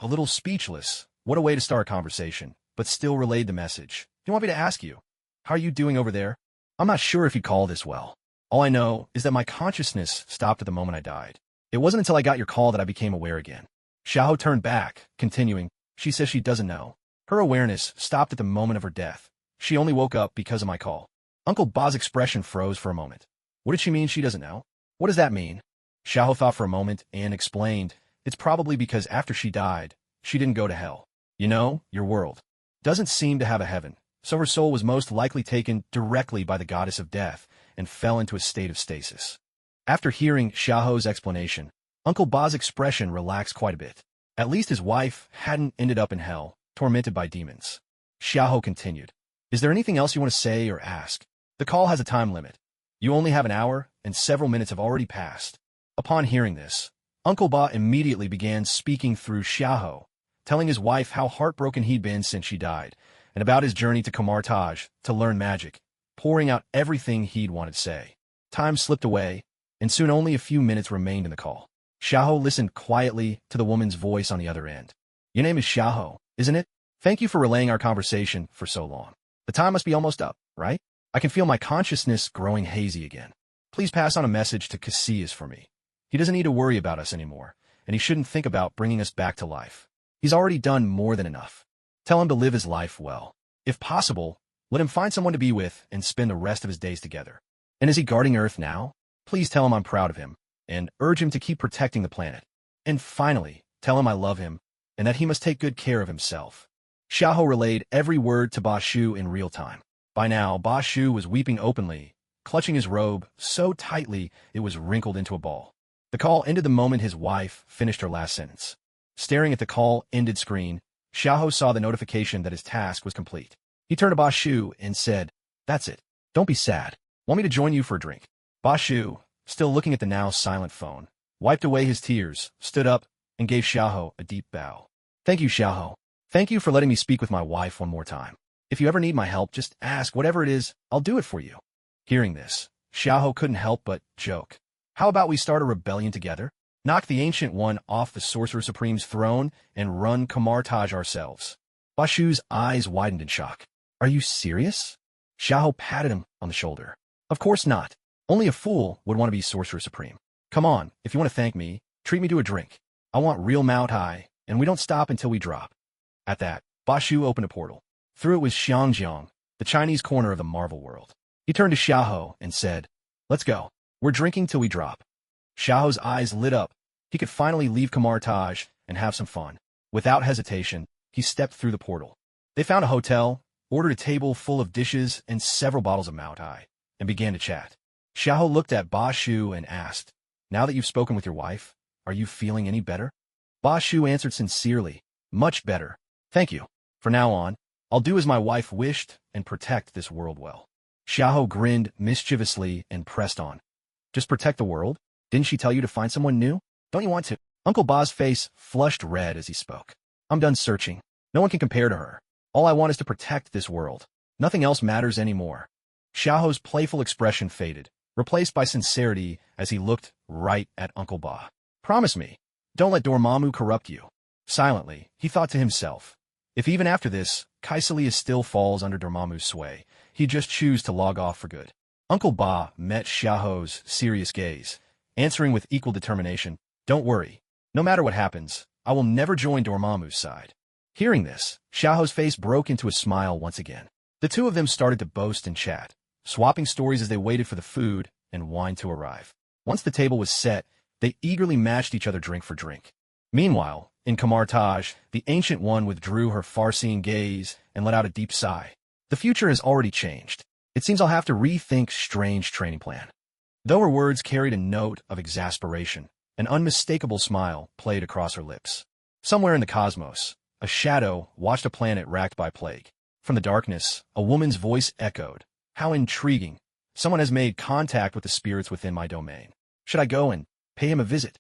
a little speechless. What a way to start a conversation, but still relayed the message. "You want me to ask you? How are you doing over there? I'm not sure if you'd call this well. All I know is that my consciousness stopped at the moment I died. It wasn't until I got your call that I became aware again." Xiahou turned back, continuing, "She says she doesn't know. Her awareness stopped at the moment of her death. She only woke up because of my call." Uncle Ba's expression froze for a moment. What did she mean she doesn't know? What does that mean? Xiahou thought for a moment and explained, "It's probably because after she died, she didn't go to hell. You know, your world doesn't seem to have a heaven, so her soul was most likely taken directly by the goddess of death and fell into a state of stasis." After hearing Xiahou's explanation, Uncle Ba's expression relaxed quite a bit. At least his wife hadn't ended up in hell, tormented by demons. Xiahou continued, "Is there anything else you want to say or ask? The call has a time limit. You only have an hour, and several minutes have already passed." Upon hearing this, Uncle Ba immediately began speaking through Xiahou, telling his wife how heartbroken he'd been since she died, and about his journey to Kamartaj to learn magic, pouring out everything he'd wanted to say. Time slipped away, and soon only a few minutes remained in the call. Xiahou listened quietly to the woman's voice on the other end. "Your name is Xiahou, isn't it? Thank you for relaying our conversation for so long. The time must be almost up, right? I can feel my consciousness growing hazy again. Please pass on a message to Casillas for me. He doesn't need to worry about us anymore, and he shouldn't think about bringing us back to life. He's already done more than enough. Tell him to live his life well. If possible, let him find someone to be with and spend the rest of his days together. And is he guarding Earth now? Please tell him I'm proud of him, and urge him to keep protecting the planet. And finally, tell him I love him, and that he must take good care of himself." Xiahou relayed every word to Ba Shu in real time. By now, Ba Shu was weeping openly, clutching his robe so tightly it was wrinkled into a ball. The call ended the moment his wife finished her last sentence. Staring at the call-ended screen, Xiahou saw the notification that his task was complete. He turned to Ba Shu and said, "That's it. Don't be sad. Want me to join you for a drink?" Ba Shu, still looking at the now silent phone, wiped away his tears, stood up, and gave Xiahou a deep bow. "Thank you, Xiahou. Thank you for letting me speak with my wife one more time. If you ever need my help, just ask. Whatever it is, I'll do it for you." Hearing this, Xiahou couldn't help but joke. "How about we start a rebellion together? Knock the Ancient One off the Sorcerer Supreme's throne and run Kamartaj ourselves." Ba Shu's eyes widened in shock. "Are you serious?" Xiahou patted him on the shoulder. "Of course not. Only a fool would want to be Sorcerer Supreme. Come on, if you want to thank me, treat me to a drink. I want real Mao Tai, and we don't stop until we drop." At that, Ba Shu opened a portal. Through it was Xiangjiang, the Chinese corner of the Marvel world. He turned to Xiahou and said, "Let's go. We're drinking till we drop." Xiaohu's eyes lit up. He could finally leave Kamartaj and have some fun. Without hesitation, he stepped through the portal. They found a hotel, ordered a table full of dishes and several bottles of Mao Tai, and began to chat. Xiahou looked at Ba Shu and asked, "Now that you've spoken with your wife, are you feeling any better?" Ba Shu answered sincerely, "Much better. Thank you. From now on, I'll do as my wife wished and protect this world well." Xiahou grinned mischievously and pressed on. "Just protect the world? Didn't she tell you to find someone new? Don't you want to?" Uncle Ba's face flushed red as he spoke. "I'm done searching. No one can compare to her. All I want is to protect this world. Nothing else matters anymore." Xiaohu's playful expression faded, replaced by sincerity as he looked right at Uncle Ba. "Promise me. Don't let Dormammu corrupt you." Silently, he thought to himself, if even after this, Casillas still falls under Dormammu's sway, he'd just choose to log off for good. Uncle Ba met Xiaohu's serious gaze, answering with equal determination, "Don't worry. No matter what happens, I will never join Dormammu's side." Hearing this, Xiaoho's face broke into a smile once again. The two of them started to boast and chat, swapping stories as they waited for the food and wine to arrive. Once the table was set, they eagerly matched each other drink for drink. Meanwhile, in Kamartaj, the Ancient One withdrew her far-seeing gaze and let out a deep sigh. The future has already changed. It seems I'll have to rethink strange training plan. Though her words carried a note of exasperation, an unmistakable smile played across her lips. Somewhere in the cosmos, a shadow watched a planet racked by plague. From the darkness, a woman's voice echoed. "How intriguing. Someone has made contact with the spirits within my domain. Should I go and pay him a visit?"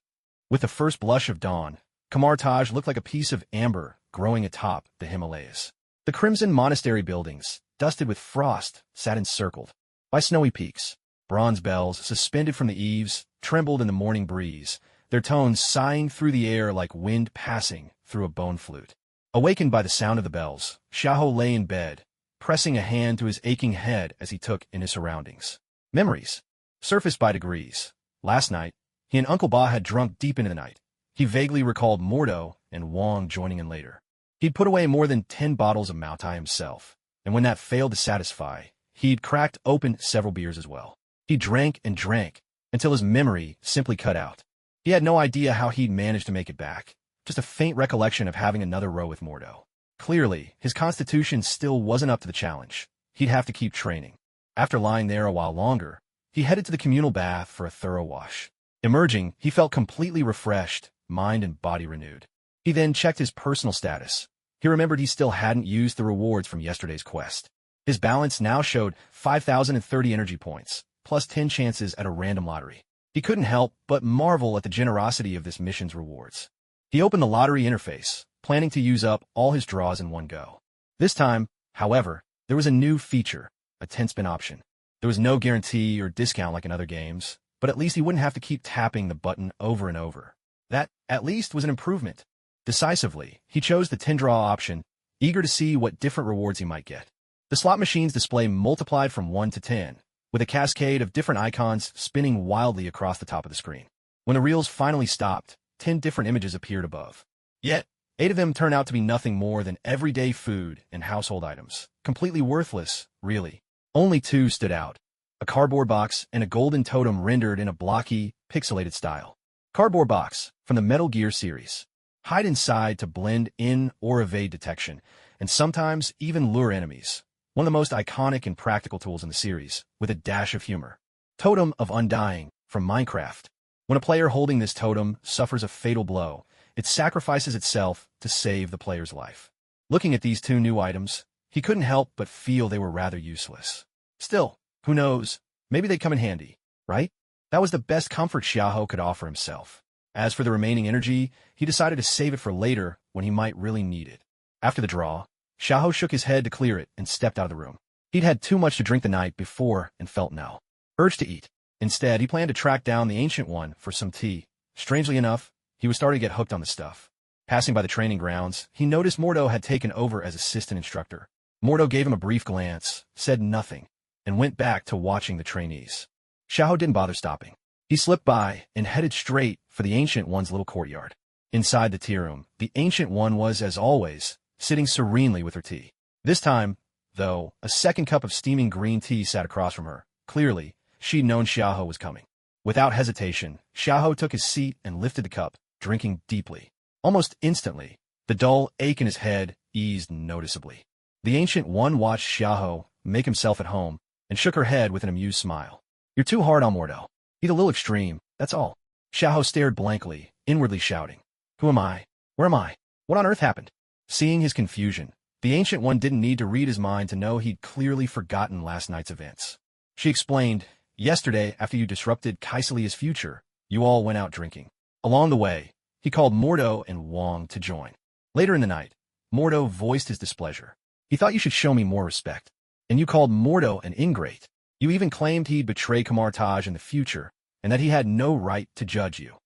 With the first blush of dawn, Kamartaj looked like a piece of amber growing atop the Himalayas. The crimson monastery buildings, dusted with frost, sat encircled by snowy peaks. Bronze bells, suspended from the eaves, trembled in the morning breeze, their tones sighing through the air like wind passing through a bone flute. Awakened by the sound of the bells, Xiahou lay in bed, pressing a hand to his aching head as he took in his surroundings. Memories surfaced by degrees. Last night, he and Uncle Ba had drunk deep into the night. He vaguely recalled Mordo and Wong joining in later. He'd put away more than 10 bottles of Moutai himself, and when that failed to satisfy, he'd cracked open several beers as well. He drank and drank, until his memory simply cut out. He had no idea how he'd managed to make it back, just a faint recollection of having another row with Mordo. Clearly, his constitution still wasn't up to the challenge. He'd have to keep training. After lying there a while longer, he headed to the communal bath for a thorough wash. Emerging, he felt completely refreshed, mind and body renewed. He then checked his personal status. He remembered he still hadn't used the rewards from yesterday's quest. His balance now showed 5,030 energy points, plus 10 chances at a random lottery. He couldn't help but marvel at the generosity of this mission's rewards. He opened the lottery interface, planning to use up all his draws in one go. This time, however, there was a new feature, a 10-spin option. There was no guarantee or discount like in other games, but at least he wouldn't have to keep tapping the button over and over. That, at least, was an improvement. Decisively, he chose the 10-draw option, eager to see what different rewards he might get. The slot machine's display multiplied from 1 to 10, with a cascade of different icons spinning wildly across the top of the screen. When the reels finally stopped, 10 different images appeared above. Yet, 8 of them turned out to be nothing more than everyday food and household items. Completely worthless, really. Only 2 stood out. A cardboard box and a golden totem rendered in a blocky, pixelated style. Cardboard box, from the Metal Gear series. Hide inside to blend in or evade detection, and sometimes even lure enemies. One of the most iconic and practical tools in the series, with a dash of humor. Totem of Undying, from Minecraft. When a player holding this totem suffers a fatal blow, it sacrifices itself to save the player's life. Looking at these 2 new items, he couldn't help but feel they were rather useless. Still, who knows, maybe they'd come in handy, right? That was the best comfort Xiahou could offer himself. As for the remaining energy, he decided to save it for later when he might really need it. After the draw, Xiahou shook his head to clear it and stepped out of the room. He'd had too much to drink the night before and felt no urge to eat. Instead, he planned to track down the Ancient One for some tea. Strangely enough, he was starting to get hooked on the stuff. Passing by the training grounds, he noticed Mordo had taken over as assistant instructor. Mordo gave him a brief glance, said nothing, and went back to watching the trainees. Xiahou didn't bother stopping. He slipped by and headed straight for the Ancient One's little courtyard. Inside the tea room, the Ancient One was, as always, sitting serenely with her tea. This time, though, a second cup of steaming green tea sat across from her. Clearly, she'd known Xiahou was coming. Without hesitation, Xiahou took his seat and lifted the cup, drinking deeply. Almost instantly, the dull ache in his head eased noticeably. The Ancient One watched Xiahou make himself at home and shook her head with an amused smile. "You're too hard on Mordo. He's a little extreme, that's all." Xiahou stared blankly, inwardly shouting, "Who am I? Where am I? What on earth happened?" Seeing his confusion, the Ancient One didn't need to read his mind to know he'd clearly forgotten last night's events. She explained, "Yesterday, after you disrupted Kaisalia's future, you all went out drinking. Along the way, he called Mordo and Wong to join. Later in the night, Mordo voiced his displeasure. He thought you should show me more respect. And you called Mordo an ingrate. You even claimed he'd betray Kamartaj in the future, and that he had no right to judge you."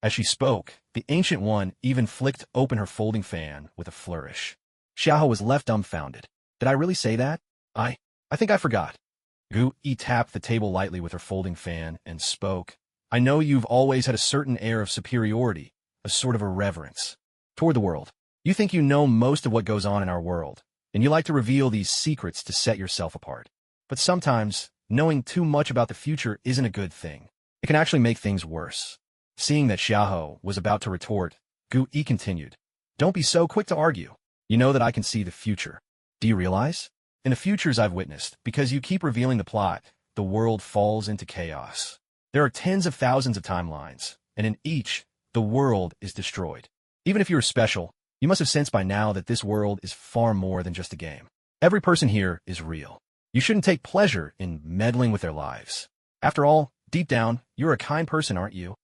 As she spoke, the Ancient One even flicked open her folding fan with a flourish. Xiahou was left dumbfounded. "Did I really say that? I think I forgot." Gu Yi tapped the table lightly with her folding fan and spoke, I know you've always had a certain air of superiority, a sort of irreverence toward the world. You think you know most of what goes on in our world, and you like to reveal these secrets to set yourself apart. But sometimes, knowing too much about the future isn't a good thing. It can actually make things worse. Seeing that Xiaohou was about to retort, Gu Yi continued. Don't be so quick to argue. You know that I can see the future. Do you realize? In the futures I've witnessed, because you keep revealing the plot, the world falls into chaos. There are tens of thousands of timelines, and in each, the world is destroyed. Even if you are special, you must have sensed by now that this world is far more than just a game. Every person here is real. You shouldn't take pleasure in meddling with their lives. After all, deep down, you're a kind person, aren't you?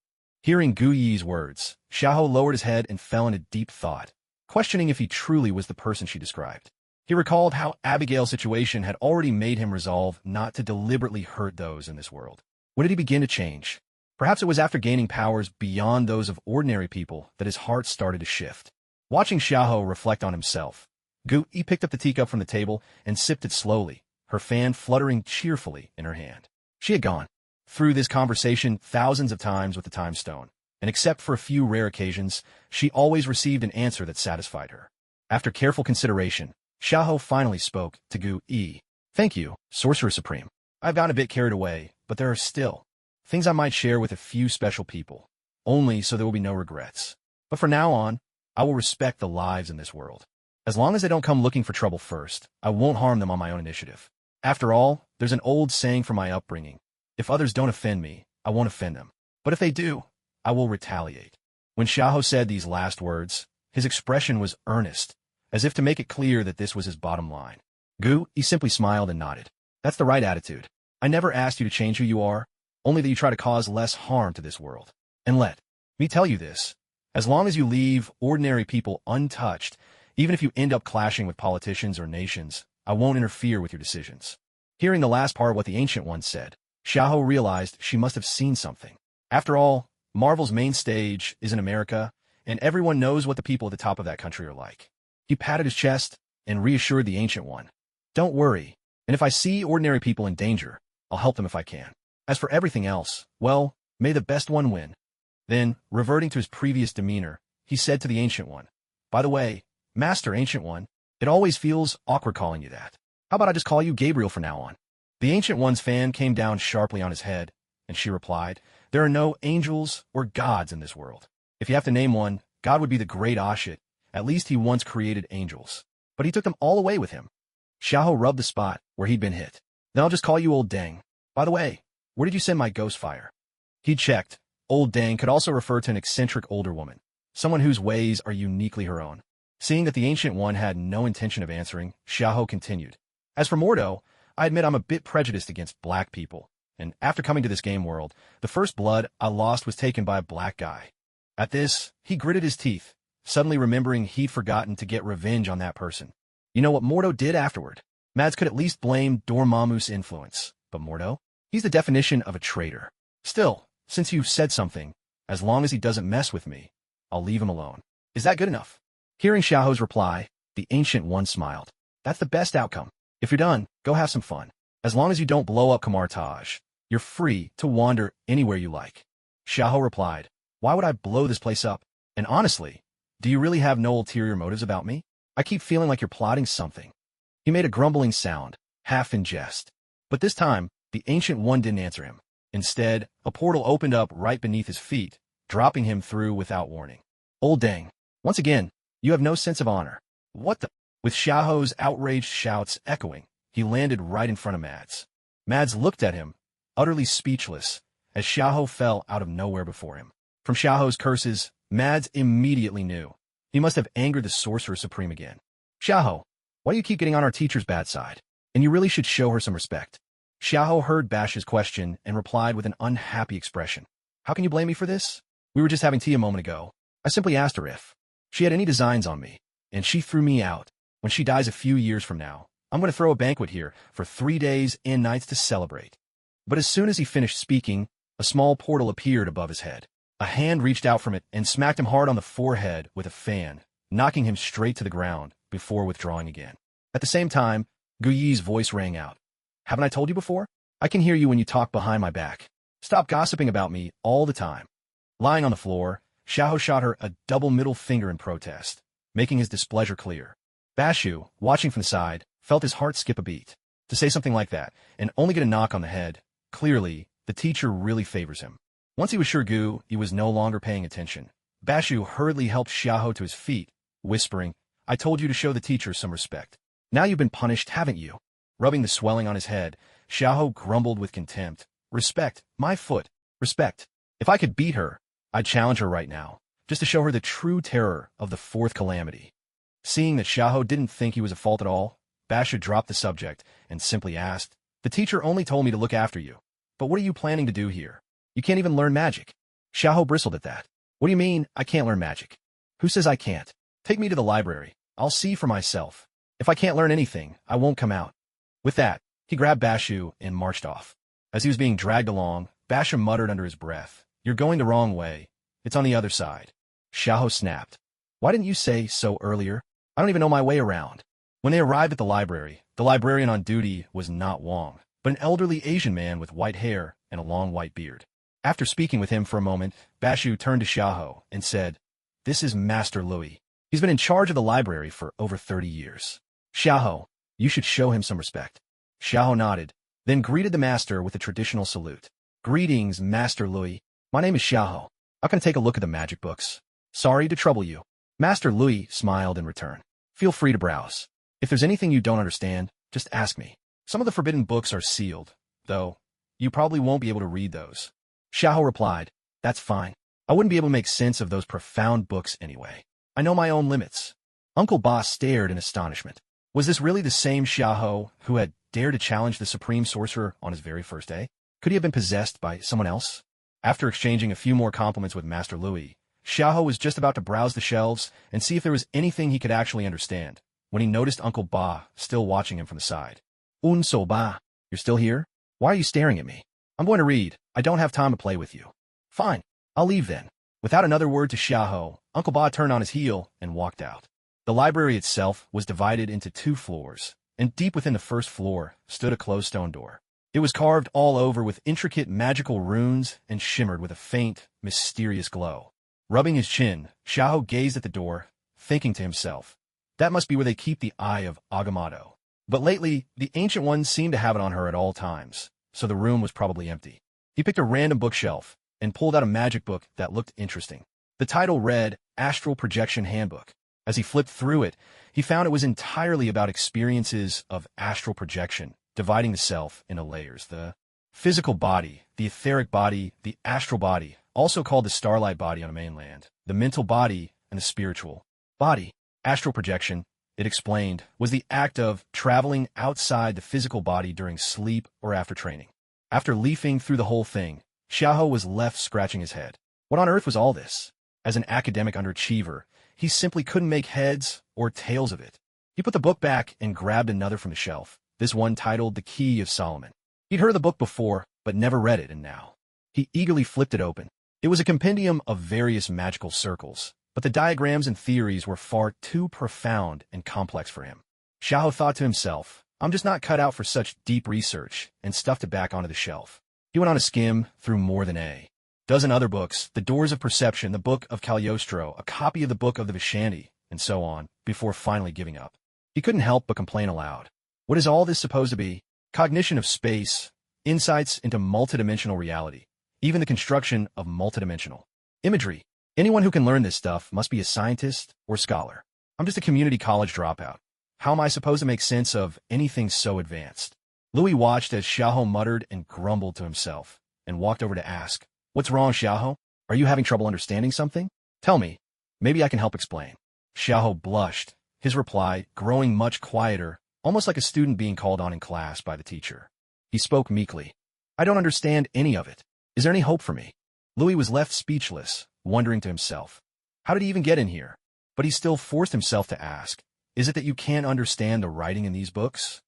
Hearing Gu Yi's words, Xiaohou lowered his head and fell into deep thought, questioning if he truly was the person she described. He recalled how Abigail's situation had already made him resolve not to deliberately hurt those in this world. When did he begin to change? Perhaps it was after gaining powers beyond those of ordinary people that his heart started to shift. Watching Xiaohou reflect on himself, Gu Yi picked up the teacup from the table and sipped it slowly, her fan fluttering cheerfully in her hand. She had gone through this conversation thousands of times with the time stone, and except for a few rare occasions, she always received an answer that satisfied her. After careful consideration, Xiaohou finally spoke to Gu Yi. Thank you, Sorcerer Supreme. I've gotten a bit carried away, but there are still things I might share with a few special people, only so there will be no regrets. But from now on, I will respect the lives in this world. As long as they don't come looking for trouble first, I won't harm them on my own initiative. After all, there's an old saying from my upbringing. If others don't offend me, I won't offend them. But if they do, I will retaliate. When Xiaohou said these last words, his expression was earnest, as if to make it clear that this was his bottom line. Gu Yi simply smiled and nodded. That's the right attitude. I never asked you to change who you are, only that you try to cause less harm to this world. And let me tell you this. As long as you leave ordinary people untouched, even if you end up clashing with politicians or nations, I won't interfere with your decisions. Hearing the last part of what the Ancient One said, Xiaohou realized she must have seen something. After all, Marvel's main stage is in America, and everyone knows what the people at the top of that country are like. He patted his chest and reassured the Ancient One. Don't worry, and if I see ordinary people in danger, I'll help them if I can. As for everything else, well, may the best one win. Then, reverting to his previous demeanor, he said to the Ancient One, By the way, Master Ancient One, it always feels awkward calling you that. How about I just call you Gabriel from now on? The Ancient One's fan came down sharply on his head, and she replied, There are no angels or gods in this world. If you have to name one, God would be the great Ashit. At least he once created angels. But he took them all away with him. Xiaohou rubbed the spot where he'd been hit. Then I'll just call you Old Deng. By the way, where did you send my ghost fire? He checked. Old Deng could also refer to an eccentric older woman, someone whose ways are uniquely her own. Seeing that the Ancient One had no intention of answering, Xiaohou continued. As for Mordo, I admit I'm a bit prejudiced against black people, and after coming to this game world, the first blood I lost was taken by a black guy. At this, he gritted his teeth, suddenly remembering he'd forgotten to get revenge on that person. You know what Mordo did afterward? Mads could at least blame Dormammu's influence, but Mordo? He's the definition of a traitor. Still, since you've said something, as long as he doesn't mess with me, I'll leave him alone. Is that good enough? Hearing Xiaohou's reply, the Ancient One smiled. That's the best outcome. If you're done, go have some fun. As long as you don't blow up Kamartaj, you're free to wander anywhere you like. Xiaohou replied, Why would I blow this place up? And honestly, do you really have no ulterior motives about me? I keep feeling like you're plotting something. He made a grumbling sound, half in jest. But this time, the Ancient One didn't answer him. Instead, a portal opened up right beneath his feet, dropping him through without warning. Old Deng, once again, you have no sense of honor. What the? With Xiaohou's outraged shouts echoing, he landed right in front of Mads. Mads looked at him, utterly speechless, as Xiaohou fell out of nowhere before him. From Xiaohou's curses, Mads immediately knew. He must have angered the Sorcerer Supreme again. Xiaohou, why do you keep getting on our teacher's bad side? And you really should show her some respect. Xiaohou heard Bash's question and replied with an unhappy expression. How can you blame me for this? We were just having tea a moment ago. I simply asked her if she had any designs on me, and she threw me out. When she dies a few years from now, I'm going to throw a banquet here for 3 days and nights to celebrate. But as soon as he finished speaking, a small portal appeared above his head. A hand reached out from it and smacked him hard on the forehead with a fan, knocking him straight to the ground before withdrawing again. At the same time, Gu Yi's voice rang out. Haven't I told you before? I can hear you when you talk behind my back. Stop gossiping about me all the time. Lying on the floor, Xiahou shot her a double middle finger in protest, making his displeasure clear. Bashu, watching from the side, felt his heart skip a beat. To say something like that, and only get a knock on the head, clearly, the teacher really favors him. Once he was sure he was no longer paying attention. Bashu hurriedly helped Xiahou to his feet, whispering, "I told you to show the teacher some respect. Now you've been punished, haven't you?" Rubbing the swelling on his head, Xiahou grumbled with contempt. "Respect, my foot, respect. If I could beat her, I'd challenge her right now, just to show her the true terror of the fourth calamity." Seeing that Xiahou didn't think he was at fault at all, Bashu dropped the subject and simply asked, "The teacher only told me to look after you. But what are you planning to do here? You can't even learn magic." Xiahou bristled at that. "What do you mean, I can't learn magic? Who says I can't? Take me to the library. I'll see for myself. If I can't learn anything, I won't come out." With that, he grabbed Bashu and marched off. As he was being dragged along, Bashu muttered under his breath, "You're going the wrong way. It's on the other side." Xiahou snapped. "Why didn't you say so earlier? I don't even know my way around." When they arrived at the librarian on duty was not Wong, but an elderly Asian man with white hair and a long white beard. After speaking with him for a moment, Bashu turned to Xiahou and said, "This is Master Louis. He's been in charge of the library for over 30 years. Xiahou, you should show him some respect." Xiahou nodded, then greeted the master with a traditional salute. "Greetings, Master Louis. My name is Xiahou. How can I take a look at the magic books? Sorry to trouble you." Master Louis smiled in return. "Feel free to browse. If there's anything you don't understand, just ask me. Some of the forbidden books are sealed, though. You probably won't be able to read those." Xiahou replied, "That's fine. I wouldn't be able to make sense of those profound books anyway. I know my own limits." Uncle Ba stared in astonishment. Was this really the same Xiahou who had dared to challenge the supreme sorcerer on his very first day? Could he have been possessed by someone else? After exchanging a few more compliments with Master Louis, Xiahou was just about to browse the shelves and see if there was anything he could actually understand, when he noticed Uncle Ba still watching him from the side. "So Ba, you're still here? Why are you staring at me? I'm going to read. I don't have time to play with you." "Fine, I'll leave then." Without another word to Xiahou, Uncle Ba turned on his heel and walked out. The library itself was divided into 2 floors, and deep within the first floor stood a closed stone door. It was carved all over with intricate magical runes and shimmered with a faint, mysterious glow. Rubbing his chin, Xiahou gazed at the door, thinking to himself, "That must be where they keep the Eye of Agamotto." But lately, the Ancient One seemed to have it on her at all times, so the room was probably empty. He picked a random bookshelf and pulled out a magic book that looked interesting. The title read, "Astral Projection Handbook." As he flipped through it, he found it was entirely about experiences of astral projection, dividing the self into layers: the physical body, the etheric body, the astral body, also called the starlight body on the mainland, the mental body, and the spiritual body. Astral projection, it explained, was the act of traveling outside the physical body during sleep or after training. After leafing through the whole thing, Xiahou was left scratching his head. What on earth was all this? As an academic underachiever, he simply couldn't make heads or tails of it. He put the book back and grabbed another from the shelf, this one titled The Key of Solomon. He'd heard of the book before, but never read it, and now he eagerly flipped it open. It was a compendium of various magical circles, but the diagrams and theories were far too profound and complex for him. Xiahou thought to himself, "I'm just not cut out for such deep research," and stuffed it back onto the shelf. He went on a skim through more than a dozen other books, the Doors of Perception, the Book of Cagliostro, a copy of the Book of the Vishanti, and so on, before finally giving up. He couldn't help but complain aloud. What is all this supposed to be? Cognition of space, insights into multidimensional reality, even the construction of multidimensional imagery. Anyone who can learn this stuff must be a scientist or scholar. I'm just a community college dropout. How am I supposed to make sense of anything so advanced? Louis watched as Xiahou muttered and grumbled to himself, and walked over to ask, "What's wrong, Xiahou? Are you having trouble understanding something? Tell me. Maybe I can help explain." Xiahou blushed, his reply growing much quieter, almost like a student being called on in class by the teacher. He spoke meekly. "I don't understand any of it. Is there any hope for me?" Louis was left speechless, wondering to himself, how did he even get in here? But he still forced himself to ask, "Is it that you can't understand the writing in these books?"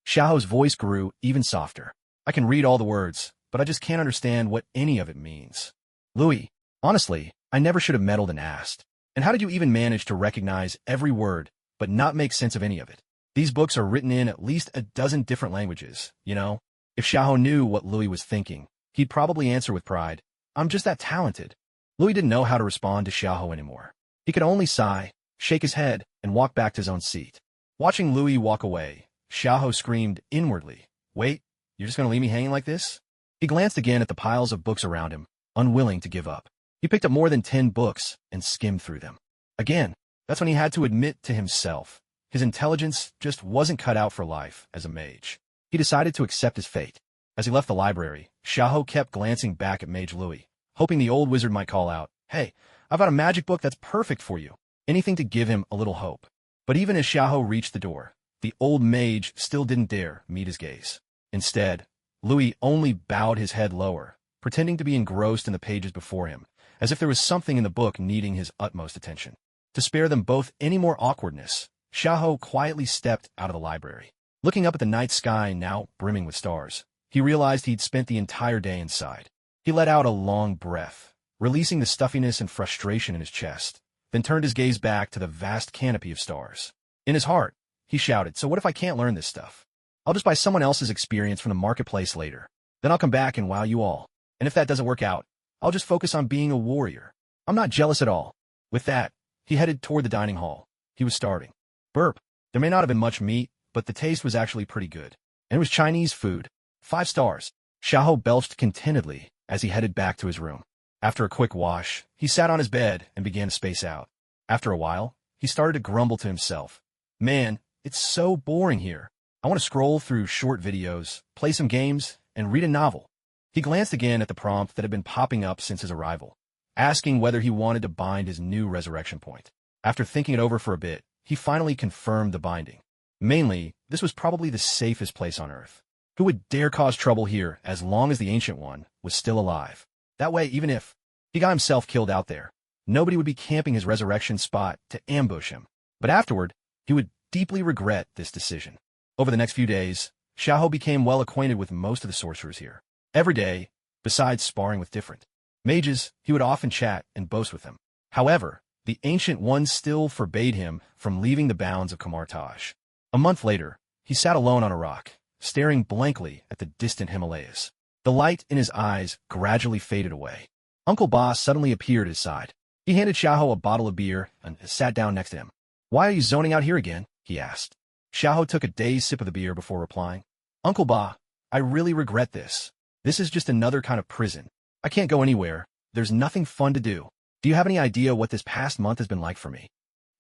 Xiao's voice grew even softer. "I can read all the words, but I just can't understand what any of it means." "Louis, honestly, I never should have meddled and asked. And how did you even manage to recognize every word, but not make sense of any of it? These books are written in at least a dozen different languages, you know?" If Xiahou knew what Louis was thinking, he'd probably answer with pride, "I'm just that talented." Louis didn't know how to respond to Xiaoho anymore. He could only sigh, shake his head, and walk back to his own seat. Watching Louis walk away, Xiaoho screamed inwardly, "Wait, you're just going to leave me hanging like this?" He glanced again at the piles of books around him, unwilling to give up. He picked up more than 10 books and skimmed through them. Again, that's when he had to admit to himself his intelligence just wasn't cut out for life as a mage. He decided to accept his fate. As he left the library, Xiaoho kept glancing back at Mage Louis, hoping the old wizard might call out, "Hey, I've got a magic book that's perfect for you." Anything to give him a little hope. But even as Xiaoho reached the door, the old mage still didn't dare meet his gaze. Instead, Louis only bowed his head lower, pretending to be engrossed in the pages before him, as if there was something in the book needing his utmost attention. To spare them both any more awkwardness, Xiaoho quietly stepped out of the library. Looking up at the night sky now brimming with stars, he realized he'd spent the entire day inside. He let out a long breath, releasing the stuffiness and frustration in his chest, then turned his gaze back to the vast canopy of stars. In his heart, he shouted, "So what if I can't learn this stuff? I'll just buy someone else's experience from the marketplace later. Then I'll come back and wow you all. And if that doesn't work out, I'll just focus on being a warrior. I'm not jealous at all." With that, he headed toward the dining hall. He was starving. Burp. There may not have been much meat, but the taste was actually pretty good. And it was Chinese food. 5 stars. Xiaoho belched contentedly as he headed back to his room. After a quick wash, he sat on his bed and began to space out. After a while, he started to grumble to himself. "Man, it's so boring here. I want to scroll through short videos, play some games, and read a novel." He glanced again at the prompt that had been popping up since his arrival, asking whether he wanted to bind his new resurrection point. After thinking it over for a bit, he finally confirmed the binding. Mainly, this was probably the safest place on Earth. Who would dare cause trouble here as long as the Ancient One was still alive? That way, even if he got himself killed out there, nobody would be camping his resurrection spot to ambush him. But afterward, he would deeply regret this decision. Over the next few days, Xiaoho became well acquainted with most of the sorcerers here. Every day, besides sparring with different mages, he would often chat and boast with them. However, the Ancient One still forbade him from leaving the bounds of Kamartaj. A month later, he sat alone on a rock, staring blankly at the distant Himalayas. The light in his eyes gradually faded away. Uncle Ba suddenly appeared at his side. He handed Xiaoho a bottle of beer and sat down next to him. "Why are you zoning out here again?" he asked. Xiaoho took a dazed sip of the beer before replying, "Uncle Ba, I really regret this. This is just another kind of prison. I can't go anywhere. There's nothing fun to do. Do you have any idea what this past month has been like for me?"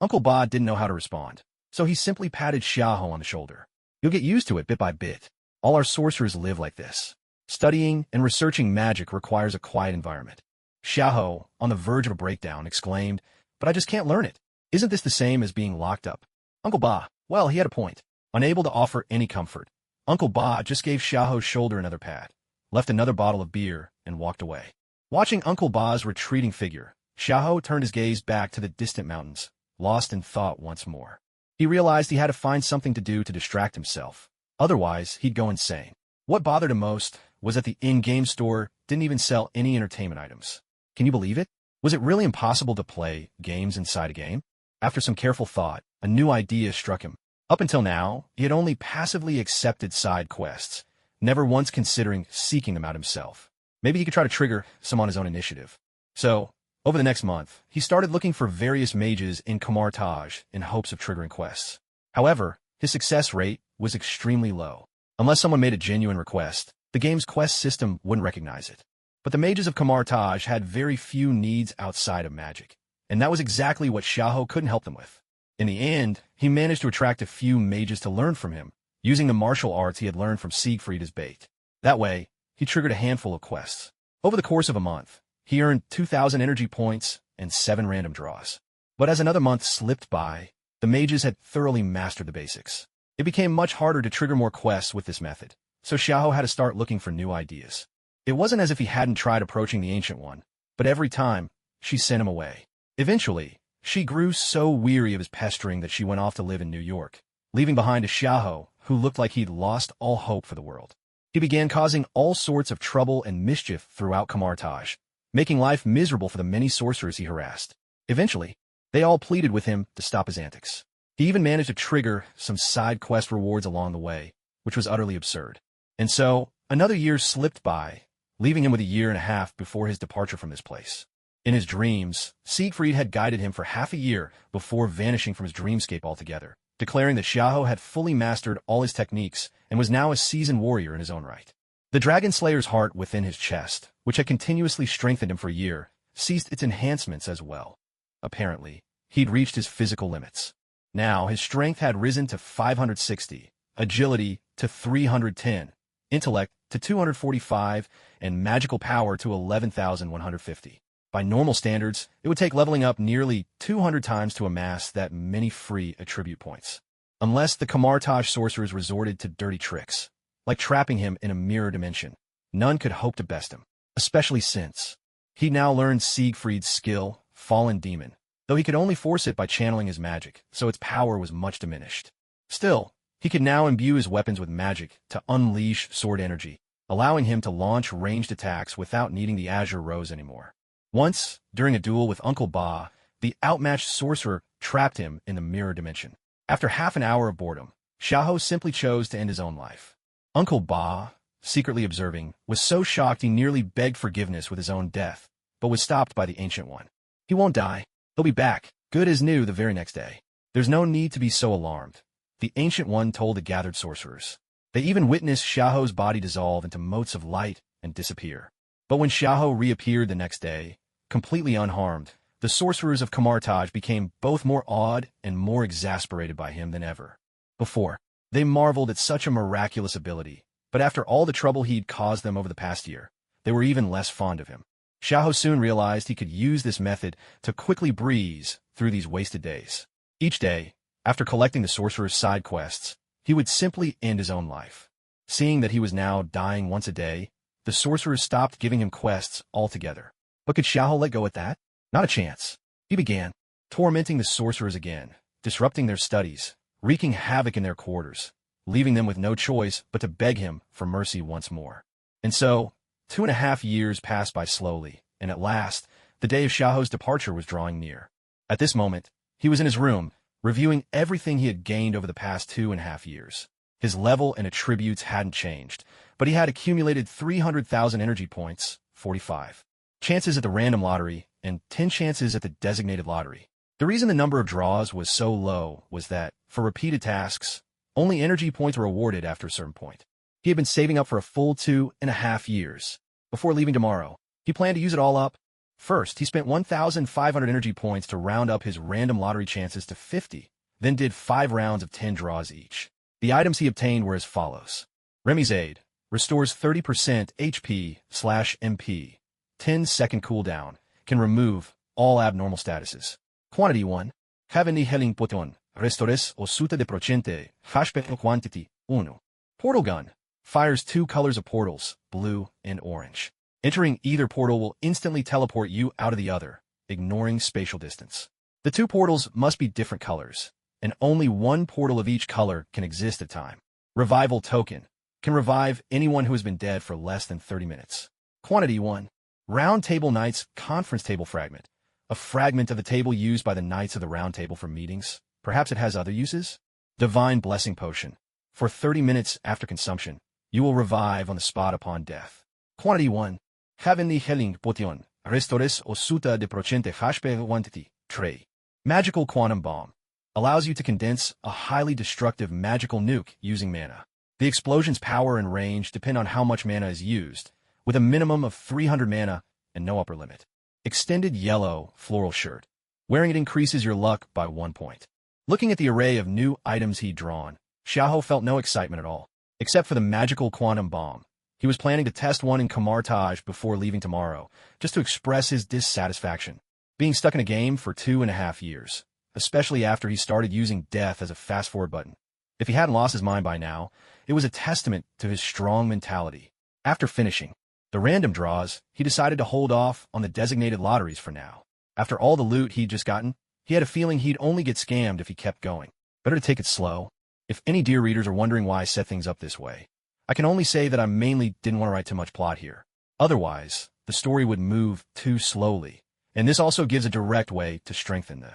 Uncle Ba didn't know how to respond, so he simply patted Xiaoho on the shoulder. "You'll get used to it bit by bit. All our sorcerers live like this. Studying and researching magic requires a quiet environment." Xiaoho, on the verge of a breakdown, exclaimed, "But I just can't learn it. Isn't this the same as being locked up?" Uncle Ba, well, he had a point. Unable to offer any comfort, Uncle Ba just gave Xiaoho's shoulder another pat, left another bottle of beer, and walked away. Watching Uncle Ba's retreating figure, Xiaoho turned his gaze back to the distant mountains, lost in thought once more. He realized he had to find something to do to distract himself. Otherwise, he'd go insane. What bothered him most was that the in-game store didn't even sell any entertainment items. Can you believe it? Was it really impossible to play games inside a game? After some careful thought, a new idea struck him. Up until now, he had only passively accepted side quests, never once considering seeking them out himself. Maybe he could try to trigger some on his own initiative. So, over the next month, he started looking for various mages in Kamartaj in hopes of triggering quests. However, his success rate was extremely low. Unless someone made a genuine request, the game's quest system wouldn't recognize it. But the mages of Kamartaj had very few needs outside of magic, and that was exactly what Xiaoho couldn't help them with. In the end, he managed to attract a few mages to learn from him, using the martial arts he had learned from Siegfried as bait. That way, he triggered a handful of quests. Over the course of a month, he earned 2,000 energy points and 7 random draws. But as another month slipped by, the mages had thoroughly mastered the basics. It became much harder to trigger more quests with this method, so Xiaoho had to start looking for new ideas. It wasn't as if he hadn't tried approaching the Ancient One, but every time, she sent him away. Eventually, she grew so weary of his pestering that she went off to live in New York, leaving behind a Xiaoho who looked like he'd lost all hope for the world. He began causing all sorts of trouble and mischief throughout Kamartaj, making life miserable for the many sorcerers he harassed. Eventually, they all pleaded with him to stop his antics. He even managed to trigger some side quest rewards along the way, which was utterly absurd. And so, another year slipped by, leaving him with a year and a half before his departure from this place. In his dreams, Siegfried had guided him for half a year before vanishing from his dreamscape altogether, declaring that Xiahou had fully mastered all his techniques and was now a seasoned warrior in his own right. The Dragon Slayer's heart within his chest, which had continuously strengthened him for a year, ceased its enhancements as well. Apparently, he'd reached his physical limits. Now his strength had risen to 560, agility to 310, intellect to 245, and magical power to 11,150. By normal standards, it would take leveling up nearly 200 times to amass that many free attribute points. Unless the Camartage sorcerers resorted to dirty tricks, like trapping him in a mirror dimension, none could hope to best him, especially since he now learned Siegfried's skill, Fallen Demon, though he could only force it by channeling his magic, so its power was much diminished. Still, he could now imbue his weapons with magic to unleash sword energy, allowing him to launch ranged attacks without needing the Azure Rose anymore. Once, during a duel with Uncle Ba, the outmatched sorcerer trapped him in the mirror dimension. After half an hour of boredom, Xiahou simply chose to end his own life. Uncle Ba, secretly observing, was so shocked he nearly begged forgiveness with his own death, but was stopped by the Ancient One. He won't die. He'll be back, good as new the very next day. There's no need to be so alarmed, the Ancient One told the gathered sorcerers. They even witnessed Xiahou's body dissolve into motes of light and disappear. But when Xiahou reappeared the next day, completely unharmed, the sorcerers of Camartage became both more awed and more exasperated by him than ever before. They marveled at such a miraculous ability, but after all the trouble he'd caused them over the past year, they were even less fond of him. Xiahou soon realized he could use this method to quickly breeze through these wasted days. Each day, after collecting the sorcerer's side quests, he would simply end his own life. Seeing that he was now dying once a day, the sorcerers stopped giving him quests altogether. But could Xiahou let go at that? Not a chance. He began tormenting the sorcerers again, disrupting their studies, wreaking havoc in their quarters, leaving them with no choice but to beg him for mercy once more. And so, 2.5 years passed by slowly, and at last, the day of Xiahou's departure was drawing near. At this moment, he was in his room, reviewing everything he had gained over the past 2.5 years. His level and attributes hadn't changed, but he had accumulated 300,000 energy points, 45 chances at the random lottery, and 10 chances at the designated lottery. The reason the number of draws was so low was that, for repeated tasks, only energy points were awarded after a certain point. He had been saving up for a full 2.5 years. Before leaving tomorrow, he planned to use it all up. First, he spent 1,500 energy points to round up his random lottery chances to 50, then did 5 rounds of 10 draws each. The items he obtained were as follows. Remy's Aid restores 30% HP/MP, 10-second cooldown, can remove all abnormal statuses. Quantity 1. Heavenly Healing Potion, restores 80% HP quantity 1. Portal Gun, fires 2 colors of portals, blue and orange. Entering either portal will instantly teleport you out of the other, ignoring spatial distance. The 2 portals must be different colors, and only 1 portal of each color can exist at a time. Revival Token, can revive anyone who has been dead for less than 30 minutes. Quantity 1. Round Table Knights Conference Table Fragment, a fragment of the table used by the Knights of the Round Table for meetings. Perhaps it has other uses? Divine Blessing Potion. For 30 minutes after consumption, you will revive on the spot upon death. Quantity 1. Heavenly Healing Potion, restores 80% HP quantity 3. Magical Quantum Bomb, allows you to condense a highly destructive magical nuke using mana. The explosion's power and range depend on how much mana is used, with a minimum of 300 mana and no upper limit. Extended Yellow Floral Shirt. Wearing it increases your luck by 1 point. Looking at the array of new items he'd drawn, Xiahou felt no excitement at all, except for the magical quantum bomb. He was planning to test one in Camartage before leaving tomorrow, just to express his dissatisfaction. Being stuck in a game for 2.5 years, especially after he started using death as a fast-forward button. If he hadn't lost his mind by now, it was a testament to his strong mentality. After finishing the random draws, he decided to hold off on the designated lotteries for now. After all the loot he'd just gotten, he had a feeling he'd only get scammed if he kept going. Better to take it slow. If any dear readers are wondering why I set things up this way, I can only say that I mainly didn't want to write too much plot here. Otherwise, the story would move too slowly, and this also gives a direct way to strengthen the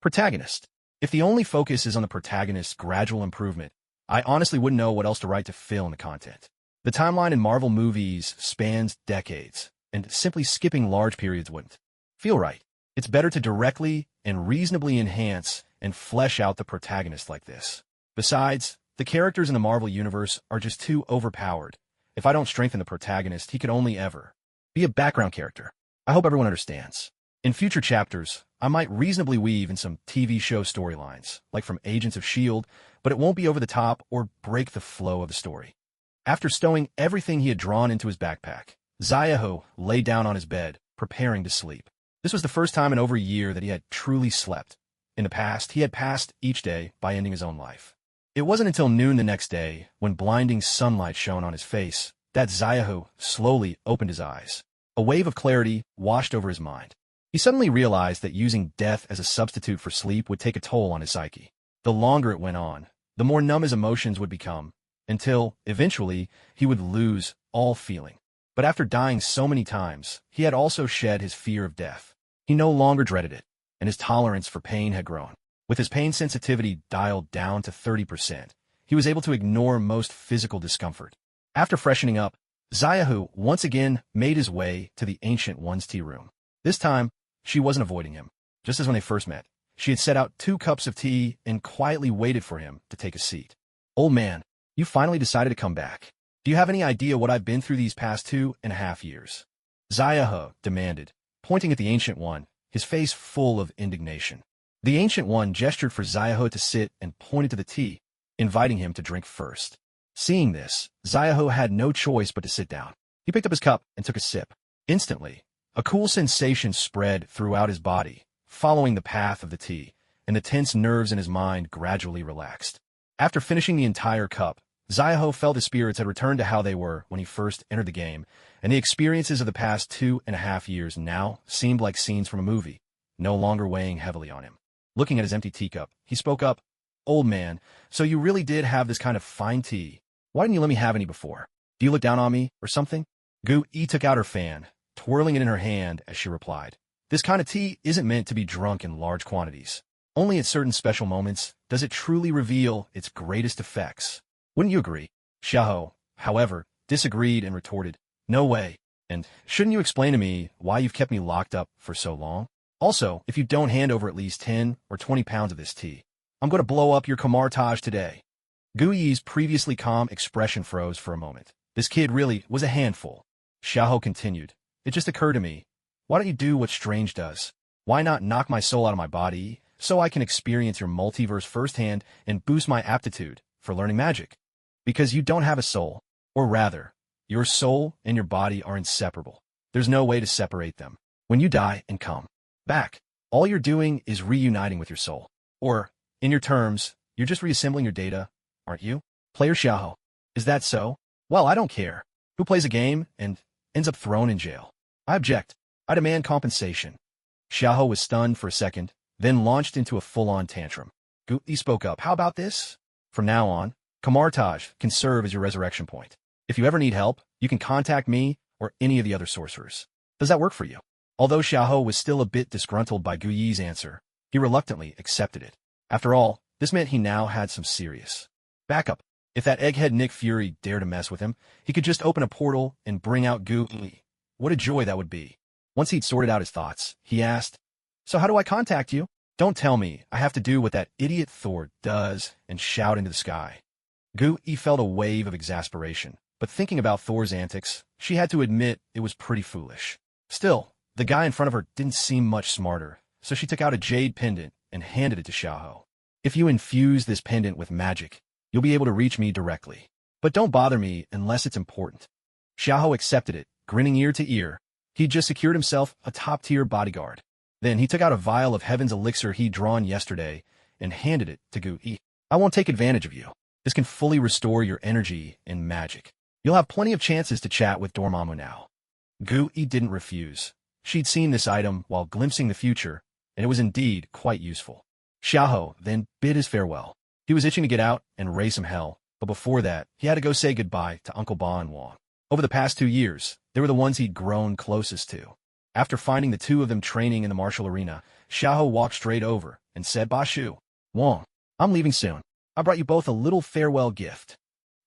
protagonist. If the only focus is on the protagonist's gradual improvement, I honestly wouldn't know what else to write to fill in the content. The timeline in Marvel movies spans decades, and simply skipping large periods wouldn't feel right. It's better to directly and reasonably enhance and flesh out the protagonist like this. Besides, the characters in the Marvel universe are just too overpowered. If I don't strengthen the protagonist, he could only ever be a background character. I hope everyone understands. In future chapters, I might reasonably weave in some TV show storylines, like from Agents of S.H.I.E.L.D., but it won't be over the top or break the flow of the story. After stowing everything he had drawn into his backpack, Zayaho lay down on his bed, preparing to sleep. This was the first time in over a year that he had truly slept. In the past, he had passed each day by ending his own life. It wasn't until noon the next day, when blinding sunlight shone on his face, that Zayaho slowly opened his eyes. A wave of clarity washed over his mind. He suddenly realized that using death as a substitute for sleep would take a toll on his psyche. The longer it went on, the more numb his emotions would become, until, eventually, he would lose all feeling. But after dying so many times, he had also shed his fear of death. He no longer dreaded it, and his tolerance for pain had grown. With his pain sensitivity dialed down to 30%, he was able to ignore most physical discomfort. After freshening up, Zayahu once again made his way to the Ancient One's tea room. This time, she wasn't avoiding him. Just as when they first met, she had set out 2 cups of tea and quietly waited for him to take a seat. "Old man, you finally decided to come back. Do you have any idea what I've been through these past 2.5 years?" Zayahu demanded, pointing at the Ancient One, his face full of indignation. The Ancient One gestured for Zayahu to sit and pointed to the tea, inviting him to drink first. Seeing this, Zayahu had no choice but to sit down. He picked up his cup and took a sip. Instantly, a cool sensation spread throughout his body, following the path of the tea, and the tense nerves in his mind gradually relaxed. After finishing the entire cup, Zayahu felt his spirits had returned to how they were when he first entered the game, and the experiences of the past 2.5 years now seemed like scenes from a movie, no longer weighing heavily on him. Looking at his empty teacup, he spoke up, "Old man, so you really did have this kind of fine tea. Why didn't you let me have any before? Do you look down on me, or something?" Gu-E took out her fan, twirling it in her hand as she replied, "This kind of tea isn't meant to be drunk in large quantities. Only at certain special moments does it truly reveal its greatest effects. Wouldn't you agree?" Xiahou, however, disagreed and retorted, "No way. And shouldn't you explain to me why you've kept me locked up for so long? Also, if you don't hand over at least 10 or 20 pounds of this tea, I'm going to blow up your Kamartage today." Gu-Yi's previously calm expression froze for a moment. This kid really was a handful. Xiahou continued, "It just occurred to me. Why don't you do what Strange does? Why not knock my soul out of my body so I can experience your multiverse firsthand and boost my aptitude for learning magic? Because you don't have a soul. Or rather, your soul and your body are inseparable. There's no way to separate them. When you die and come back, all you're doing is reuniting with your soul. Or, in your terms, you're just reassembling your data, aren't you?" Player Xiahou, "Is that so? Well, I don't care. Who plays a game and ends up thrown in jail? I object. I demand compensation." Xiahou was stunned for a second, then launched into a full-on tantrum. Gu-E spoke up, "How about this? From now on, Kamartage can serve as your resurrection point. If you ever need help, you can contact me or any of the other sorcerers. Does that work for you?" Although Xiahou was still a bit disgruntled by Gu-Yi's answer, he reluctantly accepted it. After all, this meant he now had some serious backup. If that egghead Nick Fury dared to mess with him, he could just open a portal and bring out Gu-E. What a joy that would be. Once he'd sorted out his thoughts, he asked, "So how do I contact you? Don't tell me I have to do what that idiot Thor does and shout into the sky." Gu-E felt a wave of exasperation, but thinking about Thor's antics, she had to admit it was pretty foolish. Still, the guy in front of her didn't seem much smarter, so she took out a jade pendant and handed it to Xiahou. "If you infuse this pendant with magic, you'll be able to reach me directly. But don't bother me unless it's important." Xiahou accepted it, grinning ear to ear. He'd just secured himself a top-tier bodyguard. Then he took out a vial of Heaven's elixir he'd drawn yesterday and handed it to Gu-E. "I won't take advantage of you. This can fully restore your energy and magic. You'll have plenty of chances to chat with Dormammu now." Gu-E didn't refuse. She'd seen this item while glimpsing the future, and it was indeed quite useful. Xiahou then bid his farewell. He was itching to get out and raise some hell, but before that, he had to go say goodbye to Uncle Ba and Wong. Over the past 2 years, they were the ones he'd grown closest to. After finding the two of them training in the martial arena, Xiahou walked straight over and said, "Ba Shu, Wong, I'm leaving soon. I brought you both a little farewell gift."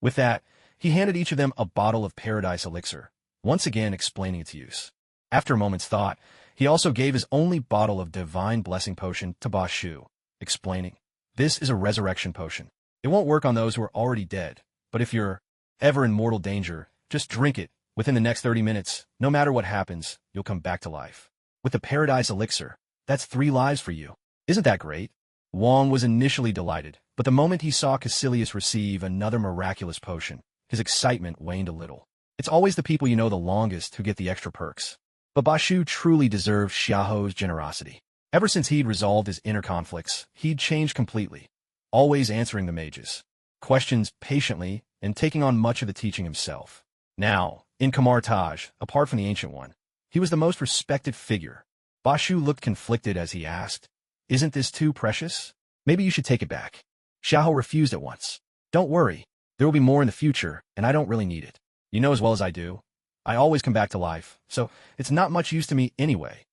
With that, He handed each of them a bottle of paradise elixir, once again explaining its use. After a moment's thought, he also gave his only bottle of divine blessing potion to Ba Shu, explaining, "This is a resurrection potion. It won't work on those who are already dead, but if you're ever in mortal danger, just drink it. Within the next 30 minutes, no matter what happens, you'll come back to life. With the paradise elixir, that's 3 lives for you. Isn't that great?" Wang was initially delighted, but the moment he saw Caecilius receive another miraculous potion, his excitement waned a little. It's always the people you know the longest who get the extra perks. But Ba Shu truly deserved Xiaoho's generosity. Ever since he'd resolved his inner conflicts, he'd changed completely, always answering the mages' questions patiently and taking on much of the teaching himself. Now, in Camartage, apart from the Ancient One, he was the most respected figure. Ba Shu looked conflicted as he asked, "Isn't this too precious? Maybe you should take it back." Xiaoho refused at once. "Don't worry, there will be more in the future, and I don't really need it. You know as well as I do, I always come back to life, so it's not much use to me anyway."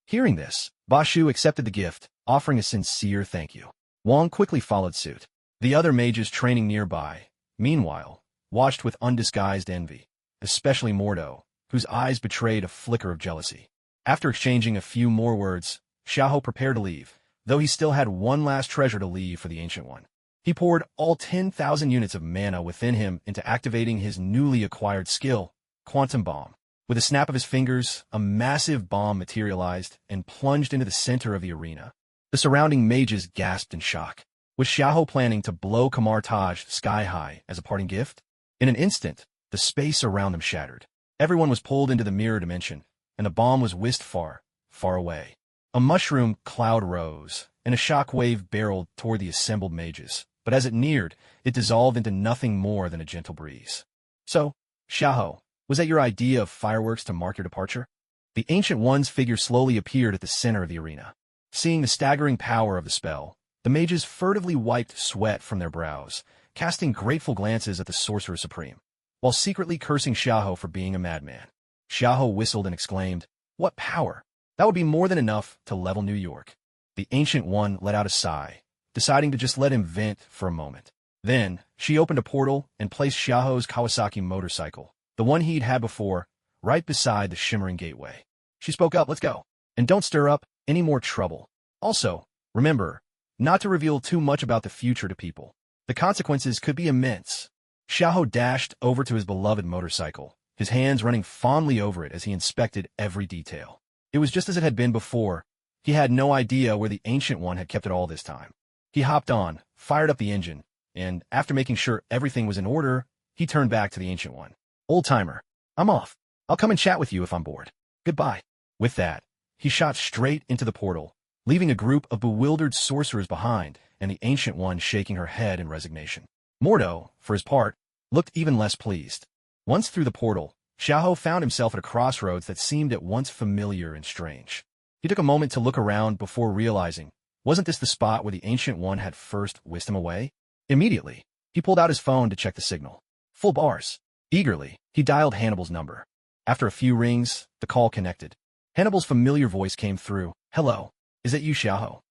Hearing this, Ba Shu accepted the gift, offering a sincere thank you. Wang quickly followed suit. The other mages training nearby, meanwhile, watched with undisguised envy, especially Mordo, whose eyes betrayed a flicker of jealousy. After exchanging a few more words, Xiaoho prepared to leave, though he still had one last treasure to leave for the Ancient One. He poured all 10,000 units of mana within him into activating his newly acquired skill, Quantum Bomb. With a snap of his fingers, a massive bomb materialized and plunged into the center of the arena. The surrounding mages gasped in shock. Was Xiaoho planning to blow Camartage sky-high as a parting gift? In an instant, the space around them shattered. Everyone was pulled into the mirror dimension, and the bomb was whisked far, far away. A mushroom cloud rose, and a shock wave barreled toward the assembled mages, but as it neared, it dissolved into nothing more than a gentle breeze. "So, Xiaoho, was that your idea of fireworks to mark your departure?" The Ancient One's figure slowly appeared at the center of the arena. Seeing the staggering power of the spell, the mages furtively wiped sweat from their brows, casting grateful glances at the Sorcerer Supreme, while secretly cursing Xiaoho for being a madman. Xiaoho whistled and exclaimed, "What power! That would be more than enough to level New York." The Ancient One let out a sigh, deciding to just let him vent for a moment. Then, she opened a portal and placed Xiaoho's Kawasaki motorcycle, the one he'd had before, right beside the shimmering gateway. She spoke up, "Let's go. And don't stir up any more trouble. Also, remember, not to reveal too much about the future to people. The consequences could be immense." Xiaoho dashed over to his beloved motorcycle, his hands running fondly over it as he inspected every detail. It was just as it had been before. He had no idea where the Ancient One had kept it all this time. He hopped on, fired up the engine, and, after making sure everything was in order, he turned back to the Ancient One. "Old-timer, I'm off. I'll come and chat with you if I'm bored. Goodbye." With that, he shot straight into the portal, leaving a group of bewildered sorcerers behind and the Ancient One shaking her head in resignation. Mordo, for his part, looked even less pleased. Once through the portal, Xiaoho found himself at a crossroads that seemed at once familiar and strange. He took a moment to look around before realizing, wasn't this the spot where the Ancient One had first whisked him away? Immediately, he pulled out his phone to check the signal. Full bars. Eagerly, he dialed Hannibal's number. After a few rings, the call connected. Hannibal's familiar voice came through. "Hello, is that you, Xiaoho?"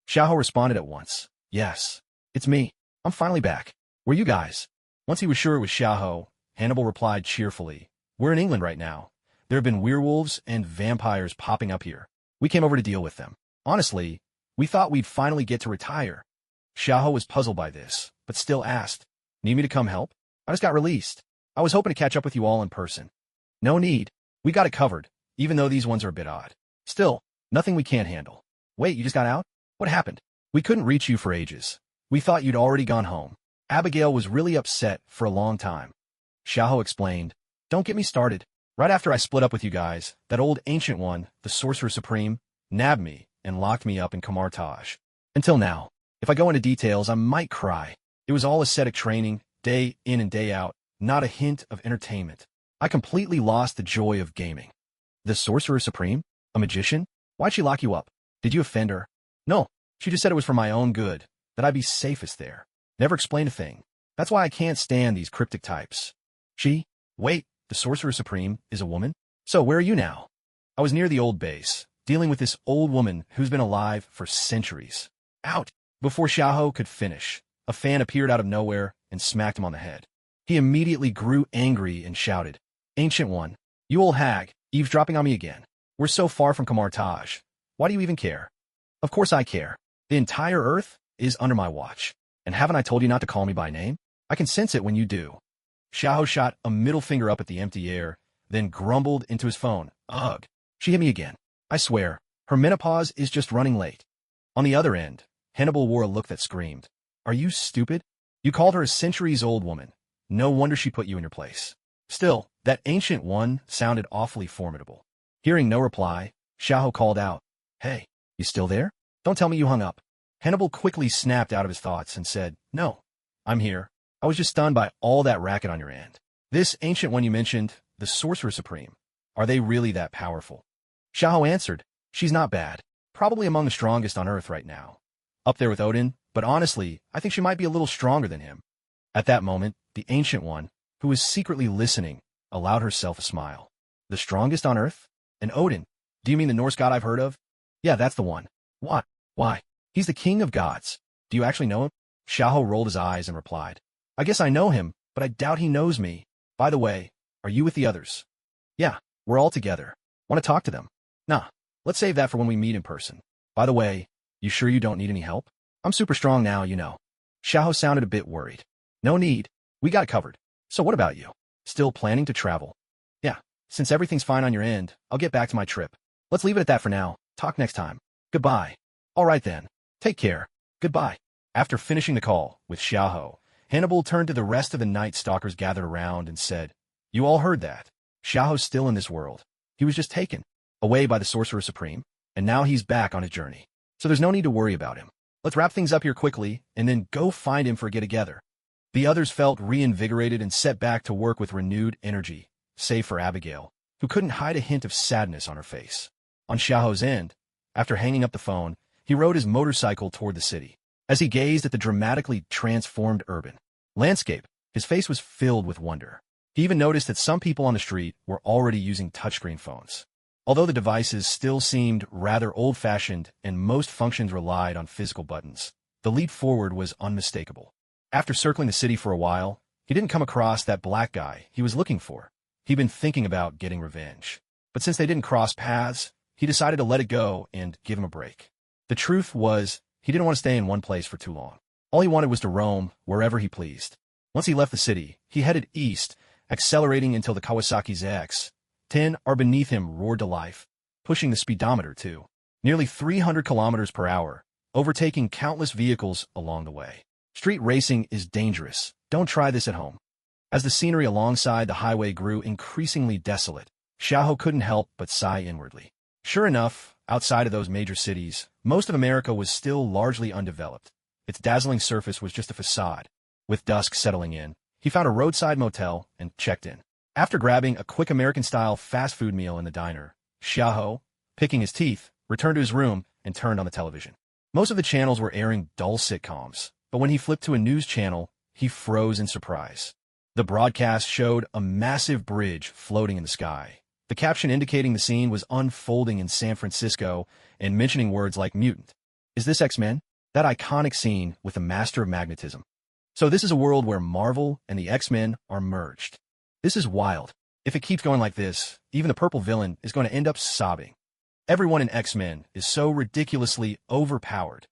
Xiaoho responded at once. "Yes, it's me. I'm finally back. Where you guys?" Once he was sure it was Xiaoho, Hannibal replied cheerfully, "We're in England right now. There have been werewolves and vampires popping up here. We came over to deal with them. Honestly, we thought we'd finally get to retire." Xiaoho was puzzled by this, but still asked, "Need me to come help? I just got released. I was hoping to catch up with you all in person." "No need. We got it covered, even though these ones are a bit odd. Still, nothing we can't handle." "Wait, you just got out? What happened?" "We couldn't reach you for ages. We thought you'd already gone home. Abigail was really upset for a long time." Xiaoho explained, "Don't get me started. Right after I split up with you guys, that old Ancient One, the Sorcerer Supreme, nabbed me and locked me up in Camartage. Until now, if I go into details, I might cry. It was all ascetic training, day in and day out, not a hint of entertainment. I completely lost the joy of gaming." "The Sorcerer Supreme? A magician? Why'd she lock you up? Did you offend her?" "No, she just said it was for my own good, that I'd be safest there. Never explained a thing. That's why I can't stand these cryptic types." Wait, the Sorcerer Supreme is a woman? So where are you now?" "I was near the old base, dealing with this old woman who's been alive for centuries." "Out!" Before Xiaoho could finish, a fan appeared out of nowhere and smacked him on the head. He immediately grew angry and shouted, "Ancient One, you old hag, eavesdropping on me again. We're so far from Kamartaj. Why do you even care?" "Of course I care. The entire Earth is under my watch. And haven't I told you not to call me by name? I can sense it when you do." Xiao shot a middle finger up at the empty air, then grumbled into his phone, "Ugh, she hit me again. I swear, her menopause is just running late." On the other end, Hannibal wore a look that screamed, "Are you stupid? You called her a centuries-old woman. No wonder she put you in your place." Still, that ancient one sounded awfully formidable. Hearing no reply, Xiao called out, "Hey, you still there? Don't tell me you hung up." Hannibal quickly snapped out of his thoughts and said, "No, I'm here. I was just stunned by all that racket on your end. This ancient one you mentioned, the Sorcerer Supreme, are they really that powerful?" Xiao answered, "She's not bad. Probably among the strongest on Earth right now. Up there with Odin, but honestly, I think she might be a little stronger than him." At that moment, the Ancient One, who was secretly listening, allowed herself a smile. "The strongest on Earth? And Odin? Do you mean the Norse god I've heard of?" "Yeah, that's the one." "What? Why? He's the king of gods. Do you actually know him?" Xiao rolled his eyes and replied, "I guess I know him, but I doubt he knows me. By the way, are you with the others?" "Yeah, we're all together. Want to talk to them?" "Nah, let's save that for when we meet in person. By the way, you sure you don't need any help? I'm super strong now, you know." Xiao sounded a bit worried. "No need. We got it covered. So what about you? Still planning to travel?" "Yeah, since everything's fine on your end, I'll get back to my trip. Let's leave it at that for now. Talk next time. Goodbye." "All right then. Take care. Goodbye." After finishing the call with Xiao, Hannibal turned to the rest of the Night Stalkers gathered around and said, "You all heard that. Xiao's still in this world. He was just taken away by the Sorcerer Supreme, and now he's back on his journey. So there's no need to worry about him. Let's wrap things up here quickly and then go find him for a get-together." The others felt reinvigorated and set back to work with renewed energy, save for Abigail, who couldn't hide a hint of sadness on her face. On Xiao's end, after hanging up the phone, he rode his motorcycle toward the city. As he gazed at the dramatically transformed urban landscape, his face was filled with wonder. He even noticed that some people on the street were already using touchscreen phones. Although the devices still seemed rather old-fashioned and most functions relied on physical buttons, the leap forward was unmistakable. After circling the city for a while, he didn't come across that black guy he was looking for. He'd been thinking about getting revenge. But since they didn't cross paths, he decided to let it go and give him a break. The truth was, he didn't want to stay in one place for too long. All he wanted was to roam wherever he pleased. Once he left the city, he headed east, accelerating until the Kawasaki ZX-10 R beneath him roared to life, pushing the speedometer to nearly 300 kilometers per hour, overtaking countless vehicles along the way. Street racing is dangerous. Don't try this at home. As the scenery alongside the highway grew increasingly desolate, Xiao couldn't help but sigh inwardly. Sure enough, outside of those major cities, most of America was still largely undeveloped. Its dazzling surface was just a facade. With dusk settling in, he found a roadside motel and checked in. After grabbing a quick American-style fast food meal in the diner, Xiao, picking his teeth, returned to his room and turned on the television. Most of the channels were airing dull sitcoms, but when he flipped to a news channel, he froze in surprise. The broadcast showed a massive bridge floating in the sky. The caption indicating the scene was unfolding in San Francisco and mentioning words like mutant. Is this X-Men? That iconic scene with the Master of Magnetism. So this is a world where Marvel and the X-Men are merged. This is wild. If it keeps going like this, even the purple villain is going to end up sobbing. Everyone in X-Men is so ridiculously overpowered.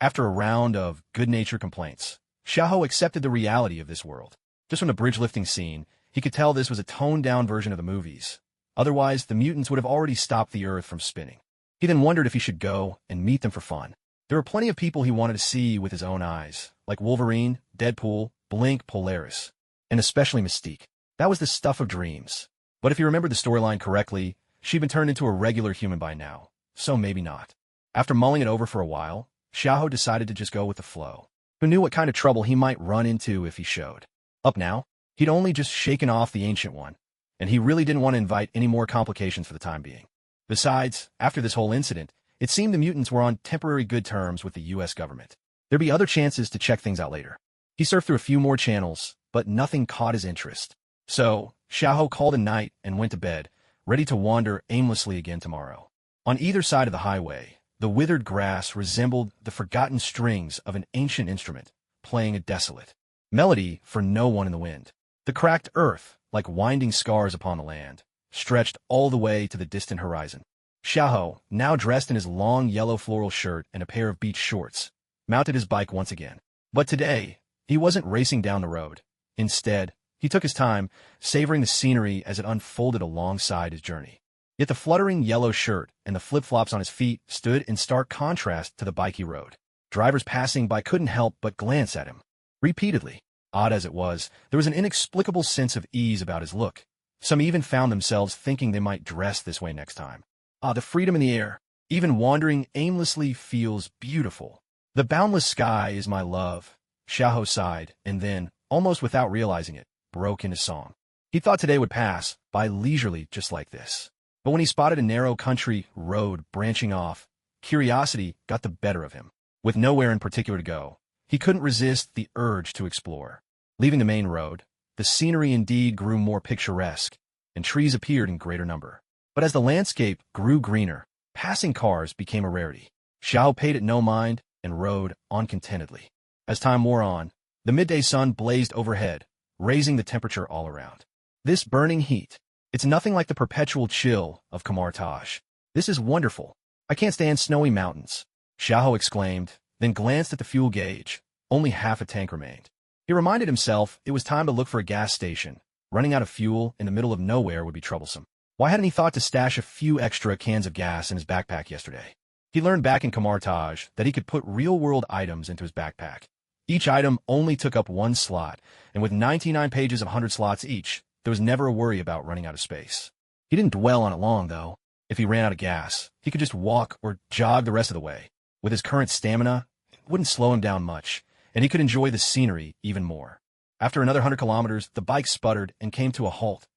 After a round of good-natured complaints, Xiao accepted the reality of this world. Just from the bridge-lifting scene, he could tell this was a toned-down version of the movies. Otherwise, the mutants would have already stopped the Earth from spinning. He then wondered if he should go and meet them for fun. There were plenty of people he wanted to see with his own eyes, like Wolverine, Deadpool, Blink, Polaris, and especially Mystique. That was the stuff of dreams. But if he remembered the storyline correctly, she'd been turned into a regular human by now, so maybe not. After mulling it over for a while, Xiao decided to just go with the flow. Who knew what kind of trouble he might run into if he showed up now? He'd only just shaken off the Ancient One, and he really didn't want to invite any more complications for the time being. Besides, after this whole incident, it seemed the mutants were on temporary good terms with the U.S. government. There'd be other chances to check things out later. He surfed through a few more channels, but nothing caught his interest. So, Xiao called a night and went to bed, ready to wander aimlessly again tomorrow. On either side of the highway, the withered grass resembled the forgotten strings of an ancient instrument, playing a desolate melody for no one in the wind. The cracked earth, like winding scars upon the land, stretched all the way to the distant horizon. Xiaoho, now dressed in his long yellow floral shirt and a pair of beach shorts, mounted his bike once again. But today, he wasn't racing down the road. Instead, he took his time, savoring the scenery as it unfolded alongside his journey. Yet the fluttering yellow shirt and the flip-flops on his feet stood in stark contrast to the bike he rode. Drivers passing by couldn't help but glance at him. Repeatedly. Odd as it was, there was an inexplicable sense of ease about his look. Some even found themselves thinking they might dress this way next time. The freedom in the air. Even wandering aimlessly feels beautiful. The boundless sky is my love, Xiaoho sighed, and then, almost without realizing it, broke into song. He thought today would pass by leisurely just like this. But when he spotted a narrow country road branching off, curiosity got the better of him. With nowhere in particular to go, he couldn't resist the urge to explore. Leaving the main road, the scenery indeed grew more picturesque, and trees appeared in greater number. But as the landscape grew greener, passing cars became a rarity. Xiao paid it no mind and rode on contentedly. As time wore on, the midday sun blazed overhead, raising the temperature all around. This burning heat, it's nothing like the perpetual chill of Kamartaj. This is wonderful. I can't stand snowy mountains, Xiaoho exclaimed, then glanced at the fuel gauge. Only half a tank remained. He reminded himself it was time to look for a gas station. Running out of fuel in the middle of nowhere would be troublesome. Why hadn't he thought to stash a few extra cans of gas in his backpack yesterday? He learned back in Kamartaj that he could put real-world items into his backpack. Each item only took up one slot, and with 99 pages of 100 slots each, there was never a worry about running out of space. He didn't dwell on it long, though. If he ran out of gas, he could just walk or jog the rest of the way. With his current stamina, it wouldn't slow him down much, and he could enjoy the scenery even more. After another 100 kilometers, the bike sputtered and came to a halt,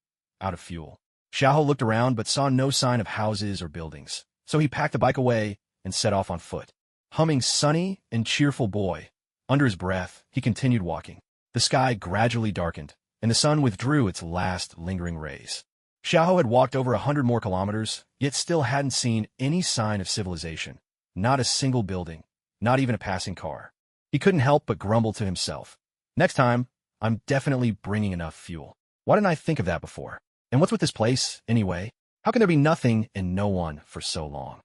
out of fuel. Xiaoho looked around but saw no sign of houses or buildings, so he packed the bike away and set off on foot. Humming sunny and cheerful boy. Under his breath, he continued walking. The sky gradually darkened, and the sun withdrew its last lingering rays. Xiaoho had walked over 100 more kilometers, yet still hadn't seen any sign of civilization. Not a single building, not even a passing car. He couldn't help but grumble to himself. Next time, I'm definitely bringing enough fuel. Why didn't I think of that before? And what's with this place, anyway? How can there be nothing and no one for so long?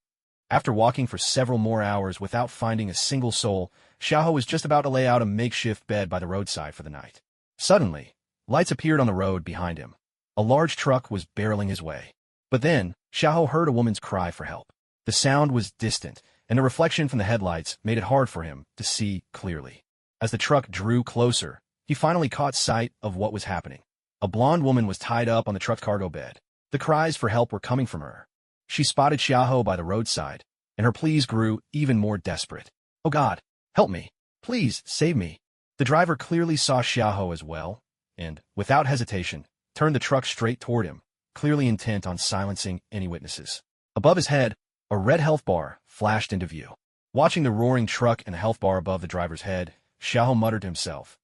After walking for several more hours without finding a single soul, Xiaoho was just about to lay out a makeshift bed by the roadside for the night. Suddenly, lights appeared on the road behind him. A large truck was barreling his way. But then, Xiaoho heard a woman's cry for help. The sound was distant, and the reflection from the headlights made it hard for him to see clearly. As the truck drew closer, he finally caught sight of what was happening. A blonde woman was tied up on the truck's cargo bed. The cries for help were coming from her. She spotted Xiaoho by the roadside, and her pleas grew even more desperate. "Oh God, help me. Please, save me." The driver clearly saw Xiaoho as well, and, without hesitation, turned the truck straight toward him, clearly intent on silencing any witnesses. Above his head, a red health bar flashed into view. Watching the roaring truck and the health bar above the driver's head, Xiaoho muttered to himself,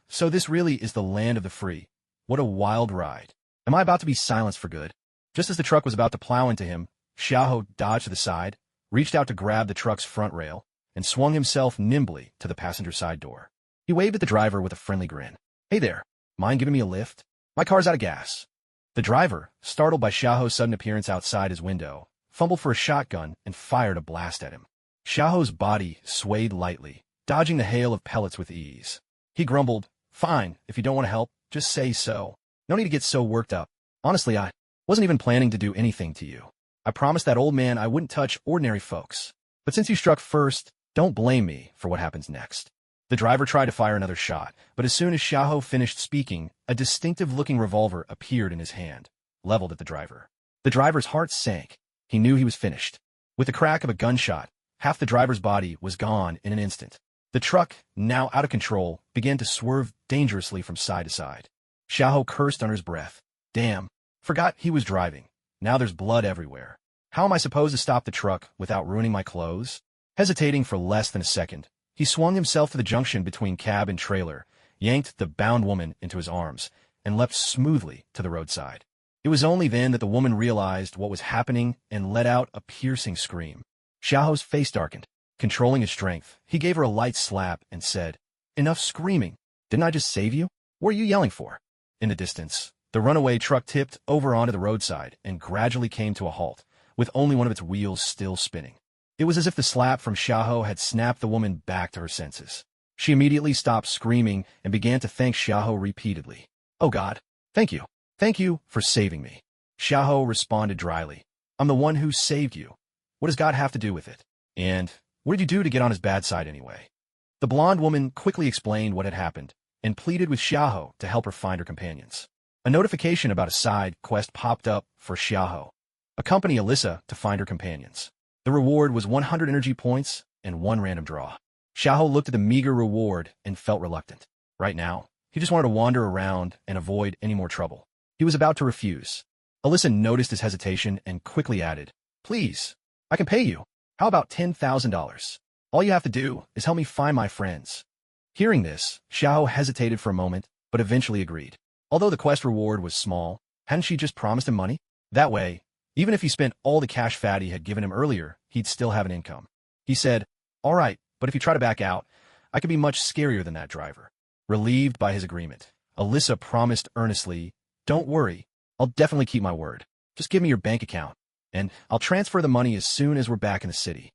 so this really is the land of the free. What a wild ride. Am I about to be silenced for good? Just as the truck was about to plow into him, Xiaoho dodged to the side, reached out to grab the truck's front rail, and swung himself nimbly to the passenger side door. He waved at the driver with a friendly grin. "Hey there, mind giving me a lift? My car's out of gas." The driver, startled by Xiaoho's sudden appearance outside his window, fumbled for a shotgun and fired a blast at him. Xiaoho's body swayed lightly, dodging the hail of pellets with ease. He grumbled, "Fine, if you don't want to help, just say so. No need to get so worked up. Honestly, I wasn't even planning to do anything to you. I promised that old man I wouldn't touch ordinary folks. But since you struck first, don't blame me for what happens next." The driver tried to fire another shot, but as soon as Xiaoho finished speaking, a distinctive-looking revolver appeared in his hand, leveled at the driver. The driver's heart sank. He knew he was finished. With the crack of a gunshot, half the driver's body was gone in an instant. The truck, now out of control, began to swerve dangerously from side to side. Xiaoho cursed under his breath. Damn, forgot he was driving. Now there's blood everywhere. How am I supposed to stop the truck without ruining my clothes? Hesitating for less than a second, he swung himself to the junction between cab and trailer, yanked the bound woman into his arms, and leapt smoothly to the roadside. It was only then that the woman realized what was happening and let out a piercing scream. Xiaoho's face darkened. Controlling his strength, he gave her a light slap and said, "Enough screaming. Didn't I just save you? What are you yelling for?" In the distance, the runaway truck tipped over onto the roadside and gradually came to a halt, with only one of its wheels still spinning. It was as if the slap from Xiaoho had snapped the woman back to her senses. She immediately stopped screaming and began to thank Xiaoho repeatedly. "Oh God, thank you. Thank you for saving me." Xiaoho responded dryly. "I'm the one who saved you. What does God have to do with it? And what did you do to get on his bad side anyway?" The blonde woman quickly explained what had happened and pleaded with Xiaoho to help her find her companions. A notification about a side quest popped up for Xiaoho. Accompany Alyssa to find her companions. The reward was 100 energy points and 1 random draw. Xiaoho looked at the meager reward and felt reluctant. Right now, he just wanted to wander around and avoid any more trouble. He was about to refuse. Alyssa noticed his hesitation and quickly added, "Please, I can pay you. How about $10,000? All you have to do is help me find my friends." Hearing this, Xiaoho hesitated for a moment, but eventually agreed. Although the quest reward was small, hadn't she just promised him money? That way, even if he spent all the cash Fatty had given him earlier, he'd still have an income. He said, "All right, but if you try to back out, I could be much scarier than that driver." Relieved by his agreement, Alyssa promised earnestly, "Don't worry, I'll definitely keep my word. Just give me your bank account, and I'll transfer the money as soon as we're back in the city."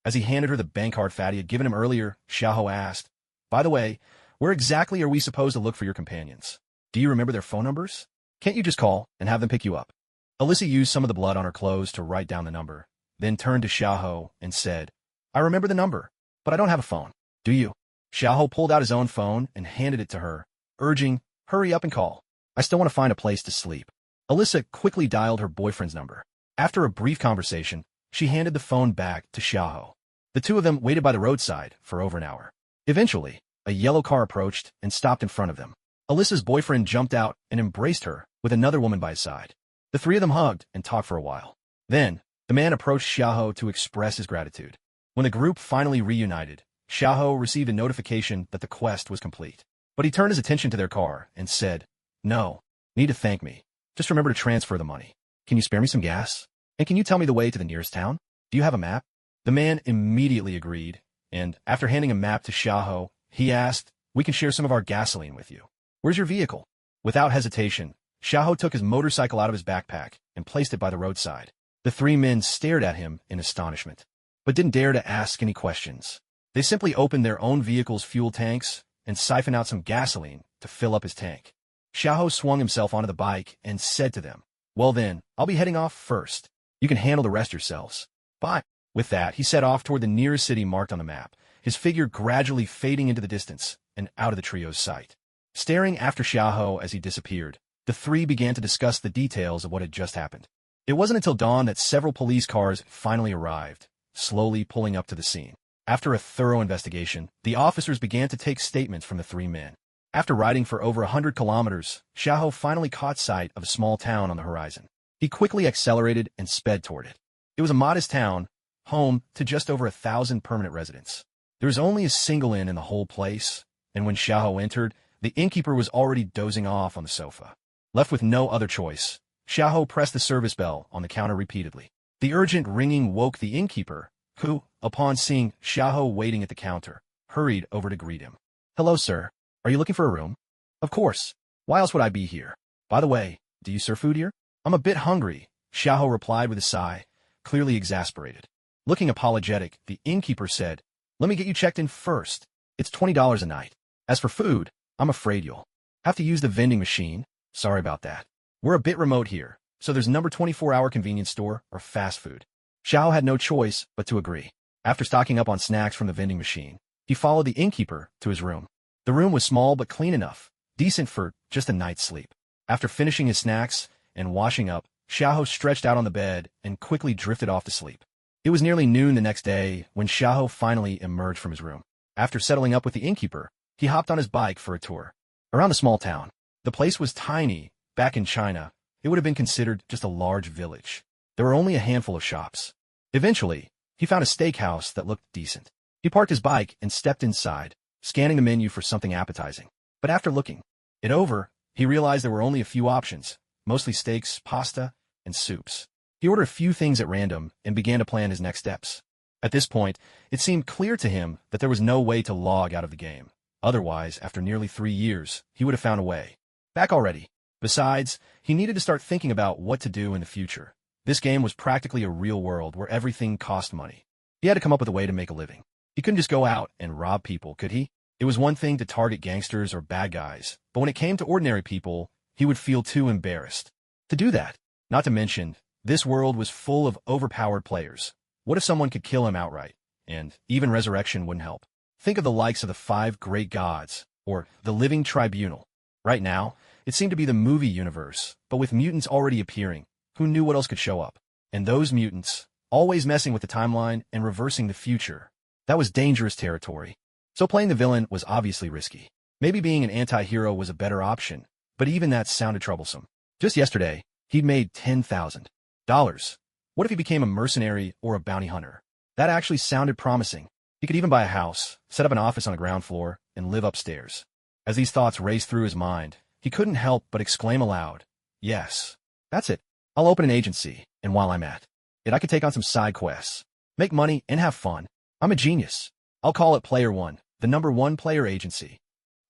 As he handed her the bank card Fatty had given him earlier, Xiaoho asked, "By the way, where exactly are we supposed to look for your companions? Do you remember their phone numbers? Can't you just call and have them pick you up?" Alyssa used some of the blood on her clothes to write down the number, then turned to Xiaoho and said, "I remember the number, but I don't have a phone. Do you?" Xiaoho pulled out his own phone and handed it to her, urging, "Hurry up and call. I still want to find a place to sleep." Alyssa quickly dialed her boyfriend's number. After a brief conversation, she handed the phone back to Xiaoho. The two of them waited by the roadside for over an hour. Eventually, a yellow car approached and stopped in front of them. Alyssa's boyfriend jumped out and embraced her, with another woman by his side. The three of them hugged and talked for a while. Then, the man approached Xiaoho to express his gratitude. When the group finally reunited, Xiaoho received a notification that the quest was complete. But he turned his attention to their car and said, "No, need to thank me. Just remember to transfer the money. Can you spare me some gas? And can you tell me the way to the nearest town? Do you have a map?" The man immediately agreed, and after handing a map to Xiaoho, he asked, "We can share some of our gasoline with you. Where's your vehicle?" Without hesitation, Xiaoho took his motorcycle out of his backpack and placed it by the roadside. The three men stared at him in astonishment, but didn't dare to ask any questions. They simply opened their own vehicle's fuel tanks and siphoned out some gasoline to fill up his tank. Xiaoho swung himself onto the bike and said to them, "Well then, I'll be heading off first. You can handle the rest yourselves. Bye." With that, he set off toward the nearest city marked on the map, his figure gradually fading into the distance and out of the trio's sight. Staring after Xiaoho as he disappeared, the three began to discuss the details of what had just happened. It wasn't until dawn that several police cars finally arrived, slowly pulling up to the scene. After a thorough investigation, the officers began to take statements from the three men. After riding for over 100 kilometers, Xiaoho finally caught sight of a small town on the horizon. He quickly accelerated and sped toward it. It was a modest town, home to just over 1,000 permanent residents. There was only a single inn in the whole place, and when Xiaoho entered, the innkeeper was already dozing off on the sofa. Left with no other choice, Xiaoho pressed the service bell on the counter repeatedly. The urgent ringing woke the innkeeper, who, upon seeing Xiaoho waiting at the counter, hurried over to greet him. "Hello, sir. Are you looking for a room?" "Of course. Why else would I be here? By the way, do you serve food here?" "I'm a bit hungry," Xiaoho replied with a sigh, clearly exasperated. Looking apologetic, the innkeeper said, "Let me get you checked in first. It's $20 a night. As for food, I'm afraid you'll have to use the vending machine. Sorry about that. We're a bit remote here, so there's number 24-hour convenience store or fast food." Xiao had no choice but to agree. After stocking up on snacks from the vending machine, he followed the innkeeper to his room. The room was small but clean enough, decent for just a night's sleep. After finishing his snacks and washing up, Xiaoho stretched out on the bed and quickly drifted off to sleep. It was nearly noon the next day when Xiaoho finally emerged from his room. After settling up with the innkeeper, he hopped on his bike for a tour around the small town. The place was tiny. Back in China, it would have been considered just a large village. There were only a handful of shops. Eventually, he found a steakhouse that looked decent. He parked his bike and stepped inside, scanning the menu for something appetizing. But after looking it over, he realized there were only a few options, mostly steaks, pasta, and soups. He ordered a few things at random and began to plan his next steps. At this point, it seemed clear to him that there was no way to log out of the game. Otherwise, after nearly 3 years, he would have found a way. Back already. Besides, he needed to start thinking about what to do in the future. This game was practically a real world where everything cost money. He had to come up with a way to make a living. He couldn't just go out and rob people, could he? It was one thing to target gangsters or bad guys, but when it came to ordinary people, he would feel too embarrassed to do that. Not to mention, this world was full of overpowered players. What if someone could kill him outright? And even resurrection wouldn't help. Think of the likes of the 5 great gods, or the living tribunal. Right now, it seemed to be the movie universe, but with mutants already appearing, who knew what else could show up? And those mutants, always messing with the timeline and reversing the future. That was dangerous territory. So playing the villain was obviously risky. Maybe being an anti-hero was a better option, but even that sounded troublesome. Just yesterday, he'd made $10,000. What if he became a mercenary or a bounty hunter? That actually sounded promising. He could even buy a house, set up an office on the ground floor, and live upstairs. As these thoughts raced through his mind, he couldn't help but exclaim aloud, "Yes, that's it. I'll open an agency, and while I'm at it, I could take on some side quests, make money, and have fun. I'm a genius. I'll call it Player One, the #1 player agency."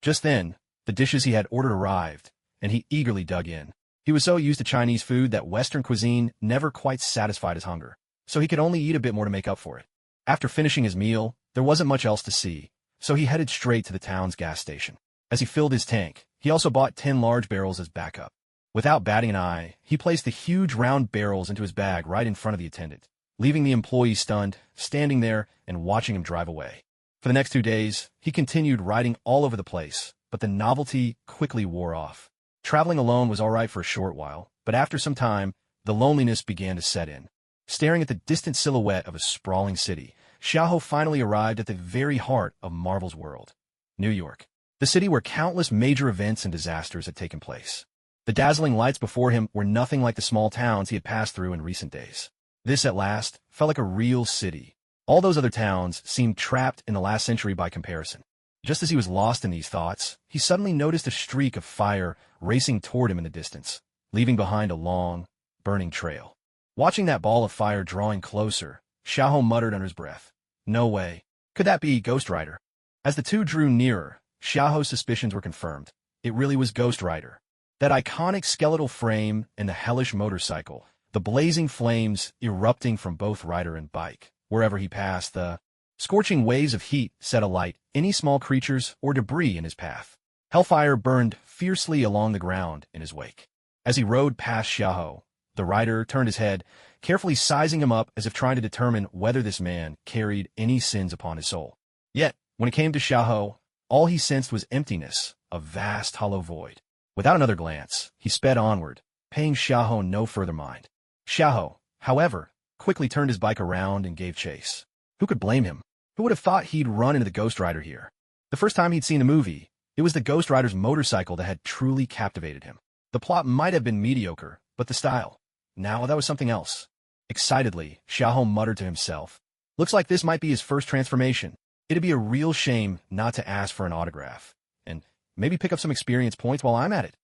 Just then, the dishes he had ordered arrived, and he eagerly dug in. He was so used to Chinese food that Western cuisine never quite satisfied his hunger, so he could only eat a bit more to make up for it. After finishing his meal, there wasn't much else to see, so he headed straight to the town's gas station. As he filled his tank, he also bought 10 large barrels as backup. Without batting an eye, he placed the huge round barrels into his bag right in front of the attendant, leaving the employee stunned, standing there and watching him drive away. For the next 2 days, he continued riding all over the place, but the novelty quickly wore off. Traveling alone was all right for a short while, but after some time, the loneliness began to set in. Staring at the distant silhouette of a sprawling city, Xiaoho finally arrived at the very heart of Marvel's world, New York, the city where countless major events and disasters had taken place. The dazzling lights before him were nothing like the small towns he had passed through in recent days. This, at last, felt like a real city. All those other towns seemed trapped in the last century by comparison. Just as he was lost in these thoughts, he suddenly noticed a streak of fire racing toward him in the distance, leaving behind a long, burning trail. Watching that ball of fire drawing closer, Xiaoho muttered under his breath, "No way. Could that be Ghost Rider?" As the two drew nearer, Xiaoho's suspicions were confirmed. It really was Ghost Rider. That iconic skeletal frame and the hellish motorcycle, the blazing flames erupting from both rider and bike. Wherever he passed, the scorching waves of heat set alight any small creatures or debris in his path. Hellfire burned fiercely along the ground in his wake. As he rode past Xiaoho, the rider turned his head, carefully sizing him up as if trying to determine whether this man carried any sins upon his soul. Yet, when it came to Xiaoho, all he sensed was emptiness, a vast hollow void. Without another glance, he sped onward, paying Xiaoho no further mind. Xiaoho, however, quickly turned his bike around and gave chase. Who could blame him? Who would have thought he'd run into the Ghost Rider here? The first time he'd seen the movie, it was the Ghost Rider's motorcycle that had truly captivated him. The plot might have been mediocre, but the style, now that was something else. Excitedly, Xiaoho muttered to himself, "Looks like this might be his first transformation. It'd be a real shame not to ask for an autograph, and maybe pick up some experience points while I'm at it."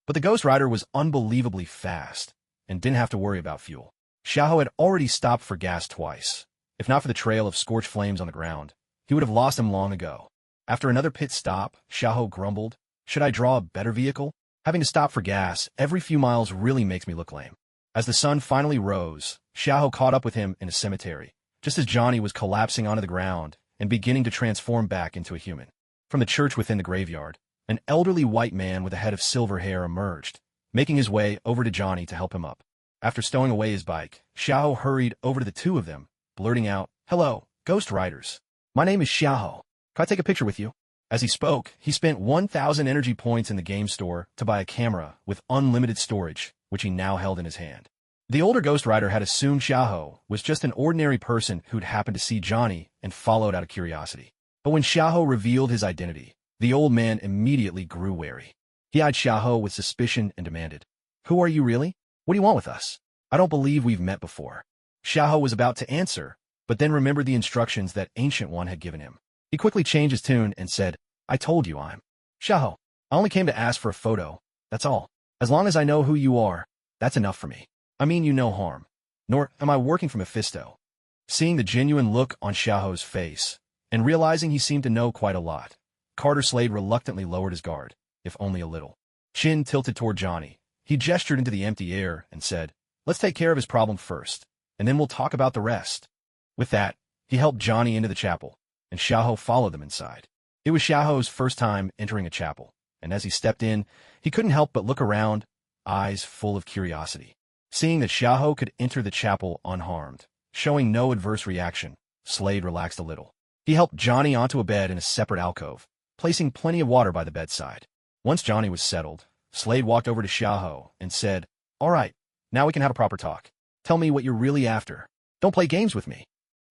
But the Ghost Rider was unbelievably fast, and didn't have to worry about fuel. Xiaoho had already stopped for gas twice. If not for the trail of scorched flames on the ground, he would have lost him long ago. After another pit stop, Xiaoho grumbled, "Should I draw a better vehicle? Having to stop for gas every few miles really makes me look lame." As the sun finally rose, Xiaoho caught up with him in a cemetery, just as Johnny was collapsing onto the ground and beginning to transform back into a human. From the church within the graveyard, an elderly white man with a head of silver hair emerged, making his way over to Johnny to help him up. After stowing away his bike, Xiaoho hurried over to the two of them, blurting out, "Hello, Ghost Riders. My name is Xiaoho. Can I take a picture with you?" As he spoke, he spent 1,000 energy points in the game store to buy a camera with unlimited storage, which he now held in his hand. The older Ghost Rider had assumed Xiaoho was just an ordinary person who'd happened to see Johnny and followed out of curiosity. But when Xiaoho revealed his identity, the old man immediately grew wary. He eyed Xiaoho with suspicion and demanded, "Who are you really? What do you want with us? I don't believe we've met before." Xiaoho was about to answer, but then remembered the instructions that Ancient One had given him. He quickly changed his tune and said, "I told you I'm Xiaoho. I only came to ask for a photo, that's all. As long as I know who you are, that's enough for me. I mean you no harm. Nor am I working for Mephisto." Seeing the genuine look on Xiaoho's face, and realizing he seemed to know quite a lot, Carter Slade reluctantly lowered his guard, if only a little. Chin tilted toward Johnny. He gestured into the empty air and said, "Let's take care of his problem first, and then we'll talk about the rest." With that, he helped Johnny into the chapel, and Xiaohou followed them inside. It was Xiaohou's first time entering a chapel, and as he stepped in, he couldn't help but look around, eyes full of curiosity. Seeing that Xiaohou could enter the chapel unharmed, showing no adverse reaction, Slade relaxed a little. He helped Johnny onto a bed in a separate alcove, placing plenty of water by the bedside. Once Johnny was settled, Slade walked over to Xiaohou and said, "All right, now we can have a proper talk. Tell me what you're really after. Don't play games with me."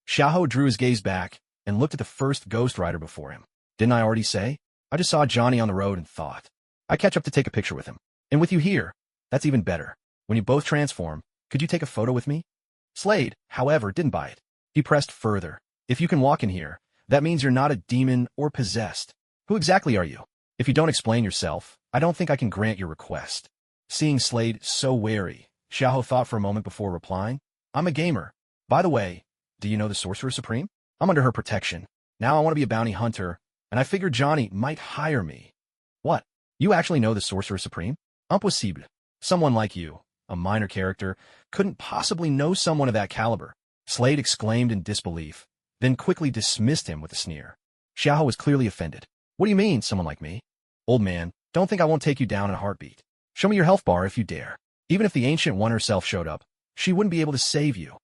Xiaohou drew his gaze back and looked at the first Ghost Rider before him. "Didn't I already say? I just saw Johnny on the road and thought I'd catch up to take a picture with him. And with you here, that's even better. When you both transform, could you take a photo with me?" Slade, however, didn't buy it. He pressed further. "If you can walk in here, that means you're not a demon or possessed. Who exactly are you? If you don't explain yourself, I don't think I can grant your request." Seeing Slade so wary, Xiaohou thought for a moment before replying, "I'm a gamer. By the way, do you know the Sorcerer Supreme? I'm under her protection. Now I want to be a bounty hunter, and I figured Johnny might hire me." "What? You actually know the Sorcerer Supreme? Impossible. Someone like you, a minor character, couldn't possibly know someone of that caliber." Slade exclaimed in disbelief, then quickly dismissed him with a sneer. Xiaohou was clearly offended. "What do you mean, someone like me? Old man, don't think I won't take you down in a heartbeat. Show me your health bar if you dare. Even if the Ancient One herself showed up, she wouldn't be able to save you."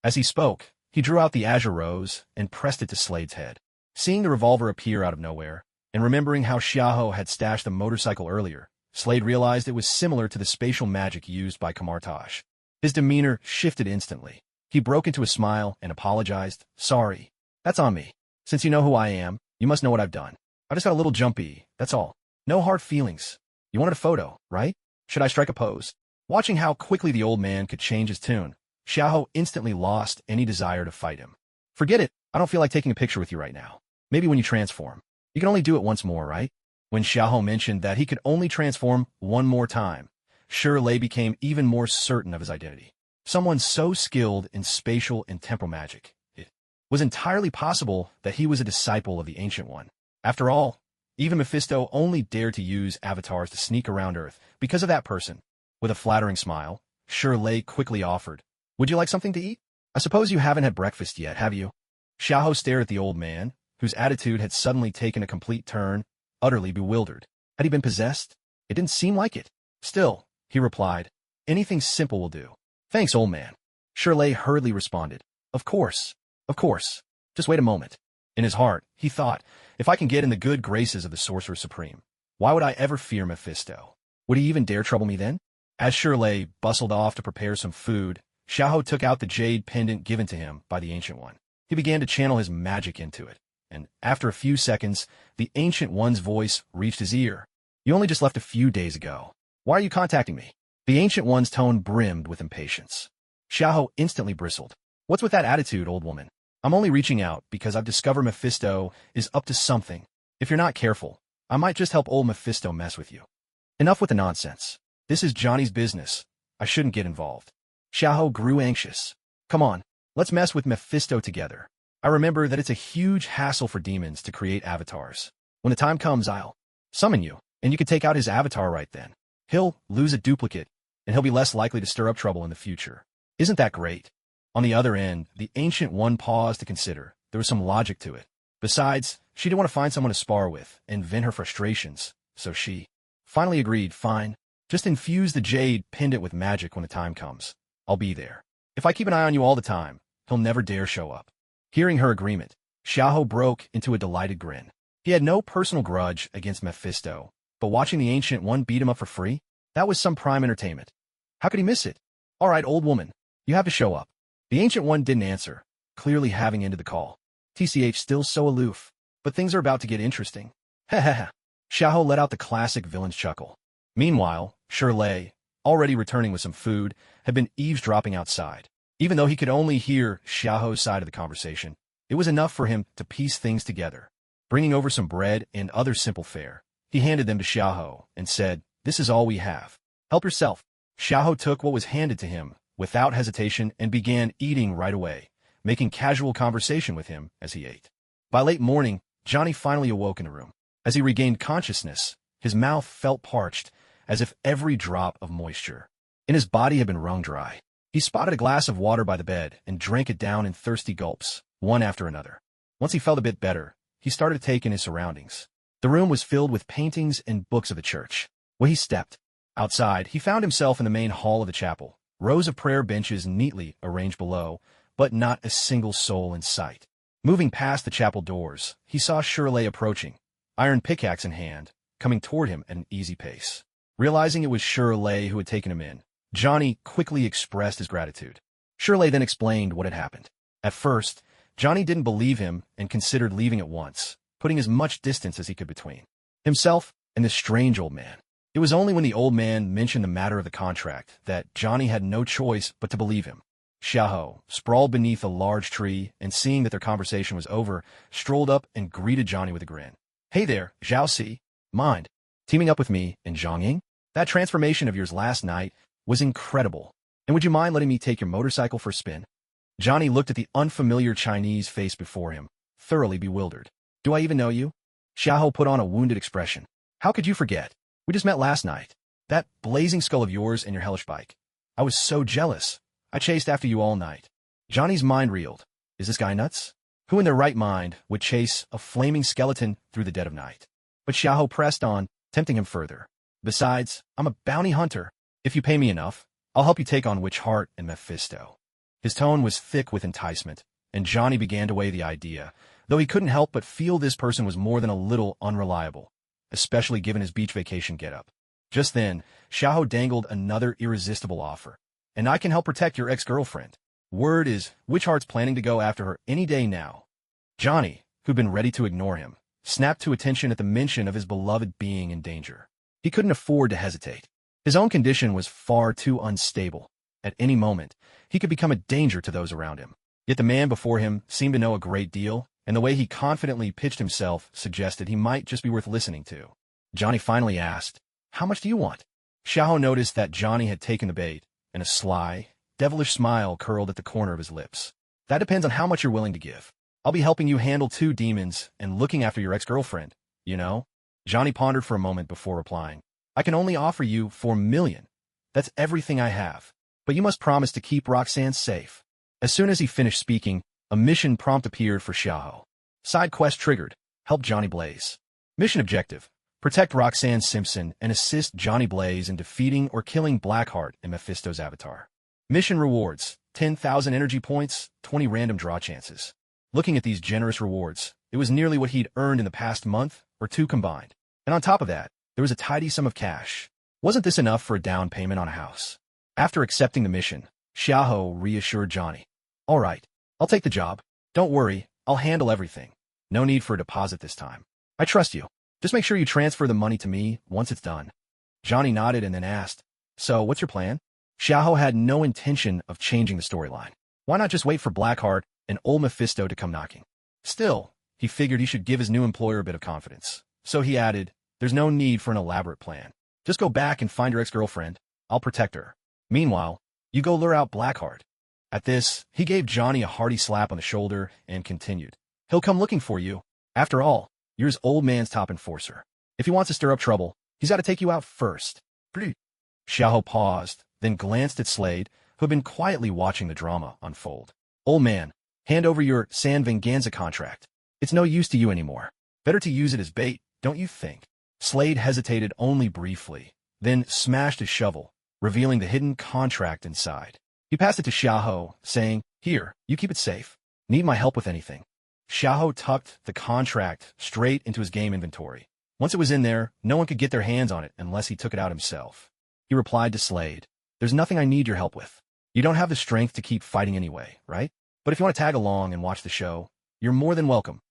As he spoke, he drew out the Azure Rose and pressed it to Slade's head. Seeing the revolver appear out of nowhere, and remembering how Xiaohou had stashed the motorcycle earlier, Slade realized it was similar to the spatial magic used by Kamartaj. His demeanor shifted instantly. He broke into a smile and apologized. "Sorry. That's on me. Since you know who I am, you must know what I've done. I just got a little jumpy, that's all. No hard feelings. You wanted a photo, right? Should I strike a pose?" Watching how quickly the old man could change his tune, Xiaohou instantly lost any desire to fight him. "Forget it. I don't feel like taking a picture with you right now. Maybe when you transform. You can only do it once more, right?" When Xiaohou mentioned that he could only transform one more time, Shirley became even more certain of his identity. Someone so skilled in spatial and temporal magic. It was entirely possible that he was a disciple of the Ancient One. After all, even Mephisto only dared to use avatars to sneak around Earth because of that person. With a flattering smile, Shirley quickly offered, "Would you like something to eat? I suppose you haven't had breakfast yet, have you?" Xiaohou stared at the old man, whose attitude had suddenly taken a complete turn, utterly bewildered. Had he been possessed? It didn't seem like it. Still, he replied, "Anything simple will do." "Thanks, old man." Shirley hurriedly responded, Of course. Of course. Just wait a moment." In his heart, he thought, if I can get in the good graces of the Sorcerer Supreme, why would I ever fear Mephisto? Would he even dare trouble me then? As Shirley bustled off to prepare some food, Xiaohou took out the jade pendant given to him by the Ancient One. He began to channel his magic into it, and after a few seconds, the Ancient One's voice reached his ear. "You only just left a few days ago. Why are you contacting me?" The Ancient One's tone brimmed with impatience. Xiaohou instantly bristled. "What's with that attitude, old woman? I'm only reaching out because I've discovered Mephisto is up to something. If you're not careful, I might just help old Mephisto mess with you." "Enough with the nonsense. This is Johnny's business. I shouldn't get involved." Xiaohou grew anxious. "Come on, let's mess with Mephisto together. I remember that it's a huge hassle for demons to create avatars. When the time comes, I'll summon you, and you can take out his avatar right then. He'll lose a duplicate, and he'll be less likely to stir up trouble in the future. Isn't that great?" On the other end, the Ancient One paused to consider. There was some logic to it. Besides, she didn't want to find someone to spar with and vent her frustrations, so she finally agreed, "Fine. Just infuse the jade pendant with magic when the time comes. I'll be there. If I keep an eye on you all the time, he'll never dare show up." Hearing her agreement, Xiaohou broke into a delighted grin. He had no personal grudge against Mephisto, but watching the Ancient One beat him up for free, that was some prime entertainment. How could he miss it? "All right, old woman, you have to show up." The Ancient One didn't answer, clearly having ended the call. TCH still so aloof, but things are about to get interesting. Heh. Xiaohou let out the classic villain's chuckle. Meanwhile, Shirley, already returning with some food, had been eavesdropping outside. Even though he could only hear Xiaohou's side of the conversation, it was enough for him to piece things together. Bringing over some bread and other simple fare, he handed them to Xiaohou and said, "This is all we have. Help yourself." Xiaohou took what was handed to him without hesitation and began eating right away, making casual conversation with him as he ate. By late morning, Johnny finally awoke in the room. As he regained consciousness, his mouth felt parched, as if every drop of moisture in his body had been wrung dry. He spotted a glass of water by the bed and drank it down in thirsty gulps, one after another. Once he felt a bit better, he started to take in his surroundings. The room was filled with paintings and books of the church. When he stepped outside, he found himself in the main hall of the chapel, rows of prayer benches neatly arranged below, but not a single soul in sight. Moving past the chapel doors, he saw Shirley approaching, iron pickaxe in hand, coming toward him at an easy pace. Realizing it was Shirley who had taken him in, Johnny quickly expressed his gratitude. Shirley then explained what had happened. At first, Johnny didn't believe him and considered leaving at once, putting as much distance as he could between himself and this strange old man. It was only when the old man mentioned the matter of the contract that Johnny had no choice but to believe him. Xiaoho, sprawled beneath a large tree and seeing that their conversation was over, strolled up and greeted Johnny with a grin. "Hey there, Zhao Si. Mind teaming up with me and Zhongying? That transformation of yours last night was incredible. And would you mind letting me take your motorcycle for a spin?" Johnny looked at the unfamiliar Chinese face before him, thoroughly bewildered. "Do I even know you?" Xiaoho put on a wounded expression. "How could you forget? We just met last night. That blazing skull of yours and your hellish bike. I was so jealous. I chased after you all night." Johnny's mind reeled. Is this guy nuts? Who in their right mind would chase a flaming skeleton through the dead of night? But Xiaoho pressed on, tempting him further. "Besides, I'm a bounty hunter. If you pay me enough, I'll help you take on Witch Heart and Mephisto." His tone was thick with enticement, and Johnny began to weigh the idea, though he couldn't help but feel this person was more than a little unreliable, especially given his beach vacation getup. Just then, Xiaoho dangled another irresistible offer. "And I can help protect your ex-girlfriend. Word is, Witch Heart's planning to go after her any day now." Johnny, who'd been ready to ignore him, snapped to attention at the mention of his beloved being in danger. He couldn't afford to hesitate. His own condition was far too unstable. At any moment, he could become a danger to those around him. Yet the man before him seemed to know a great deal, and the way he confidently pitched himself suggested he might just be worth listening to. Johnny finally asked, "How much do you want?" Xiaoho noticed that Johnny had taken the bait, and a sly, devilish smile curled at the corner of his lips. "That depends on how much you're willing to give. I'll be helping you handle 2 demons and looking after your ex-girlfriend, you know?" Johnny pondered for a moment before replying. "I can only offer you 4 million. That's everything I have. But you must promise to keep Roxanne safe." As soon as he finished speaking, a mission prompt appeared for Xiaoho. Side quest triggered. Help Johnny Blaze. Mission objective: protect Roxanne Simpson and assist Johnny Blaze in defeating or killing Blackheart and Mephisto's avatar. Mission rewards: 10,000 energy points, 20 random draw chances. Looking at these generous rewards, it was nearly what he'd earned in the past month or 2 combined. And on top of that, there was a tidy sum of cash. Wasn't this enough for a down payment on a house? After accepting the mission, Xiaoho reassured Johnny. "All right, I'll take the job. Don't worry, I'll handle everything. No need for a deposit this time. I trust you. Just make sure you transfer the money to me once it's done." Johnny nodded and then asked, "So, what's your plan?" Xiaoho had no intention of changing the storyline. Why not just wait for Blackheart and old Mephisto to come knocking? Still, he figured he should give his new employer a bit of confidence. So he added, "There's no need for an elaborate plan. Just go back and find your ex-girlfriend. I'll protect her. Meanwhile, you go lure out Blackheart." At this, he gave Johnny a hearty slap on the shoulder and continued, "He'll come looking for you. After all, you're his old man's top enforcer. If he wants to stir up trouble, he's got to take you out first." Xiaoho paused, then glanced at Slade, who had been quietly watching the drama unfold. "Old man, hand over your San Venganza contract. It's no use to you anymore. Better to use it as bait, don't you think?" Slade hesitated only briefly, then smashed his shovel, revealing the hidden contract inside. He passed it to Xiaoho, saying, "Here, you keep it safe. Need my help with anything?" Xiaoho tucked the contract straight into his game inventory. Once it was in there, no one could get their hands on it unless he took it out himself. He replied to Slade, "There's nothing I need your help with. You don't have the strength to keep fighting anyway, right? But if you want to tag along and watch the show, you're more than welcome."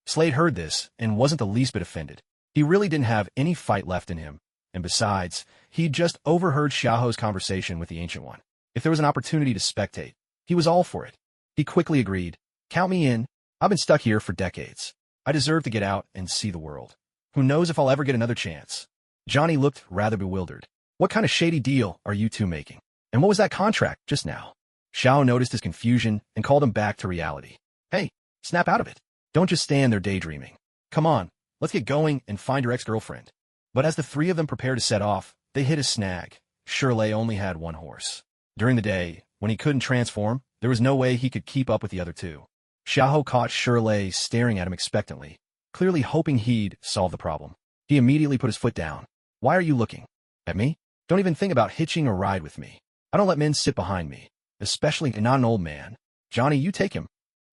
Slade heard this and wasn't the least bit offended. He really didn't have any fight left in him, and besides, he'd just overheard Xiaoho's conversation with the Ancient One. If there was an opportunity to spectate, he was all for it. He quickly agreed, "Count me in. I've been stuck here for decades. I deserve to get out and see the world. Who knows if I'll ever get another chance." Johnny looked rather bewildered. "What kind of shady deal are you two making? And what was that contract just now?" Xiao noticed his confusion and called him back to reality. "Hey, snap out of it. Don't just stand there daydreaming. Come on, let's get going and find your ex-girlfriend." But as the 3 of them prepared to set off, they hit a snag. Shirley only had one horse. During the day, when he couldn't transform, there was no way he could keep up with the other two. Xiaoho caught Shirley staring at him expectantly, clearly hoping he'd solve the problem. He immediately put his foot down. Why are you looking at me? Don't even think about hitching a ride with me. I don't let men sit behind me, especially not an old man. Johnny, you take him.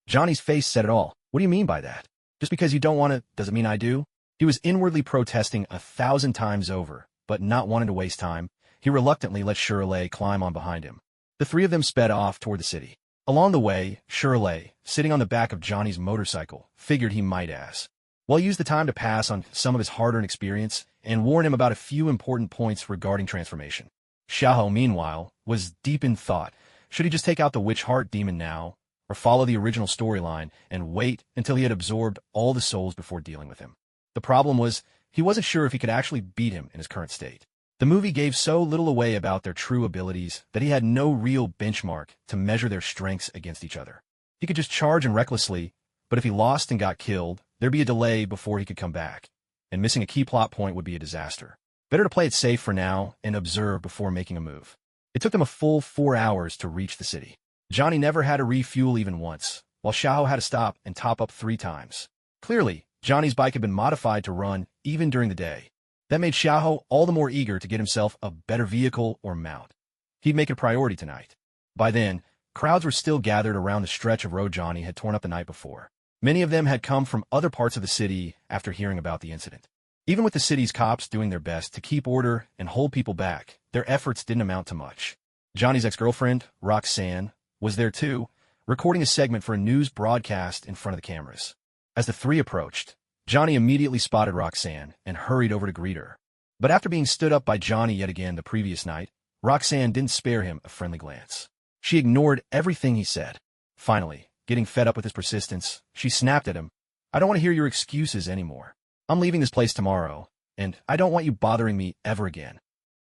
Johnny's face said it all. What do you mean by that? Just because you don't want to doesn't mean I do? He was inwardly protesting 1,000 times over, but not wanting to waste time. He reluctantly let Shirley climb on behind him. The three of them sped off toward the city. Along the way, Shirley, sitting on the back of Johnny's motorcycle, figured he might ask. Well, he used the time to pass on some of his hard-earned experience and warn him about a few important points regarding transformation. Xiaoho, meanwhile, was deep in thought. Should he just take out the witch heart demon now, or follow the original storyline and wait until he had absorbed all the souls before dealing with him? The problem was, he wasn't sure if he could actually beat him in his current state. The movie gave so little away about their true abilities that he had no real benchmark to measure their strengths against each other. He could just charge in recklessly, but if he lost and got killed, there'd be a delay before he could come back, and missing a key plot point would be a disaster. Better to play it safe for now and observe before making a move. It took them a full 4 hours to reach the city. Johnny never had to refuel even once, while Xiaoho had to stop and top up 3 times. Clearly, Johnny's bike had been modified to run even during the day. That made Xiaoho all the more eager to get himself a better vehicle or mount. He'd make it a priority tonight. By then, crowds were still gathered around the stretch of road Johnny had torn up the night before. Many of them had come from other parts of the city after hearing about the incident. Even with the city's cops doing their best to keep order and hold people back, their efforts didn't amount to much. Johnny's ex-girlfriend, Roxanne, was there too, recording a segment for a news broadcast in front of the cameras. As the three approached, Johnny immediately spotted Roxanne and hurried over to greet her. But after being stood up by Johnny yet again the previous night, Roxanne didn't spare him a friendly glance. She ignored everything he said. Finally, getting fed up with his persistence, she snapped at him. I don't want to hear your excuses anymore. I'm leaving this place tomorrow, and I don't want you bothering me ever again.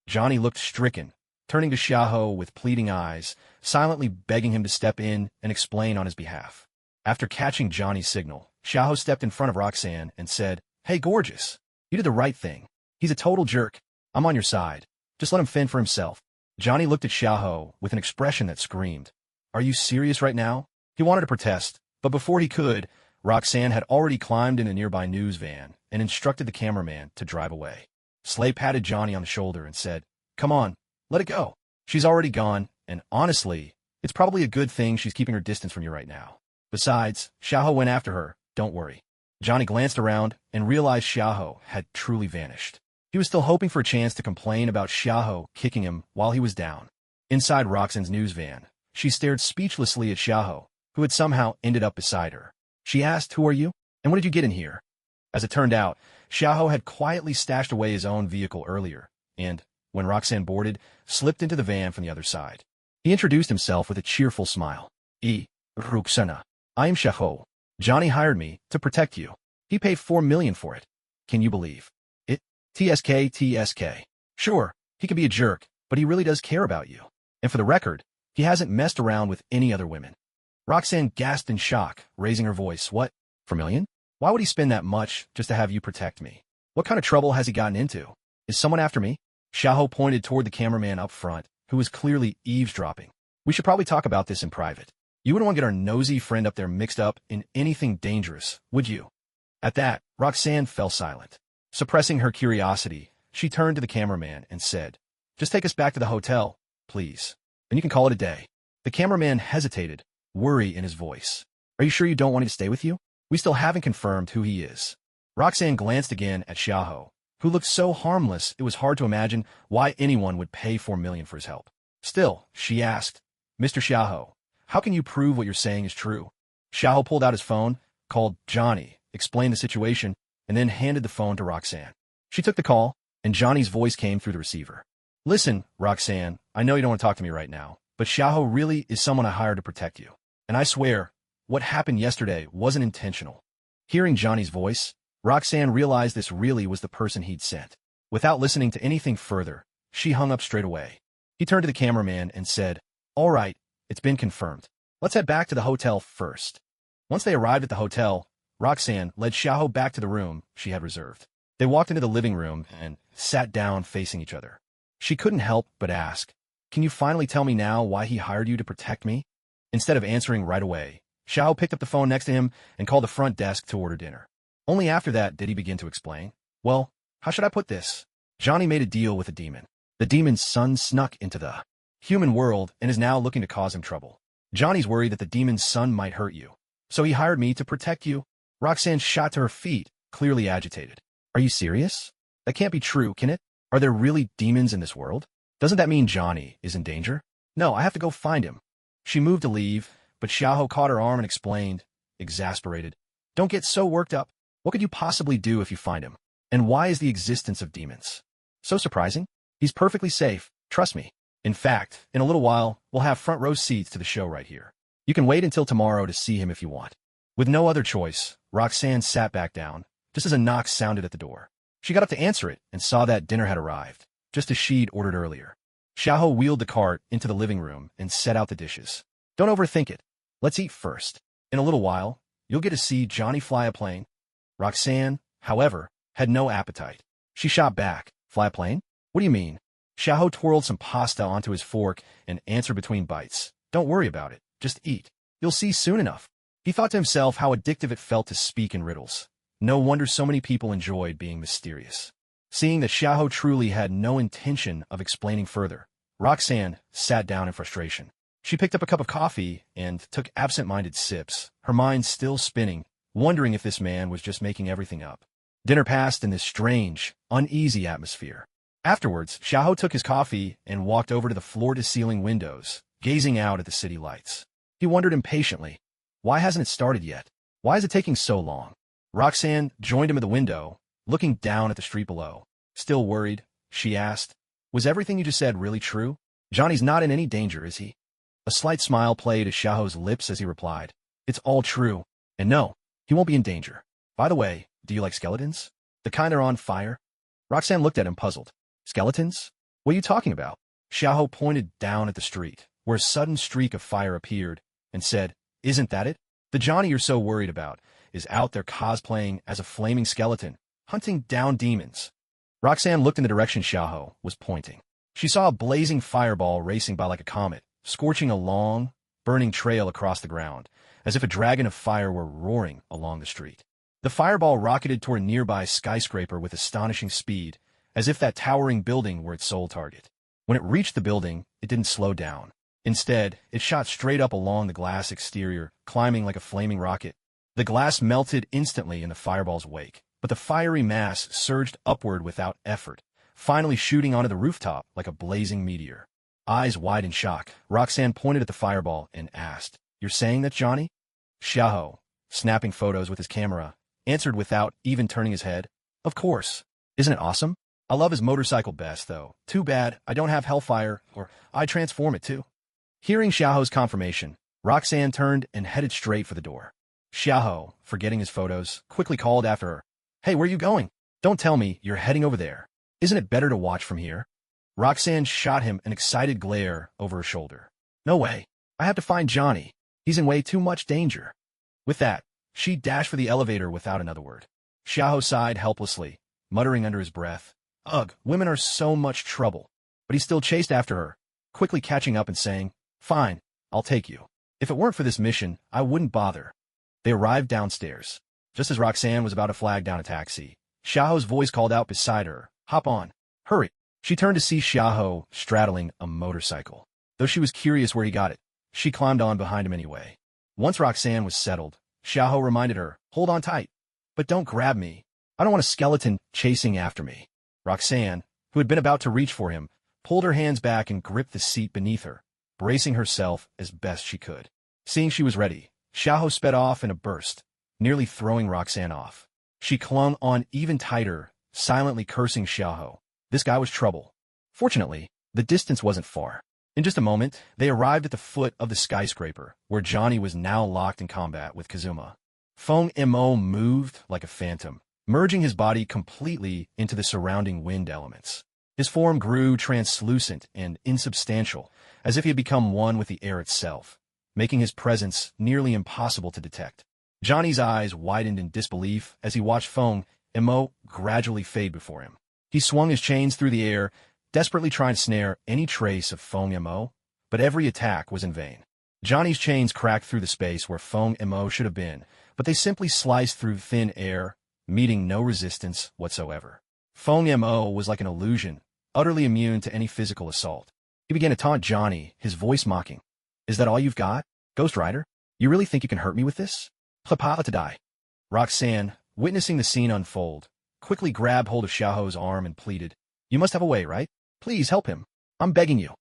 Johnny looked stricken, turning to Xiaoho with pleading eyes, silently begging him to step in and explain on his behalf. After catching Johnny's signal, Xiaoho stepped in front of Roxanne and said, Hey, gorgeous. You did the right thing. He's a total jerk. I'm on your side. Just let him fend for himself. Johnny looked at Xiaoho with an expression that screamed, Are you serious right now? He wanted to protest, but before he could, Roxanne had already climbed in a nearby news van and instructed the cameraman to drive away. Slay patted Johnny on the shoulder and said, Come on, let it go. She's already gone, and honestly, it's probably a good thing she's keeping her distance from you right now. Besides, Xiaoho went after her. Don't worry. Johnny glanced around and realized Xiaoho had truly vanished. He was still hoping for a chance to complain about Xiaoho kicking him while he was down. Inside Roxanne's news van, she stared speechlessly at Xiaoho, who had somehow ended up beside her. She asked, Who are you? And what did you get in here? As it turned out, Xiaoho had quietly stashed away his own vehicle earlier, and, when Roxanne boarded, slipped into the van from the other side. He introduced himself with a cheerful smile. Roxana. I am Xiaoho. Johnny hired me to protect you. He paid $4 million for it. Can you believe it? TSK. Sure, he can be a jerk, but he really does care about you. And for the record, he hasn't messed around with any other women. Roxanne gasped in shock, raising her voice. What? $4 million? Why would he spend that much just to have you protect me? What kind of trouble has he gotten into? Is someone after me? Xiaoho pointed toward the cameraman up front, who was clearly eavesdropping. We should probably talk about this in private. You wouldn't want to get our nosy friend up there mixed up in anything dangerous, would you? At that, Roxanne fell silent. Suppressing her curiosity, she turned to the cameraman and said, Just take us back to the hotel, please. And you can call it a day. The cameraman hesitated, worry in his voice. Are you sure you don't want him to stay with you? We still haven't confirmed who he is. Roxanne glanced again at Xiaoho, who looked so harmless it was hard to imagine why anyone would pay $4 million for his help. Still, she asked, Mr. Xiaoho, how can you prove what you're saying is true? Xiaoho pulled out his phone, called Johnny, explained the situation, and then handed the phone to Roxanne. She took the call, and Johnny's voice came through the receiver. Listen, Roxanne, I know you don't want to talk to me right now, but Xiaoho really is someone I hired to protect you. And I swear, what happened yesterday wasn't intentional. Hearing Johnny's voice, Roxanne realized this really was the person he'd sent. Without listening to anything further, she hung up straight away. He turned to the cameraman and said, All right, it's been confirmed. Let's head back to the hotel first. Once they arrived at the hotel, Roxanne led Xiaoho back to the room she had reserved. They walked into the living room and sat down facing each other. She couldn't help but ask, "Can you finally tell me now why he hired you to protect me?" Instead of answering right away, Xiao picked up the phone next to him and called the front desk to order dinner. Only after that did he begin to explain. Well, how should I put this? Johnny made a deal with a demon. The demon's son snuck into the human world and is now looking to cause him trouble. Johnny's worried that the demon's son might hurt you, so he hired me to protect you. Roxanne shot to her feet, clearly agitated. Are you serious? That can't be true, can it? Are there really demons in this world? Doesn't that mean Johnny is in danger? No, I have to go find him. She moved to leave, but Xiaoho caught her arm and explained, exasperated. Don't get so worked up. What could you possibly do if you find him? And why is the existence of demons so surprising? He's perfectly safe, trust me. In fact, in a little while, we'll have front row seats to the show right here. You can wait until tomorrow to see him if you want. With no other choice, Roxanne sat back down, just as a knock sounded at the door. She got up to answer it and saw that dinner had arrived, just as she'd ordered earlier. Xiaoho wheeled the cart into the living room and set out the dishes. Don't overthink it. Let's eat first. In a little while, you'll get to see Johnny fly a plane. Roxanne, however, had no appetite. She shot back. Fly a plane? What do you mean? Xiaoho twirled some pasta onto his fork and answered between bites. Don't worry about it. Just eat. You'll see soon enough. He thought to himself how addictive it felt to speak in riddles. No wonder so many people enjoyed being mysterious. Seeing that Xiaoho truly had no intention of explaining further, Roxanne sat down in frustration. She picked up a cup of coffee and took absent-minded sips, her mind still spinning, wondering if this man was just making everything up. Dinner passed in this strange, uneasy atmosphere. Afterwards, Xiaoho took his coffee and walked over to the floor-to-ceiling windows, gazing out at the city lights. He wondered impatiently, why hasn't it started yet? Why is it taking so long? Roxanne joined him at the window, looking down at the street below. Still worried, she asked, was everything you just said really true? Johnny's not in any danger, is he? A slight smile played at Xiaoho's lips as he replied, it's all true. And no, he won't be in danger. By the way, do you like skeletons? The kind that are on fire? Roxanne looked at him puzzled. Skeletons? What are you talking about? Xiaoho pointed down at the street, where a sudden streak of fire appeared, and said, isn't that it? The Johnny you're so worried about is out there cosplaying as a flaming skeleton, hunting down demons. Roxanne looked in the direction Xiaoho was pointing. She saw a blazing fireball racing by like a comet, scorching a long, burning trail across the ground, as if a dragon of fire were roaring along the street. The fireball rocketed toward a nearby skyscraper with astonishing speed, as if that towering building were its sole target. When it reached the building, it didn't slow down. Instead, it shot straight up along the glass exterior, climbing like a flaming rocket. The glass melted instantly in the fireball's wake, but the fiery mass surged upward without effort, finally shooting onto the rooftop like a blazing meteor. Eyes wide in shock, Roxanne pointed at the fireball and asked, you're saying that, Johnny? Xiaoho, snapping photos with his camera, answered without even turning his head. Of course. Isn't it awesome? I love his motorcycle best, though. Too bad I don't have Hellfire, or I transform it too. Hearing Xiaoho's confirmation, Roxanne turned and headed straight for the door. Xiaoho, forgetting his photos, quickly called after her. Hey, where are you going? Don't tell me you're heading over there. Isn't it better to watch from here? Roxanne shot him an excited glare over her shoulder. No way. I have to find Johnny. He's in way too much danger. With that, she dashed for the elevator without another word. Xiaoho sighed helplessly, muttering under his breath, ugh, women are so much trouble. But he still chased after her, quickly catching up and saying, fine, I'll take you. If it weren't for this mission, I wouldn't bother. They arrived downstairs. Just as Roxanne was about to flag down a taxi, Xiaoho's voice called out beside her, hop on, hurry. She turned to see Xiaoho straddling a motorcycle. Though she was curious where he got it, she climbed on behind him anyway. Once Roxanne was settled, Xiaoho reminded her, hold on tight. But don't grab me. I don't want a skeleton chasing after me. Roxanne, who had been about to reach for him, pulled her hands back and gripped the seat beneath her, bracing herself as best she could. Seeing she was ready, Xiaoho sped off in a burst, nearly throwing Roxanne off. She clung on even tighter, silently cursing Xiaoho. This guy was trouble. Fortunately, the distance wasn't far. In just a moment, they arrived at the foot of the skyscraper, where Johnny was now locked in combat with Kazuma. Feng Mo moved like a phantom, merging his body completely into the surrounding wind elements. His form grew translucent and insubstantial, as if he had become one with the air itself, making his presence nearly impossible to detect. Johnny's eyes widened in disbelief as he watched Feng Mo gradually fade before him. He swung his chains through the air, desperately trying to snare any trace of Feng Mo, but every attack was in vain. Johnny's chains cracked through the space where Feng Mo should have been, but they simply sliced through thin air, meeting no resistance whatsoever. Feng Mo was like an illusion, utterly immune to any physical assault. He began to taunt Johnny, his voice mocking. "Is that all you've got, Ghost Rider? You really think you can hurt me with this? Plapa to die." Roxanne, witnessing the scene unfold, quickly grabbed hold of Xiaoho's arm and pleaded, "You must have a way, right? Please help him. I'm begging you."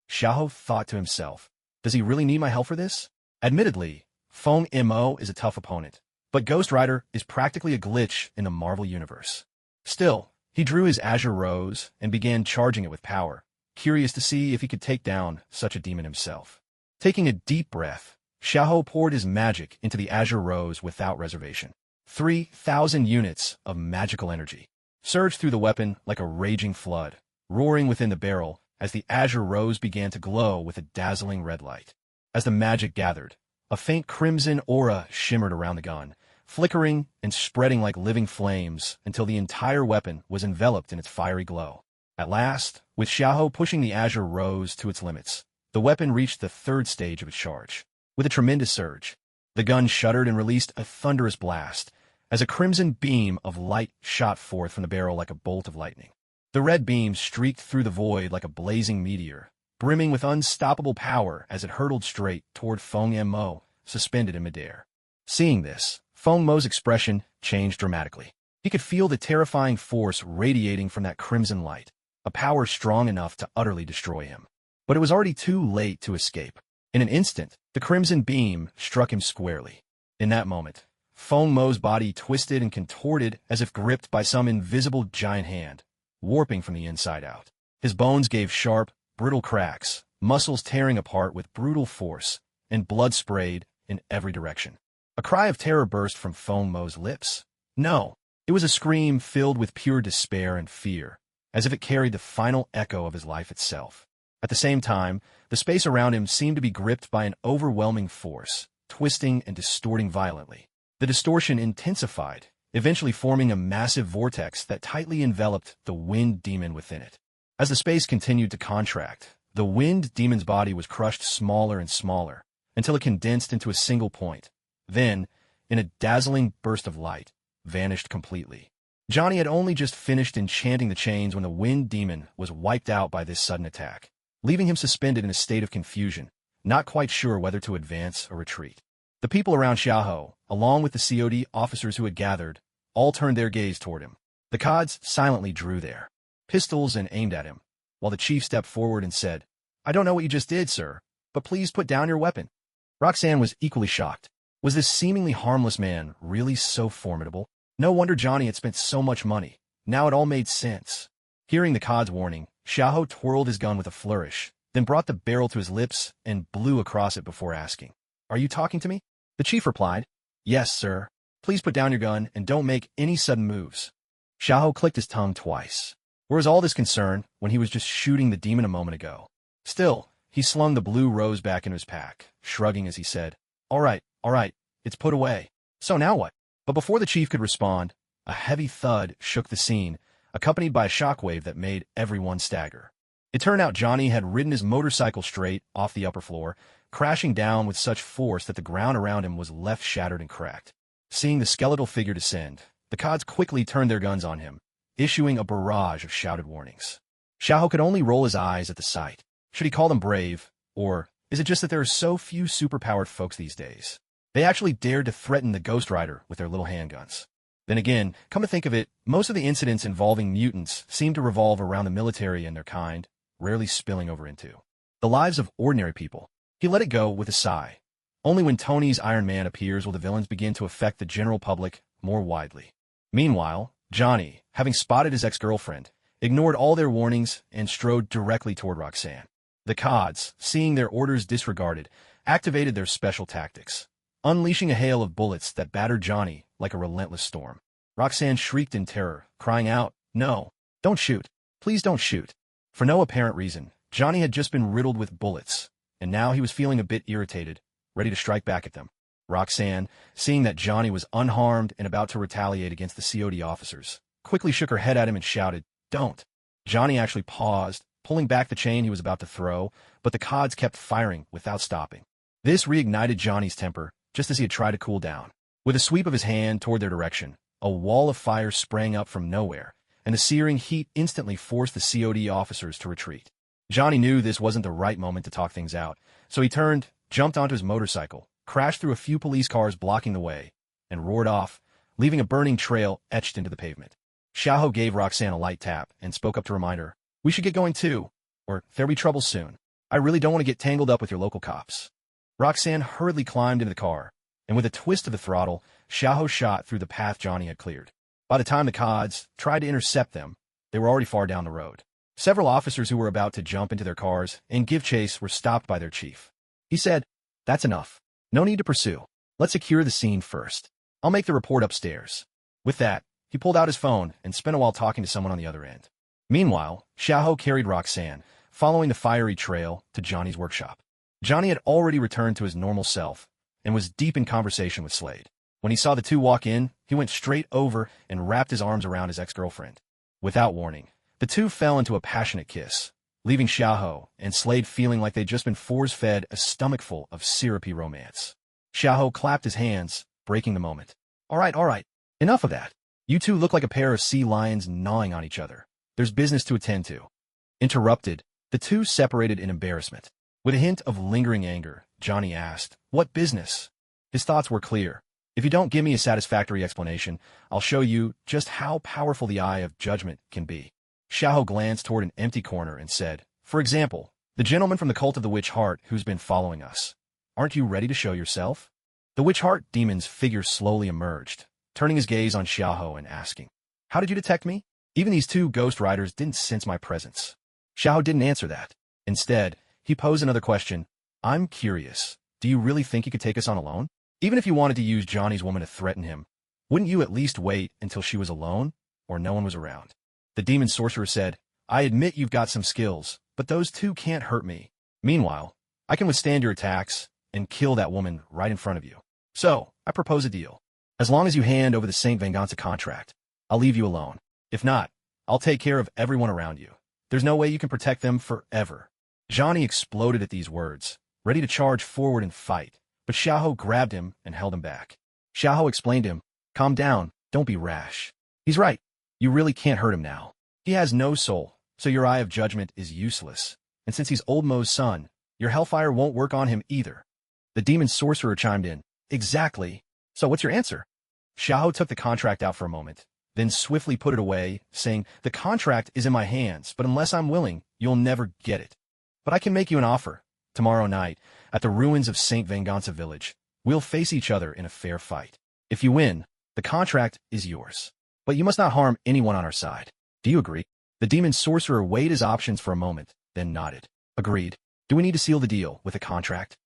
Xiaoho thought to himself, does he really need my help for this? Admittedly, Feng Mo is a tough opponent, but Ghost Rider is practically a glitch in the Marvel Universe. Still, he drew his Azure Rose and began charging it with power, curious to see if he could take down such a demon himself. Taking a deep breath, Xiaoho poured his magic into the Azure Rose without reservation. 3,000 units of magical energy surged through the weapon like a raging flood, roaring within the barrel as the Azure Rose began to glow with a dazzling red light. As the magic gathered, a faint crimson aura shimmered around the gun, flickering and spreading like living flames until the entire weapon was enveloped in its fiery glow. At last, with Xiaoho pushing the Azure Rose to its limits, the weapon reached the third stage of its charge. With a tremendous surge, the gun shuddered and released a thunderous blast as a crimson beam of light shot forth from the barrel like a bolt of lightning. The red beam streaked through the void like a blazing meteor, brimming with unstoppable power as it hurtled straight toward Feng Mo, suspended in midair. Seeing this, Feng Mo's expression changed dramatically. He could feel the terrifying force radiating from that crimson light, a power strong enough to utterly destroy him. But it was already too late to escape. In an instant, the crimson beam struck him squarely. In that moment, Feng Mo's body twisted and contorted as if gripped by some invisible giant hand, warping from the inside out. His bones gave sharp, brittle cracks, muscles tearing apart with brutal force, and blood sprayed in every direction. A cry of terror burst from Feng Mo's lips. No, it was a scream filled with pure despair and fear, as if it carried the final echo of his life itself. At the same time, the space around him seemed to be gripped by an overwhelming force, twisting and distorting violently. The distortion intensified, eventually forming a massive vortex that tightly enveloped the wind demon within it. As the space continued to contract, the wind demon's body was crushed smaller and smaller, until it condensed into a single point. Then, in a dazzling burst of light, vanished completely. Johnny had only just finished enchanting the chains when the wind demon was wiped out by this sudden attack, leaving him suspended in a state of confusion, not quite sure whether to advance or retreat. The people around Xiaoho, along with the COD officers who had gathered, all turned their gaze toward him. The CODs silently drew their pistols and aimed at him, while the chief stepped forward and said, "I don't know what you just did, sir, but please put down your weapon." Roxanne was equally shocked. Was this seemingly harmless man really so formidable? No wonder Johnny had spent so much money. Now it all made sense. Hearing the COD's warning, Xiaoho twirled his gun with a flourish, then brought the barrel to his lips and blew across it before asking, "Are you talking to me?" The chief replied, "Yes, sir. Please put down your gun and don't make any sudden moves." Xiaoho clicked his tongue twice. Where was all this concern when he was just shooting the demon a moment ago? Still, he slung the blue rose back into his pack, shrugging as he said, all right, it's put away. So now what?" But before the chief could respond, a heavy thud shook the scene, accompanied by a shockwave that made everyone stagger. It turned out Johnny had ridden his motorcycle straight off the upper floor, crashing down with such force that the ground around him was left shattered and cracked. Seeing the skeletal figure descend, the CODs quickly turned their guns on him, issuing a barrage of shouted warnings. Xiaoho could only roll his eyes at the sight. Should he call them brave, or is it just that there are so few superpowered folks these days? They actually dared to threaten the Ghost Rider with their little handguns. Then again, come to think of it, most of the incidents involving mutants seem to revolve around the military and their kind, rarely spilling over into the lives of ordinary people. He let it go with a sigh. Only when Tony's Iron Man appears will the villains begin to affect the general public more widely. Meanwhile, Johnny, having spotted his ex-girlfriend, ignored all their warnings and strode directly toward Roxanne. The CODs, seeing their orders disregarded, activated their special tactics, unleashing a hail of bullets that battered Johnny like a relentless storm. Roxanne shrieked in terror, crying out, "No, don't shoot. Please don't shoot." For no apparent reason, Johnny had just been riddled with bullets, and now he was feeling a bit irritated, ready to strike back at them. Roxanne, seeing that Johnny was unharmed and about to retaliate against the COD officers, quickly shook her head at him and shouted, "Don't. Johnny actually paused, pulling back the chain he was about to throw, but the cods kept firing without stopping. This reignited Johnny's temper, just as he had tried to cool down. With a sweep of his hand toward their direction, a wall of fire sprang up from nowhere, and the searing heat instantly forced the COD officers to retreat. Johnny knew this wasn't the right moment to talk things out, so he turned, jumped onto his motorcycle, crashed through a few police cars blocking the way, and roared off, leaving a burning trail etched into the pavement. Xiaoho gave Roxanne a light tap and spoke up to remind her, "We should get going too, or there'll be trouble soon. I really don't want to get tangled up with your local cops." Roxanne hurriedly climbed into the car, and with a twist of the throttle, Xiaoho shot through the path Johnny had cleared. By the time the cods tried to intercept them, they were already far down the road. Several officers who were about to jump into their cars and give chase were stopped by their chief. He said, "That's enough. No need to pursue. Let's secure the scene first. I'll make the report upstairs." With that, he pulled out his phone and spent a while talking to someone on the other end. Meanwhile, Xiaoho carried Roxanne, following the fiery trail, to Johnny's workshop. Johnny had already returned to his normal self and was deep in conversation with Slade. When he saw the two walk in, he went straight over and wrapped his arms around his ex-girlfriend. Without warning, the two fell into a passionate kiss, leaving Xiaoho and Slade feeling like they'd just been force-fed a stomachful of syrupy romance. Xiaoho clapped his hands, breaking the moment. All right. Enough of that. You two look like a pair of sea lions gnawing on each other. There's business to attend to." Interrupted, the two separated in embarrassment. With a hint of lingering anger, Johnny asked, "What business?" His thoughts were clear. "If you don't give me a satisfactory explanation, I'll show you just how powerful the eye of judgment can be." Xiaoho glanced toward an empty corner and said, "For example, the gentleman from the cult of the Witch Heart who's been following us. Aren't you ready to show yourself?" The Witch Heart demon's figure slowly emerged, turning his gaze on Xiaoho and asking, "How did you detect me? Even these two ghost riders didn't sense my presence." Xiaoho didn't answer that. Instead, he posed another question. "I'm curious. Do you really think you could take us on alone? Even if you wanted to use Johnny's woman to threaten him, wouldn't you at least wait until she was alone or no one was around?" The demon sorcerer said, "I admit you've got some skills, but those two can't hurt me. Meanwhile, I can withstand your attacks and kill that woman right in front of you. So, I propose a deal. As long as you hand over the Saint Venganza contract, I'll leave you alone. If not, I'll take care of everyone around you. There's no way you can protect them forever." Johnny exploded at these words, ready to charge forward and fight, but Xiaoho grabbed him and held him back. Xiaoho explained to him, "Calm down, don't be rash. He's right. You really can't hurt him now. He has no soul, so your eye of judgment is useless. And since he's Old Mo's son, your hellfire won't work on him either." The demon sorcerer chimed in, "Exactly. So what's your answer?" Xiaoho took the contract out for a moment, then swiftly put it away, saying, "The contract is in my hands, but unless I'm willing, you'll never get it. But I can make you an offer. Tomorrow night, at the ruins of St. Venganza Village, we'll face each other in a fair fight. If you win, the contract is yours. But you must not harm anyone on our side. Do you agree?" The demon sorcerer weighed his options for a moment, then nodded. "Agreed. Do we need to seal the deal with a contract?"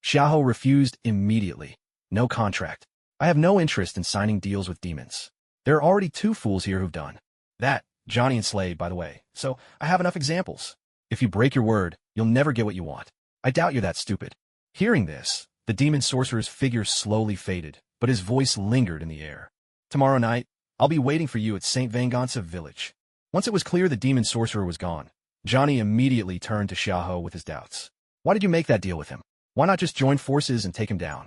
Xiaoho refused immediately. "No contract. I have no interest in signing deals with demons. There are already two fools here who've done that, Johnny and Slade, by the way, so I have enough examples. If you break your word, you'll never get what you want. I doubt you're that stupid." Hearing this, the demon sorcerer's figure slowly faded, but his voice lingered in the air. "Tomorrow night, I'll be waiting for you at St. Venganza Village." Once it was clear the demon sorcerer was gone, Johnny immediately turned to Xiaoho with his doubts. "Why did you make that deal with him? Why not just join forces and take him down?"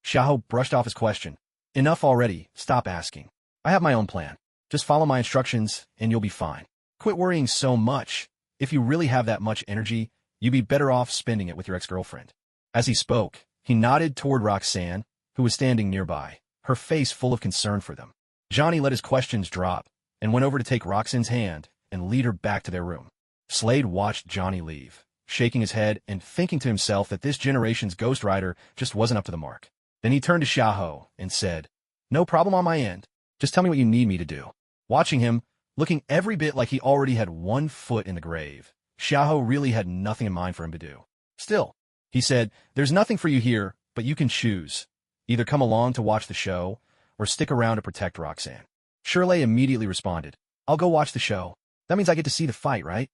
Xiaoho brushed off his question. "Enough already, stop asking. I have my own plan. Just follow my instructions, and you'll be fine. Quit worrying so much. If you really have that much energy, you'd be better off spending it with your ex-girlfriend." As he spoke, he nodded toward Roxanne, who was standing nearby, her face full of concern for them. Johnny let his questions drop and went over to take Roxanne's hand and lead her back to their room. Slade watched Johnny leave, shaking his head and thinking to himself that this generation's Ghost Rider just wasn't up to the mark. Then he turned to Xiaoho and said, "No problem on my end. Just tell me what you need me to do." Watching him, looking every bit like he already had one foot in the grave, Xiaoho really had nothing in mind for him to do. "Still," he said, "there's nothing for you here, but you can choose. Either come along to watch the show, or stick around to protect Roxanne." Shirley immediately responded, "I'll go watch the show. That means I get to see the fight, right?"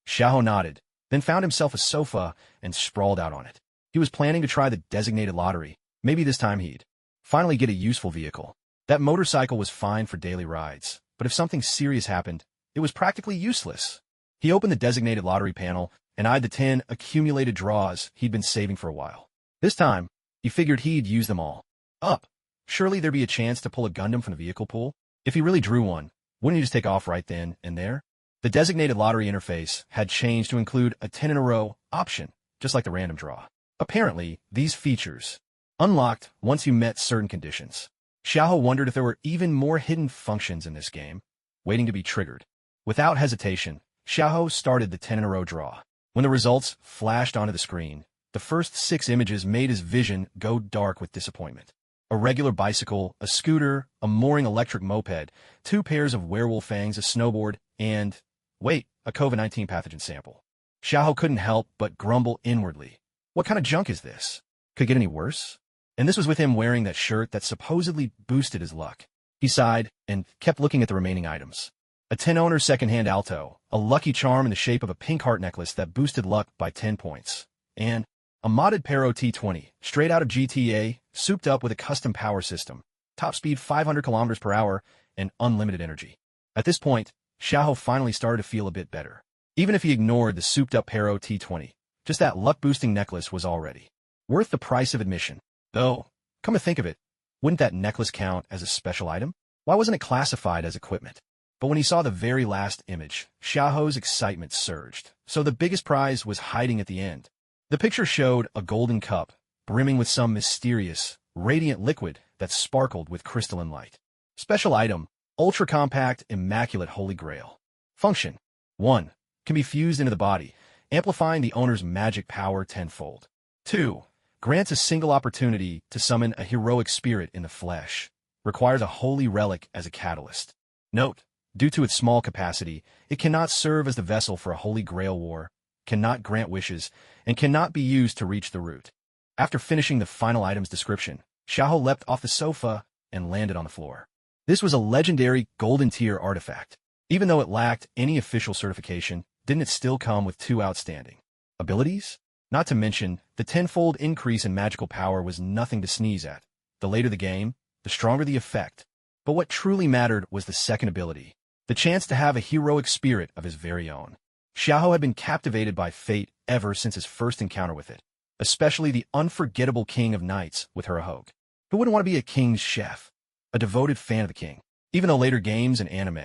Xiaoho nodded, then found himself a sofa and sprawled out on it. He was planning to try the designated lottery. Maybe this time he'd finally get a useful vehicle. That motorcycle was fine for daily rides, but if something serious happened, it was practically useless. He opened the designated lottery panel and eyed the 10 accumulated draws he'd been saving for a while. This time, he figured he'd use them all up. Surely there'd be a chance to pull a Gundam from the vehicle pool? If he really drew one, wouldn't he just take off right then and there? The designated lottery interface had changed to include a 10 in a row option, just like the random draw. Apparently, these features unlocked once you met certain conditions. Xiaoho wondered if there were even more hidden functions in this game, waiting to be triggered. Without hesitation, Xiaoho started the 10 in a row draw. When the results flashed onto the screen, the first 6 images made his vision go dark with disappointment. A regular bicycle, a scooter, a mooring electric moped, 2 pairs of werewolf fangs, a snowboard, and, wait, a COVID-19 pathogen sample. Xiaoho couldn't help but grumble inwardly. What kind of junk is this? Could it get any worse? And this was with him wearing that shirt that supposedly boosted his luck. He sighed and kept looking at the remaining items. A 10-owner second-hand alto, a lucky charm in the shape of a pink heart necklace that boosted luck by 10 points, and a modded Pero T20, straight out of GTA, souped up with a custom power system, top speed 500 kilometers per hour, and unlimited energy. At this point, Xiaoho finally started to feel a bit better. Even if he ignored the souped-up Pero T20, just that luck-boosting necklace was already worth the price of admission. Though, come to think of it, wouldn't that necklace count as a special item? Why wasn't it classified as equipment? But when he saw the very last image, Xiaoho's excitement surged. So the biggest prize was hiding at the end. The picture showed a golden cup, brimming with some mysterious, radiant liquid that sparkled with crystalline light. Special item, ultra-compact, immaculate holy grail. Function: 1. Can be fused into the body, amplifying the owner's magic power tenfold. 2. Grants a single opportunity to summon a heroic spirit in the flesh. Requires a holy relic as a catalyst. Note: due to its small capacity, it cannot serve as the vessel for a holy grail war, cannot grant wishes, and cannot be used to reach the root. After finishing the final item's description, Xiaoho leapt off the sofa and landed on the floor. This was a legendary golden tier artifact. Even though it lacked any official certification, didn't it still come with 2 outstanding abilities? Not to mention, the tenfold increase in magical power was nothing to sneeze at. The later the game, the stronger the effect. But what truly mattered was the second ability, the chance to have a heroic spirit of his very own. Xiaoho had been captivated by fate ever since his first encounter with it, especially the unforgettable King of Knights with her Hogue. Who wouldn't want to be a king's chef? A devoted fan of the king, even though later games and anime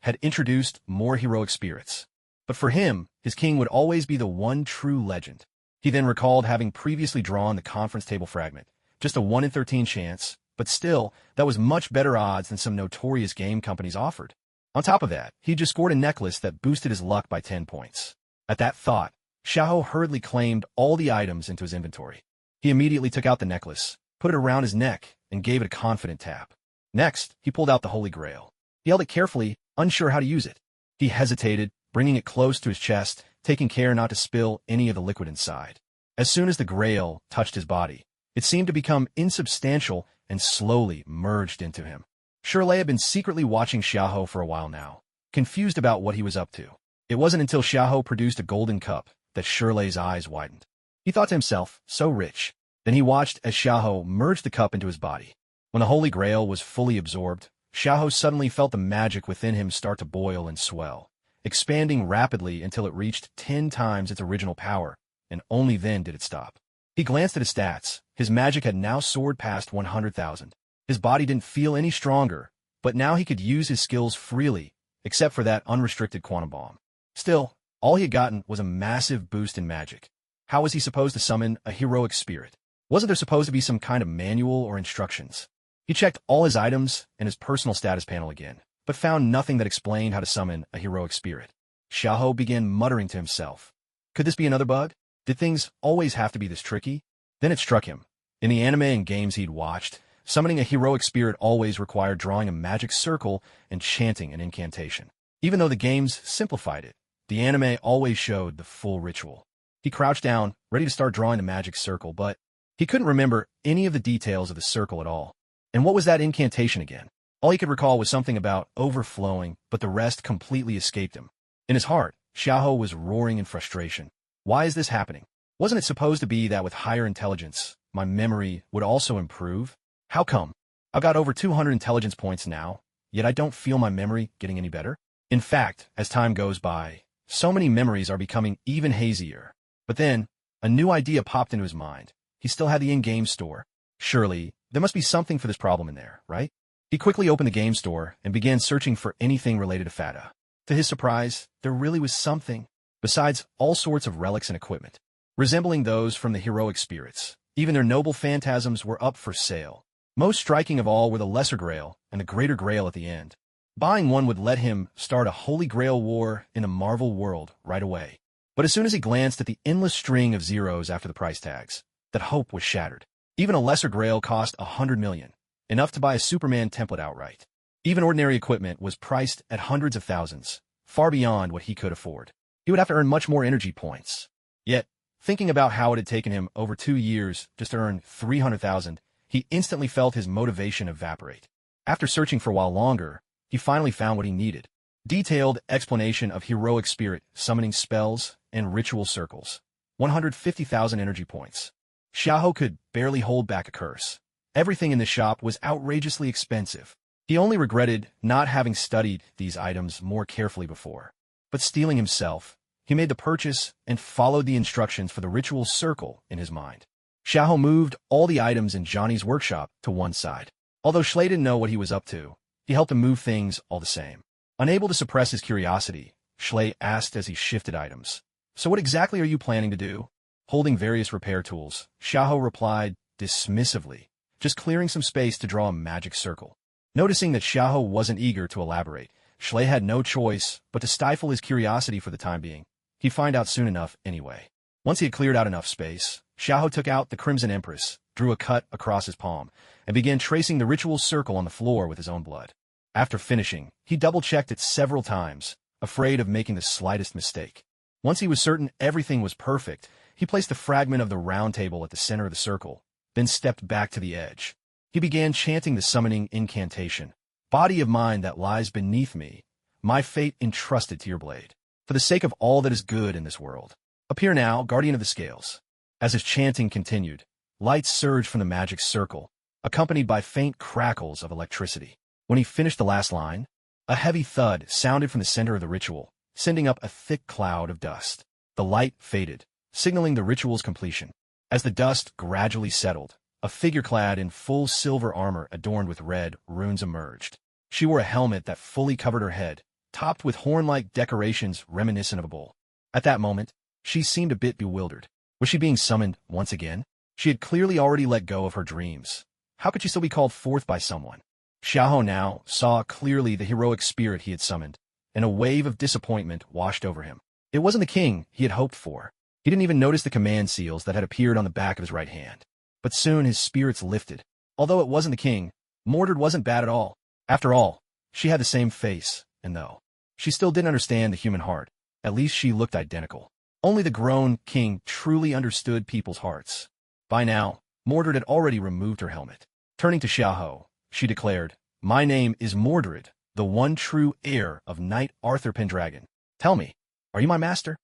had introduced more heroic spirits. But for him, his king would always be the one true legend. He then recalled having previously drawn the conference table fragment, just a 1 in 13 chance, but still, that was much better odds than some notorious game companies offered. On top of that, he just scored a necklace that boosted his luck by 10 points. At that thought, Xiaoho hurriedly claimed all the items into his inventory. He immediately took out the necklace, put it around his neck, and gave it a confident tap. Next, he pulled out the Holy Grail. He held it carefully, unsure how to use it. He hesitated, bringing it close to his chest, taking care not to spill any of the liquid inside. As soon as the Grail touched his body, it seemed to become insubstantial and slowly merged into him. Shirley had been secretly watching Xiaoho for a while now, confused about what he was up to. It wasn't until Xiaoho produced a golden cup that Shirley's eyes widened. He thought to himself, so rich. Then he watched as Xiaoho merged the cup into his body. When the Holy Grail was fully absorbed, Xiaoho suddenly felt the magic within him start to boil and swell, expanding rapidly until it reached 10 times its original power, and only then did it stop. He glanced at his stats. His magic had now soared past 100,000. His body didn't feel any stronger, but now he could use his skills freely, except for that unrestricted quantum bomb. Still, all he had gotten was a massive boost in magic. How was he supposed to summon a heroic spirit? Wasn't there supposed to be some kind of manual or instructions? He checked all his items and his personal status panel again, but found nothing that explained how to summon a heroic spirit. Xiaoho began muttering to himself. Could this be another bug? Did things always have to be this tricky? Then it struck him. In the anime and games he'd watched, summoning a heroic spirit always required drawing a magic circle and chanting an incantation. Even though the games simplified it, the anime always showed the full ritual. He crouched down, ready to start drawing the magic circle, but he couldn't remember any of the details of the circle at all. And what was that incantation again? All he could recall was something about overflowing, but the rest completely escaped him. In his heart, Xiaoho was roaring in frustration. Why is this happening? Wasn't it supposed to be that with higher intelligence, my memory would also improve? How come? I've got over 200 intelligence points now, yet I don't feel my memory getting any better. In fact, as time goes by, So many memories are becoming even hazier. But then, a new idea popped into his mind. He still had the in-game store. Surely, there must be something for this problem in there, right? He quickly opened the game store and began searching for anything related to Fata. To his surprise, there really was something, besides all sorts of relics and equipment, resembling those from the heroic spirits. Even their noble phantasms were up for sale. Most striking of all were the Lesser Grail and the Greater Grail at the end. Buying one would let him start a Holy Grail war in the Marvel world right away. But as soon as he glanced at the endless string of zeros after the price tags, that hope was shattered. Even a Lesser Grail cost 100 million, enough to buy a Superman template outright. Even ordinary equipment was priced at hundreds of thousands, far beyond what he could afford. He would have to earn much more energy points. Yet, thinking about how it had taken him over 2 years just to earn 300,000, he instantly felt his motivation evaporate. After searching for a while longer, he finally found what he needed. Detailed explanation of heroic spirit, summoning spells, and ritual circles. 150,000 energy points. Xiaohou could barely hold back a curse. Everything in the shop was outrageously expensive. He only regretted not having studied these items more carefully before. But steeling himself, he made the purchase and followed the instructions for the ritual circle in his mind. Xiaohou moved all the items in Johnny's workshop to one side. Although Schley didn't know what he was up to, he helped him move things all the same. Unable to suppress his curiosity, Schley asked as he shifted items, "So what exactly are you planning to do?" Holding various repair tools, Xiaohou replied dismissively, "Just clearing some space to draw a magic circle." Noticing that Xiaohou wasn't eager to elaborate, Schley had no choice but to stifle his curiosity for the time being. He'd find out soon enough anyway. Once he had cleared out enough space, Xiaohou took out the Crimson Empress, drew a cut across his palm, and began tracing the ritual circle on the floor with his own blood. After finishing, he double-checked it several times, afraid of making the slightest mistake. Once he was certain everything was perfect, he placed a fragment of the round table at the center of the circle, then stepped back to the edge. He began chanting the summoning incantation. "Body of mine that lies beneath me, my fate entrusted to your blade. For the sake of all that is good in this world, appear now, guardian of the scales." As his chanting continued, lights surged from the magic circle, accompanied by faint crackles of electricity. When he finished the last line, a heavy thud sounded from the center of the ritual, sending up a thick cloud of dust. The light faded, signaling the ritual's completion. As the dust gradually settled, a figure clad in full silver armor adorned with red runes emerged. She wore a helmet that fully covered her head, topped with horn-like decorations reminiscent of a bull. At that moment, she seemed a bit bewildered. Was she being summoned once again? She had clearly already let go of her dreams. How could she still be called forth by someone? Xiaohou now saw clearly the heroic spirit he had summoned, and a wave of disappointment washed over him. It wasn't the king he had hoped for. He didn't even notice the command seals that had appeared on the back of his right hand. But soon his spirits lifted. Although it wasn't the king, Mordred wasn't bad at all. After all, she had the same face, and though she still didn't understand the human heart, at least she looked identical. Only the grown king truly understood people's hearts. By now, Mordred had already removed her helmet. Turning to Xiaohou, she declared, "My name is Mordred, the one true heir of Knight Arthur Pendragon. Tell me, are you my master?"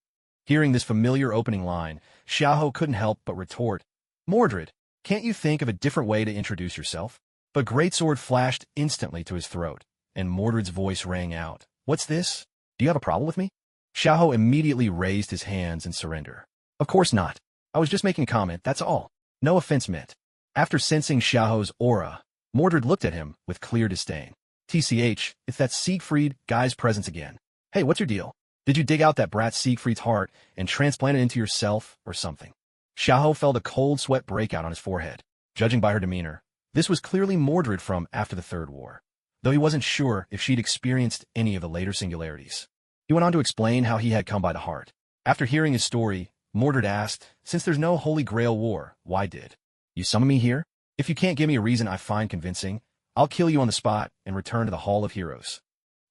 Hearing this familiar opening line, Xiaohou couldn't help but retort, "Mordred, can't you think of a different way to introduce yourself?" But Greatsword flashed instantly to his throat, and Mordred's voice rang out, "What's this? Do you have a problem with me?" Xiaohou immediately raised his hands in surrender. "Of course not. I was just making a comment, that's all. No offense meant." After sensing Xiaohou's aura, Mordred looked at him with clear disdain. "TCH, it's that Siegfried guy's presence again. Hey, what's your deal? Did you dig out that brat Siegfried's heart and transplant it into yourself or something?" Xiaohou felt a cold sweat break out on his forehead. Judging by her demeanor, this was clearly Mordred from after the Third War, though he wasn't sure if she'd experienced any of the later singularities. He went on to explain how he had come by the heart. After hearing his story, Mordred asked, "Since there's no Holy Grail war, why did you summon me here? If you can't give me a reason I find convincing, I'll kill you on the spot and return to the Hall of Heroes."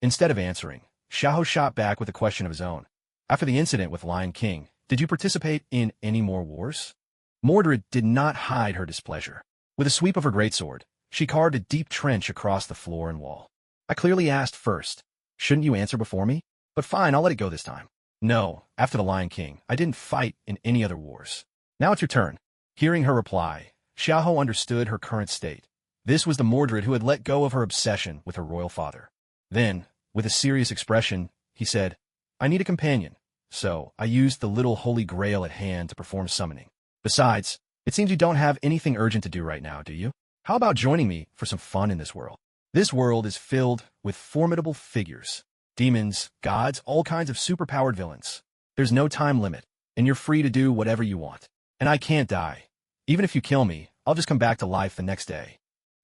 Instead of answering, Xiaohou shot back with a question of his own. "After the incident with Lion King, did you participate in any more wars?" Mordred did not hide her displeasure. With a sweep of her greatsword, she carved a deep trench across the floor and wall. "I clearly asked first. Shouldn't you answer before me? But fine, I'll let it go this time. No, after the Lion King, I didn't fight in any other wars. Now it's your turn." Hearing her reply, Xiaohou understood her current state. This was the Mordred who had let go of her obsession with her royal father. Then, with a serious expression, he said, "I need a companion. so I used the little holy grail at hand to perform summoning. Besides, it seems you don't have anything urgent to do right now, do you? How about joining me for some fun in this world? This world is filled with formidable figures. Demons, gods, all kinds of superpowered villains. There's no time limit, and you're free to do whatever you want. And I can't die. Even if you kill me, I'll just come back to life the next day.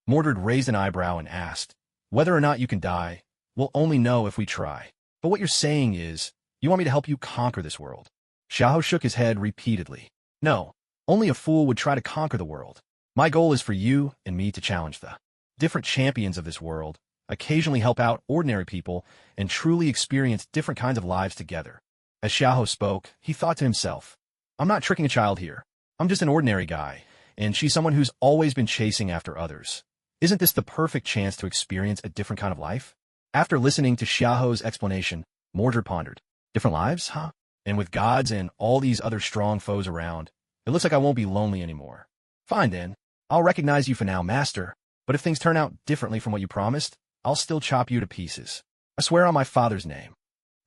Mordred raised an eyebrow and asked, whether or not you can die, we'll only know if we try. But what you're saying is, you want me to help you conquer this world. Xiahou shook his head repeatedly. No, only a fool would try to conquer the world. My goal is for you and me to challenge the different champions of this world, occasionally help out ordinary people, and truly experience different kinds of lives together. As Xiahou spoke, he thought to himself, I'm not tricking a child here. I'm just an ordinary guy, and she's someone who's always been chasing after others. Isn't this the perfect chance to experience a different kind of life? After listening to Xiahou's explanation, Mordred pondered. Different lives, huh? And with gods and all these other strong foes around, it looks like I won't be lonely anymore. Fine then, I'll recognize you for now, Master, but if things turn out differently from what you promised, I'll still chop you to pieces. I swear on my father's name.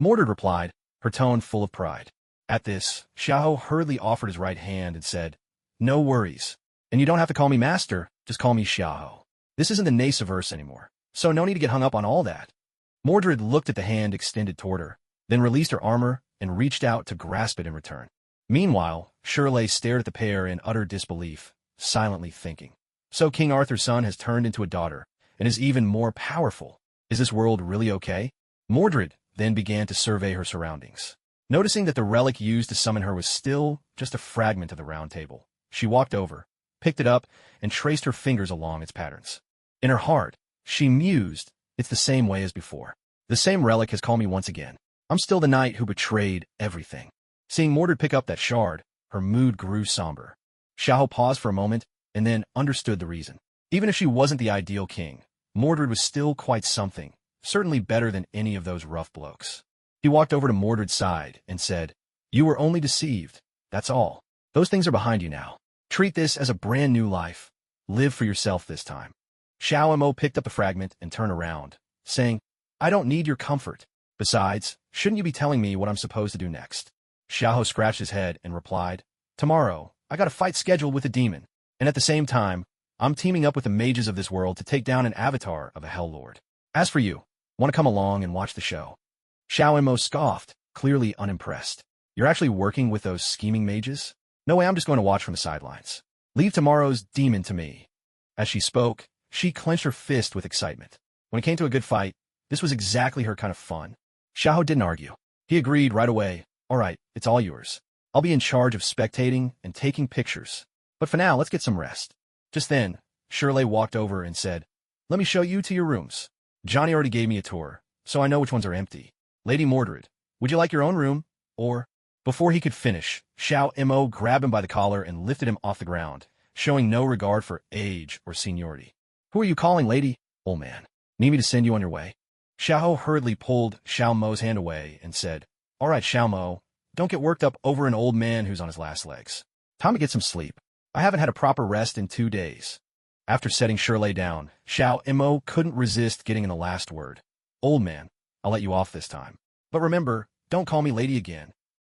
Mordred replied, her tone full of pride. At this, Xiahou hurriedly offered his right hand and said, No worries. And you don't have to call me Master, just call me Xiahou. This isn't the Naceverse anymore, so no need to get hung up on all that. Mordred looked at the hand extended toward her, then released her armor and reached out to grasp it in return. Meanwhile, Shirley stared at the pair in utter disbelief, silently thinking. So King Arthur's son has turned into a daughter, and is even more powerful. Is this world really okay? Mordred then began to survey her surroundings. Noticing that the relic used to summon her was still just a fragment of the round table, she walked over, picked it up, and traced her fingers along its patterns. In her heart, she mused, it's the same way as before. The same relic has called me once again. I'm still the knight who betrayed everything. Seeing Mordred pick up that shard, her mood grew somber. Xiahou paused for a moment, and then understood the reason. Even if she wasn't the ideal king, Mordred was still quite something, certainly better than any of those rough blokes. He walked over to Mordred's side and said, You were only deceived, that's all. Those things are behind you now. Treat this as a brand new life. Live for yourself this time. Xiao Mo picked up the fragment and turned around, saying, I don't need your comfort. Besides, shouldn't you be telling me what I'm supposed to do next? Xiahou scratched his head and replied, Tomorrow, I got a fight scheduled with a demon, and at the same time, I'm teaming up with the mages of this world to take down an avatar of a Hell Lord. As for you, want to come along and watch the show? Xiao Mo scoffed, clearly unimpressed. You're actually working with those scheming mages? No way, I'm just going to watch from the sidelines. Leave tomorrow's demon to me. As she spoke, she clenched her fist with excitement. When it came to a good fight, this was exactly her kind of fun. Xiahou didn't argue. He agreed right away. All right, it's all yours. I'll be in charge of spectating and taking pictures. But for now, let's get some rest. Just then, Shirley walked over and said, Let me show you to your rooms. Johnny already gave me a tour, so I know which ones are empty. Lady Mordred, would you like your own room? Or... Before he could finish, Xiao Mo grabbed him by the collar and lifted him off the ground, showing no regard for age or seniority. Who are you calling, lady? Old man. Need me to send you on your way? Xiao hurriedly pulled Xiao Mo's hand away and said, All right, Xiao Mo, don't get worked up over an old man who's on his last legs. Time to get some sleep. I haven't had a proper rest in 2 days. After setting Shirley down, Xiao Mo couldn't resist getting in the last word. Old man, I'll let you off this time. But remember, don't call me lady again.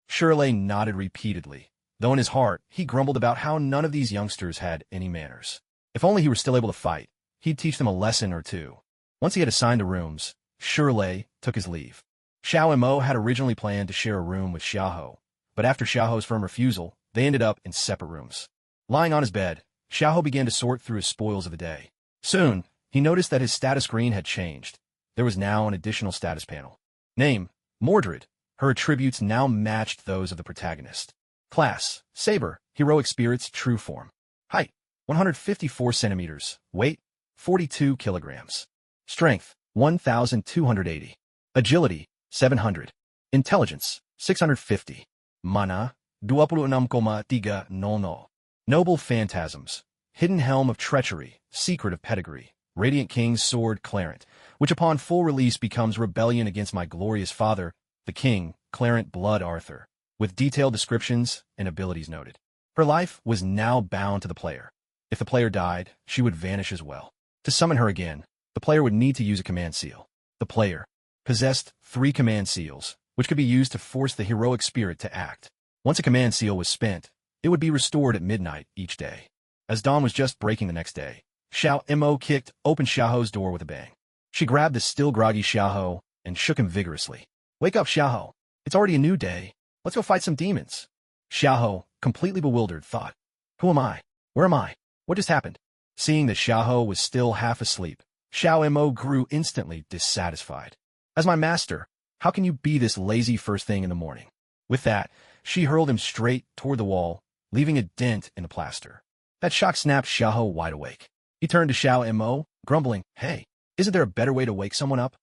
Shirley nodded repeatedly, though in his heart he grumbled about how none of these youngsters had any manners. If only he were still able to fight, he'd teach them a lesson or two. Once he had assigned the rooms, Shirley took his leave. Xiao Mo had originally planned to share a room with Xiahou, but after Xiahou's firm refusal, they ended up in separate rooms. Lying on his bed, Xiahou began to sort through his spoils of the day. Soon, he noticed that his status screen had changed. There was now an additional status panel. Name, Mordred. Her attributes now matched those of the protagonist. Class, Saber, Heroic Spirits, True Form. Height, 154 centimeters. Weight, 42 kilograms. Strength, 1,280. Agility, 700. Intelligence, 650. Mana, 26,300. Noble Phantasms, Hidden Helm of Treachery, Secret of Pedigree, Radiant King's Sword Clarent, which upon full release becomes Rebellion Against My Glorious Father, the King, Clarent Blood Arthur, with detailed descriptions and abilities noted. Her life was now bound to the player. If the player died, she would vanish as well. To summon her again, the player would need to use a command seal. The player possessed 3 command seals, which could be used to force the heroic spirit to act. Once a command seal was spent, it would be restored at midnight each day. As dawn was just breaking the next day, Xiao Mo kicked open Xiaoho's door with a bang. She grabbed the still groggy Xiaoho and shook him vigorously. "Wake up, Xiaoho. It's already a new day. Let's go fight some demons." Xiaoho, completely bewildered, thought, "Who am I? Where am I? What just happened?" Seeing that Xiaoho was still half asleep, Xiao Mo grew instantly dissatisfied. "As my master, how can you be this lazy first thing in the morning?" With that, she hurled him straight toward the wall, leaving a dent in the plaster. That shock snapped Xiaoho wide awake. He turned to Xiao Mo, grumbling, "Hey, isn't there a better way to wake someone up?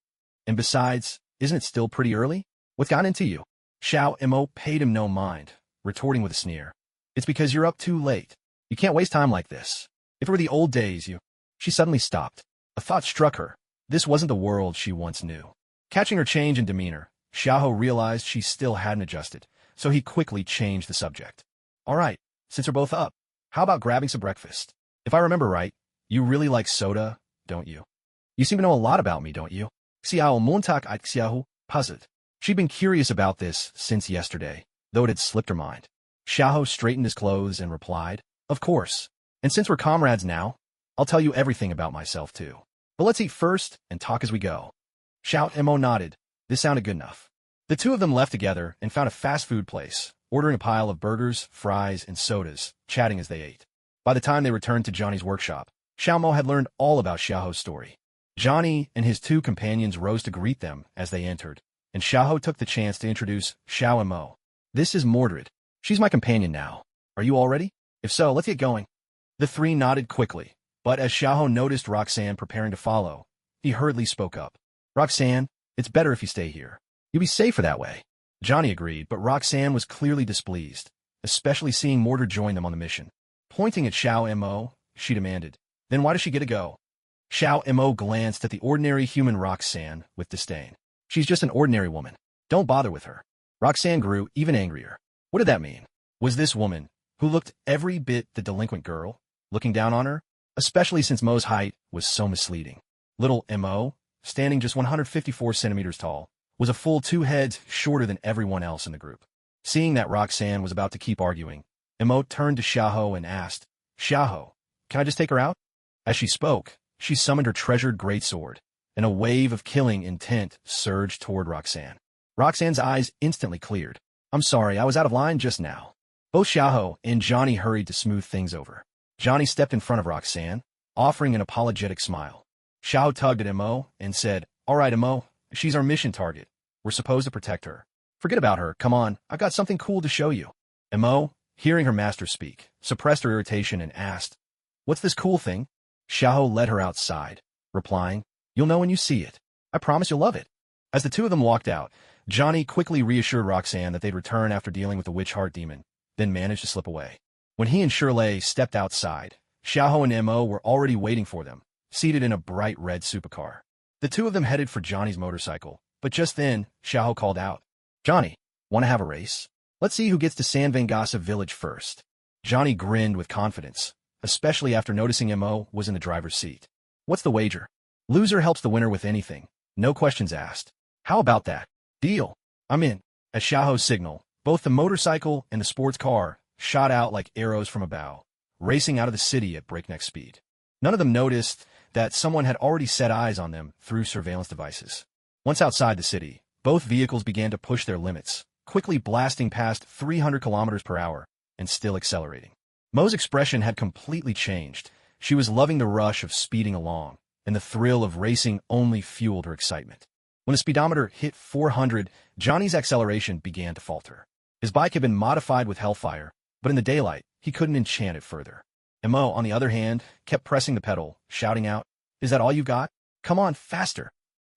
And besides, isn't it still pretty early? What's gotten into you?" Xiao Mo paid him no mind, retorting with a sneer, "It's because you're up too late. You can't waste time like this. If it were the old days, you—" She suddenly stopped. A thought struck her. This wasn't the world she once knew. Catching her change in demeanor, Xiaoho realized she still hadn't adjusted, so he quickly changed the subject. "All right, since we're both up, how about grabbing some breakfast? If I remember right, you really like soda, don't you? You seem to know a lot about me, don't you?" Xiao Montak at Xiaohu puzzled. She'd been curious about this since yesterday, though it had slipped her mind. Xiaoho straightened his clothes and replied, "Of course. And since we're comrades now, I'll tell you everything about myself, too. But let's eat first and talk as we go." Xiao Mo nodded. This sounded good enough. The two of them left together and found a fast food place, ordering a pile of burgers, fries, and sodas, chatting as they ate. By the time they returned to Johnny's workshop, Xiao Mo had learned all about Xiaoho's story. Johnny and his two companions rose to greet them as they entered, and Xiaoho took the chance to introduce Xiao Mo. "This is Mordred. She's my companion now. Are you all ready? If so, let's get going." The three nodded quickly, but as Xiaoho noticed Roxanne preparing to follow, he hurriedly spoke up. "Roxanne, it's better if you stay here. You'll be safer that way." Johnny agreed, but Roxanne was clearly displeased, especially seeing Mordred join them on the mission. Pointing at Xiao Mo, she demanded, "Then why does she get to go?" Xiao Mo glanced at the ordinary human Roxanne with disdain. "She's just an ordinary woman. Don't bother with her." Roxanne grew even angrier. What did that mean? Was this woman, who looked every bit the delinquent girl, looking down on her? Especially since Mo's height was so misleading. Little Mo, standing just 154 centimeters tall, was a full 2 heads shorter than everyone else in the group. Seeing that Roxanne was about to keep arguing, Mo turned to Xiaoho and asked, "Xiaoho, can I just take her out?" As she spoke, she summoned her treasured greatsword, and a wave of killing intent surged toward Roxanne. Roxanne's eyes instantly cleared. "I'm sorry, I was out of line just now." Both Xiaoho and Johnny hurried to smooth things over. Johnny stepped in front of Roxanne, offering an apologetic smile. Xiao tugged at Mo and said, "All right, Mo, she's our mission target. We're supposed to protect her. Forget about her. Come on, I've got something cool to show you." Mo, hearing her master speak, suppressed her irritation and asked, "What's this cool thing?" Xiaoho led her outside, replying, "You'll know when you see it. I promise you'll love it." As the two of them walked out, Johnny quickly reassured Roxanne that they'd return after dealing with the witch heart demon, then managed to slip away. When he and Shirley stepped outside, Xiaoho and Mo were already waiting for them, seated in a bright red supercar. The two of them headed for Johnny's motorcycle, but just then, Xiaoho called out, "Johnny, want to have a race? Let's see who gets to San Vengasa village first." Johnny grinned with confidence, especially after noticing Mo was in the driver's seat. "What's the wager? Loser helps the winner with anything, no questions asked. How about that? Deal. I'm in." At Xiaoho's signal, both the motorcycle and the sports car shot out like arrows from a bow, racing out of the city at breakneck speed. None of them noticed that someone had already set eyes on them through surveillance devices. Once outside the city, both vehicles began to push their limits, quickly blasting past 300 kilometers per hour and still accelerating. Mo's expression had completely changed. She was loving the rush of speeding along, and the thrill of racing only fueled her excitement. When the speedometer hit 400, Johnny's acceleration began to falter. His bike had been modified with Hellfire, but in the daylight, he couldn't enchant it further. Mo, on the other hand, kept pressing the pedal, shouting out, "Is that all you got? Come on, faster."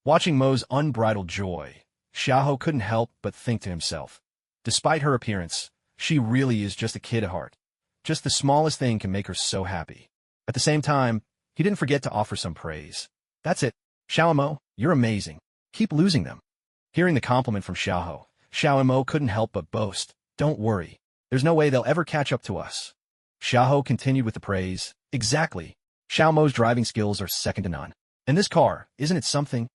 Watching Mo's unbridled joy, Xiaoho couldn't help but think to himself, despite her appearance, she really is just a kid at heart. Just the smallest thing can make her so happy. At the same time, he didn't forget to offer some praise. "That's it. Xiaomo, you're amazing. Keep losing them." Hearing the compliment from Xiaoho, Xiaomo couldn't help but boast, "Don't worry. There's no way they'll ever catch up to us." Xiaoho continued with the praise. "Exactly. Xiaomo's driving skills are second to none. And this car, isn't it something?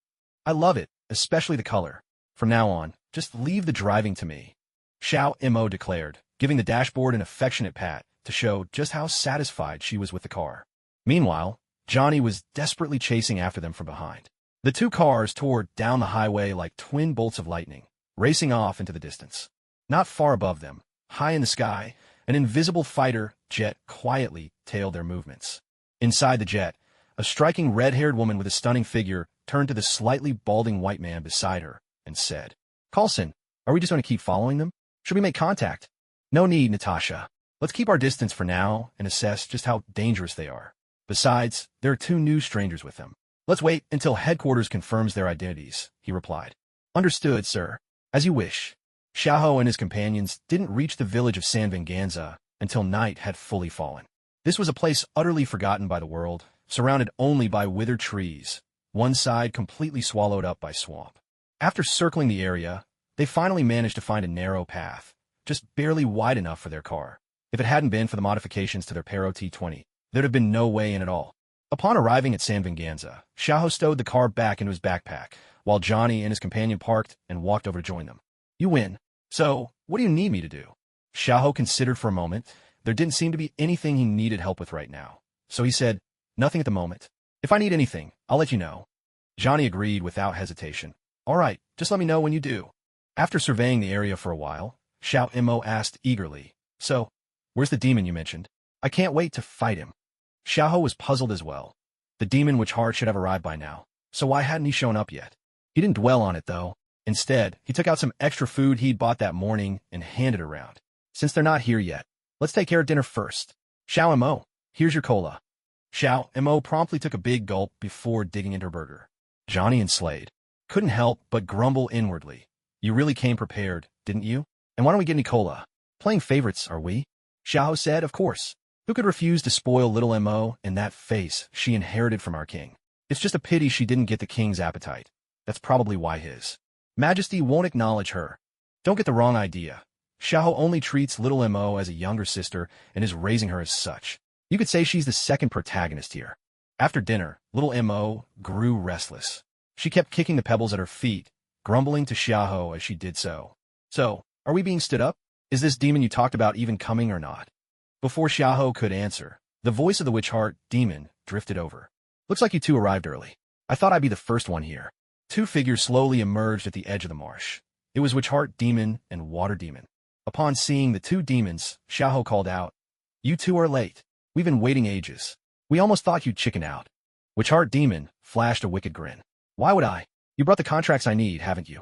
I love it, especially the color." From now on, Just leave the driving to me, Xiao Mo declared, giving the dashboard an affectionate pat to show just how satisfied she was with the car. Meanwhile, Johnny was desperately chasing after them from behind. The two cars tore down the highway like twin bolts of lightning, racing off into the distance. Not far above them, high in the sky, an invisible fighter jet quietly tailed their movements. Inside the jet, a striking red-haired woman with a stunning figure turned to the slightly balding white man beside her and said, "Carlson, are we just going to keep following them? Should we make contact?" "No need, Natasha. Let's keep our distance for now and assess just how dangerous they are. Besides, there are two new strangers with them. Let's wait until headquarters confirms their identities," he replied. "Understood, sir. As you wish." Xiaoho and his companions didn't reach the village of San Venganza until night had fully fallen. This was a place utterly forgotten by the world, surrounded only by withered trees, one side completely swallowed up by swamp. After circling the area, they finally managed to find a narrow path, just barely wide enough for their car. If it hadn't been for the modifications to their Paro T20, there'd have been no way in at all. Upon arriving at San Venganza, Xiaoho stowed the car back into his backpack, while Johnny and his companion parked and walked over to join them. "You win. So, what do you need me to do?" Xiaoho considered for a moment. There didn't seem to be anything he needed help with right now. So he said, "Nothing at the moment. If I need anything, I'll let you know." Johnny agreed without hesitation. "All right, just let me know when you do." After surveying the area for a while, Xiao Mo asked eagerly, "So, where's the demon you mentioned? I can't wait to fight him." Xiaoho was puzzled as well. The demon witch heart should have arrived by now, so why hadn't he shown up yet? He didn't dwell on it, though. Instead, he took out some extra food he'd bought that morning and handed it around. "Since they're not here yet, let's take care of dinner first. Xiao Mo, here's your cola." Xiao Mo promptly took a big gulp before digging into her burger. Johnny and Slade couldn't help but grumble inwardly. "You really came prepared, didn't you? And why don't we get any cola? Playing favorites, are we?" Xiao said, "Of course. Who could refuse to spoil little Mo and that face she inherited from our king? It's just a pity she didn't get the king's appetite. That's probably why his Majesty won't acknowledge her. Don't get the wrong idea. Xiao only treats little Mo as a younger sister and is raising her as such. You could say she's the second protagonist here." After dinner, little Mo grew restless. She kept kicking the pebbles at her feet, grumbling to Xiaoho as she did so. "So, are we being stood up? Is this demon you talked about even coming or not?" Before Xiaoho could answer, the voice of the witch heart demon drifted over. "Looks like you two arrived early. I thought I'd be the first one here." Two figures slowly emerged at the edge of the marsh. It was witch heart demon and water demon. Upon seeing the two demons, Xiaoho called out, "You two are late. We've been waiting ages. We almost thought you'd chicken out." Witch heart demon flashed a wicked grin. "Why would I? You brought the contracts I need, haven't you?"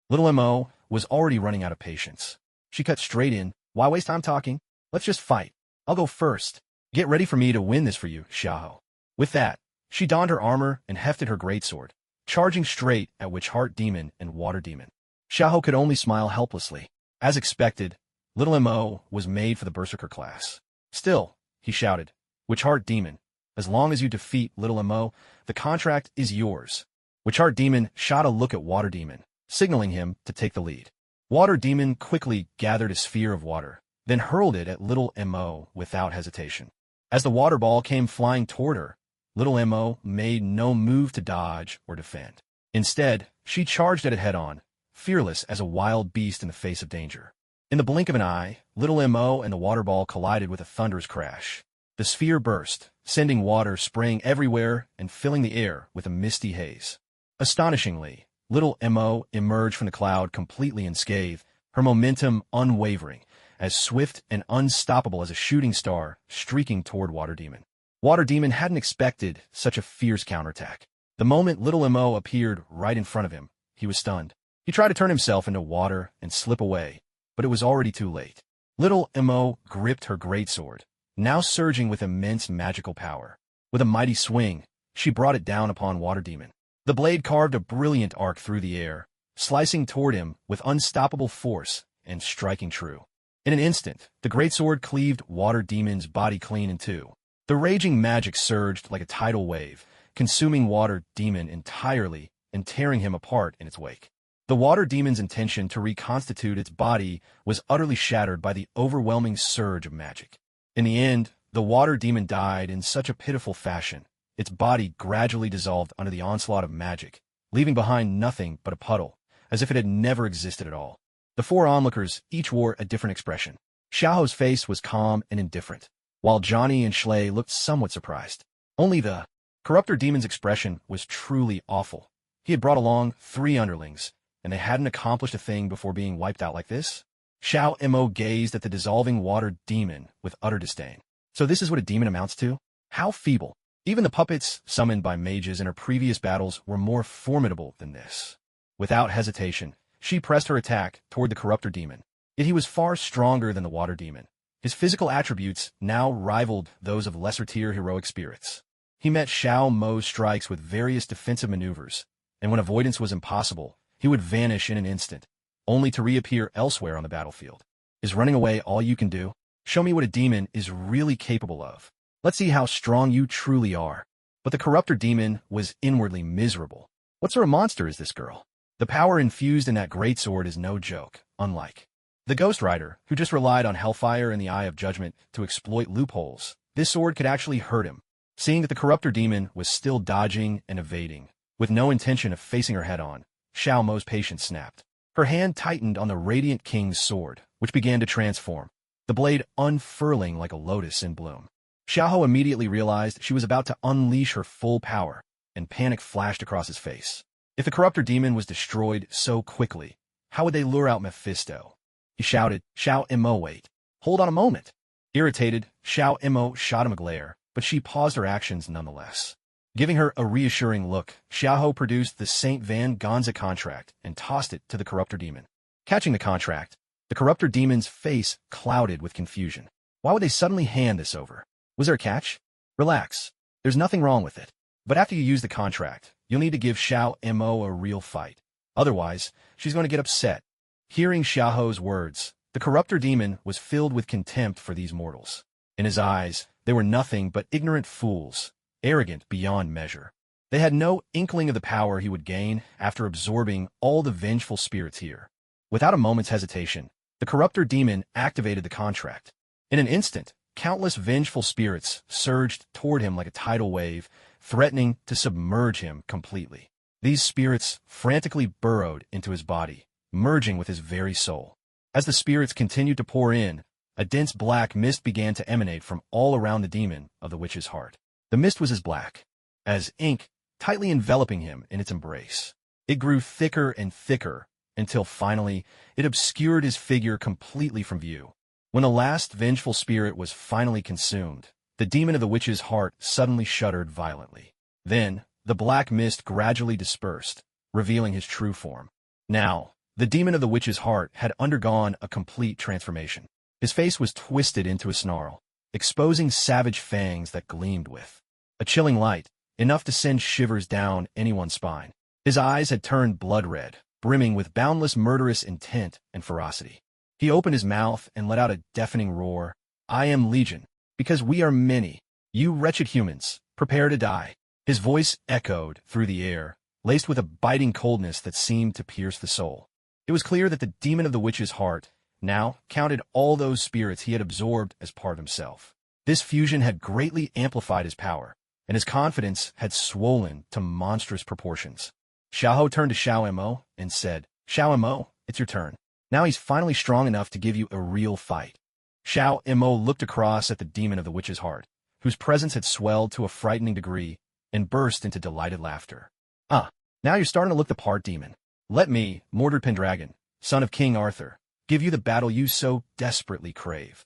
Little Mo was already running out of patience. She cut straight in. "Why waste time talking? Let's just fight. I'll go first. Get ready for me to win this for you, Xiaoho." With that, she donned her armor and hefted her greatsword, charging straight at Witch Heart Demon and Water Demon. Xiaoho could only smile helplessly. As expected, little Mo was made for the Berserker class. "Still," he shouted, "Witch Heart Demon, as long as you defeat little Mo, the contract is yours." Witch Heart Demon shot a look at Water Demon, signaling him to take the lead. Water Demon quickly gathered a sphere of water, then hurled it at little Mo without hesitation. As the water ball came flying toward her, little Mo made no move to dodge or defend. Instead, she charged at it head-on, fearless as a wild beast in the face of danger. In the blink of an eye, little Mo and the water ball collided with a thunderous crash. The sphere burst, sending water spraying everywhere and filling the air with a misty haze. Astonishingly, little Mo emerged from the cloud completely unscathed, her momentum unwavering, as swift and unstoppable as a shooting star streaking toward Water Demon. Water Demon hadn't expected such a fierce counterattack. The moment little Mo appeared right in front of him, he was stunned. He tried to turn himself into water and slip away, but it was already too late. Little Mo gripped her greatsword, now surging with immense magical power. With a mighty swing, she brought it down upon Water Demon. The blade carved a brilliant arc through the air, slicing toward him with unstoppable force and striking true. In an instant, the greatsword cleaved Water Demon's body clean in two. The raging magic surged like a tidal wave, consuming Water Demon entirely and tearing him apart in its wake. The Water Demon's intention to reconstitute its body was utterly shattered by the overwhelming surge of magic. In the end, the Water Demon died in such a pitiful fashion. Its body gradually dissolved under the onslaught of magic, leaving behind nothing but a puddle, as if it had never existed at all. The four onlookers each wore a different expression. Xiaoho's face was calm and indifferent, while Johnny and Schley looked somewhat surprised. Only the corruptor demon's expression was truly awful. He had brought along 3 underlings, and they hadn't accomplished a thing before being wiped out like this? Xiao Mo gazed at the dissolving water demon with utter disdain. So this is what a demon amounts to? How feeble. Even the puppets summoned by mages in her previous battles were more formidable than this. Without hesitation, she pressed her attack toward the corruptor demon. Yet he was far stronger than the water demon. His physical attributes now rivaled those of lesser-tier heroic spirits. He met Xiao Mo's strikes with various defensive maneuvers, and when avoidance was impossible, he would vanish in an instant, only to reappear elsewhere on the battlefield. Is running away all you can do? Show me what a demon is really capable of. Let's see how strong you truly are. But the corruptor demon was inwardly miserable. What sort of monster is this girl? The power infused in that greatsword is no joke, unlike the Ghost Rider, who just relied on Hellfire and the Eye of Judgment to exploit loopholes. This sword could actually hurt him. Seeing that the corruptor demon was still dodging and evading, with no intention of facing her head-on, Xiao Mo's patience snapped. Her hand tightened on the Radiant King's sword, which began to transform, the blade unfurling like a lotus in bloom. Xiaoho immediately realized she was about to unleash her full power, and panic flashed across his face. If the corruptor demon was destroyed so quickly, how would they lure out Mephisto? He shouted, Xiao Mo, wait. Hold on a moment. Irritated, Xiao Mo shot him a glare, but she paused her actions nonetheless. Giving her a reassuring look, Xiaoho produced the St. Van Gonza contract and tossed it to the corruptor demon. Catching the contract, the corruptor demon's face clouded with confusion. Why would they suddenly hand this over? Was there a catch? Relax. There's nothing wrong with it. But after you use the contract, you'll need to give Xiao Mo a real fight. Otherwise, she's going to get upset. Hearing Xiaoho's words, the corruptor demon was filled with contempt for these mortals. In his eyes, they were nothing but ignorant fools, arrogant beyond measure. They had no inkling of the power he would gain after absorbing all the vengeful spirits here. Without a moment's hesitation, the corruptor demon activated the contract. In an instant, countless vengeful spirits surged toward him like a tidal wave, threatening to submerge him completely. These spirits frantically burrowed into his body, merging with his very soul. As the spirits continued to pour in, a dense black mist began to emanate from all around the demon of the witch's heart. The mist was as black as ink, tightly enveloping him in its embrace. It grew thicker and thicker, until finally it obscured his figure completely from view. When the last vengeful spirit was finally consumed, the demon of the witch's heart suddenly shuddered violently. Then, the black mist gradually dispersed, revealing his true form. Now, the demon of the witch's heart had undergone a complete transformation. His face was twisted into a snarl, exposing savage fangs that gleamed with a chilling light, enough to send shivers down anyone's spine. His eyes had turned blood red, brimming with boundless murderous intent and ferocity. He opened his mouth and let out a deafening roar. I am Legion, because we are many. You wretched humans, prepare to die. His voice echoed through the air, laced with a biting coldness that seemed to pierce the soul. It was clear that the demon of the witch's heart now counted all those spirits he had absorbed as part of himself. This fusion had greatly amplified his power, and his confidence had swollen to monstrous proportions. Xiaoho turned to Xiao Mo and said, Xiao Mo, it's your turn. Now he's finally strong enough to give you a real fight. Xiao Mo looked across at the demon of the witch's heart, whose presence had swelled to a frightening degree, and burst into delighted laughter. Ah, now you're starting to look the part, demon. Let me, Mordred Pendragon, son of King Arthur, give you the battle you so desperately crave.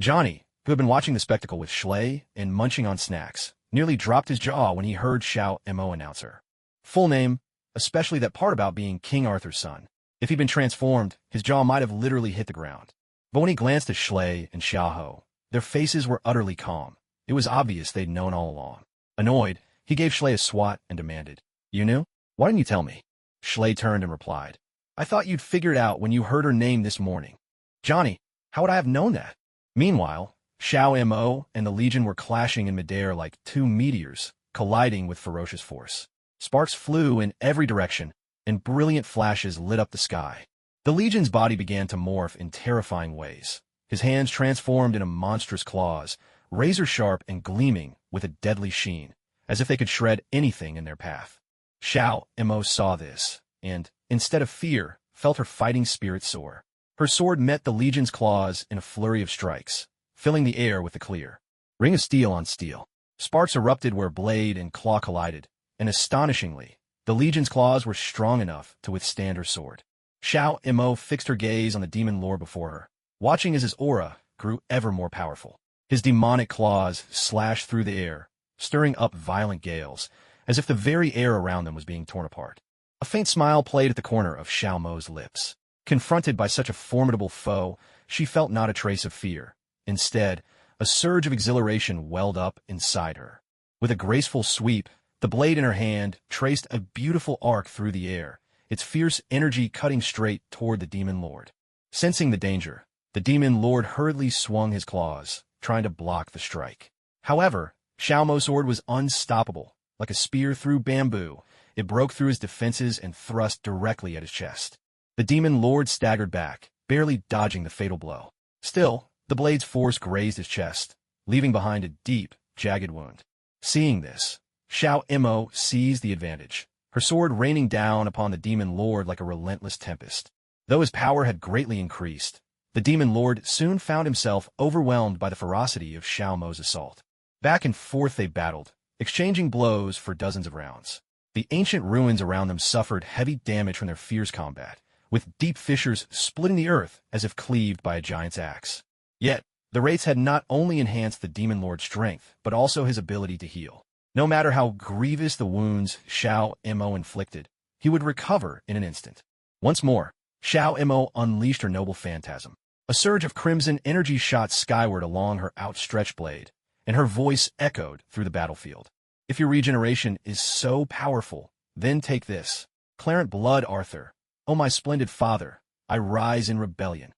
Johnny, who had been watching the spectacle with Schley and munching on snacks, nearly dropped his jaw when he heard Xiao Mo announce her full name, especially that part about being King Arthur's son. If he'd been transformed, his jaw might have literally hit the ground. But when he glanced at Schley and Xiaoho, their faces were utterly calm. It was obvious they'd known all along. Annoyed, he gave Schley a swat and demanded, You knew? Why didn't you tell me? Schley turned and replied, I thought you'd figure it out when you heard her name this morning. Johnny, how would I have known that? Meanwhile, Xiao Mo and the Legion were clashing in midair like two meteors, colliding with ferocious force. Sparks flew in every direction, and brilliant flashes lit up the sky. The Legion's body began to morph in terrifying ways. His hands transformed into monstrous claws, razor-sharp and gleaming with a deadly sheen, as if they could shred anything in their path. Xiao Mo saw this, and, instead of fear, felt her fighting spirit soar. Her sword met the Legion's claws in a flurry of strikes, filling the air with a clear ring of steel on steel. Sparks erupted where blade and claw collided, and astonishingly, the Legion's claws were strong enough to withstand her sword. Xiao Imo fixed her gaze on the demon lord before her, watching as his aura grew ever more powerful. His demonic claws slashed through the air, stirring up violent gales, as if the very air around them was being torn apart. A faint smile played at the corner of Xiao Mo's lips. Confronted by such a formidable foe, she felt not a trace of fear. Instead, a surge of exhilaration welled up inside her. With a graceful sweep, the blade in her hand traced a beautiful arc through the air, its fierce energy cutting straight toward the demon lord. Sensing the danger, the demon lord hurriedly swung his claws, trying to block the strike. However, Xiao Mo's sword was unstoppable. Like a spear through bamboo, it broke through his defenses and thrust directly at his chest. The demon lord staggered back, barely dodging the fatal blow. Still, the blade's force grazed his chest, leaving behind a deep, jagged wound. Seeing this, Xiao Imo seized the advantage, her sword raining down upon the demon lord like a relentless tempest. Though his power had greatly increased, the demon lord soon found himself overwhelmed by the ferocity of Xiao Mo's assault. Back and forth they battled, exchanging blows for dozens of rounds. The ancient ruins around them suffered heavy damage from their fierce combat, with deep fissures splitting the earth as if cleaved by a giant's axe. Yet, the raids had not only enhanced the demon lord's strength, but also his ability to heal. No matter how grievous the wounds Xiao Imo inflicted, he would recover in an instant. Once more, Xiao Imo unleashed her noble phantasm. A surge of crimson energy shot skyward along her outstretched blade, and her voice echoed through the battlefield. If your regeneration is so powerful, then take this. Clarent blood, Arthur. O my splendid father, I rise in rebellion.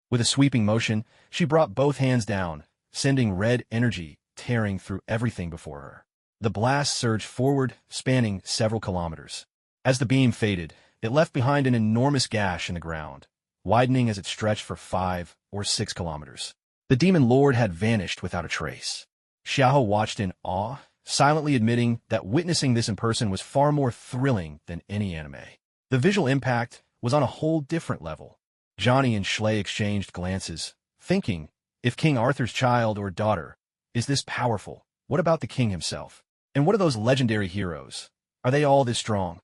With a sweeping motion, she brought both hands down, sending red energy tearing through everything before her. The blast surged forward, spanning several kilometers. As the beam faded, it left behind an enormous gash in the ground, widening as it stretched for 5 or 6 kilometers. The demon lord had vanished without a trace. Xiao watched in awe, silently admitting that witnessing this in person was far more thrilling than any anime. The visual impact was on a whole different level. Johnny and Schley exchanged glances, thinking, if King Arthur's child or daughter is this powerful, what about the king himself? And what are those legendary heroes? Are they all this strong?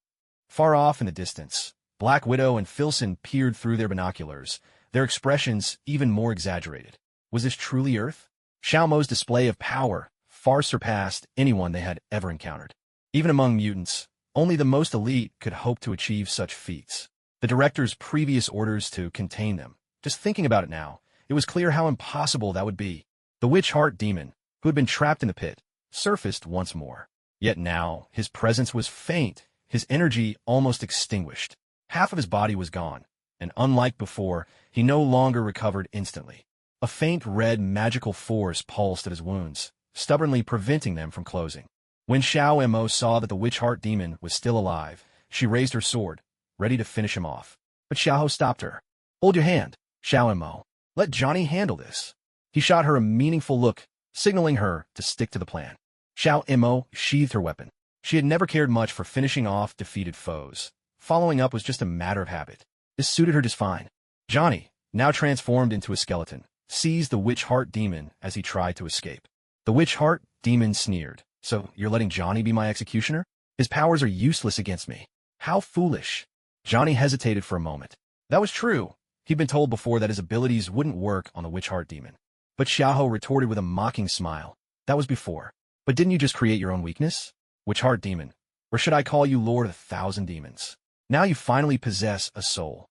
Far off in the distance, Black Widow and Filson peered through their binoculars, their expressions even more exaggerated. Was this truly Earth? Xiao Mo's display of power far surpassed anyone they had ever encountered. Even among mutants, only the most elite could hope to achieve such feats. The director's previous orders to contain them. Just thinking about it now, it was clear how impossible that would be. The witch heart demon, who had been trapped in the pit, surfaced once more. Yet now, his presence was faint, his energy almost extinguished. Half of his body was gone, and unlike before, he no longer recovered instantly. A faint red magical force pulsed at his wounds, stubbornly preventing them from closing. When Xiao Mo saw that the witch heart demon was still alive, she raised her sword, ready to finish him off. But Xiao stopped her. Hold your hand, Xiao Mo. Let Johnny handle this. He shot her a meaningful look, signaling her to stick to the plan. Xiao Mo sheathed her weapon. She had never cared much for finishing off defeated foes. Following up was just a matter of habit. This suited her just fine. Johnny, now transformed into a skeleton, seized the witch heart demon as he tried to escape. The witch heart demon sneered. So, you're letting Johnny be my executioner? His powers are useless against me. How foolish. Johnny hesitated for a moment. That was true. He'd been told before that his abilities wouldn't work on the witch heart demon. But Xiaoho retorted with a mocking smile. That was before. But didn't you just create your own weakness? Witch heart demon. Or should I call you Lord of 1,000 Demons? Now you finally possess a soul.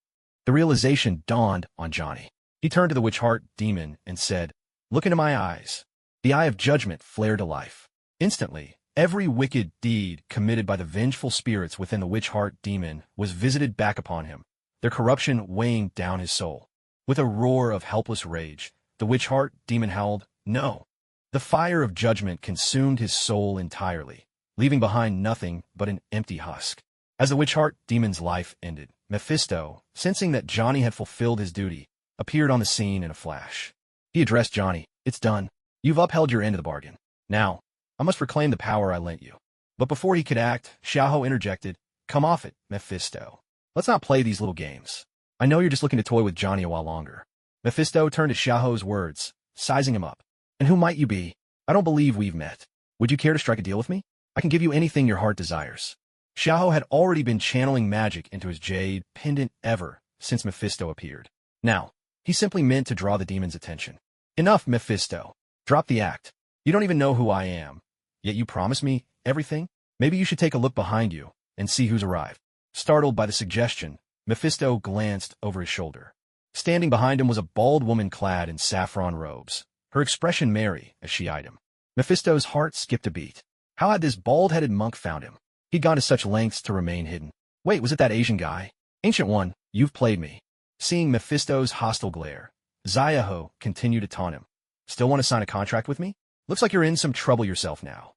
The realization dawned on Johnny. He turned to the witch heart demon and said, Look into my eyes. The eye of judgment flared to life. Instantly, every wicked deed committed by the vengeful spirits within the witch heart demon was visited back upon him, their corruption weighing down his soul. With a roar of helpless rage, the witch heart demon howled, No! The fire of judgment consumed his soul entirely, leaving behind nothing but an empty husk. As the witch heart demon's life ended, Mephisto, sensing that Johnny had fulfilled his duty, appeared on the scene in a flash. He addressed Johnny, It's done. You've upheld your end of the bargain. Now, I must reclaim the power I lent you. But before he could act, Xiaoho interjected, Come off it, Mephisto. Let's not play these little games. I know you're just looking to toy with Johnny a while longer. Mephisto turned to Xiaoho's words, sizing him up. And who might you be? I don't believe we've met. Would you care to strike a deal with me? I can give you anything your heart desires. Xiaoho had already been channeling magic into his jade pendant ever since Mephisto appeared. Now, he simply meant to draw the demon's attention. Enough, Mephisto. Drop the act. You don't even know who I am. Yet you promise me everything? Maybe you should take a look behind you and see who's arrived. Startled by the suggestion, Mephisto glanced over his shoulder. Standing behind him was a bald woman clad in saffron robes, her expression merry as she eyed him. Mephisto's heart skipped a beat. How had this bald-headed monk found him? He'd gone to such lengths to remain hidden. Wait, was it that Asian guy? Ancient One, you've played me. Seeing Mephisto's hostile glare, Xiaoho continued to taunt him. Still want to sign a contract with me? Looks like you're in some trouble yourself now.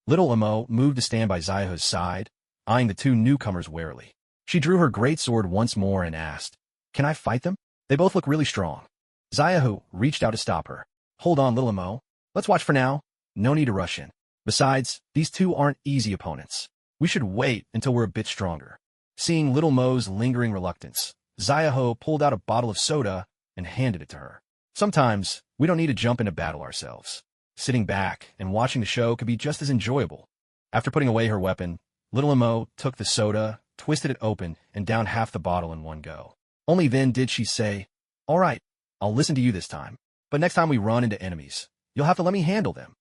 Little Amo moved to stand by Xiaoho's side, eyeing the two newcomers warily. She drew her greatsword once more and asked, "Can I fight them? They both look really strong." Xiaoho reached out to stop her. "Hold on, Little Amo. Let's watch for now. No need to rush in. Besides, these two aren't easy opponents. We should wait until we're a bit stronger." Seeing Little Mo's lingering reluctance, Xiaoho pulled out a bottle of soda and handed it to her. Sometimes, we don't need to jump into battle ourselves. Sitting back and watching the show could be just as enjoyable. After putting away her weapon, Little Mo took the soda, twisted it open, and downed half the bottle in one go. Only then did she say, "All right, I'll listen to you this time. But next time we run into enemies, you'll have to let me handle them."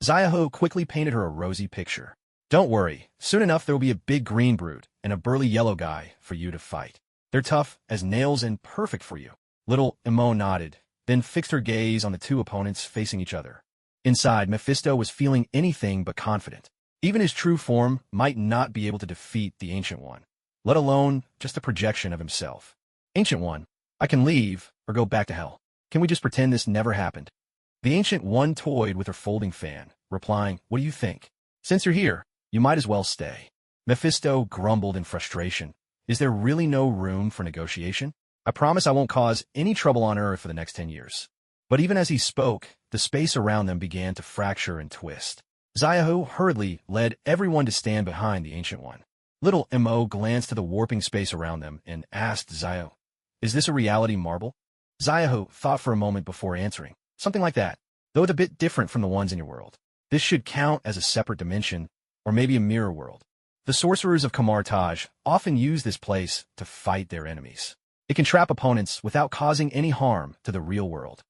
Xiaoho quickly painted her a rosy picture. "Don't worry, soon enough there will be a big green brute and a burly yellow guy for you to fight. They're tough as nails and perfect for you." Little Emo nodded, then fixed her gaze on the two opponents facing each other. Inside, Mephisto was feeling anything but confident. Even his true form might not be able to defeat the Ancient One, let alone just a projection of himself. "Ancient One, I can leave or go back to hell. Can we just pretend this never happened?" The Ancient One toyed with her folding fan, replying, "What do you think? Since you're here, you might as well stay." Mephisto grumbled in frustration. "Is there really no room for negotiation? I promise I won't cause any trouble on Earth for the next 10 years. But even as he spoke, the space around them began to fracture and twist. Xiaoho hurriedly led everyone to stand behind the Ancient One. Little Mo glanced to the warping space around them and asked Xiaoho, "Is this a reality marble?" Xiaoho thought for a moment before answering, "Something like that, though it's a bit different from the ones in your world. This should count as a separate dimension, or maybe a mirror world. The sorcerers of Kamartaj often use this place to fight their enemies. It can trap opponents without causing any harm to the real world."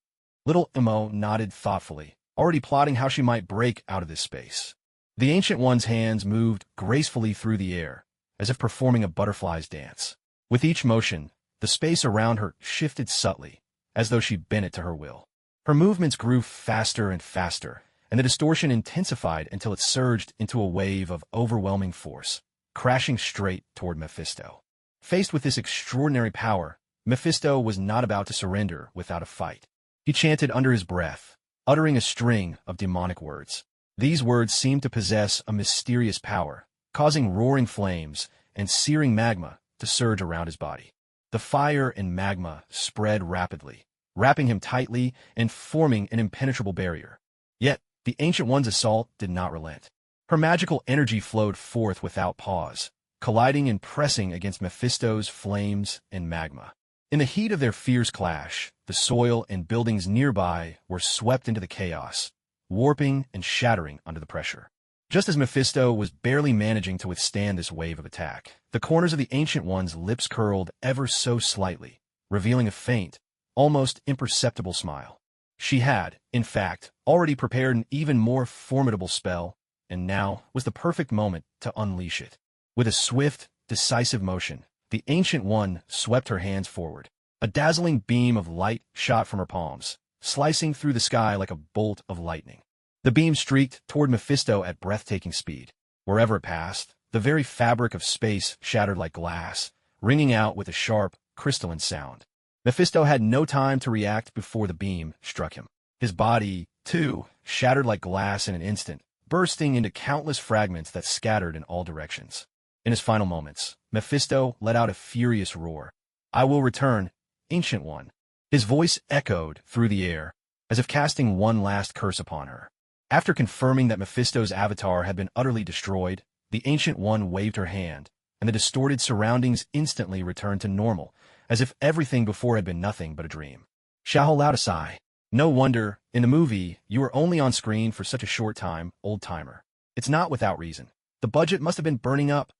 Little Mo nodded thoughtfully, already plotting how she might break out of this space. The Ancient One's hands moved gracefully through the air, as if performing a butterfly's dance. With each motion, the space around her shifted subtly, as though she bent it to her will. Her movements grew faster and faster, and the distortion intensified until it surged into a wave of overwhelming force, crashing straight toward Mephisto. Faced with this extraordinary power, Mephisto was not about to surrender without a fight. He chanted under his breath, uttering a string of demonic words. These words seemed to possess a mysterious power, causing roaring flames and searing magma to surge around his body. The fire and magma spread rapidly, wrapping him tightly and forming an impenetrable barrier. Yet, the Ancient One's assault did not relent. Her magical energy flowed forth without pause, colliding and pressing against Mephisto's flames and magma. In the heat of their fierce clash, the soil and buildings nearby were swept into the chaos, warping and shattering under the pressure. Just as Mephisto was barely managing to withstand this wave of attack, the corners of the Ancient One's lips curled ever so slightly, revealing a faint, almost imperceptible smile. She had, in fact, already prepared an even more formidable spell, and now was the perfect moment to unleash it. With a swift, decisive motion, the Ancient One swept her hands forward. A dazzling beam of light shot from her palms, slicing through the sky like a bolt of lightning. The beam streaked toward Mephisto at breathtaking speed. Wherever it passed, the very fabric of space shattered like glass, ringing out with a sharp, crystalline sound. Mephisto had no time to react before the beam struck him. His body, too, shattered like glass in an instant, bursting into countless fragments that scattered in all directions. In his final moments, Mephisto let out a furious roar. "I will return, Ancient One." His voice echoed through the air, as if casting one last curse upon her. After confirming that Mephisto's avatar had been utterly destroyed, the Ancient One waved her hand, and the distorted surroundings instantly returned to normal, as if everything before had been nothing but a dream. Xiahou allowed a sigh. No wonder, in the movie, you were only on screen for such a short time, old-timer. It's not without reason. The budget must have been burning up.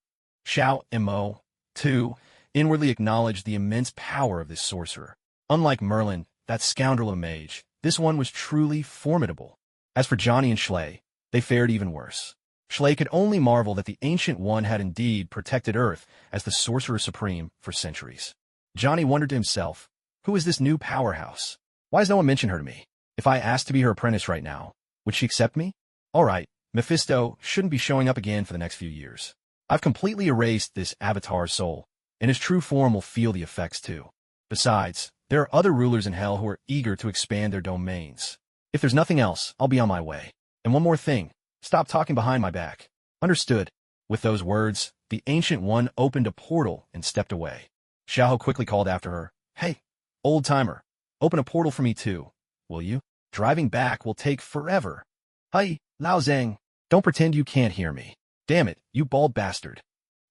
Xiao Mo, too, inwardly acknowledged the immense power of this sorcerer. Unlike Merlin, that scoundrel of a mage, this one was truly formidable. As for Johnny and Schley, they fared even worse. Schley could only marvel that the Ancient One had indeed protected Earth as the Sorcerer Supreme for centuries. Johnny wondered to himself, who is this new powerhouse? Why has no one mentioned her to me? If I asked to be her apprentice right now, would she accept me? All right, Mephisto shouldn't be showing up again for the next few years. I've completely erased this avatar's soul, and his true form will feel the effects too. Besides, there are other rulers in hell who are eager to expand their domains. If there's nothing else, I'll be on my way. And one more thing, stop talking behind my back. Understood. With those words, the Ancient One opened a portal and stepped away. Xiahou quickly called after her, "Hey, old-timer, open a portal for me too, will you? Driving back will take forever." "Hi, Lao Zhang, don't pretend you can't hear me. Damn it, you bald bastard."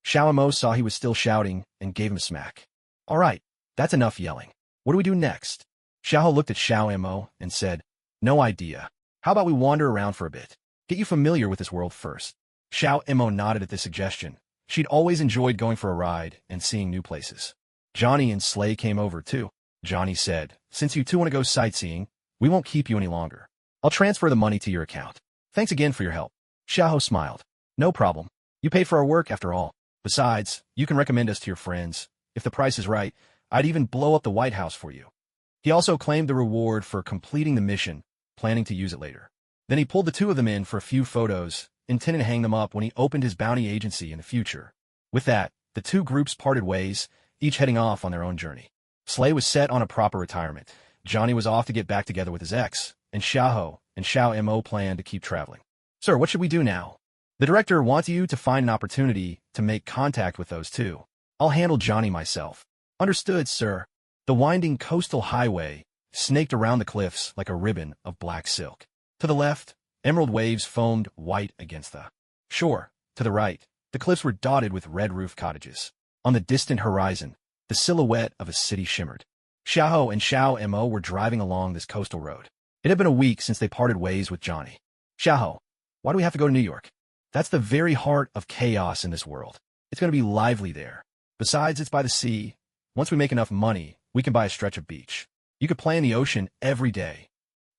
Xiao Mo saw he was still shouting and gave him a smack. "All right, that's enough yelling. What do we do next?" Xiao looked at Xiao Mo and said, "No idea. How about we wander around for a bit? Get you familiar with this world first." Xiao Mo nodded at this suggestion. She'd always enjoyed going for a ride and seeing new places. Johnny and Slay came over too. Johnny said, "Since you two want to go sightseeing, we won't keep you any longer. I'll transfer the money to your account. Thanks again for your help." Xiao smiled. "No problem. You paid for our work after all. Besides, you can recommend us to your friends. If the price is right, I'd even blow up the White House for you." He also claimed the reward for completing the mission, planning to use it later. Then he pulled the two of them in for a few photos, intending to hang them up when he opened his bounty agency in the future. With that, the two groups parted ways, each heading off on their own journey. Slay was set on a proper retirement. Johnny was off to get back together with his ex, and Xiao and Xiao Mo planned to keep traveling. "Sir, what should we do now?" "The director wants you to find an opportunity to make contact with those two. I'll handle Johnny myself." "Understood, sir." The winding coastal highway snaked around the cliffs like a ribbon of black silk. To the left, emerald waves foamed white against the shore. To the right, the cliffs were dotted with red-roofed cottages. On the distant horizon, the silhouette of a city shimmered. Xiao and Xiao Mo were driving along this coastal road. It had been a week since they parted ways with Johnny. "Xiao, why do we have to go to New York? That's the very heart of chaos in this world. It's going to be lively there. Besides, it's by the sea. Once we make enough money, we can buy a stretch of beach. You could play in the ocean every day."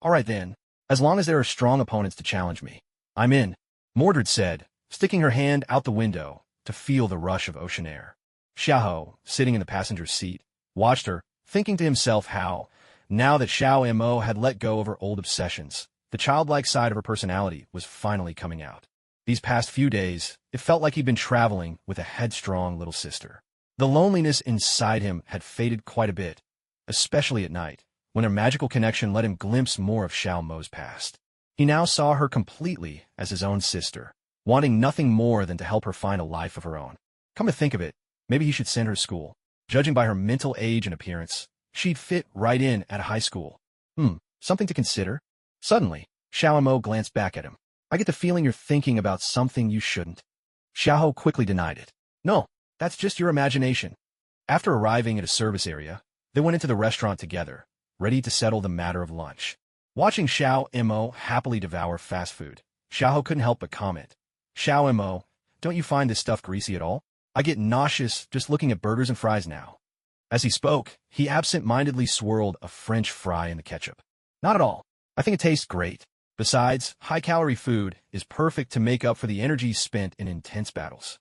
"All right then, as long as there are strong opponents to challenge me, I'm in," Mordred said, sticking her hand out the window to feel the rush of ocean air. Xiao, sitting in the passenger's seat, watched her, thinking to himself how, now that Xiao Mo had let go of her old obsessions, the childlike side of her personality was finally coming out. These past few days, it felt like he'd been traveling with a headstrong little sister. The loneliness inside him had faded quite a bit, especially at night, when their magical connection let him glimpse more of Xiao Mo's past. He now saw her completely as his own sister, wanting nothing more than to help her find a life of her own. Come to think of it, maybe he should send her to school. Judging by her mental age and appearance, she'd fit right in at a high school. Something to consider. Suddenly, Xiao Mo glanced back at him. "I get the feeling you're thinking about something you shouldn't." Xiao quickly denied it. "No, that's just your imagination." After arriving at a service area, they went into the restaurant together, ready to settle the matter of lunch. Watching Xiao Mo happily devour fast food, Xiao couldn't help but comment, "Xiao Mo, don't you find this stuff greasy at all? I get nauseous just looking at burgers and fries now." As he spoke, he absent-mindedly swirled a French fry in the ketchup. "Not at all. I think it tastes great. Besides, high-calorie food is perfect to make up for the energy spent in intense battles."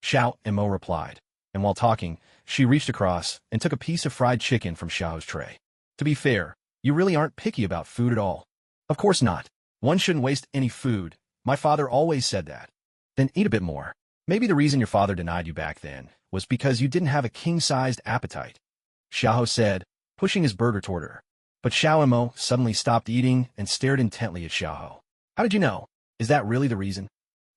Xiao Mo replied, and while talking, she reached across and took a piece of fried chicken from Xiao's tray. "To be fair, you really aren't picky about food at all." "Of course not. One shouldn't waste any food. My father always said that." "Then eat a bit more. Maybe the reason your father denied you back then was because you didn't have a king-sized appetite," Xiao said, pushing his burger toward her. But Xiao Mo suddenly stopped eating and stared intently at Xiao. "How did you know? Is that really the reason?"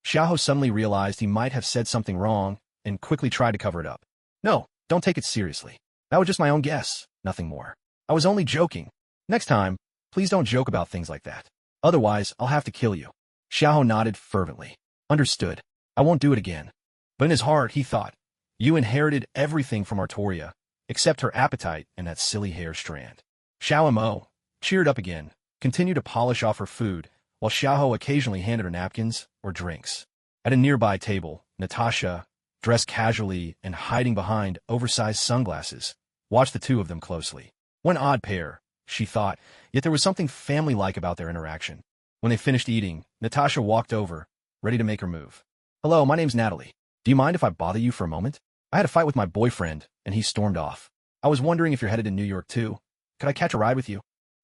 Xiao suddenly realized he might have said something wrong and quickly tried to cover it up. "No, don't take it seriously. That was just my own guess, nothing more. I was only joking. Next time, please don't joke about things like that. Otherwise, I'll have to kill you." Xiao nodded fervently. "Understood. I won't do it again." But in his heart, he thought, You inherited everything from Artoria, except her appetite and that silly hair strand. Xiao Mo cheered up again, continued to polish off her food, while Xiaoho occasionally handed her napkins or drinks. At a nearby table, Natasha, dressed casually and hiding behind oversized sunglasses, watched the two of them closely. One odd pair, she thought, yet there was something family-like about their interaction. When they finished eating, Natasha walked over, ready to make her move. "Hello, my name's Natalie. Do you mind if I bother you for a moment? I had a fight with my boyfriend, and he stormed off. I was wondering if you're headed to New York too. Could I catch a ride with you?"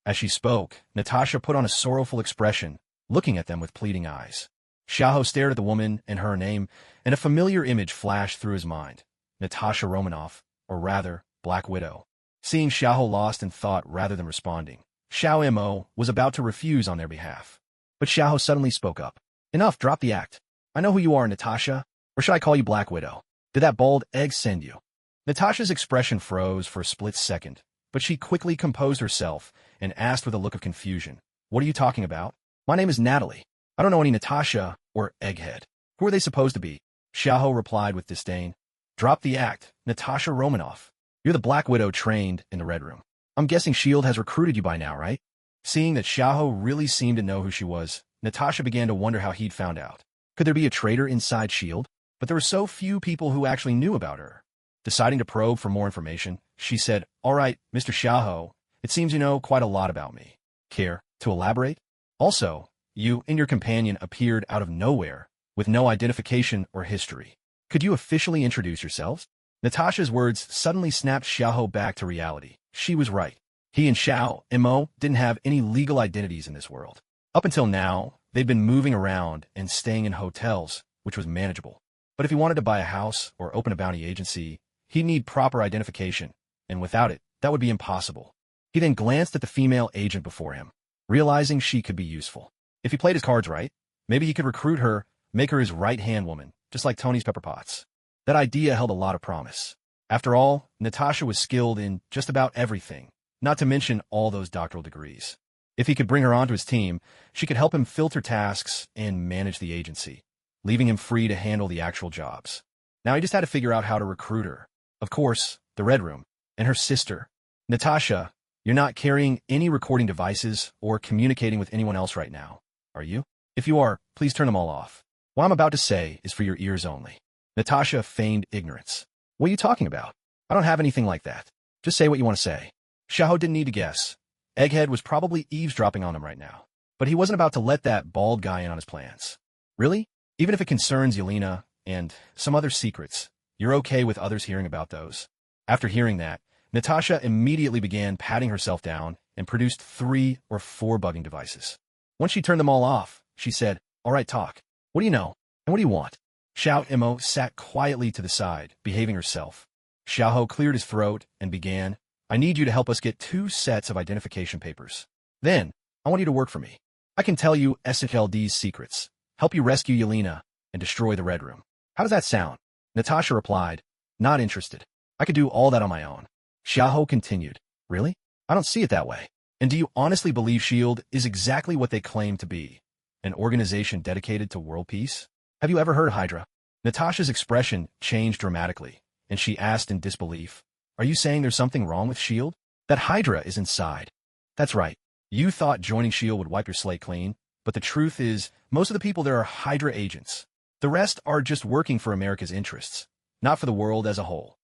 As she spoke, Natasha put on a sorrowful expression, looking at them with pleading eyes. Xiaoho stared at the woman and her name, and a familiar image flashed through his mind. Natasha Romanoff, or rather, Black Widow. Seeing Xiaoho lost in thought rather than responding, Xiao Mo was about to refuse on their behalf. But Xiaoho suddenly spoke up. "Enough, drop the act. I know who you are, Natasha. Or should I call you Black Widow? Did that bald egg send you?" Natasha's expression froze for a split second, but she quickly composed herself and asked with a look of confusion, "What are you talking about? My name is Natalie. I don't know any Natasha or Egghead. Who are they supposed to be?" Xiaoho replied with disdain. "Drop the act, Natasha Romanoff. You're the Black Widow trained in the Red Room. I'm guessing S.H.I.E.L.D. has recruited you by now, right?" Seeing that Xiaoho really seemed to know who she was, Natasha began to wonder how he'd found out. Could there be a traitor inside S.H.I.E.L.D.? But there were so few people who actually knew about her. Deciding to probe for more information, she said, "All right, Mr. Xiaoho, it seems you know quite a lot about me. Care to elaborate? Also, you and your companion appeared out of nowhere, with no identification or history. Could you officially introduce yourselves?" Natasha's words suddenly snapped Xiaoho back to reality. She was right. He and Xiao Mo didn't have any legal identities in this world. Up until now, they'd been moving around and staying in hotels, which was manageable. But if he wanted to buy a house or open a bounty agency, he'd need proper identification, and without it, that would be impossible. He then glanced at the female agent before him, realizing she could be useful. If he played his cards right, maybe he could recruit her, make her his right-hand woman, just like Tony's Pepper Potts. That idea held a lot of promise. After all, Natasha was skilled in just about everything, not to mention all those doctoral degrees. If he could bring her onto his team, she could help him filter tasks and manage the agency, leaving him free to handle the actual jobs. Now he just had to figure out how to recruit her. Of course, the Red Room, and her sister. "Natasha, you're not carrying any recording devices or communicating with anyone else right now, are you? If you are, please turn them all off. What I'm about to say is for your ears only." Natasha feigned ignorance. "What are you talking about? I don't have anything like that. Just say what you want to say." Xiaoho didn't need to guess. Egghead was probably eavesdropping on him right now. But he wasn't about to let that bald guy in on his plans. "Really? Even if it concerns Yelena and some other secrets, you're okay with others hearing about those?" After hearing that, Natasha immediately began patting herself down and produced 3 or 4 bugging devices. Once she turned them all off, she said, "All right, talk. What do you know? And what do you want?" Xiao Mo sat quietly to the side, behaving herself. Xiaoho cleared his throat and began, "I need you to help us get 2 sets of identification papers. Then, I want you to work for me. I can tell you S.H.I.E.L.D's secrets, help you rescue Yelena, and destroy the Red Room. How does that sound?" Natasha replied, "Not interested. I could do all that on my own." Xiaoho continued, "Really? I don't see it that way. And do you honestly believe S.H.I.E.L.D. is exactly what they claim to be, an organization dedicated to world peace? Have you ever heard of Hydra?" Natasha's expression changed dramatically, and she asked in disbelief, "Are you saying there's something wrong with S.H.I.E.L.D.? That Hydra is inside." "That's right. You thought joining S.H.I.E.L.D. would wipe your slate clean, but the truth is, most of the people there are Hydra agents. The rest are just working for America's interests, not for the world as a whole.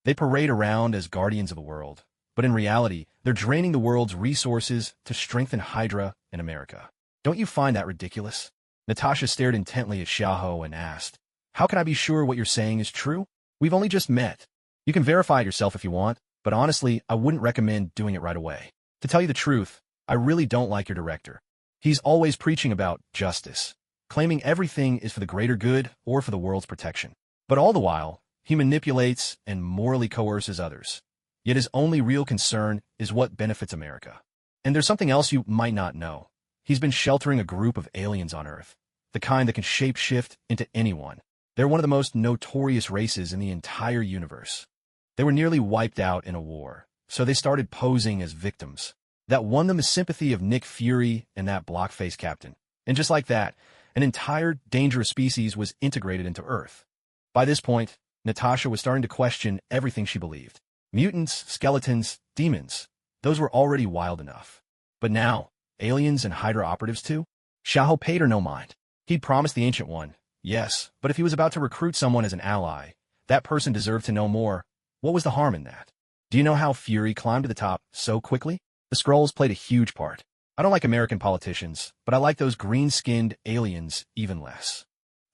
They parade around as guardians of the world, but in reality, they're draining the world's resources to strengthen Hydra in America. Don't you find that ridiculous?" Natasha stared intently at Xiaoho and asked, "How can I be sure what you're saying is true? We've only just met. You can verify it yourself if you want, but honestly, I wouldn't recommend doing it right away. To tell you the truth, I really don't like your director. He's always preaching about justice, claiming everything is for the greater good or for the world's protection. But all the while, he manipulates and morally coerces others. Yet his only real concern is what benefits America. And there's something else you might not know. He's been sheltering a group of aliens on Earth, the kind that can shape-shift into anyone. They're one of the most notorious races in the entire universe. They were nearly wiped out in a war, so they started posing as victims. That won them the sympathy of Nick Fury and that block-faced captain. And just like that, an entire dangerous species was integrated into Earth. By this point, Natasha was starting to question everything she believed. Mutants, skeletons, demons. Those were already wild enough. But now, aliens and Hydra operatives too? Xiahou paid her no mind. He'd promised the Ancient One, yes, but if he was about to recruit someone as an ally, that person deserved to know more. What was the harm in that? Do you know how Fury climbed to the top so quickly? The Skrulls played a huge part. I don't like American politicians, but I like those green-skinned aliens even less.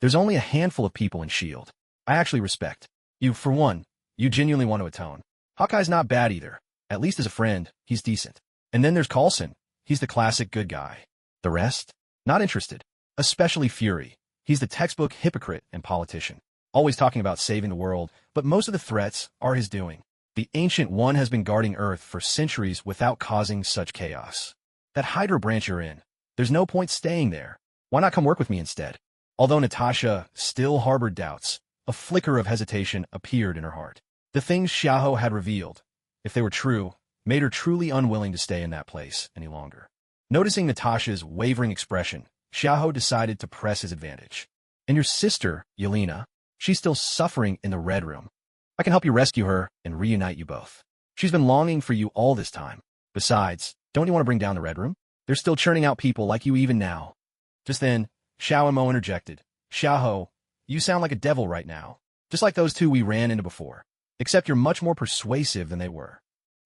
There's only a handful of people in S.H.I.E.L.D. I actually respect. You, for one, you genuinely want to atone. Hawkeye's not bad either. At least as a friend, he's decent. And then there's Coulson. He's the classic good guy. The rest? Not interested. Especially Fury. He's the textbook hypocrite and politician. Always talking about saving the world, but most of the threats are his doing. The Ancient One has been guarding Earth for centuries without causing such chaos. That Hydra branch you're in, there's no point staying there. Why not come work with me instead? Although Natasha still harbored doubts, a flicker of hesitation appeared in her heart. The things Xiahou had revealed, if they were true, made her truly unwilling to stay in that place any longer. Noticing Natasha's wavering expression, Xiahou decided to press his advantage. And your sister, Yelena, she's still suffering in the Red Room. I can help you rescue her and reunite you both. She's been longing for you all this time. Besides, don't you want to bring down the Red Room? They're still churning out people like you even now. Just then, Xiao and Mo interjected. Xiahou, you sound like a devil right now. Just like those two we ran into before. Except you're much more persuasive than they were.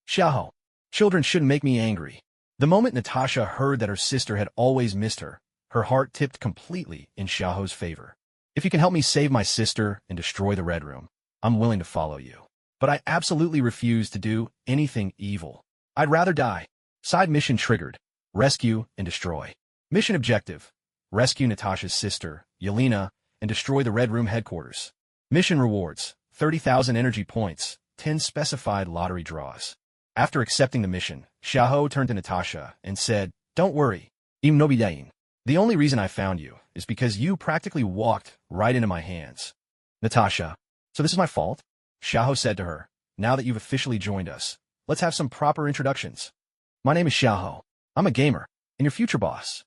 Xiahou, children shouldn't make me angry. The moment Natasha heard that her sister had always missed her, her heart tipped completely in Xiahou's favor. If you can help me save my sister and destroy the Red Room, I'm willing to follow you. But I absolutely refuse to do anything evil. I'd rather die. Side mission triggered. Rescue and destroy. Mission objective. Rescue Natasha's sister, Yelena, and destroy the Red Room headquarters. Mission rewards. 30,000 energy points. 10 specified lottery draws. After accepting the mission, Xiahou turned to Natasha and said, Don't worry. Im nobidain. The only reason I found you is because you practically walked right into my hands. Natasha. So this is my fault? Xiahou said to her. Now that you've officially joined us, let's have some proper introductions. My name is Xiahou. I'm a gamer, and your future boss.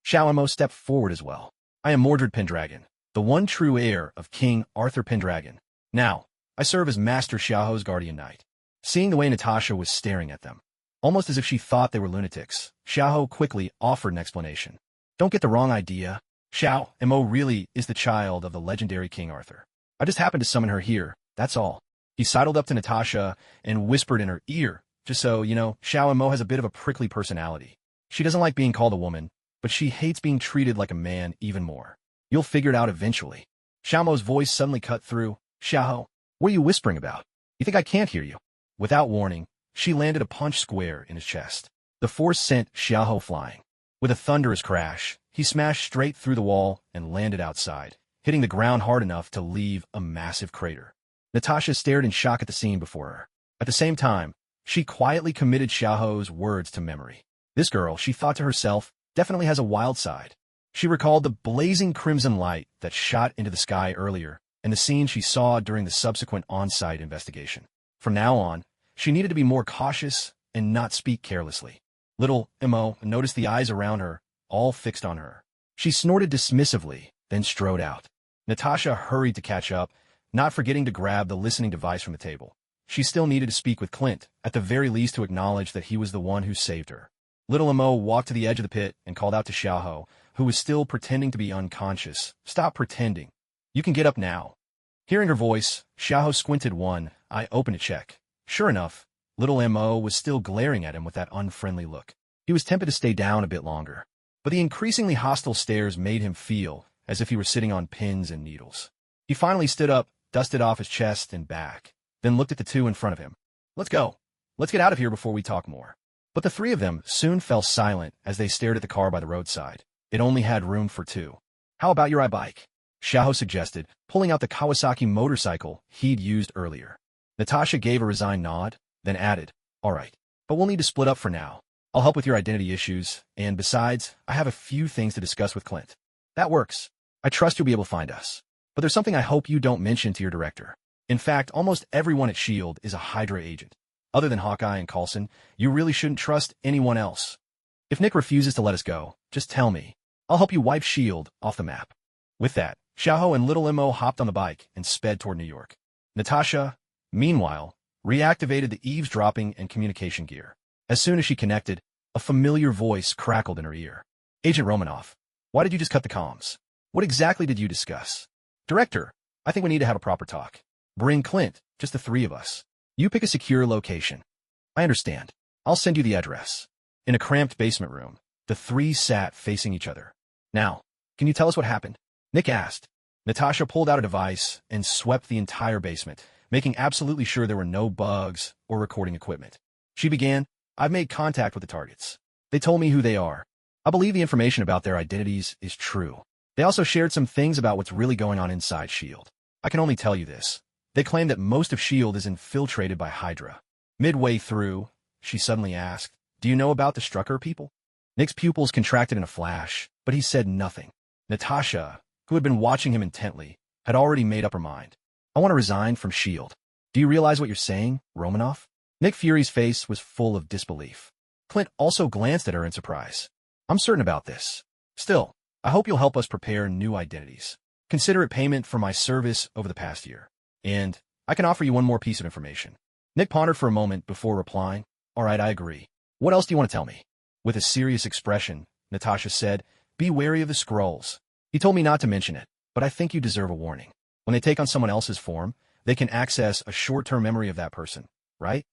Xiao and Mo stepped forward as well. I am Mordred Pendragon, the one true heir of King Arthur Pendragon. Now, I serve as Master Xiahou's guardian knight. Seeing the way Natasha was staring at them, almost as if she thought they were lunatics, Xiahou quickly offered an explanation. Don't get the wrong idea. Xiao and Mo really is the child of the legendary King Arthur. I just happened to summon her here, that's all. He sidled up to Natasha and whispered in her ear, just so, you know, Xiao and Mo has a bit of a prickly personality. She doesn't like being called a woman, but she hates being treated like a man even more. You'll figure it out eventually. Xiao Mo's voice suddenly cut through. Xiahou, what are you whispering about? You think I can't hear you? Without warning, she landed a punch square in his chest. The force sent Xiahou flying. With a thunderous crash, he smashed straight through the wall and landed outside, hitting the ground hard enough to leave a massive crater. Natasha stared in shock at the scene before her. At the same time, she quietly committed Xiahou's words to memory. This girl, she thought to herself, definitely has a wild side. She recalled the blazing crimson light that shot into the sky earlier and the scene she saw during the subsequent on-site investigation. From now on, she needed to be more cautious and not speak carelessly. Little Mo noticed the eyes around her, all fixed on her. She snorted dismissively, then strode out. Natasha hurried to catch up, not forgetting to grab the listening device from the table. She still needed to speak with Clint, at the very least to acknowledge that he was the one who saved her. Little Mo walked to the edge of the pit and called out to Xiahou, who was still pretending to be unconscious. Stop pretending. You can get up now. Hearing her voice, Xiahou squinted one eye open to check. Sure enough, Little Mo was still glaring at him with that unfriendly look. He was tempted to stay down a bit longer, but the increasingly hostile stares made him feel as if he were sitting on pins and needles. He finally stood up, dusted off his chest and back, then looked at the two in front of him. Let's go. Let's get out of here before we talk more. But the three of them soon fell silent as they stared at the car by the roadside. It only had room for two. How about your bike? Xiahou suggested, pulling out the Kawasaki motorcycle he'd used earlier. Natasha gave a resigned nod, then added, All right, but we'll need to split up for now. I'll help with your identity issues, and besides, I have a few things to discuss with Clint. That works. I trust you'll be able to find us. But there's something I hope you don't mention to your director. In fact, almost everyone at S.H.I.E.L.D. is a Hydra agent. Other than Hawkeye and Coulson, you really shouldn't trust anyone else. If Nick refuses to let us go, just tell me. I'll help you wipe S.H.I.E.L.D. off the map. With that, Xiahou and Little Mo hopped on the bike and sped toward New York. Natasha, meanwhile, reactivated the eavesdropping and communication gear. As soon as she connected, a familiar voice crackled in her ear. Agent Romanov, why did you just cut the comms? What exactly did you discuss? Director, I think we need to have a proper talk. Bring Clint, just the three of us. You pick a secure location. I understand. I'll send you the address. In a cramped basement room, the three sat facing each other. Now, can you tell us what happened? Nick asked. Natasha pulled out a device and swept the entire basement, making absolutely sure there were no bugs or recording equipment. She began, I've made contact with the targets. They told me who they are. I believe the information about their identities is true. They also shared some things about what's really going on inside S.H.I.E.L.D. I can only tell you this. They claim that most of S.H.I.E.L.D. is infiltrated by Hydra. Midway through, she suddenly asked, do you know about the Strucker people? Nick's pupils contracted in a flash, but he said nothing. Natasha, who had been watching him intently, had already made up her mind. I want to resign from S.H.I.E.L.D. Do you realize what you're saying, Romanov? Nick Fury's face was full of disbelief. Clint also glanced at her in surprise. I'm certain about this. Still, I hope you'll help us prepare new identities. Consider it payment for my service over the past year. And I can offer you one more piece of information. Nick pondered for a moment before replying, all right, I agree. What else do you want to tell me? With a serious expression, Natasha said, be wary of the Skrulls. He told me not to mention it, but I think you deserve a warning. When they take on someone else's form, they can access a short-term memory of that person, right?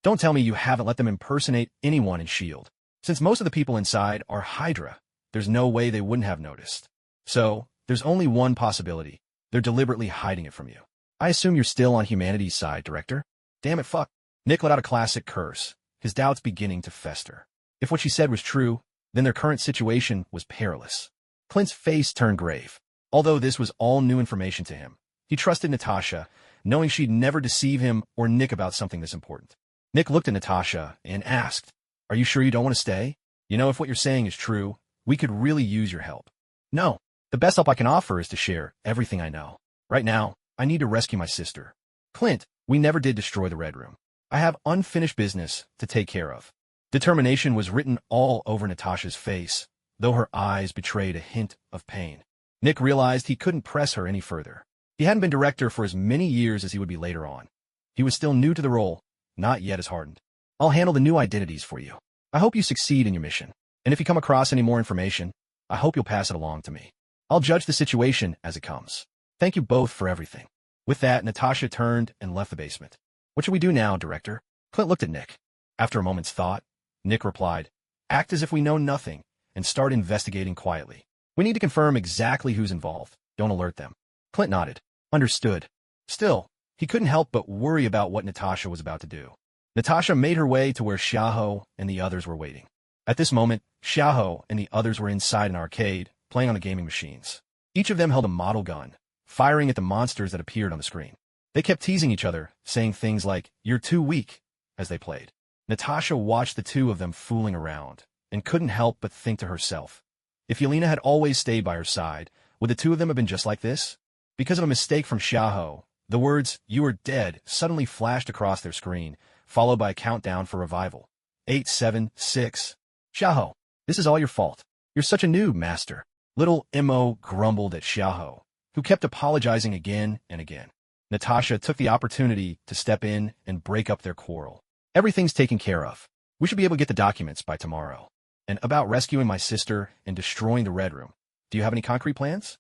Don't tell me you haven't let them impersonate anyone in S.H.I.E.L.D. Since most of the people inside are Hydra, there's no way they wouldn't have noticed. So, there's only one possibility. They're deliberately hiding it from you. I assume you're still on humanity's side, Director? Damn it, fuck. Nick let out a classic curse, his doubts beginning to fester. If what she said was true, then their current situation was perilous. Clint's face turned grave. Although this was all new information to him, he trusted Natasha, knowing she'd never deceive him or Nick about something this important. Nick looked at Natasha and asked, are you sure you don't want to stay? You know, if what you're saying is true, we could really use your help. No, the best help I can offer is to share everything I know. Right now, I need to rescue my sister. Clint, we never did destroy the Red Room. I have unfinished business to take care of. Determination was written all over Natasha's face, though her eyes betrayed a hint of pain. Nick realized he couldn't press her any further. He hadn't been director for as many years as he would be later on. He was still new to the role, not yet as hardened. I'll handle the new identities for you. I hope you succeed in your mission. And if you come across any more information, I hope you'll pass it along to me. I'll judge the situation as it comes. Thank you both for everything. With that, Natasha turned and left the basement. What should we do now, Director? Clint looked at Nick. After a moment's thought, Nick replied, act as if we know nothing and start investigating quietly. We need to confirm exactly who's involved. Don't alert them. Clint nodded. Understood. Still, he couldn't help but worry about what Natasha was about to do. Natasha made her way to where Xiaoho and the others were waiting. At this moment, Xiaoho and the others were inside an arcade, playing on the gaming machines. Each of them held a model gun, firing at the monsters that appeared on the screen. They kept teasing each other, saying things like, you're too weak, as they played. Natasha watched the two of them fooling around, and couldn't help but think to herself, if Yelena had always stayed by her side, would the two of them have been just like this? Because of a mistake from Xiaoho, the words, you are dead, suddenly flashed across their screen, followed by a countdown for revival. 8, 7, 6. Xiaoho, this is all your fault. You're such a noob, master. Little Mo grumbled at Xiaoho, who kept apologizing again and again. Natasha took the opportunity to step in and break up their quarrel. Everything's taken care of. We should be able to get the documents by tomorrow. And about rescuing my sister and destroying the Red Room. Do you have any concrete plans?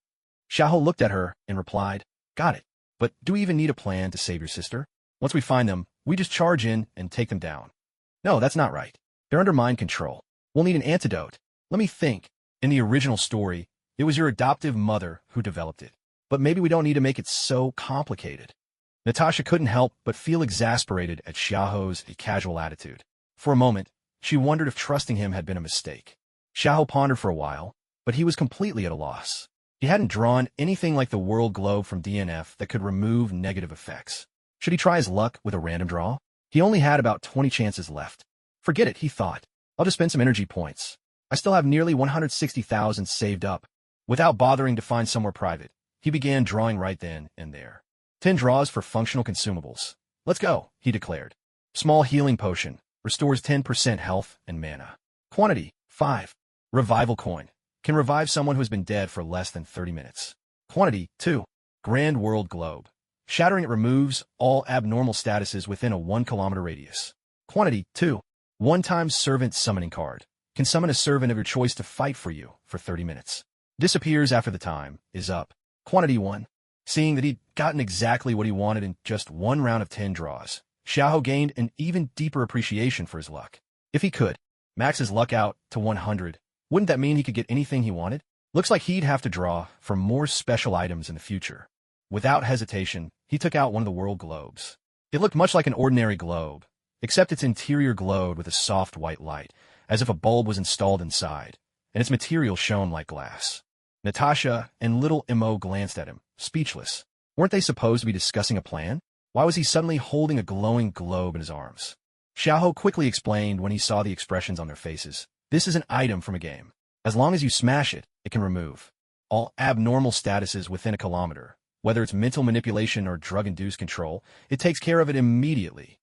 Xiaoho looked at her and replied, got it. But do we even need a plan to save your sister? Once we find them, we just charge in and take them down. No, that's not right. They're under mind control. We'll need an antidote. Let me think. In the original story, it was your adoptive mother who developed it. But maybe we don't need to make it so complicated. Natasha couldn't help but feel exasperated at Xiaoho's casual attitude. For a moment, she wondered if trusting him had been a mistake. Xiaoho pondered for a while, but he was completely at a loss. He hadn't drawn anything like the world globe from DNF that could remove negative effects. Should he try his luck with a random draw? He only had about 20 chances left. Forget it, he thought. I'll just spend some energy points. I still have nearly 160,000 saved up. Without bothering to find somewhere private, he began drawing right then and there. 10 draws for functional consumables. Let's go, he declared. Small healing potion. Restores 10% health and mana. Quantity, 5. Revival coin. Can revive someone who has been dead for less than 30 minutes. Quantity, 2. Grand world globe. Shattering it removes all abnormal statuses within a 1 kilometer radius. Quantity 2. 1 times servant summoning card. Can summon a servant of your choice to fight for you for 30 minutes. Disappears after the time is up. Quantity 1. Seeing that he'd gotten exactly what he wanted in just 1 round of 10 draws, Xiaoho gained an even deeper appreciation for his luck. If he could max his luck out to 100, wouldn't that mean he could get anything he wanted? Looks like he'd have to draw for more special items in the future. Without hesitation, he took out one of the world globes. It looked much like an ordinary globe, except its interior glowed with a soft white light, as if a bulb was installed inside, and its material shone like glass. Natasha and little Mo glanced at him, speechless. Weren't they supposed to be discussing a plan? Why was he suddenly holding a glowing globe in his arms? Xiaoho quickly explained when he saw the expressions on their faces. This is an item from a game. As long as you smash it, it can remove all abnormal statuses within a kilometer. Whether it's mental manipulation or drug-induced control, it takes care of it immediately.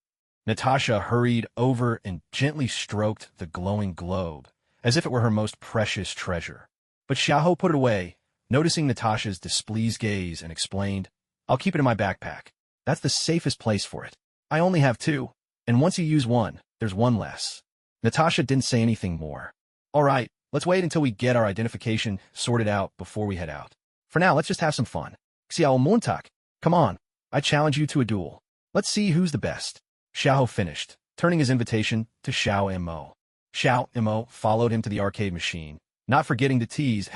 Natasha hurried over and gently stroked the glowing globe, as if it were her most precious treasure. But Xiaoho put it away, noticing Natasha's displeased gaze, and explained, I'll keep it in my backpack. That's the safest place for it. I only have 2, and once you use 1, there's 1 less. Natasha didn't say anything more. All right, let's wait until we get our identification sorted out before we head out. For now, let's just have some fun. Xiao Montak, come on, I challenge you to a duel. Let's see who's the best. Xiaoho finished, turning his invitation to Xiao Mo. Xiao Mo followed him to the arcade machine, not forgetting to tease,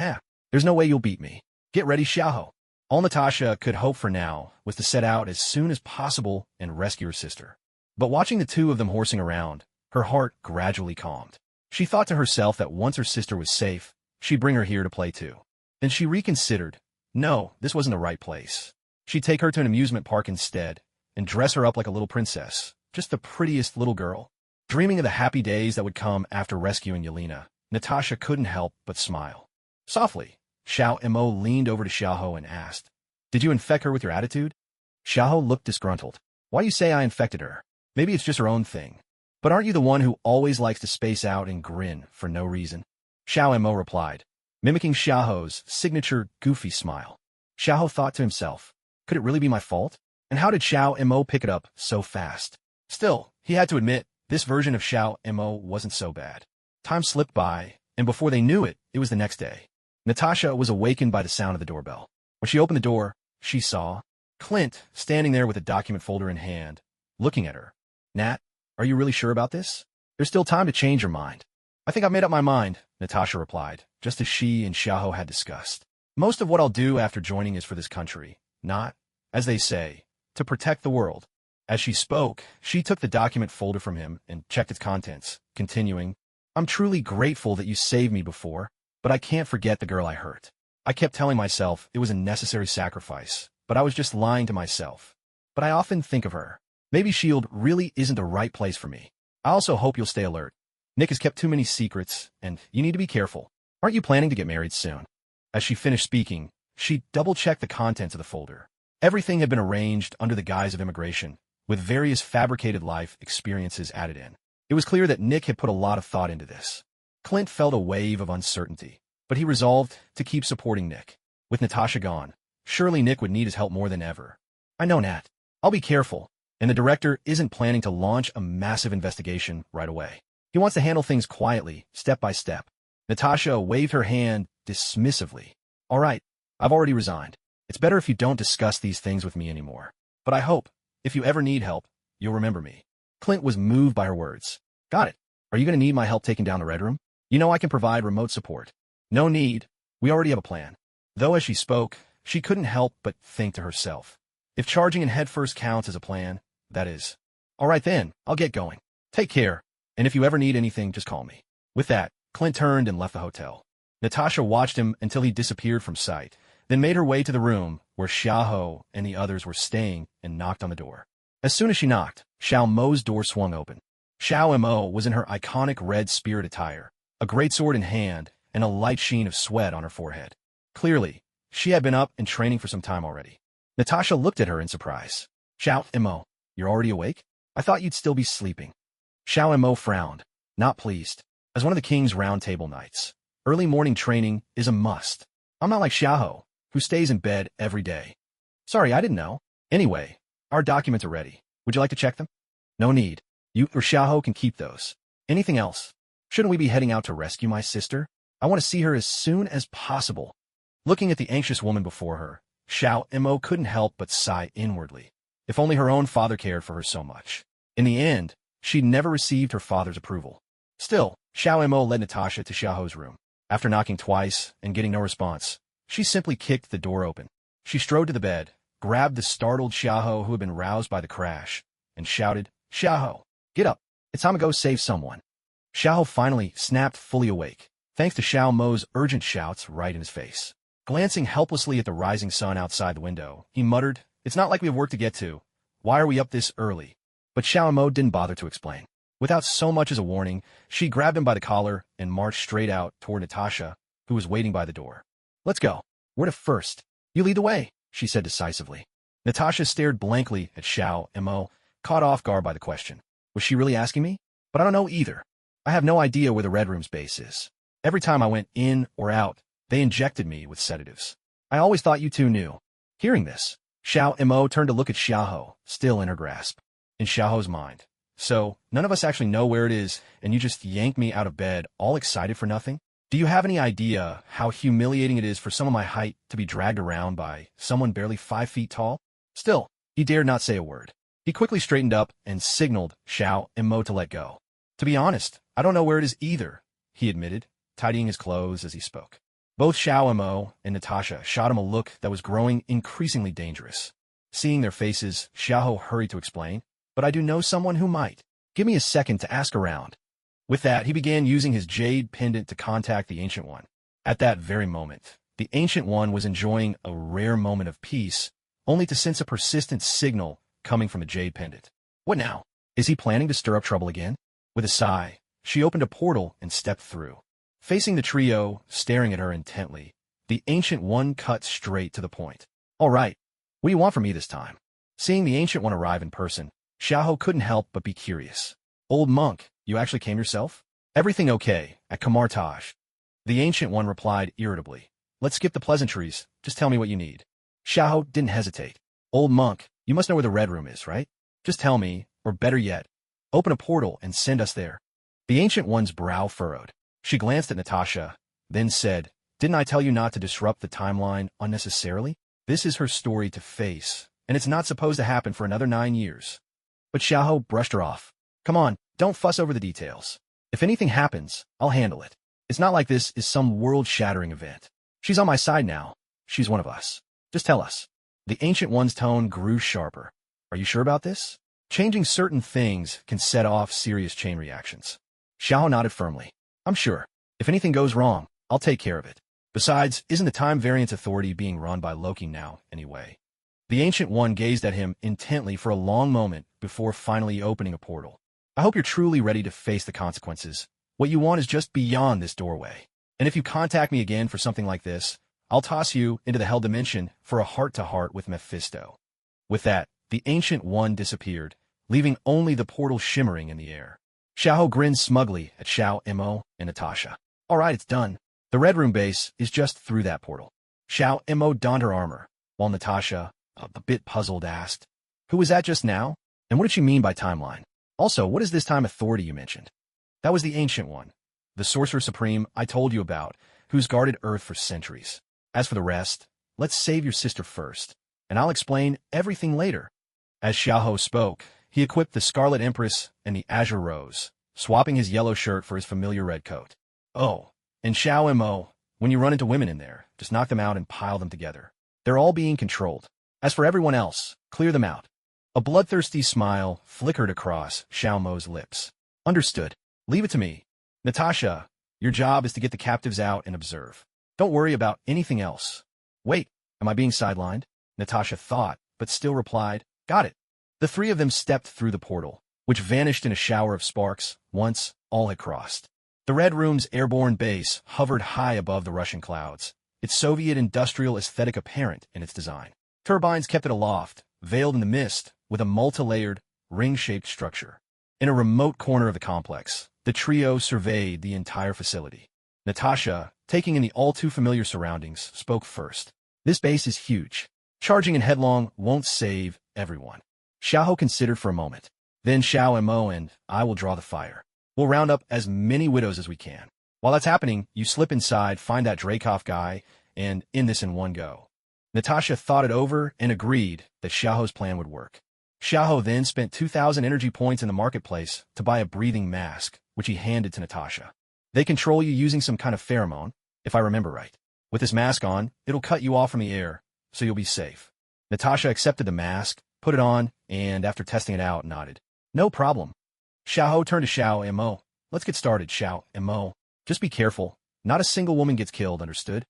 there's no way you'll beat me. Get ready, Xiaoho. All Natasha could hope for now was to set out as soon as possible and rescue her sister. But watching the two of them horsing around, her heart gradually calmed. She thought to herself that once her sister was safe, she'd bring her here to play too. Then she reconsidered. No, this wasn't the right place. She'd take her to an amusement park instead, and dress her up like a little princess, just the prettiest little girl. Dreaming of the happy days that would come after rescuing Yelena, Natasha couldn't help but smile. Softly, Xiao Mo leaned over to Xiaoho and asked, Did you infect her with your attitude? Xiaoho looked disgruntled. Why do you say I infected her? Maybe it's just her own thing. But aren't you the one who always likes to space out and grin for no reason? Xiao Mo replied, mimicking Xiaoho's signature goofy smile. Xiaoho thought to himself, could it really be my fault? And how did Xiao Mo pick it up so fast? Still, he had to admit, this version of Xiao Mo wasn't so bad. Time slipped by, and before they knew it, it was the next day. Natasha was awakened by the sound of the doorbell. When she opened the door, she saw Clint standing there with a document folder in hand, looking at her. Nat, are you really sure about this? There's still time to change your mind. I think I've made up my mind, Natasha replied, just as she and Xiaoho had discussed. Most of what I'll do after joining is for this country, not, as they say, to protect the world. As she spoke, she took the document folder from him and checked its contents, continuing, I'm truly grateful that you saved me before, but I can't forget the girl I hurt. I kept telling myself it was a necessary sacrifice, but I was just lying to myself. But I often think of her. Maybe S.H.I.E.L.D. really isn't the right place for me. I also hope you'll stay alert. Nick has kept too many secrets, and you need to be careful. Aren't you planning to get married soon? As she finished speaking, she double-checked the contents of the folder. Everything had been arranged under the guise of immigration, with various fabricated life experiences added in. It was clear that Nick had put a lot of thought into this. Clint felt a wave of uncertainty, but he resolved to keep supporting Nick. With Natasha gone, surely Nick would need his help more than ever. I know, Nat. I'll be careful, and the director isn't planning to launch a massive investigation right away. He wants to handle things quietly, step by step. Natasha waved her hand dismissively. All right, I've already resigned. It's better if you don't discuss these things with me anymore. But I hope, if you ever need help, you'll remember me. Clint was moved by her words. Got it. Are you going to need my help taking down the Red Room? You know I can provide remote support. No need. We already have a plan. Though as she spoke, she couldn't help but think to herself. If charging in headfirst counts as a plan, that is. All right then, I'll get going. Take care, and if you ever need anything, just call me. With that, Clint turned and left the hotel. Natasha watched him until he disappeared from sight, then made her way to the room where Xiaoho and the others were staying and knocked on the door. As soon as she knocked, Xiao Mo's door swung open. Xiao Mo was in her iconic red spirit attire, a greatsword in hand, and a light sheen of sweat on her forehead. Clearly, she had been up and training for some time already. Natasha looked at her in surprise. Xiao Mo, you're already awake? I thought you'd still be sleeping. Xiao Mo frowned, not pleased. As one of the king's round table knights, early morning training is a must. I'm not like Xiaoho, who stays in bed every day. Sorry, I didn't know. Anyway, our documents are ready. Would you like to check them? No need. You or Xiaoho can keep those. Anything else? Shouldn't we be heading out to rescue my sister? I want to see her as soon as possible. Looking at the anxious woman before her, Xiao Mo couldn't help but sigh inwardly. If only her own father cared for her so much. In the end, she'd never received her father's approval. Still, Xiao Mo led Natasha to Xiaoho's room. After knocking twice and getting no response, she simply kicked the door open. She strode to the bed, grabbed the startled Xiaoho who had been roused by the crash, and shouted, "Xiaoho, get up. It's time to go save someone." Xiaoho finally snapped fully awake, thanks to Xiao Mo's urgent shouts right in his face. Glancing helplessly at the rising sun outside the window, he muttered, "It's not like we have work to get to. Why are we up this early?" But Xiao Mo didn't bother to explain. Without so much as a warning, she grabbed him by the collar and marched straight out toward Natasha, who was waiting by the door. "Let's go. Where to first?" "You lead the way," she said decisively. Natasha stared blankly at Xiao Mo, caught off guard by the question. Was she really asking me? But I don't know either. I have no idea where the Red Room's base is. Every time I went in or out, they injected me with sedatives. I always thought you two knew. Hearing this, Xiao Mo turned to look at Xiaoho, still in her grasp. In Xiaoho's mind. "So, none of us actually know where it is, and you just yanked me out of bed, all excited for nothing? Do you have any idea how humiliating it is for someone my height to be dragged around by someone barely 5 feet tall?" Still, he dared not say a word. He quickly straightened up and signaled Xiao Mo to let go. "To be honest, I don't know where it is either," he admitted, tidying his clothes as he spoke. Both Xiao Mo and Natasha shot him a look that was growing increasingly dangerous. Seeing their faces, Xiaoho hurried to explain, "But I do know someone who might. Give me a second to ask around." With that, he began using his jade pendant to contact the Ancient One. At that very moment, the Ancient One was enjoying a rare moment of peace, only to sense a persistent signal coming from the jade pendant. What now? Is he planning to stir up trouble again? With a sigh, she opened a portal and stepped through. Facing the trio, staring at her intently, the Ancient One cut straight to the point. "All right, what do you want from me this time?" Seeing the Ancient One arrive in person, Xiaoho couldn't help but be curious. "Old monk, you actually came yourself? Everything okay at Kamartaj?" The Ancient One replied irritably. "Let's skip the pleasantries, just tell me what you need." Xiaoho didn't hesitate. "Old monk, you must know where the Red Room is, right? Just tell me, or better yet, open a portal and send us there." The Ancient One's brow furrowed. She glanced at Natasha, then said, "Didn't I tell you not to disrupt the timeline unnecessarily? This is her story to face, and it's not supposed to happen for another 9 years." But Xiaoho brushed her off. "Come on, don't fuss over the details. If anything happens, I'll handle it. It's not like this is some world-shattering event. She's on my side now. She's one of us. Just tell us." The Ancient One's tone grew sharper. "Are you sure about this? Changing certain things can set off serious chain reactions." Xiao nodded firmly. "I'm sure. If anything goes wrong, I'll take care of it. Besides, isn't the Time Variance Authority being run by Loki now, anyway?" The Ancient One gazed at him intently for a long moment before finally opening a portal. "I hope you're truly ready to face the consequences. What you want is just beyond this doorway. And if you contact me again for something like this, I'll toss you into the Hell Dimension for a heart-to-heart with Mephisto." With that, the Ancient One disappeared, leaving only the portal shimmering in the air. Xiaoho grinned smugly at Xiao Mo and Natasha. "All right, it's done. The Red Room base is just through that portal." Xiao Mo donned her armor, while Natasha, a bit puzzled, asked, "Who was that just now? And what did she mean by timeline? Also, what is this time authority you mentioned?" "That was the Ancient One, the Sorcerer Supreme I told you about, who's guarded Earth for centuries. As for the rest, let's save your sister first, and I'll explain everything later." As Xiaoho spoke, he equipped the Scarlet Empress and the Azure Rose, swapping his yellow shirt for his familiar red coat. "Oh, and Xiao Mo, when you run into women in there, just knock them out and pile them together. They're all being controlled. As for everyone else, clear them out." A bloodthirsty smile flickered across Xiao Mo's lips. "Understood. Leave it to me. Natasha, your job is to get the captives out and observe. Don't worry about anything else." "Wait, am I being sidelined?" Natasha thought, but still replied, "Got it." The three of them stepped through the portal, which vanished in a shower of sparks once all had crossed. The Red Room's airborne base hovered high above the rushing clouds, its Soviet industrial aesthetic apparent in its design. Turbines kept it aloft, veiled in the mist, with a multi-layered, ring-shaped structure. In a remote corner of the complex, the trio surveyed the entire facility. Natasha, taking in the all-too-familiar surroundings, spoke first. "This base is huge. Charging in headlong won't save everyone. Xiaoho considered for a moment. Then Xiao and Mo and I will draw the fire. We'll round up as many widows as we can. While that's happening, you slip inside, find that Dreykov guy, and end this in one go. Natasha thought it over and agreed that Xiaoho's plan would work. Xiaoho then spent 2,000 energy points in the marketplace to buy a breathing mask, which he handed to Natasha. They control you using some kind of pheromone, if I remember right. With this mask on, it'll cut you off from the air, so you'll be safe. Natasha accepted the mask, put it on, and after testing it out, nodded. No problem. Xiaoho turned to Xiao and Mo. Let's get started, Xiao and Mo. Just be careful. Not a single woman gets killed, understood?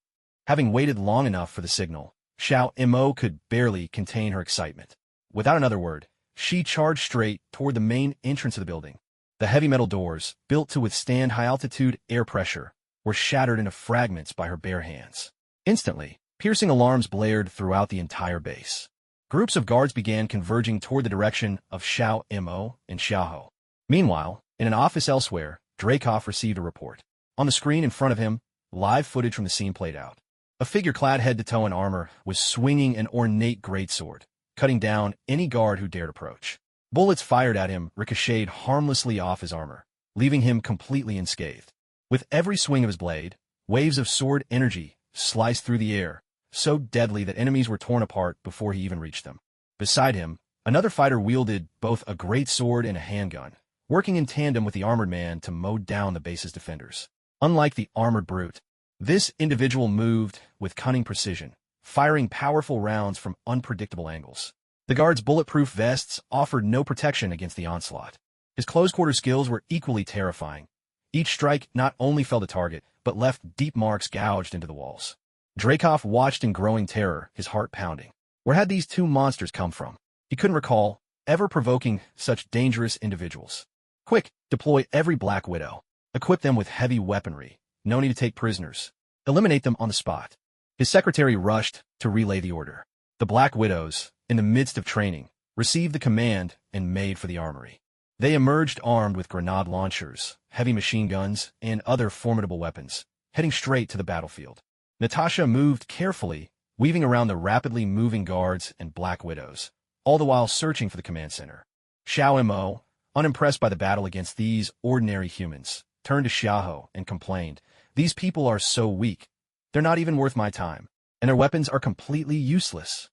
Having waited long enough for the signal, Xiao and Mo could barely contain her excitement. Without another word, she charged straight toward the main entrance of the building. The heavy metal doors, built to withstand high-altitude air pressure, were shattered into fragments by her bare hands. Instantly, piercing alarms blared throughout the entire base. Groups of guards began converging toward the direction of Xiao Mo and Xiaoho. Meanwhile, in an office elsewhere, Dreykov received a report. On the screen in front of him, live footage from the scene played out. A figure clad head to toe in armor was swinging an ornate greatsword, cutting down any guard who dared approach. Bullets fired at him ricocheted harmlessly off his armor, leaving him completely unscathed. With every swing of his blade, waves of sword energy sliced through the air, so deadly that enemies were torn apart before he even reached them. Beside him, another fighter wielded both a great sword and a handgun, working in tandem with the armored man to mow down the base's defenders. Unlike the armored brute, this individual moved with cunning precision, firing powerful rounds from unpredictable angles. The guard's bulletproof vests offered no protection against the onslaught. His close-quarter skills were equally terrifying. Each strike not only fell to target, but left deep marks gouged into the walls. Dreykov watched in growing terror, his heart pounding. Where had these two monsters come from? He couldn't recall ever provoking such dangerous individuals. Quick, deploy every Black Widow. Equip them with heavy weaponry. No need to take prisoners. Eliminate them on the spot. His secretary rushed to relay the order. The Black Widows, in the midst of training, received the command and made for the armory. They emerged armed with grenade launchers, heavy machine guns, and other formidable weapons, heading straight to the battlefield. Natasha moved carefully, weaving around the rapidly moving guards and Black Widows, all the while searching for the command center. Xiao Mo, unimpressed by the battle against these ordinary humans, turned to Xiaoho and complained, "These people are so weak. They're not even worth my time, and their weapons are completely useless."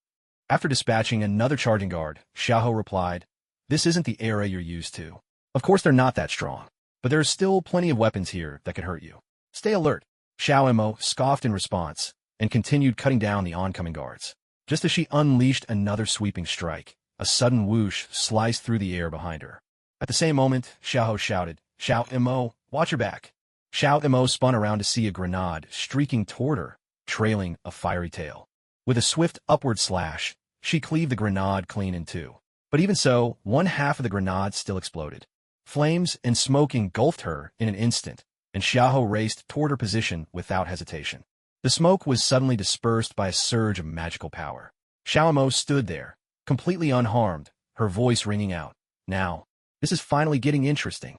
After dispatching another charging guard, Xiaoho replied, "This isn't the era you're used to. Of course they're not that strong, but there are still plenty of weapons here that could hurt you. Stay alert." Xiao Mo scoffed in response and continued cutting down the oncoming guards. Just as she unleashed another sweeping strike, a sudden whoosh sliced through the air behind her. At the same moment, Xiaoho shouted, "Xiao Mo, watch your back." Xiao Mo spun around to see a grenade streaking toward her, trailing a fiery tail. With a swift upward slash, she cleaved the grenade clean in two. But even so, one half of the grenade still exploded. Flames and smoke engulfed her in an instant, and Xiaoho raced toward her position without hesitation. The smoke was suddenly dispersed by a surge of magical power. Xiao Mo stood there, completely unharmed, her voice ringing out, "Now, this is finally getting interesting."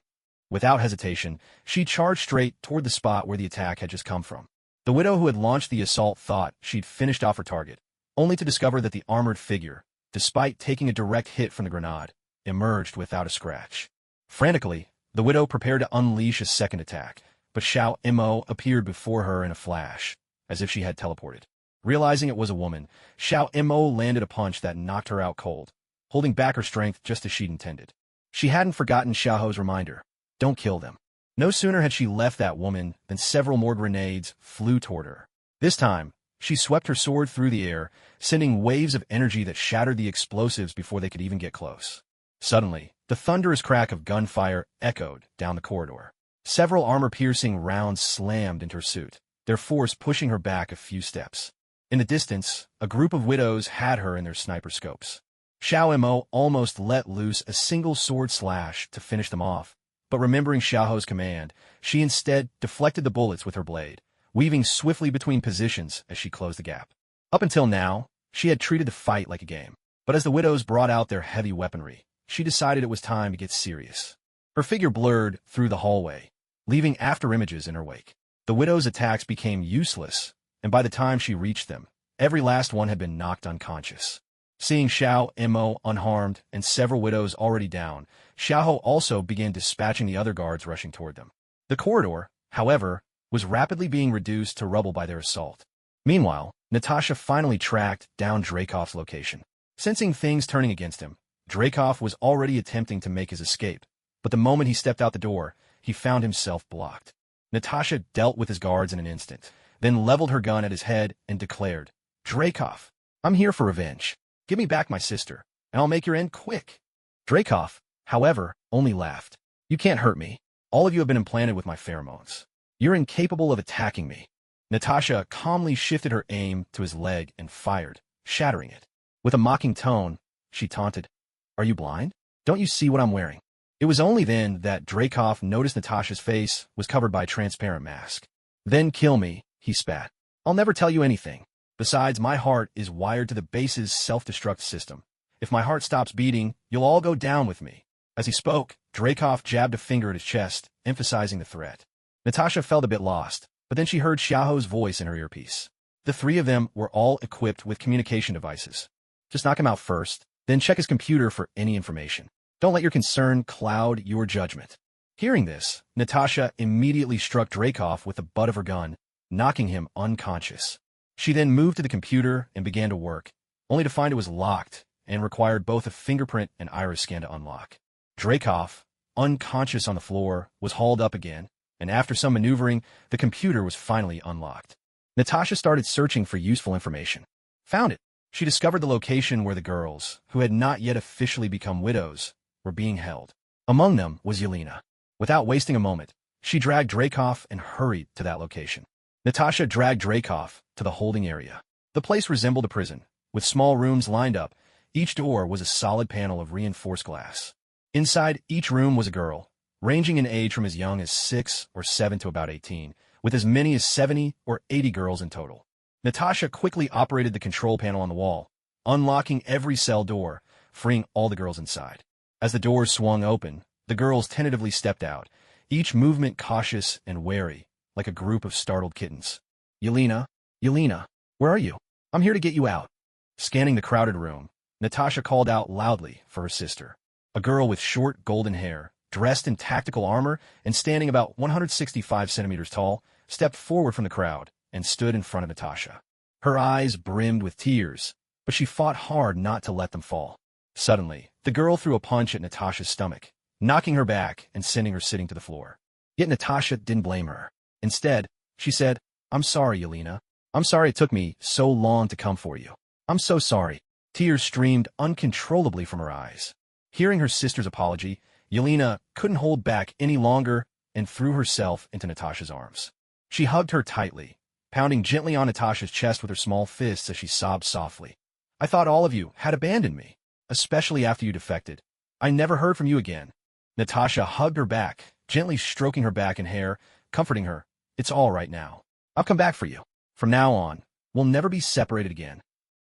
Without hesitation, she charged straight toward the spot where the attack had just come from. The widow who had launched the assault thought she'd finished off her target, only to discover that the armored figure, despite taking a direct hit from the grenade, emerged without a scratch. Frantically, the widow prepared to unleash a second attack, but Xiao Mo appeared before her in a flash, as if she had teleported. Realizing it was a woman, Xiao Mo landed a punch that knocked her out cold, holding back her strength just as she'd intended. She hadn't forgotten Xiaoho's reminder, "Don't kill them." No sooner had she left that woman than several more grenades flew toward her. This time, she swept her sword through the air, sending waves of energy that shattered the explosives before they could even get close. Suddenly, the thunderous crack of gunfire echoed down the corridor. Several armor-piercing rounds slammed into her suit, their force pushing her back a few steps. In the distance, a group of widows had her in their sniper scopes. Xiao Mo almost let loose a single sword slash to finish them off, but remembering Xiaoho's command, she instead deflected the bullets with her blade, weaving swiftly between positions as she closed the gap. Up until now, she had treated the fight like a game, but as the widows brought out their heavy weaponry, she decided it was time to get serious. Her figure blurred through the hallway, leaving afterimages in her wake. The widow's attacks became useless, and by the time she reached them, Every last one had been knocked unconscious. Seeing Xiao Mo unharmed and several widows already down, Xiaoho also began dispatching the other guards rushing toward them. The corridor, however, was rapidly being reduced to rubble by their assault. Meanwhile, Natasha finally tracked down Dracov's location. Sensing things turning against him, Dracov was already attempting to make his escape, but the moment he stepped out the door, he found himself blocked. Natasha dealt with his guards in an instant, then leveled her gun at his head and declared, "Dracov, I'm here for revenge. Give me back my sister, and I'll make your end quick." Dracov, however, only laughed. "You can't hurt me. All of you have been implanted with my pheromones. You're incapable of attacking me." Natasha calmly shifted her aim to his leg and fired, shattering it. With a mocking tone, she taunted, "Are you blind? Don't you see what I'm wearing?" It was only then that Dracov noticed Natasha's face was covered by a transparent mask. "Then kill me," he spat. "I'll never tell you anything. Besides, my heart is wired to the base's self-destruct system. If my heart stops beating, you'll all go down with me." As he spoke, Dracov jabbed a finger at his chest, emphasizing the threat. Natasha felt a bit lost, but then she heard Xiaoho's voice in her earpiece. The three of them were all equipped with communication devices. "Just knock him out first, then check his computer for any information. Don't let your concern cloud your judgment." Hearing this, Natasha immediately struck Dracov with the butt of her gun, knocking him unconscious. She then moved to the computer and began to work, only to find it was locked and required both a fingerprint and iris scan to unlock. Dracov, unconscious on the floor, was hauled up again, and after some maneuvering, the computer was finally unlocked. Natasha started searching for useful information. Found it. She discovered the location where the girls, who had not yet officially become widows, were being held. Among them was Yelena. Without wasting a moment, she dragged Dracov and hurried to that location. Natasha dragged Dracov to the holding area. The place resembled a prison, with small rooms lined up. Each door was a solid panel of reinforced glass. Inside each room was a girl, ranging in age from as young as 6 or 7 to about 18, with as many as 70 or 80 girls in total. Natasha quickly operated the control panel on the wall, unlocking every cell door, freeing all the girls inside. As the doors swung open, the girls tentatively stepped out, each movement cautious and wary, like a group of startled kittens. "Yelena, Yelena, where are you? I'm here to get you out." Scanning the crowded room, Natasha called out loudly for her sister. A girl with short golden hair, dressed in tactical armor and standing about 165 centimeters tall, stepped forward from the crowd and stood in front of Natasha. Her eyes brimmed with tears, but she fought hard not to let them fall. Suddenly, the girl threw a punch at Natasha's stomach, knocking her back and sending her sitting to the floor. Yet Natasha didn't blame her. Instead, she said, "I'm sorry, Yelena. I'm sorry it took me so long to come for you. I'm so sorry." Tears streamed uncontrollably from her eyes. Hearing her sister's apology, Yelena couldn't hold back any longer and threw herself into Natasha's arms. She hugged her tightly, pounding gently on Natasha's chest with her small fists as she sobbed softly. "I thought all of you had abandoned me, especially after you defected. I never heard from you again." Natasha hugged her back, gently stroking her back and hair, comforting her. "It's all right now. I'll come back for you. From now on, we'll never be separated again."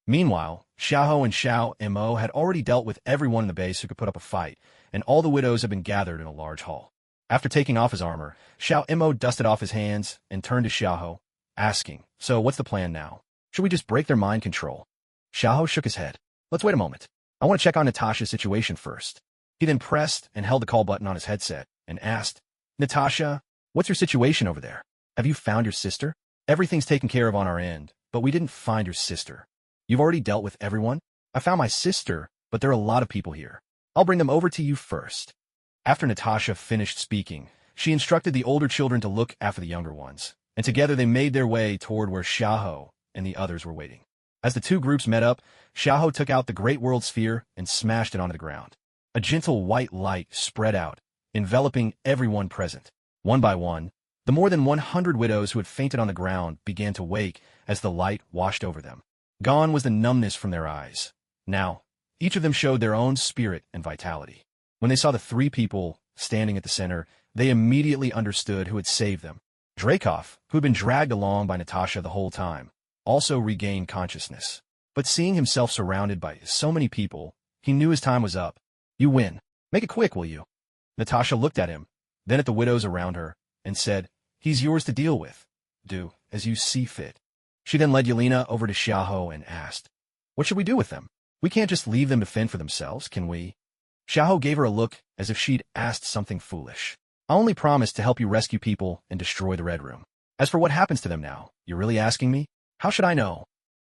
Meanwhile, Xiaoho and Xiao Mo had already dealt with everyone in the base who could put up a fight, and all the widows had been gathered in a large hall. After taking off his armor, Xiao Mo dusted off his hands and turned to Xiaoho, asking, "So what's the plan now? Should we just break their mind control?" Xiaoho shook his head. "Let's wait a moment. I want to check on Natasha's situation first." He then pressed and held the call button on his headset and asked, "Natasha, what's your situation over there? Have you found your sister?" "Everything's taken care of on our end, but we didn't find your sister." "You've already dealt with everyone?" "I found my sister, but there are a lot of people here. I'll bring them over to you first." After Natasha finished speaking, she instructed the older children to look after the younger ones, and together they made their way toward where Xiaoho and the others were waiting. As the two groups met up, Xiaoho took out the Great World Sphere and smashed it onto the ground. A gentle white light spread out, enveloping everyone present. One by one, the more than 100 widows who had fainted on the ground began to wake as the light washed over them. Gone was the numbness from their eyes. Now, each of them showed their own spirit and vitality. When they saw the three people standing at the center, they immediately understood who had saved them. Dracov, who had been dragged along by Natasha the whole time, also regained consciousness. But seeing himself surrounded by so many people, he knew his time was up. "You win. Make it quick, will you?" Natasha looked at him, then at the widows around her, and said, "He's yours to deal with. Do as you see fit." She then led Yelena over to Xiaoho and asked, "What should we do with them? We can't just leave them to fend for themselves, can we?" Xiaoho gave her a look as if she'd asked something foolish. "I only promised to help you rescue people and destroy the Red Room. As for what happens to them now, you're really asking me? How should I know?"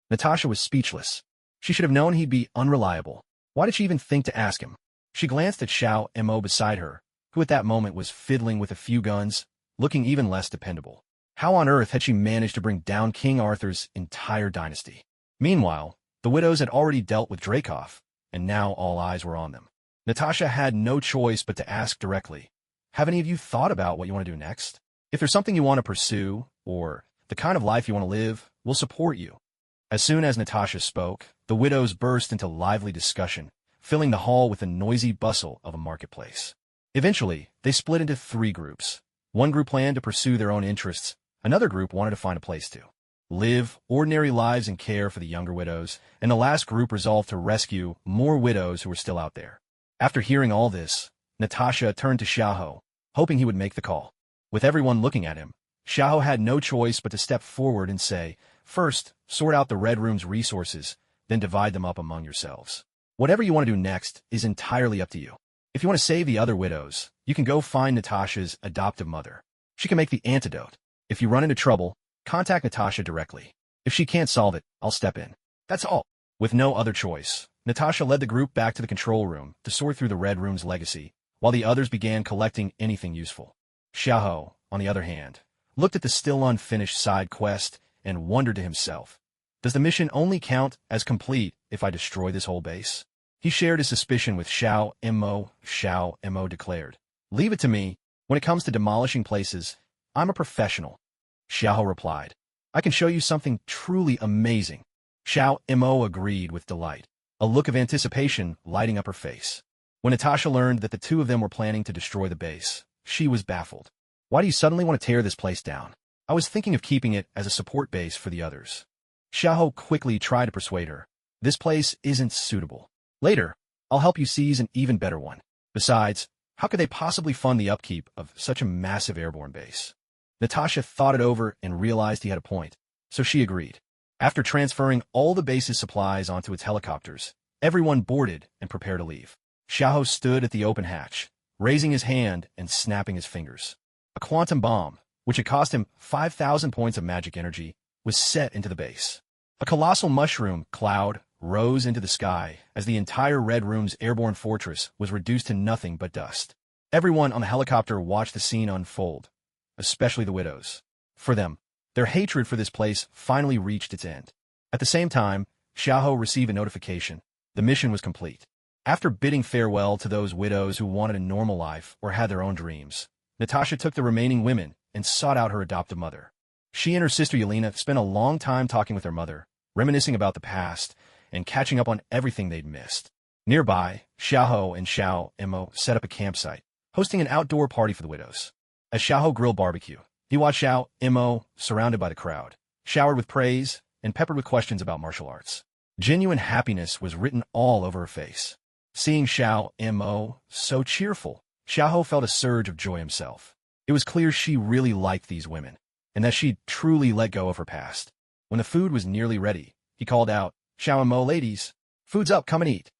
Natasha was speechless. She should have known he'd be unreliable. Why did she even think to ask him? She glanced at Xiao Mo beside her, who at that moment was fiddling with a few guns, looking even less dependable. How on earth had she managed to bring down King Arthur's entire dynasty? Meanwhile, the widows had already dealt with Dracov, and now all eyes were on them. Natasha had no choice but to ask directly, "Have any of you thought about what you want to do next? If there's something you want to pursue, or the kind of life you want to live, we'll support you." As soon as Natasha spoke, the widows burst into lively discussion, filling the hall with the noisy bustle of a marketplace. Eventually, they split into 3 groups. One group planned to pursue their own interests. Another group wanted to find a place to live ordinary lives and care for the younger widows, and the last group resolved to rescue more widows who were still out there. After hearing all this, Natasha turned to Xiaoho, hoping he would make the call. With everyone looking at him, Xiaoho had no choice but to step forward and say, "First, sort out the Red Room's resources, then divide them up among yourselves. Whatever you want to do next is entirely up to you. If you want to save the other widows, you can go find Natasha's adoptive mother. She can make the antidote. If you run into trouble, contact Natasha directly. If she can't solve it, I'll step in. That's all." With no other choice, Natasha led the group back to the control room to sort through the Red Room's legacy, while the others began collecting anything useful. Xiaoho, on the other hand, looked at the still unfinished side quest and wondered to himself, "Does the mission only count as complete if I destroy this whole base?" He shared his suspicion with Xiao Mo. Xiao Mo declared, "Leave it to me. When it comes to demolishing places, I'm a professional." Xiaoho replied, "I can show you something truly amazing." Xiao Mo agreed with delight, a look of anticipation lighting up her face. When Natasha learned that the 2 of them were planning to destroy the base, she was baffled. "Why do you suddenly want to tear this place down? I was thinking of keeping it as a support base for the others." Xiaoho quickly tried to persuade her. "This place isn't suitable. Later, I'll help you seize an even better one. Besides, how could they possibly fund the upkeep of such a massive airborne base?" Natasha thought it over and realized he had a point, so she agreed. After transferring all the base's supplies onto its helicopters, everyone boarded and prepared to leave. Xiaoho stood at the open hatch, raising his hand and snapping his fingers. A quantum bomb, which had cost him 5,000 points of magic energy, was set into the base. A colossal mushroom cloud rose into the sky as the entire Red Room's airborne fortress was reduced to nothing but dust. Everyone on the helicopter watched the scene unfold, especially the widows. For them, their hatred for this place finally reached its end. At the same time, Xiaoho received a notification. The mission was complete. After bidding farewell to those widows who wanted a normal life or had their own dreams, Natasha took the remaining women and sought out her adoptive mother. She and her sister Yelena spent a long time talking with their mother, reminiscing about the past, and catching up on everything they'd missed. Nearby, Xiaoho and Xiao Mo set up a campsite, hosting an outdoor party for the widows. As Xiaoho grilled barbecue, he watched Xiao Mo surrounded by the crowd, showered with praise and peppered with questions about martial arts. Genuine happiness was written all over her face. Seeing Xiao Mo so cheerful, Xiaoho felt a surge of joy himself. It was clear she really liked these women, and that she'd truly let go of her past. When the food was nearly ready, he called out, "Xiao Mo, ladies, food's up, come and eat."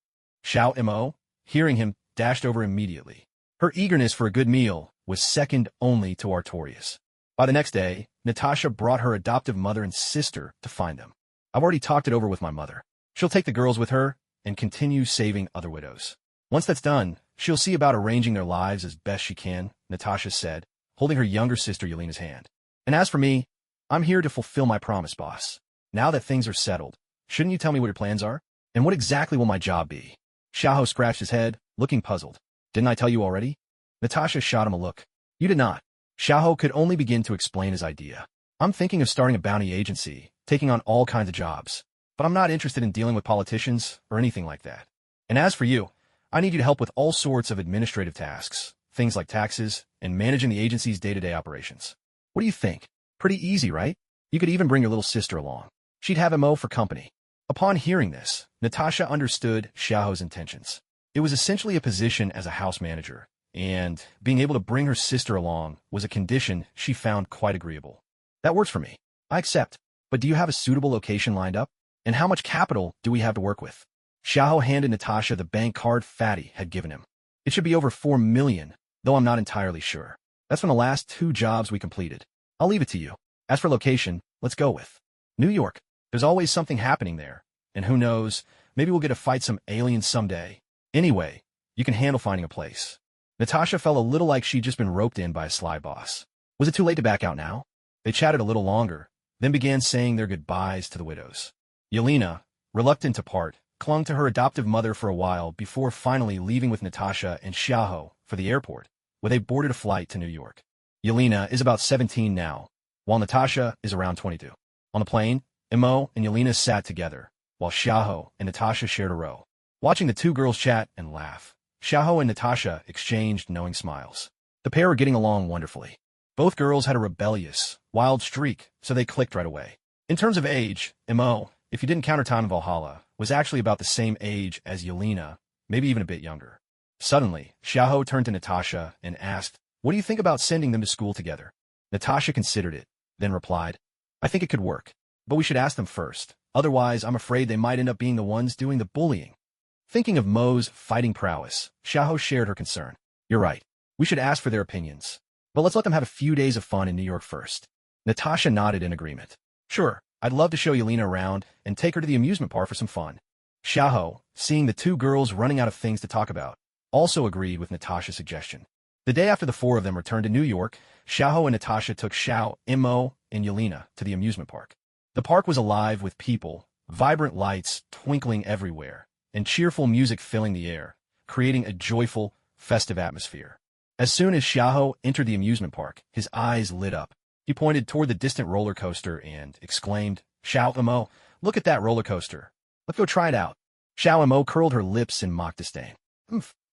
Xiao Mo, hearing him, dashed over immediately. Her eagerness for a good meal was second only to Artorias. By the next day, Natasha brought her adoptive mother and sister to find them. "I've already talked it over with my mother. She'll take the girls with her and continue saving other widows. Once that's done, she'll see about arranging their lives as best she can," Natasha said, holding her younger sister Yelena's hand. "And as for me, I'm here to fulfill my promise, boss. Now that things are settled, shouldn't you tell me what your plans are? And what exactly will my job be?" Xiaoho scratched his head, looking puzzled. "Didn't I tell you already?" Natasha shot him a look. "You did not." Xiaoho could only begin to explain his idea. "I'm thinking of starting a bounty agency, taking on all kinds of jobs. But I'm not interested in dealing with politicians or anything like that. And as for you, I need you to help with all sorts of administrative tasks, things like taxes and managing the agency's day-to-day operations. What do you think? Pretty easy, right? You could even bring your little sister along. She'd have Mo for company." Upon hearing this, Natasha understood Xiaoho's intentions. It was essentially a position as a house manager, and being able to bring her sister along was a condition she found quite agreeable. "That works for me. I accept." But do you have a suitable location lined up? And how much capital do we have to work with? Xiao handed Natasha the bank card Fatty had given him. It should be over 4 million, though I'm not entirely sure. That's from the last 2 jobs we completed. I'll leave it to you. As for location, let's go with New York. There's always something happening there. And who knows, maybe we'll get to fight some aliens someday. Anyway, you can handle finding a place. Natasha felt a little like she'd just been roped in by a sly boss. Was it too late to back out now? They chatted a little longer, then began saying their goodbyes to the widows. Yelena, reluctant to part, clung to her adoptive mother for a while before finally leaving with Natasha and Xiaoho for the airport, where they boarded a flight to New York. Yelena is about 17 now, while Natasha is around 22. On the plane, Imo and Yelena sat together, while Xiaoho and Natasha shared a row. Watching the 2 girls chat and laugh, Xiaoho and Natasha exchanged knowing smiles. The pair were getting along wonderfully. Both girls had a rebellious, wild streak, so they clicked right away. In terms of age, Imo, if you didn't count her time in Valhalla, was actually about the same age as Yelena, maybe even a bit younger. Suddenly, Xiaoho turned to Natasha and asked, "What do you think about sending them to school together?" Natasha considered it, then replied, "I think it could work, but we should ask them first. Otherwise, I'm afraid they might end up being the ones doing the bullying." Thinking of Mo's fighting prowess, Xiaoho shared her concern. "You're right. We should ask for their opinions. But let's let them have a few days of fun in New York first." Natasha nodded in agreement. "Sure, I'd love to show Yelena around and take her to the amusement park for some fun." Xiaoho, seeing the 2 girls running out of things to talk about, also agreed with Natasha's suggestion. The day after the 4 of them returned to New York, Xiaoho and Natasha took Xiao, Imo, and Yelena to the amusement park. The park was alive with people, vibrant lights twinkling everywhere, and cheerful music filling the air, creating a joyful, festive atmosphere. As soon as Xiaoho entered the amusement park, his eyes lit up. He pointed toward the distant roller coaster and exclaimed, "Xiao Imo, look at that roller coaster. Let's go try it out." Xiao Imo curled her lips in mock disdain.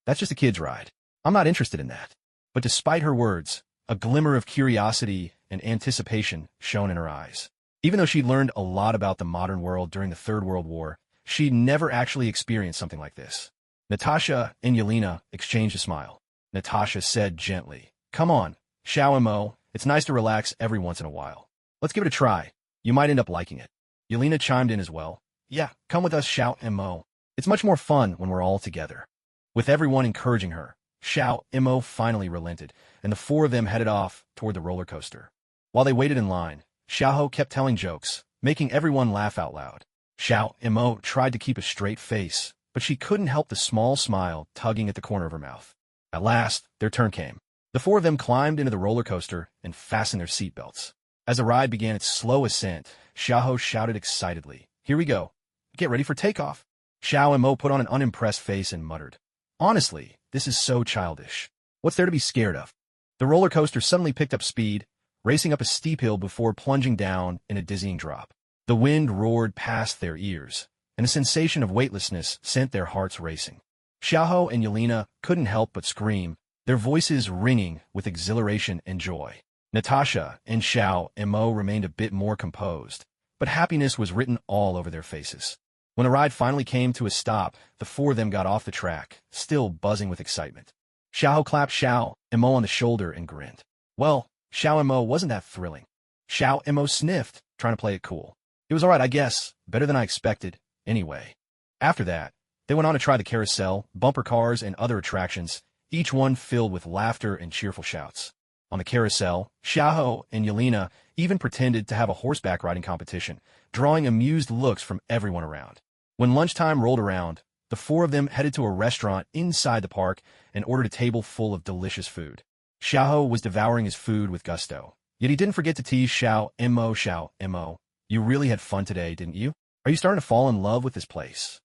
That's just a kid's ride. I'm not interested in that." But despite her words, a glimmer of curiosity and anticipation shone in her eyes. Even though she'd learned a lot about the modern world during the Third World War, she'd never actually experienced something like this. Natasha and Yelena exchanged a smile. Natasha said gently, "Come on, Xiao Imo, it's nice to relax every once in a while. Let's give it a try. You might end up liking it." Yelena chimed in as well. "Yeah, come with us, Xiao Imo. It's much more fun when we're all together." With everyone encouraging her, Xiao Imo finally relented, and the 4 of them headed off toward the roller coaster. While they waited in line, Xiaoho kept telling jokes, making everyone laugh out loud. Xiao Imo tried to keep a straight face, but she couldn't help the small smile tugging at the corner of her mouth. At last, their turn came. The 4 of them climbed into the roller coaster and fastened their seatbelts. As the ride began its slow ascent, Xiaoho shouted excitedly, "Here we go. Get ready for takeoff." Xiao Imo put on an unimpressed face and muttered, "Honestly, this is so childish. What's there to be scared of?" The roller coaster suddenly picked up speed, racing up a steep hill before plunging down in a dizzying drop. The wind roared past their ears, and a sensation of weightlessness sent their hearts racing. Xiaoho and Yelena couldn't help but scream, their voices ringing with exhilaration and joy. Natasha and Xiao Imo remained a bit more composed, but happiness was written all over their faces. When the ride finally came to a stop, the 4 of them got off the track, still buzzing with excitement. Xiaoho clapped Xiao Imo on the shoulder and grinned. Well, Xiao Imo wasn't that thrilling. Xiao Imo sniffed, trying to play it cool. "It was all right, I guess. Better than I expected. Anyway." After that, they went on to try the carousel, bumper cars, and other attractions, each one filled with laughter and cheerful shouts. On the carousel, Xiaoho and Yelena even pretended to have a horseback riding competition, drawing amused looks from everyone around. When lunchtime rolled around, the 4 of them headed to a restaurant inside the park and ordered a table full of delicious food. Xiaoho was devouring his food with gusto, yet he didn't forget to tease Xiao Imo. "Xiao Imo, you really had fun today, didn't you? Are you starting to fall in love with this place?"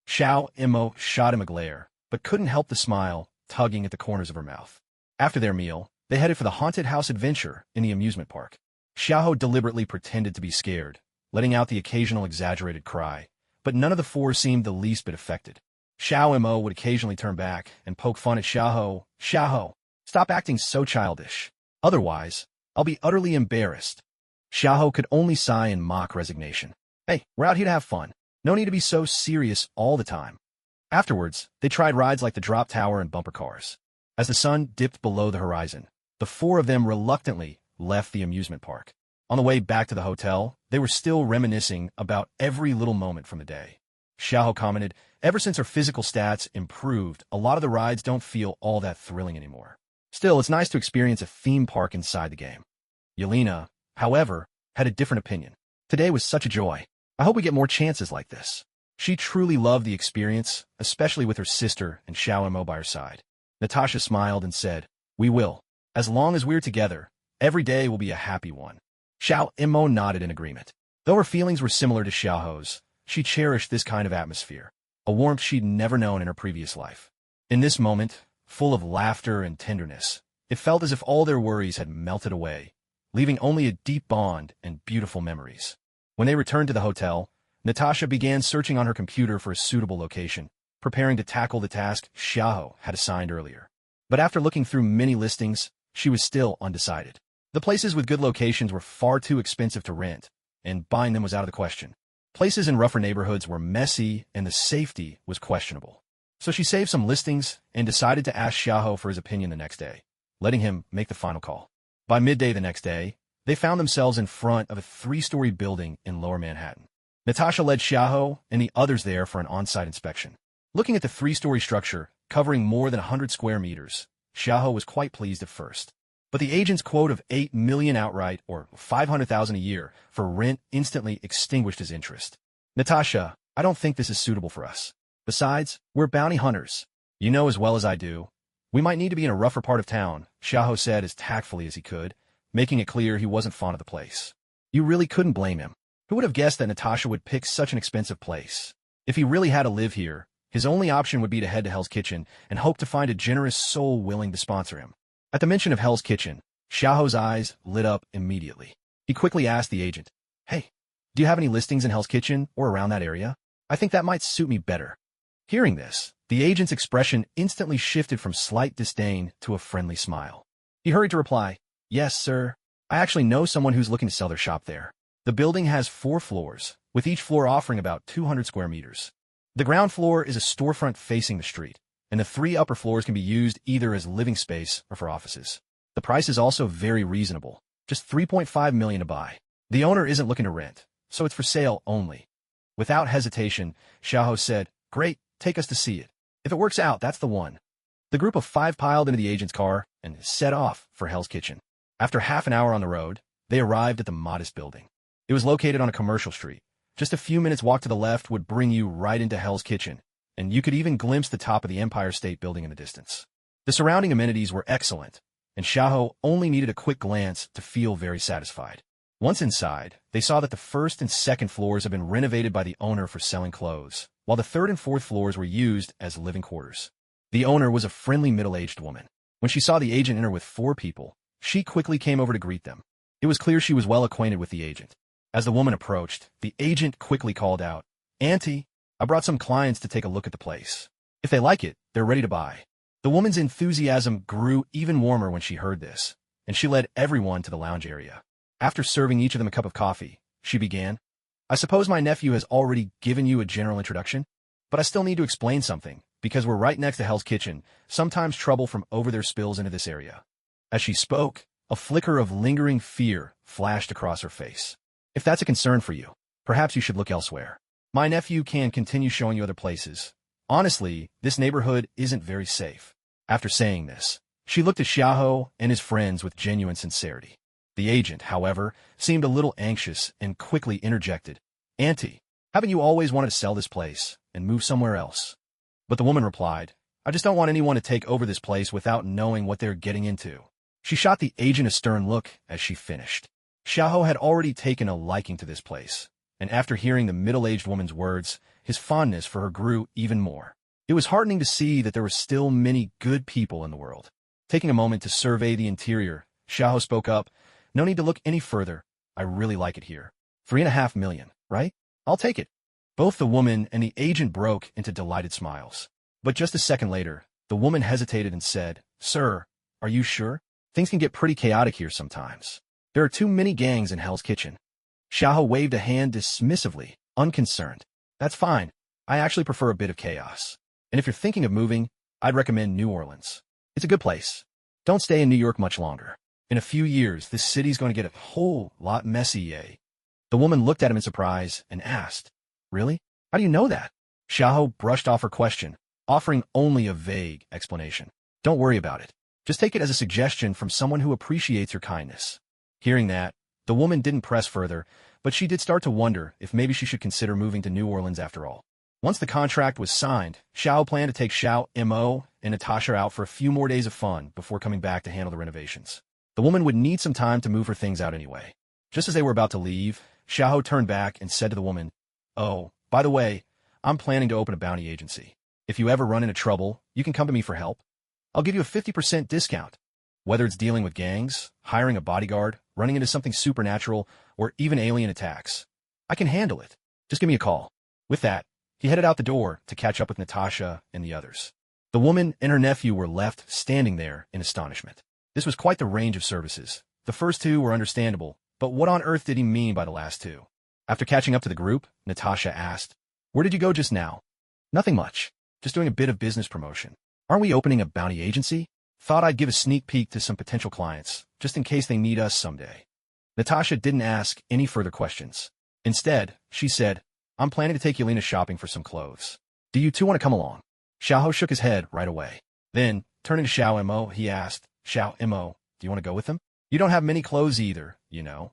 Xiao Imo shot him a glare, but couldn't help the smile tugging at the corners of her mouth. After their meal, they headed for the haunted house adventure in the amusement park. Xiaoho deliberately pretended to be scared, letting out the occasional exaggerated cry, but none of the 4 seemed the least bit affected. Xiao Imo would occasionally turn back and poke fun at Xiaoho. "Xiaoho, stop acting so childish. Otherwise, I'll be utterly embarrassed." Xiaoho could only sigh in mock resignation. "Hey, we're out here to have fun. No need to be so serious all the time." Afterwards, they tried rides like the drop tower and bumper cars. As the sun dipped below the horizon, the 4 of them reluctantly left the amusement park. On the way back to the hotel, they were still reminiscing about every little moment from the day. Xiaoho commented, ever since her physical stats improved, a lot of the rides don't feel all that thrilling anymore. Still, it's nice to experience a theme park inside the game. Yelena, however, had a different opinion. Today was such a joy. I hope we get more chances like this. She truly loved the experience, especially with her sister and Xiao Mo by her side. Natasha smiled and said, we will. As long as we're together, every day will be a happy one. Xiao Mo nodded in agreement. Though her feelings were similar to Xiaoho's, she cherished this kind of atmosphere, a warmth she'd never known in her previous life. In this moment, full of laughter and tenderness, it felt as if all their worries had melted away, leaving only a deep bond and beautiful memories. When they returned to the hotel, Natasha began searching on her computer for a suitable location, preparing to tackle the task Xiaoho had assigned earlier. But after looking through many listings, she was still undecided. The places with good locations were far too expensive to rent, and buying them was out of the question. Places in rougher neighborhoods were messy, and the safety was questionable. So she saved some listings and decided to ask Xiaoho for his opinion the next day, letting him make the final call. By midday the next day, they found themselves in front of a 3-story building in Lower Manhattan. Natasha led Xiaoho and the others there for an on-site inspection. Looking at the 3-story structure, covering more than 100 square meters, Xiaoho was quite pleased at first. But the agent's quote of $8 million outright, or $500,000 a year, for rent instantly extinguished his interest. Natasha, I don't think this is suitable for us. Besides, we're bounty hunters. You know as well as I do. We might need to be in a rougher part of town, Xiaoho said as tactfully as he could, making it clear he wasn't fond of the place. You really couldn't blame him. Who would have guessed that Natasha would pick such an expensive place? If he really had to live here, his only option would be to head to Hell's Kitchen and hope to find a generous soul willing to sponsor him. At the mention of Hell's Kitchen, Xiaoho's eyes lit up immediately. He quickly asked the agent, hey, do you have any listings in Hell's Kitchen or around that area? I think that might suit me better. Hearing this, the agent's expression instantly shifted from slight disdain to a friendly smile. He hurried to reply, yes, sir. I actually know someone who's looking to sell their shop there. The building has 4 floors, with each floor offering about 200 square meters. The ground floor is a storefront facing the street, and the 3 upper floors can be used either as living space or for offices. The price is also very reasonable, just $3.5 million to buy. The owner isn't looking to rent, so it's for sale only. Without hesitation, Xiaoho said, great, take us to see it. If it works out, that's the one. The group of 5 piled into the agent's car and set off for Hell's Kitchen. After half an hour on the road, they arrived at the modest building. It was located on a commercial street. Just a few minutes walk to the left would bring you right into Hell's Kitchen, and you could even glimpse the top of the Empire State Building in the distance. The surrounding amenities were excellent, and Xiaoho only needed a quick glance to feel very satisfied. Once inside, they saw that the 1st and 2nd floors had been renovated by the owner for selling clothes, while the 3rd and 4th floors were used as living quarters. The owner was a friendly middle-aged woman. When she saw the agent enter with 4 people, she quickly came over to greet them. It was clear she was well acquainted with the agent. As the woman approached, the agent quickly called out, Auntie, I brought some clients to take a look at the place. If they like it, they're ready to buy. The woman's enthusiasm grew even warmer when she heard this, and she led everyone to the lounge area. After serving each of them a cup of coffee, she began, I suppose my nephew has already given you a general introduction, but I still need to explain something, because we're right next to Hell's Kitchen. Sometimes trouble from over there spills into this area. As she spoke, a flicker of lingering fear flashed across her face. If that's a concern for you, perhaps you should look elsewhere. My nephew can continue showing you other places. Honestly, this neighborhood isn't very safe. After saying this, she looked at Xiaoho and his friends with genuine sincerity. The agent, however, seemed a little anxious and quickly interjected, Auntie, haven't you always wanted to sell this place and move somewhere else? But the woman replied, I just don't want anyone to take over this place without knowing what they're getting into. She shot the agent a stern look as she finished. Xiaoho had already taken a liking to this place, and after hearing the middle-aged woman's words, his fondness for her grew even more. It was heartening to see that there were still many good people in the world. Taking a moment to survey the interior, Xiaoho spoke up, No need to look any further. I really like it here. $3.5 million, right? I'll take it. Both the woman and the agent broke into delighted smiles. But just a second later, the woman hesitated and said, Sir, are you sure? Things can get pretty chaotic here sometimes. There are too many gangs in Hell's Kitchen. Xiaoho waved a hand dismissively, unconcerned. That's fine. I actually prefer a bit of chaos. And if you're thinking of moving, I'd recommend New Orleans. It's a good place. Don't stay in New York much longer. In a few years, this city's going to get a whole lot messy, eh? The woman looked at him in surprise and asked, "Really? How do you know that?" Xiaoho brushed off her question, offering only a vague explanation. "Don't worry about it. Just take it as a suggestion from someone who appreciates your kindness." Hearing that, the woman didn't press further, but she did start to wonder if maybe she should consider moving to New Orleans after all. Once the contract was signed, Xiao planned to take Xiao Mo and Natasha out for a few more days of fun before coming back to handle the renovations. The woman would need some time to move her things out anyway. Just as they were about to leave, Xiao turned back and said to the woman, "Oh, by the way, I'm planning to open a bounty agency. If you ever run into trouble, you can come to me for help. I'll give you a 50% discount. Whether it's dealing with gangs, hiring a bodyguard, running into something supernatural, or even alien attacks, I can handle it. Just give me a call." With that, he headed out the door to catch up with Natasha and the others. The woman and her nephew were left standing there in astonishment. This was quite the range of services. The first two were understandable, but what on earth did he mean by the last two? After catching up to the group, Natasha asked, "Where did you go just now?" "Nothing much. Just doing a bit of business promotion. Aren't we opening a bounty agency? Thought I'd give a sneak peek to some potential clients, just in case they need us someday." Natasha didn't ask any further questions. Instead, she said, "I'm planning to take Yelena shopping for some clothes. Do you two want to come along?" Xiaoho shook his head right away. Then, turning to Xiao Mo, he asked, "Xiao Mo, do you want to go with them? You don't have many clothes either, you know."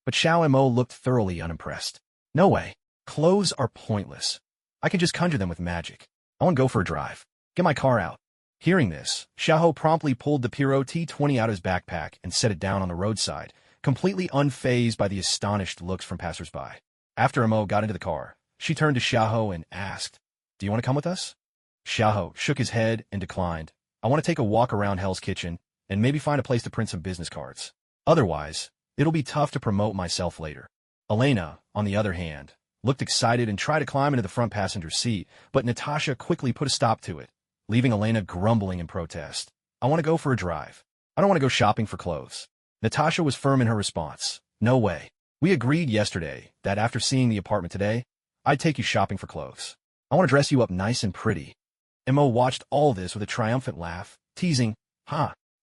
But Xiao Mo looked thoroughly unimpressed. "No way. Clothes are pointless. I can just conjure them with magic. I want to go for a drive. Get my car out." Hearing this, Xiaoho promptly pulled the Piro T20 out of his backpack and set it down on the roadside, completely unfazed by the astonished looks from passersby. After Mo got into the car, she turned to Xiaoho and asked, "Do you want to come with us?" Xiaoho shook his head and declined. "I want to take a walk around Hell's Kitchen and maybe find a place to print some business cards. Otherwise, it'll be tough to promote myself later." Elena, on the other hand, looked excited and tried to climb into the front passenger seat, but Natasha quickly put a stop to it, leaving Elena grumbling in protest. "I want to go for a drive. I don't want to go shopping for clothes." Natasha was firm in her response. "No way. We agreed yesterday that after seeing the apartment today, I'd take you shopping for clothes. I want to dress you up nice and pretty." Mo watched all this with a triumphant laugh, teasing,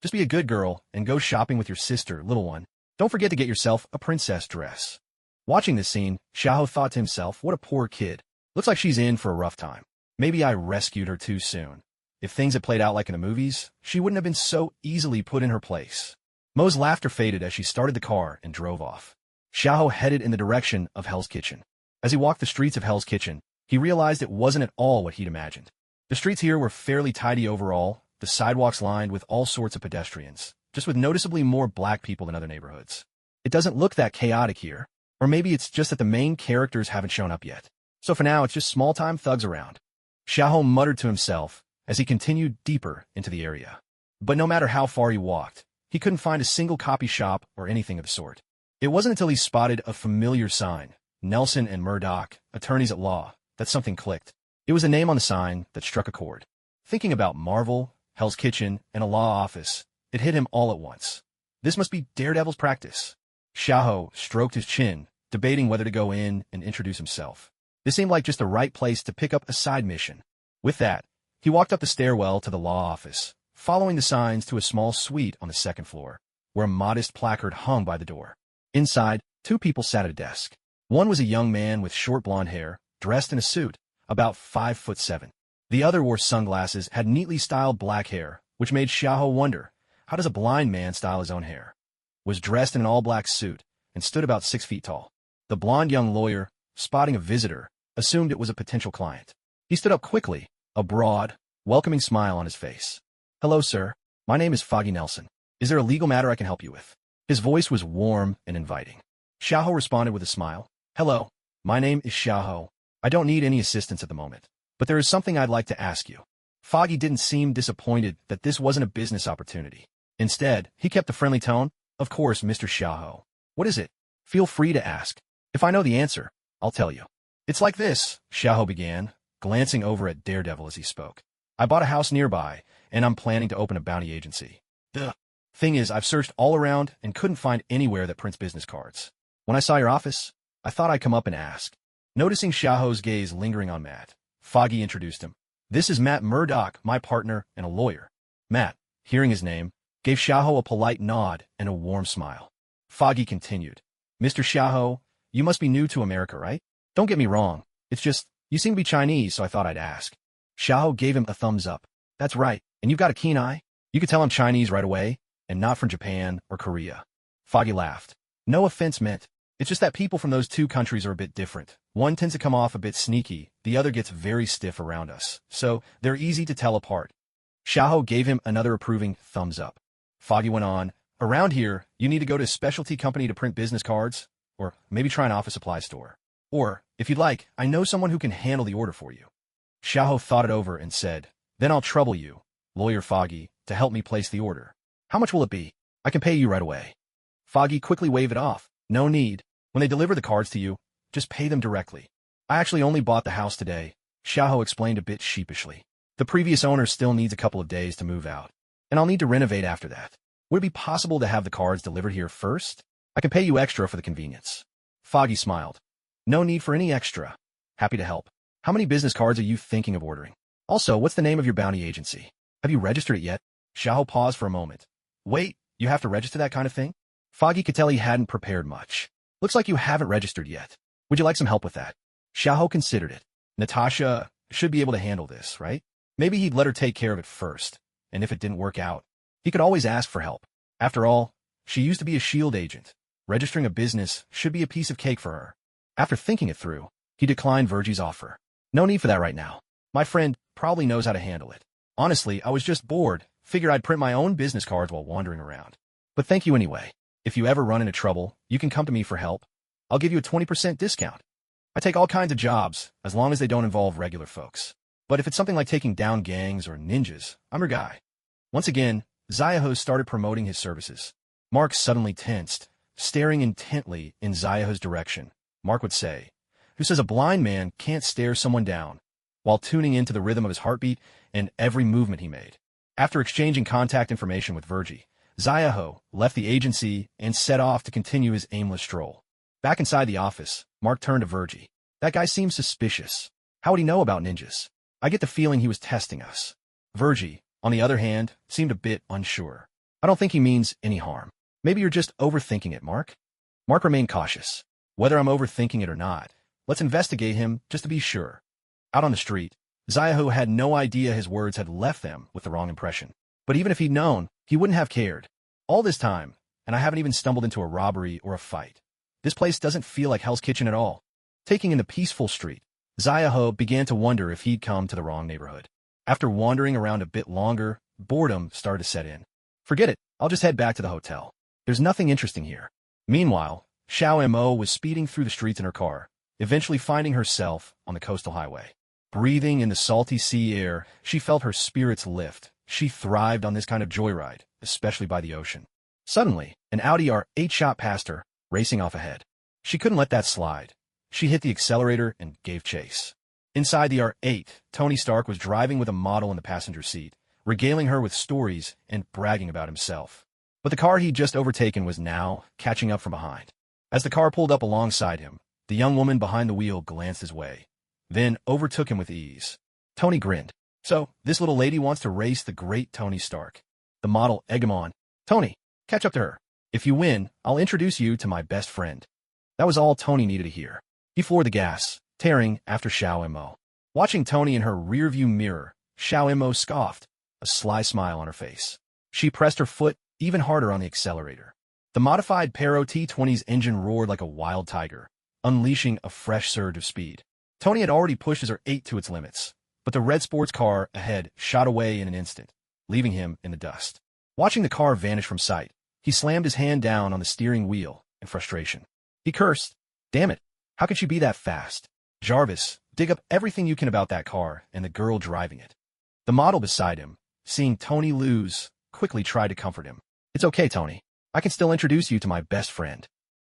Just be a good girl and go shopping with your sister, little one. Don't forget to get yourself a princess dress." Watching this scene, Xiaoho thought to himself, what a poor kid. Looks like she's in for a rough time. Maybe I rescued her too soon. If things had played out like in the movies, she wouldn't have been so easily put in her place. Mo's laughter faded as she started the car and drove off. Xiaoho headed in the direction of Hell's Kitchen. As he walked the streets of Hell's Kitchen, he realized it wasn't at all what he'd imagined. The streets here were fairly tidy overall, the sidewalks lined with all sorts of pedestrians, just with noticeably more black people than other neighborhoods. It doesn't look that chaotic here, or maybe it's just that the main characters haven't shown up yet. So for now, it's just small-time thugs around. Xiaoho muttered to himself as he continued deeper into the area. But no matter how far he walked, he couldn't find a single copy shop or anything of the sort. It wasn't until he spotted a familiar sign, Nelson and Murdoch, attorneys at law, that something clicked. It was a name on the sign that struck a chord. Thinking about Marvel, Hell's Kitchen, and a law office, it hit him all at once. This must be Daredevil's practice. Xiaoho stroked his chin, debating whether to go in and introduce himself. This seemed like just the right place to pick up a side mission. With that, he walked up the stairwell to the law office, following the signs to a small suite on the second floor, where a modest placard hung by the door. Inside, two people sat at a desk. One was a young man with short blonde hair, dressed in a suit, about 5'7". The other wore sunglasses, had neatly styled black hair, which made Xiaoho wonder, how does a blind man style his own hair? Was dressed in an all-black suit, and stood about 6 feet tall. The blond young lawyer, spotting a visitor, assumed it was a potential client. He stood up quickly, a broad, welcoming smile on his face. "Hello, sir. My name is Foggy Nelson. Is there a legal matter I can help you with?" His voice was warm and inviting. Xiaoho responded with a smile. "Hello. My name is Xiaoho. I don't need any assistance at the moment, but there is something I'd like to ask you." Foggy didn't seem disappointed that this wasn't a business opportunity. Instead, he kept a friendly tone. "Of course, Mr. Xiaoho. What is it? Feel free to ask. If I know the answer, I'll tell you." "It's like this," Xiaoho began, glancing over at Daredevil as he spoke. "I bought a house nearby, and I'm planning to open a bounty agency. The thing is, I've searched all around and couldn't find anywhere that prints business cards. When I saw your office, I thought I'd come up and ask." Noticing Xiaoho's gaze lingering on Matt, Foggy introduced him. "This is Matt Murdoch, my partner and a lawyer." Matt, hearing his name, gave Xiaoho a polite nod and a warm smile. Foggy continued. Mr. Xiaoho, you must be new to America, right? Don't get me wrong. It's just, you seem to be Chinese, so I thought I'd ask. Xiaoho gave him a thumbs up. That's right, and you've got a keen eye. You could tell I'm Chinese right away, and not from Japan or Korea. Foggy laughed. No offense meant. It's just that people from those two countries are a bit different. One tends to come off a bit sneaky, the other gets very stiff around us, so they're easy to tell apart. Xiaoho gave him another approving thumbs up. Foggy went on, around here, you need to go to a specialty company to print business cards, or maybe try an office supply store. Or, if you'd like, I know someone who can handle the order for you. Xiaoho thought it over and said, then I'll trouble you, Lawyer Foggy, to help me place the order. How much will it be? I can pay you right away. Foggy quickly waved it off. No need. When they deliver the cards to you, just pay them directly. I actually only bought the house today, Xiaoho explained a bit sheepishly. The previous owner still needs a couple of days to move out, and I'll need to renovate after that. Would it be possible to have the cards delivered here first? I can pay you extra for the convenience. Foggy smiled. No need for any extra. Happy to help. How many business cards are you thinking of ordering? Also, what's the name of your bounty agency? Have you registered it yet? Xiaoho paused for a moment. Wait, you have to register that kind of thing? Foggy could tell he hadn't prepared much. Looks like you haven't registered yet. Would you like some help with that? Xiaoho considered it. Natasha should be able to handle this, right? Maybe he'd let her take care of it first, and if it didn't work out, he could always ask for help. After all, she used to be a SHIELD agent. Registering a business should be a piece of cake for her. After thinking it through, he declined Virgie's offer. No need for that right now. My friend probably knows how to handle it. Honestly, I was just bored. Figured I'd print my own business cards while wandering around. But thank you anyway. If you ever run into trouble, you can come to me for help. I'll give you a 20% discount. I take all kinds of jobs, as long as they don't involve regular folks. But if it's something like taking down gangs or ninjas, I'm your guy. Once again, Xiaoho started promoting his services. Mark suddenly tensed, staring intently in Xiaoho's direction. Mark would say, who says a blind man can't stare someone down, while tuning into the rhythm of his heartbeat and every movement he made. After exchanging contact information with Virgie, Xiaoho left the agency and set off to continue his aimless stroll. Back inside the office, Mark turned to Virgie. That guy seems suspicious. How would he know about ninjas? I get the feeling he was testing us. Virgie, on the other hand, seemed a bit unsure. I don't think he means any harm. Maybe you're just overthinking it, Mark. Mark remained cautious. Whether I'm overthinking it or not, let's investigate him just to be sure. Out on the street, Xiaoho had no idea his words had left them with the wrong impression. But even if he'd known, he wouldn't have cared. All this time, and I haven't even stumbled into a robbery or a fight. This place doesn't feel like Hell's Kitchen at all. Taking in the peaceful street, Xiaoho began to wonder if he'd come to the wrong neighborhood. After wandering around a bit longer, boredom started to set in. Forget it, I'll just head back to the hotel. There's nothing interesting here. Meanwhile, Xiao Mo was speeding through the streets in her car, eventually finding herself on the coastal highway. Breathing in the salty sea air, she felt her spirits lift. She thrived on this kind of joyride, especially by the ocean. Suddenly, an Audi R8 shot past her, racing off ahead. She couldn't let that slide. She hit the accelerator and gave chase. Inside the R8, Tony Stark was driving with a model in the passenger seat, regaling her with stories and bragging about himself. But the car he'd just overtaken was now catching up from behind. As the car pulled up alongside him, the young woman behind the wheel glanced his way, then overtook him with ease. Tony grinned. So, this little lady wants to race the great Tony Stark. The model egged him on. Tony, catch up to her. If you win, I'll introduce you to my best friend. That was all Tony needed to hear. He floored the gas, tearing after Xiao Mo. Watching Tony in her rearview mirror, Xiao Mo scoffed, a sly smile on her face. She pressed her foot even harder on the accelerator. The modified Pero T20's engine roared like a wild tiger, unleashing a fresh surge of speed. Tony had already pushed his R8 to its limits, but the red sports car ahead shot away in an instant, leaving him in the dust. Watching the car vanish from sight, he slammed his hand down on the steering wheel in frustration. He cursed. Damn it, how could she be that fast? Jarvis, dig up everything you can about that car and the girl driving it. The model beside him, seeing Tony lose, quickly tried to comfort him. It's okay, Tony. I can still introduce you to my best friend.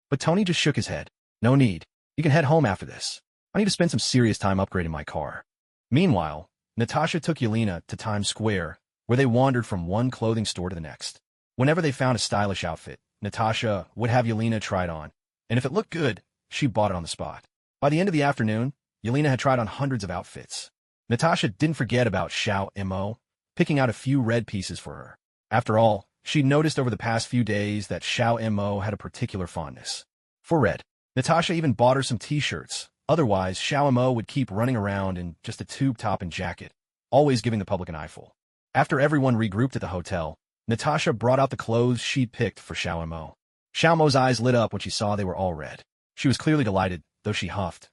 But Tony just shook his head. No need. You can head home after this. I need to spend some serious time upgrading my car. Meanwhile, Natasha took Yelena to Times Square, where they wandered from one clothing store to the next. Whenever they found a stylish outfit, Natasha would have Yelena try it on, and if it looked good, she bought it on the spot. By the end of the afternoon, Yelena had tried on hundreds of outfits. Natasha didn't forget about Xiao Mo, picking out a few red pieces for her. After all, she noticed over the past few days that Xiao Mo had a particular fondness for red. Natasha even bought her some t-shirts. Otherwise, Xiao Mo would keep running around in just a tube top and jacket, always giving the public an eyeful. After everyone regrouped at the hotel, Natasha brought out the clothes she'd picked for Xiao Mo. Xiao Mo's eyes lit up when she saw they were all red. She was clearly delighted, though she huffed.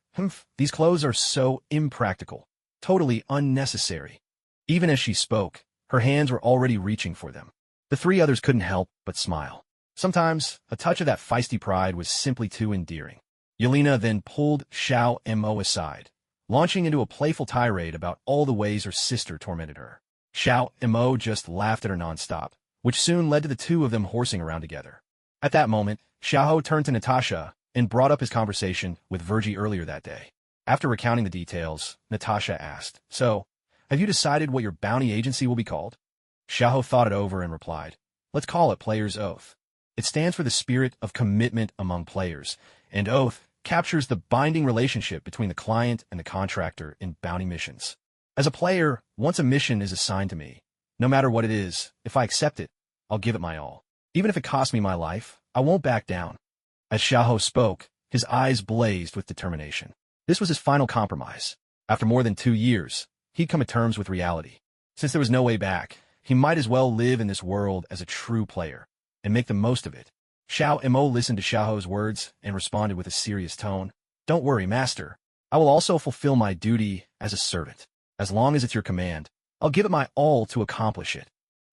These clothes are so impractical. Totally unnecessary. Even as she spoke, her hands were already reaching for them. The three others couldn't help but smile. Sometimes, a touch of that feisty pride was simply too endearing. Yelena then pulled Xiao Mo aside, launching into a playful tirade about all the ways her sister tormented her. Xiao Mo just laughed at her nonstop, which soon led to the two of them horsing around together. At that moment, Xiaoho turned to Natasha and brought up his conversation with Virgie earlier that day. After recounting the details, Natasha asked, "So, have you decided what your bounty agency will be called?" Xiaoho thought it over and replied, "Let's call it Player's Oath. It stands for the spirit of commitment among players, and Oath captures the binding relationship between the client and the contractor in bounty missions. As a player, once a mission is assigned to me, no matter what it is, if I accept it, I'll give it my all. Even if it costs me my life, I won't back down." As Xiaoho spoke, his eyes blazed with determination. This was his final compromise. After more than 2 years, he'd come to terms with reality. Since there was no way back, he might as well live in this world as a true player and make the most of it. Xiao Mo listened to Xiaoho's words and responded with a serious tone. "Don't worry, master. I will also fulfill my duty as a servant. As long as it's your command, I'll give it my all to accomplish it."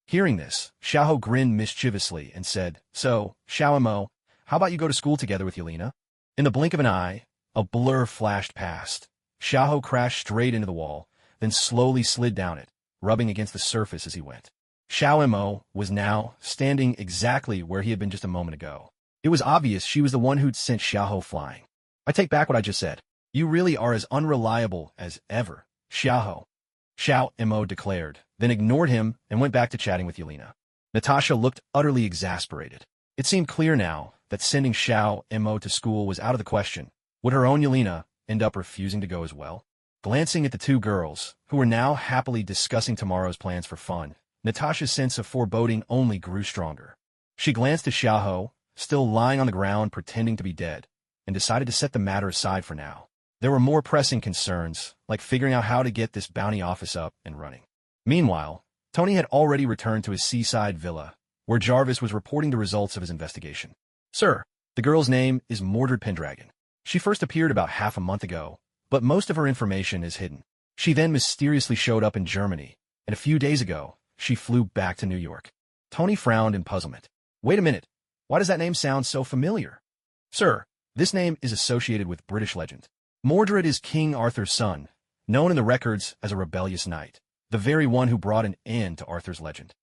Hearing this, Xiaoho grinned mischievously and said, "So, Xiao Mo, how about you go to school together with Yelena?" In the blink of an eye, a blur flashed past. Xiaoho crashed straight into the wall, then slowly slid down it, rubbing against the surface as he went. Xiao Mo was now standing exactly where he had been just a moment ago. It was obvious she was the one who'd sent Xiaoho flying. "I take back what I just said. You really are as unreliable as ever, Xiaoho," Xiao Mo declared, then ignored him and went back to chatting with Yelena. Natasha looked utterly exasperated. It seemed clear now that sending Xiao Mo to school was out of the question. Would her own Yelena end up refusing to go as well? Glancing at the two girls, who were now happily discussing tomorrow's plans for fun, Natasha's sense of foreboding only grew stronger. She glanced at Xiaoho, still lying on the ground pretending to be dead, and decided to set the matter aside for now. There were more pressing concerns, like figuring out how to get this bounty office up and running. Meanwhile, Tony had already returned to his seaside villa, where Jarvis was reporting the results of his investigation. "Sir, the girl's name is Mordred Pendragon. She first appeared about half a month ago, but most of her information is hidden. She then mysteriously showed up in Germany, and a few days ago, she flew back to New York." Tony frowned in puzzlement. "Wait a minute. Why does that name sound so familiar?" "Sir, this name is associated with British legend. Mordred is King Arthur's son, known in the records as a rebellious knight, the very one who brought an end to Arthur's legend."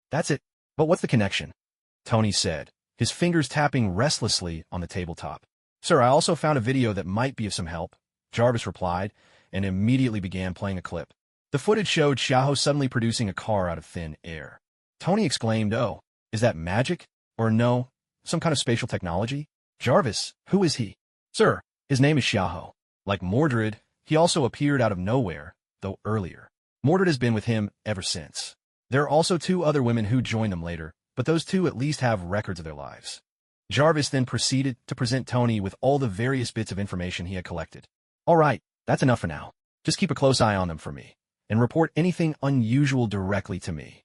"That's it. But what's the connection?" Tony said, his fingers tapping restlessly on the tabletop. "Sir, I also found a video that might be of some help," Jarvis replied, and immediately began playing a clip. The footage showed Xiaoho suddenly producing a car out of thin air. Tony exclaimed, "Oh, is that magic? Or no, some kind of spatial technology? Jarvis, who is he?" "Sir, his name is Xiaoho. Like Mordred, he also appeared out of nowhere, though earlier. Mordred has been with him ever since. There are also 2 other women who joined them later, but those 2 at least have records of their lives." Jarvis then proceeded to present Tony with all the various bits of information he had collected. "All right, that's enough for now. Just keep a close eye on them for me, and report anything unusual directly to me."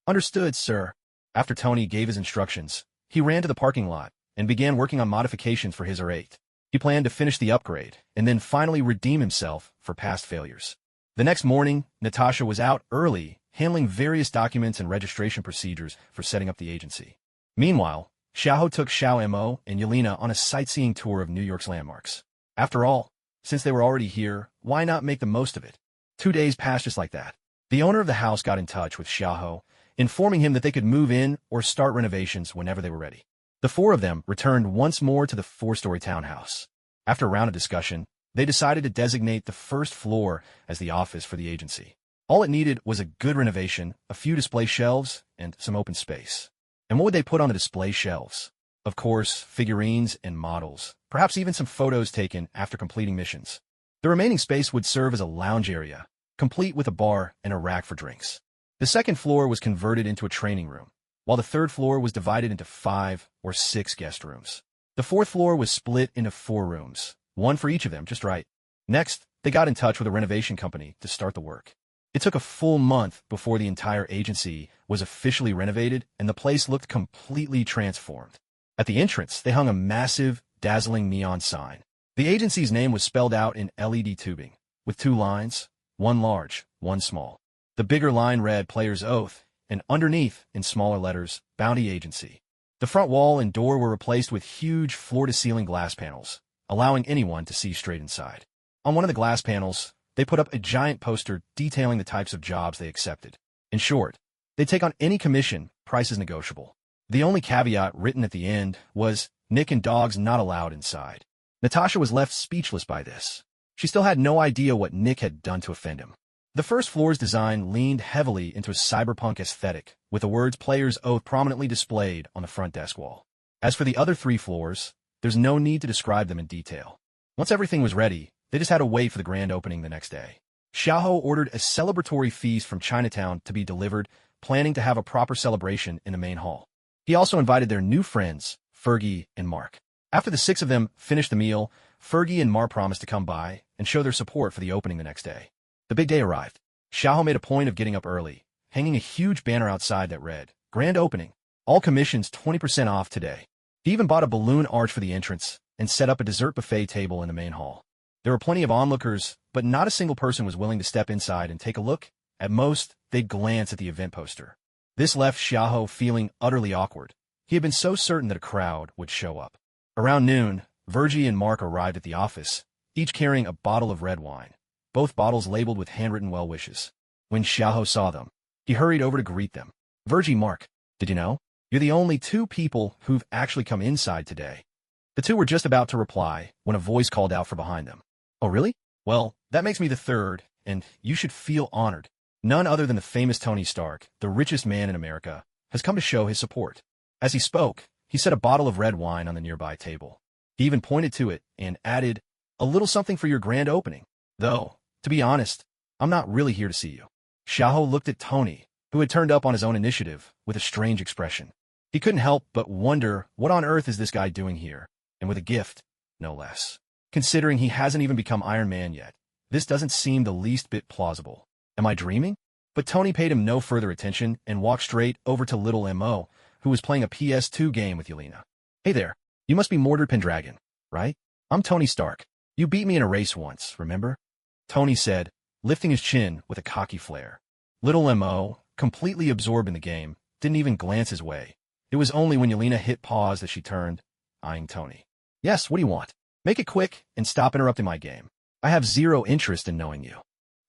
"Understood, sir." After Tony gave his instructions, he ran to the parking lot and began working on modifications for his R8. He planned to finish the upgrade and then finally redeem himself for past failures. The next morning, Natasha was out early, handling various documents and registration procedures for setting up the agency. Meanwhile, Xiaoho took Xiao Mo and Yelena on a sightseeing tour of New York's landmarks. After all, since they were already here, why not make the most of it? 2 days passed just like that. The owner of the house got in touch with Xiaoho, informing him that they could move in or start renovations whenever they were ready. The 4 of them returned once more to the 4-story townhouse. After a round of discussion, they decided to designate the first floor as the office for the agency. All it needed was a good renovation, a few display shelves, and some open space. And what would they put on the display shelves? Of course, figurines and models, perhaps even some photos taken after completing missions. The remaining space would serve as a lounge area, complete with a bar and a rack for drinks. The second floor was converted into a training room, while the third floor was divided into 5 or 6 guest rooms. The fourth floor was split into 4 rooms, one for each of them, just right. Next, they got in touch with a renovation company to start the work. It took a full month before the entire agency was officially renovated and the place looked completely transformed. At the entrance, they hung a massive, dazzling neon sign. The agency's name was spelled out in LED tubing, with 2 lines, one large, one small. The bigger line read Player's Oath, and underneath, in smaller letters, Bounty Agency. The front wall and door were replaced with huge floor-to-ceiling glass panels, allowing anyone to see straight inside. On one of the glass panels, they put up a giant poster detailing the types of jobs they accepted. In short, they'd take on any commission, price is negotiable. The only caveat written at the end was, Nick and dogs not allowed inside. Natasha was left speechless by this. She still had no idea what Nick had done to offend him. The first floor's design leaned heavily into a cyberpunk aesthetic, with the words Player's Oath prominently displayed on the front desk wall. As for the other 3 floors, there's no need to describe them in detail. Once everything was ready, they just had to wait for the grand opening the next day. Xiaoho ordered a celebratory feast from Chinatown to be delivered, planning to have a proper celebration in the main hall. He also invited their new friends, Fergie and Mark. After the 6 of them finished the meal, Fergie and Mark promised to come by and show their support for the opening the next day. The big day arrived. Xiaoho made a point of getting up early, hanging a huge banner outside that read, Grand Opening, all commissions 20% off today. He even bought a balloon arch for the entrance and set up a dessert buffet table in the main hall. There were plenty of onlookers, but not a single person was willing to step inside and take a look. At most, they'd glance at the event poster. This left Xiaoho feeling utterly awkward. He had been so certain that a crowd would show up. Around noon, Virgie and Mark arrived at the office, each carrying a bottle of red wine, both bottles labeled with handwritten well wishes. When Xiaoho saw them, he hurried over to greet them. Virgie, Mark, did you know? You're the only 2 people who've actually come inside today. The 2 were just about to reply when a voice called out from behind them. Oh, really? Well, that makes me the 3rd, and you should feel honored. None other than the famous Tony Stark, the richest man in America, has come to show his support. As he spoke, he set a bottle of red wine on the nearby table. He even pointed to it and added, a little something for your grand opening. Though, to be honest, I'm not really here to see you. Xiaoho looked at Tony, who had turned up on his own initiative, with a strange expression. He couldn't help but wonder what on earth is this guy doing here, and with a gift, no less. Considering he hasn't even become Iron Man yet, this doesn't seem the least bit plausible. Am I dreaming? But Tony paid him no further attention and walked straight over to little M.O., who was playing a PS2 game with Yelena. Hey there, you must be Mordred Pendragon, right? I'm Tony Stark. You beat me in a race once, remember? Tony said, lifting his chin with a cocky flare. Little M.O., completely absorbed in the game, didn't even glance his way. It was only when Yelena hit pause that she turned, eyeing Tony. Yes, what do you want? Make it quick and stop interrupting my game. I have 0 interest in knowing you.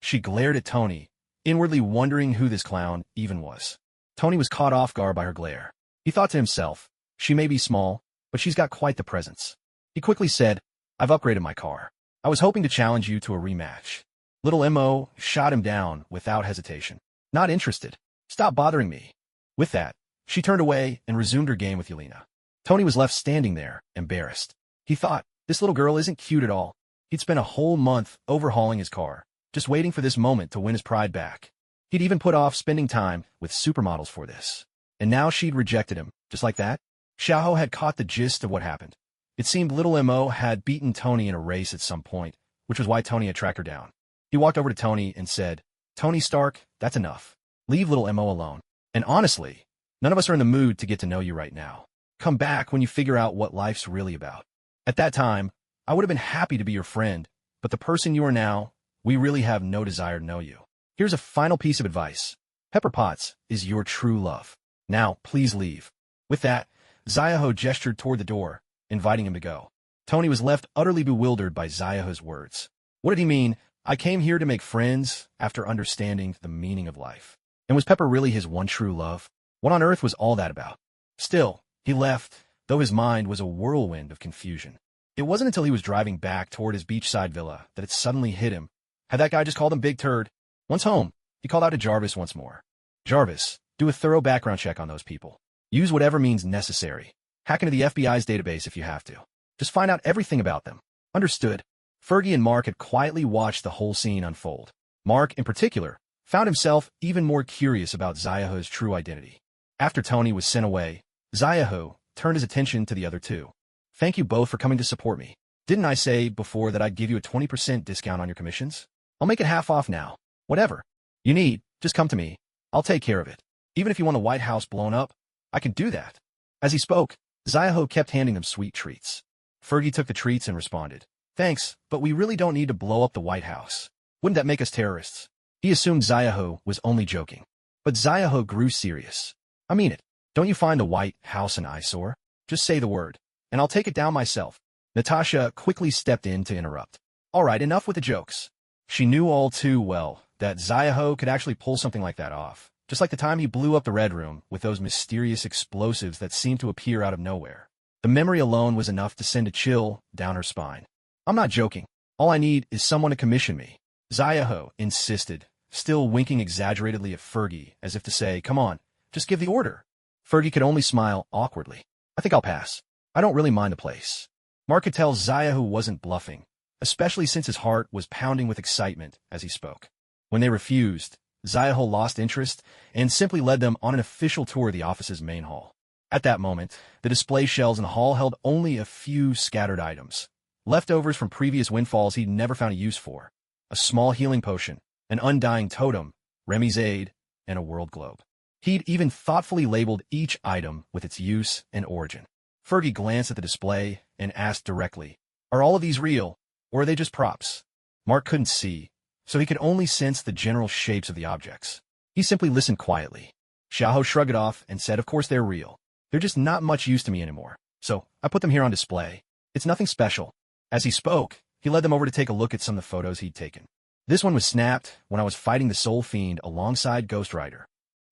She glared at Tony, inwardly wondering who this clown even was. Tony was caught off guard by her glare. He thought to himself, she may be small, but she's got quite the presence. He quickly said, I've upgraded my car. I was hoping to challenge you to a rematch. Little M.O. shot him down without hesitation. Not interested. Stop bothering me. With that, she turned away and resumed her game with Yelena. Tony was left standing there, embarrassed. He thought, this little girl isn't cute at all. He'd spent a whole month overhauling his car, just waiting for this moment to win his pride back. He'd even put off spending time with supermodels for this. And now she'd rejected him, just like that? Xiaoho had caught the gist of what happened. It seemed little M.O. had beaten Tony in a race at some point, which was why Tony had tracked her down. He walked over to Tony and said, Tony Stark, that's enough. Leave little M.O. alone. And honestly, none of us are in the mood to get to know you right now. Come back when you figure out what life's really about. At that time, I would have been happy to be your friend, but the person you are now, we really have no desire to know you. Here's a final piece of advice. Pepper Potts is your true love. Now, please leave. With that, Xiaoho gestured toward the door, inviting him to go. Tony was left utterly bewildered by Xiaoho's words. What did he mean? I came here to make friends after understanding the meaning of life. And was Pepper really his one true love? What on earth was all that about? Still, he left, though his mind was a whirlwind of confusion. It wasn't until he was driving back toward his beachside villa that it suddenly hit him. Had that guy just called him Big Turd? Once home, he called out to Jarvis once more. Jarvis, do a thorough background check on those people. Use whatever means necessary. Hack into the FBI's database if you have to. Just find out everything about them. Understood. Fergie and Mark had quietly watched the whole scene unfold. Mark, in particular, found himself even more curious about Xiaoho's true identity. After Tony was sent away, Zayahu turned his attention to the other two. Thank you both for coming to support me. Didn't I say before that I'd give you a 20% discount on your commissions? I'll make it half off now. Whatever you need, just come to me. I'll take care of it. Even if you want the White House blown up, I can do that. As he spoke, Zayahu kept handing them sweet treats. Fergie took the treats and responded, Thanks, but we really don't need to blow up the White House. Wouldn't that make us terrorists? He assumed Zayahu was only joking. But Zayahu grew serious. I mean it. Don't you find the White House an eyesore? Just say the word, and I'll take it down myself. Natasha quickly stepped in to interrupt. All right, enough with the jokes. She knew all too well that Zayahu could actually pull something like that off, just like the time he blew up the Red Room with those mysterious explosives that seemed to appear out of nowhere. The memory alone was enough to send a chill down her spine. I'm not joking. All I need is someone to commission me. Zayahu insisted, still winking exaggeratedly at Fergie as if to say, come on, just give the order. Fergie could only smile awkwardly. I think I'll pass. I don't really mind the place. Mark could tell Zayahu wasn't bluffing, especially since his heart was pounding with excitement as he spoke. When they refused, Zayahu lost interest and simply led them on an official tour of the office's main hall. At that moment, the display shelves in the hall held only a few scattered items, leftovers from previous windfalls he'd never found a use for. A small healing potion, an undying totem, Remy's aid, and a world globe. He'd even thoughtfully labeled each item with its use and origin. Fergie glanced at the display and asked directly, Are all of these real, or are they just props? Mark couldn't see, so he could only sense the general shapes of the objects. He simply listened quietly. Xiaohou shrugged it off and said, Of course they're real. They're just not much use to me anymore, so I put them here on display. It's nothing special. As he spoke, he led them over to take a look at some of the photos he'd taken. This one was snapped when I was fighting the Soul Fiend alongside Ghost Rider.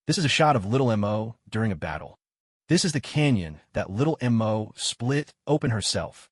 This is a shot of Little M.O. during a battle. This is the canyon that Little M.O. split open herself.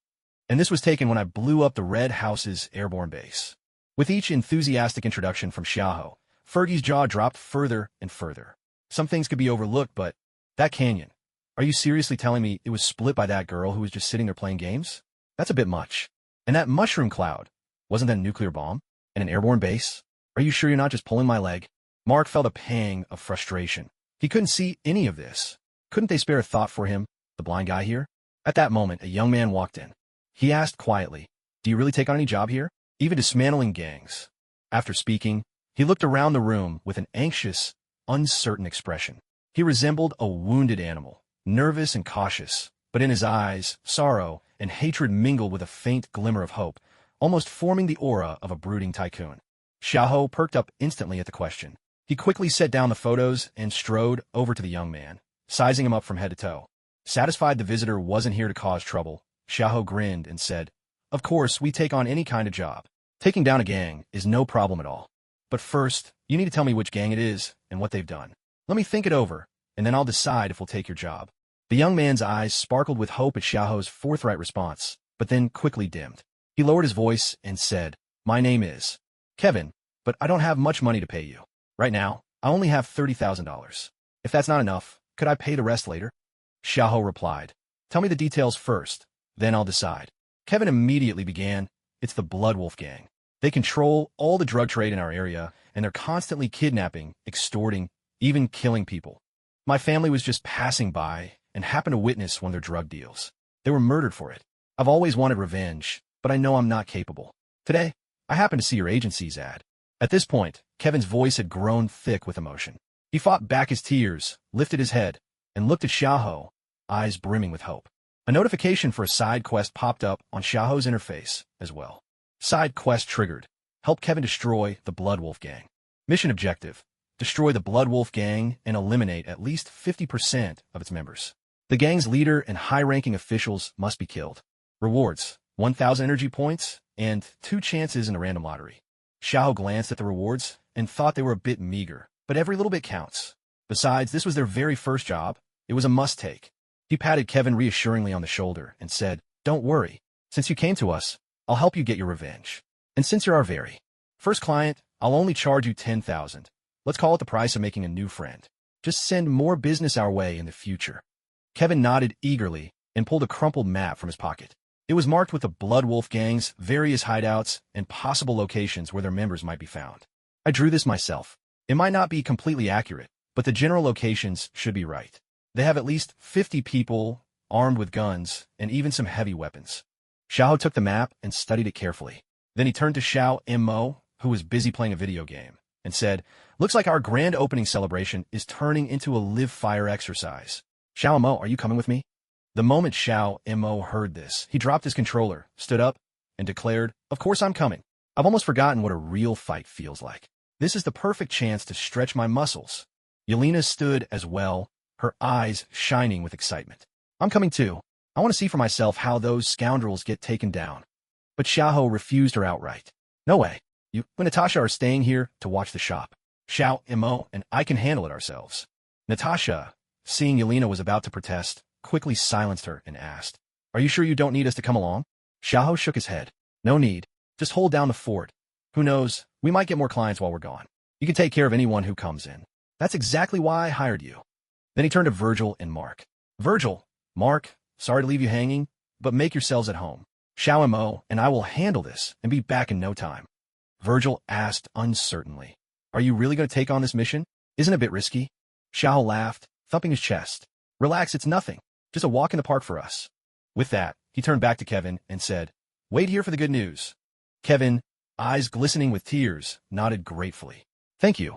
And this was taken when I blew up the Red House's airborne base. With each enthusiastic introduction from Xiaohou, Fergie's jaw dropped further and further. Some things could be overlooked, but that canyon. Are you seriously telling me it was split by that girl who was just sitting there playing games? That's a bit much. And that mushroom cloud, wasn't that a nuclear bomb? And an airborne base? Are you sure you're not just pulling my leg? Mark felt a pang of frustration. He couldn't see any of this. Couldn't they spare a thought for him, the blind guy here? At that moment, a young man walked in. He asked quietly, Do you really take on any job here? Even dismantling gangs? After speaking, he looked around the room with an anxious, uncertain expression. He resembled a wounded animal, nervous and cautious, but in his eyes, sorrow and hatred mingled with a faint glimmer of hope, almost forming the aura of a brooding tycoon. Xiaohou perked up instantly at the question. He quickly set down the photos and strode over to the young man, sizing him up from head to toe. Satisfied the visitor wasn't here to cause trouble, Xiaohou grinned and said, Of course, we take on any kind of job. Taking down a gang is no problem at all. But first, you need to tell me which gang it is and what they've done. Let me think it over, and then I'll decide if we'll take your job. The young man's eyes sparkled with hope at Xiaohou's forthright response, but then quickly dimmed. He lowered his voice and said, My name is Kevin, but I don't have much money to pay you. Right now, I only have $30,000. If that's not enough, could I pay the rest later? Xiaohou replied, Tell me the details first, then I'll decide. Kevin immediately began, It's the Bloodwolf Gang. They control all the drug trade in our area, and they're constantly kidnapping, extorting, even killing people. My family was just passing by and happened to witness one of their drug deals. They were murdered for it. I've always wanted revenge, but I know I'm not capable. Today, I happened to see your agency's ad. At this point, Kevin's voice had grown thick with emotion. He fought back his tears, lifted his head, and looked at Xiaohou, eyes brimming with hope. A notification for a side quest popped up on Xiaohou's interface as well. Side quest triggered. Help Kevin destroy the Bloodwolf Gang. Mission objective. Destroy the Bloodwolf Gang and eliminate at least 50% of its members. The gang's leader and high-ranking officials must be killed. Rewards, 1,000 energy points and 2 chances in a random lottery. Xiaohou glanced at the rewards and thought they were a bit meager, but every little bit counts. Besides, this was their very first job. It was a must-take. He patted Kevin reassuringly on the shoulder and said, Don't worry. Since you came to us, I'll help you get your revenge. And since you're our very first client, I'll only charge you 10,000. Let's call it the price of making a new friend. Just send more business our way in the future. Kevin nodded eagerly and pulled a crumpled map from his pocket. It was marked with the Bloodwolf Gang's various hideouts and possible locations where their members might be found. I drew this myself. It might not be completely accurate, but the general locations should be right. They have at least 50 people armed with guns and even some heavy weapons. Xiao took the map and studied it carefully. Then he turned to Xiao Mo, who was busy playing a video game, and said, "Looks like our grand opening celebration is turning into a live fire exercise. Xiao Mo, are you coming with me?" The moment Xiao Mo heard this, he dropped his controller, stood up, and declared, "Of course I'm coming. I've almost forgotten what a real fight feels like. This is the perfect chance to stretch my muscles." Yelena stood as well, her eyes shining with excitement. "I'm coming too. I want to see for myself how those scoundrels get taken down." But Xiao refused her outright. "No way. You and Natasha are staying here to watch the shop. Xiao Mo and I can handle it ourselves." Natasha, seeing Yelena was about to protest, quickly silenced her and asked, "Are you sure you don't need us to come along?" Xiao shook his head. "No need. Just hold down the fort. Who knows, we might get more clients while we're gone. You can take care of anyone who comes in. That's exactly why I hired you." Then he turned to Virgil and Mark. "Virgil, Mark, sorry to leave you hanging, but make yourselves at home. Xiao Mo and I will handle this and be back in no time." Virgil asked uncertainly, "Are you really going to take on this mission? Isn't it a bit risky?" Xiao laughed, thumping his chest. "Relax, it's nothing. Just a walk in the park for us." With that, he turned back to Kevin and said, "Wait here for the good news." Kevin, eyes glistening with tears, nodded gratefully. Thank you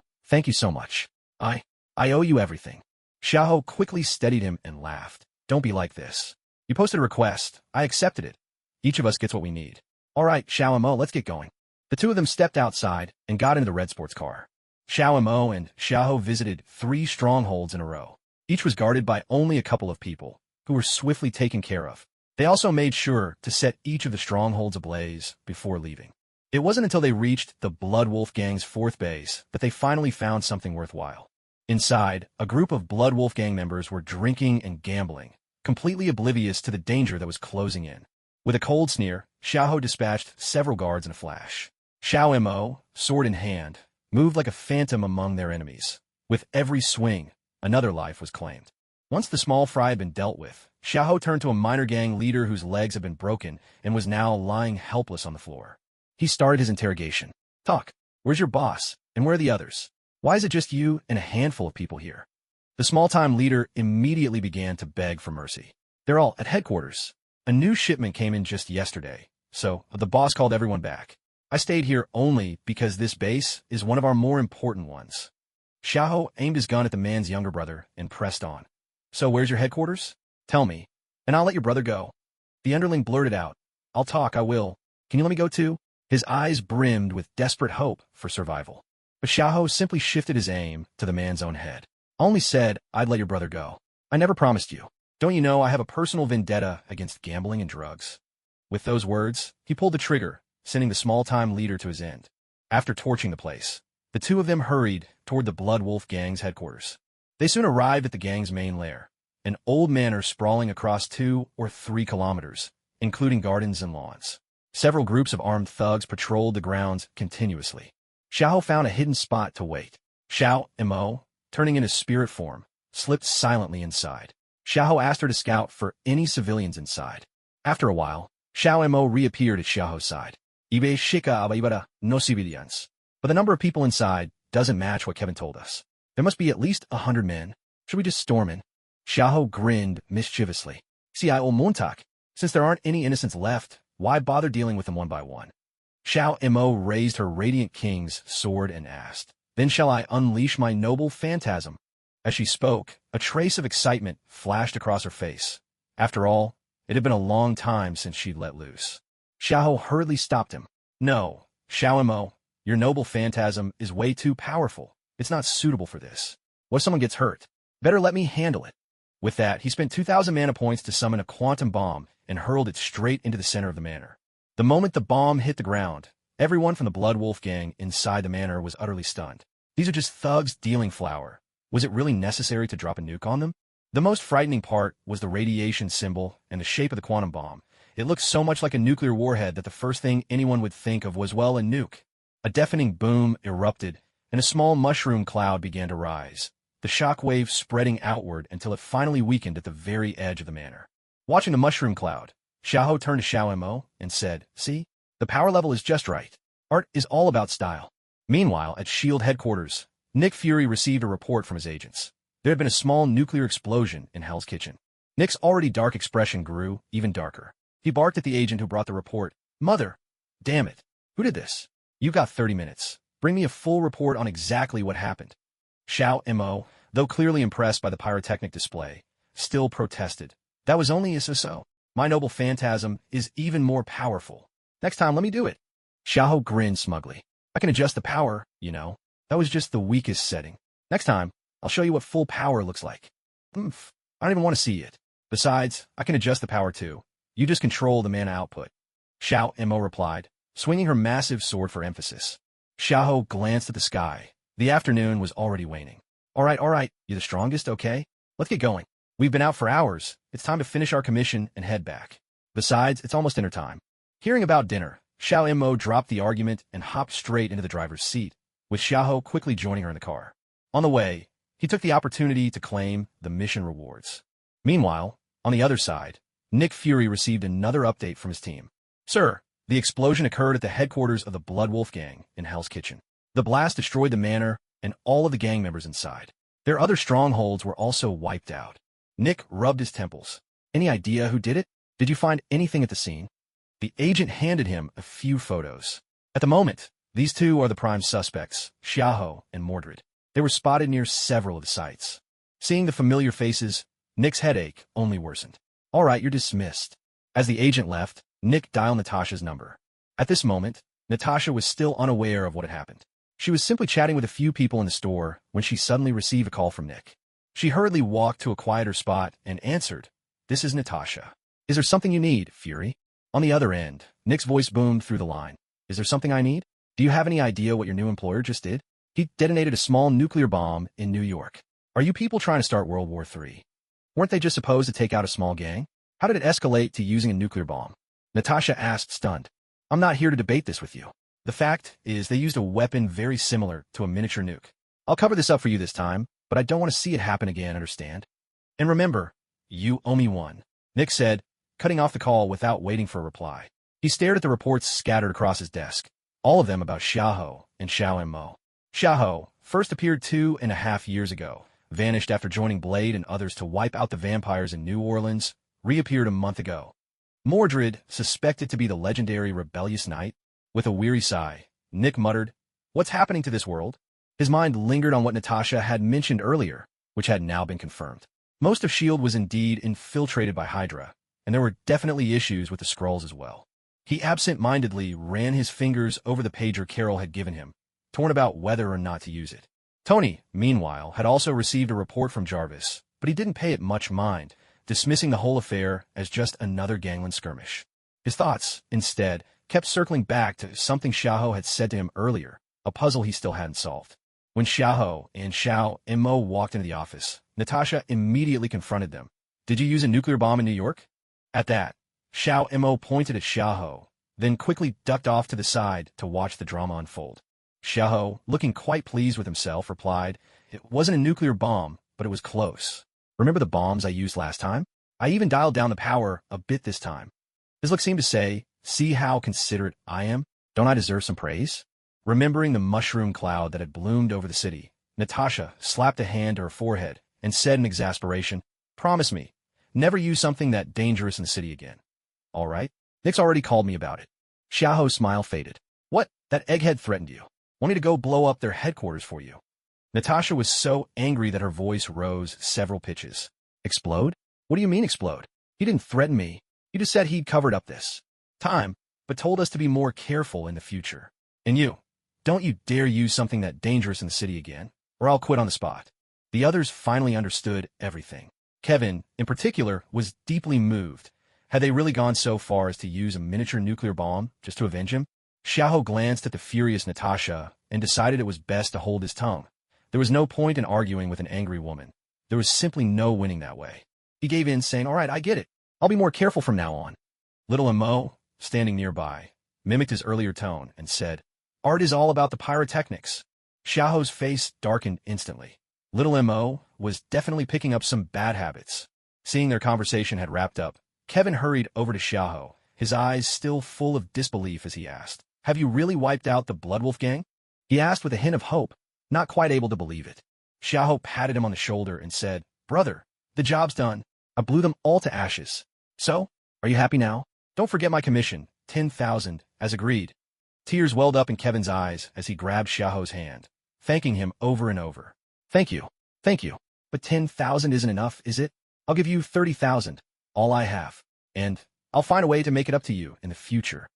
so much. I owe you everything." Xiao quickly steadied him and laughed. "Don't be like this. You posted a request. I accepted it. Each of us gets what we need. All right, Xiao Mo, let's get going." The two of them stepped outside and got into the red sports car. Xiao Mo and Xiao visited 3 strongholds in a row. Each was guarded by only a couple of people, who were swiftly taken care of. They also made sure to set each of the strongholds ablaze before leaving. It wasn't until they reached the Blood Wolf Gang's 4th base that they finally found something worthwhile. Inside, a group of Blood Wolf Gang members were drinking and gambling, completely oblivious to the danger that was closing in. With a cold sneer, Xiao dispatched several guards in a flash. Xiao Mo, sword in hand, moved like a phantom among their enemies. With every swing, another life was claimed. Once the small fry had been dealt with, Xiao turned to a minor gang leader whose legs had been broken and was now lying helpless on the floor. He started his interrogation. "Talk. Where's your boss? And where are the others? Why is it just you and a handful of people here?" The small-time leader immediately began to beg for mercy. "They're all at headquarters. A new shipment came in just yesterday, so the boss called everyone back. I stayed here only because this base is one of our more important ones." Xiao aimed his gun at the man's younger brother and pressed on. "So where's your headquarters? Tell me, and I'll let your brother go." The underling blurted out, "I'll talk, I will. Can you let me go too?" His eyes brimmed with desperate hope for survival. But Xiao simply shifted his aim to the man's own head. "I only said I'd let your brother go. I never promised you. Don't you know I have a personal vendetta against gambling and drugs?" With those words, he pulled the trigger, sending the small-time leader to his end. After torching the place, the two of them hurried toward the Blood Wolf Gang's headquarters. They soon arrived at the gang's main lair, an old manor sprawling across 2 or 3 kilometers, including gardens and lawns. Several groups of armed thugs patrolled the grounds continuously. Xiao found a hidden spot to wait. Xiao Mo, turning into spirit form, slipped silently inside. Xiao asked her to scout for any civilians inside. After a while, Xiao Mo reappeared at Xiao's side. "Ibe shika abaibara no civilians." But the number of people inside doesn't match what Kevin told us. There must be at least 100 men. Should we just storm in? Xiao grinned mischievously. "Si I montak. Since there aren't any innocents left, why bother dealing with them one by one?" Xiao Mo raised her Radiant King's sword and asked, "Then shall I unleash my noble phantasm?" As she spoke, a trace of excitement flashed across her face. After all, it had been a long time since she'd let loose. Xiao hurriedly stopped him. "No, Xiao Mo, your noble phantasm is way too powerful. It's not suitable for this. What if someone gets hurt? Better let me handle it." With that, he spent 2,000 mana points to summon a quantum bomb and hurled it straight into the center of the manor. The moment the bomb hit the ground, everyone from the Blood Wolf Gang inside the manor was utterly stunned. These are just thugs dealing flour. Was it really necessary to drop a nuke on them? The most frightening part was the radiation symbol and the shape of the quantum bomb. It looked so much like a nuclear warhead that the first thing anyone would think of was, well, a nuke. A deafening boom erupted, and a small mushroom cloud began to rise, the shockwave spreading outward until it finally weakened at the very edge of the manor. Watching the mushroom cloud, Xiao turned to Xiao Mo and said, "See? The power level is just right. Art is all about style." Meanwhile, at S.H.I.E.L.D. headquarters, Nick Fury received a report from his agents. There had been a small nuclear explosion in Hell's Kitchen. Nick's already dark expression grew even darker. He barked at the agent who brought the report. Mother! Damn it! Who did this? You've got 30 minutes. Bring me a full report on exactly what happened. Xiao Mo, though clearly impressed by the pyrotechnic display, still protested. That was only a so-so. My noble phantasm is even more powerful. Next time, let me do it. Xiao grinned smugly. I can adjust the power, you know. That was just the weakest setting. Next time, I'll show you what full power looks like. I don't even want to see it. Besides, I can adjust the power too. You just control the mana output. Xiao Mo replied, swinging her massive sword for emphasis. Xiao glanced at the sky. The afternoon was already waning. All right, you're the strongest, okay? Let's get going. We've been out for hours. It's time to finish our commission and head back. Besides, it's almost dinner time. Hearing about dinner, Xiao Mo dropped the argument and hopped straight into the driver's seat, with Xiao quickly joining her in the car. On the way, he took the opportunity to claim the mission rewards. Meanwhile, on the other side, Nick Fury received another update from his team. Sir, the explosion occurred at the headquarters of the Blood Wolf Gang in Hell's Kitchen. The blast destroyed the manor and all of the gang members inside. Their other strongholds were also wiped out. Nick rubbed his temples. Any idea who did it? Did you find anything at the scene? The agent handed him a few photos. At the moment, these two are the prime suspects, Xiao and Mordred. They were spotted near several of the sites. Seeing the familiar faces, Nick's headache only worsened. All right, you're dismissed. As the agent left, Nick dialed Natasha's number. At this moment, Natasha was still unaware of what had happened. She was simply chatting with a few people in the store when she suddenly received a call from Nick. She hurriedly walked to a quieter spot and answered, "This is Natasha. Is there something you need, Fury?" On the other end, Nick's voice boomed through the line. "Is there something I need? Do you have any idea what your new employer just did? He detonated a small nuclear bomb in New York. Are you people trying to start World War III? Weren't they just supposed to take out a small gang? How did it escalate to using a nuclear bomb?" Natasha asked, stunned. "I'm not here to debate this with you. The fact is they used a weapon very similar to a miniature nuke. I'll cover this up for you this time, but I don't want to see it happen again, understand? And remember, you owe me one," Nick said, cutting off the call without waiting for a reply. He stared at the reports scattered across his desk, all of them about Xiao and Xiao Mo. Xiao first appeared 2.5 years ago, vanished after joining Blade and others to wipe out the vampires in New Orleans, reappeared a month ago. Mordred, suspected to be the legendary rebellious knight. With a weary sigh, Nick muttered, "What's happening to this world?" His mind lingered on what Natasha had mentioned earlier, which had now been confirmed. Most of S.H.I.E.L.D. was indeed infiltrated by Hydra, and there were definitely issues with the Skrulls as well. He absent-mindedly ran his fingers over the pager Carol had given him, torn about whether or not to use it. Tony, meanwhile, had also received a report from Jarvis, but he didn't pay it much mind, dismissing the whole affair as just another gangland skirmish. His thoughts, instead, kept circling back to something Xiao had said to him earlier, a puzzle he still hadn't solved. When Xiao and Xiao Mo walked into the office, Natasha immediately confronted them. "Did you use a nuclear bomb in New York?" At that, Xiao Mo pointed at Xiao, then quickly ducked off to the side to watch the drama unfold. Xiao, looking quite pleased with himself, replied, "It wasn't a nuclear bomb, but it was close. Remember the bombs I used last time? I even dialed down the power a bit this time." His look seemed to say, "See how considerate I am? Don't I deserve some praise?" Remembering the mushroom cloud that had bloomed over the city, Natasha slapped a hand to her forehead and said in exasperation, "Promise me, never use something that dangerous in the city again." "All right. Nick's already called me about it." Xiao's smile faded. "What? That egghead threatened you? Want me to go blow up their headquarters for you?" Natasha was so angry that her voice rose several pitches. "Explode? What do you mean explode? He didn't threaten me. He just said he'd covered up this time, but told us to be more careful in the future. And you, don't you dare use something that dangerous in the city again, or I'll quit on the spot." The others finally understood everything. Kevin, in particular, was deeply moved. Had they really gone so far as to use a miniature nuclear bomb just to avenge him? Xiao glanced at the furious Natasha and decided it was best to hold his tongue. There was no point in arguing with an angry woman. There was simply no winning that way. He gave in, saying, "All right, I get it. I'll be more careful from now on." Little Mo, standing nearby, mimicked his earlier tone and said, "Art is all about the pyrotechnics." Xiao's face darkened instantly. Little Mo was definitely picking up some bad habits. Seeing their conversation had wrapped up, Kevin hurried over to Xiao, his eyes still full of disbelief as he asked, "Have you really wiped out the Bloodwolf gang?" He asked with a hint of hope. not quite able to believe it. Xiaoho patted him on the shoulder and said, "Brother, the job's done. I blew them all to ashes. So, are you happy now? Don't forget my commission, 10,000, as agreed." Tears welled up in Kevin's eyes as he grabbed Xiaoho's hand, thanking him over and over. Thank you. But 10,000 isn't enough, is it? I'll give you 30,000, all I have. And I'll find a way to make it up to you in the future."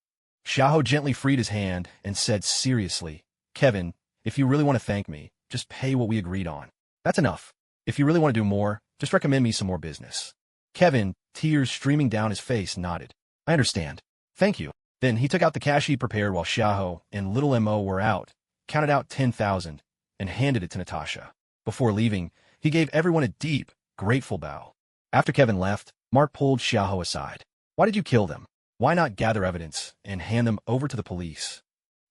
Xiaoho gently freed his hand and said seriously, "Kevin, if you really want to thank me, just pay what we agreed on. That's enough. If you really want to do more, just recommend me some more business." Kevin, tears streaming down his face, nodded. "I understand. Thank you." Then he took out the cash he prepared while Xiaoho and little M.O. were out, counted out 10,000, and handed it to Natasha. Before leaving, he gave everyone a deep, grateful bow. After Kevin left, Mark pulled Xiaoho aside. "Why did you kill them? Why not gather evidence and hand them over to the police?"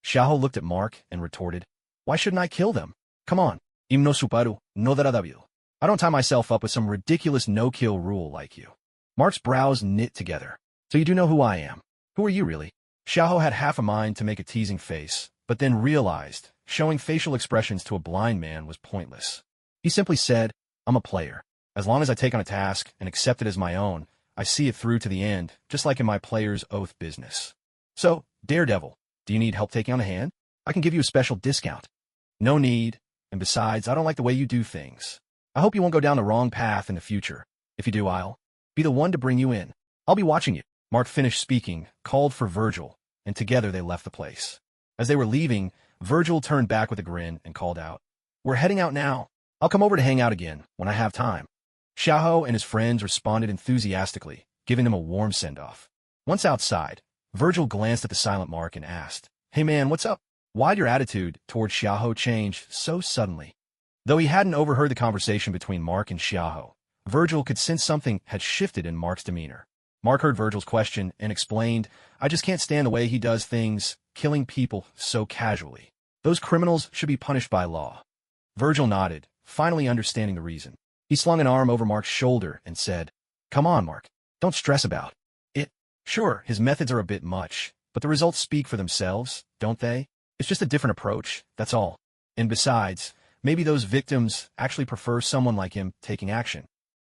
Xiaoho looked at Mark and retorted, "Why shouldn't I kill them? Come on. Im no suparu, no daradabu. I don't tie myself up with some ridiculous no-kill rule like you." Mark's brows knit together. "So you do know who I am. Who are you really?" Xiaoho had half a mind to make a teasing face, but then realized showing facial expressions to a blind man was pointless. He simply said, "I'm a player. As long as I take on a task and accept it as my own, I see it through to the end, just like in my player's oath business. So, Daredevil, do you need help taking on a hand? I can give you a special discount." "No need, and besides, I don't like the way you do things. I hope you won't go down the wrong path in the future. If you do, I'll be the one to bring you in. I'll be watching you." Mark finished speaking, called for Virgil, and together they left the place. As they were leaving, Virgil turned back with a grin and called out, "We're heading out now. I'll come over to hang out again when I have time." Xiaoho and his friends responded enthusiastically, giving him a warm send-off. Once outside, Virgil glanced at the silent Mark and asked, "Hey man, what's up? Why'd your attitude toward Xiaoho change so suddenly?" Though he hadn't overheard the conversation between Mark and Xiaoho, Virgil could sense something had shifted in Mark's demeanor. Mark heard Virgil's question and explained, "I just can't stand the way he does things, killing people so casually. Those criminals should be punished by law." Virgil nodded, finally understanding the reason. He slung an arm over Mark's shoulder and said, "Come on, Mark. Don't stress about it. Sure, his methods are a bit much, but the results speak for themselves, don't they? It's just a different approach, that's all. And besides, maybe those victims actually prefer someone like him taking action."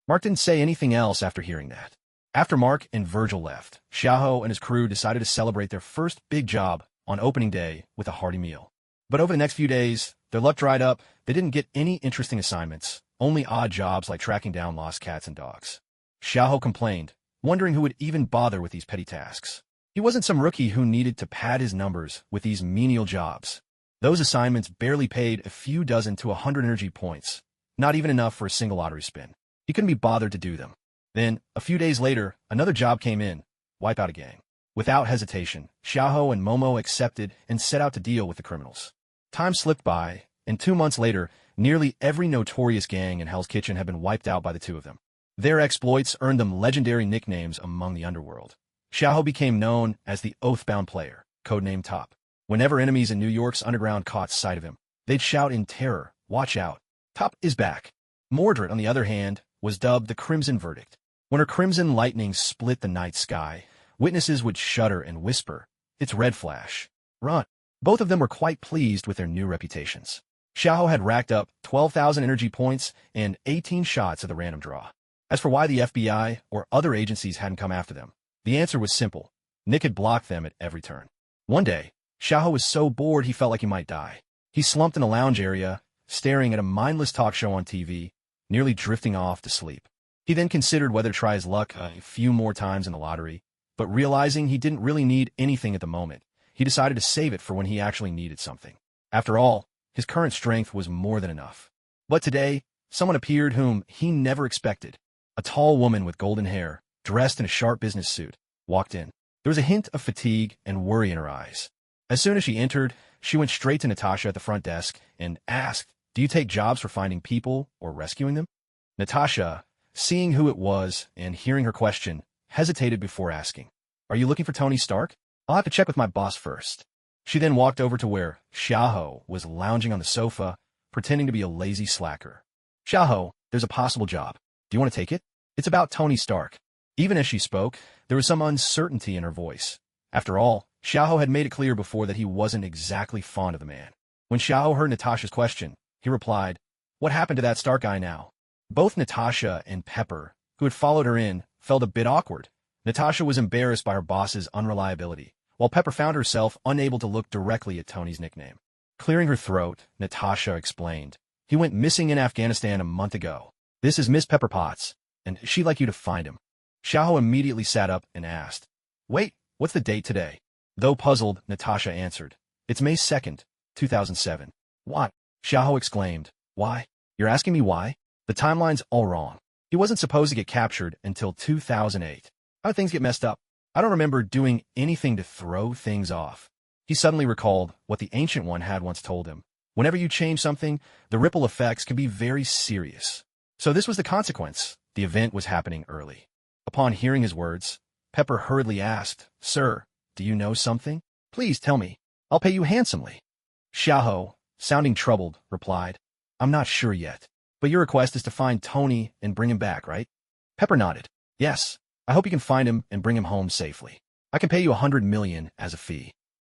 Mark didn't say anything else after hearing that. After Mark and Virgil left, Xiaoho and his crew decided to celebrate their first big job on opening day with a hearty meal. But over the next few days, their luck dried up. They didn't get any interesting assignments, only odd jobs like tracking down lost cats and dogs. Xiaoho complained, wondering who would even bother with these petty tasks. He wasn't some rookie who needed to pad his numbers with these menial jobs. Those assignments barely paid a few dozen to 100 energy points, not even enough for a single lottery spin. He couldn't be bothered to do them. Then, a few days later, another job came in, wipe out a gang. Without hesitation, Xiaoho and Momo accepted and set out to deal with the criminals. Time slipped by, and 2 months later, nearly every notorious gang in Hell's Kitchen had been wiped out by the two of them. Their exploits earned them legendary nicknames among the underworld. Xiaoho became known as the Oathbound Player, codenamed Top. Whenever enemies in New York's underground caught sight of him, they'd shout in terror, "Watch out! Top is back!" Mordred, on the other hand, was dubbed the Crimson Verdict. When her crimson lightning split the night sky, witnesses would shudder and whisper, "It's Red Flash. Run!" Both of them were quite pleased with their new reputations. Xiaoho had racked up 12,000 energy points and 18 shots at the random draw. As for why the FBI or other agencies hadn't come after them, the answer was simple. Nick had blocked them at every turn. One day, Xiaoho was so bored he felt like he might die. He slumped in a lounge area, staring at a mindless talk show on TV, nearly drifting off to sleep. He then considered whether to try his luck a few more times in the lottery, but realizing he didn't really need anything at the moment, he decided to save it for when he actually needed something. After all, his current strength was more than enough. But today, someone appeared whom he never expected. A tall woman with golden hair, dressed in a sharp business suit, walked in. There was a hint of fatigue and worry in her eyes. As soon as she entered, she went straight to Natasha at the front desk and asked, "Do you take jobs for finding people or rescuing them?" Natasha, seeing who it was and hearing her question, hesitated before asking, "Are you looking for Tony Stark? I'll have to check with my boss first." She then walked over to where Xiaoho was lounging on the sofa, pretending to be a lazy slacker. "Xiaoho, there's a possible job. Do you want to take it? It's about Tony Stark." Even as she spoke, there was some uncertainty in her voice. After all, Xiaoho had made it clear before that he wasn't exactly fond of the man. When Xiaoho heard Natasha's question, He replied, "What happened to that Stark guy now?" Both Natasha and Pepper, who had followed her in, felt a bit awkward. Natasha was embarrassed by her boss's unreliability, while Pepper found herself unable to look directly at Tony's nickname. Clearing her throat, Natasha explained, "He went missing in Afghanistan a month ago. This is Miss Pepper Potts, and she'd like you to find him." Xiaoho immediately sat up and asked, "Wait, what's the date today?" Though puzzled, Natasha answered, "It's May 2nd, 2007. "What?" Xiaoho exclaimed. "Why? You're asking me why? The timeline's all wrong. He wasn't supposed to get captured until 2008. How'd things get messed up? I don't remember doing anything to throw things off." He suddenly recalled what the Ancient One had once told him. Whenever you change something, the ripple effects can be very serious. So this was the consequence. The event was happening early. Upon hearing his words, Pepper hurriedly asked, "Sir, do you know something? Please tell me. I'll pay you handsomely." Xiaoho, sounding troubled, replied, "I'm not sure yet. But your request is to find Tony and bring him back, right?" Pepper nodded. "Yes. I hope you can find him and bring him home safely. I can pay you 100 million as a fee."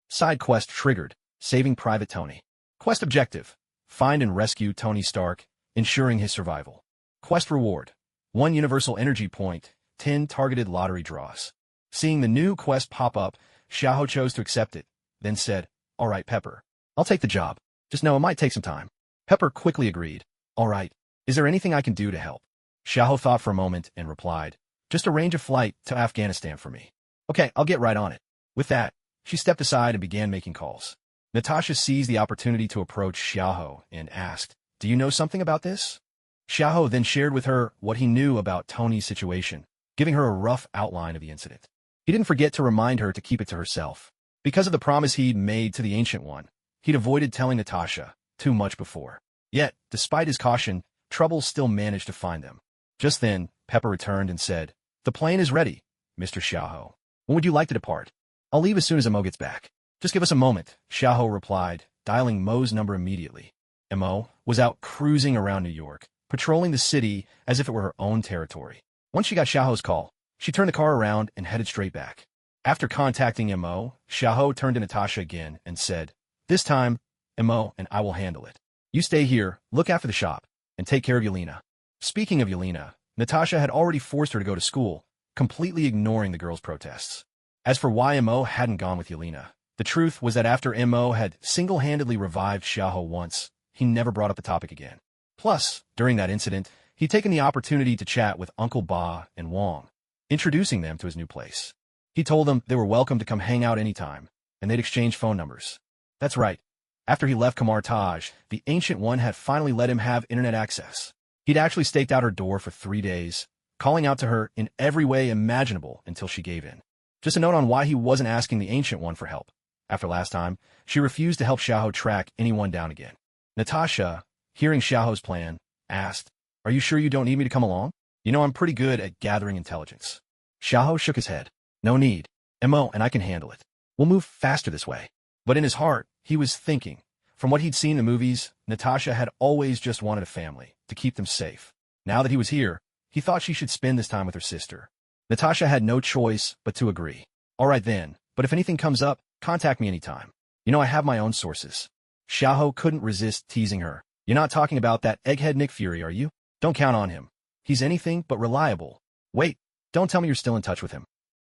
Side quest triggered, saving Private Tony. Quest objective, find and rescue Tony Stark, ensuring his survival. Quest reward, 1 universal energy point, 10 targeted lottery draws. Seeing the new quest pop up, Xiaoho chose to accept it, then said, "All right, Pepper. I'll take the job. Just know it might take some time." Pepper quickly agreed. "All right. Is there anything I can do to help?" Xiaoho thought for a moment and replied, "Just arrange a flight to Afghanistan for me." "Okay, I'll get right on it." With that, she stepped aside and began making calls. Natasha seized the opportunity to approach Xiaoho and asked, "Do you know something about this?" Xiaoho then shared with her what he knew about Tony's situation, giving her a rough outline of the incident. He didn't forget to remind her to keep it to herself. Because of the promise he'd made to the Ancient One, he'd avoided telling Natasha too much before. Yet, despite his caution, trouble still managed to find them. Just then, Pepper returned and said, "The plane is ready, Mr. Xiaoho. When would you like to depart?" "I'll leave as soon as Mo gets back." "Just give us a moment," Xiaoho replied, dialing Mo's number immediately. Mo was out cruising around New York, patrolling the city as if it were her own territory. Once she got Xiaoho's call, she turned the car around and headed straight back. After contacting Mo, Xiaoho turned to Natasha again and said, "This time, Mo and I will handle it. You stay here, look after the shop, and take care of Yelena." Speaking of Yelena, Natasha had already forced her to go to school, completely ignoring the girl's protests. As for why Mo hadn't gone with Yelena, the truth was that after Mo had single-handedly revived Xiaoho once, he never brought up the topic again. Plus, during that incident, he'd taken the opportunity to chat with Uncle Ba and Wong, introducing them to his new place. He told them they were welcome to come hang out anytime, and they'd exchange phone numbers. That's right. After he left Kamar Taj, the Ancient One had finally let him have internet access. He'd actually staked out her door for 3 days, calling out to her in every way imaginable until she gave in. Just a note on why he wasn't asking the Ancient One for help. After last time, she refused to help Xiaoho track anyone down again. Natasha, hearing Xiaoho's plan, asked, "Are you sure you don't need me to come along? You know I'm pretty good at gathering intelligence." Xiaoho shook his head. "No need. Mo and I can handle it. We'll move faster this way." But in his heart, he was thinking, from what he'd seen in the movies, Natasha had always just wanted a family, to keep them safe. Now that he was here, he thought she should spend this time with her sister. Natasha had no choice but to agree. "All right then, but if anything comes up, contact me anytime. You know I have my own sources." Xiaoho couldn't resist teasing her. "You're not talking about that egghead Nick Fury, are you? Don't count on him. He's anything but reliable. Wait, don't tell me you're still in touch with him."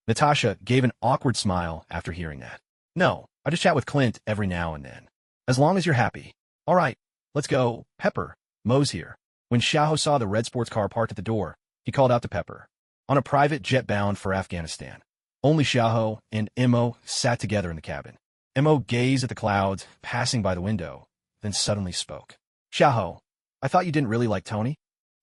Natasha gave an awkward smile after hearing that. "No, I just chat with Clint every now and then. As long as you're happy." "All right, let's go, Pepper. Mo's here." When Xiaoho saw the red sports car parked at the door, he called out to Pepper. On a private jet bound for Afghanistan, only Xiaoho and Mo sat together in the cabin. Mo gazed at the clouds passing by the window, then suddenly spoke. "Xiaoho, I thought you didn't really like Tony?"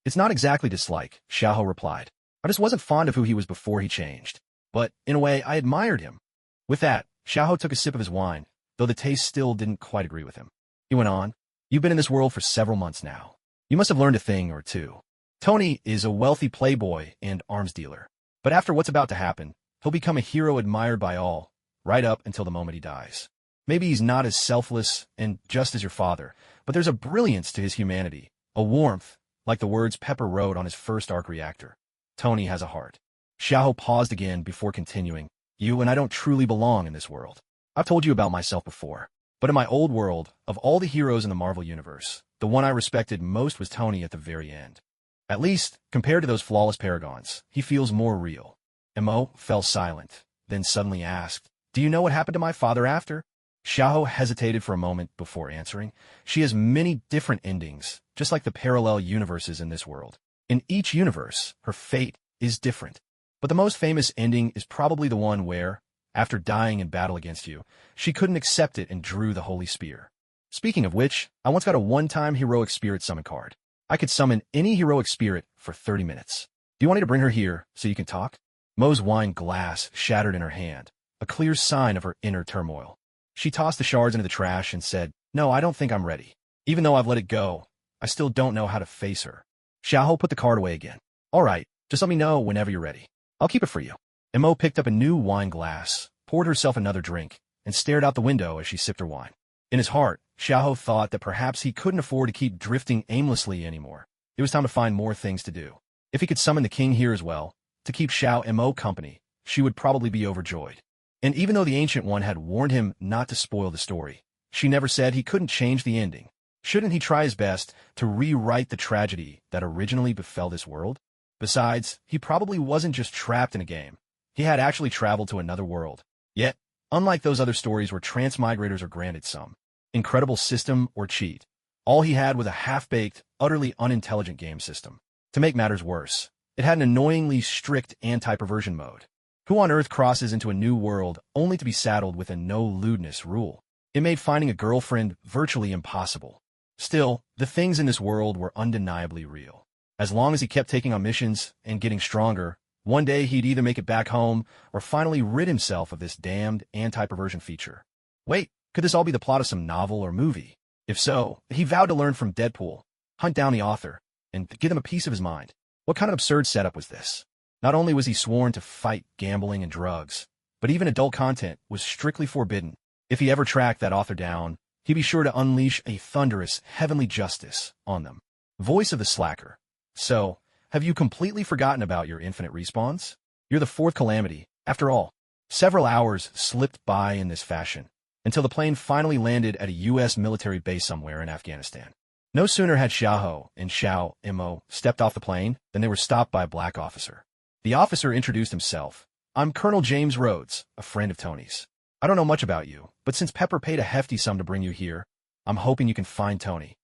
"It's not exactly dislike," Xiaoho replied. "I just wasn't fond of who he was before he changed. But, in a way, I admired him." With that, Xiaoho took a sip of his wine, though the taste still didn't quite agree with him. He went on, "You've been in this world for several months now. You must have learned a thing or two. Tony is a wealthy playboy and arms dealer. But after what's about to happen, he'll become a hero admired by all, right up until the moment he dies. Maybe he's not as selfless and just as your father, but there's a brilliance to his humanity, a warmth, like the words Pepper wrote on his first arc reactor. Tony has a heart." Xiaoho paused again before continuing, "You and I don't truly belong in this world. I've told you about myself before, but in my old world, of all the heroes in the Marvel Universe, the one I respected most was Tony at the very end. At least, compared to those flawless paragons, he feels more real. Mo fell silent, then suddenly asked, "Do you know what happened to my father after?" Xiao hesitated for a moment before answering. She has many different endings, just like the parallel universes in this world. In each universe, her fate is different. But the most famous ending is probably the one where, after dying in battle against you, she couldn't accept it and drew the Holy Spear. Speaking of which, I once got a one-time heroic spirit summon card. I could summon any heroic spirit for 30 minutes. Do you want me to bring her here so you can talk? Mo's wine glass shattered in her hand, a clear sign of her inner turmoil. She tossed the shards into the trash and said, "No, I don't think I'm ready. Even though I've let it go, I still don't know how to face her." Xiaoho put the card away again. "All right, just let me know whenever you're ready. I'll keep it for you." Mo picked up a new wine glass, poured herself another drink, and stared out the window as she sipped her wine. In his heart, Xiaoho thought that perhaps he couldn't afford to keep drifting aimlessly anymore. It was time to find more things to do. If he could summon the king here as well, to keep Xiao Mo company, she would probably be overjoyed. And even though the Ancient One had warned him not to spoil the story, she never said he couldn't change the ending. Shouldn't he try his best to rewrite the tragedy that originally befell this world? Besides, he probably wasn't just trapped in a game. He had actually traveled to another world. Yet, unlike those other stories where transmigrators are granted some incredible system or cheat, all he had was a half-baked, utterly unintelligent game system. To make matters worse, it had an annoyingly strict anti-perversion mode. Who on earth crosses into a new world only to be saddled with a no-lewdness rule? It made finding a girlfriend virtually impossible. Still, the things in this world were undeniably real. As long as he kept taking on missions and getting stronger, one day he'd either make it back home or finally rid himself of this damned anti-perversion feature. Wait, could this all be the plot of some novel or movie? If so, he vowed to learn from Deadpool, hunt down the author, and give him a piece of his mind. What kind of absurd setup was this? Not only was he sworn to fight gambling and drugs, but even adult content was strictly forbidden. If he ever tracked that author down, he'd be sure to unleash a thunderous, heavenly justice on them. Voice of the slacker. So, have you completely forgotten about your infinite respawns? You're the fourth calamity, after all. Several hours slipped by in this fashion, until the plane finally landed at a U.S. military base somewhere in Afghanistan. No sooner had Xiaoho and Xiao Mo stepped off the plane than they were stopped by a black officer. The officer introduced himself. "I'm Colonel James Rhodes, a friend of Tony's. I don't know much about you, but since Pepper paid a hefty sum to bring you here, I'm hoping you can find Tony.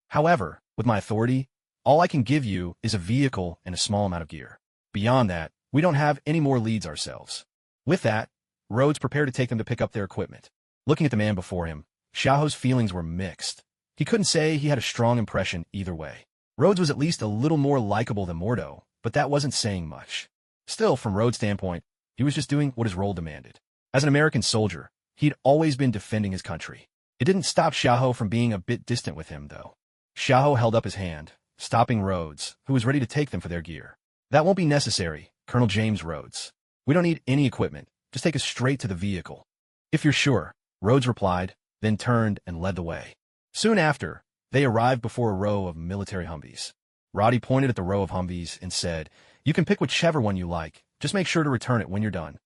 However, with my authority, all I can give you is a vehicle and a small amount of gear. Beyond that, we don't have any more leads ourselves." With that, Rhodes prepared to take them to pick up their equipment. Looking at the man before him, Xiaoho's feelings were mixed. He couldn't say he had a strong impression either way. Rhodes was at least a little more likable than Mordo, but that wasn't saying much. Still, from Rhodes' standpoint, he was just doing what his role demanded. As an American soldier, he'd always been defending his country. It didn't stop Xiaoho from being a bit distant with him, though. Xiaoho held up his hand, stopping Rhodes, who was ready to take them for their gear. "That won't be necessary, Colonel James Rhodes. We don't need any equipment. Just take us straight to the vehicle." "If you're sure," Rhodes replied, then turned and led the way. Soon after, they arrived before a row of military Humvees. Roddy pointed at the row of Humvees and said, "You can pick whichever one you like. Just make sure to return it when you're done."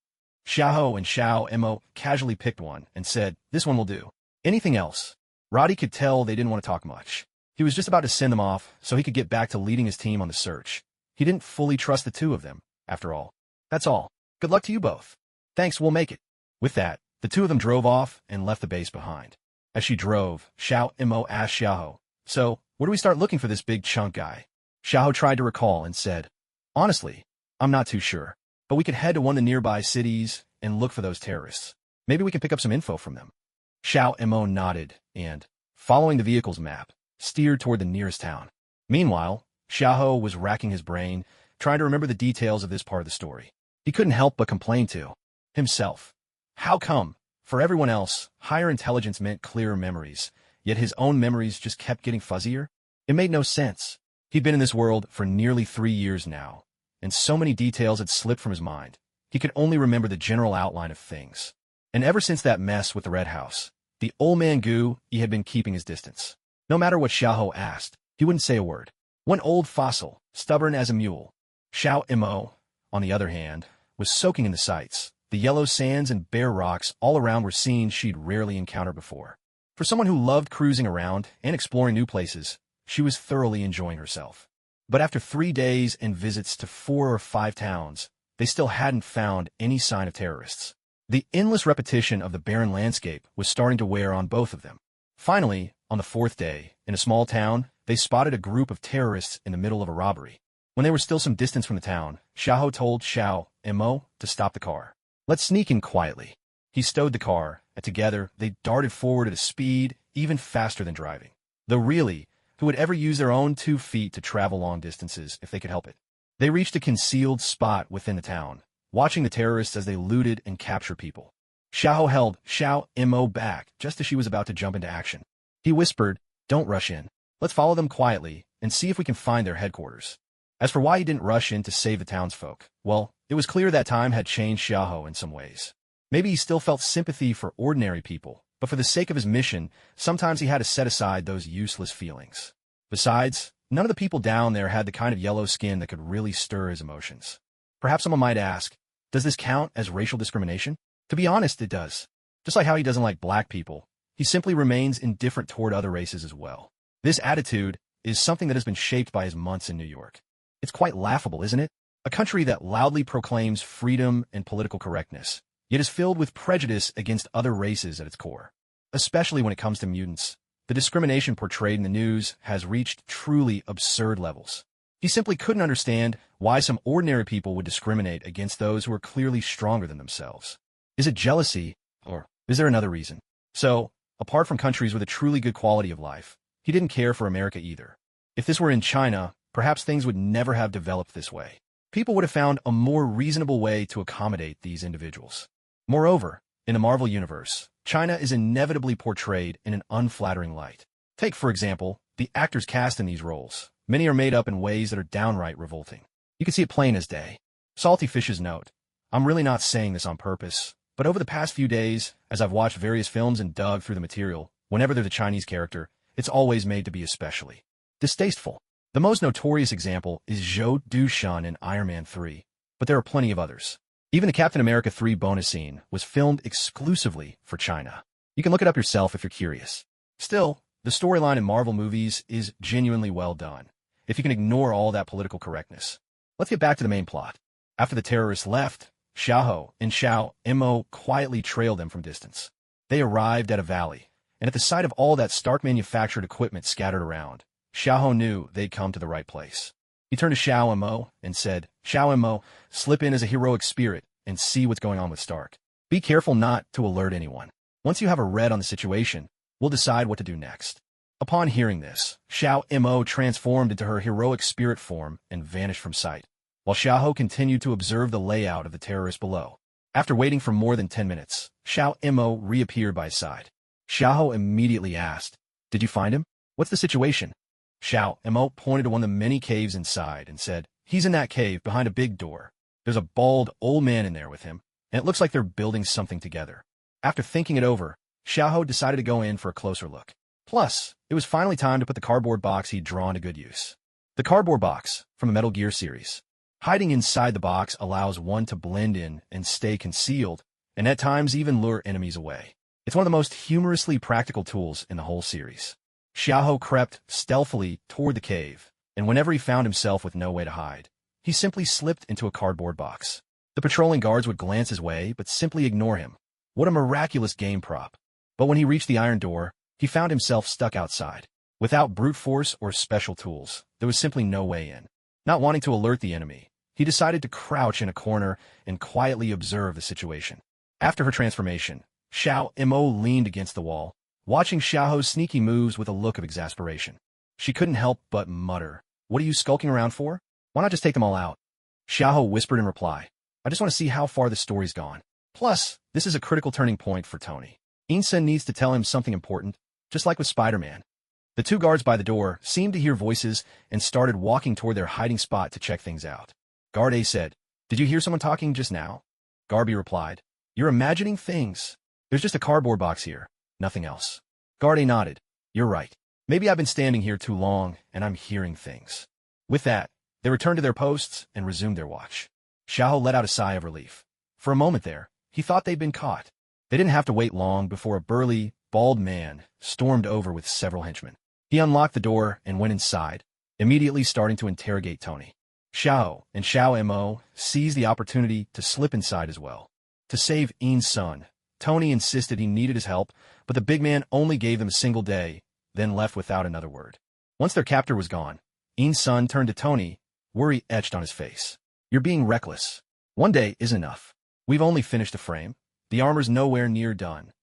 Xiaoho and Xiao Mo casually picked one and said, "This one will do." Anything else? Roddy could tell they didn't want to talk much. He was just about to send them off so he could get back to leading his team on the search. He didn't fully trust the two of them, after all. "That's all. Good luck to you both." "Thanks, we'll make it." With that, the two of them drove off and left the base behind. As she drove, Xiao Mo asked Xiaoho, "So, where do we start looking for this big chunk guy?" Xiaoho tried to recall and said, "Honestly, I'm not too sure, but we could head to one of the nearby cities and look for those terrorists. Maybe we can pick up some info from them." Xiao Mo nodded and, following the vehicle's map, steered toward the nearest town. Meanwhile, Xiaoho was racking his brain, trying to remember the details of this part of the story. He couldn't help but complain to himself. How come, for everyone else, higher intelligence meant clearer memories, yet his own memories just kept getting fuzzier? It made no sense. He'd been in this world for nearly 3 years now, and so many details had slipped from his mind. He could only remember the general outline of things. And ever since that mess with the Red House, the old man Gu, he had been keeping his distance. No matter what Xiaoho asked, he wouldn't say a word. One old fossil, stubborn as a mule. Xiao Mo, on the other hand, was soaking in the sights. The yellow sands and bare rocks all around were scenes she'd rarely encountered before. For someone who loved cruising around and exploring new places, she was thoroughly enjoying herself. But after 3 days and visits to 4 or 5 towns, they still hadn't found any sign of terrorists. The endless repetition of the barren landscape was starting to wear on both of them. Finally, on the 4th day, in a small town, they spotted a group of terrorists in the middle of a robbery. When they were still some distance from the town, Xiaoho told Xiao and Mo to stop the car. "Let's sneak in quietly." He stowed the car, and together they darted forward at a speed even faster than driving. Though really, who would ever use their own 2 feet to travel long distances if they could help it? They reached a concealed spot within the town, watching the terrorists as they looted and captured people. Xiaoho held Xiao and Mo back just as she was about to jump into action. He whispered, "Don't rush in. Let's follow them quietly and see if we can find their headquarters." As for why he didn't rush in to save the townsfolk, well, it was clear that time had changed Xiaoho in some ways. Maybe he still felt sympathy for ordinary people, but for the sake of his mission, sometimes he had to set aside those useless feelings. Besides, none of the people down there had the kind of yellow skin that could really stir his emotions. Perhaps someone might ask, does this count as racial discrimination? To be honest, it does. Just like how he doesn't like black people, he simply remains indifferent toward other races as well. This attitude is something that has been shaped by his months in New York. It's quite laughable, isn't it? A country that loudly proclaims freedom and political correctness, yet is filled with prejudice against other races at its core. Especially when it comes to mutants, the discrimination portrayed in the news has reached truly absurd levels. He simply couldn't understand why some ordinary people would discriminate against those who are clearly stronger than themselves. Is it jealousy, or is there another reason? So, apart from countries with a truly good quality of life, he didn't care for America either. If this were in China, perhaps things would never have developed this way. People would have found a more reasonable way to accommodate these individuals. Moreover, in the Marvel Universe, China is inevitably portrayed in an unflattering light. Take, for example, the actors cast in these roles. Many are made up in ways that are downright revolting. You can see it plain as day. Salty Fish's note, "I'm really not saying this on purpose, but over the past few days, as I've watched various films and dug through the material, whenever there's a Chinese character, it's always made to be especially distasteful." The most notorious example is Zhou Dushan in Iron Man 3, but there are plenty of others. Even the Captain America 3 bonus scene was filmed exclusively for China. You can look it up yourself if you're curious. Still, the storyline in Marvel movies is genuinely well done, if you can ignore all that political correctness. Let's get back to the main plot. After the terrorists left, Xiaoho and Xiao and Mo quietly trailed them from distance. They arrived at a valley, and at the sight of all that Stark manufactured equipment scattered around, Xiaoho knew they'd come to the right place. He turned to Xiao and Mo and said, "Xiao and Mo, slip in as a heroic spirit and see what's going on with Stark. Be careful not to alert anyone. Once you have a read on the situation, we'll decide what to do next." Upon hearing this, Xiao and Mo transformed into her heroic spirit form and vanished from sight, while Xiaoho continued to observe the layout of the terrorists below. After waiting for more than 10 minutes, Xiao and Mo reappeared by his side. Xiaoho immediately asked, "Did you find him? What's the situation?" Xiao and Mo pointed to one of the many caves inside and said, "He's in that cave behind a big door. There's a bald old man in there with him, and it looks like they're building something together." After thinking it over, Xiaoho decided to go in for a closer look. Plus, it was finally time to put the cardboard box he'd drawn to good use. The cardboard box, from the Metal Gear series. Hiding inside the box allows one to blend in and stay concealed, and at times even lure enemies away. It's one of the most humorously practical tools in the whole series. Xiaoho crept stealthily toward the cave, and whenever he found himself with no way to hide, he simply slipped into a cardboard box. The patrolling guards would glance his way, but simply ignore him. What a miraculous game prop. But when he reached the iron door, he found himself stuck outside. Without brute force or special tools, there was simply no way in. Not wanting to alert the enemy, he decided to crouch in a corner and quietly observe the situation. After her transformation, Xiao and Mo leaned against the wall, watching Xiaoho's sneaky moves with a look of exasperation. She couldn't help but mutter, "What are you skulking around for? Why not just take them all out?" Xiaoho whispered in reply, "I just want to see how far the story's gone. Plus, this is a critical turning point for Tony. Insen needs to tell him something important, just like with Spider-Man." The 2 guards by the door seemed to hear voices and started walking toward their hiding spot to check things out. Guard A said, "Did you hear someone talking just now?" Guard B replied, "You're imagining things. There's just a cardboard box here. Nothing else." Guard A nodded. "You're right. Maybe I've been standing here too long, and I'm hearing things." With that, they returned to their posts and resumed their watch. Xiaoho let out a sigh of relief. For a moment there, he thought they'd been caught. They didn't have to wait long before a burly, bald man stormed over with several henchmen. He unlocked the door and went inside, immediately starting to interrogate Tony. Xiao and Xiao Mo seized the opportunity to slip inside as well. To save In's son, Tony insisted he needed his help, but the big man only gave them a single day, then left without another word. Once their captor was gone, In's son turned to Tony, worry etched on his face. You're being reckless. One day isn't enough. We've only finished the frame. The armor's nowhere near done.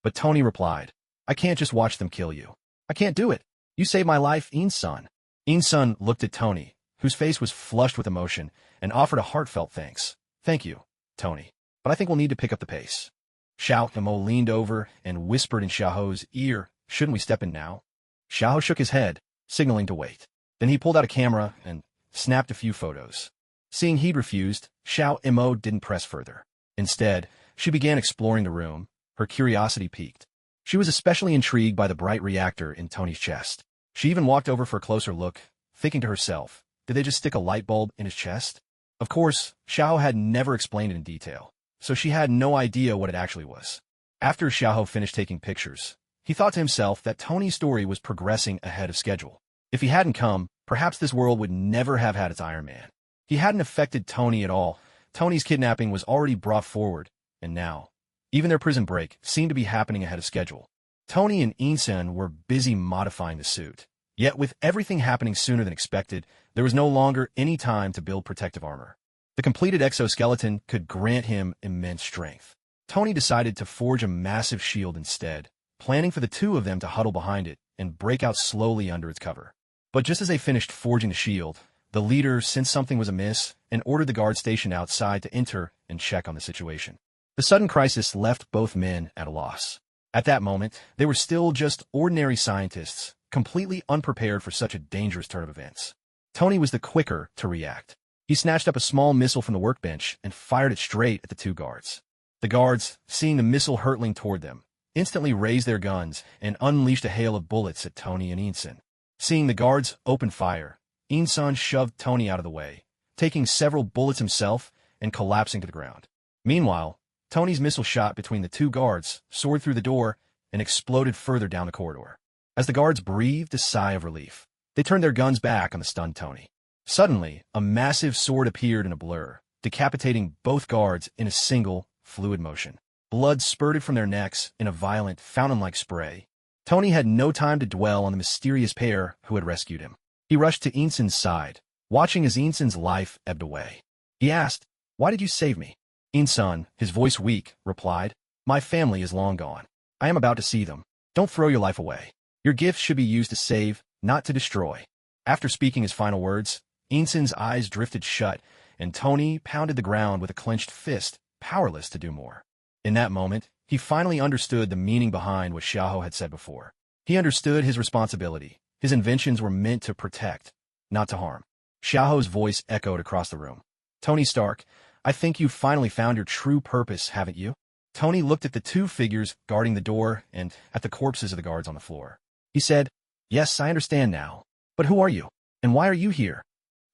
But Tony replied, I can't just watch them kill you. I can't do it. You saved my life, In's son. In's son looked at Tony, whose face was flushed with emotion, and offered a heartfelt thanks. Thank you, Tony. But I think we'll need to pick up the pace. Xiao Mo leaned over and whispered in Xiaoho's ear, shouldn't we step in now? Xiao shook his head, signaling to wait. Then he pulled out a camera and snapped a few photos. Seeing he'd refused, Xiao Mo didn't press further. Instead, she began exploring the room, her curiosity piqued. She was especially intrigued by the bright reactor in Tony's chest. She even walked over for a closer look, thinking to herself, did they just stick a light bulb in his chest? Of course, Xiao had never explained it in detail, so she had no idea what it actually was. After Xiao finished taking pictures, he thought to himself that Tony's story was progressing ahead of schedule. If he hadn't come, perhaps this world would never have had its Iron Man. He hadn't affected Tony at all. Tony's kidnapping was already brought forward, and now, even their prison break seemed to be happening ahead of schedule. Tony and Insen were busy modifying the suit. Yet with everything happening sooner than expected, there was no longer any time to build protective armor. The completed exoskeleton could grant him immense strength. Tony decided to forge a massive shield instead, planning for the two of them to huddle behind it and break out slowly under its cover. But just as they finished forging the shield, the leader sensed something was amiss and ordered the guard stationed outside to enter and check on the situation. The sudden crisis left both men at a loss. At that moment, they were still just ordinary scientists, completely unprepared for such a dangerous turn of events. Tony was the quicker to react. He snatched up a small missile from the workbench and fired it straight at the two guards. The guards, seeing the missile hurtling toward them, instantly raised their guns and unleashed a hail of bullets at Tony and Insen. Seeing the guards open fire, Insen shoved Tony out of the way, taking several bullets himself and collapsing to the ground. Meanwhile, Tony's missile shot between the two guards soared through the door and exploded further down the corridor. As the guards breathed a sigh of relief, they turned their guns back on the stunned Tony. Suddenly, a massive sword appeared in a blur, decapitating both guards in a single, fluid motion. Blood spurted from their necks in a violent, fountain-like spray. Tony had no time to dwell on the mysterious pair who had rescued him. He rushed to Insen's side, watching as Insen's life ebbed away. He asked, "Why did you save me?" Insen, his voice weak, replied, "My family is long gone. I am about to see them. Don't throw your life away. Your gifts should be used to save, not to destroy." After speaking his final words, Insen's eyes drifted shut, and Tony pounded the ground with a clenched fist, powerless to do more. In that moment, he finally understood the meaning behind what Xiao had said before. He understood his responsibility. His inventions were meant to protect, not to harm. Xiao's voice echoed across the room. "Tony Stark, I think you've finally found your true purpose, haven't you?" Tony looked at the two figures guarding the door and at the corpses of the guards on the floor. He said, "Yes, I understand now. But who are you? And why are you here?"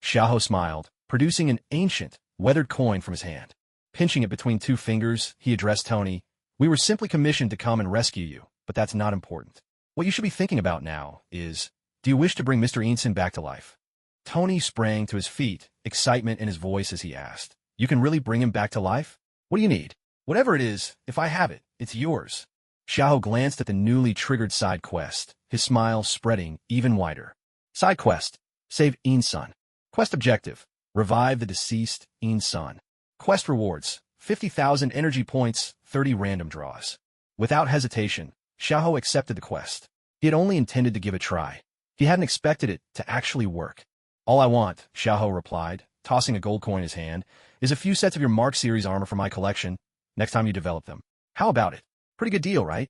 Xiao smiled, producing an ancient, weathered coin from his hand. Pinching it between two fingers, he addressed Tony. "We were simply commissioned to come and rescue you, but that's not important. What you should be thinking about now is, do you wish to bring Mr. Insen back to life?" Tony sprang to his feet, excitement in his voice as he asked, "You can really bring him back to life? What do you need? Whatever it is, if I have it, it's yours." Xiao glanced at the newly triggered side quest, his smile spreading even wider. Side quest: Save Insen. Quest objective: Revive the deceased Insen. Quest rewards: 50,000 energy points, 30 random draws. Without hesitation, Xiao accepted the quest. He had only intended to give it a try. He hadn't expected it to actually work. "All I want," Xiao replied, tossing a gold coin in his hand, "is a few sets of your Mark series armor for my collection next time you develop them. How about it? Pretty good deal, right?"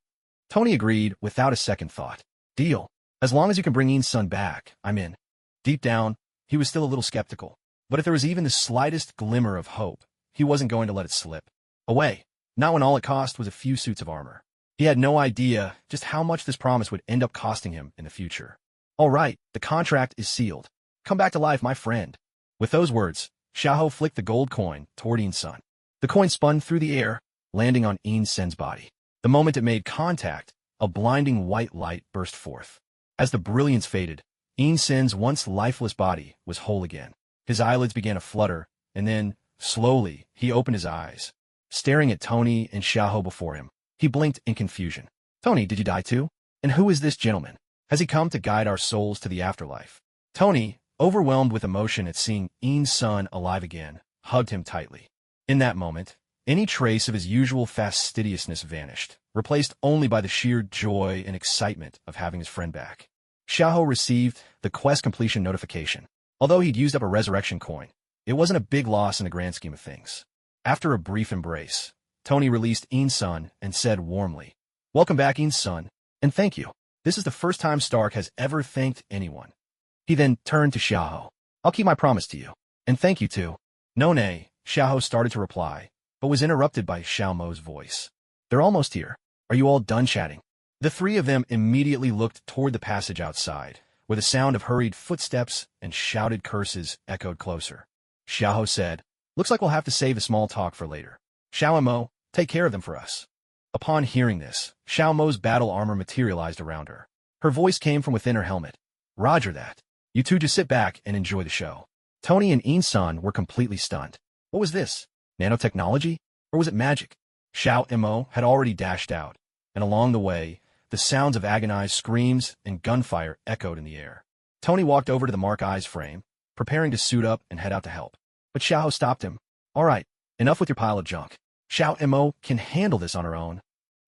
Tony agreed without a second thought. "Deal. As long as you can bring Insen back, I'm in." Deep down, he was still a little skeptical. But if there was even the slightest glimmer of hope, he wasn't going to let it slip away. Not when all it cost was a few suits of armor. He had no idea just how much this promise would end up costing him in the future. "All right, the contract is sealed. Come back to life, my friend." With those words, Xiao flicked the gold coin toward Insen. The coin spun through the air, landing on Insen's body. The moment it made contact, a blinding white light burst forth. As the brilliance faded, Sin's once lifeless body was whole again. His eyelids began to flutter, and then, slowly, he opened his eyes. Staring at Tony and Xiaoho before him, he blinked in confusion. Tony, did you die too? And who is this gentleman? Has he come to guide our souls to the afterlife? Tony, overwhelmed with emotion at seeing Ian's son alive again, hugged him tightly. In that moment, any trace of his usual fastidiousness vanished, replaced only by the sheer joy and excitement of having his friend back. Xiaoho received the quest completion notification. Although he'd used up a resurrection coin, it wasn't a big loss in the grand scheme of things. After a brief embrace, Tony released Ian's son and said warmly, "Welcome back, Ian's son, and thank you. This is the first time Stark has ever thanked anyone." He then turned to Xiaoho. "I'll keep my promise to you. And thank you too." "No, nay," Xiaoho started to reply, but was interrupted by Xiaomo's voice. "They're almost here. Are you all done chatting?" The three of them immediately looked toward the passage outside, where the sound of hurried footsteps and shouted curses echoed closer. Xiaoho said, "Looks like we'll have to save the small talk for later. Xiaomo, take care of them for us." Upon hearing this, Xiaomo's battle armor materialized around her. Her voice came from within her helmet. "Roger that. You two just sit back and enjoy the show." Tony and Ian-san were completely stunned. What was this? Nanotechnology? Or was it magic? Xiaomo had already dashed out, and along the way, the sounds of agonized screams and gunfire echoed in the air. Tony walked over to the Mark Eyes frame, preparing to suit up and head out to help. But Xiaoho stopped him. "All right, enough with your pile of junk. Xiaomo can handle this on her own."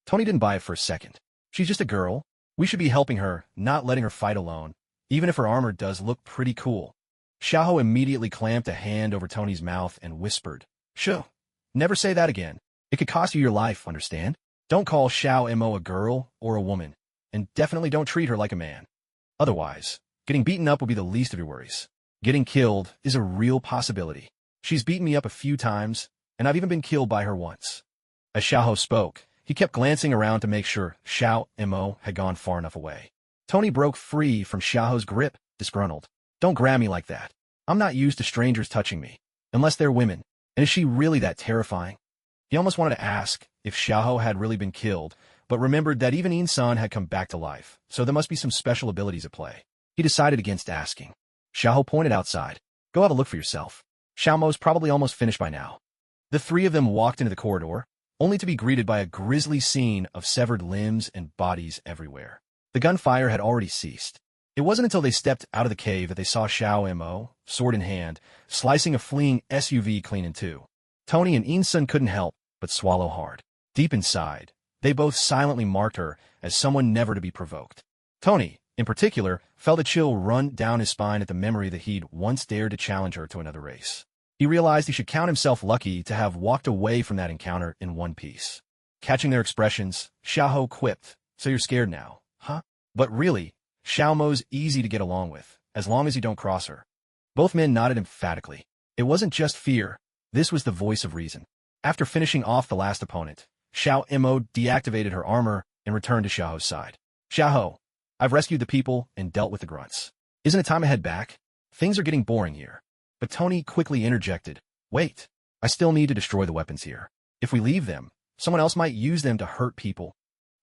Tony didn't buy it for a second. "She's just a girl. We should be helping her, not letting her fight alone, even if her armor does look pretty cool." Xiaoho immediately clamped a hand over Tony's mouth and whispered, "Shoo, never say that again. It could cost you your life, understand? Don't call Xiaomo a girl or a woman, and definitely don't treat her like a man. Otherwise, getting beaten up will be the least of your worries. Getting killed is a real possibility. She's beaten me up a few times, and I've even been killed by her once." As Xiaoho spoke, he kept glancing around to make sure Xiaomo had gone far enough away. Tony broke free from Xiaoho's grip, disgruntled. "Don't grab me like that. I'm not used to strangers touching me, unless they're women. And is she really that terrifying?" He almost wanted to ask if Xiaoho had really been killed, but remembered that even Ian-san had come back to life, so there must be some special abilities at play. He decided against asking. Xiaoho pointed outside. "Go have a look for yourself. Xiaomo's probably almost finished by now." The three of them walked into the corridor, only to be greeted by a grisly scene of severed limbs and bodies everywhere. The gunfire had already ceased. It wasn't until they stepped out of the cave that they saw Xiaomo, sword in hand, slicing a fleeing SUV clean in two. Tony and Ian-san couldn't help but swallow hard. Deep inside, they both silently marked her as someone never to be provoked. Tony, in particular, felt a chill run down his spine at the memory that he'd once dared to challenge her to another race. He realized he should count himself lucky to have walked away from that encounter in one piece. Catching their expressions, Xiaoho quipped, "So you're scared now, huh?" But really, Xiaomo's easy to get along with, as long as you don't cross her. Both men nodded emphatically. It wasn't just fear. This was the voice of reason. After finishing off the last opponent, Xiaomo deactivated her armor and returned to Xiaoho's side. "Xiaoho, I've rescued the people and dealt with the grunts. Isn't it time to head back? Things are getting boring here." But Tony quickly interjected, "Wait, I still need to destroy the weapons here. If we leave them, someone else might use them to hurt people."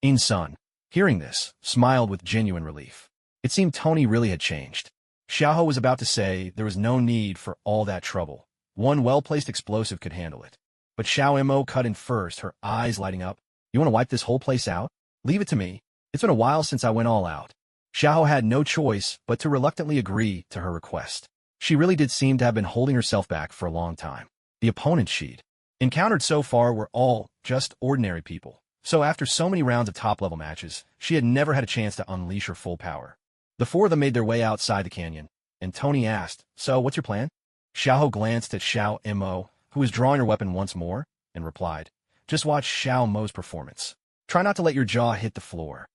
In-san, hearing this, smiled with genuine relief. It seemed Tony really had changed. Xiaoho was about to say there was no need for all that trouble. One well-placed explosive could handle it. But Xiaomo cut in first, her eyes lighting up. "You want to wipe this whole place out? Leave it to me. It's been a while since I went all out." Xiaoho had no choice but to reluctantly agree to her request. She really did seem to have been holding herself back for a long time. The opponents she'd encountered so far were all just ordinary people. So after so many rounds of top-level matches, she had never had a chance to unleash her full power. The four of them made their way outside the canyon, and Tony asked, "So, what's your plan?" Xiaoho glanced at Xiaomo, who was drawing her weapon once more, and replied, "Just watch Xiaomo's performance. Try not to let your jaw hit the floor."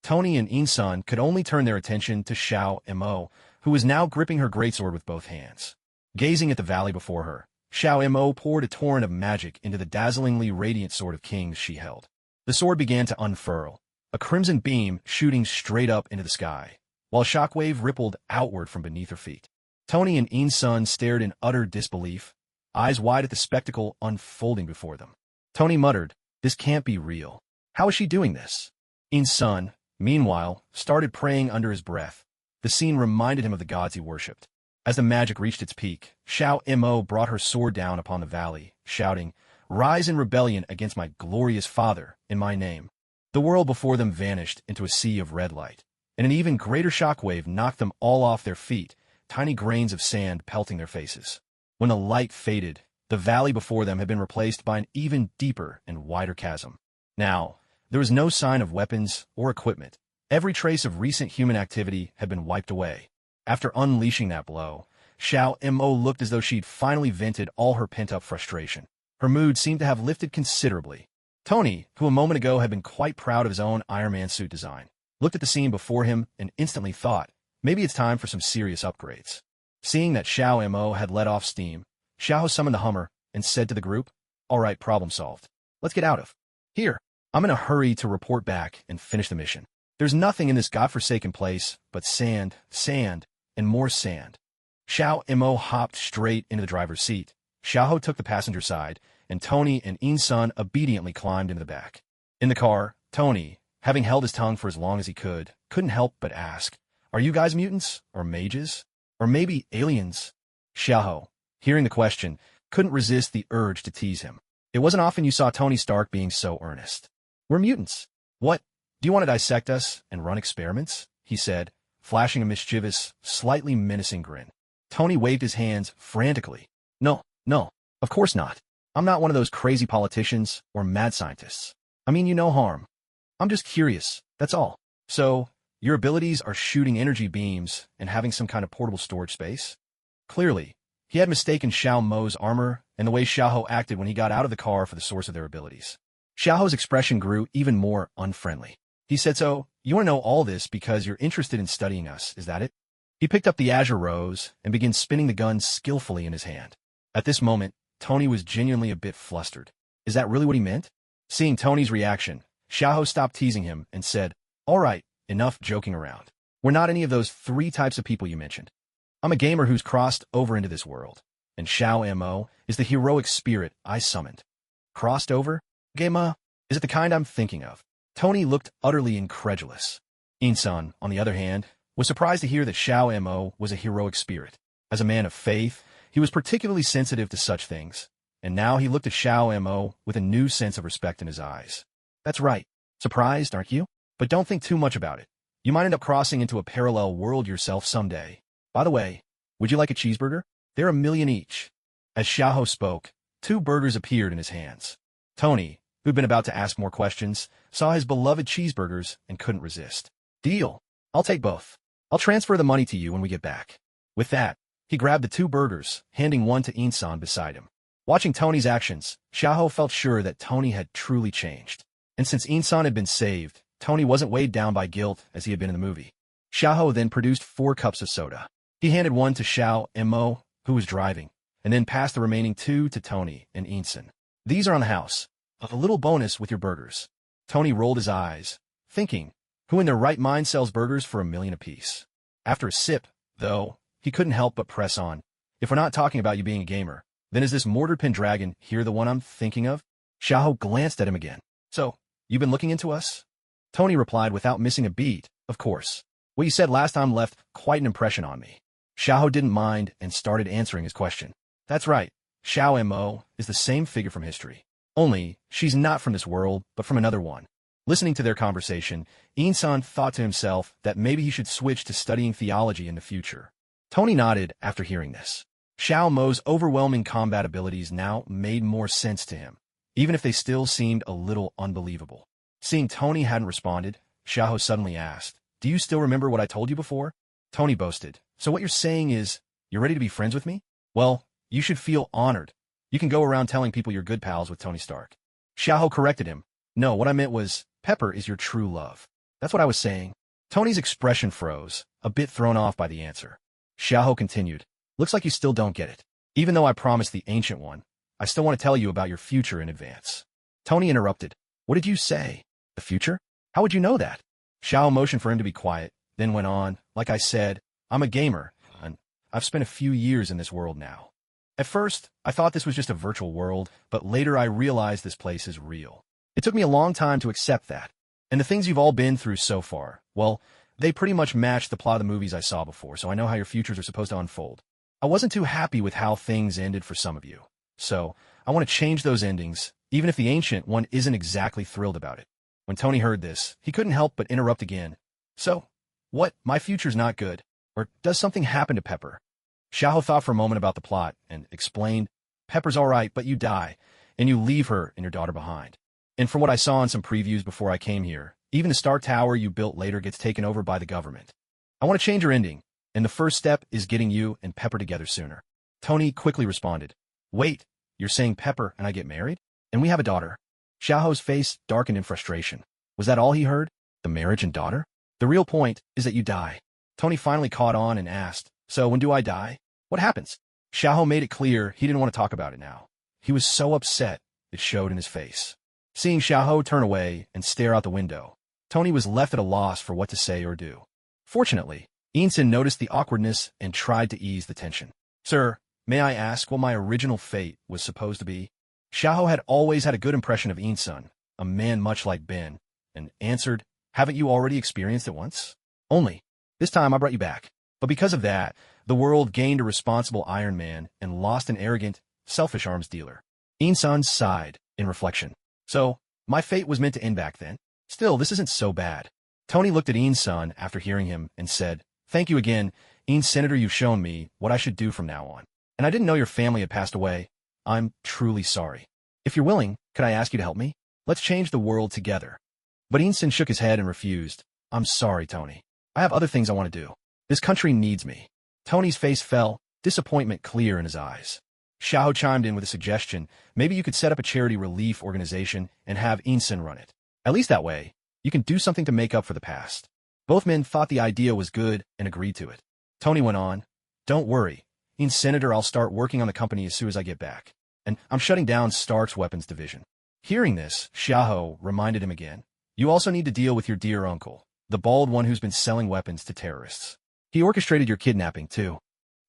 Tony and Ian-san could only turn their attention to Xiaomo, who was now gripping her greatsword with both hands. Gazing at the valley before her, Xiaomo poured a torrent of magic into the dazzlingly radiant sword of kings she held. The sword began to unfurl, a crimson beam shooting straight up into the sky, while a shockwave rippled outward from beneath her feet. Tony and Ian-san stared in utter disbelief, eyes wide at the spectacle unfolding before them. Tony muttered, "This can't be real. How is she doing this?" Ian-san, meanwhile, started praying under his breath. The scene reminded him of the gods he worshipped. As the magic reached its peak, Xiao Mo brought her sword down upon the valley, shouting, "Rise in rebellion against my glorious father, in my name." The world before them vanished into a sea of red light, and an even greater shockwave knocked them all off their feet, tiny grains of sand pelting their faces. When the light faded, the valley before them had been replaced by an even deeper and wider chasm. Now, there was no sign of weapons or equipment. Every trace of recent human activity had been wiped away. After unleashing that blow, Xiao Mo looked as though she'd finally vented all her pent-up frustration. Her mood seemed to have lifted considerably. Tony, who a moment ago had been quite proud of his own Iron Man suit design, looked at the scene before him and instantly thought, maybe it's time for some serious upgrades. Seeing that Xiao Mo had let off steam, Xiao summoned the Hummer and said to the group, "All right, problem solved. Let's get out of here. I'm in a hurry to report back and finish the mission. There's nothing in this godforsaken place but sand, sand, and more sand." Xiao Mo hopped straight into the driver's seat. Xiaoho took the passenger side, and Tony and In-sun obediently climbed into the back. In the car, Tony, having held his tongue for as long as he could, couldn't help but ask, "Are you guys mutants? Or mages? Or maybe aliens?" Xiaoho, hearing the question, couldn't resist the urge to tease him. It wasn't often you saw Tony Stark being so earnest. "We're mutants. What? Do you want to dissect us and run experiments?" he said, flashing a mischievous, slightly menacing grin. Tony waved his hands frantically. No, of course not. I'm not one of those crazy politicians or mad scientists. I mean you no harm. I'm just curious, that's all. So, your abilities are shooting energy beams and having some kind of portable storage space?" Clearly, he had mistaken Xiao Mo's armor and the way Xiaoho acted when he got out of the car for the source of their abilities. Xiaoho's expression grew even more unfriendly. He said, "So, you want to know all this because you're interested in studying us, is that it?" He picked up the azure rose and began spinning the gun skillfully in his hand. At this moment, Tony was genuinely a bit flustered. Is that really what he meant? Seeing Tony's reaction, Xiaoho stopped teasing him and said, "All right, enough joking around. We're not any of those 3 types of people you mentioned. I'm a gamer who's crossed over into this world, and Xiao Mo is the heroic spirit I summoned." "Crossed over? Gamer? Is it the kind I'm thinking of?" Tony looked utterly incredulous. In-sun, on the other hand, was surprised to hear that Xiao Mo was a heroic spirit. As a man of faith, he was particularly sensitive to such things, and now he looked at Xiao Mo with a new sense of respect in his eyes. "That's right. Surprised, aren't you? But don't think too much about it. You might end up crossing into a parallel world yourself someday. By the way, would you like a cheeseburger? They're $1 million each." As Xiaoho spoke, 2 burgers appeared in his hands. Tony, who'd been about to ask more questions, saw his beloved cheeseburgers and couldn't resist. "Deal. I'll take both. I'll transfer the money to you when we get back." With that, he grabbed the 2 burgers, handing one to In-sun beside him. Watching Tony's actions, Xiaoho felt sure that Tony had truly changed. And since In-sun had been saved, Tony wasn't weighed down by guilt as he had been in the movie. Xiaoho then produced 4 cups of soda. He handed one to Xiao Mo, who was driving, and then passed the remaining 2 to Tony and In-sun. "These are on the house. A little bonus with your burgers." Tony rolled his eyes, thinking, who in their right mind sells burgers for $1 million apiece? After a sip, though, he couldn't help but press on. "If we're not talking about you being a gamer, then is this mortar pin dragon here the one I'm thinking of?" Xiaoho glanced at him again. "So, you've been looking into us?" Tony replied without missing a beat, "Of course. What you said last time left quite an impression on me." Xiaoho didn't mind and started answering his question. "That's right. Xiao Mo is the same figure from history. Only, she's not from this world, but from another one." Listening to their conversation, In-sun thought to himself that maybe he should switch to studying theology in the future. Tony nodded after hearing this. Xiao Mo's overwhelming combat abilities now made more sense to him, even if they still seemed a little unbelievable. Seeing Tony hadn't responded, Xiaoho suddenly asked, "Do you still remember what I told you before?" Tony boasted, "So what you're saying is, you're ready to be friends with me? Well, you should feel honored. You can go around telling people you're good pals with Tony Stark." Xiaoho corrected him. "No, what I meant was, Pepper is your true love." "That's what I was saying." Tony's expression froze, a bit thrown off by the answer. Xiaoho continued, "Looks like you still don't get it. Even though I promised the Ancient One, I still want to tell you about your future in advance." Tony interrupted. "What did you say? The future? How would you know that?" Xiao motioned for him to be quiet, then went on, "Like I said, I'm a gamer, and I've spent a few years in this world now. At first, I thought this was just a virtual world, but later I realized this place is real. It took me a long time to accept that. And the things you've all been through so far, well, they pretty much match the plot of the movies I saw before, so I know how your futures are supposed to unfold. I wasn't too happy with how things ended for some of you, so I want to change those endings, even if the ancient one isn't exactly thrilled about it. When Tony heard this, he couldn't help but interrupt again. So, what? My future's not good? Or does something happen to Pepper? Xiahou thought for a moment about the plot and explained, Pepper's all right, but you die, and you leave her and your daughter behind. And from what I saw in some previews before I came here, even the Star Tower you built later gets taken over by the government. I want to change your ending, and the first step is getting you and Pepper together sooner. Tony quickly responded, Wait, you're saying Pepper and I get married? And we have a daughter? Xiao's face darkened in frustration. Was that all he heard? The marriage and daughter? The real point is that you die. Tony finally caught on and asked, So when do I die? What happens? Xiao made it clear he didn't want to talk about it now. He was so upset, it showed in his face. Seeing Xiao turn away and stare out the window, Tony was left at a loss for what to say or do. Fortunately, Inson noticed the awkwardness and tried to ease the tension. Sir, may I ask what my original fate was supposed to be? Xiao had always had a good impression of Inson, a man much like Ben, and answered, Haven't you already experienced it once? Only. This time I brought you back. But because of that, the world gained a responsible Iron Man and lost an arrogant, selfish arms dealer. Inson sighed in reflection. So, my fate was meant to end back then. Still, this isn't so bad. Tony looked at Inson after hearing him and said, Thank you again, Senator, you've shown me what I should do from now on. And I didn't know your family had passed away. I'm truly sorry. If you're willing, could I ask you to help me? Let's change the world together. But Inson shook his head and refused. I'm sorry, Tony. I have other things I want to do. This country needs me. Tony's face fell, disappointment clear in his eyes. Xiao chimed in with a suggestion. Maybe you could set up a charity relief organization and have Inson run it. At least that way, you can do something to make up for the past. Both men thought the idea was good and agreed to it. Tony went on, Don't worry. Senator, I'll start working on the company as soon as I get back. And I'm shutting down Stark's weapons division. Hearing this, Xiao reminded him again. You also need to deal with your dear uncle, the bald one who's been selling weapons to terrorists. He orchestrated your kidnapping, too.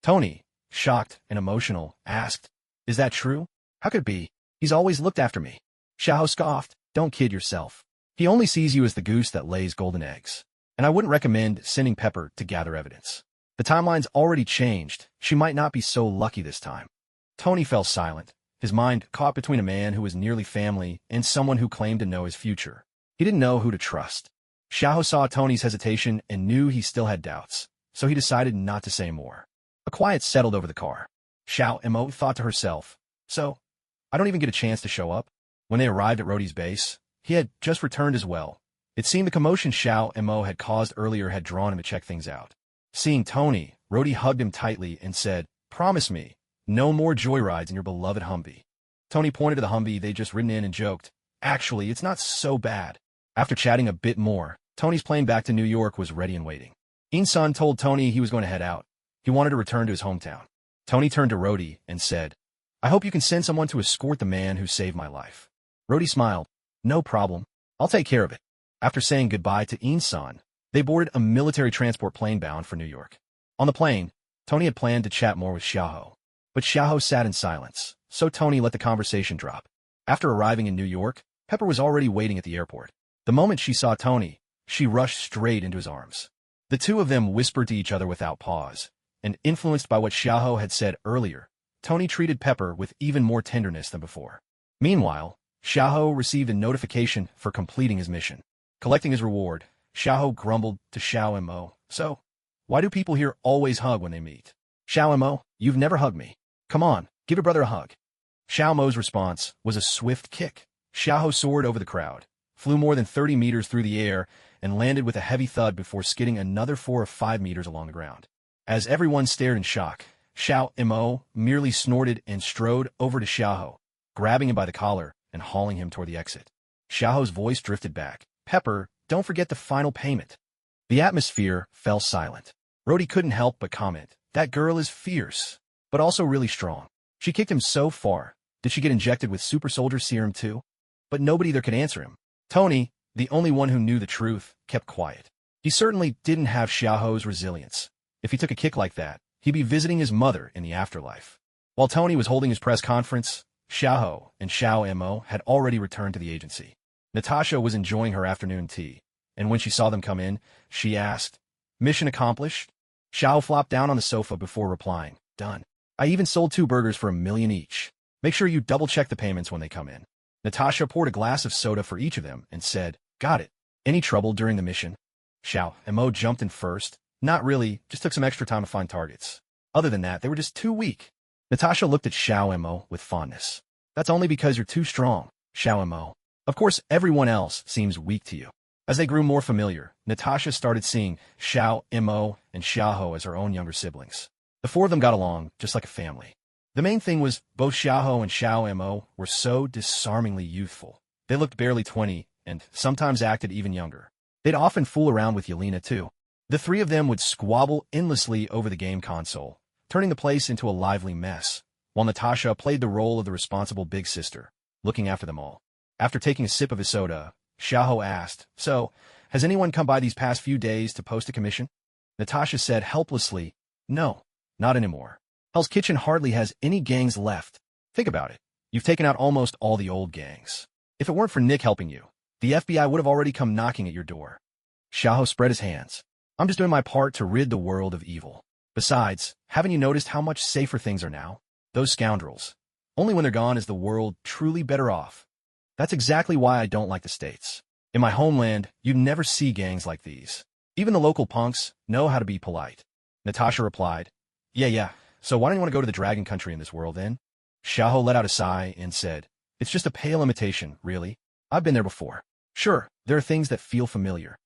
Tony, shocked and emotional, asked, Is that true? How could it be? He's always looked after me. Xiao scoffed, Don't kid yourself. He only sees you as the goose that lays golden eggs. And I wouldn't recommend sending Pepper to gather evidence. The timeline's already changed. She might not be so lucky this time. Tony fell silent, his mind caught between a man who was nearly family and someone who claimed to know his future. He didn't know who to trust. Xiao saw Tony's hesitation and knew he still had doubts, so he decided not to say more. A quiet settled over the car. Xiao thought to herself, So, I don't even get a chance to show up? When they arrived at Rhodey's base, he had just returned as well. It seemed the commotion Xiao had caused earlier had drawn him to check things out. Seeing Tony, Rhodey hugged him tightly and said, Promise me, no more joyrides in your beloved Humvee. Tony pointed to the Humvee they'd just ridden in and joked, Actually, it's not so bad. After chatting a bit more, Tony's plane back to New York was ready and waiting. Inson told Tony he was going to head out. He wanted to return to his hometown. Tony turned to Rhodey and said, I hope you can send someone to escort the man who saved my life. Rhodey smiled. No problem. I'll take care of it. After saying goodbye to Inson, they boarded a military transport plane bound for New York. On the plane, Tony had planned to chat more with Xiao. But Xiao sat in silence, so Tony let the conversation drop. After arriving in New York, Pepper was already waiting at the airport. The moment she saw Tony, she rushed straight into his arms. The two of them whispered to each other without pause, and influenced by what Xiao had said earlier, Tony treated Pepper with even more tenderness than before. Meanwhile, Xiao received a notification for completing his mission. Collecting his reward, Xiao grumbled to Xiao, So, why do people here always hug when they meet? Xiao, you've never hugged me. Come on, give your brother a hug. Xiao's response was a swift kick. Xiao soared over the crowd, flew more than 30 meters through the air, and landed with a heavy thud before skidding another 4 or 5 meters along the ground. As everyone stared in shock, Xiao merely snorted and strode over to Xiao, grabbing him by the collar and hauling him toward the exit. Xiao's voice drifted back. Pepper, don't forget the final payment. The atmosphere fell silent. Rhodey couldn't help but comment, That girl is fierce, but also really strong. She kicked him so far. Did she get injected with super soldier serum too? But nobody there could answer him. Tony, the only one who knew the truth, kept quiet. He certainly didn't have Xiao's resilience. If he took a kick like that, he'd be visiting his mother in the afterlife. While Tony was holding his press conference, Xiao and Xiao had already returned to the agency. Natasha was enjoying her afternoon tea, and when she saw them come in, she asked, "Mission accomplished?" Xiao flopped down on the sofa before replying, "Done. I even sold 2 burgers for $1 million each. Make sure you double-check the payments when they come in." Natasha poured a glass of soda for each of them and said, "Got it. Any trouble during the mission?" Xiao and Mo jumped in first. "Not really, just took some extra time to find targets. Other than that, they were just too weak." Natasha looked at Xiao and Mo with fondness. "That's only because you're too strong, Xiao and Mo. Of course, everyone else seems weak to you." As they grew more familiar, Natasha started seeing Xiao, Mo, and Xiaoho as her own younger siblings. The 4 of them got along just like a family. The main thing was both Xiaoho and Xiao Mo were so disarmingly youthful. They looked barely 20 and sometimes acted even younger. They'd often fool around with Yelena too. The 3 of them would squabble endlessly over the game console, turning the place into a lively mess, while Natasha played the role of the responsible big sister, looking after them all. After taking a sip of his soda, Xiaoho asked, "So, has anyone come by these past few days to post a commission?" Natasha said helplessly, "No, not anymore. Hell's Kitchen hardly has any gangs left. Think about it. You've taken out almost all the old gangs. If it weren't for Nick helping you, the FBI would have already come knocking at your door." Xiaoho spread his hands. "I'm just doing my part to rid the world of evil. Besides, haven't you noticed how much safer things are now? Those scoundrels. Only when they're gone is the world truly better off. That's exactly why I don't like the States. In my homeland, you'd never see gangs like these. Even the local punks know how to be polite." Natasha replied, Yeah, so why don't you want to go to the dragon country in this world then?" Xiaoho let out a sigh and said, "It's just a pale imitation, really. I've been there before. Sure, there are things that feel familiar.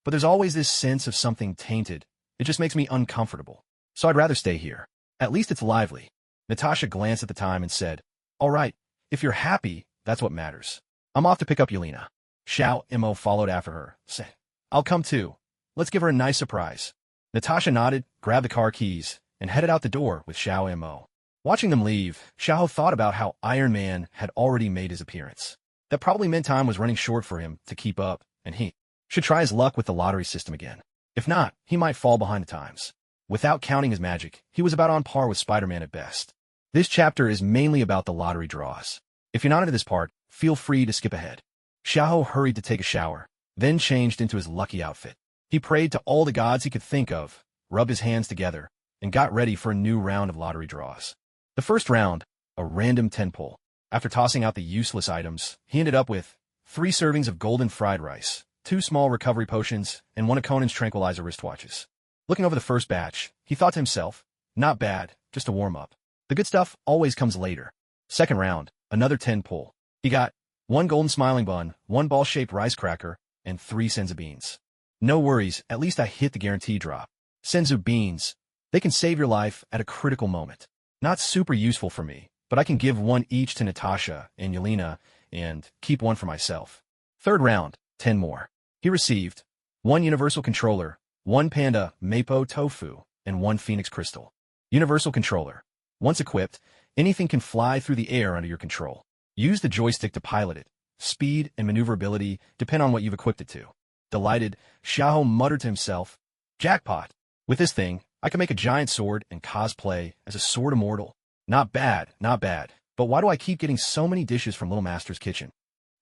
But there's always this sense of something tainted. It just makes me uncomfortable. So I'd rather stay here. At least it's lively." Natasha glanced at the time and said, "All right, if you're happy, that's what matters. I'm off to pick up Yelena." Xiao Mo followed after her, saying, "I'll come too. Let's give her a nice surprise." Natasha nodded, grabbed the car keys, and headed out the door with Xiao Mo. Watching them leave, Xiao thought about how Iron Man had already made his appearance. That probably meant time was running short for him to keep up, and he should try his luck with the lottery system again. If not, he might fall behind the times. Without counting his magic, he was about on par with Spider-Man at best. This chapter is mainly about the lottery draws. If you're not into this part, feel free to skip ahead. Xiao hurried to take a shower, then changed into his lucky outfit. He prayed to all the gods he could think of, rubbed his hands together, and got ready for a new round of lottery draws. The first round, a random 10 pull. After tossing out the useless items, he ended up with 3 servings of golden fried rice, 2 small recovery potions, and 1 of Conan's tranquilizer wristwatches. Looking over the first batch, he thought to himself, not bad, just a warm-up. The good stuff always comes later. Second round, another 10 pull. He got 1 golden smiling bun, 1 ball-shaped rice cracker, and 3 senzu beans. No worries, at least I hit the guarantee drop. Senzu beans. They can save your life at a critical moment. Not super useful for me, but I can give 1 each to Natasha and Yelena and keep 1 for myself. Third round, 10 more. He received 1 universal controller, 1 panda mapo tofu, and 1 phoenix crystal. Universal controller. Once equipped, anything can fly through the air under your control. Use the joystick to pilot it. Speed and maneuverability depend on what you've equipped it to. Delighted, Xiao muttered to himself, "Jackpot! With this thing, I can make a giant sword and cosplay as a sword immortal. Not bad, not bad. But why do I keep getting so many dishes from Little Master's kitchen?"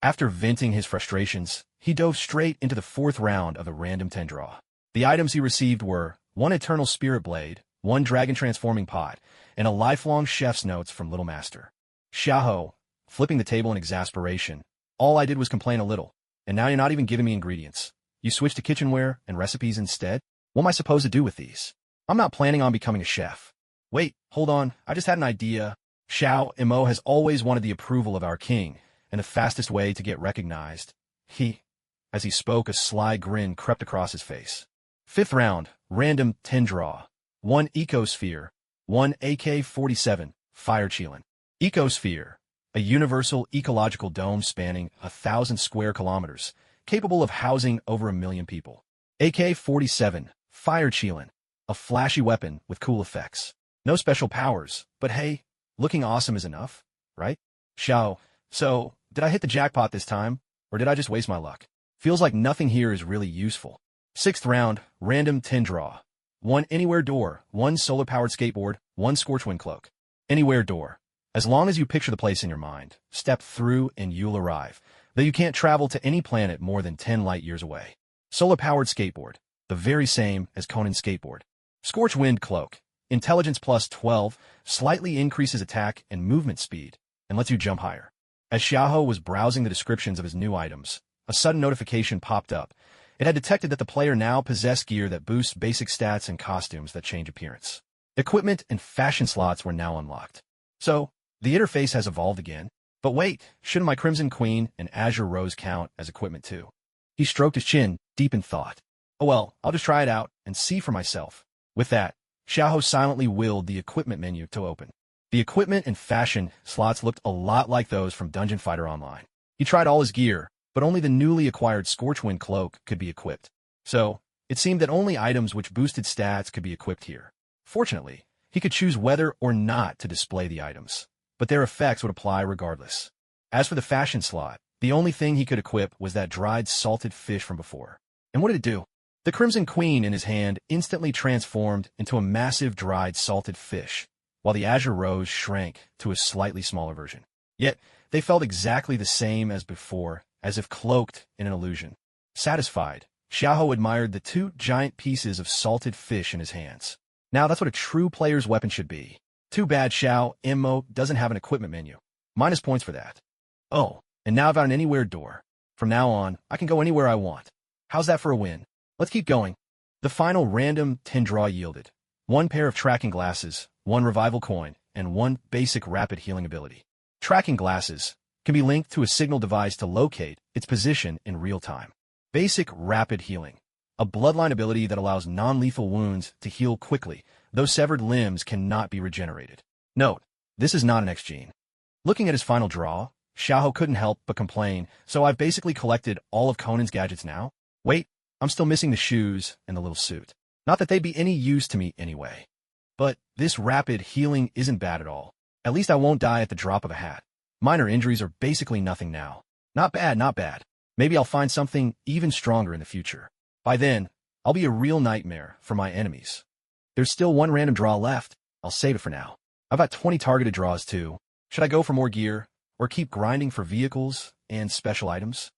After venting his frustrations, he dove straight into the 4th round of the random 10 draw. The items he received were 1 Eternal Spirit Blade, 1 Dragon Transforming Pot, and a lifelong chef's notes from Little Master. Xiaoho, flipping the table in exasperation. "All I did was complain a little, and now you're not even giving me ingredients. You switched to kitchenware and recipes instead? What am I supposed to do with these? I'm not planning on becoming a chef." "Wait, hold on, I just had an idea." Xiao Mo has always wanted the approval of our king, and the fastest way to get recognized. As he spoke, a sly grin crept across his face. 5th round, random 10 draw. 1 Ecosphere, 1 AK-47, Fire Chelan. Ecosphere, a universal ecological dome spanning 1,000 square kilometers, capable of housing over 1 million people. AK-47, Fire Chelan, a flashy weapon with cool effects. No special powers, but hey, looking awesome is enough, right? Xiao, so, did I hit the jackpot this time, or did I just waste my luck? Feels like nothing here is really useful. 6th round, random 10 draw. 1 Anywhere Door, 1 solar-powered skateboard, 1 Scorchwind Cloak. Anywhere Door. As long as you picture the place in your mind, step through and you'll arrive. though you can't travel to any planet more than 10 light years away. Solar-powered skateboard, the very same as Conan's skateboard. Scorch Wind Cloak, intelligence plus 12, slightly increases attack and movement speed, and lets you jump higher. As Xiaoho was browsing the descriptions of his new items, a sudden notification popped up. It had detected that the player now possessed gear that boosts basic stats and costumes that change appearance. Equipment and fashion slots were now unlocked. So, the interface has evolved again. But wait, shouldn't my Crimson Queen and Azure Rose count as equipment too? He stroked his chin, deep in thought. Oh well, I'll just try it out and see for myself. With that, Xiaoho silently willed the equipment menu to open. The equipment and fashion slots looked a lot like those from Dungeon Fighter Online. He tried all his gear, but only the newly acquired Scorchwind Cloak could be equipped. So, it seemed that only items which boosted stats could be equipped here. Fortunately, he could choose whether or not to display the items, but their effects would apply regardless. As for the fashion slot, the only thing he could equip was that dried salted fish from before. And what did it do? The Crimson Queen in his hand instantly transformed into a massive dried salted fish, while the Azure Rose shrank to a slightly smaller version. Yet, they felt exactly the same as before, as if cloaked in an illusion. Satisfied, Xiaoho admired the two giant pieces of salted fish in his hands. Now that's what a true player's weapon should be. Too bad Xiaomo doesn't have an equipment menu. Minus points for that. Oh, and now I've got an anywhere door. From now on, I can go anywhere I want. How's that for a win? Let's keep going. The final random 10 draw yielded 1 pair of tracking glasses, 1 revival coin, and 1 basic rapid healing ability. Tracking glasses can be linked to a signal device to locate its position in real time. Basic rapid healing, a bloodline ability that allows non-lethal wounds to heal quickly, though severed limbs cannot be regenerated. Note, this is not an X-Gene. Looking at his final draw, Xiaoho couldn't help but complain, so I've basically collected all of Conan's gadgets now? Wait, I'm still missing the shoes and the little suit. Not that they'd be any use to me anyway. But this rapid healing isn't bad at all. At least I won't die at the drop of a hat. Minor injuries are basically nothing now. Not bad, not bad. Maybe I'll find something even stronger in the future. By then, I'll be a real nightmare for my enemies. There's still 1 random draw left. I'll save it for now. I've got 20 targeted draws too. Should I go for more gear, or keep grinding for vehicles and special items?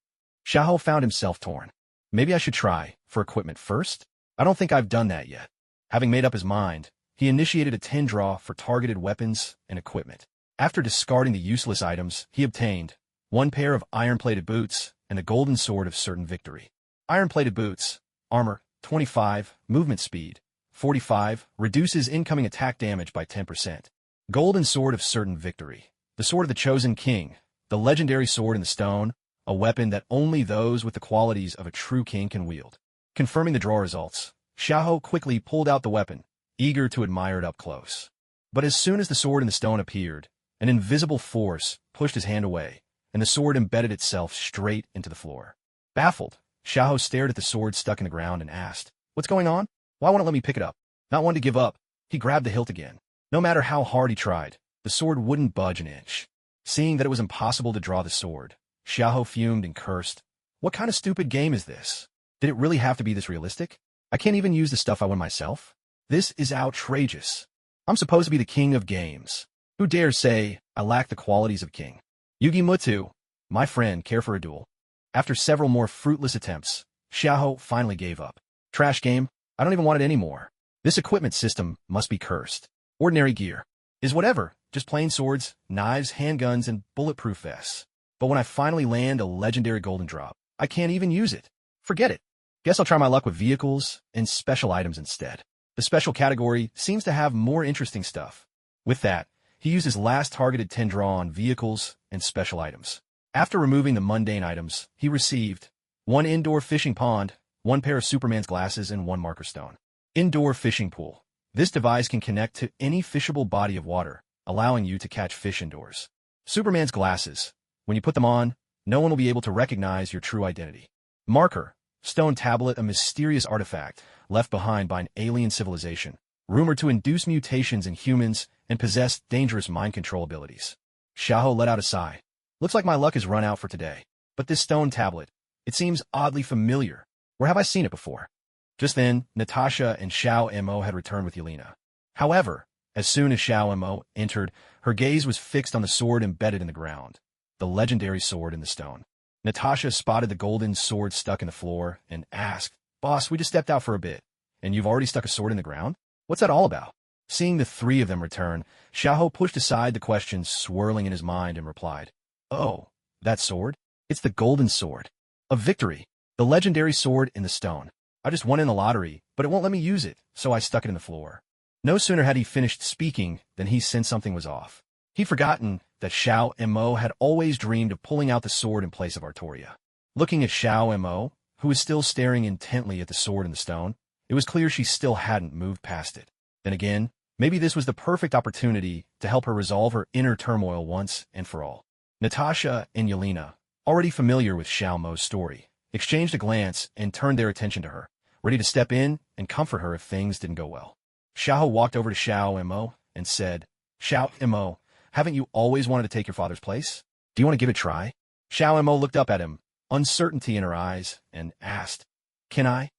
Xiaoho found himself torn. Maybe I should try for equipment first? I don't think I've done that yet. Having made up his mind, he initiated a 10 draw for targeted weapons and equipment. After discarding the useless items, he obtained 1 pair of iron-plated boots and the golden sword of certain victory. Iron-plated boots, armor, 25, movement speed, 45, reduces incoming attack damage by 10%. Golden sword of certain victory, the sword of the chosen king, the legendary sword in the stone, a weapon that only those with the qualities of a true king can wield. Confirming the draw results, Xiaoho quickly pulled out the weapon, eager to admire it up close. But as soon as the sword in the stone appeared, an invisible force pushed his hand away, and the sword embedded itself straight into the floor. Baffled, Xiaoho stared at the sword stuck in the ground and asked, "What's going on? Why won't it let me pick it up?" Not one to give up, he grabbed the hilt again. No matter how hard he tried, the sword wouldn't budge an inch. Seeing that it was impossible to draw the sword, Xiaoho fumed and cursed. What kind of stupid game is this? Did it really have to be this realistic? I can't even use the stuff I win myself? This is outrageous. I'm supposed to be the king of games. Who dares say I lack the qualities of king? Yugi Mutu, my friend, care for a duel? After several more fruitless attempts, Xiaoho finally gave up. Trash game, I don't even want it anymore. This equipment system must be cursed. Ordinary gear is whatever, just plain swords, knives, handguns, and bulletproof vests. But when I finally land a legendary golden drop, I can't even use it. Forget it. Guess I'll try my luck with vehicles and special items instead. The special category seems to have more interesting stuff. With that, he used his last targeted 10 draw on vehicles and special items. After removing the mundane items, he received 1 indoor fishing pond, 1 pair of Superman's glasses, and 1 marker stone. Indoor fishing pool. This device can connect to any fishable body of water, allowing you to catch fish indoors. Superman's glasses. When you put them on, no one will be able to recognize your true identity. Marker. Stone tablet, a mysterious artifact left behind by an alien civilization, rumored to induce mutations in humans and possess dangerous mind control abilities. Xiaoho let out a sigh. Looks like my luck has run out for today. But this stone tablet, it seems oddly familiar. Where have I seen it before? Just then, Natasha and Xiaomo had returned with Yelena. However, as soon as Xiaomo entered, her gaze was fixed on the sword embedded in the ground, the legendary sword in the stone. Natasha spotted the golden sword stuck in the floor and asked, "Boss, we just stepped out for a bit, and you've already stuck a sword in the ground? What's that all about?" Seeing the three of them return, Xiaoho pushed aside the questions swirling in his mind and replied, "Oh, that sword? It's the golden sword of victory, the legendary sword in the stone. I just won in the lottery, but it won't let me use it, so I stuck it in the floor." No sooner had he finished speaking than he sensed something was off. He'd forgotten that Xiao Mo had always dreamed of pulling out the sword in place of Artoria. Looking at Xiao Mo, who was still staring intently at the sword in the stone, it was clear she still hadn't moved past it. Then again, maybe this was the perfect opportunity to help her resolve her inner turmoil once and for all. Natasha and Yelena, already familiar with Xiao Mo's story, exchanged a glance and turned their attention to her, ready to step in and comfort her if things didn't go well. Xiao walked over to Xiao Mo and said, "Xiao Mo, haven't you always wanted to take your father's place? Do you want to give it a try?" Xiao Mo looked up at him, uncertainty in her eyes, and asked, "Can I?"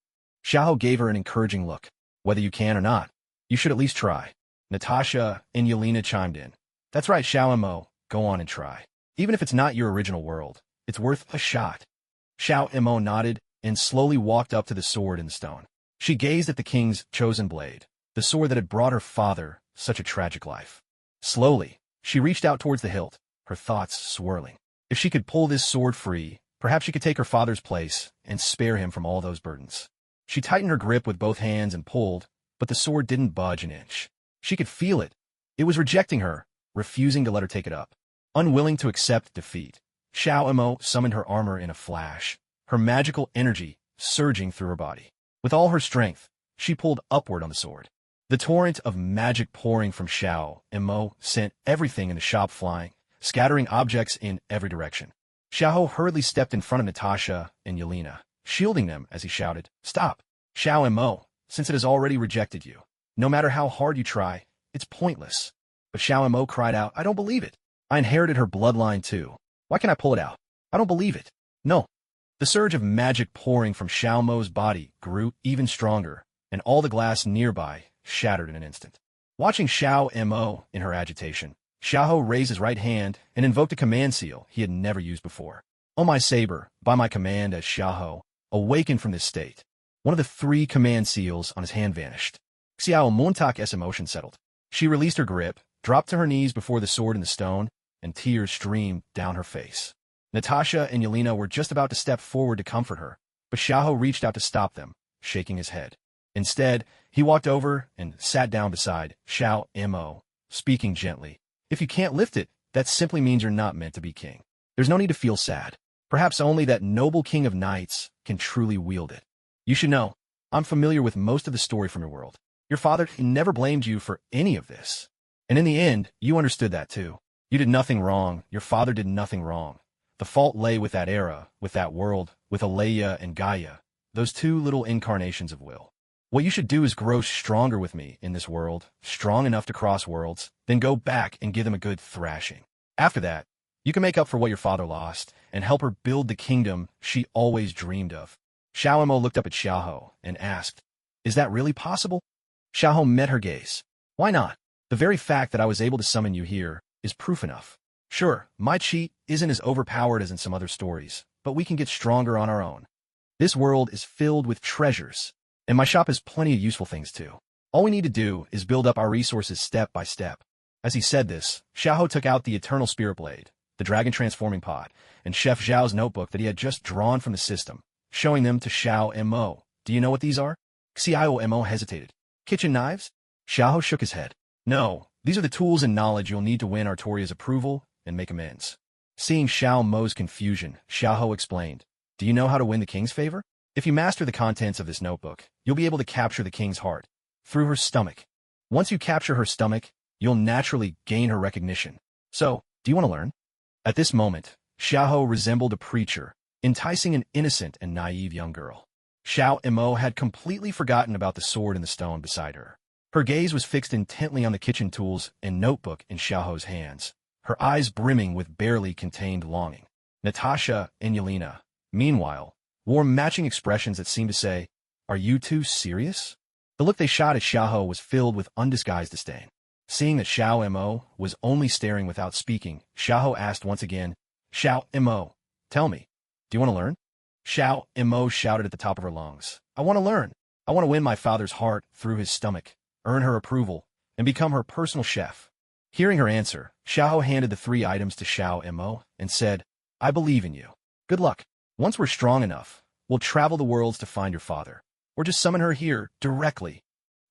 Xiao gave her an encouraging look. "Whether you can or not, you should at least try." Natasha and Yelena chimed in. "That's right, Xiao Mo, go on and try. Even if it's not your original world, it's worth a shot." Xiao Mo nodded and slowly walked up to the sword in the stone. She gazed at the king's chosen blade, the sword that had brought her father such a tragic life. Slowly, she reached out towards the hilt, her thoughts swirling. If she could pull this sword free, perhaps she could take her father's place and spare him from all those burdens. She tightened her grip with both hands and pulled, but the sword didn't budge an inch. She could feel it. It was rejecting her, refusing to let her take it up. Unwilling to accept defeat, Xiao Mo summoned her armor in a flash, her magical energy surging through her body. With all her strength, she pulled upward on the sword. The torrent of magic pouring from Xiao Mo sent everything in the shop flying, scattering objects in every direction. Xiao hurriedly stepped in front of Natasha and Yelena, shielding them as he shouted, "Stop! Xiao Mo, since it has already rejected you. No matter how hard you try, it's pointless." But Xiao Mo cried out, "I don't believe it. I inherited her bloodline too. Why can't I pull it out? I don't believe it. No." The surge of magic pouring from Xiao Mo's body grew even stronger, and all the glass nearby shattered in an instant. Watching Xiao Mo in her agitation, Xiaoho raised his right hand and invoked a command seal he had never used before. "Oh my saber, by my command as Xiaoho, awaken from this state." One of the three command seals on his hand vanished. Xiao Montak's emotion settled. She released her grip, dropped to her knees before the sword in the stone, and tears streamed down her face. Natasha and Yelena were just about to step forward to comfort her, but Xiaoho reached out to stop them, shaking his head. Instead, he walked over and sat down beside Xiao Mo, speaking gently. "If you can't lift it, that simply means you're not meant to be king. There's no need to feel sad. Perhaps only that noble king of knights can truly wield it. You should know, I'm familiar with most of the story from your world. Your father never blamed you for any of this. And in the end, you understood that too. You did nothing wrong. Your father did nothing wrong. The fault lay with that era, with that world, with Alea and Gaia, those two little incarnations of will. What you should do is grow stronger with me in this world, strong enough to cross worlds, then go back and give them a good thrashing. After that, you can make up for what your father lost and help her build the kingdom she always dreamed of." Xiao Mo looked up at Xiaoho and asked, "Is that really possible?" Xiaoho met her gaze. "Why not? The very fact that I was able to summon you here is proof enough. Sure, my cheat isn't as overpowered as in some other stories, but we can get stronger on our own. This world is filled with treasures, and my shop has plenty of useful things too. All we need to do is build up our resources step by step." As he said this, Xiaoho took out the Eternal Spirit Blade, the Dragon Transforming Pot, and Chef Zhao's notebook that he had just drawn from the system, showing them to Xiao Mo. "Do you know what these are?" Xiao Mo hesitated. "Kitchen knives?" Xiaoho shook his head. "No, these are the tools and knowledge you'll need to win Artoria's approval and make amends." Seeing Xiao Mo's confusion, Xiaoho explained, "Do you know how to win the king's favor? If you master the contents of this notebook, you'll be able to capture the king's heart through her stomach. Once you capture her stomach, you'll naturally gain her recognition. So, do you want to learn?" At this moment, Xiaoho resembled a preacher, enticing an innocent and naive young girl. Xiao Mo had completely forgotten about the sword in the stone beside her. Her gaze was fixed intently on the kitchen tools and notebook in Xiaoho's hands, her eyes brimming with barely contained longing. Natasha and Yelena, meanwhile, wore matching expressions that seemed to say, "Are you two serious?" The look they shot at Xiaoho was filled with undisguised disdain. Seeing that Xiao Mo was only staring without speaking, Xiaoho asked once again, "Xiao Mo, tell me, Do you want to learn? Xiao Mo shouted at the top of her lungs. I want to learn. I want to win my father's heart through his stomach, earn her approval, and become her personal chef. Hearing her answer, Xiao handed the 3 items to Xiao Mo and said, I believe in you. Good luck. Once we're strong enough, we'll travel the worlds to find your father. Or just summon her here directly.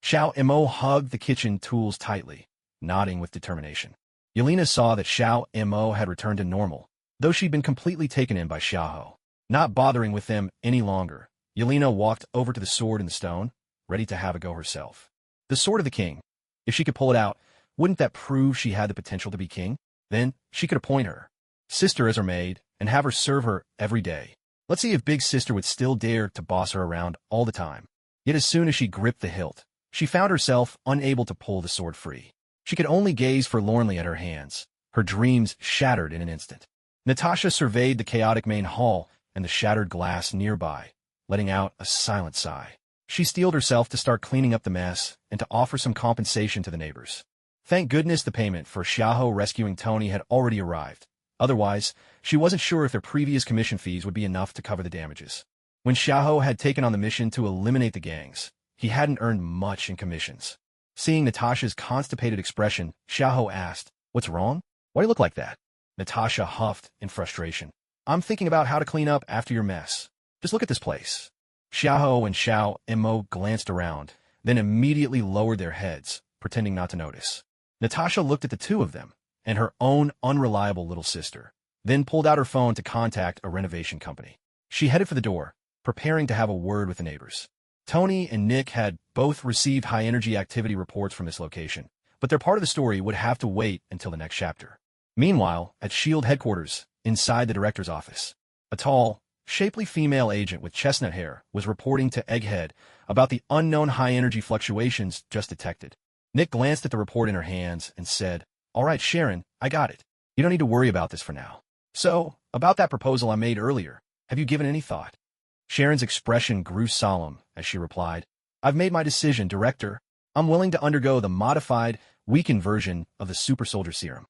Xiao Mo hugged the kitchen tools tightly, nodding with determination. Yelena saw that Xiao Mo had returned to normal, though she'd been completely taken in by Xiaoho. Not bothering with them any longer, Yelena walked over to the sword in the stone, ready to have a go herself. The sword of the king. If she could pull it out, wouldn't that prove she had the potential to be king? Then she could appoint her sister as her maid and have her serve her every day. Let's see if Big Sister would still dare to boss her around all the time. Yet as soon as she gripped the hilt, she found herself unable to pull the sword free. She could only gaze forlornly at her hands, her dreams shattered in an instant. Natasha surveyed the chaotic main hall and the shattered glass nearby, letting out a silent sigh. She steeled herself to start cleaning up the mess and to offer some compensation to the neighbors. Thank goodness the payment for Xiaoho rescuing Tony had already arrived. Otherwise, she wasn't sure if their previous commission fees would be enough to cover the damages. When Xiaoho had taken on the mission to eliminate the gangs, he hadn't earned much in commissions. Seeing Natasha's constipated expression, Xiaoho asked, What's wrong? Why do you look like that? Natasha huffed in frustration. I'm thinking about how to clean up after your mess. Just look at this place. Xiaoho and Xiao Mo glanced around, then immediately lowered their heads, pretending not to notice. Natasha looked at the two of them, and her own unreliable little sister, then pulled out her phone to contact a renovation company. She headed for the door, preparing to have a word with the neighbors. Tony and Nick had both received high-energy activity reports from this location, but their part of the story would have to wait until the next chapter. Meanwhile, at S.H.I.E.L.D. headquarters, inside the director's office, a tall, shapely female agent with chestnut hair was reporting to Egghead about the unknown high-energy fluctuations just detected. Nick glanced at the report in her hands and said, All right, Sharon, I got it. You don't need to worry about this for now. So, about that proposal I made earlier, have you given any thought? Sharon's expression grew solemn as she replied, I've made my decision, Director. I'm willing to undergo the modified, weakened version of the super soldier serum.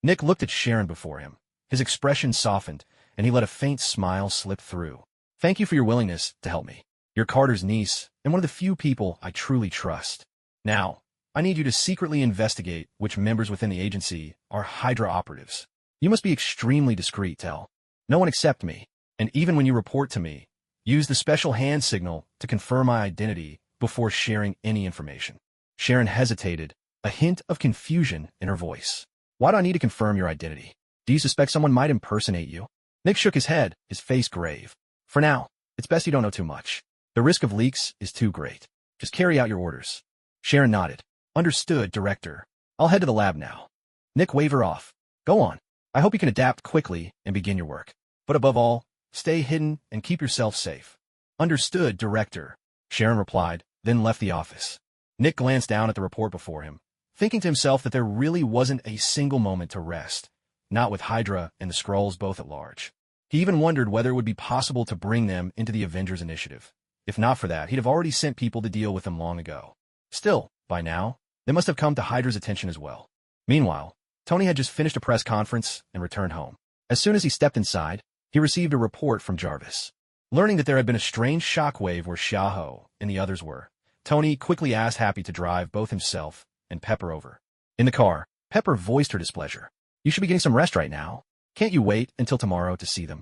Nick looked at Sharon before him. His expression softened, and he let a faint smile slip through. Thank you for your willingness to help me. You're Carter's niece, and one of the few people I truly trust. Now, I need you to secretly investigate which members within the agency are Hydra operatives. You must be extremely discreet, Tell. No one except me, and even when you report to me, use the special hand signal to confirm my identity before sharing any information. Sharon hesitated, a hint of confusion in her voice. Why do I need to confirm your identity? Do you suspect someone might impersonate you? Nick shook his head, his face grave. For now, it's best you don't know too much. The risk of leaks is too great. Just carry out your orders. Sharon nodded. Understood, Director. I'll head to the lab now. Nick waved her off. Go on. I hope you can adapt quickly and begin your work. But above all, stay hidden and keep yourself safe. Understood, Director. Sharon replied, then left the office. Nick glanced down at the report before him, thinking to himself that there really wasn't a single moment to rest, not with Hydra and the Skrulls both at large. He even wondered whether it would be possible to bring them into the Avengers Initiative. If not for that, he'd have already sent people to deal with them long ago. Still, by now, they must have come to Hydra's attention as well. Meanwhile, Tony had just finished a press conference and returned home. As soon as he stepped inside, he received a report from Jarvis. Learning that there had been a strange shockwave where Xiaoho and the others were, Tony quickly asked Happy to drive both himself and Pepper over. In the car, Pepper voiced her displeasure. You should be getting some rest right now. Can't you wait until tomorrow to see them?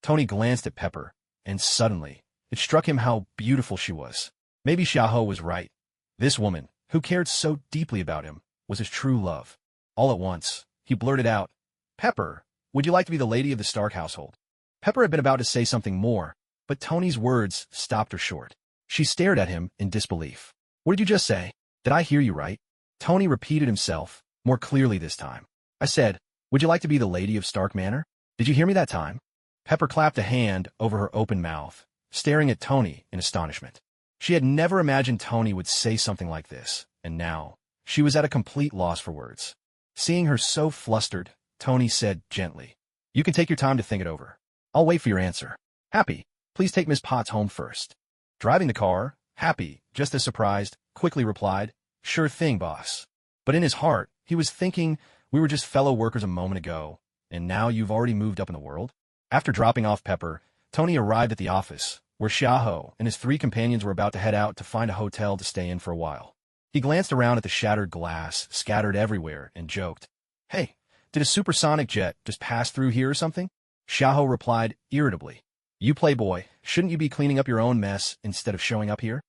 Tony glanced at Pepper, and suddenly, it struck him how beautiful she was. Maybe Xiaoho was right. This woman, who cared so deeply about him, was his true love. All at once, he blurted out, Pepper, would you like to be the lady of the Stark household? Pepper had been about to say something more, but Tony's words stopped her short. She stared at him in disbelief. What did you just say? Did I hear you right? Tony repeated himself, more clearly this time. I said, would you like to be the lady of Stark Manor? Did you hear me that time? Pepper clapped a hand over her open mouth, staring at Tony in astonishment. She had never imagined Tony would say something like this, and now, she was at a complete loss for words. Seeing her so flustered, Tony said gently, You can take your time to think it over. I'll wait for your answer. Happy, please take Miss Potts home first. Driving the car, Happy, just as surprised, quickly replied, Sure thing, boss. But in his heart, he was thinking, we were just fellow workers a moment ago, and now you've already moved up in the world? After dropping off Pepper, Tony arrived at the office, where Xiaoho and his 3 companions were about to head out to find a hotel to stay in for a while. He glanced around at the shattered glass scattered everywhere and joked, "Hey, did a supersonic jet just pass through here or something?" Xiaoho replied irritably, "You playboy, shouldn't you be cleaning up your own mess instead of showing up here?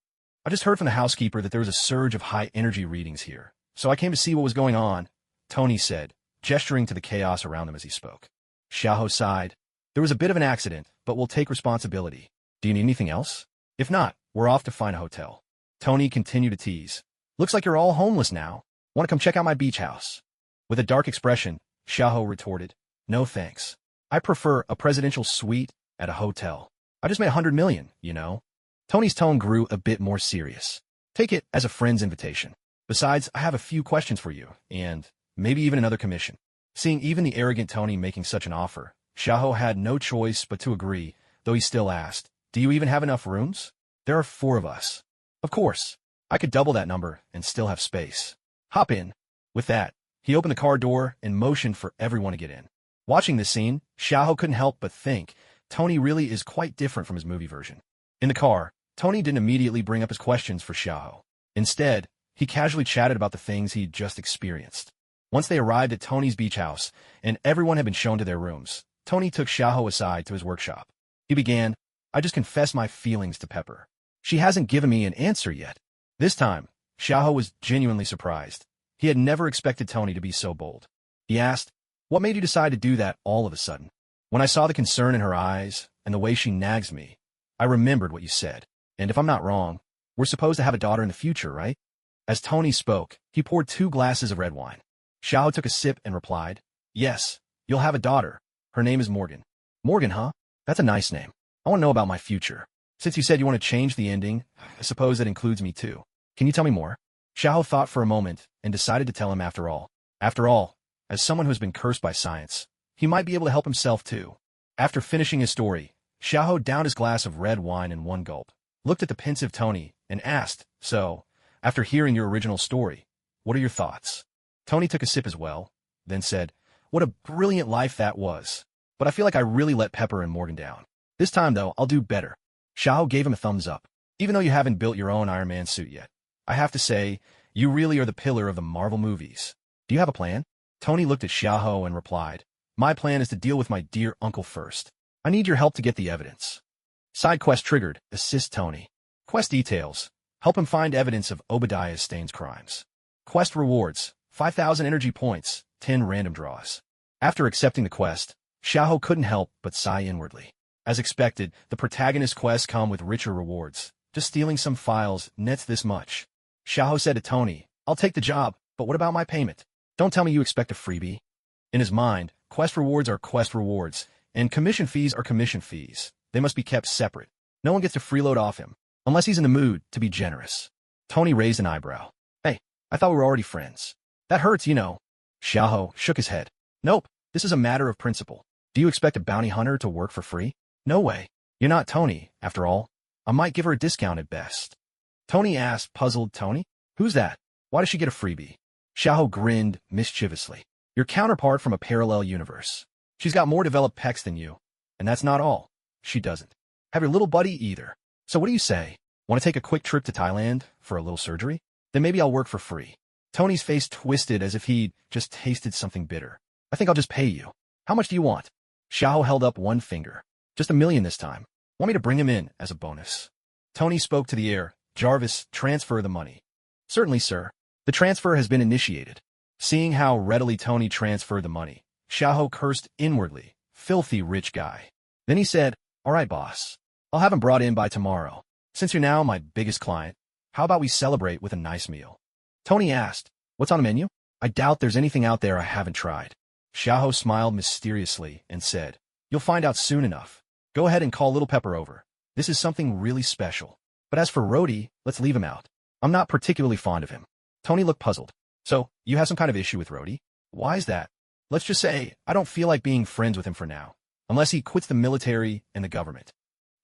I just heard from the housekeeper that there was a surge of high-energy readings here, so I came to see what was going on," Tony said, gesturing to the chaos around them as he spoke. Xiaoho sighed. "There was a bit of an accident, but we'll take responsibility. Do you need anything else? If not, we're off to find a hotel." Tony continued to tease. "Looks like you're all homeless now. Want to come check out my beach house?" With a dark expression, Xiaoho retorted, "No thanks. I prefer a presidential suite at a hotel. I just made 100 million, you know." Tony's tone grew a bit more serious. "Take it as a friend's invitation. Besides, I have a few questions for you, and maybe even another commission." Seeing even the arrogant Tony making such an offer, Xiaoho had no choice but to agree, though he still asked, "Do you even have enough rooms? There are 4 of us." "Of course. I could double that number and still have space. Hop in." With that, he opened the car door and motioned for everyone to get in. Watching this scene, Xiaoho couldn't help but think, Tony really is quite different from his movie version. In the car, Tony didn't immediately bring up his questions for Xiaoho. Instead, he casually chatted about the things he'd just experienced. Once they arrived at Tony's beach house, and everyone had been shown to their rooms, Tony took Xiaoho aside to his workshop. He began, "I just confessed my feelings to Pepper. She hasn't given me an answer yet." This time, Xiaoho was genuinely surprised. He had never expected Tony to be so bold. He asked, "What made you decide to do that all of a sudden?" "When I saw the concern in her eyes and the way she nags me, I remembered what you said. And if I'm not wrong, we're supposed to have a daughter in the future, right?" As Tony spoke, he poured 2 glasses of red wine. Xiaoho took a sip and replied, "Yes, you'll have a daughter. Her name is Morgan." "Morgan, huh? That's a nice name. I want to know about my future. Since you said you want to change the ending, I suppose that includes me too. Can you tell me more?" Xiaoho thought for a moment and decided to tell him after all. After all, as someone who has been cursed by science, he might be able to help himself too. After finishing his story, Xiaoho downed his glass of red wine in one gulp, looked at the pensive Tony, and asked, "So, after hearing your original story, what are your thoughts?" Tony took a sip as well, then said, "What a brilliant life that was. But I feel like I really let Pepper and Morgan down. This time, though, I'll do better." Xiaoho gave him a thumbs up. "Even though you haven't built your own Iron Man suit yet, I have to say, you really are the pillar of the Marvel movies. Do you have a plan?" Tony looked at Xiaoho and replied, "My plan is to deal with my dear uncle first. I need your help to get the evidence." Side quest triggered, assist Tony. Quest details, help him find evidence of Obadiah Stane's crimes. Quest rewards, 5,000 energy points, 10 random draws. After accepting the quest, Xiaoho couldn't help but sigh inwardly. As expected, the protagonist quests come with richer rewards. Just stealing some files nets this much. Xiaoho said to Tony, "I'll take the job, but what about my payment? Don't tell me you expect a freebie." In his mind, quest rewards are quest rewards, and commission fees are commission fees. They must be kept separate. No one gets to freeload off him, unless he's in the mood to be generous. Tony raised an eyebrow. "Hey, I thought we were already friends. That hurts, you know." Xiaoho shook his head. "Nope, this is a matter of principle. Do you expect a bounty hunter to work for free? No way. You're not Tony, after all. I might give her a discount at best." Tony asked, puzzled, "Tony? Who's that? Why does she get a freebie?" Xiaoho grinned mischievously. "Your counterpart from a parallel universe. She's got more developed pecs than you. And that's not all. She doesn't have your little buddy either. So what do you say? Want to take a quick trip to Thailand for a little surgery? Then maybe I'll work for free." Tony's face twisted as if he'd just tasted something bitter. "I think I'll just pay you. How much do you want?" Xiaoho held up one finger. "Just 1 million this time. Want me to bring him in as a bonus?" Tony spoke to the heir. "Jarvis, transfer the money." "Certainly, sir. The transfer has been initiated." Seeing how readily Tony transferred the money, Xiaoho cursed inwardly. Filthy rich guy. Then he said, "All right, boss. I'll have him brought in by tomorrow. Since you're now my biggest client, how about we celebrate with a nice meal?" Tony asked, "What's on the menu?" "I doubt there's anything out there I haven't tried." Xiaoho smiled mysteriously and said, "You'll find out soon enough. Go ahead and call Little Pepper over. This is something really special. But as for Rhodey, let's leave him out. I'm not particularly fond of him." Tony looked puzzled. "So, you have some kind of issue with Rhodey? Why is that?" "Let's just say, I don't feel like being friends with him for now, unless he quits the military and the government."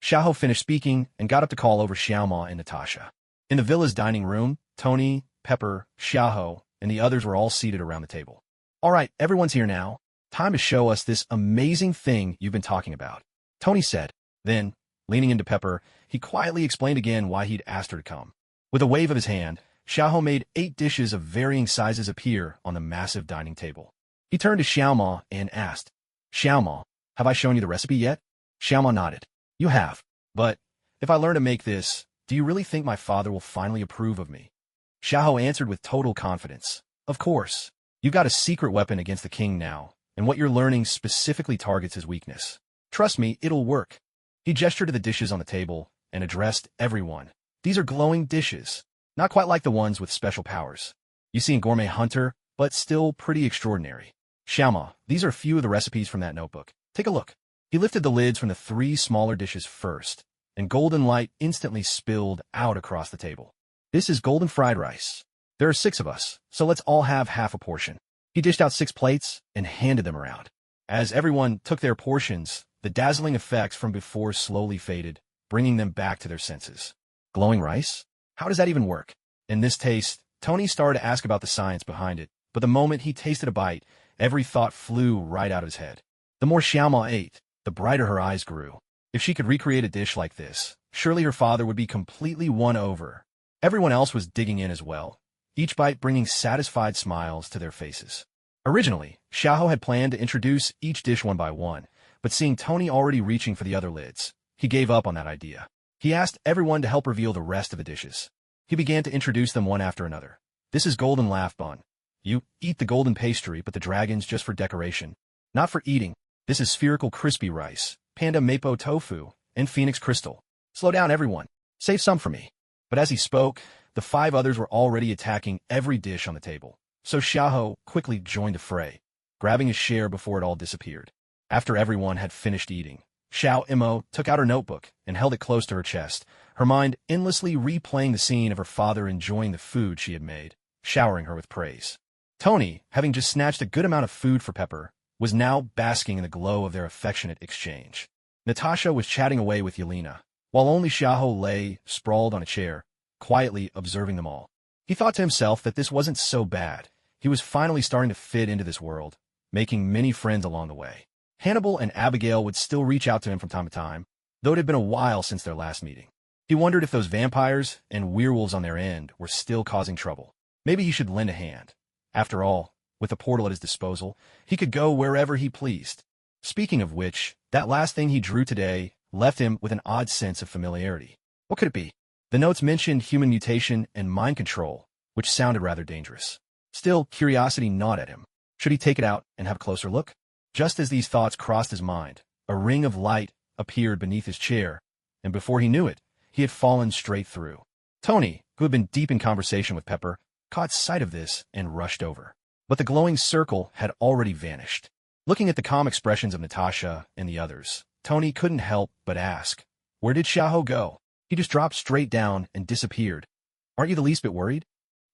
Xiaoho finished speaking and got up to call over Xiaoma and Natasha. In the villa's dining room, Tony, Pepper, Xiaoho, and the others were all seated around the table. "All right, everyone's here now. Time to show us this amazing thing you've been talking about," Tony said. Then, leaning into Pepper, he quietly explained again why he'd asked her to come. With a wave of his hand, Xiaoho made 8 dishes of varying sizes appear on the massive dining table. He turned to Xiaoma and asked, "Xiaoma, have I shown you the recipe yet?" Xiaoma nodded. "You have. But, if I learn to make this, do you really think my father will finally approve of me?" Xiaoho answered with total confidence. "Of course. You've got a secret weapon against the king now, and what you're learning specifically targets his weakness. Trust me, it'll work." He gestured to the dishes on the table and addressed everyone. "These are glowing dishes. Not quite like the ones with special powers you see in Gourmet Hunter, but still pretty extraordinary. Xiaoma, these are a few of the recipes from that notebook. Take a look." He lifted the lids from the 3 smaller dishes first, and golden light instantly spilled out across the table. "This is golden fried rice. There are 6 of us, so let's all have half a portion." He dished out 6 plates and handed them around. As everyone took their portions, the dazzling effects from before slowly faded, bringing them back to their senses. Glowing rice? How does that even work? In this taste, Tony started to ask about the science behind it, but the moment he tasted a bite, every thought flew right out of his head. The more Xiaoma ate, the brighter her eyes grew. If she could recreate a dish like this, surely her father would be completely won over. Everyone else was digging in as well, each bite bringing satisfied smiles to their faces. Originally, Xiaoho had planned to introduce each dish one by one, but seeing Tony already reaching for the other lids, he gave up on that idea. He asked everyone to help reveal the rest of the dishes. He began to introduce them one after another. "This is golden laugh bun. You eat the golden pastry, but the dragon's just for decoration. Not for eating. This is spherical crispy rice, panda mapo tofu, and phoenix crystal. Slow down, everyone. Save some for me." But as he spoke, the 5 others were already attacking every dish on the table, so Xiaoho quickly joined the fray, grabbing his share before it all disappeared. After everyone had finished eating, Xiao Imo took out her notebook and held it close to her chest, her mind endlessly replaying the scene of her father enjoying the food she had made, showering her with praise. Tony, having just snatched a good amount of food for Pepper, was now basking in the glow of their affectionate exchange. Natasha was chatting away with Yelena, while only Xiaoho lay, sprawled on a chair, quietly observing them all. He thought to himself that this wasn't so bad. He was finally starting to fit into this world, making many friends along the way. Hannibal and Abigail would still reach out to him from time to time, though it had been a while since their last meeting. He wondered if those vampires and werewolves on their end were still causing trouble. Maybe he should lend a hand. After all, with a portal at his disposal, he could go wherever he pleased. Speaking of which, that last thing he drew today left him with an odd sense of familiarity. What could it be? The notes mentioned human mutation and mind control, which sounded rather dangerous. Still, curiosity gnawed at him. Should he take it out and have a closer look? Just as these thoughts crossed his mind, a ring of light appeared beneath his chair, and before he knew it, he had fallen straight through. Tony, who had been deep in conversation with Pepper, caught sight of this and rushed over. But the glowing circle had already vanished. Looking at the calm expressions of Natasha and the others, Tony couldn't help but ask, "Where did Xiaoho go?" He just dropped straight down and disappeared. "Aren't you the least bit worried?"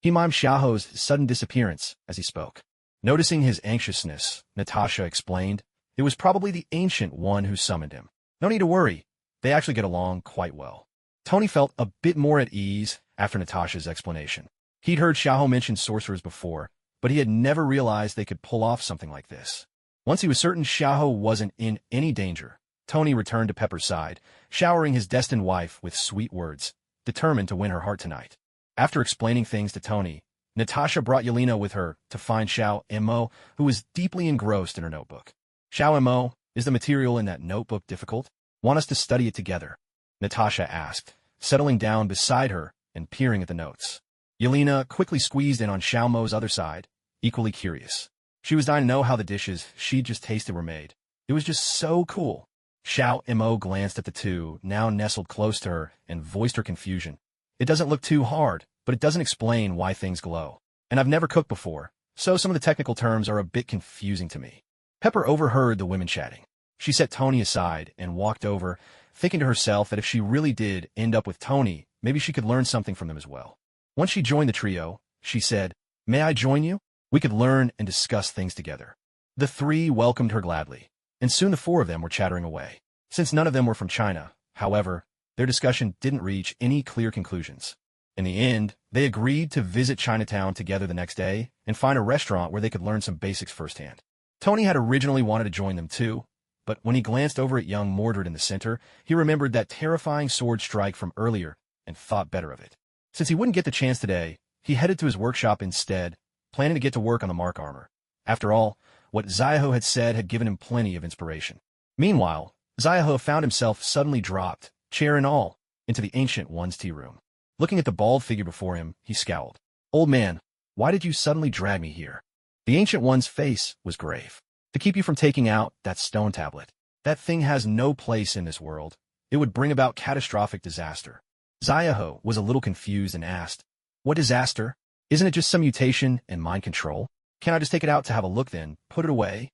He mimed Xiaoho's sudden disappearance as he spoke. Noticing his anxiousness, Natasha explained, "It was probably the Ancient One who summoned him. No need to worry. They actually get along quite well." Tony felt a bit more at ease after Natasha's explanation. He'd heard Xiaoho mention sorcerers before, but he had never realized they could pull off something like this. Once he was certain Xiaoho wasn't in any danger, Tony returned to Pepper's side, showering his destined wife with sweet words, determined to win her heart tonight. After explaining things to Tony, Natasha brought Yelena with her to find Xiao Mo, who was deeply engrossed in her notebook. "Xiao Mo, is the material in that notebook difficult? Want us to study it together?" Natasha asked, settling down beside her and peering at the notes. Yelena quickly squeezed in on Xiao Mo's other side, equally curious. She was dying to know how the dishes she'd just tasted were made. It was just so cool. Xiao Mo glanced at the two, now nestled close to her, and voiced her confusion. "It doesn't look too hard, but it doesn't explain why things glow. And I've never cooked before, so some of the technical terms are a bit confusing to me." Pepper overheard the women chatting. She set Tony aside and walked over, thinking to herself that if she really did end up with Tony, maybe she could learn something from them as well. Once she joined the trio, she said, "May I join you? We could learn and discuss things together." The 3 welcomed her gladly, and soon the 4 of them were chattering away. Since none of them were from China, however, their discussion didn't reach any clear conclusions. In the end, they agreed to visit Chinatown together the next day and find a restaurant where they could learn some basics firsthand. Tony had originally wanted to join them too, but when he glanced over at young Mordred in the center, he remembered that terrifying sword strike from earlier and thought better of it. Since he wouldn't get the chance today, he headed to his workshop instead, planning to get to work on the mark armor. After all, what Xiaoho had said had given him plenty of inspiration. Meanwhile, Xiaoho found himself suddenly dropped, chair and all, into the Ancient One's tea room. Looking at the bald figure before him, he scowled. "Old man, why did you suddenly drag me here?" The Ancient One's face was grave. "To keep you from taking out that stone tablet. That thing has no place in this world. It would bring about catastrophic disaster." Xiaoho was a little confused and asked, "What disaster? Isn't it just some mutation and mind control? Can't I just take it out to have a look then, put it away?"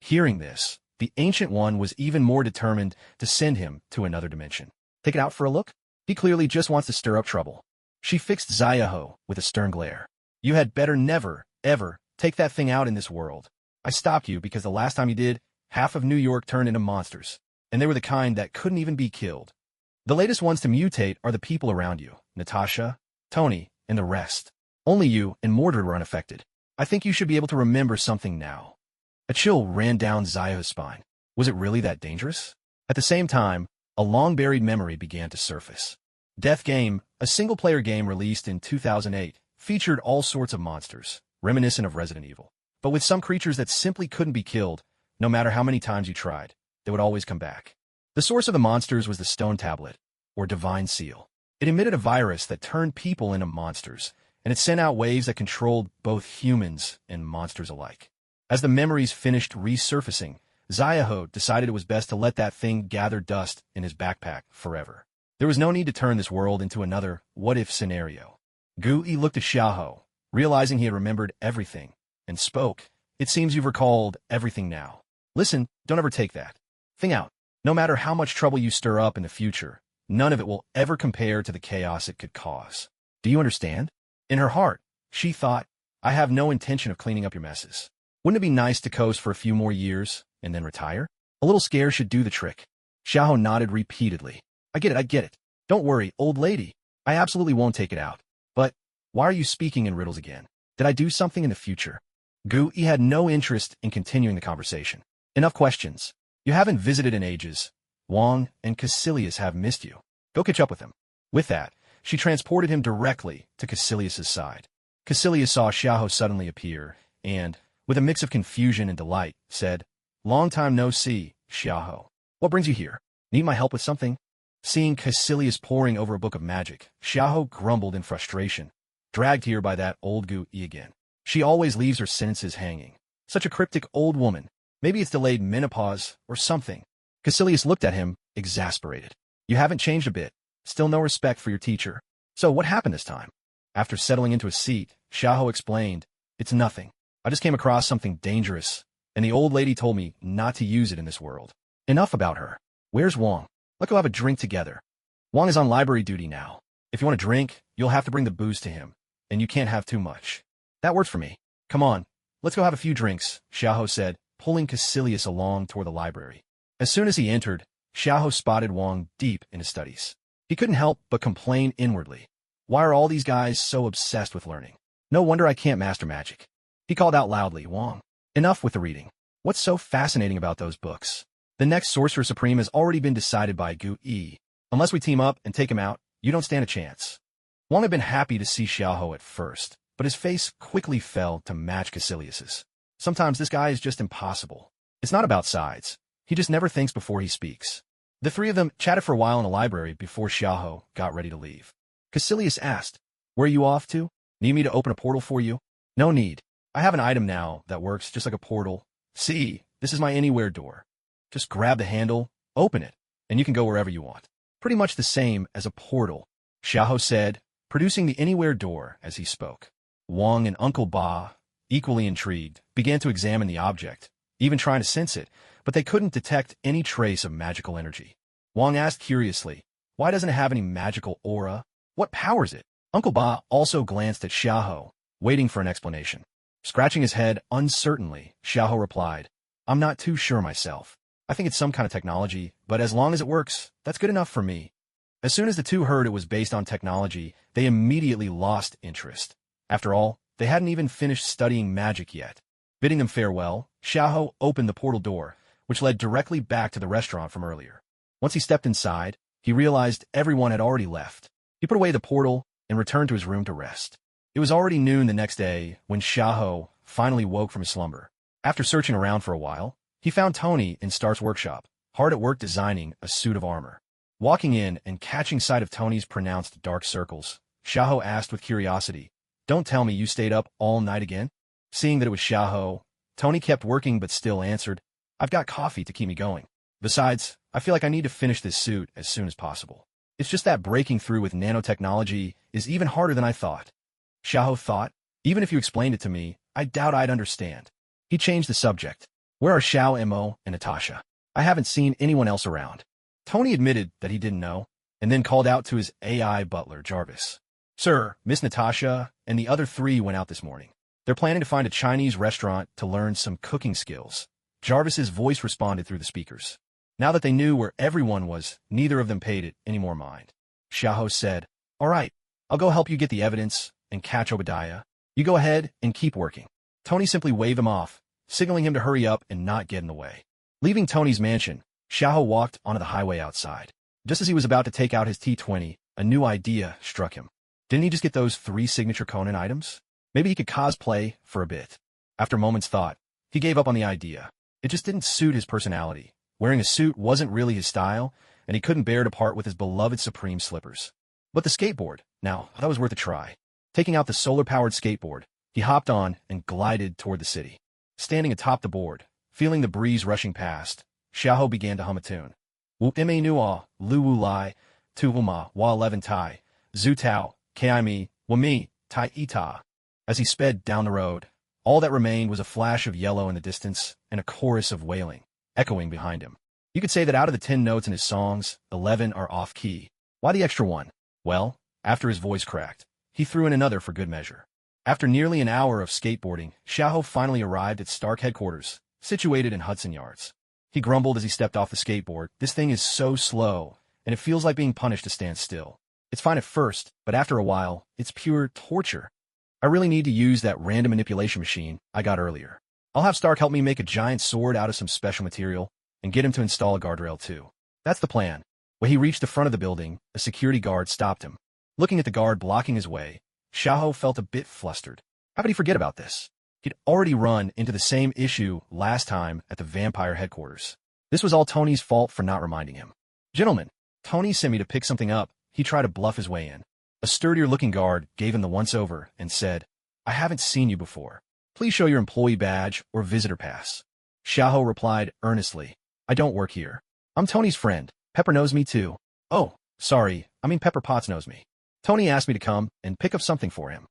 Hearing this, the Ancient One was even more determined to send him to another dimension. Take it out for a look? He clearly just wants to stir up trouble. She fixed Xiaoho with a stern glare. "You had better never, ever, take that thing out in this world. I stopped you because the last time you did, half of New York turned into monsters, and they were the kind that couldn't even be killed. The latest ones to mutate are the people around you, Natasha, Tony, and the rest. Only you and Mordred were unaffected. I think you should be able to remember something now." A chill ran down Xiaoho's spine. Was it really that dangerous? At the same time, a long-buried memory began to surface. Death Game, a single-player game released in 2008, featured all sorts of monsters, reminiscent of Resident Evil, but with some creatures that simply couldn't be killed, no matter how many times you tried. They would always come back. The source of the monsters was the Stone Tablet, or Divine Seal. It emitted a virus that turned people into monsters, and it sent out waves that controlled both humans and monsters alike. As the memories finished resurfacing, Xiaoho decided it was best to let that thing gather dust in his backpack forever. There was no need to turn this world into another what-if scenario. Gu-yi looked at Xiaoho, realizing he had remembered everything, and spoke. "It seems you've recalled everything now. Listen, don't ever take that thing out. No matter how much trouble you stir up in the future, none of it will ever compare to the chaos it could cause. Do you understand?" In her heart, she thought, "I have no intention of cleaning up your messes. Wouldn't it be nice to coast for a few more years and then retire? A little scare should do the trick." Xiaoho nodded repeatedly. I get it. Don't worry, old lady. I absolutely won't take it out. But why are you speaking in riddles again? Did I do something in the future?" Gu-yi had no interest in continuing the conversation. "Enough questions. You haven't visited in ages. Wong and Caecilius have missed you. Go catch up with them." With that, she transported him directly to Caecilius's side. Caecilius saw Xiaoho suddenly appear, and, with a mix of confusion and delight, said, "Long time no see, Xiaoho. What brings you here? Need my help with something?" Seeing Caecilius poring over a book of magic, Xiaoho grumbled in frustration. Dragged here by that old Gu-yi again. She always leaves her sentences hanging. Such a cryptic old woman. Maybe it's delayed menopause or something. Caecilius looked at him, exasperated. "You haven't changed a bit. Still no respect for your teacher. So what happened this time?" After settling into a seat, Xiaoho explained, "It's nothing. I just came across something dangerous, and the old lady told me not to use it in this world. Enough about her. Where's Wong? Let's go have a drink together. Wong is on library duty now. If you want a drink, you'll have to bring the booze to him, and you can't have too much." "That works for me. Come on, let's go have a few drinks," Xiaoho said, pulling Caecilius along toward the library. As soon as he entered, Xiaoho spotted Wong deep in his studies. He couldn't help but complain inwardly. "Why are all these guys so obsessed with learning? No wonder I can't master magic." He called out loudly, "Wong, enough with the reading. What's so fascinating about those books? The next Sorcerer Supreme has already been decided by Gu-yi. Unless we team up and take him out, you don't stand a chance." Wong had been happy to see Xiaoho at first, but his face quickly fell to match Caecilius's. Sometimes this guy is just impossible. It's not about sides. He just never thinks before he speaks. The three of them chatted for a while in the library before Xiaoho got ready to leave. Caecilius asked, "Where are you off to? Need me to open a portal for you?" "No need. I have an item now that works just like a portal. See, this is my anywhere door. Just grab the handle, open it, and you can go wherever you want. Pretty much the same as a portal," Xiaoho said, producing the anywhere door as he spoke. Wong and Uncle Ba, equally intrigued, began to examine the object, even trying to sense it, but they couldn't detect any trace of magical energy. Wong asked curiously, "Why doesn't it have any magical aura? What powers it?" Uncle Ba also glanced at Xiaoho, waiting for an explanation. Scratching his head uncertainly, Xiaoho replied, "I'm not too sure myself. I think it's some kind of technology, but as long as it works, that's good enough for me." As soon as the two heard it was based on technology, they immediately lost interest. After all, they hadn't even finished studying magic yet. Bidding them farewell, Xiaoho opened the portal door, which led directly back to the restaurant from earlier. Once he stepped inside, he realized everyone had already left. He put away the portal and returned to his room to rest. It was already noon the next day when Xiaoho finally woke from his slumber. After searching around for a while, he found Tony in Stark's workshop, hard at work designing a suit of armor. Walking in and catching sight of Tony's pronounced dark circles, Xiaoho asked with curiosity, "Don't tell me you stayed up all night again?" Seeing that it was Xiaoho, Tony kept working but still answered, "I've got coffee to keep me going. Besides, I feel like I need to finish this suit as soon as possible. It's just that breaking through with nanotechnology is even harder than I thought." Xiaoho thought, "Even if you explained it to me, I doubt I'd understand." He changed the subject. "Where are Xiao Mo and Natasha? I haven't seen anyone else around." Tony admitted that he didn't know, and then called out to his AI butler, Jarvis. "Sir, Miss Natasha and the other three went out this morning. They're planning to find a Chinese restaurant to learn some cooking skills." Jarvis's voice responded through the speakers. Now that they knew where everyone was, neither of them paid it any more mind. Xiaoho said, "All right, I'll go help you get the evidence and catch Obadiah. You go ahead and keep working." Tony simply waved him off, signaling him to hurry up and not get in the way. Leaving Tony's mansion, Xiaoho walked onto the highway outside. Just as he was about to take out his T20, a new idea struck him. Didn't he just get those 3 signature Conan items? Maybe he could cosplay for a bit. After a moment's thought, he gave up on the idea. It just didn't suit his personality. Wearing a suit wasn't really his style, and he couldn't bear to part with his beloved Supreme slippers. But the skateboard, now, that was worth a try. Taking out the solar-powered skateboard, he hopped on and glided toward the city. Standing atop the board, feeling the breeze rushing past, Xiaoho began to hum a tune. Wu ime nua, lu wu lai, tu huma, wa 11 tai, zu tao, kaimi, wa mi, tai ita. As he sped down the road, all that remained was a flash of yellow in the distance and a chorus of wailing, echoing behind him. You could say that out of the 10 notes in his songs, 11 are off-key. Why the extra one? Well, after his voice cracked, he threw in another for good measure. After nearly an hour of skateboarding, Xiaoho finally arrived at Stark headquarters, situated in Hudson Yards. He grumbled as he stepped off the skateboard, "This thing is so slow, and it feels like being punished to stand still. It's fine at first, but after a while, it's pure torture. I really need to use that random manipulation machine I got earlier. I'll have Stark help me make a giant sword out of some special material, and get him to install a guardrail too. That's the plan." When he reached the front of the building, a security guard stopped him. Looking at the guard blocking his way, Xiaoho felt a bit flustered. How could he forget about this? He'd already run into the same issue last time at the vampire headquarters. This was all Tony's fault for not reminding him. "Gentlemen, Tony sent me to pick something up." He tried to bluff his way in. A sturdier-looking guard gave him the once-over and said, "I haven't seen you before. Please show your employee badge or visitor pass." Xiaoho replied earnestly, "I don't work here. I'm Tony's friend. Pepper knows me too." "Oh, sorry, Pepper Potts knows me. Tony asked me to come and pick up something for him."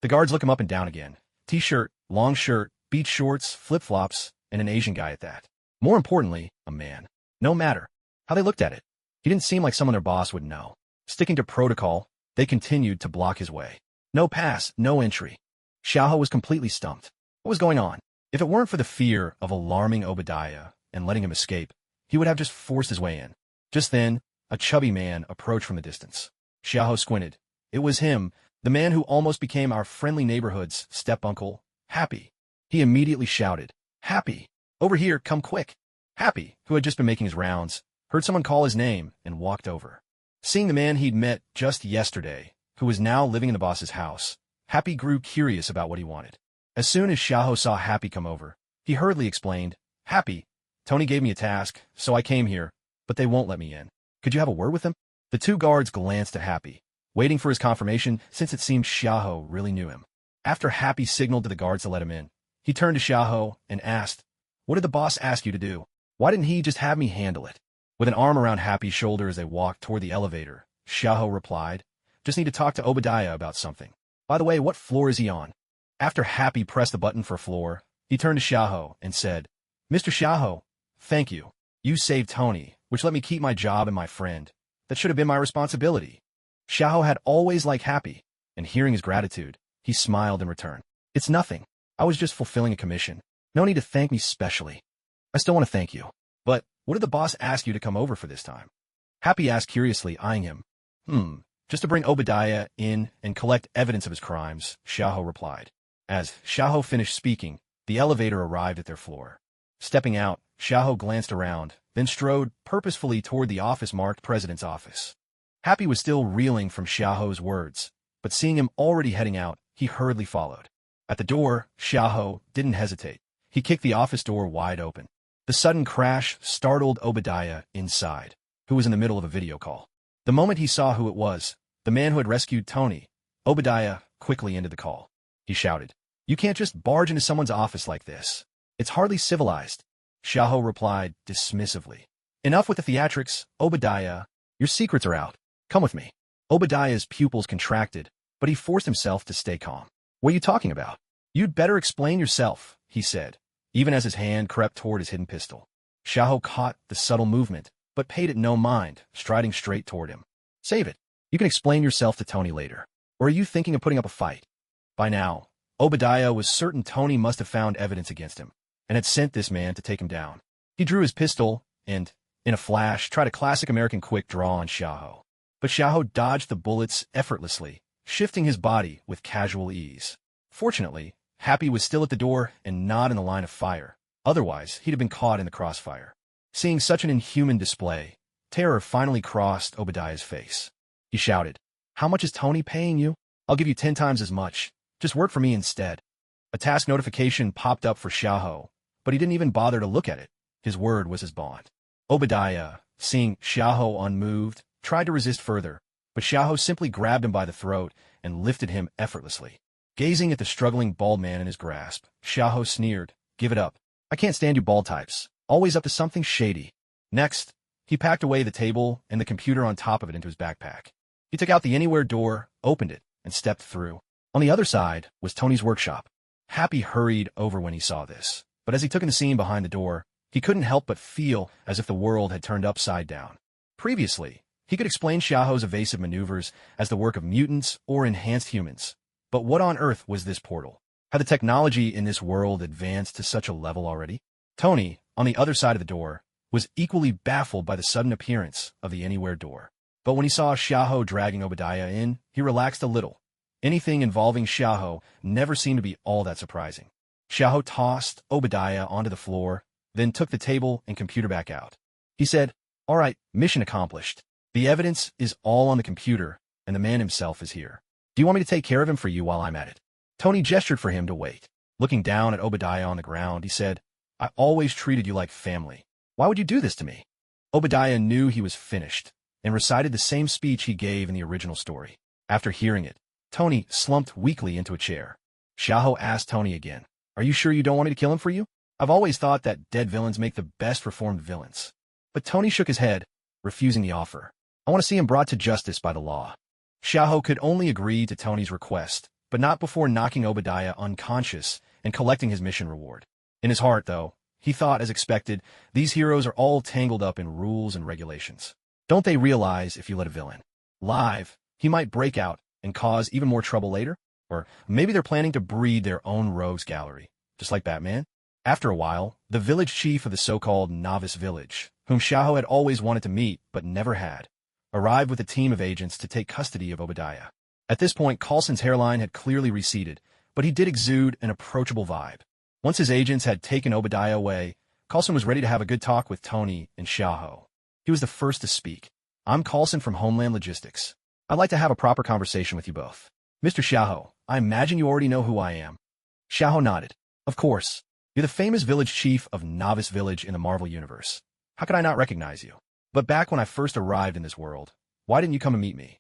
The guards look him up and down again. T-shirt, long shirt, beach shorts, flip-flops, and an Asian guy at that. More importantly, a man. No matter how they looked at it, he didn't seem like someone their boss would know. Sticking to protocol, they continued to block his way. No pass, no entry. Xiaoho was completely stumped. What was going on? If it weren't for the fear of alarming Obadiah and letting him escape, he would have just forced his way in. Just then, a chubby man approached from the distance. Xiaoho squinted. It was him, the man who almost became our friendly neighborhood's step-uncle, Happy. He immediately shouted, "Happy! Over here, come quick!" Happy, who had just been making his rounds, heard someone call his name and walked over. Seeing the man he'd met just yesterday, who was now living in the boss's house, Happy grew curious about what he wanted. As soon as Xiaoho saw Happy come over, he hurriedly explained, "Happy, Tony gave me a task, so I came here, but they won't let me in. Could you have a word with him?" The 2 guards glanced at Happy, waiting for his confirmation since it seemed Xiaoho really knew him. After Happy signaled to the guards to let him in, he turned to Xiaoho and asked, "What did the boss ask you to do? Why didn't he just have me handle it?" With an arm around Happy's shoulder as they walked toward the elevator, Xiaoho replied, "Just need to talk to Obadiah about something. By the way, what floor is he on?" After Happy pressed the button for floor, he turned to Xiaoho and said, "Mr. Xiaoho, thank you. You saved Tony, which let me keep my job and my friend. That should have been my responsibility." Xiaoho had always liked Happy, and hearing his gratitude, he smiled in return. "It's nothing. I was just fulfilling a commission. No need to thank me specially." "I still want to thank you. But what did the boss ask you to come over for this time?" Happy asked curiously, eyeing him. Just to bring Obadiah in and collect evidence of his crimes," Xiaoho replied. As Xiaoho finished speaking, the elevator arrived at their floor. Stepping out, Xiaoho glanced around, then strode purposefully toward the office marked President's office. Happy was still reeling from Xiaoho's words, but seeing him already heading out, he hurriedly followed. At the door, Xiaoho didn't hesitate. He kicked the office door wide open. The sudden crash startled Obadiah inside, who was in the middle of a video call. The moment he saw who it was, the man who had rescued Tony, Obadiah quickly ended the call. He shouted, "You can't just barge into someone's office like this. It's hardly civilized." Xiaoho replied dismissively, "Enough with the theatrics, Obadiah. Your secrets are out. Come with me." Obadiah's pupils contracted, but he forced himself to stay calm. "What are you talking about? You'd better explain yourself," he said, even as his hand crept toward his hidden pistol. Xiaoho caught the subtle movement, but paid it no mind, striding straight toward him. "Save it. You can explain yourself to Tony later. Or are you thinking of putting up a fight?" By now, Obadiah was certain Tony must have found evidence against him, and had sent this man to take him down. He drew his pistol and, in a flash, tried a classic American quick draw on Xiaoho. But Xiaoho dodged the bullets effortlessly, shifting his body with casual ease. Fortunately, Happy was still at the door and not in the line of fire. Otherwise, he'd have been caught in the crossfire. Seeing such an inhuman display, terror finally crossed Obadiah's face. He shouted, "How much is Tony paying you? I'll give you 10 times as much. Just work for me instead." A task notification popped up for Xiaoho, but he didn't even bother to look at it. His word was his bond. Obadiah, seeing Xiaoho unmoved, tried to resist further, but Xiaoho simply grabbed him by the throat and lifted him effortlessly. Gazing at the struggling bald man in his grasp, Xiaoho sneered, "Give it up. I can't stand you bald types. Always up to something shady." Next, he packed away the table and the computer on top of it into his backpack. He took out the anywhere door, opened it, and stepped through. On the other side was Tony's workshop. Happy hurried over when he saw this, but as he took in the scene behind the door, he couldn't help but feel as if the world had turned upside down. Previously, he could explain Xiaoho's evasive maneuvers as the work of mutants or enhanced humans. But what on earth was this portal? Had the technology in this world advanced to such a level already? Tony, on the other side of the door, was equally baffled by the sudden appearance of the anywhere door. But when he saw Xiaoho dragging Obadiah in, he relaxed a little. Anything involving Xiaoho never seemed to be all that surprising. Xiaoho tossed Obadiah onto the floor, then took the table and computer back out. He said, "All right, mission accomplished. The evidence is all on the computer, and the man himself is here. Do you want me to take care of him for you while I'm at it?" Tony gestured for him to wait. Looking down at Obadiah on the ground, he said, "I always treated you like family. Why would you do this to me?" Obadiah knew he was finished, and recited the same speech he gave in the original story. After hearing it, Tony slumped weakly into a chair. Xiaoho asked Tony again, "Are you sure you don't want me to kill him for you? I've always thought that dead villains make the best reformed villains." But Tony shook his head, refusing the offer. "I want to see him brought to justice by the law." Xiaoho could only agree to Tony's request, but not before knocking Obadiah unconscious and collecting his mission reward. In his heart, though, he thought, as expected, these heroes are all tangled up in rules and regulations. Don't they realize if you let a villain live, he might break out and cause even more trouble later? Or maybe they're planning to breed their own rogues gallery, just like Batman? After a while, the village chief of the so-called novice village, whom Xiaoho had always wanted to meet but never had, arrived with a team of agents to take custody of Obadiah. At this point, Coulson's hairline had clearly receded, but he did exude an approachable vibe. Once his agents had taken Obadiah away, Coulson was ready to have a good talk with Tony and Xiaoho. He was the first to speak. "I'm Coulson from Homeland Logistics. I'd like to have a proper conversation with you both. Mr. Xiaoho, I imagine you already know who I am." Xiaoho nodded. "Of course. You're the famous village chief of Novice Village in the Marvel Universe. How could I not recognize you? But back when I first arrived in this world, why didn't you come and meet me?"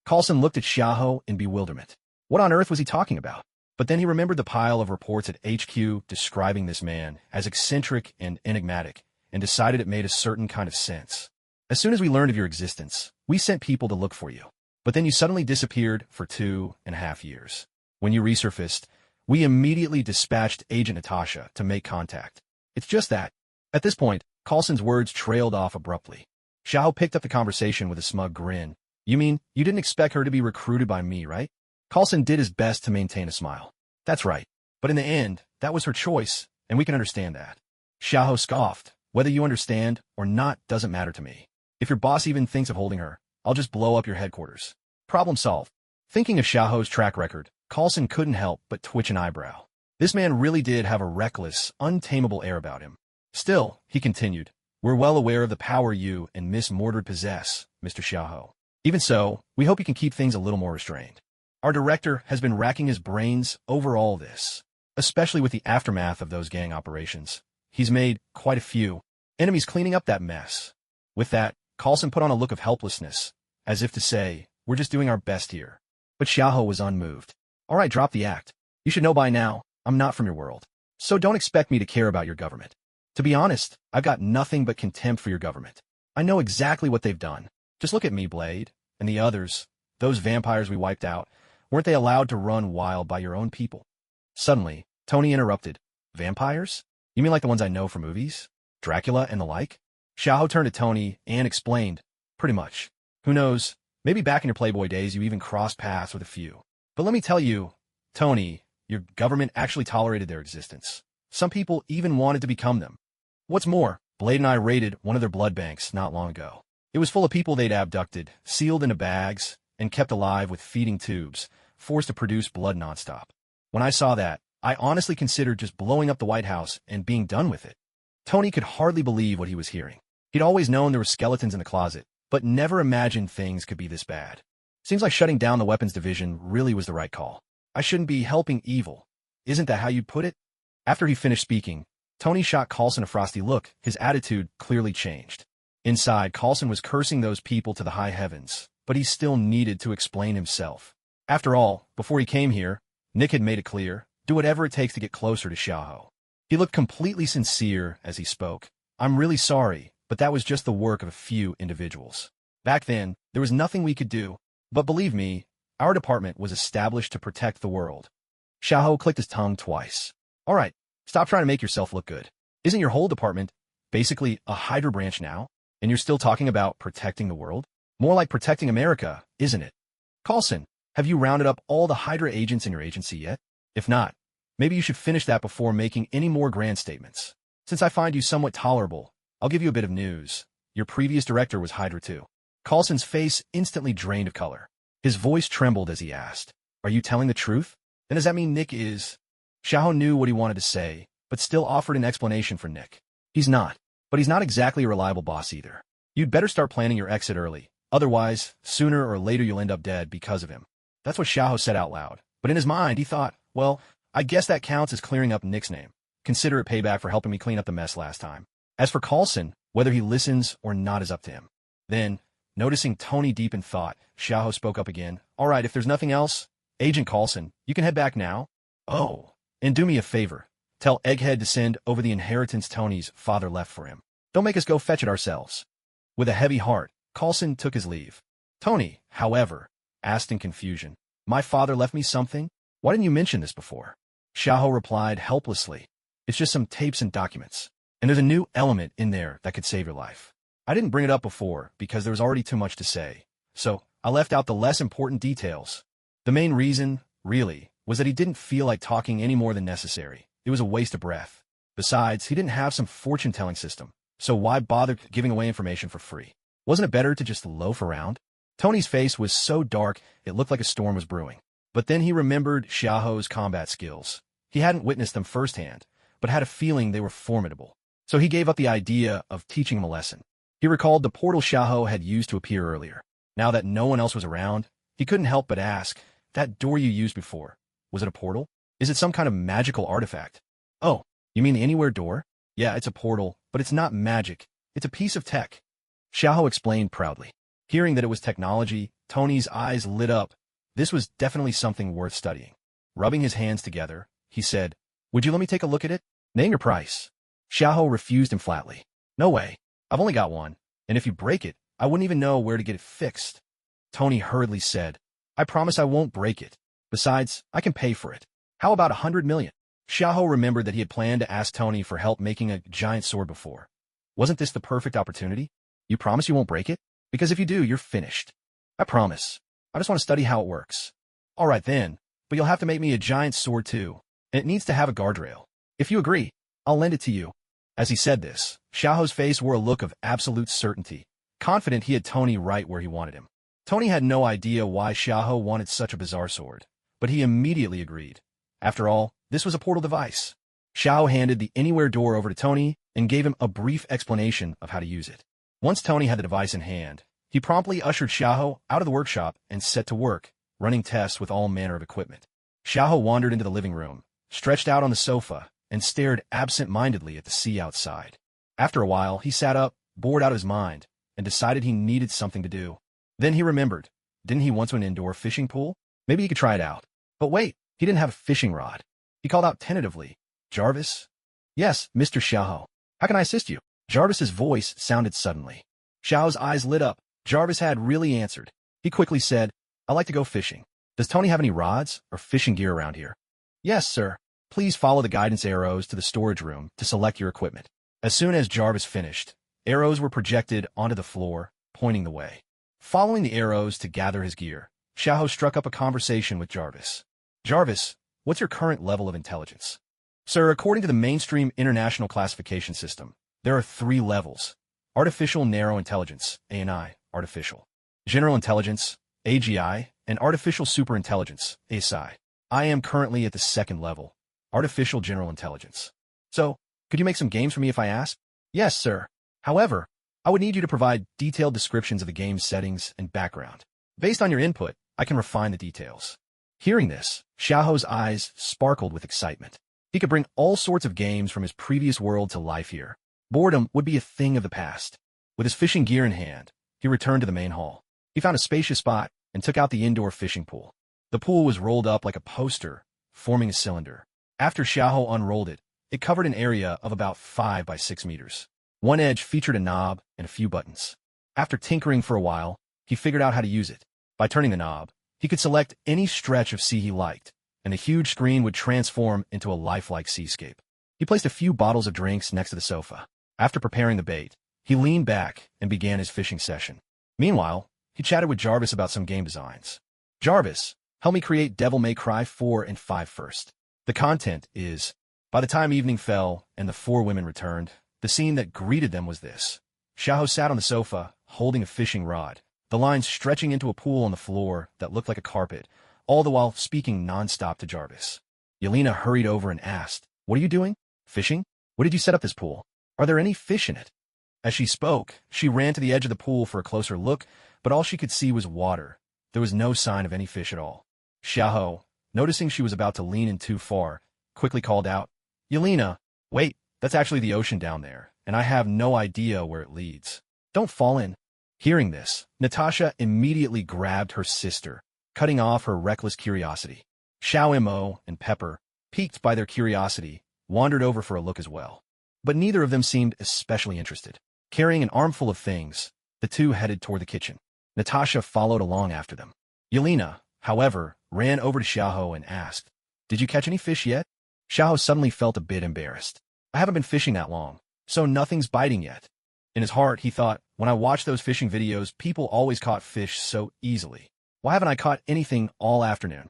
Coulson looked at Xiaoho in bewilderment. What on earth was he talking about? But then he remembered the pile of reports at HQ describing this man as eccentric and enigmatic, and decided it made a certain kind of sense. "As soon as we learned of your existence, we sent people to look for you. But then you suddenly disappeared for 2.5 years. When you resurfaced, we immediately dispatched Agent Natasha to make contact. It's just that." At this point, Coulson's words trailed off abruptly. Xiaoho picked up the conversation with a smug grin. "You mean, you didn't expect her to be recruited by me, right?" Coulson did his best to maintain a smile. "That's right. But in the end, that was her choice, and we can understand that." Xiaoho scoffed. "Whether you understand or not doesn't matter to me. If your boss even thinks of holding her, I'll just blow up your headquarters. Problem solved." Thinking of Xiaoho's track record, Coulson couldn't help but twitch an eyebrow. This man really did have a reckless, untamable air about him. Still, he continued, we're well aware of the power you and Miss Mordred possess, Mr. Xiaoho. Even so, we hope you can keep things a little more restrained. Our director has been racking his brains over all this, especially with the aftermath of those gang operations. He's made quite a few enemies cleaning up that mess. With that, Carlson put on a look of helplessness, as if to say, we're just doing our best here. But Xiaoho was unmoved. All right, drop the act. You should know by now, I'm not from your world. So don't expect me to care about your government. To be honest, I've got nothing but contempt for your government. I know exactly what they've done. Just look at me, Blade, and the others, those vampires we wiped out. Weren't they allowed to run wild by your own people? Suddenly, Tony interrupted. Vampires? You mean like the ones I know from movies? Dracula and the like? Xiaoho turned to Tony and explained, pretty much. Who knows, maybe back in your Playboy days you even crossed paths with a few. But let me tell you, Tony, your government actually tolerated their existence. Some people even wanted to become them. What's more, Blade and I raided one of their blood banks not long ago. It was full of people they'd abducted, sealed into bags, and kept alive with feeding tubes, forced to produce blood nonstop. When I saw that, I honestly considered just blowing up the White House and being done with it. Tony could hardly believe what he was hearing. He'd always known there were skeletons in the closet, but never imagined things could be this bad. Seems like shutting down the weapons division really was the right call. I shouldn't be helping evil. Isn't that how you'd put it? After he finished speaking, Tony shot Carlson a frosty look. His attitude clearly changed. Inside, Carlson was cursing those people to the high heavens, but he still needed to explain himself. After all, before he came here, Nick had made it clear, do whatever it takes to get closer to Xiaoho. He looked completely sincere as he spoke. I'm really sorry, but that was just the work of a few individuals. Back then, there was nothing we could do, but believe me, our department was established to protect the world. Xiaoho clicked his tongue twice. All right, stop trying to make yourself look good. Isn't your whole department basically a Hydra branch now? And you're still talking about protecting the world? More like protecting America, isn't it? Carlson, have you rounded up all the Hydra agents in your agency yet? If not, maybe you should finish that before making any more grand statements. Since I find you somewhat tolerable, I'll give you a bit of news. Your previous director was Hydra too. Carlson's face instantly drained of color. His voice trembled as he asked, are you telling the truth? Then does that mean Nick is... Xiaoho knew what he wanted to say, but still offered an explanation for Nick. He's not, but he's not exactly a reliable boss either. You'd better start planning your exit early. Otherwise, sooner or later you'll end up dead because of him. That's what Xiaoho said out loud. But in his mind, he thought, well, I guess that counts as clearing up Nick's name. Consider it payback for helping me clean up the mess last time. As for Carlson, whether he listens or not is up to him. Then, noticing Tony deep in thought, Xiaoho spoke up again. All right, if there's nothing else, Agent Carlson, you can head back now. Oh, and do me a favor. Tell Egghead to send over the inheritance Tony's father left for him. Don't make us go fetch it ourselves. With a heavy heart, Carlson took his leave. Tony, however, asked in confusion, my father left me something? Why didn't you mention this before? Xiaoho replied helplessly. It's just some tapes and documents. And there's a new element in there that could save your life. I didn't bring it up before because there was already too much to say. So, I left out the less important details. The main reason, really, was that he didn't feel like talking any more than necessary. It was a waste of breath. Besides, he didn't have some fortune-telling system. So why bother giving away information for free? Wasn't it better to just loaf around? Tony's face was so dark, it looked like a storm was brewing. But then he remembered Xiaoho's combat skills. He hadn't witnessed them firsthand, but had a feeling they were formidable. So he gave up the idea of teaching him a lesson. He recalled the portal Xiaoho had used to appear earlier. Now that no one else was around, he couldn't help but ask, that door you used before, was it a portal? Is it some kind of magical artifact? Oh, you mean the anywhere door? Yeah, it's a portal, but it's not magic. It's a piece of tech. Xiaoho explained proudly. Hearing that it was technology, Tony's eyes lit up. This was definitely something worth studying. Rubbing his hands together, he said, would you let me take a look at it? Name your price. Xiaoho refused him flatly. No way. I've only got one, and if you break it, I wouldn't even know where to get it fixed. Tony hurriedly said, I promise I won't break it. Besides, I can pay for it. How about 100 million? Xiaoho remembered that he had planned to ask Tony for help making a giant sword before. Wasn't this the perfect opportunity? You promise you won't break it? Because if you do, you're finished. I promise. I just want to study how it works. All right then, but you'll have to make me a giant sword too, and it needs to have a guardrail. If you agree, I'll lend it to you. As he said this, Xiaoho's face wore a look of absolute certainty, confident he had Tony right where he wanted him. Tony had no idea why Xiaoho wanted such a bizarre sword, but he immediately agreed. After all, this was a portal device. Xiaoho handed the anywhere door over to Tony and gave him a brief explanation of how to use it. Once Tony had the device in hand, he promptly ushered Xiaoho out of the workshop and set to work, running tests with all manner of equipment. Xiaoho wandered into the living room, stretched out on the sofa, and stared absent-mindedly at the sea outside. After a while, he sat up, bored out of his mind, and decided he needed something to do. Then he remembered, didn't he want an indoor fishing pool? Maybe he could try it out. But wait, he didn't have a fishing rod. He called out tentatively, "Jarvis?" "Yes, Mr. Xiaoho. How can I assist you?" Jarvis's voice sounded suddenly. Xiao's eyes lit up. Jarvis had really answered. He quickly said, "I'd like to go fishing. Does Tony have any rods or fishing gear around here?" "Yes, sir. Please follow the guidance arrows to the storage room to select your equipment." As soon as Jarvis finished, arrows were projected onto the floor, pointing the way. Following the arrows to gather his gear, Xiaoho struck up a conversation with Jarvis. "Jarvis, what's your current level of intelligence?" "Sir, according to the mainstream international classification system, there are 3 levels. Artificial Narrow Intelligence, ANI, Artificial. General Intelligence, AGI, and Artificial Superintelligence, ASI. I am currently at the 2nd level, Artificial General Intelligence. So, could you make some games for me if I ask?" "Yes, sir. However, I would need you to provide detailed descriptions of the game's settings and background. Based on your input, I can refine the details." Hearing this, Xiaoho's eyes sparkled with excitement. He could bring all sorts of games from his previous world to life here. Boredom would be a thing of the past. With his fishing gear in hand, he returned to the main hall. He found a spacious spot and took out the indoor fishing pool. The pool was rolled up like a poster, forming a cylinder. After Xiaoho unrolled it, it covered an area of about 5 by 6 meters. One edge featured a knob and a few buttons. After tinkering for a while, he figured out how to use it. By turning the knob, he could select any stretch of sea he liked, and the huge screen would transform into a lifelike seascape. He placed a few bottles of drinks next to the sofa. After preparing the bait, he leaned back and began his fishing session. Meanwhile, he chatted with Jarvis about some game designs. "Jarvis, help me create Devil May Cry 4 and 5 first. The content is..." By the time evening fell and the 4 women returned, the scene that greeted them was this. Xiaoho sat on the sofa, holding a fishing rod, the lines stretching into a pool on the floor that looked like a carpet, all the while speaking nonstop to Jarvis. Yelena hurried over and asked, "What are you doing? Fishing? What did you set up this pool? Are there any fish in it?" As she spoke, she ran to the edge of the pool for a closer look, but all she could see was water. There was no sign of any fish at all. Xiaoho, noticing she was about to lean in too far, quickly called out, "Yelena, wait, that's actually the ocean down there, and I have no idea where it leads. Don't fall in." Hearing this, Natasha immediately grabbed her sister, cutting off her reckless curiosity. Xiao Mo and Pepper, piqued by their curiosity, wandered over for a look as well. But neither of them seemed especially interested. Carrying an armful of things, the two headed toward the kitchen. Natasha followed along after them. Yelena, however, ran over to Xiaoho and asked, "Did you catch any fish yet?" Xiaoho suddenly felt a bit embarrassed. "I haven't been fishing that long, so nothing's biting yet." In his heart, he thought, when I watched those fishing videos, people always caught fish so easily. Why haven't I caught anything all afternoon?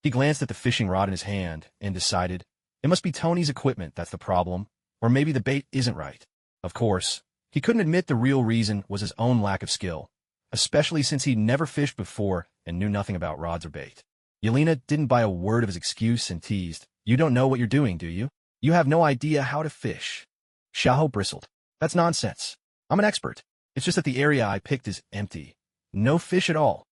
He glanced at the fishing rod in his hand and decided, it must be Tony's equipment that's the problem, or maybe the bait isn't right. Of course, he couldn't admit the real reason was his own lack of skill, especially since he'd never fished before and knew nothing about rods or bait. Yelena didn't buy a word of his excuse and teased, "You don't know what you're doing, do you? You have no idea how to fish." Xiaoho bristled. "That's nonsense. I'm an expert. It's just that the area I picked is empty. No fish at all."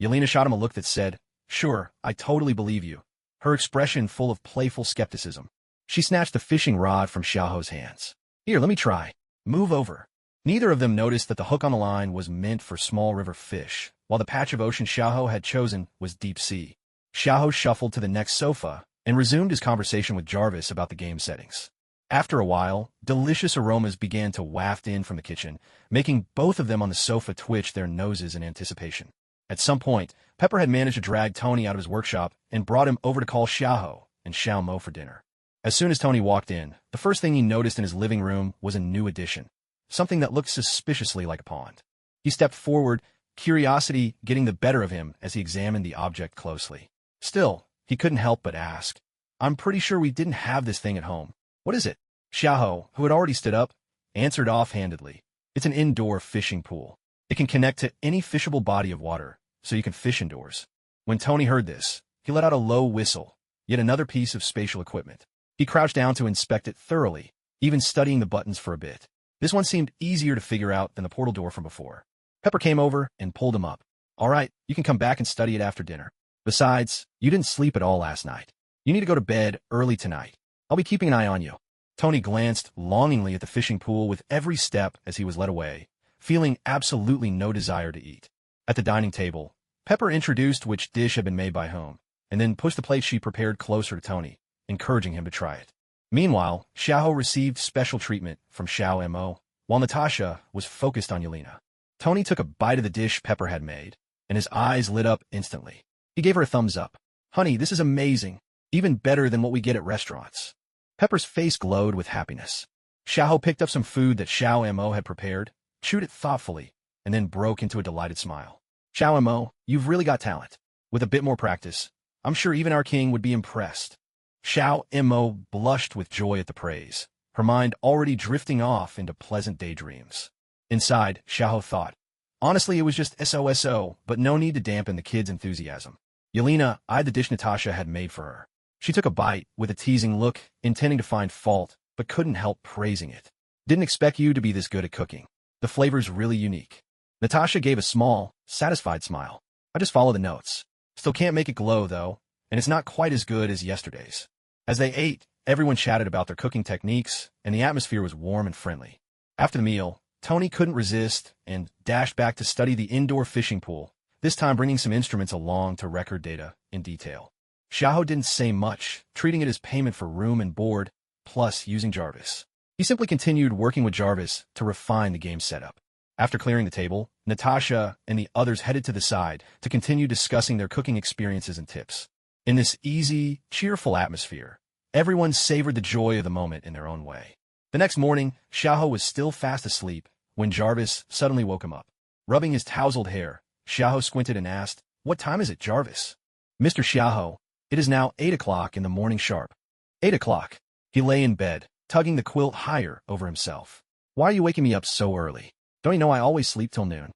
Yelena shot him a look that said, "Sure, I totally believe you," her expression full of playful skepticism. She snatched the fishing rod from Xiaoho's hands. "Here, let me try. Move over." Neither of them noticed that the hook on the line was meant for small river fish, while the patch of ocean Xiaoho had chosen was deep sea. Xiaoho shuffled to the next sofa and resumed his conversation with Jarvis about the game settings. After a while, delicious aromas began to waft in from the kitchen, making both of them on the sofa twitch their noses in anticipation. At some point, Pepper had managed to drag Tony out of his workshop and brought him over to call Xiaoho and Xiao Mo for dinner. As soon as Tony walked in, the first thing he noticed in his living room was a new addition, something that looked suspiciously like a pond. He stepped forward, curiosity getting the better of him as he examined the object closely. Still, he couldn't help but ask, "I'm pretty sure we didn't have this thing at home. What is it?" Xiaoho, who had already stood up, answered offhandedly, "It's an indoor fishing pool. It can connect to any fishable body of water, so you can fish indoors." When Tony heard this, he let out a low whistle, yet another piece of spatial equipment. He crouched down to inspect it thoroughly, even studying the buttons for a bit. This one seemed easier to figure out than the portal door from before. Pepper came over and pulled him up. All right, you can come back and study it after dinner. Besides, you didn't sleep at all last night. You need to go to bed early tonight. I'll be keeping an eye on you. Tony glanced longingly at the fishing pool with every step as he was led away, feeling absolutely no desire to eat. At the dining table, Pepper introduced which dish had been made by whom, and then pushed the plate she prepared closer to Tony, encouraging him to try it. Meanwhile, Xiaoho received special treatment from Xiao Mo, while Natasha was focused on Yelena. Tony took a bite of the dish Pepper had made, and his eyes lit up instantly. He gave her a thumbs up. Honey, this is amazing. Even better than what we get at restaurants. Pepper's face glowed with happiness. Xiaoho picked up some food that Xiao Mo had prepared, chewed it thoughtfully, and then broke into a delighted smile. Xiao Mo, you've really got talent. With a bit more practice, I'm sure even our king would be impressed. Xiao Mo blushed with joy at the praise, her mind already drifting off into pleasant daydreams. Inside, Xiaoho thought, honestly, it was just SOSO, but no need to dampen the kid's enthusiasm. Yelena eyed the dish Natasha had made for her. She took a bite with a teasing look, intending to find fault, but couldn't help praising it. Didn't expect you to be this good at cooking. The flavor's really unique. Natasha gave a small, satisfied smile. I just follow the notes. Still can't make it glow, though, and it's not quite as good as yesterday's. As they ate, everyone chatted about their cooking techniques, and the atmosphere was warm and friendly. After the meal, Tony couldn't resist and dashed back to study the indoor fishing pool, this time bringing some instruments along to record data in detail. Xiaoho didn't say much, treating it as payment for room and board, plus using Jarvis. He simply continued working with Jarvis to refine the game setup. After clearing the table, Natasha and the others headed to the side to continue discussing their cooking experiences and tips. In this easy, cheerful atmosphere, everyone savored the joy of the moment in their own way. The next morning, Xiaoho was still fast asleep when Jarvis suddenly woke him up. Rubbing his tousled hair, Xiaoho squinted and asked, "What time is it, Jarvis?" "Mr. Xiaoho, it is now 8 o'clock in the morning sharp." 8 o'clock. He lay in bed, tugging the quilt higher over himself. "Why are you waking me up so early? Don't you know I always sleep till noon?"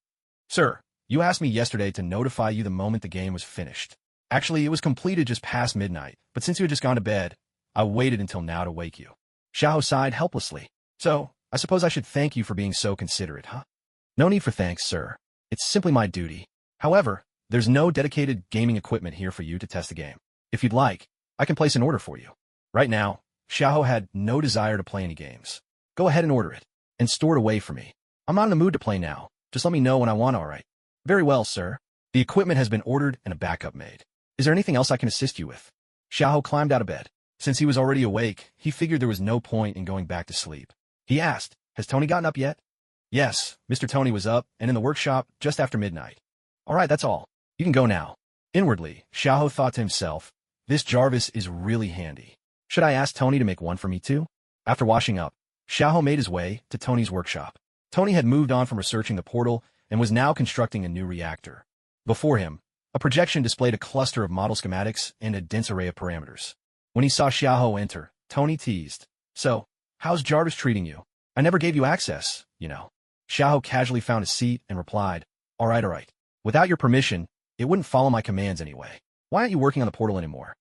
"Sir, you asked me yesterday to notify you the moment the game was finished. Actually, it was completed just past midnight, but since you had just gone to bed, I waited until now to wake you." Xiaoho sighed helplessly. "So, I suppose I should thank you for being so considerate, huh?" "No need for thanks, sir. It's simply my duty. However, there's no dedicated gaming equipment here for you to test the game. If you'd like, I can place an order for you." Right now, Xiaoho had no desire to play any games. "Go ahead and order it, and store it away for me. I'm not in the mood to play now. Just let me know when I want, all right?" "Very well, sir. The equipment has been ordered and a backup made. Is there anything else I can assist you with?" Xiaoho climbed out of bed. Since he was already awake, he figured there was no point in going back to sleep. He asked, "Has Tony gotten up yet?" "Yes, Mr. Tony was up and in the workshop just after midnight." "All right, that's all. You can go now." Inwardly, Xiaoho thought to himself, "This Jarvis is really handy. Should I ask Tony to make one for me too?" After washing up, Xiaoho made his way to Tony's workshop. Tony had moved on from researching the portal and was now constructing a new reactor. Before him, a projection displayed a cluster of model schematics and a dense array of parameters. When he saw Xiaoho enter, Tony teased, "So, how's Jarvis treating you? I never gave you access, you know." Xiaoho casually found a seat and replied, all right. Without your permission, it wouldn't follow my commands anyway. Why aren't you working on the portal anymore?"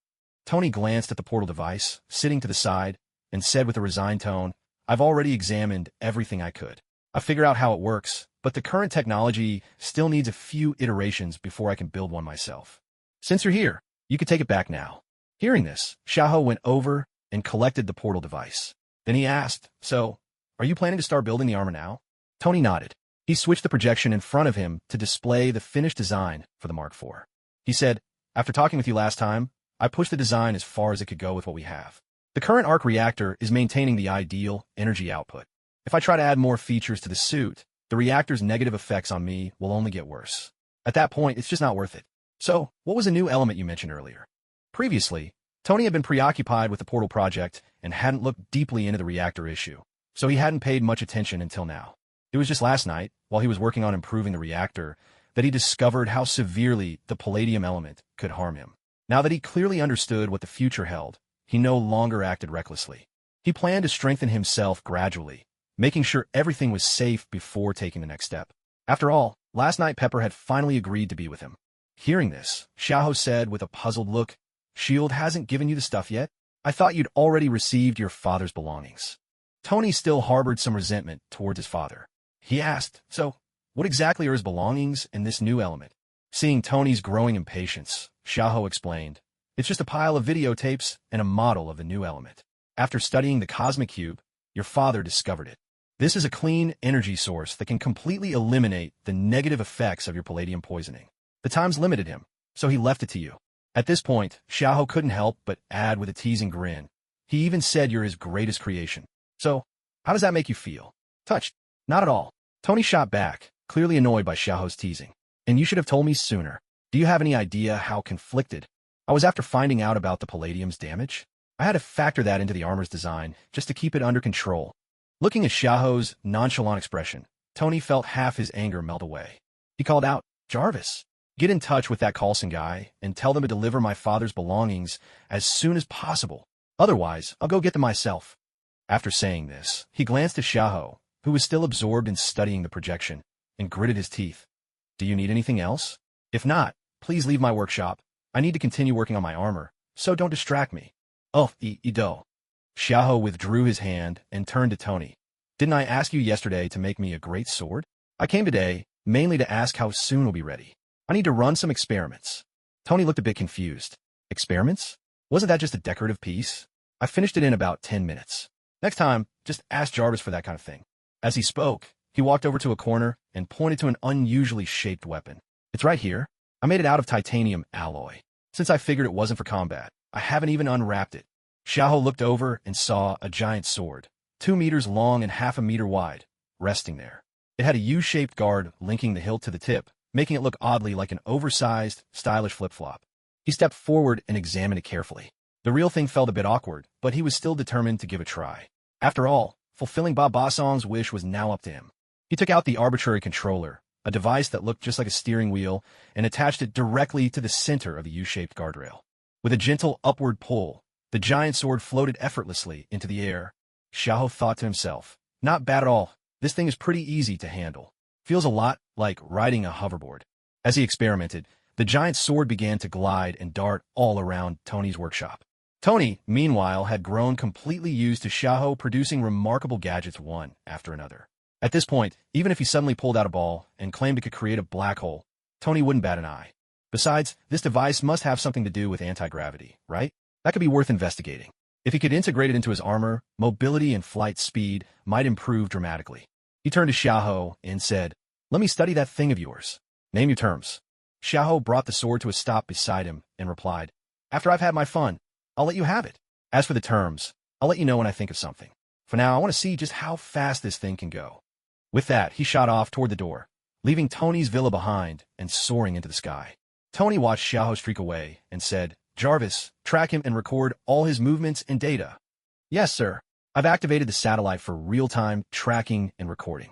Tony glanced at the portal device, sitting to the side, and said with a resigned tone, "I've already examined everything I could. I figured out how it works, but the current technology still needs a few iterations before I can build one myself. Since you're here, you can take it back now." Hearing this, Xiaoho went over and collected the portal device. Then he asked, "So, are you planning to start building the armor now?" Tony nodded. He switched the projection in front of him to display the finished design for the Mark IV. He said, "After talking with you last time, I pushed the design as far as it could go with what we have. The current arc reactor is maintaining the ideal energy output. If I try to add more features to the suit, the reactor's negative effects on me will only get worse. At that point, it's just not worth it." "So, what was a new element you mentioned earlier?" Previously, Tony had been preoccupied with the portal project and hadn't looked deeply into the reactor issue, so he hadn't paid much attention until now. It was just last night, while he was working on improving the reactor, that he discovered how severely the palladium element could harm him. Now that he clearly understood what the future held, he no longer acted recklessly. He planned to strengthen himself gradually, making sure everything was safe before taking the next step. After all, last night Pepper had finally agreed to be with him. Hearing this, Xiaoho said with a puzzled look, "Shield hasn't given you the stuff yet? I thought you'd already received your father's belongings." Tony still harbored some resentment towards his father. He asked, "So, what exactly are his belongings in this new element?" Seeing Tony's growing impatience, Xiaohou explained, "It's just a pile of videotapes and a model of the new element. After studying the cosmic cube, your father discovered it. This is a clean energy source that can completely eliminate the negative effects of your palladium poisoning. The time's limited him, so he left it to you." At this point, Xiaohou couldn't help but add with a teasing grin, "He even said you're his greatest creation. So, how does that make you feel?" "Touched." "Not at all." Tony shot back, clearly annoyed by Xiaohou's teasing. "And you should have told me sooner. Do you have any idea how conflicted I was after finding out about the palladium's damage? I had to factor that into the armor's design just to keep it under control." Looking at Xiaohou's nonchalant expression, Tony felt half his anger melt away. He called out, "Jarvis, get in touch with that Carlson guy and tell them to deliver my father's belongings as soon as possible. Otherwise, I'll go get them myself." After saying this, he glanced at Xiaohou, who was still absorbed in studying the projection, and gritted his teeth. "Do you need anything else? If not, please leave my workshop. I need to continue working on my armor, so don't distract me." "Oh, Ido." Xiaohou withdrew his hand and turned to Tony. "Didn't I ask you yesterday to make me a great sword? I came today mainly to ask how soon we'll be ready. I need to run some experiments." Tony looked a bit confused. "Experiments? Wasn't that just a decorative piece? I finished it in about 10 minutes. Next time, just ask Jarvis for that kind of thing." As he spoke, he walked over to a corner and pointed to an unusually shaped weapon. "It's right here. I made it out of titanium alloy. Since I figured it wasn't for combat, I haven't even unwrapped it." Xiaohou looked over and saw a giant sword, 2 meters long and half a meter wide, resting there. It had a U-shaped guard linking the hilt to the tip, making it look oddly like an oversized, stylish flip-flop. He stepped forward and examined it carefully. The real thing felt a bit awkward, but he was still determined to give it a try. After all, fulfilling Babasong's wish was now up to him. He took out the arbitrary controller, a device that looked just like a steering wheel, and attached it directly to the center of the U-shaped guardrail. With a gentle upward pull, the giant sword floated effortlessly into the air. Xiaohou thought to himself, "Not bad at all. This thing is pretty easy to handle. Feels a lot like riding a hoverboard." As he experimented, the giant sword began to glide and dart all around Tony's workshop. Tony, meanwhile, had grown completely used to Xiaohou producing remarkable gadgets one after another. At this point, even if he suddenly pulled out a ball and claimed it could create a black hole, Tony wouldn't bat an eye. Besides, this device must have something to do with anti-gravity, right? That could be worth investigating. If he could integrate it into his armor, mobility and flight speed might improve dramatically. He turned to Xiaohou and said, "Let me study that thing of yours. Name your terms." Xiaohou brought the sword to a stop beside him and replied, "After I've had my fun, I'll let you have it. As for the terms, I'll let you know when I think of something. For now, I want to see just how fast this thing can go." With that, he shot off toward the door, leaving Tony's villa behind and soaring into the sky. Tony watched Xiaohou streak away and said, "Jarvis, track him and record all his movements and data." "Yes, sir. I've activated the satellite for real-time tracking and recording."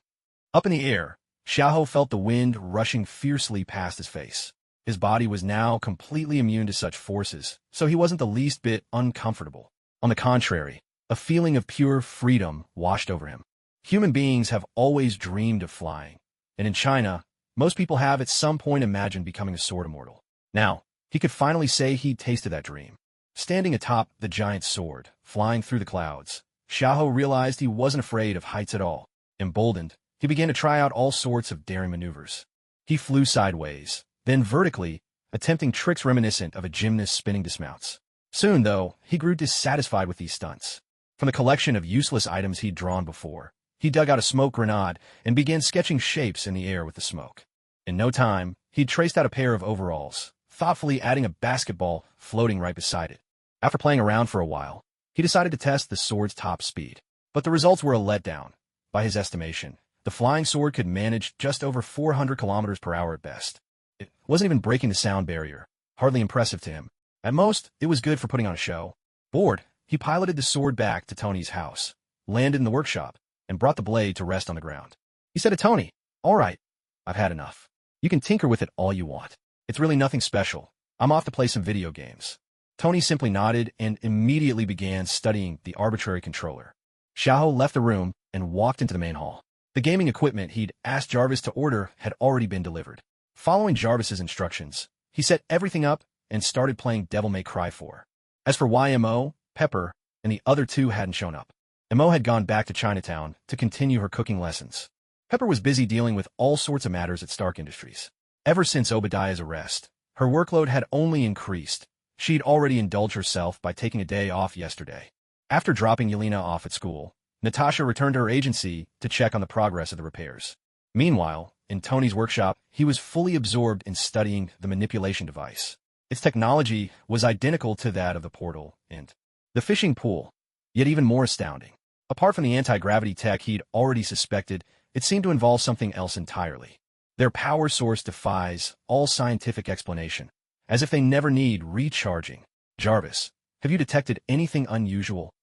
Up in the air, Xiaohou felt the wind rushing fiercely past his face. His body was now completely immune to such forces, so he wasn't the least bit uncomfortable. On the contrary, a feeling of pure freedom washed over him. Human beings have always dreamed of flying, and in China, most people have at some point imagined becoming a sword immortal. Now, he could finally say he'd tasted that dream. Standing atop the giant sword, flying through the clouds, Xiaohou realized he wasn't afraid of heights at all. Emboldened, he began to try out all sorts of daring maneuvers. He flew sideways, then vertically, attempting tricks reminiscent of a gymnast spinning dismounts. Soon, though, he grew dissatisfied with these stunts. From the collection of useless items he'd drawn before, he dug out a smoke grenade and began sketching shapes in the air with the smoke. In no time, he'd traced out a pair of overalls, thoughtfully adding a basketball floating right beside it. After playing around for a while, he decided to test the sword's top speed. But the results were a letdown. By his estimation, the flying sword could manage just over 400 kilometers per hour at best. It wasn't even breaking the sound barrier, hardly impressive to him. At most, it was good for putting on a show. Bored, he piloted the sword back to Tony's house, landed in the workshop, and brought the blade to rest on the ground. He said to Tony, "All right, I've had enough. You can tinker with it all you want. It's really nothing special. I'm off to play some video games." Tony simply nodded and immediately began studying the arbitrary controller. Xiaohou left the room and walked into the main hall. The gaming equipment he'd asked Jarvis to order had already been delivered. Following Jarvis's instructions, he set everything up and started playing Devil May Cry 4. As for YMO, Pepper, and the other two hadn't shown up. Emo had gone back to Chinatown to continue her cooking lessons. Pepper was busy dealing with all sorts of matters at Stark Industries. Ever since Obadiah's arrest, her workload had only increased. She'd already indulged herself by taking a day off yesterday. After dropping Yelena off at school, Natasha returned to her agency to check on the progress of the repairs. Meanwhile, in Tony's workshop, he was fully absorbed in studying the manipulation device. Its technology was identical to that of the portal and the fishing pool, yet even more astounding. Apart from the anti-gravity tech he'd already suspected, it seemed to involve something else entirely. Their power source defies all scientific explanation, as if they never need recharging. Jarvis, have you detected anything unusual?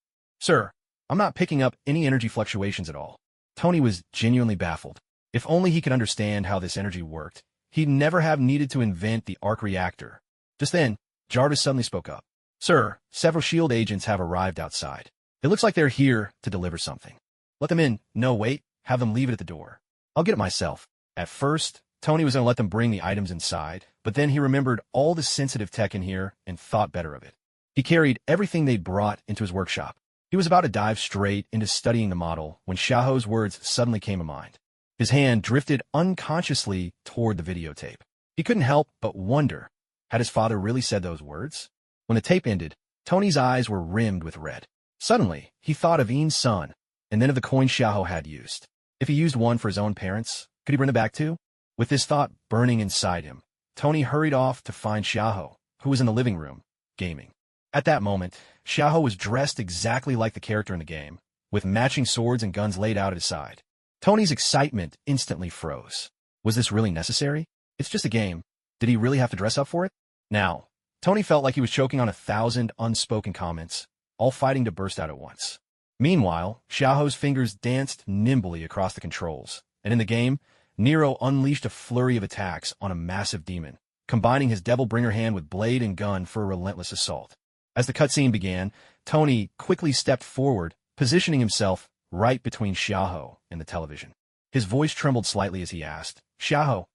Sir, I'm not picking up any energy fluctuations at all. Tony was genuinely baffled. If only he could understand how this energy worked, he'd never have needed to invent the arc reactor. Just then, Jarvis suddenly spoke up. Sir, several S.H.I.E.L.D. agents have arrived outside. It looks like they're here to deliver something. Let them in. No, wait. Have them leave it at the door. I'll get it myself. At first, Tony was going to let them bring the items inside, but then he remembered all the sensitive tech in here and thought better of it. He carried everything they'd brought into his workshop. He was about to dive straight into studying the model when Xiaoho's words suddenly came to mind. His hand drifted unconsciously toward the videotape. He couldn't help but wonder, had his father really said those words? When the tape ended, Tony's eyes were rimmed with red. Suddenly, he thought of Ian's son, and then of the coin Xiaoho had used. If he used one for his own parents, could he bring them back too? With this thought burning inside him, Tony hurried off to find Xiaoho, who was in the living room, gaming. At that moment, Xiaoho was dressed exactly like the character in the game, with matching swords and guns laid out at his side. Tony's excitement instantly froze. Was this really necessary? It's just a game. Did he really have to dress up for it? Now, Tony felt like he was choking on 1,000 unspoken comments, all fighting to burst out at once. Meanwhile, Xiaoho's fingers danced nimbly across the controls, and in the game, Nero unleashed a flurry of attacks on a massive demon, combining his Devil-Bringer hand with blade and gun for a relentless assault. As the cutscene began, Tony quickly stepped forward, positioning himself right between Xiaoho and the television. His voice trembled slightly as he asked, Xiaoho,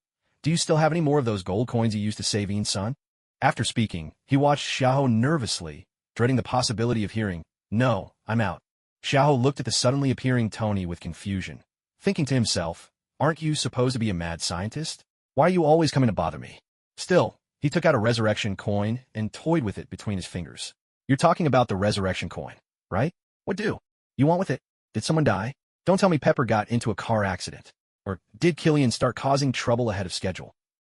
do you still have any more of those gold coins you used to save Ian's son? After speaking, he watched Xiaoho nervously, dreading the possibility of hearing, No, I'm out. Xiaoho looked at the suddenly appearing Tony with confusion, thinking to himself, Aren't you supposed to be a mad scientist? Why are you always coming to bother me? Still, he took out a resurrection coin and toyed with it between his fingers. You're talking about the resurrection coin, right? What do you want with it? Did someone die? Don't tell me Pepper got into a car accident. Or did Killian start causing trouble ahead of schedule?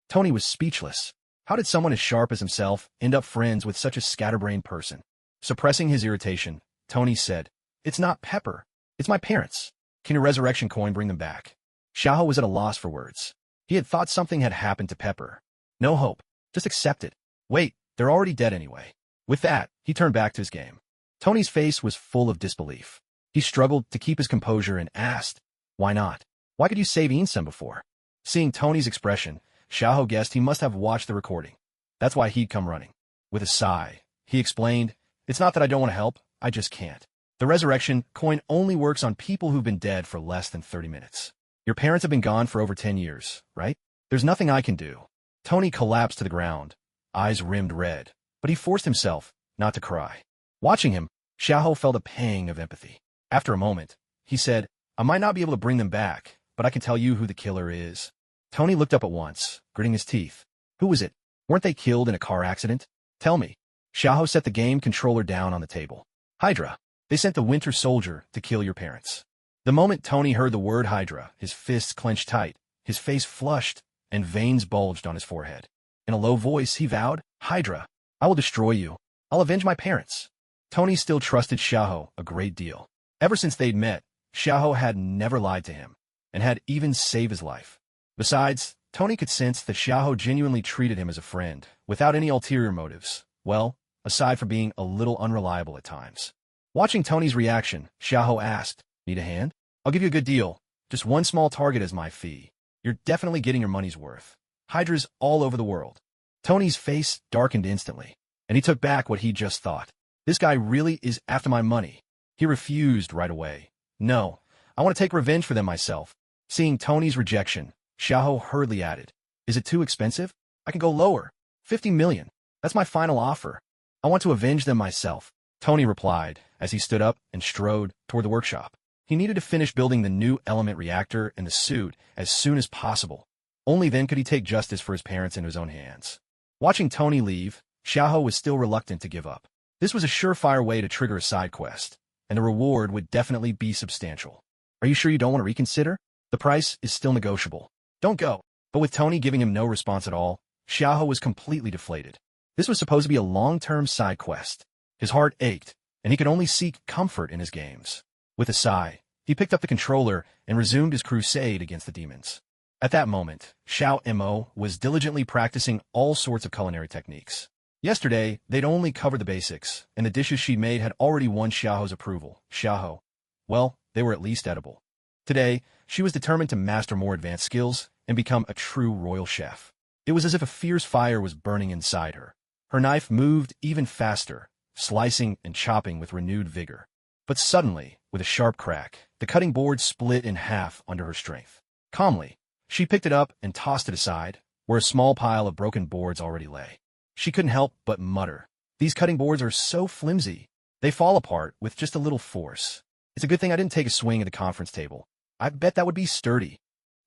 Tony was speechless. How did someone as sharp as himself end up friends with such a scatterbrained person? Suppressing his irritation, Tony said, It's not Pepper. It's my parents. Can your resurrection coin bring them back? Xiaoho was at a loss for words. He had thought something had happened to Pepper. No hope. Just accept it. Wait, they're already dead anyway. With that, he turned back to his game. Tony's face was full of disbelief. He struggled to keep his composure and asked, Why not? Why could you save Ian's son before? Seeing Tony's expression, Xiaoho guessed he must have watched the recording. That's why he'd come running. With a sigh, he explained, It's not that I don't want to help, I just can't. The resurrection coin only works on people who've been dead for less than 30 minutes. Your parents have been gone for over 10 years, right? There's nothing I can do. Tony collapsed to the ground, eyes rimmed red, but he forced himself not to cry. Watching him, Xiaoho felt a pang of empathy. After a moment, he said, I might not be able to bring them back, but I can tell you who the killer is. Tony looked up at once, gritting his teeth. Who was it? Weren't they killed in a car accident? Tell me. Xiaoho set the game controller down on the table. Hydra. They sent the Winter Soldier to kill your parents. The moment Tony heard the word Hydra, his fists clenched tight, his face flushed, and veins bulged on his forehead. In a low voice, he vowed, Hydra, I will destroy you. I'll avenge my parents. Tony still trusted Xiaoho a great deal. Ever since they'd met, Xiaoho had never lied to him, and had even saved his life. Besides, Tony could sense that Xiaoho genuinely treated him as a friend, without any ulterior motives, well, aside from being a little unreliable at times. Watching Tony's reaction, Xiaoho asked, Need a hand? I'll give you a good deal. Just one small target as my fee. You're definitely getting your money's worth. Hydra's all over the world. Tony's face darkened instantly, and he took back what he'd just thought. This guy really is after my money. He refused right away. No, I want to take revenge for them myself. Seeing Tony's rejection, Xiaoho hurriedly added, Is it too expensive? I can go lower. 50 million. That's my final offer. I want to avenge them myself. Tony replied as he stood up and strode toward the workshop. He needed to finish building the new element reactor and the suit as soon as possible. Only then could he take justice for his parents into his own hands. Watching Tony leave, Xiaoho was still reluctant to give up. This was a surefire way to trigger a side quest, and the reward would definitely be substantial. Are you sure you don't want to reconsider? The price is still negotiable. Don't go. But with Tony giving him no response at all, Xiaoho was completely deflated. This was supposed to be a long-term side quest. His heart ached, and he could only seek comfort in his games. With a sigh, he picked up the controller and resumed his crusade against the demons. At that moment, Xiao Mo was diligently practicing all sorts of culinary techniques. Yesterday, they'd only covered the basics, and the dishes she made had already won Xiaoho's approval. Xiaoho, well, they were at least edible. Today, she was determined to master more advanced skills and become a true royal chef. It was as if a fierce fire was burning inside her. Her knife moved even faster, slicing and chopping with renewed vigor. But suddenly, with a sharp crack, the cutting board split in half under her strength. Calmly, she picked it up and tossed it aside, where a small pile of broken boards already lay. She couldn't help but mutter, "These cutting boards are so flimsy. They fall apart with just a little force. It's a good thing I didn't take a swing at the conference table. I bet that would be sturdy."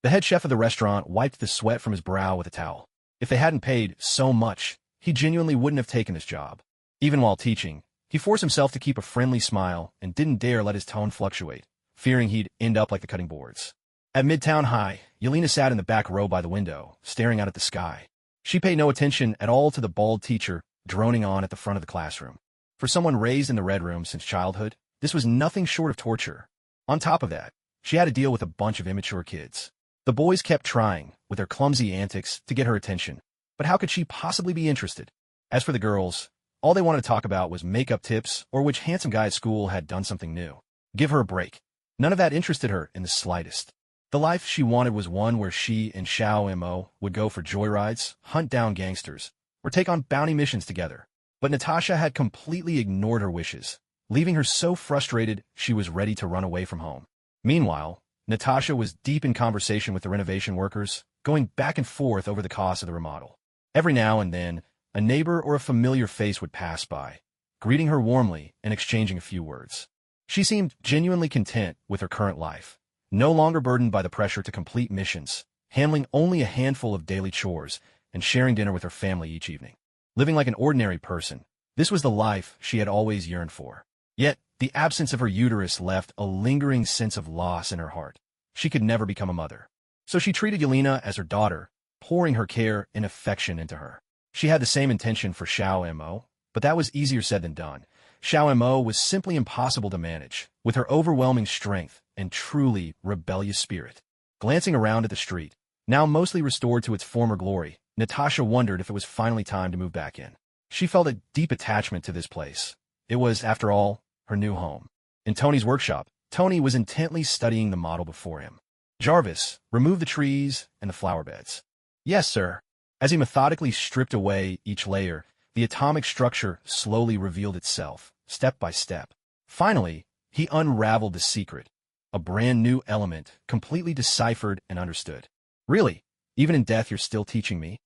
The head chef of the restaurant wiped the sweat from his brow with a towel. If they hadn't paid so much, he genuinely wouldn't have taken this job. Even while teaching, he forced himself to keep a friendly smile and didn't dare let his tone fluctuate, fearing he'd end up like the cutting boards. At Midtown High, Yelena sat in the back row by the window, staring out at the sky. She paid no attention at all to the bald teacher droning on at the front of the classroom. For someone raised in the Red Room since childhood, this was nothing short of torture. On top of that, she had to deal with a bunch of immature kids. The boys kept trying, with their clumsy antics, to get her attention. But how could she possibly be interested? As for the girls, all they wanted to talk about was makeup tips or which handsome guy at school had done something new. Give her a break. None of that interested her in the slightest. The life she wanted was one where she and Xiao Mo would go for joyrides, hunt down gangsters, or take on bounty missions together. But Natasha had completely ignored her wishes, leaving her so frustrated she was ready to run away from home. Meanwhile, Natasha was deep in conversation with the renovation workers, going back and forth over the cost of the remodel. Every now and then, a neighbor or a familiar face would pass by, greeting her warmly and exchanging a few words. She seemed genuinely content with her current life, no longer burdened by the pressure to complete missions, handling only a handful of daily chores, and sharing dinner with her family each evening. Living like an ordinary person, this was the life she had always yearned for. Yet, the absence of her uterus left a lingering sense of loss in her heart. She could never become a mother. So she treated Yelena as her daughter, pouring her care and affection into her. She had the same intention for Xiao Mo, but that was easier said than done. Xiao Mo was simply impossible to manage, with her overwhelming strength and truly rebellious spirit. Glancing around at the street, now mostly restored to its former glory, Natasha wondered if it was finally time to move back in. She felt a deep attachment to this place. It was, after all, her new home. In Tony's workshop, Tony was intently studying the model before him. Jarvis, remove the trees and the flower beds. Yes, sir. As he methodically stripped away each layer, the atomic structure slowly revealed itself, step by step. Finally, he unraveled the secret, a brand new element, completely deciphered and understood. Really? Even in death you're still teaching me?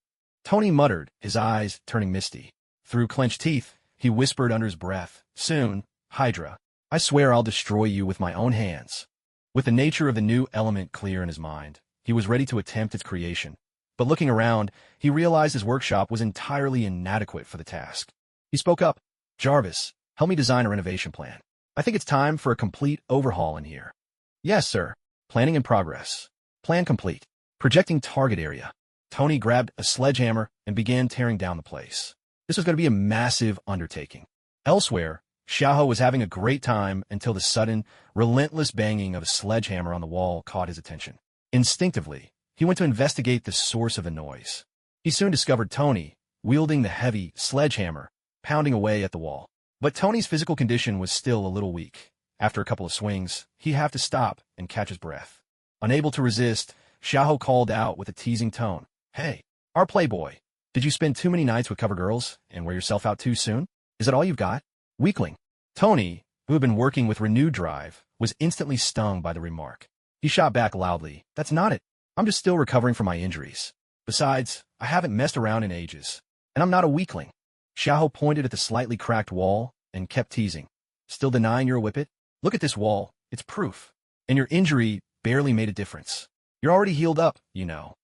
Tony muttered, his eyes turning misty. Through clenched teeth, he whispered under his breath, "Soon, Hydra, I swear I'll destroy you with my own hands." With the nature of the new element clear in his mind, he was ready to attempt its creation. But looking around, he realized his workshop was entirely inadequate for the task. He spoke up, "Jarvis, help me design a renovation plan. I think it's time for a complete overhaul in here." "Yes, sir. Planning in progress. Plan complete. Projecting target area." Tony grabbed a sledgehammer and began tearing down the place. This was going to be a massive undertaking. Elsewhere, Xiaoho was having a great time until the sudden, relentless banging of a sledgehammer on the wall caught his attention. Instinctively, he went to investigate the source of the noise. He soon discovered Tony, wielding the heavy sledgehammer, pounding away at the wall. But Tony's physical condition was still a little weak. After a couple of swings, he'd have to stop and catch his breath. Unable to resist, Xiaoho called out with a teasing tone, "Hey, our playboy, did you spend too many nights with cover girls and wear yourself out too soon? Is that all you've got? Weakling." Tony, who had been working with renewed drive, was instantly stung by the remark. He shot back loudly, "That's not it. I'm just still recovering from my injuries. Besides, I haven't messed around in ages. And I'm not a weakling." Xiaoho pointed at the slightly cracked wall, and kept teasing. Still denying you're a whippet? Look at this wall. It's proof. And your injury barely made a difference. You're already healed up, you know.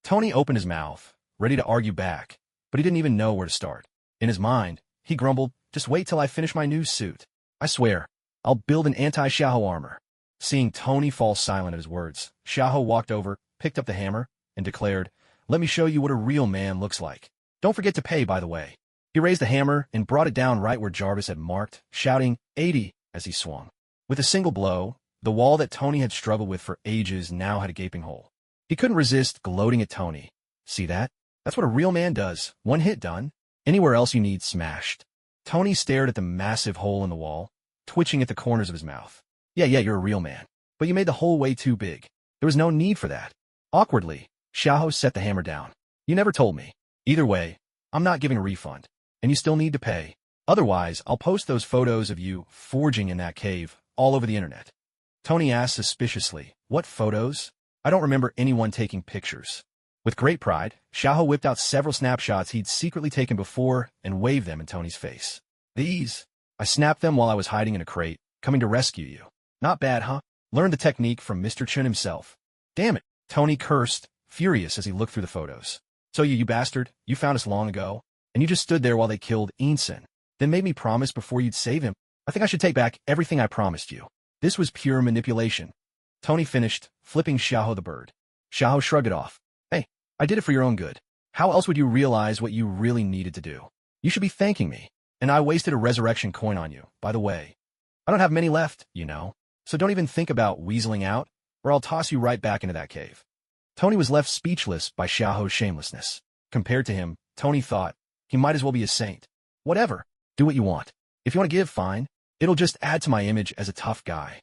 Tony opened his mouth, ready to argue back, but he didn't even know where to start. In his mind, he grumbled, just wait till I finish my new suit. I swear, I'll build an anti-Xiahou armor. Seeing Tony fall silent at his words, Xiahou walked over, picked up the hammer, and declared, let me show you what a real man looks like. Don't forget to pay, by the way. He raised the hammer and brought it down right where Jarvis had marked, shouting, 80, as he swung. With a single blow, the wall that Tony had struggled with for ages now had a gaping hole. He couldn't resist gloating at Tony. See that? That's what a real man does. One hit done. Anywhere else you need smashed. Tony stared at the massive hole in the wall, twitching at the corners of his mouth. Yeah, you're a real man. But you made the hole way too big. There was no need for that. Awkwardly, Xiahou set the hammer down. You never told me. Either way, I'm not giving a refund. And you still need to pay. Otherwise, I'll post those photos of you forging in that cave all over the internet. Tony asked suspiciously, what photos? I don't remember anyone taking pictures. With great pride, Xiahou whipped out several snapshots he'd secretly taken before and waved them in Tony's face. These? I snapped them while I was hiding in a crate, coming to rescue you. Not bad, huh? Learned the technique from Mr. Chun himself. Damn it, Tony cursed, furious as he looked through the photos. So you bastard, you found us long ago, and you just stood there while they killed Ensign, then made me promise before you'd save him. I think I should take back everything I promised you. This was pure manipulation. Tony finished, flipping Xiahou the bird. Xiahou shrugged it off. Hey, I did it for your own good. How else would you realize what you really needed to do? You should be thanking me. And I wasted a resurrection coin on you, by the way. I don't have many left, you know. So don't even think about weaseling out, or I'll toss you right back into that cave. Tony was left speechless by Xiahou's shamelessness. Compared to him, Tony thought, he might as well be a saint. Whatever. Do what you want. If you want to give, fine. It'll just add to my image as a tough guy.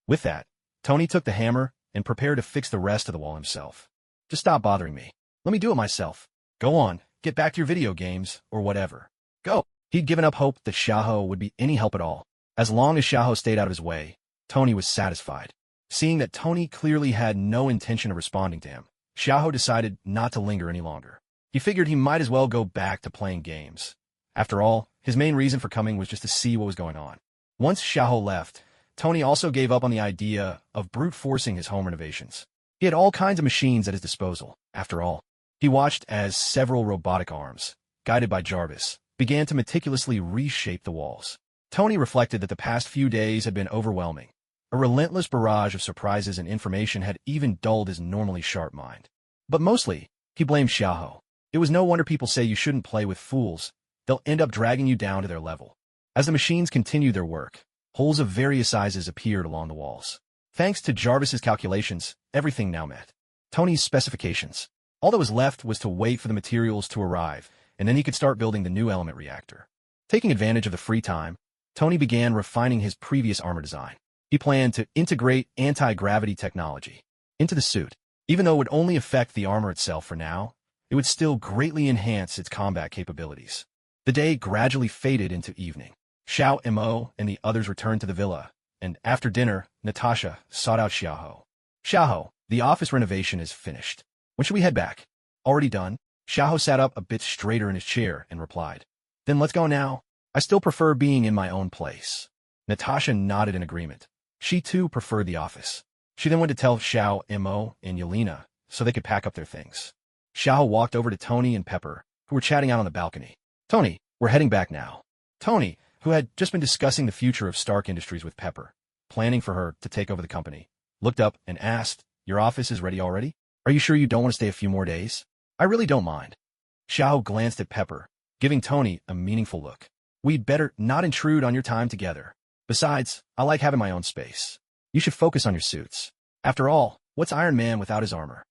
With that, Tony took the hammer and prepared to fix the rest of the wall himself. Just stop bothering me. Let me do it myself. Go on, get back to your video games, or whatever. Go. He'd given up hope that Xiahou would be any help at all. As long as Xiahou stayed out of his way, Tony was satisfied. Seeing that Tony clearly had no intention of responding to him, Xiahou decided not to linger any longer. He figured he might as well go back to playing games. After all, his main reason for coming was just to see what was going on. Once Xiahou left, Tony also gave up on the idea of brute forcing his home renovations. He had all kinds of machines at his disposal, after all. He watched as several robotic arms, guided by Jarvis, began to meticulously reshape the walls. Tony reflected that the past few days had been overwhelming. A relentless barrage of surprises and information had even dulled his normally sharp mind. But mostly, he blamed Xiahou. It was no wonder people say you shouldn't play with fools. They'll end up dragging you down to their level. As the machines continued their work, holes of various sizes appeared along the walls. Thanks to Jarvis's calculations, everything now met Tony's specifications. All that was left was to wait for the materials to arrive, and then he could start building the new element reactor. Taking advantage of the free time, Tony began refining his previous armor design. He planned to integrate anti-gravity technology into the suit. Even though it would only affect the armor itself for now, it would still greatly enhance its combat capabilities. The day gradually faded into evening. Xiao Mo and the others returned to the villa, and after dinner, Natasha sought out Xiahou. Xiahou, the office renovation is finished. When should we head back? Already done? Xiahou sat up a bit straighter in his chair and replied. Then let's go now. I still prefer being in my own place. Natasha nodded in agreement. She too preferred the office. She then went to tell Xiao Mo and Yelena so they could pack up their things. Xiahou walked over to Tony and Pepper, who were chatting out on the balcony. Tony, we're heading back now. Tony, who had just been discussing the future of Stark Industries with Pepper, planning for her to take over the company, looked up and asked, your office is ready already? Are you sure you don't want to stay a few more days? I really don't mind. Xiahou glanced at Pepper, giving Tony a meaningful look. We'd better not intrude on your time together. Besides, I like having my own space. You should focus on your suits. After all, what's Iron Man without his armor?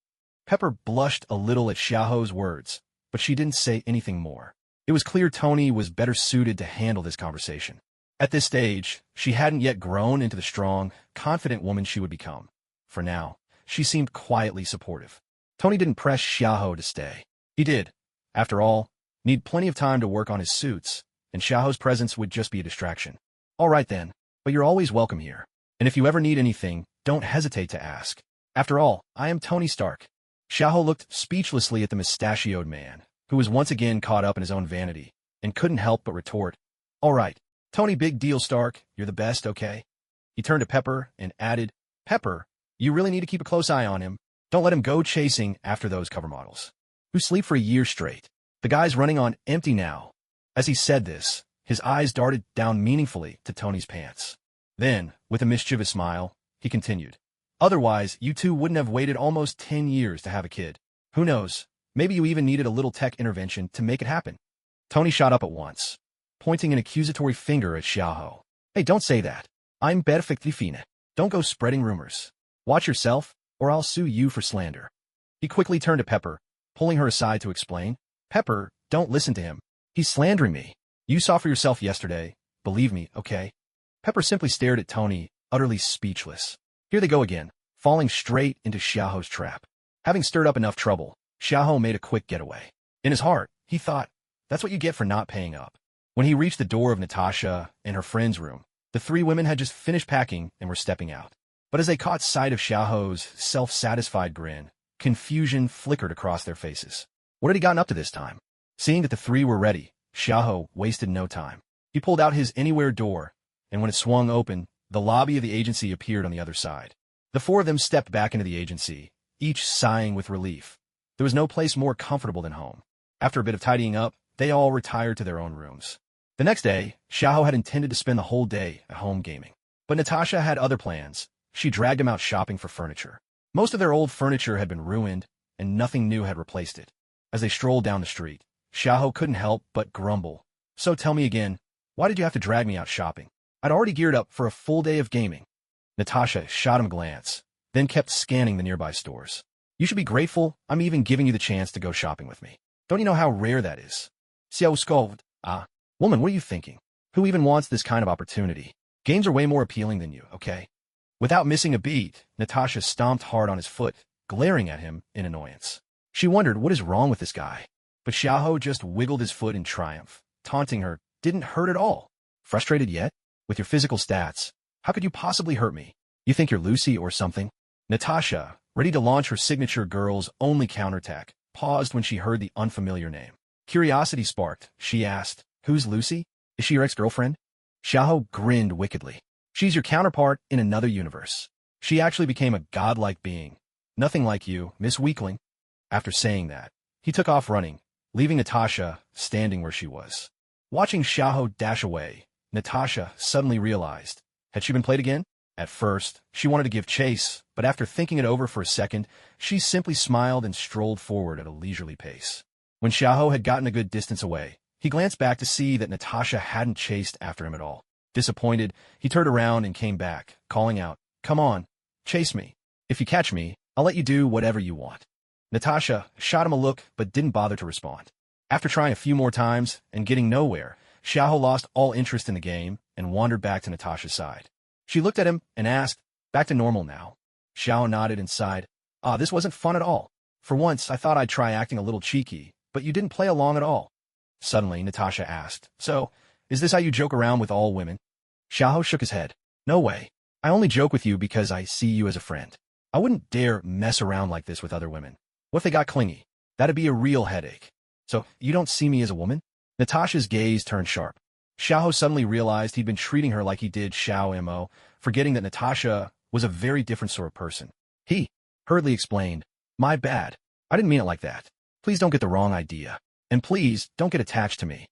Pepper blushed a little at Xiahou's words, but she didn't say anything more. It was clear Tony was better suited to handle this conversation. At this stage, she hadn't yet grown into the strong, confident woman she would become. For now, she seemed quietly supportive. Tony didn't press Xiahou to stay. He did. After all, need plenty of time to work on his suits, and Xiahou's presence would just be a distraction. All right then, but you're always welcome here. And if you ever need anything, don't hesitate to ask. After all, I am Tony Stark. Xiahou looked speechlessly at the mustachioed man, who was once again caught up in his own vanity, and couldn't help but retort. All right, Tony, big deal, Stark. You're the best, okay? He turned to Pepper and added, Pepper, you really need to keep a close eye on him. Don't let him go chasing after those cover models who sleep for a year straight. The guy's running on empty now. As he said this, his eyes darted down meaningfully to Tony's pants. Then, with a mischievous smile, he continued, otherwise, you two wouldn't have waited almost 10 years to have a kid. Who knows, maybe you even needed a little tech intervention to make it happen. Tony shot up at once, pointing an accusatory finger at Xiaoho. Hey, don't say that. I'm perfectly fine. Don't go spreading rumors. Watch yourself, or I'll sue you for slander. He quickly turned to Pepper, pulling her aside to explain. Pepper, don't listen to him. He's slandering me. You saw for yourself yesterday. Believe me, okay? Pepper simply stared at Tony, utterly speechless. Here they go again, falling straight into Xiaoho's trap. Having stirred up enough trouble, Xiaoho made a quick getaway. In his heart, he thought, that's what you get for not paying up. When he reached the door of Natasha and her friend's room, the three women had just finished packing and were stepping out. But as they caught sight of Xiaoho's self-satisfied grin, confusion flickered across their faces. What had he gotten up to this time? Seeing that the three were ready, Xiaoho wasted no time. He pulled out his anywhere door, and when it swung open, the lobby of the agency appeared on the other side. The four of them stepped back into the agency, each sighing with relief. There was no place more comfortable than home. After a bit of tidying up, they all retired to their own rooms. The next day, Xiaoho had intended to spend the whole day at home gaming. But Natasha had other plans. She dragged him out shopping for furniture. Most of their old furniture had been ruined, and nothing new had replaced it. As they strolled down the street, Xiaoho couldn't help but grumble. So tell me again, why did you have to drag me out shopping? I'd already geared up for a full day of gaming. Natasha shot him a glance, then kept scanning the nearby stores. You should be grateful I'm even giving you the chance to go shopping with me. Don't you know how rare that is? Xiao scolded. Woman, what are you thinking? Who even wants this kind of opportunity? Games are way more appealing than you, okay? Without missing a beat, Natasha stomped hard on his foot, glaring at him in annoyance. She wondered what is wrong with this guy. But Xiaoho just wiggled his foot in triumph, taunting her. Didn't hurt at all. Frustrated yet? With your physical stats, how could you possibly hurt me? You think you're Lucy or something? Natasha, ready to launch her signature girls-only counterattack, paused when she heard the unfamiliar name. Curiosity sparked. She asked, who's Lucy? Is she your ex-girlfriend? Xiaoho grinned wickedly. She's your counterpart in another universe. She actually became a godlike being. Nothing like you, Miss Weakling. After saying that, he took off running, leaving Natasha standing where she was. Watching Xiaoho dash away, Natasha suddenly realized, had she been played again? At first, she wanted to give chase, but after thinking it over for a second, she simply smiled and strolled forward at a leisurely pace. When Xiaoho had gotten a good distance away, he glanced back to see that Natasha hadn't chased after him at all. Disappointed, he turned around and came back, calling out, come on, chase me. If you catch me, I'll let you do whatever you want. Natasha shot him a look but didn't bother to respond. After trying a few more times and getting nowhere, Xiaoho lost all interest in the game and wandered back to Natasha's side. She looked at him and asked, back to normal now? Xiaoho nodded and sighed. This wasn't fun at all. For once, I thought I'd try acting a little cheeky, but you didn't play along at all. Suddenly, Natasha asked, so, is this how you joke around with all women? Xiaoho shook his head. No way. I only joke with you because I see you as a friend. I wouldn't dare mess around like this with other women. What if they got clingy? That'd be a real headache. So, you don't see me as a woman? Natasha's gaze turned sharp. Xiaoho suddenly realized he'd been treating her like he did Xiao Mo, forgetting that Natasha was a very different sort of person. He hurriedly explained, my bad. I didn't mean it like that. Please don't get the wrong idea. And please, don't get attached to me.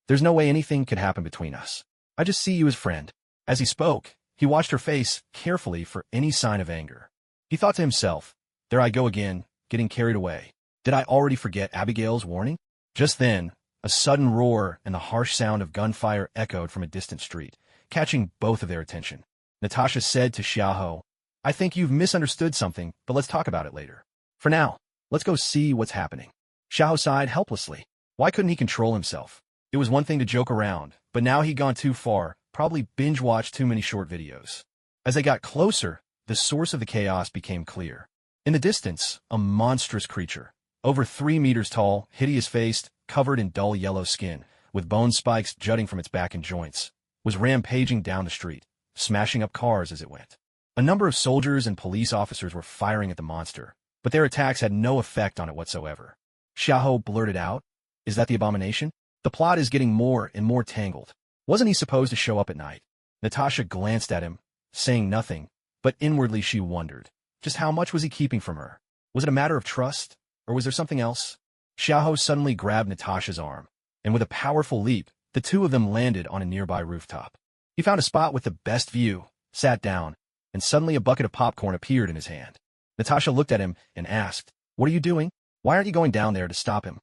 There's no way anything could happen between us. I just see you as friend. As he spoke, he watched her face carefully for any sign of anger. He thought to himself, there I go again, getting carried away. Did I already forget Abigail's warning? Just then, a sudden roar and the harsh sound of gunfire echoed from a distant street, catching both of their attention. Natasha said to Xiaoho, I think you've misunderstood something, but let's talk about it later. For now, let's go see what's happening. Xiaoho sighed helplessly. Why couldn't he control himself? It was one thing to joke around, but now he'd gone too far, probably binge-watched too many short videos. As they got closer, the source of the chaos became clear. In the distance, a monstrous creature, over 3 meters tall, hideous-faced, covered in dull yellow skin, with bone spikes jutting from its back and joints, was rampaging down the street, smashing up cars as it went. A number of soldiers and police officers were firing at the monster, but their attacks had no effect on it whatsoever. Xiaoho blurted out, is that the abomination? The plot is getting more and more tangled. Wasn't he supposed to show up at night? Natasha glanced at him, saying nothing, but inwardly she wondered, just how much was he keeping from her? Was it a matter of trust, or was there something else? Xiaohou suddenly grabbed Natasha's arm, and with a powerful leap, the two of them landed on a nearby rooftop. He found a spot with the best view, sat down, and suddenly a bucket of popcorn appeared in his hand. Natasha looked at him and asked, "What are you doing? Why aren't you going down there to stop him?"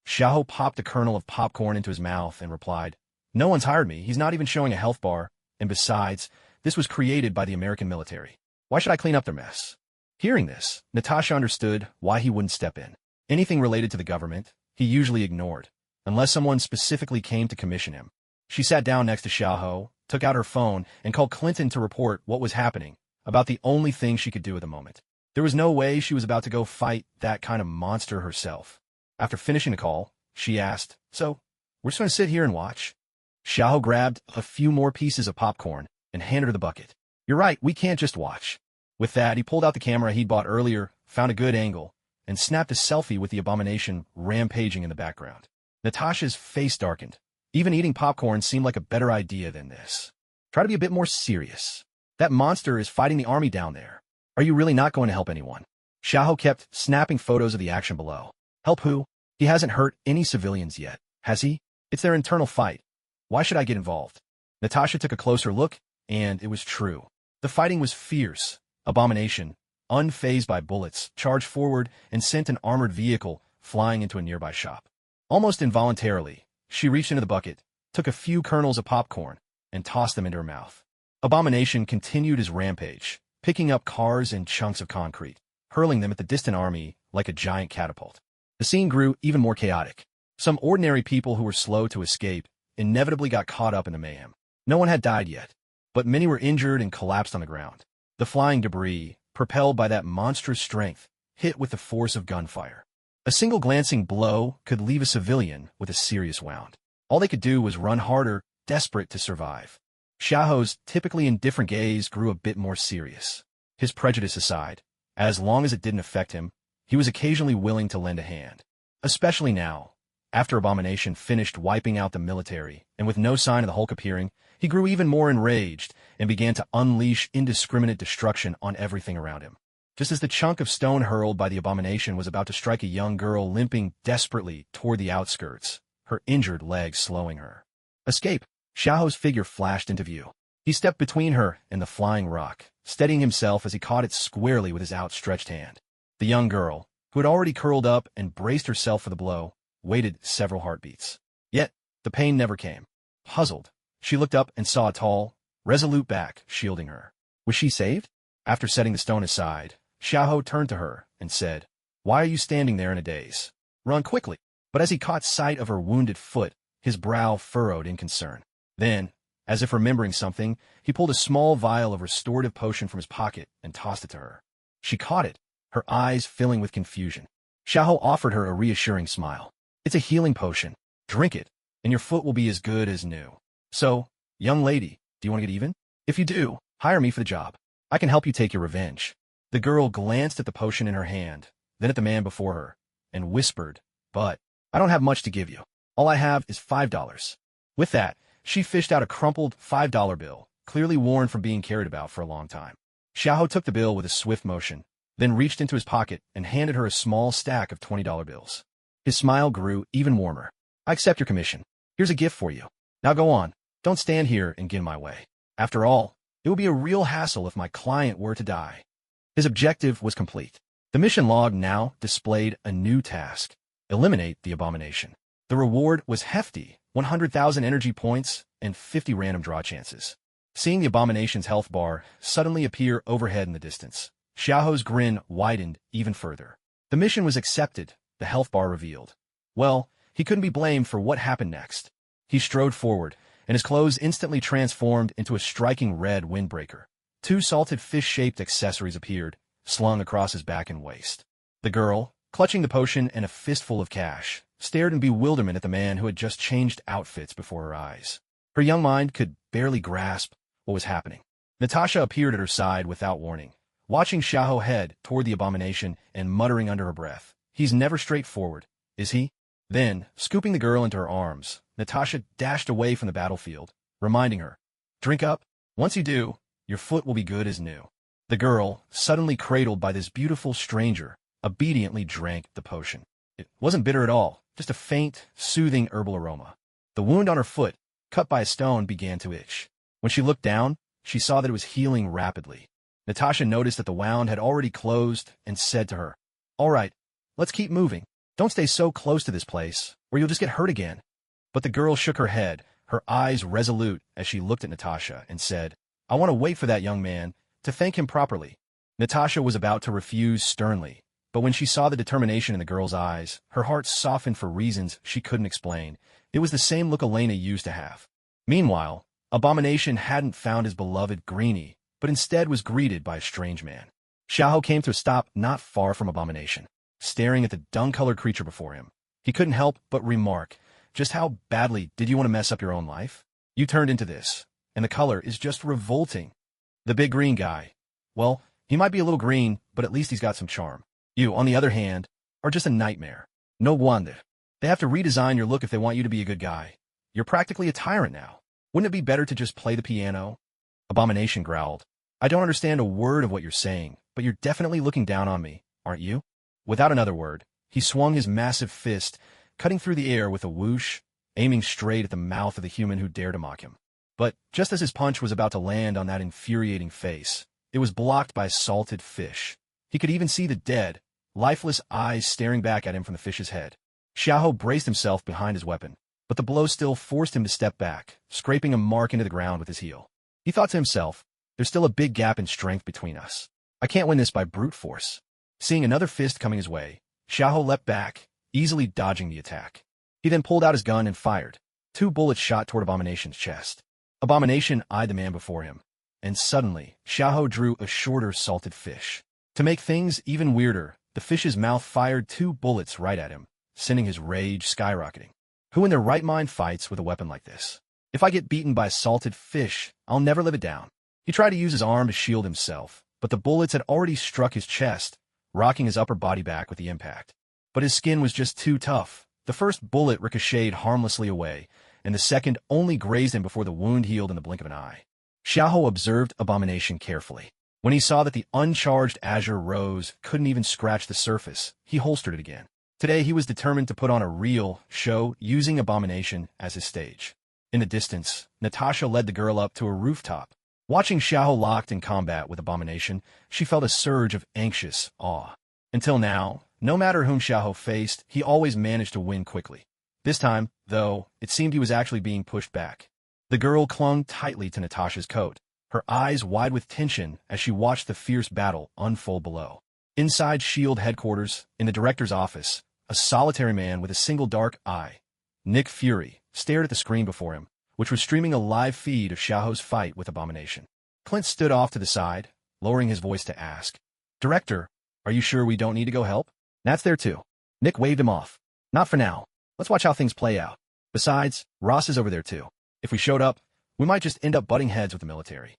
Xiaohou popped a kernel of popcorn into his mouth and replied, "No one's hired me. He's not even showing a health bar, and besides, this was created by the American military. Why should I clean up their mess?" Hearing this, Natasha understood why he wouldn't step in. Anything related to the government, he usually ignored, unless someone specifically came to commission him. She sat down next to Xiaohou, took out her phone, and called Clinton to report what was happening, about the only thing she could do at the moment. There was no way she was about to go fight that kind of monster herself. After finishing the call, she asked, "So, we're just going to sit here and watch?" Xiaohou grabbed a few more pieces of popcorn and handed her the bucket. "You're right, we can't just watch." With that, he pulled out the camera he'd bought earlier, found a good angle, and snapped a selfie with the abomination rampaging in the background. Natasha's face darkened. Even eating popcorn seemed like a better idea than this. Try to be a bit more serious. That monster is fighting the army down there. Are you really not going to help anyone? Xiaohou kept snapping photos of the action below. Help who? He hasn't hurt any civilians yet, has he? It's their internal fight. Why should I get involved? Natasha took a closer look, and it was true. The fighting was fierce. Abomination, unfazed by bullets, charged forward and sent an armored vehicle flying into a nearby shop. Almost involuntarily, she reached into the bucket, took a few kernels of popcorn, and tossed them into her mouth. Abomination continued his rampage, picking up cars and chunks of concrete, hurling them at the distant army like a giant catapult. The scene grew even more chaotic. Some ordinary people who were slow to escape inevitably got caught up in the mayhem. No one had died yet, but many were injured and collapsed on the ground. The flying debris, propelled by that monstrous strength, hit with the force of gunfire. A single glancing blow could leave a civilian with a serious wound. All they could do was run harder, desperate to survive. Xiaohou's typically indifferent gaze grew a bit more serious. His prejudice aside, as long as it didn't affect him, he was occasionally willing to lend a hand. Especially now, after Abomination finished wiping out the military, and with no sign of the Hulk appearing, he grew even more enraged and began to unleash indiscriminate destruction on everything around him. Just as the chunk of stone hurled by the Abomination was about to strike a young girl limping desperately toward the outskirts, her injured leg slowing her. Escape! Xiaohou's figure flashed into view. He stepped between her and the flying rock, steadying himself as he caught it squarely with his outstretched hand. The young girl, who had already curled up and braced herself for the blow, waited several heartbeats. Yet, the pain never came. Puzzled, she looked up and saw a tall, resolute back shielding her. Was she saved? After setting the stone aside, Xiaohou turned to her and said, "Why are you standing there in a daze? Run quickly." But as he caught sight of her wounded foot, his brow furrowed in concern. Then, as if remembering something, he pulled a small vial of restorative potion from his pocket and tossed it to her. She caught it, her eyes filling with confusion. Xiaohou offered her a reassuring smile. "It's a healing potion. Drink it, and your foot will be as good as new. So, young lady, do you want to get even? If you do, hire me for the job. I can help you take your revenge." The girl glanced at the potion in her hand, then at the man before her, and whispered, "But I don't have much to give you. All I have is $5. With that, she fished out a crumpled $5 bill, clearly worn from being carried about for a long time. Xiaohou took the bill with a swift motion, then reached into his pocket and handed her a small stack of $20 bills. His smile grew even warmer. "I accept your commission. Here's a gift for you. Now go on. Don't stand here and get in my way. After all, it would be a real hassle if my client were to die." His objective was complete. The mission log now displayed a new task: eliminate the Abomination. The reward was hefty, 100,000 energy points and 50 random draw chances. Seeing the Abomination's health bar suddenly appear overhead in the distance, Xiaohou's grin widened even further. The mission was accepted, the health bar revealed. Well, he couldn't be blamed for what happened next. He strode forward, and his clothes instantly transformed into a striking red windbreaker. 2 salted fish-shaped accessories appeared, slung across his back and waist. The girl, clutching the potion and a fistful of cash, stared in bewilderment at the man who had just changed outfits before her eyes. Her young mind could barely grasp what was happening. Natasha appeared at her side without warning, watching Xiaohou head toward the Abomination and muttering under her breath, "He's never straightforward, is he?" Then, scooping the girl into her arms, Natasha dashed away from the battlefield, reminding her, "Drink up. Once you do, your foot will be good as new." The girl, suddenly cradled by this beautiful stranger, obediently drank the potion. It wasn't bitter at all, just a faint, soothing herbal aroma. The wound on her foot, cut by a stone, began to itch. When she looked down, she saw that it was healing rapidly. Natasha noticed that the wound had already closed and said to her, "All right, let's keep moving. Don't stay so close to this place, or you'll just get hurt again." But the girl shook her head, her eyes resolute as she looked at Natasha and said, "I want to wait for that young man, to thank him properly." Natasha was about to refuse sternly, but when she saw the determination in the girl's eyes, her heart softened for reasons she couldn't explain. It was the same look Elena used to have. Meanwhile, Abomination hadn't found his beloved Greenie, but instead was greeted by a strange man. Xiahou came to a stop not far from Abomination, staring at the dung-colored creature before him. He couldn't help but remark, "Just how badly did you want to mess up your own life? You turned into this, and the color is just revolting." The big green guy. "Well, he might be a little green, but at least he's got some charm. You, on the other hand, are just a nightmare. No wonder. They have to redesign your look if they want you to be a good guy. You're practically a tyrant now. Wouldn't it be better to just play the piano?" Abomination growled, "I don't understand a word of what you're saying, but you're definitely looking down on me, aren't you?" Without another word, he swung his massive fist, cutting through the air with a whoosh, aiming straight at the mouth of the human who dared to mock him. But just as his punch was about to land on that infuriating face, it was blocked by a salted fish. He could even see the dead, lifeless eyes staring back at him from the fish's head. Xiahou braced himself behind his weapon, but the blow still forced him to step back, scraping a mark into the ground with his heel. He thought to himself, "There's still a big gap in strength between us. I can't win this by brute force." Seeing another fist coming his way, Xiahou leapt back, easily dodging the attack. He then pulled out his gun and fired. 2 bullets shot toward Abomination's chest. Abomination eyed the man before him, and suddenly, Xiahou drew a shorter salted fish. To make things even weirder, the fish's mouth fired 2 bullets right at him, sending his rage skyrocketing. Who in their right mind fights with a weapon like this? "If I get beaten by a salted fish, I'll never live it down." He tried to use his arm to shield himself, but the bullets had already struck his chest, rocking his upper body back with the impact. But his skin was just too tough. The first bullet ricocheted harmlessly away, and the second only grazed him before the wound healed in the blink of an eye. Xiahou observed Abomination carefully. When he saw that the uncharged azure rose couldn't even scratch the surface, he holstered it again. Today he was determined to put on a real show using Abomination as his stage. In the distance, Natasha led the girl up to a rooftop. Watching Xiahou locked in combat with Abomination, she felt a surge of anxious awe. Until now, no matter whom Xiahou faced, he always managed to win quickly. This time, though, it seemed he was actually being pushed back. The girl clung tightly to Natasha's coat, her eyes wide with tension as she watched the fierce battle unfold below. Inside S.H.I.E.L.D. headquarters, in the director's office, a solitary man with a single dark eye, Nick Fury, stared at the screen before him, which was streaming a live feed of Xiahou's fight with Abomination. Clint stood off to the side, lowering his voice to ask, "Director, are you sure we don't need to go help?" "Nat's there too." Nick waved him off. "Not for now. Let's watch how things play out. Besides, Ross is over there too. If we showed up, we might just end up butting heads with the military."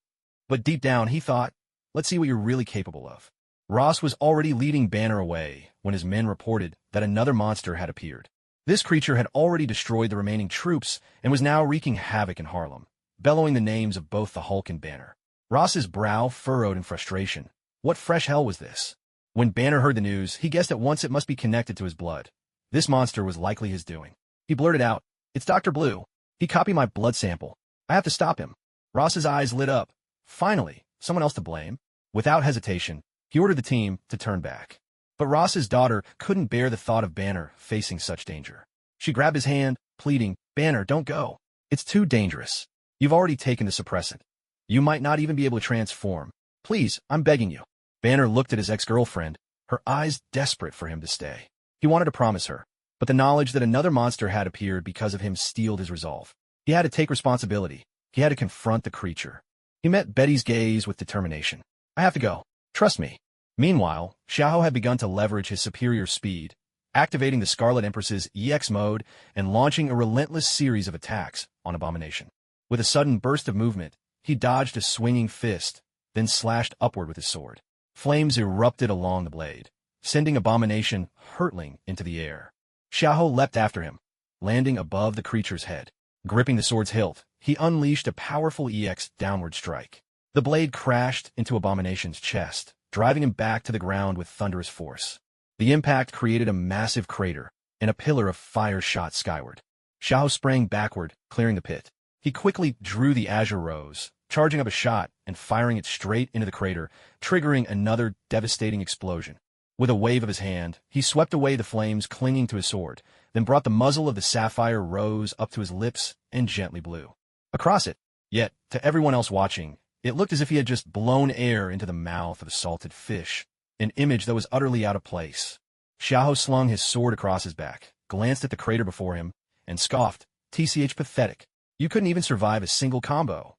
But deep down, he thought, "Let's see what you're really capable of." Ross was already leading Banner away when his men reported that another monster had appeared. This creature had already destroyed the remaining troops and was now wreaking havoc in Harlem, bellowing the names of both the Hulk and Banner. Ross's brow furrowed in frustration. What fresh hell was this? When Banner heard the news, he guessed at once it must be connected to his blood. This monster was likely his doing. He blurted out, "It's Dr. Blue. He copied my blood sample. I have to stop him." Ross's eyes lit up. Finally, someone else to blame. Without hesitation, he ordered the team to turn back. But Ross's daughter couldn't bear the thought of Banner facing such danger. She grabbed his hand, pleading, "Banner, don't go. It's too dangerous. You've already taken the suppressant. You might not even be able to transform. Please, I'm begging you." Banner looked at his ex-girlfriend, her eyes desperate for him to stay. He wanted to promise her, but the knowledge that another monster had appeared because of him steeled his resolve. He had to take responsibility. He had to confront the creature. He met Betty's gaze with determination. "I have to go. Trust me." Meanwhile, Xiahou had begun to leverage his superior speed, activating the Scarlet Empress's EX mode and launching a relentless series of attacks on Abomination. With a sudden burst of movement, he dodged a swinging fist, then slashed upward with his sword. Flames erupted along the blade, sending Abomination hurtling into the air. Xiahou leapt after him, landing above the creature's head. Gripping the sword's hilt, he unleashed a powerful EX downward strike. The blade crashed into Abomination's chest, driving him back to the ground with thunderous force. The impact created a massive crater, and a pillar of fire shot skyward. Xiahou sprang backward, clearing the pit. He quickly drew the azure rose, charging up a shot and firing it straight into the crater, triggering another devastating explosion. With a wave of his hand, he swept away the flames clinging to his sword, then brought the muzzle of the sapphire rose up to his lips and gently blew across it. Yet, to everyone else watching, it looked as if he had just blown air into the mouth of a salted fish, an image that was utterly out of place. Xiahou slung his sword across his back, glanced at the crater before him, and scoffed, "TCH pathetic. You couldn't even survive a single combo."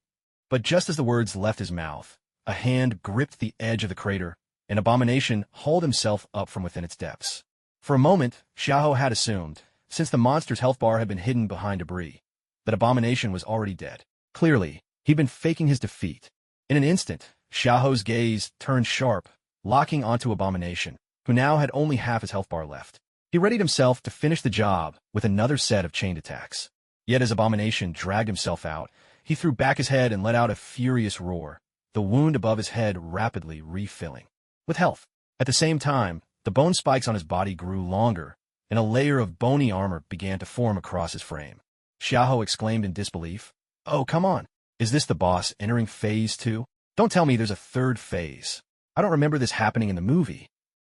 But just as the words left his mouth, a hand gripped the edge of the crater, and Abomination hauled himself up from within its depths. For a moment, Xiahou had assumed, since the monster's health bar had been hidden behind debris, that Abomination was already dead. Clearly, he'd been faking his defeat. In an instant, Xiahou's gaze turned sharp, locking onto Abomination, who now had only half his health bar left. He readied himself to finish the job with another set of chained attacks. Yet as Abomination dragged himself out, he threw back his head and let out a furious roar, the wound above his head rapidly refilling with health. At the same time, the bone spikes on his body grew longer, and a layer of bony armor began to form across his frame. Xiahou exclaimed in disbelief, "Oh, come on. Is this the boss entering phase 2? Don't tell me there's a third phase. I don't remember this happening in the movie."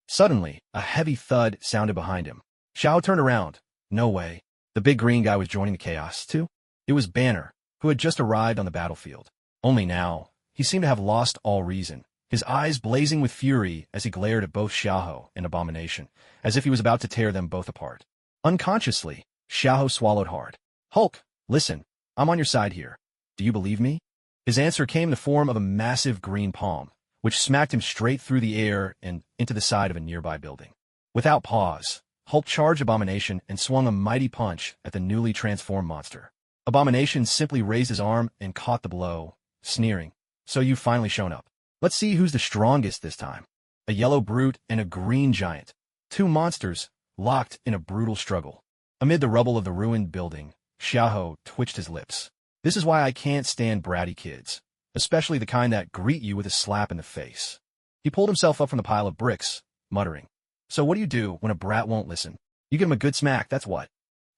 Suddenly, a heavy thud sounded behind him. Xiahou turned around. No way. The big green guy was joining the chaos, too. It was Banner, who had just arrived on the battlefield. Only now, he seemed to have lost all reason, his eyes blazing with fury as he glared at both Xiahou and Abomination, as if he was about to tear them both apart. Unconsciously, Xiahou swallowed hard. "Hulk, listen, I'm on your side here. Do you believe me?" His answer came in the form of a massive green palm, which smacked him straight through the air and into the side of a nearby building. Without pause, Hulk charged Abomination and swung a mighty punch at the newly transformed monster. Abomination simply raised his arm and caught the blow, sneering, "So you've finally shown up. Let's see who's the strongest this time." A yellow brute and a green giant, two monsters, locked in a brutal struggle. Amid the rubble of the ruined building, Xiahou twitched his lips. "This is why I can't stand bratty kids, especially the kind that greet you with a slap in the face." He pulled himself up from the pile of bricks, muttering, "So what do you do when a brat won't listen? You give him a good smack, that's what."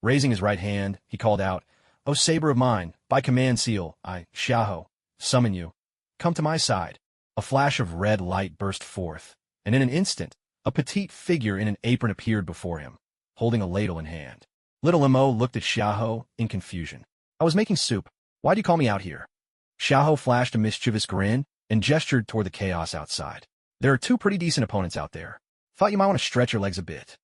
Raising his right hand, he called out, "O saber of mine, by command seal, I, Xiahou, summon you. Come to my side." A flash of red light burst forth, and in an instant, a petite figure in an apron appeared before him, holding a ladle in hand. Little Mo looked at Xiahou in confusion. "I was making soup. Why'd you call me out here?" Xiahou flashed a mischievous grin and gestured toward the chaos outside. "There are two pretty decent opponents out there. Thought you might want to stretch your legs a bit."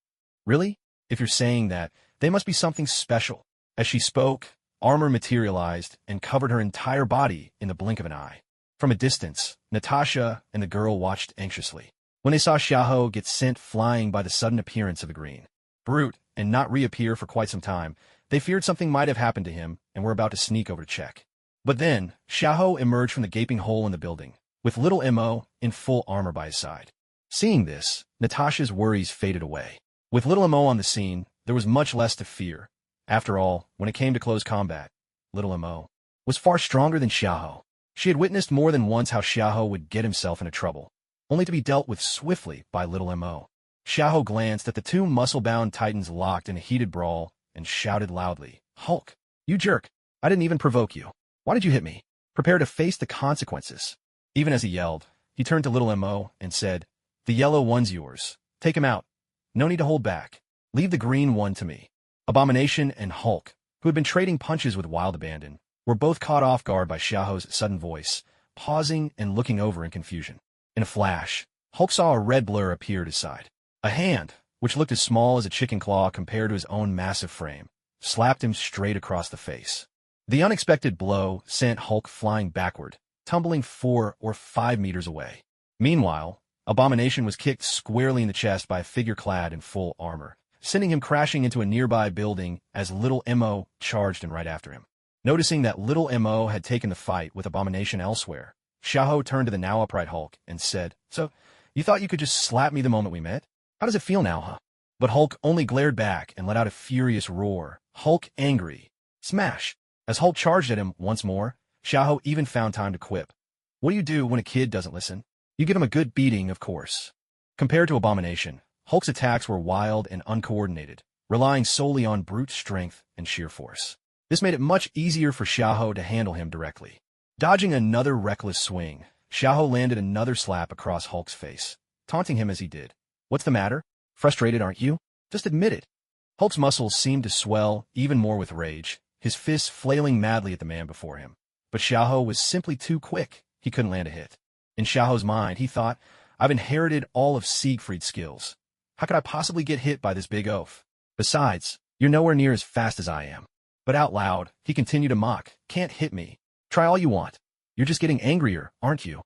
"Really? If you're saying that, they must be something special." As she spoke, armor materialized and covered her entire body in the blink of an eye. From a distance, Natasha and the girl watched anxiously. When they saw Xiahou get sent flying by the sudden appearance of the green brute and not reappear for quite some time, they feared something might have happened to him and were about to sneak over to check. But then, Xiahou emerged from the gaping hole in the building, with little Mo in full armor by his side. Seeing this, Natasha's worries faded away. With little Mo on the scene, there was much less to fear. After all, when it came to close combat, little Mo was far stronger than Xiahou. She had witnessed more than once how Xiahou would get himself into trouble, only to be dealt with swiftly by little Mo. Xiahou glanced at the two muscle-bound titans locked in a heated brawl and shouted loudly, "Hulk, you jerk! I didn't even provoke you. Why did you hit me? Prepare to face the consequences." Even as he yelled, he turned to little Mo and said, "The yellow one's yours. Take him out. No need to hold back. Leave the green one to me." Abomination and Hulk, who had been trading punches with wild abandon, were both caught off guard by Xiahou's sudden voice, pausing and looking over in confusion. In a flash, Hulk saw a red blur appear at his side. A hand, which looked as small as a chicken claw compared to his own massive frame, slapped him straight across the face. The unexpected blow sent Hulk flying backward, tumbling 4 or 5 meters away. Meanwhile, Abomination was kicked squarely in the chest by a figure clad in full armor, sending him crashing into a nearby building as little Mo charged in right after him. Noticing that little Mo had taken the fight with Abomination elsewhere, Xiahou turned to the now upright Hulk and said, "So, you thought you could just slap me the moment we met? How does it feel now, huh?" But Hulk only glared back and let out a furious roar. Hulk angry. Smash! As Hulk charged at him once more, Xiaoho even found time to quip. What do you do when a kid doesn't listen? You give him a good beating, of course. Compared to Abomination, Hulk's attacks were wild and uncoordinated, relying solely on brute strength and sheer force. This made it much easier for Xiaoho to handle him directly. Dodging another reckless swing, Xiaoho landed another slap across Hulk's face, taunting him as he did. What's the matter? Frustrated, aren't you? Just admit it. Hulk's muscles seemed to swell even more with rage, his fists flailing madly at the man before him. But Xiaoho was simply too quick. He couldn't land a hit. In Xiaoho's mind, he thought, I've inherited all of Siegfried's skills. How could I possibly get hit by this big oaf? Besides, you're nowhere near as fast as I am. But out loud, he continued to mock, can't hit me. Try all you want. You're just getting angrier, aren't you?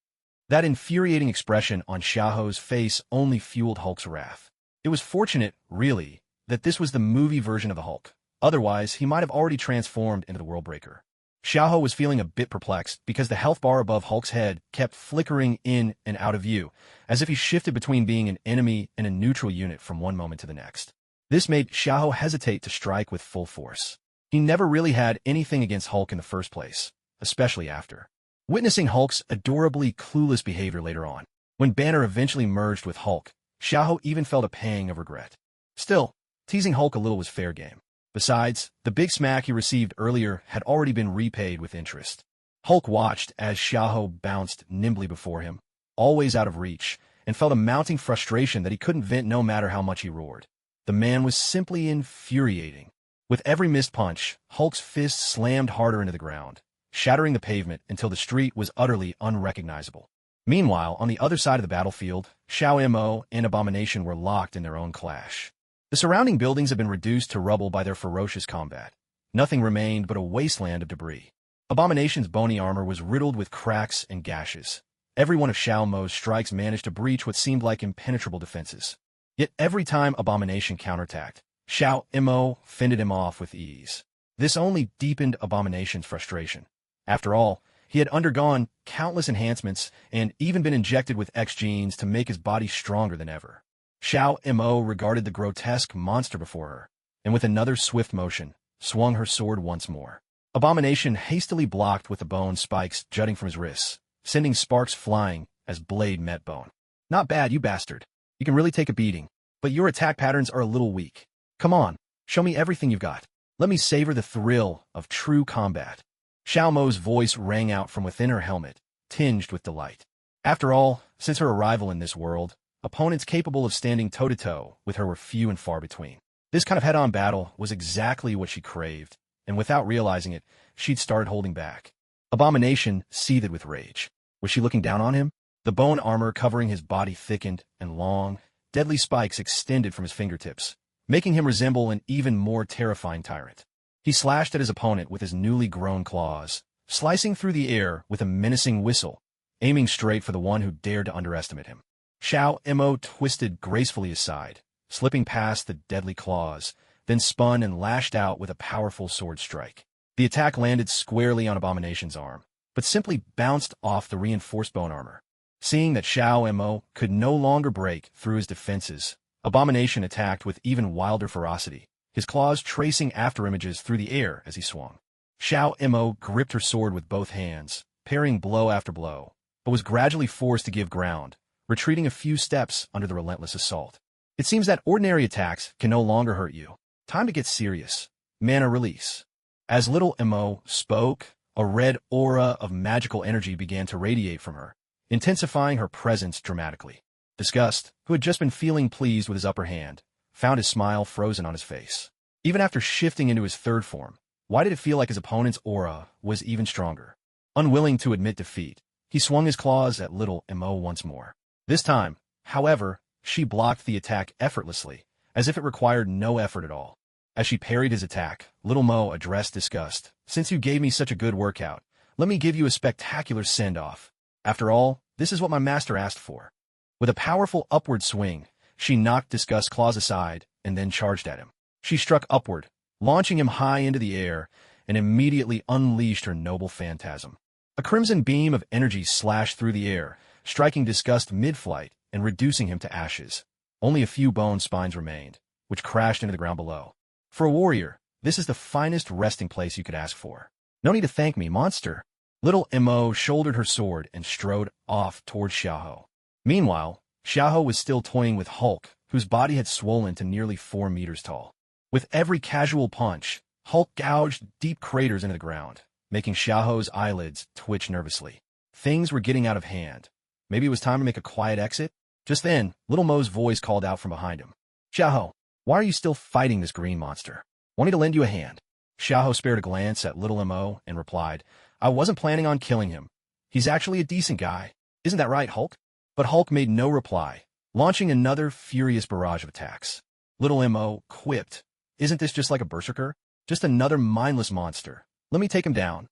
That infuriating expression on Xiaoho's face only fueled Hulk's wrath. It was fortunate, really, that this was the movie version of the Hulk. Otherwise, he might have already transformed into the Worldbreaker. Xiaoho was feeling a bit perplexed because the health bar above Hulk's head kept flickering in and out of view, as if he shifted between being an enemy and a neutral unit from one moment to the next. This made Xiaoho hesitate to strike with full force. He never really had anything against Hulk in the first place, especially after witnessing Hulk's adorably clueless behavior later on. When Banner eventually merged with Hulk, Xiaoho even felt a pang of regret. Still, teasing Hulk a little was fair game. Besides, the big smack he received earlier had already been repaid with interest. Hulk watched as Xiaoho bounced nimbly before him, always out of reach, and felt a mounting frustration that he couldn't vent no matter how much he roared. The man was simply infuriating. With every missed punch, Hulk's fist slammed harder into the ground, shattering the pavement until the street was utterly unrecognizable. Meanwhile, on the other side of the battlefield, Xiao Mo and Abomination were locked in their own clash. The surrounding buildings had been reduced to rubble by their ferocious combat. Nothing remained but a wasteland of debris. Abomination's bony armor was riddled with cracks and gashes. Every one of Xiao Mo's strikes managed to breach what seemed like impenetrable defenses. Yet every time Abomination counterattacked, Xiao Mo fended him off with ease. This only deepened Abomination's frustration. After all, he had undergone countless enhancements and even been injected with X genes to make his body stronger than ever. Xiao Mo regarded the grotesque monster before her, and with another swift motion, swung her sword once more. Abomination hastily blocked with the bone spikes jutting from his wrists, sending sparks flying as blade met bone. Not bad, you bastard. You can really take a beating, but your attack patterns are a little weak. Come on, show me everything you've got. Let me savor the thrill of true combat. Xiao Mo's voice rang out from within her helmet, tinged with delight. After all, since her arrival in this world, opponents capable of standing toe-to-toe with her were few and far between. This kind of head-on battle was exactly what she craved, and without realizing it, she'd started holding back. Abomination seethed with rage. Was she looking down on him? The bone armor covering his body thickened, and long, deadly spikes extended from his fingertips, making him resemble an even more terrifying tyrant. He slashed at his opponent with his newly grown claws, slicing through the air with a menacing whistle, aiming straight for the one who dared to underestimate him. Xiao Mo twisted gracefully aside, slipping past the deadly claws, then spun and lashed out with a powerful sword strike. The attack landed squarely on Abomination's arm, but simply bounced off the reinforced bone armor. Seeing that Xiao Mo could no longer break through his defenses, Abomination attacked with even wilder ferocity, his claws tracing afterimages through the air as he swung. Xiao Mo gripped her sword with both hands, parrying blow after blow, but was gradually forced to give ground, retreating a few steps under the relentless assault. It seems that ordinary attacks can no longer hurt you. Time to get serious. Mana release. As little Mo spoke, a red aura of magical energy began to radiate from her, intensifying her presence dramatically. Disgust, who had just been feeling pleased with his upper hand, found his smile frozen on his face. Even after shifting into his third form, why did it feel like his opponent's aura was even stronger? Unwilling to admit defeat, he swung his claws at little Mo once more. This time, however, she blocked the attack effortlessly, as if it required no effort at all. As she parried his attack, little Mo addressed Disgust. Since you gave me such a good workout, let me give you a spectacular send-off. After all, this is what my master asked for. With a powerful upward swing, she knocked Disgust's claws aside and then charged at him. She struck upward, launching him high into the air, and immediately unleashed her noble phantasm. A crimson beam of energy slashed through the air, striking Disgust mid-flight and reducing him to ashes. Only a few bone spines remained, which crashed into the ground below. For a warrior, this is the finest resting place you could ask for. No need to thank me, monster. Little Mo shouldered her sword and strode off towards Xiaoho. Meanwhile, Xiaoho was still toying with Hulk, whose body had swollen to nearly 4 meters tall. With every casual punch, Hulk gouged deep craters into the ground, making Xiaoho's eyelids twitch nervously. Things were getting out of hand. Maybe it was time to make a quiet exit? Just then, Little Mo's voice called out from behind him. Xiaoho, why are you still fighting this green monster? Want me to lend you a hand? Xiaoho spared a glance at Little Mo and replied, I wasn't planning on killing him. He's actually a decent guy. Isn't that right, Hulk? But Hulk made no reply, launching another furious barrage of attacks. Little Mo quipped, Isn't this just like a berserker? Just another mindless monster. Let me take him down.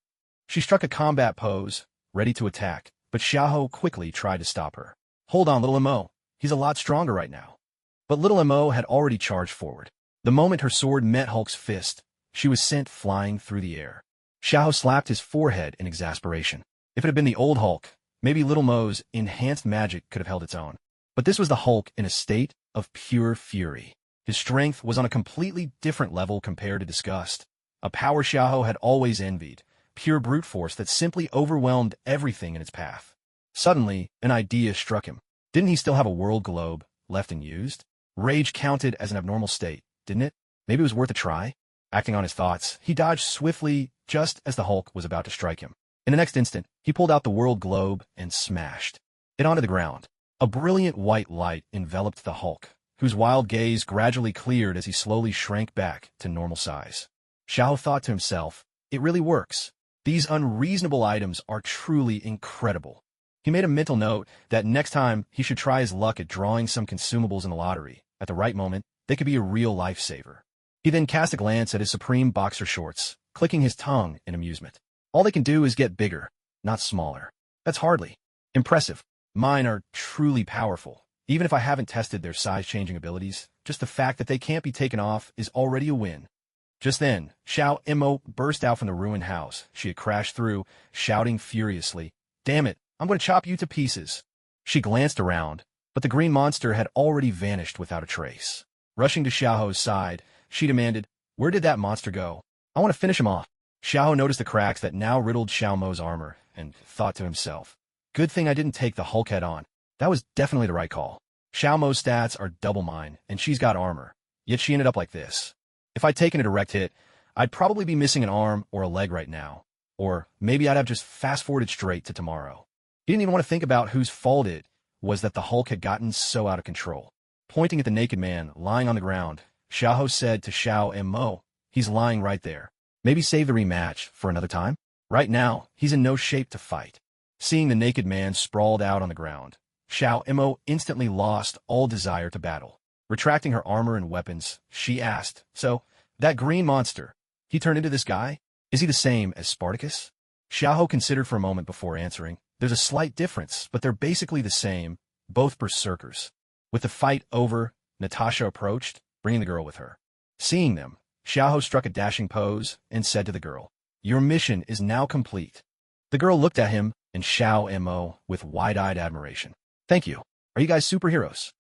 She struck a combat pose, ready to attack, but Xiaoho quickly tried to stop her. Hold on, Little Mo. He's a lot stronger right now. But Little Mo had already charged forward. The moment her sword met Hulk's fist, she was sent flying through the air. Xiaoho slapped his forehead in exasperation. If it had been the old Hulk, maybe Little Mo's enhanced magic could have held its own. But this was the Hulk in a state of pure fury. His strength was on a completely different level compared to disgust. A power Xiaoho had always envied, pure brute force that simply overwhelmed everything in its path. Suddenly, an idea struck him. Didn't he still have a world globe left unused? Rage counted as an abnormal state, didn't it? Maybe it was worth a try? Acting on his thoughts, he dodged swiftly just as the Hulk was about to strike him. In the next instant, he pulled out the world globe and smashed it onto the ground. A brilliant white light enveloped the Hulk, whose wild gaze gradually cleared as he slowly shrank back to normal size. Xiao thought to himself, it really works. These unreasonable items are truly incredible. He made a mental note that next time he should try his luck at drawing some consumables in the lottery. At the right moment, they could be a real lifesaver. He then cast a glance at his supreme boxer shorts, clicking his tongue in amusement. All they can do is get bigger, not smaller. That's hardly impressive. Mine are truly powerful. Even if I haven't tested their size-changing abilities, just the fact that they can't be taken off is already a win. Just then, Xiao Mo burst out from the ruined house she had crashed through, shouting furiously, Damn it, I'm going to chop you to pieces. She glanced around, but the green monster had already vanished without a trace. Rushing to Xiaoho's side, she demanded, Where did that monster go? I want to finish him off. Xiaoho noticed the cracks that now riddled Xiao Mo's armor and thought to himself, Good thing I didn't take the Hulk head on. That was definitely the right call. Xiao Mo's stats are double mine, and she's got armor. Yet she ended up like this. If I'd taken a direct hit, I'd probably be missing an arm or a leg right now. Or maybe I'd have just fast-forwarded straight to tomorrow. He didn't even want to think about whose fault it was that the Hulk had gotten so out of control. Pointing at the naked man lying on the ground, Xiaoho said to Xiao Mo, He's lying right there. Maybe save the rematch for another time? Right now, he's in no shape to fight. Seeing the naked man sprawled out on the ground, Xiao Mo instantly lost all desire to battle. Retracting her armor and weapons, she asked, So, that green monster, he turned into this guy? Is he the same as Spartacus? Xiaoho considered for a moment before answering. There's a slight difference, but they're basically the same, both berserkers. With the fight over, Natasha approached, bringing the girl with her. Seeing them, Xiaoho struck a dashing pose and said to the girl, Your mission is now complete. The girl looked at him and Xiao Mo with wide-eyed admiration. Thank you. Are you guys superheroes?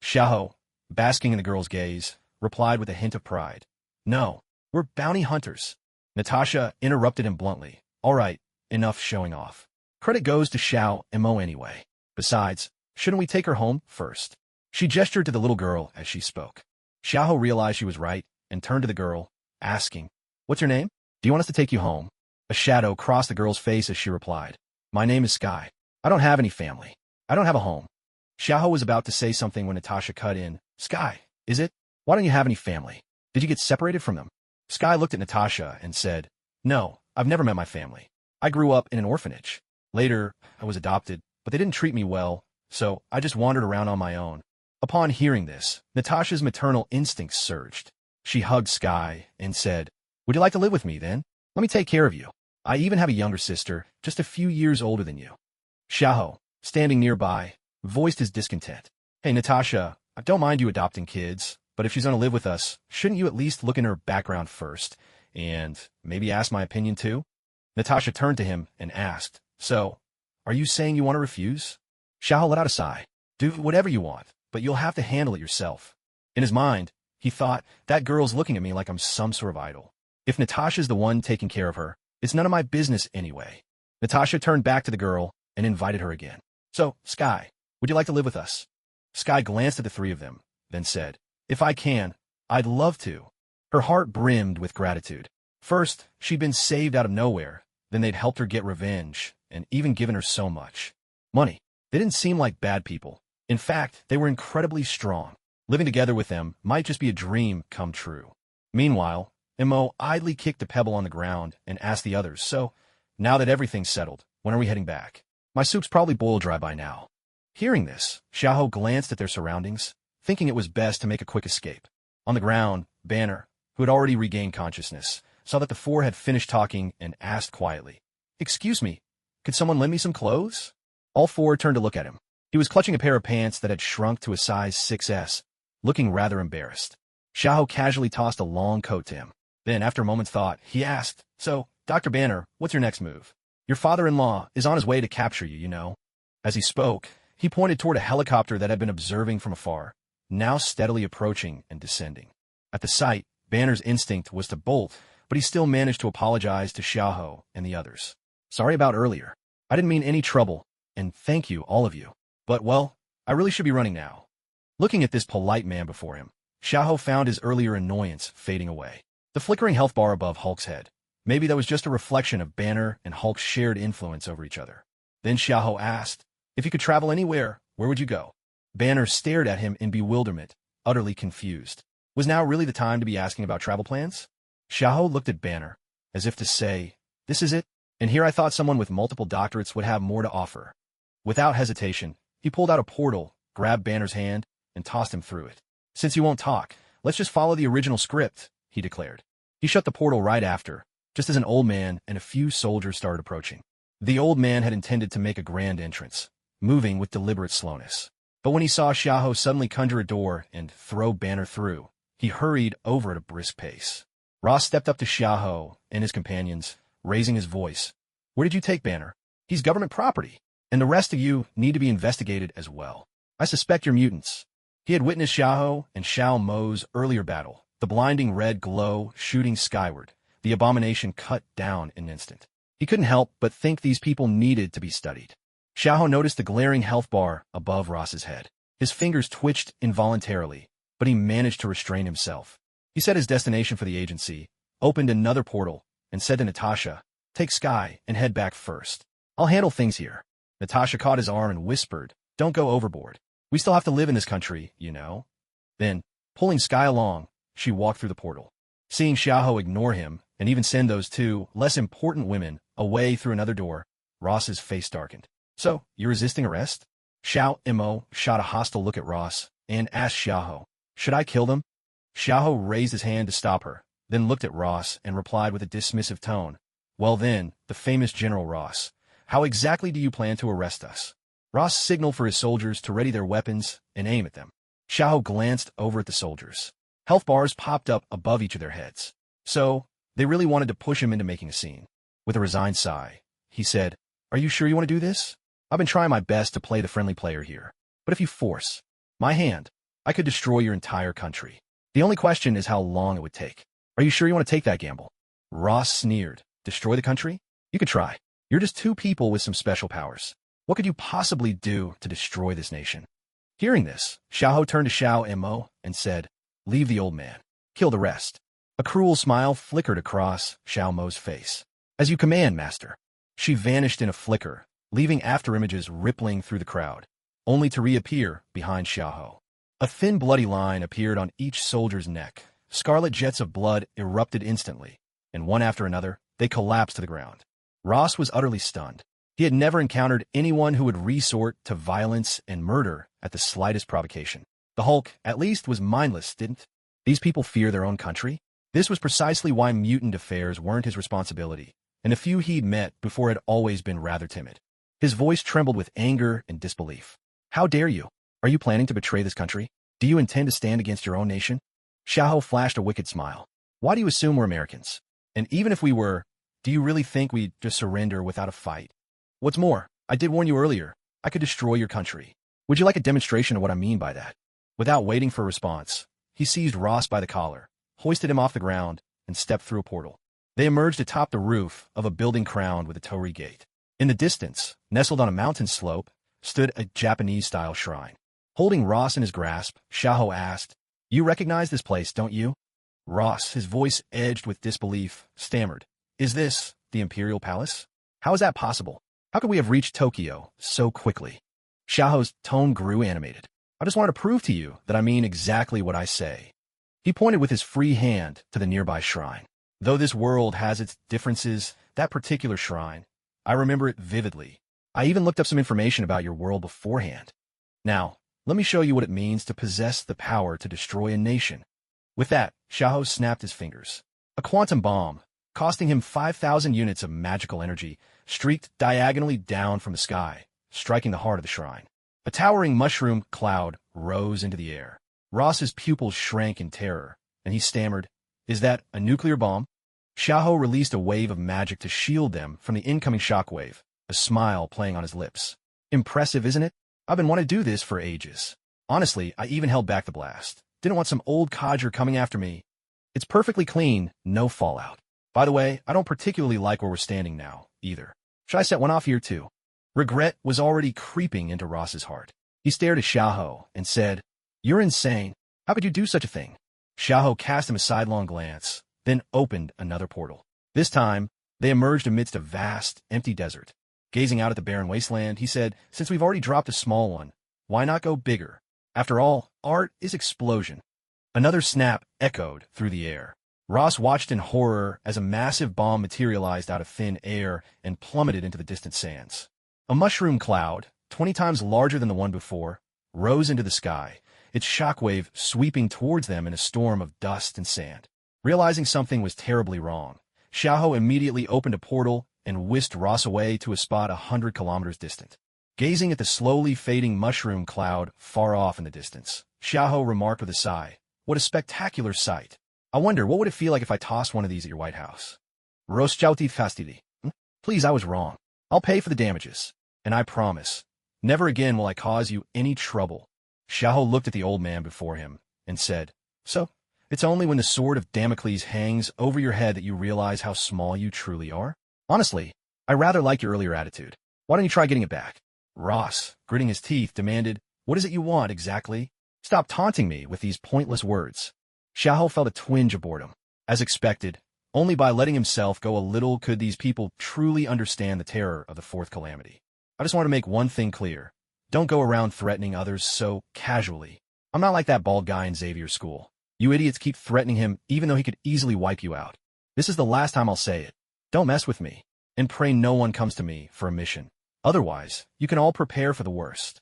Xiaoho, basking in the girl's gaze, replied with a hint of pride. No, we're bounty hunters. Natasha interrupted him bluntly. All right, enough showing off. Credit goes to Xiao Mo anyway. Besides, shouldn't we take her home first? She gestured to the little girl as she spoke. Xiaoho realized she was right and turned to the girl, asking, What's your name? Do you want us to take you home? A shadow crossed the girl's face as she replied, My name is Sky. I don't have any family. I don't have a home. Xiaoho was about to say something when Natasha cut in. Sky, is it? Why don't you have any family? Did you get separated from them? Sky looked at Natasha and said, No, I've never met my family. I grew up in an orphanage. Later, I was adopted, but they didn't treat me well, so I just wandered around on my own. Upon hearing this, Natasha's maternal instincts surged. She hugged Sky and said, Would you like to live with me, then? Let me take care of you. I even have a younger sister, just a few years older than you. Xiaoho, standing nearby, voiced his discontent. Hey, Natasha, I don't mind you adopting kids, but if she's going to live with us, shouldn't you at least look in her background first, and maybe ask my opinion too? Natasha turned to him and asked, So, are you saying you want to refuse? Xiaoho let out a sigh. Do whatever you want, but you'll have to handle it yourself. In his mind, he thought, that girl's looking at me like I'm some sort of idol. If Natasha's the one taking care of her, It's none of my business anyway. Natasha turned back to the girl and invited her again. So, Sky, would you like to live with us? Sky glanced at the three of them, then said, If I can, I'd love to. Her heart brimmed with gratitude. First, she'd been saved out of nowhere, then they'd helped her get revenge, and even given her so much money. They didn't seem like bad people. In fact, they were incredibly strong. Living together with them might just be a dream come true. Meanwhile, Mo idly kicked a pebble on the ground and asked the others, So, now that everything's settled, when are we heading back? My soup's probably boiled dry by now. Hearing this, Xiaoho glanced at their surroundings, thinking it was best to make a quick escape. On the ground, Banner, who had already regained consciousness, saw that the four had finished talking and asked quietly, Excuse me, could someone lend me some clothes? All four turned to look at him. He was clutching a pair of pants that had shrunk to a size 6S, looking rather embarrassed. Xiaoho casually tossed a long coat to him. Then, after a moment's thought, he asked, So, Dr. Banner, what's your next move? Your father-in-law is on his way to capture you, you know. As he spoke, he pointed toward a helicopter that had been observing from afar, now steadily approaching and descending. At the sight, Banner's instinct was to bolt, but he still managed to apologize to Xiaoho and the others. Sorry about earlier. I didn't mean any trouble, and thank you, all of you. But, well, I really should be running now. Looking at this polite man before him, Xiaoho found his earlier annoyance fading away. The flickering health bar above Hulk's head. Maybe that was just a reflection of Banner and Hulk's shared influence over each other. Then Xiaoho asked, If you could travel anywhere, where would you go? Banner stared at him in bewilderment, utterly confused. Was now really the time to be asking about travel plans? Xiaoho looked at Banner, as if to say, This is it? And here I thought someone with multiple doctorates would have more to offer. Without hesitation, he pulled out a portal, grabbed Banner's hand, and tossed him through it. Since you won't talk, let's just follow the original script, he declared. He shut the portal right after, just as an old man and a few soldiers started approaching. The old man had intended to make a grand entrance, moving with deliberate slowness. But when he saw Xiaoho suddenly conjure a door and throw Banner through, he hurried over at a brisk pace. Ross stepped up to Xiaoho and his companions, raising his voice. Where did you take Banner? He's government property, and the rest of you need to be investigated as well. I suspect you're mutants. He had witnessed Xiaoho and Xiao Mo's earlier battle, the blinding red glow shooting skyward, the abomination cut down in an instant. He couldn't help but think these people needed to be studied. Xiaoho noticed the glaring health bar above Ross's head. His fingers twitched involuntarily, but he managed to restrain himself. He set his destination for the agency, opened another portal, and said to Natasha, Take Sky and head back first. I'll handle things here. Natasha caught his arm and whispered, Don't go overboard. We still have to live in this country, you know. Then, pulling Sky along, she walked through the portal. Seeing Xiaoho ignore him, and even send those two less important women away through another door, Ross's face darkened. So, you're resisting arrest? Xiao Mo shot a hostile look at Ross and asked Xiaoho, Should I kill them? Xiaoho raised his hand to stop her, then looked at Ross and replied with a dismissive tone, Well then, the famous General Ross, how exactly do you plan to arrest us? Ross signaled for his soldiers to ready their weapons and aim at them. Xiaoho glanced over at the soldiers. Health bars popped up above each of their heads. So, they really wanted to push him into making a scene. With a resigned sigh, he said, Are you sure you want to do this? I've been trying my best to play the friendly player here. But if you force my hand, I could destroy your entire country. The only question is how long it would take. Are you sure you want to take that gamble? Ross sneered. Destroy the country? You could try. You're just two people with some special powers. What could you possibly do to destroy this nation? Hearing this, Xiaoho turned to Xiao Mo and said, Leave the old man. Kill the rest. A cruel smile flickered across Xiao Mo's face. As you command, master. She vanished in a flicker, leaving afterimages rippling through the crowd, only to reappear behind Xiaoho. A thin bloody line appeared on each soldier's neck. Scarlet jets of blood erupted instantly, and one after another, they collapsed to the ground. Ross was utterly stunned. He had never encountered anyone who would resort to violence and murder at the slightest provocation. The Hulk, at least, was mindless, didn't? These people fear their own country? This was precisely why mutant affairs weren't his responsibility, and the few he'd met before had always been rather timid. His voice trembled with anger and disbelief. How dare you? Are you planning to betray this country? Do you intend to stand against your own nation? Xiaoho flashed a wicked smile. Why do you assume we're Americans? And even if we were, do you really think we'd just surrender without a fight? What's more, I did warn you earlier, I could destroy your country. Would you like a demonstration of what I mean by that? Without waiting for a response, he seized Ross by the collar, hoisted him off the ground, and stepped through a portal. They emerged atop the roof of a building crowned with a torii gate. In the distance, nestled on a mountain slope, stood a Japanese-style shrine. Holding Ross in his grasp, Xiahou asked, "You recognize this place, don't you?" Ross, his voice edged with disbelief, stammered, "Is this the Imperial Palace? How is that possible? How could we have reached Tokyo so quickly?" Xiahou's tone grew animated. "I just wanted to prove to you that I mean exactly what I say." He pointed with his free hand to the nearby shrine. "Though this world has its differences, that particular shrine, I remember it vividly. I even looked up some information about your world beforehand. Now, let me show you what it means to possess the power to destroy a nation." With that, Xiahou snapped his fingers. A quantum bomb, costing him 5,000 units of magical energy, streaked diagonally down from the sky, striking the heart of the shrine. A towering mushroom cloud rose into the air. Ross's pupils shrank in terror, and he stammered, "Is that a nuclear bomb?" Xiahou released a wave of magic to shield them from the incoming shockwave, a smile playing on his lips. "Impressive, isn't it? I've been wanting to do this for ages. Honestly, I even held back the blast. Didn't want some old codger coming after me. It's perfectly clean, no fallout. By the way, I don't particularly like where we're standing now, either. Should I set one off here, too?" Regret was already creeping into Ross's heart. He stared at Xiahou and said, "You're insane. How could you do such a thing?" Xiahou cast him a sidelong glance, then opened another portal. This time, they emerged amidst a vast, empty desert. Gazing out at the barren wasteland, he said, "Since we've already dropped a small one, why not go bigger? After all, art is explosion." Another snap echoed through the air. Ross watched in horror as a massive bomb materialized out of thin air and plummeted into the distant sands. A mushroom cloud, 20 times larger than the one before, rose into the sky, its shockwave sweeping towards them in a storm of dust and sand. Realizing something was terribly wrong, Xiahou immediately opened a portal and whisked Ross away to a spot 100 kilometers distant. Gazing at the slowly fading mushroom cloud far off in the distance, Xiahou remarked with a sigh, "What a spectacular sight. I wonder, what would it feel like if I tossed one of these at your White House?" "Roschauti fastidi. Please, I was wrong. I'll pay for the damages. And I promise, never again will I cause you any trouble." Xiahou looked at the old man before him and said, "So, it's only when the sword of Damocles hangs over your head that you realize how small you truly are? Honestly, I rather like your earlier attitude. Why don't you try getting it back?" Ross, gritting his teeth, demanded, "What is it you want, exactly? Stop taunting me with these pointless words." Xiahou felt a twinge of boredom. As expected, only by letting himself go a little could these people truly understand the terror of the fourth calamity. "I just want to make one thing clear. Don't go around threatening others so casually. I'm not like that bald guy in Xavier's school. You idiots keep threatening him even though he could easily wipe you out. This is the last time I'll say it. Don't mess with me, and pray no one comes to me for a mission. Otherwise, you can all prepare for the worst."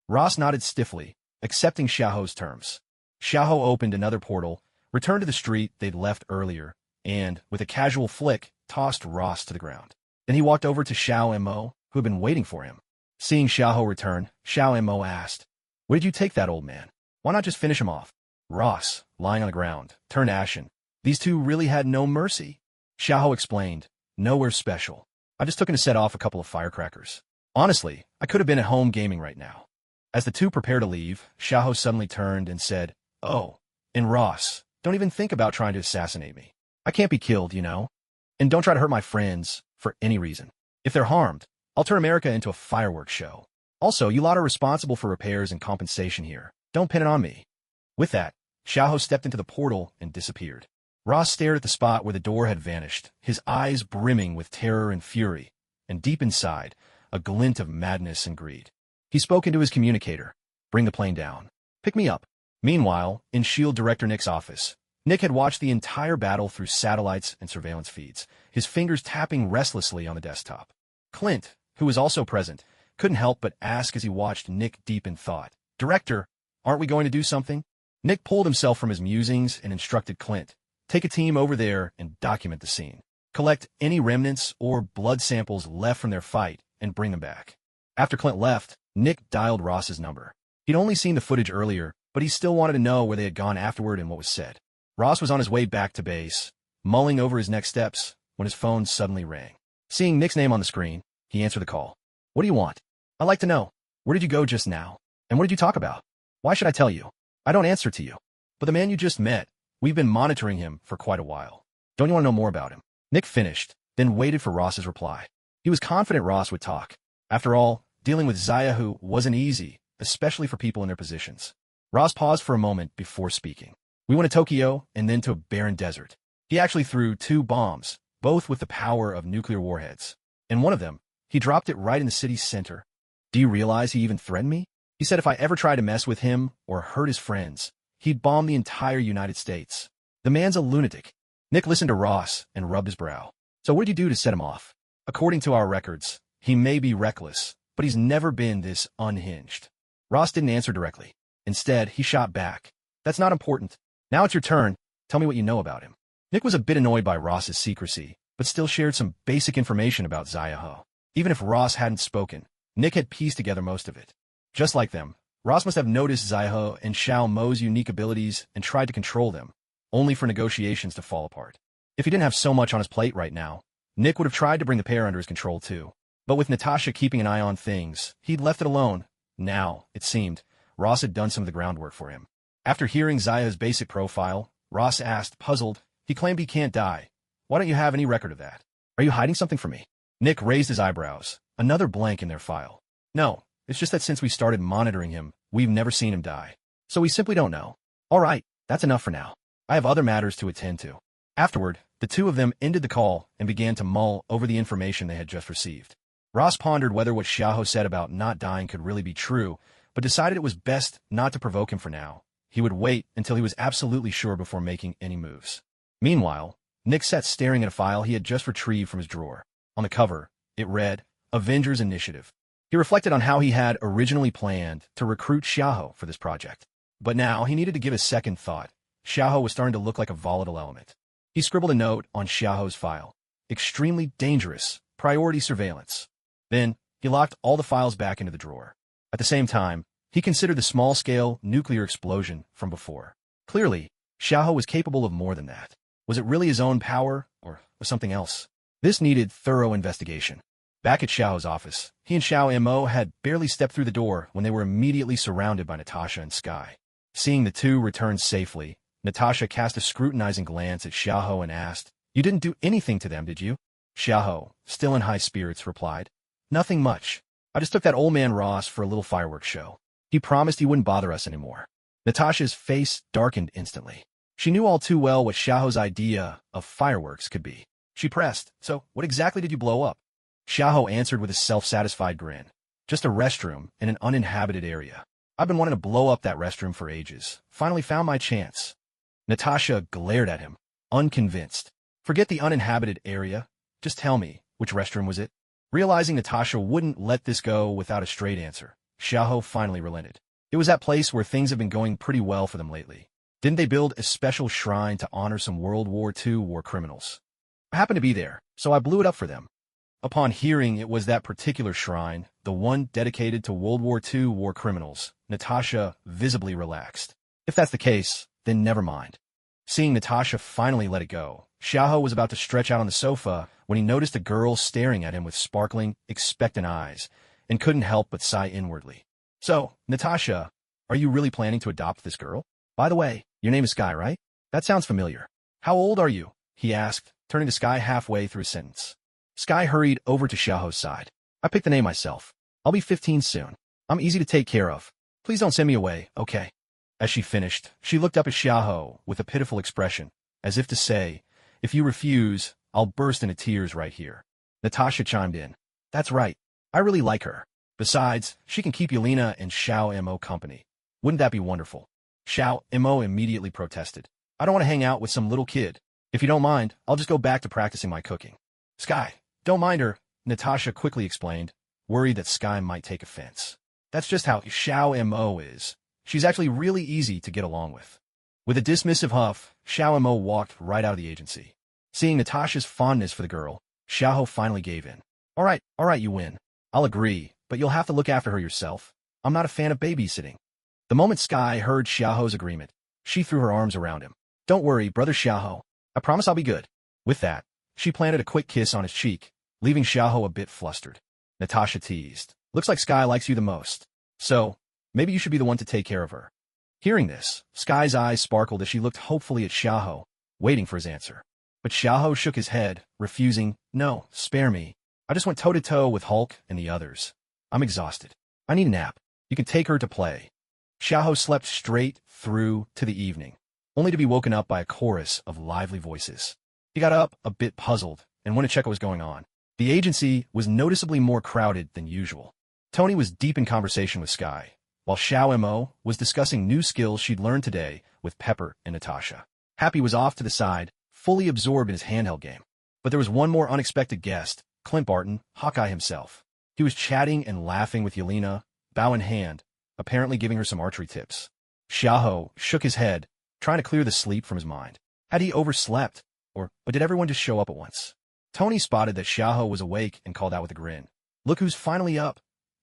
Ross nodded stiffly, accepting Xiahou's terms. Xiahou opened another portal, returned to the street they'd left earlier, and, with a casual flick, tossed Ross to the ground. Then he walked over to Xiao Mo, who had been waiting for him. Seeing Xiahou return, Xiao Mo asked, "Where did you take that old man? Why not just finish him off?" Ross, lying on the ground, turned ashen. These two really had no mercy. Xiahou explained, "Nowhere special. I just took him to set off a couple of firecrackers. Honestly, I could have been at home gaming right now." As the two prepared to leave, Xiahou suddenly turned and said, "Oh, and Ross, don't even think about trying to assassinate me. I can't be killed, you know? And don't try to hurt my friends for any reason. If they're harmed, I'll turn America into a fireworks show. Also, you lot are responsible for repairs and compensation here. Don't pin it on me." With that, Xiahou stepped into the portal and disappeared. Ross stared at the spot where the door had vanished, his eyes brimming with terror and fury, and deep inside, a glint of madness and greed. He spoke into his communicator. "Bring the plane down. Pick me up." Meanwhile, in S.H.I.E.L.D. Director Nick's office, Nick had watched the entire battle through satellites and surveillance feeds, his fingers tapping restlessly on the desktop. Clint, who was also present, couldn't help but ask as he watched Nick deep in thought, "Director, aren't we going to do something?" Nick pulled himself from his musings and instructed Clint, "Take a team over there and document the scene. Collect any remnants or blood samples left from their fight and bring them back." After Clint left, Nick dialed Ross's number. He'd only seen the footage earlier, but he still wanted to know where they had gone afterward and what was said. Ross was on his way back to base, mulling over his next steps, when his phone suddenly rang. Seeing Nick's name on the screen, he answered the call. "What do you want?" "I'd like to know. Where did you go just now? And what did you talk about?" "Why should I tell you? I don't answer to you. But the man you just met, we've been monitoring him for quite a while. Don't you want to know more about him?" Nick finished, then waited for Ross's reply. He was confident Ross would talk. After all, dealing with Zayahu wasn't easy, especially for people in their positions. Ross paused for a moment before speaking. We went to Tokyo and then to a barren desert. He actually threw 2 bombs, both with the power of nuclear warheads. And one of them, he dropped it right in the city's center. Do you realize he even threatened me? He said if I ever tried to mess with him or hurt his friends, he'd bomb the entire United States. The man's a lunatic. Nick listened to Ross and rubbed his brow. So what did you do to set him off? According to our records, he may be reckless, but he's never been this unhinged. Ross didn't answer directly. Instead, he shot back. That's not important. Now it's your turn. Tell me what you know about him. Nick was a bit annoyed by Ross's secrecy, but still shared some basic information about Zayaho. Even if Ross hadn't spoken, Nick had pieced together most of it. Just like them, Ross must have noticed Zayaho and Xiao Mo's unique abilities and tried to control them, only for negotiations to fall apart. If he didn't have so much on his plate right now, Nick would have tried to bring the pair under his control too. But with Natasha keeping an eye on things, he'd left it alone. Now, it seemed, Ross had done some of the groundwork for him. After hearing Zaya's basic profile, Ross asked, puzzled, he claimed he can't die. Why don't you have any record of that? Are you hiding something from me? Nick raised his eyebrows, another blank in their file. No, it's just that since we started monitoring him, we've never seen him die. So we simply don't know. All right, that's enough for now. I have other matters to attend to. Afterward, the two of them ended the call and began to mull over the information they had just received. Ross pondered whether what Xiaoho said about not dying could really be true, but decided it was best not to provoke him for now. He would wait until he was absolutely sure before making any moves. Meanwhile, Nick sat staring at a file he had just retrieved from his drawer. On the cover, it read, Avengers Initiative. He reflected on how he had originally planned to recruit Xiaoho for this project. But now he needed to give a second thought. Xiaoho was starting to look like a volatile element. He scribbled a note on Xiaoho's file. Extremely dangerous, priority surveillance. Then, he locked all the files back into the drawer. At the same time, he considered the small-scale nuclear explosion from before. Clearly, Xiaoho was capable of more than that. Was it really his own power, or was something else? This needed thorough investigation. Back at Xiaoho's office, he and Xiao Mo had barely stepped through the door when they were immediately surrounded by Natasha and Sky. Seeing the two return safely, Natasha cast a scrutinizing glance at Xiaoho and asked, You didn't do anything to them, did you? Xiaoho, still in high spirits, replied, Nothing much. I just took that old man Ross for a little fireworks show. He promised he wouldn't bother us anymore. Natasha's face darkened instantly. She knew all too well what Xiaoho's idea of fireworks could be. She pressed, So, what exactly did you blow up? Xiaoho answered with a self-satisfied grin. Just a restroom in an uninhabited area. I've been wanting to blow up that restroom for ages. Finally found my chance. Natasha glared at him, unconvinced. Forget the uninhabited area. Just tell me, which restroom was it? Realizing Natasha wouldn't let this go without a straight answer, Xiaoho finally relented. It was that place where things have been going pretty well for them lately. Didn't they build a special shrine to honor some World War II war criminals? I happened to be there, so I blew it up for them. Upon hearing it was that particular shrine, the one dedicated to World War II war criminals, Natasha visibly relaxed. If that's the case, then never mind. Seeing Natasha finally let it go, Xiaoho was about to stretch out on the sofa when he noticed a girl staring at him with sparkling, expectant eyes, and couldn't help but sigh inwardly. So, Natasha, are you really planning to adopt this girl? By the way, your name is Sky, right? That sounds familiar. How old are you? He asked, turning to Sky halfway through a sentence. Sky hurried over to Xiaoho's side. I picked the name myself. I'll be 15 soon. I'm easy to take care of. Please don't send me away, okay? As she finished, she looked up at Xiaoho with a pitiful expression, as if to say, If you refuse, I'll burst into tears right here. Natasha chimed in. That's right. I really like her. Besides, she can keep Yelena and Xiao Mo company. Wouldn't that be wonderful? Xiao Mo immediately protested. I don't want to hang out with some little kid. If you don't mind, I'll just go back to practicing my cooking. Sky, don't mind her, Natasha quickly explained, worried that Sky might take offense. That's just how Xiao Mo is. She's actually really easy to get along with. With a dismissive huff, Xiao Mo walked right out of the agency. Seeing Natasha's fondness for the girl, Xiaoho finally gave in. All right, you win. I'll agree, but you'll have to look after her yourself. I'm not a fan of babysitting. The moment Sky heard Xiaoho's agreement, she threw her arms around him. Don't worry, brother Xiaoho. I promise I'll be good. With that, she planted a quick kiss on his cheek, leaving Xiaoho a bit flustered. Natasha teased. Looks like Sky likes you the most. So, maybe you should be the one to take care of her. Hearing this, Sky's eyes sparkled as she looked hopefully at Xiaoho, waiting for his answer. But Xiaoho shook his head, refusing. No, spare me. I just went toe-to-toe with Hulk and the others. I'm exhausted. I need a nap. You can take her to play. Xiaoho slept straight through to the evening, only to be woken up by a chorus of lively voices. He got up, a bit puzzled, and went to check what was going on. The agency was noticeably more crowded than usual. Tony was deep in conversation with Sky, while Xiao Mo was discussing new skills she'd learned today with Pepper and Natasha. Happy was off to the side, fully absorbed in his handheld game. But there was one more unexpected guest, Clint Barton, Hawkeye himself. He was chatting and laughing with Yelena, bow in hand, apparently giving her some archery tips. Xiaoho shook his head, trying to clear the sleep from his mind. Had he overslept? But did everyone just show up at once? Tony spotted that Xiaoho was awake and called out with a grin. Look who's finally up.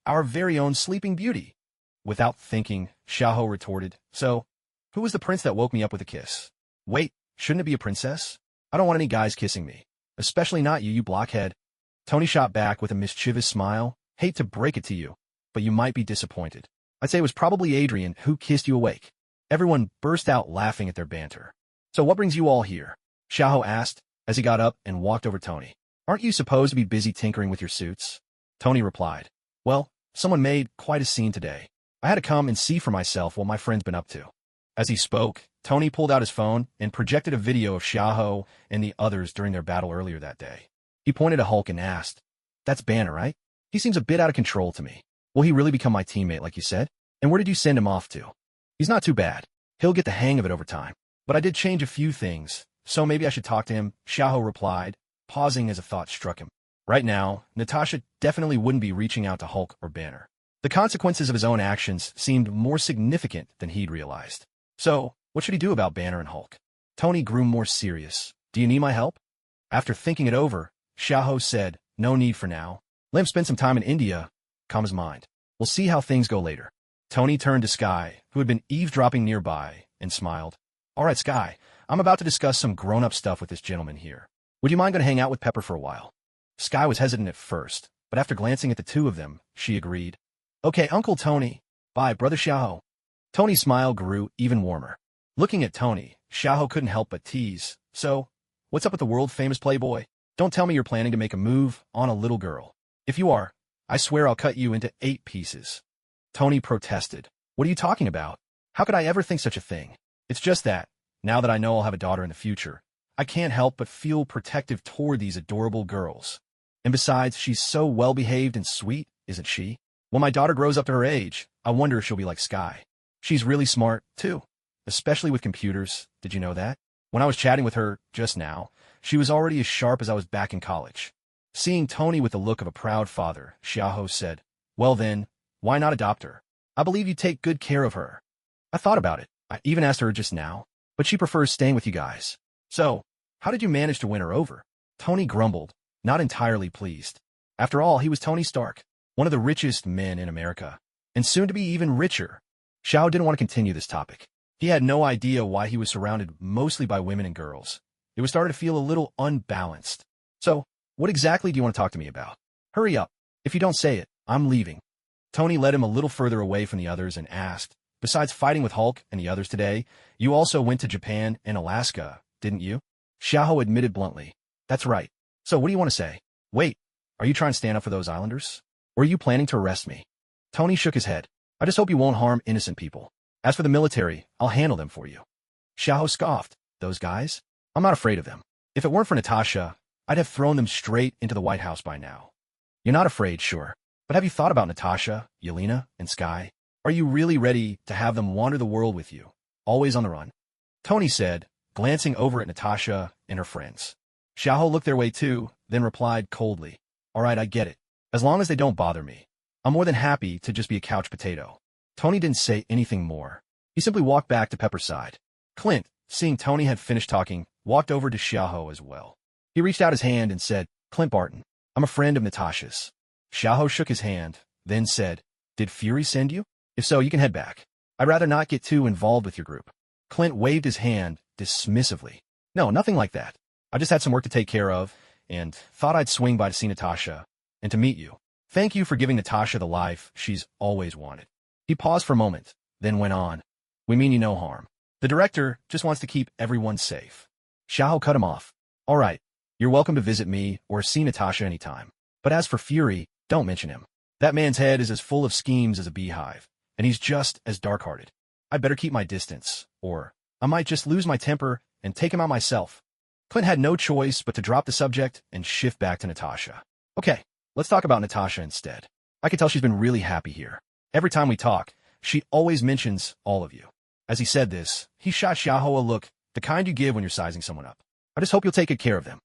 Our very own Sleeping Beauty. Without thinking, Xiaoho retorted, So, who was the prince that woke me up with a kiss? Wait, shouldn't it be a princess? I don't want any guys kissing me. Especially not you, you blockhead. Tony shot back with a mischievous smile. Hate to break it to you, but you might be disappointed. I'd say it was probably Adrian who kissed you awake. Everyone burst out laughing at their banter. So what brings you all here? Xiaoho asked, as he got up and walked over Tony. Aren't you supposed to be busy tinkering with your suits? Tony replied. Well, someone made quite a scene today. I had to come and see for myself what my friend's been up to. As he spoke, Tony pulled out his phone and projected a video of Xiaoho and the others during their battle earlier that day. He pointed to Hulk and asked, That's Banner, right? He seems a bit out of control to me. Will he really become my teammate like you said? And where did you send him off to? He's not too bad. He'll get the hang of it over time. But I did change a few things, so maybe I should talk to him, Xiaoho replied, pausing as a thought struck him. Right now, Natasha definitely wouldn't be reaching out to Hulk or Banner. The consequences of his own actions seemed more significant than he'd realized. So, what should he do about Banner and Hulk? Tony grew more serious. Do you need my help? After thinking it over, Xiaoho said, No need for now. Let him spend some time in India, calm his mind. We'll see how things go later. Tony turned to Sky, who had been eavesdropping nearby, and smiled. All right, Sky, I'm about to discuss some grown-up stuff with this gentleman here. Would you mind going to hang out with Pepper for a while? Sky was hesitant at first, but after glancing at the two of them, she agreed. Okay, Uncle Tony. Bye, Brother Xiaoho. Tony's smile grew even warmer. Looking at Tony, Xiaoho couldn't help but tease. So, what's up with the world-famous playboy? Don't tell me you're planning to make a move on a little girl. If you are, I swear I'll cut you into 8 pieces. Tony protested. What are you talking about? How could I ever think such a thing? It's just that, now that I know I'll have a daughter in the future, I can't help but feel protective toward these adorable girls. And besides, she's so well-behaved and sweet, isn't she? When my daughter grows up to her age, I wonder if she'll be like Sky. She's really smart, too. Especially with computers. Did you know that? When I was chatting with her just now, she was already as sharp as I was back in college. Seeing Tony with the look of a proud father, Xiaoho said, Well then, why not adopt her? I believe you take good care of her. I thought about it. I even asked her just now, but she prefers staying with you guys. So, how did you manage to win her over? Tony grumbled, not entirely pleased. After all, he was Tony Stark, one of the richest men in America, and soon to be even richer. Xiao didn't want to continue this topic. He had no idea why he was surrounded mostly by women and girls. It was starting to feel a little unbalanced. So, what exactly do you want to talk to me about? Hurry up. If you don't say it, I'm leaving. Tony led him a little further away from the others and asked, Besides fighting with Hulk and the others today, you also went to Japan and Alaska, didn't you? Xiaoho admitted bluntly. That's right. So what do you want to say? Wait, are you trying to stand up for those islanders? Or are you planning to arrest me? Tony shook his head. I just hope you won't harm innocent people. As for the military, I'll handle them for you. Xiaoho scoffed. Those guys? I'm not afraid of them. If it weren't for Natasha, I'd have thrown them straight into the White House by now. You're not afraid, sure. But have you thought about Natasha, Yelena, and Sky? Are you really ready to have them wander the world with you, always on the run? Tony said, glancing over at Natasha and her friends. Xiaoho looked their way too, then replied coldly. All right, I get it. As long as they don't bother me. I'm more than happy to just be a couch potato. Tony didn't say anything more. He simply walked back to Pepper's side. Clint, seeing Tony had finished talking, walked over to Xiaoho as well. He reached out his hand and said, Clint Barton, I'm a friend of Natasha's. Xiaoho shook his hand, then said, Did Fury send you? If so, you can head back. I'd rather not get too involved with your group. Clint waved his hand dismissively. No, nothing like that. I just had some work to take care of, and thought I'd swing by to see Natasha, and to meet you. Thank you for giving Natasha the life she's always wanted. He paused for a moment, then went on. We mean you no harm. The director just wants to keep everyone safe. Xiaoho cut him off. All right, you're welcome to visit me or see Natasha anytime. But as for Fury, don't mention him. That man's head is as full of schemes as a beehive, and he's just as dark-hearted. I'd better keep my distance, or I might just lose my temper and take him out myself. Clint had no choice but to drop the subject and shift back to Natasha. Okay, let's talk about Natasha instead. I can tell she's been really happy here. Every time we talk, she always mentions all of you. As he said this, he shot Xiaoho a look, the kind you give when you're sizing someone up. I just hope you'll take good care of them.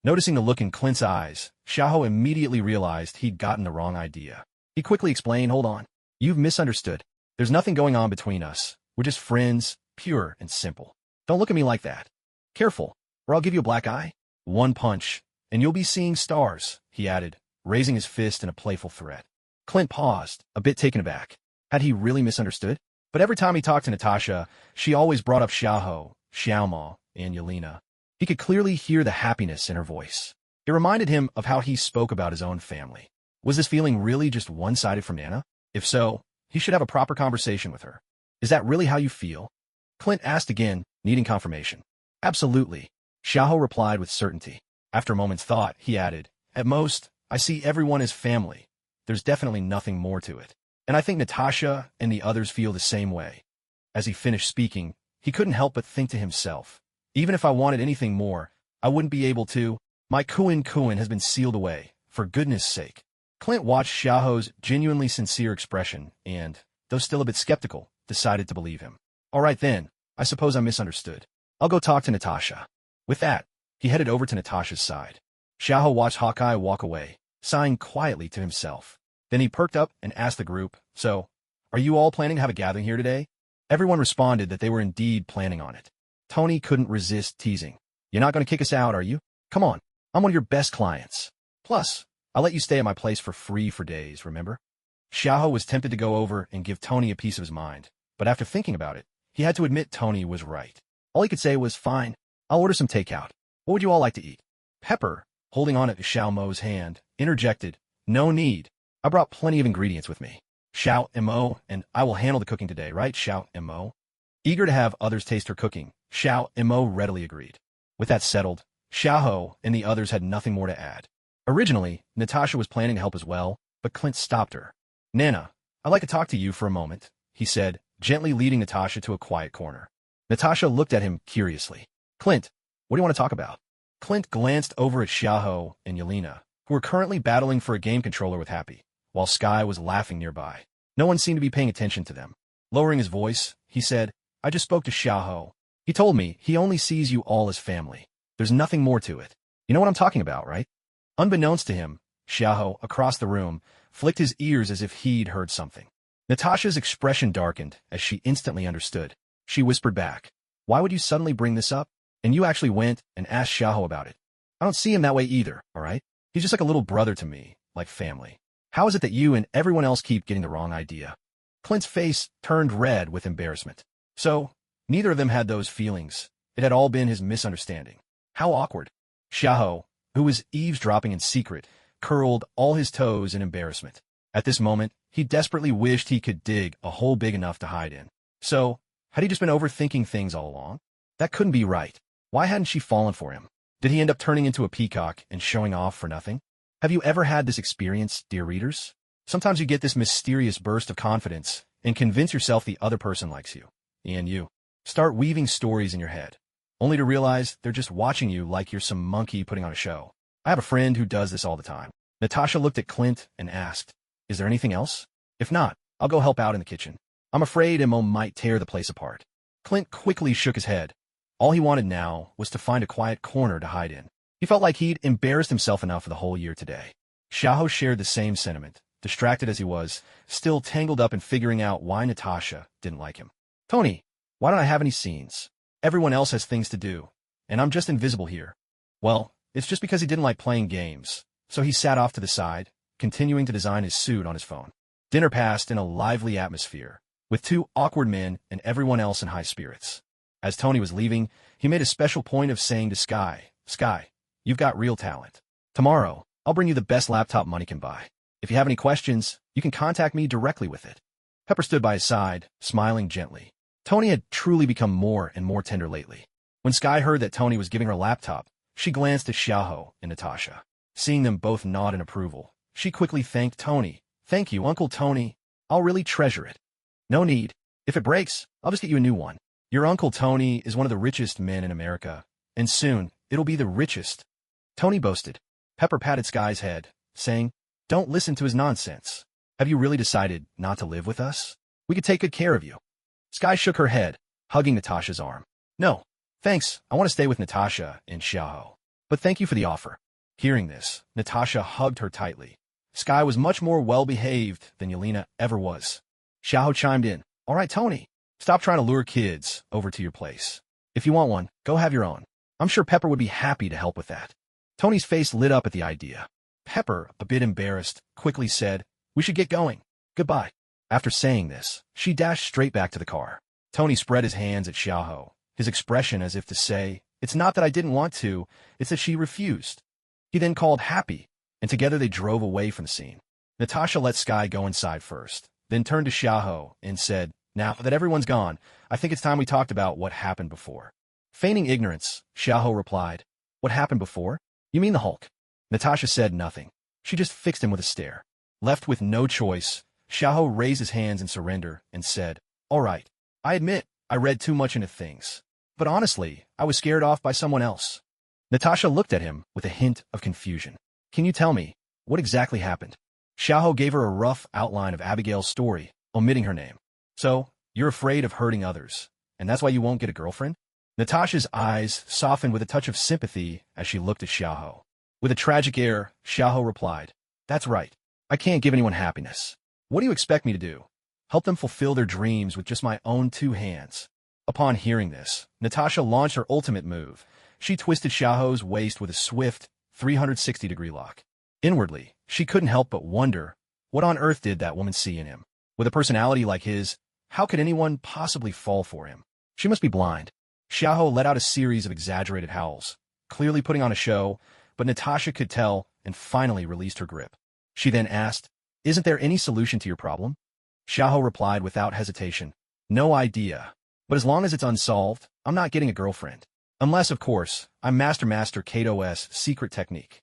Noticing the look in Clint's eyes, Xiaoho immediately realized he'd gotten the wrong idea. He quickly explained, hold on. You've misunderstood. There's nothing going on between us. We're just friends, pure and simple. Don't look at me like that. Careful, or I'll give you a black eye. One punch, and you'll be seeing stars, he added, raising his fist in a playful threat. Clint paused, a bit taken aback. Had he really misunderstood? But every time he talked to Natasha, she always brought up Xiaoho, Xiaomo, and Yelena. He could clearly hear the happiness in her voice. It reminded him of how he spoke about his own family. Was this feeling really just one-sided from Nana? If so, he should have a proper conversation with her. Is that really how you feel? Clint asked again, needing confirmation. Absolutely. Xiaoho replied with certainty. After a moment's thought, he added, at most, I see everyone as family. There's definitely nothing more to it. And I think Natasha and the others feel the same way. As he finished speaking, he couldn't help but think to himself, even if I wanted anything more, I wouldn't be able to. My Kuin has been sealed away, for goodness sake. Clint watched Xiaoho's genuinely sincere expression and, though still a bit skeptical, decided to believe him. All right then, I suppose I misunderstood. I'll go talk to Natasha. With that, he headed over to Natasha's side. Xiaoho watched Hawkeye walk away, sighing quietly to himself. Then he perked up and asked the group, so, are you all planning to have a gathering here today? Everyone responded that they were indeed planning on it. Tony couldn't resist teasing. You're not going to kick us out, are you? Come on, I'm one of your best clients. Plus, I'll let you stay at my place for free for days, remember? Xiaoho was tempted to go over and give Tony a piece of his mind, but after thinking about it, he had to admit Tony was right. All he could say was, fine, I'll order some takeout. What would you all like to eat? Pepper, holding on to Xiaomo's hand, interjected, no need. I brought plenty of ingredients with me. Xiaomo, and I will handle the cooking today, right, Xiaomo? Eager to have others taste her cooking, Xiaomo readily agreed. With that settled, Xiaoho and the others had nothing more to add. Originally, Natasha was planning to help as well, but Clint stopped her. Nana, I'd like to talk to you for a moment, he said, gently leading Natasha to a quiet corner. Natasha looked at him curiously. Clint, what do you want to talk about? Clint glanced over at Xiaoho and Yelena, who were currently battling for a game controller with Happy, while Sky was laughing nearby. No one seemed to be paying attention to them. Lowering his voice, he said, I just spoke to Xiaoho. He told me he only sees you all as family. There's nothing more to it. You know what I'm talking about, right? Unbeknownst to him, Xiaoho, across the room, flicked his ears as if he'd heard something. Natasha's expression darkened as she instantly understood. She whispered back, why would you suddenly bring this up? And you actually went and asked Xiaoho about it. I don't see him that way either, all right? He's just like a little brother to me, like family. How is it that you and everyone else keep getting the wrong idea? Clint's face turned red with embarrassment. So, neither of them had those feelings. It had all been his misunderstanding. How awkward. Xiaoho, who was eavesdropping in secret, curled all his toes in embarrassment. At this moment, he desperately wished he could dig a hole big enough to hide in. So, had he just been overthinking things all along? That couldn't be right. Why hadn't she fallen for him? Did he end up turning into a peacock and showing off for nothing? Have you ever had this experience, dear readers? Sometimes you get this mysterious burst of confidence and convince yourself the other person likes you. And you start weaving stories in your head, only to realize they're just watching you like you're some monkey putting on a show. I have a friend who does this all the time. Natasha looked at Clint and asked, is there anything else? If not, I'll go help out in the kitchen. I'm afraid Imo might tear the place apart. Clint quickly shook his head. All he wanted now was to find a quiet corner to hide in. He felt like he'd embarrassed himself enough for the whole year today. Xiaoho shared the same sentiment, distracted as he was, still tangled up in figuring out why Natasha didn't like him. Tony, why don't I have any scenes? Everyone else has things to do, and I'm just invisible here. Well, it's just because he didn't like playing games, so he sat off to the side, continuing to design his suit on his phone. Dinner passed in a lively atmosphere, with two awkward men and everyone else in high spirits. As Tony was leaving, he made a special point of saying to Sky, Sky, you've got real talent. Tomorrow, I'll bring you the best laptop money can buy. If you have any questions, you can contact me directly with it. Pepper stood by his side, smiling gently. Tony had truly become more and more tender lately. When Sky heard that Tony was giving her a laptop, She glanced at Xiaoho and Natasha. Seeing them both nod in approval, she quickly thanked Tony. "Thank you, Uncle Tony. I'll really treasure it." "No need. If it breaks, I'll just get you a new one. Your Uncle Tony is one of the richest men in America, and soon it'll be the richest," Tony boasted. Pepper patted Sky's head, saying, "Don't listen to his nonsense. Have you really decided not to live with us? We could take good care of you." Sky shook her head, hugging Natasha's arm. "No, thanks. I want to stay with Natasha and Xiaoho. But thank you for the offer." Hearing this, Natasha hugged her tightly. Sky was much more well-behaved than Yelena ever was. Xiaoho chimed in. "All right, Tony, stop trying to lure kids over to your place. If you want one, go have your own. I'm sure Pepper would be happy to help with that." Tony's face lit up at the idea. Pepper, a bit embarrassed, quickly said, "We should get going. Goodbye." After saying this, she dashed straight back to the car. Tony spread his hands at Xiaoho, his expression as if to say, "It's not that I didn't want to, it's that she refused." He then called Happy, and together they drove away from the scene. Natasha let Sky go inside first, then turned to Xiaoho and said, "Now that everyone's gone, I think it's time we talked about what happened before." Feigning ignorance, Xiaoho replied, "What happened before? You mean the Hulk?" Natasha said nothing. She just fixed him with a stare. Left with no choice, Xiaoho raised his hands in surrender and said, "All right, I admit I read too much into things. But honestly, I was scared off by someone else." Natasha looked at him with a hint of confusion. "Can you tell me, what exactly happened?" Xiaoho gave her a rough outline of Abigail's story, omitting her name. "So, you're afraid of hurting others, and that's why you won't get a girlfriend?" Natasha's eyes softened with a touch of sympathy as she looked at Xiaoho. With a tragic air, Xiaoho replied, "That's right. I can't give anyone happiness. What do you expect me to do? Help them fulfill their dreams with just my own two hands?" Upon hearing this, Natasha launched her ultimate move. She twisted Xiaoho's waist with a swift 360-degree lock. Inwardly, she couldn't help but wonder, what on earth did that woman see in him? With a personality like his, how could anyone possibly fall for him? She must be blind. Xiaoho let out a series of exaggerated howls, clearly putting on a show, but Natasha could tell and finally released her grip. She then asked, "Isn't there any solution to your problem?" Xiaoho replied without hesitation, "No idea. But as long as it's unsolved, I'm not getting a girlfriend. Unless, of course, I'm Master Kato's secret technique."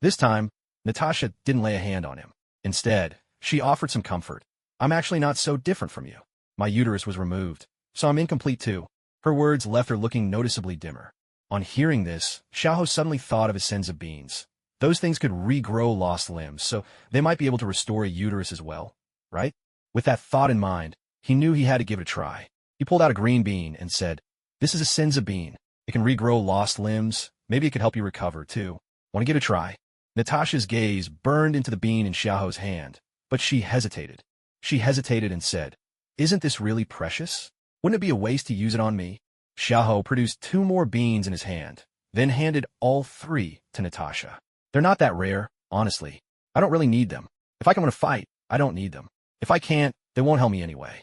This time, Natasha didn't lay a hand on him. Instead, she offered some comfort. "I'm actually not so different from you. My uterus was removed, so I'm incomplete too." Her words left her looking noticeably dimmer. On hearing this, Xiaoho suddenly thought of his senzu beans. Those things could regrow lost limbs, so they might be able to restore a uterus as well, right? With that thought in mind, he knew he had to give it a try. He pulled out a green bean and said, "This is a senzu bean. It can regrow lost limbs. Maybe it could help you recover, too. Want to give it a try?" Natasha's gaze burned into the bean in Xiaoho's hand, but she hesitated. She hesitated and said, "Isn't this really precious? Wouldn't it be a waste to use it on me?" Xiaoho produced 2 more beans in his hand, then handed all 3 to Natasha. "They're not that rare, honestly. I don't really need them. If I can win a fight, I don't need them. If I can't, they won't help me anyway.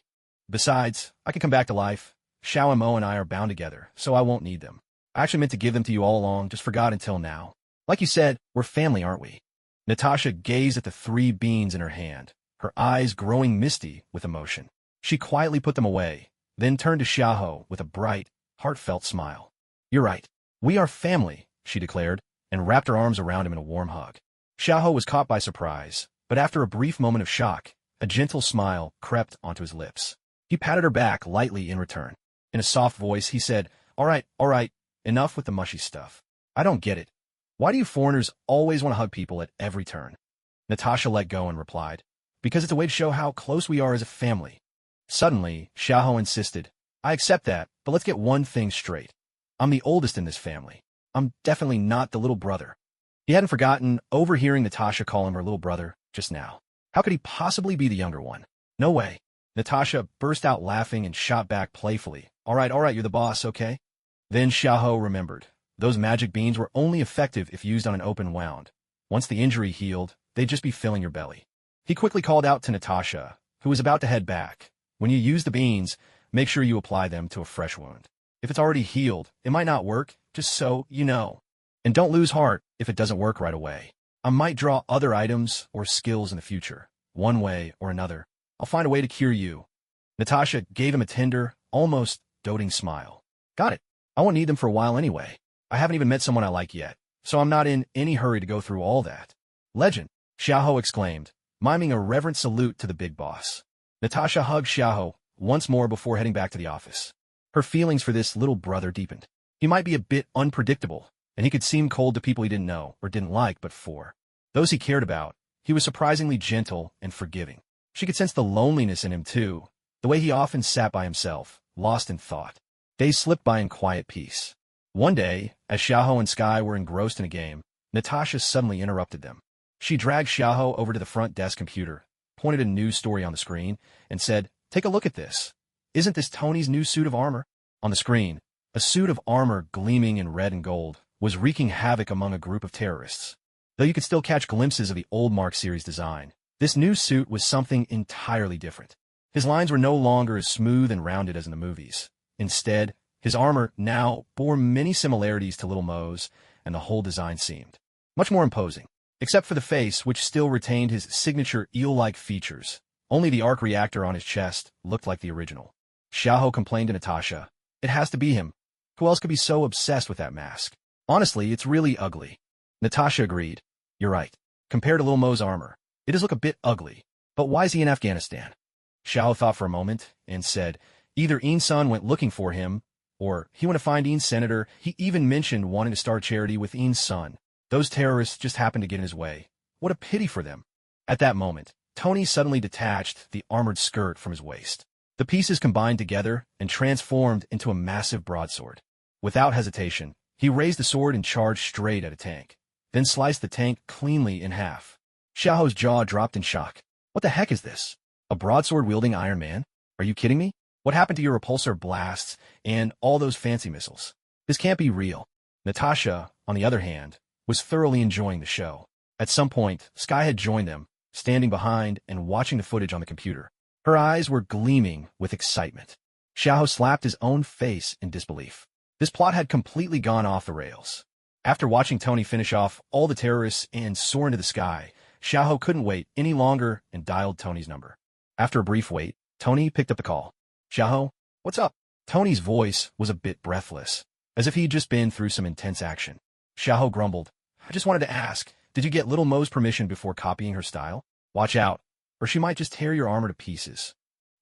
Besides, I can come back to life. Xiao and Mo and I are bound together, so I won't need them. I actually meant to give them to you all along, just forgot until now. Like you said, we're family, aren't we?" Natasha gazed at the 3 beans in her hand, her eyes growing misty with emotion. She quietly put them away, then turned to Xiaoho with a bright, heartfelt smile. "You're right. We are family," she declared, and wrapped her arms around him in a warm hug. Xiaoho was caught by surprise, but after a brief moment of shock, a gentle smile crept onto his lips. He patted her back lightly in return. In a soft voice, he said, all right, enough with the mushy stuff. I don't get it. Why do you foreigners always want to hug people at every turn?" Natasha let go and replied, "Because it's a way to show how close we are as a family." Suddenly, Xiaoho insisted, "I accept that, but let's get one thing straight. I'm the oldest in this family. I'm definitely not the little brother." He hadn't forgotten overhearing Natasha call him her little brother just now. How could he possibly be the younger one? No way. Natasha burst out laughing and shot back playfully. All right, you're the boss, okay?" Then Xiaoho remembered. Those magic beans were only effective if used on an open wound. Once the injury healed, they'd just be filling your belly. He quickly called out to Natasha, who was about to head back. "When you use the beans, make sure you apply them to a fresh wound. If it's already healed, it might not work, just so you know. And don't lose heart if it doesn't work right away. I might draw other items or skills in the future. One way or another, I'll find a way to cure you." Natasha gave him a tender, almost doting smile. "Got it. I won't need them for a while anyway. I haven't even met someone I like yet, so I'm not in any hurry to go through all that. Legend, Xiaoho exclaimed, miming a reverent salute to the big boss. Natasha hugged Xiaoho once more before heading back to the office. Her feelings for this little brother deepened. He might be a bit unpredictable, and he could seem cold to people he didn't know or didn't like, but for those he cared about, he was surprisingly gentle and forgiving. She could sense the loneliness in him, too, the way he often sat by himself, lost in thought. Days slipped by in quiet peace. One day, as Xiaoho and Sky were engrossed in a game, Natasha suddenly interrupted them. She dragged Xiaoho over to the front desk computer, pointed a news story on the screen, and said, "Take a look at this. Isn't this Tony's new suit of armor?" On the screen, a suit of armor gleaming in red and gold was wreaking havoc among a group of terrorists. Though you could still catch glimpses of the old Mark series design, this new suit was something entirely different. His lines were no longer as smooth and rounded as in the movies. Instead, his armor now bore many similarities to Little Mo's, and the whole design seemed much more imposing. Except for the face, which still retained his signature eel-like features. Only the arc reactor on his chest looked like the original. Xiaoho complained to Natasha, "It has to be him. Who else could be so obsessed with that mask? Honestly, it's really ugly." Natasha agreed. "You're right. Compared to Lil Mo's armor, it does look a bit ugly. But why is he in Afghanistan?" Xiaoho thought for a moment and said, "Either Een-sun went looking for him, or he went to findEen's senator. He even mentioned wanting to start charity withEen's son. Those terrorists just happened to get in his way. What a pity for them." At that moment, Tony suddenly detached the armored skirt from his waist. The pieces combined together and transformed into a massive broadsword. Without hesitation, he raised the sword and charged straight at a tank, then sliced the tank cleanly in half. Xiaoho's jaw dropped in shock. "What the heck is this? A broadsword-wielding Iron Man? Are you kidding me? What happened to your repulsor blasts and all those fancy missiles? This can't be real." Natasha, on the other hand, was thoroughly enjoying the show. At some point, Sky had joined them, standing behind and watching the footage on the computer. Her eyes were gleaming with excitement. Xiaoho slapped his own face in disbelief. This plot had completely gone off the rails. After watching Tony finish off all the terrorists and soar into the sky, Xiaoho couldn't wait any longer and dialed Tony's number. After a brief wait, Tony picked up the call. "Xiaoho, what's up?" Tony's voice was a bit breathless, as if he'd just been through some intense action. Xiaoho grumbled, "I just wanted to ask, did you get Little Mo's permission before copying her style? Watch out, or she might just tear your armor to pieces."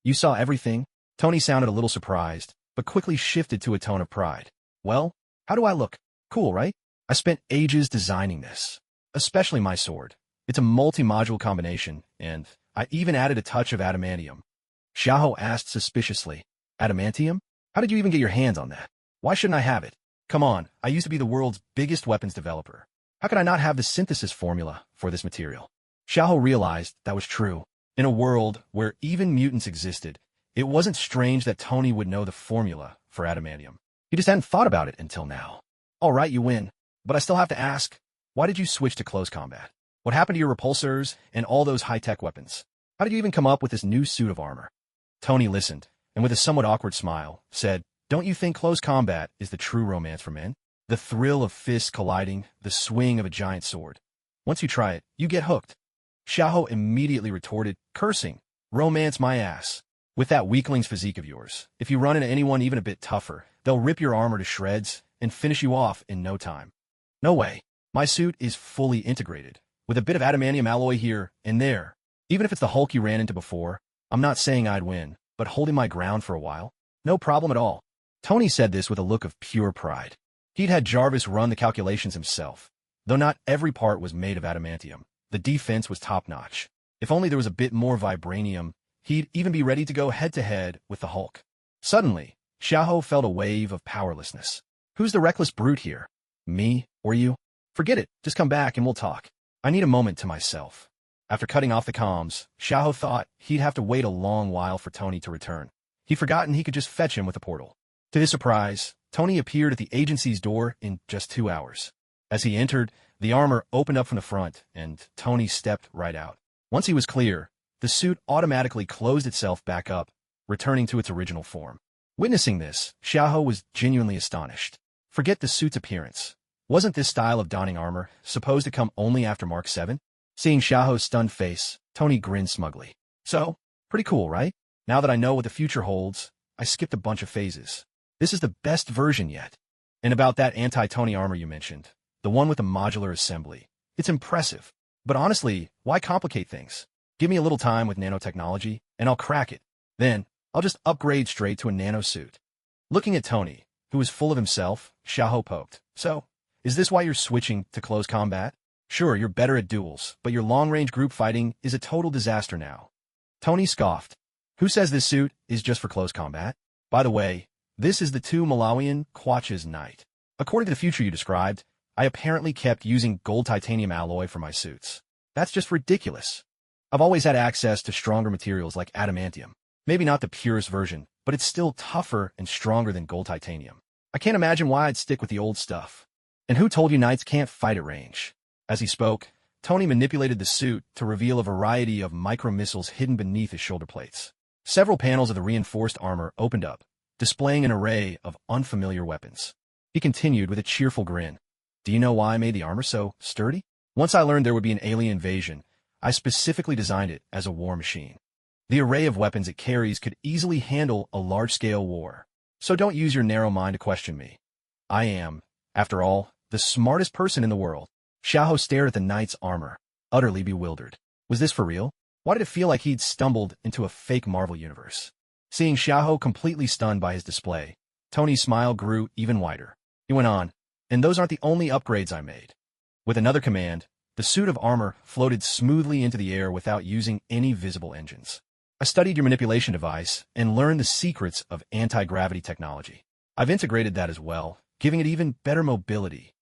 "You saw everything?" Tony sounded a little surprised, but quickly shifted to a tone of pride. "Well, how do I look? Cool, right? I spent ages designing this. Especially my sword. It's a multi-module combination, and I even added a touch of adamantium." Xiaoho asked suspiciously, "Adamantium? How did you even get your hands on that? Why shouldn't I have it? Come on, I used to be the world's biggest weapons developer. How could I not have the synthesis formula for this material?" Xiaoho realized that was true. In a world where even mutants existed, it wasn't strange that Tony would know the formula for adamantium. He just hadn't thought about it until now. "All right, you win. But I still have to ask, why did you switch to close combat? What happened to your repulsors and all those high-tech weapons? How did you even come up with this new suit of armor?" Tony listened, and with a somewhat awkward smile, said, "Don't you think close combat is the true romance for men? The thrill of fists colliding, the swing of a giant sword. Once you try it, you get hooked." Xiaoho immediately retorted, cursing, "Romance my ass. With that weakling's physique of yours, if you run into anyone even a bit tougher, they'll rip your armor to shreds and finish you off in no time. No way. My suit is fully integrated, with a bit of adamantium alloy here and there. Even if it's the Hulk you ran into before, I'm not saying I'd win, but holding my ground for a while, no problem at all." Tony said this with a look of pure pride. He'd had Jarvis run the calculations himself. Though not every part was made of adamantium, the defense was top-notch. If only there was a bit more vibranium, he'd even be ready to go head-to-head with the Hulk. Suddenly, Xiaoho felt a wave of powerlessness. "Who's the reckless brute here? Me or you? Forget it, just come back and we'll talk. I need a moment to myself." After cutting off the comms, Xiaoho thought he'd have to wait a long while for Tony to return. He'd forgotten he could just fetch him with a portal. To his surprise, Tony appeared at the agency's door in just 2 hours. As he entered, the armor opened up from the front, and Tony stepped right out. Once he was clear, the suit automatically closed itself back up, returning to its original form. Witnessing this, Xiaoho was genuinely astonished. Forget the suit's appearance. Wasn't this style of donning armor supposed to come only after Mark 7? Seeing Xiaoho's stunned face, Tony grinned smugly. "So, pretty cool, right? Now that I know what the future holds, I skipped a bunch of phases. This is the best version yet." And about that anti-Tony armor you mentioned, the one with the modular assembly. It's impressive. But honestly, why complicate things? Give me a little time with nanotechnology, and I'll crack it. Then, I'll just upgrade straight to a nano suit. Looking at Tony, who was full of himself, Xiaoho poked. So, is this why you're switching to close combat? Sure, you're better at duels, but your long-range group fighting is a total disaster now. Tony scoffed. Who says this suit is just for close combat? By the way, this is the 2 Malawian Quatches Knight. According to the future you described, I apparently kept using gold titanium alloy for my suits. That's just ridiculous. I've always had access to stronger materials like adamantium. Maybe not the purest version, but it's still tougher and stronger than gold titanium. I can't imagine why I'd stick with the old stuff. And who told you knights can't fight at range? As he spoke, Tony manipulated the suit to reveal a variety of micro-missiles hidden beneath his shoulder plates. Several panels of the reinforced armor opened up, displaying an array of unfamiliar weapons. He continued with a cheerful grin. Do you know why I made the armor so sturdy? Once I learned there would be an alien invasion, I specifically designed it as a war machine. The array of weapons it carries could easily handle a large-scale war. So don't use your narrow mind to question me. I am, after all, the smartest person in the world. Xiaoho stared at the knight's armor, utterly bewildered. Was this for real? Why did it feel like he'd stumbled into a fake Marvel universe? Seeing Xiaoho completely stunned by his display, Tony's smile grew even wider. He went on, and those aren't the only upgrades I made. With another command, the suit of armor floated smoothly into the air without using any visible engines. I studied your manipulation device and learned the secrets of anti-gravity technology. I've integrated that as well, giving it even better mobility.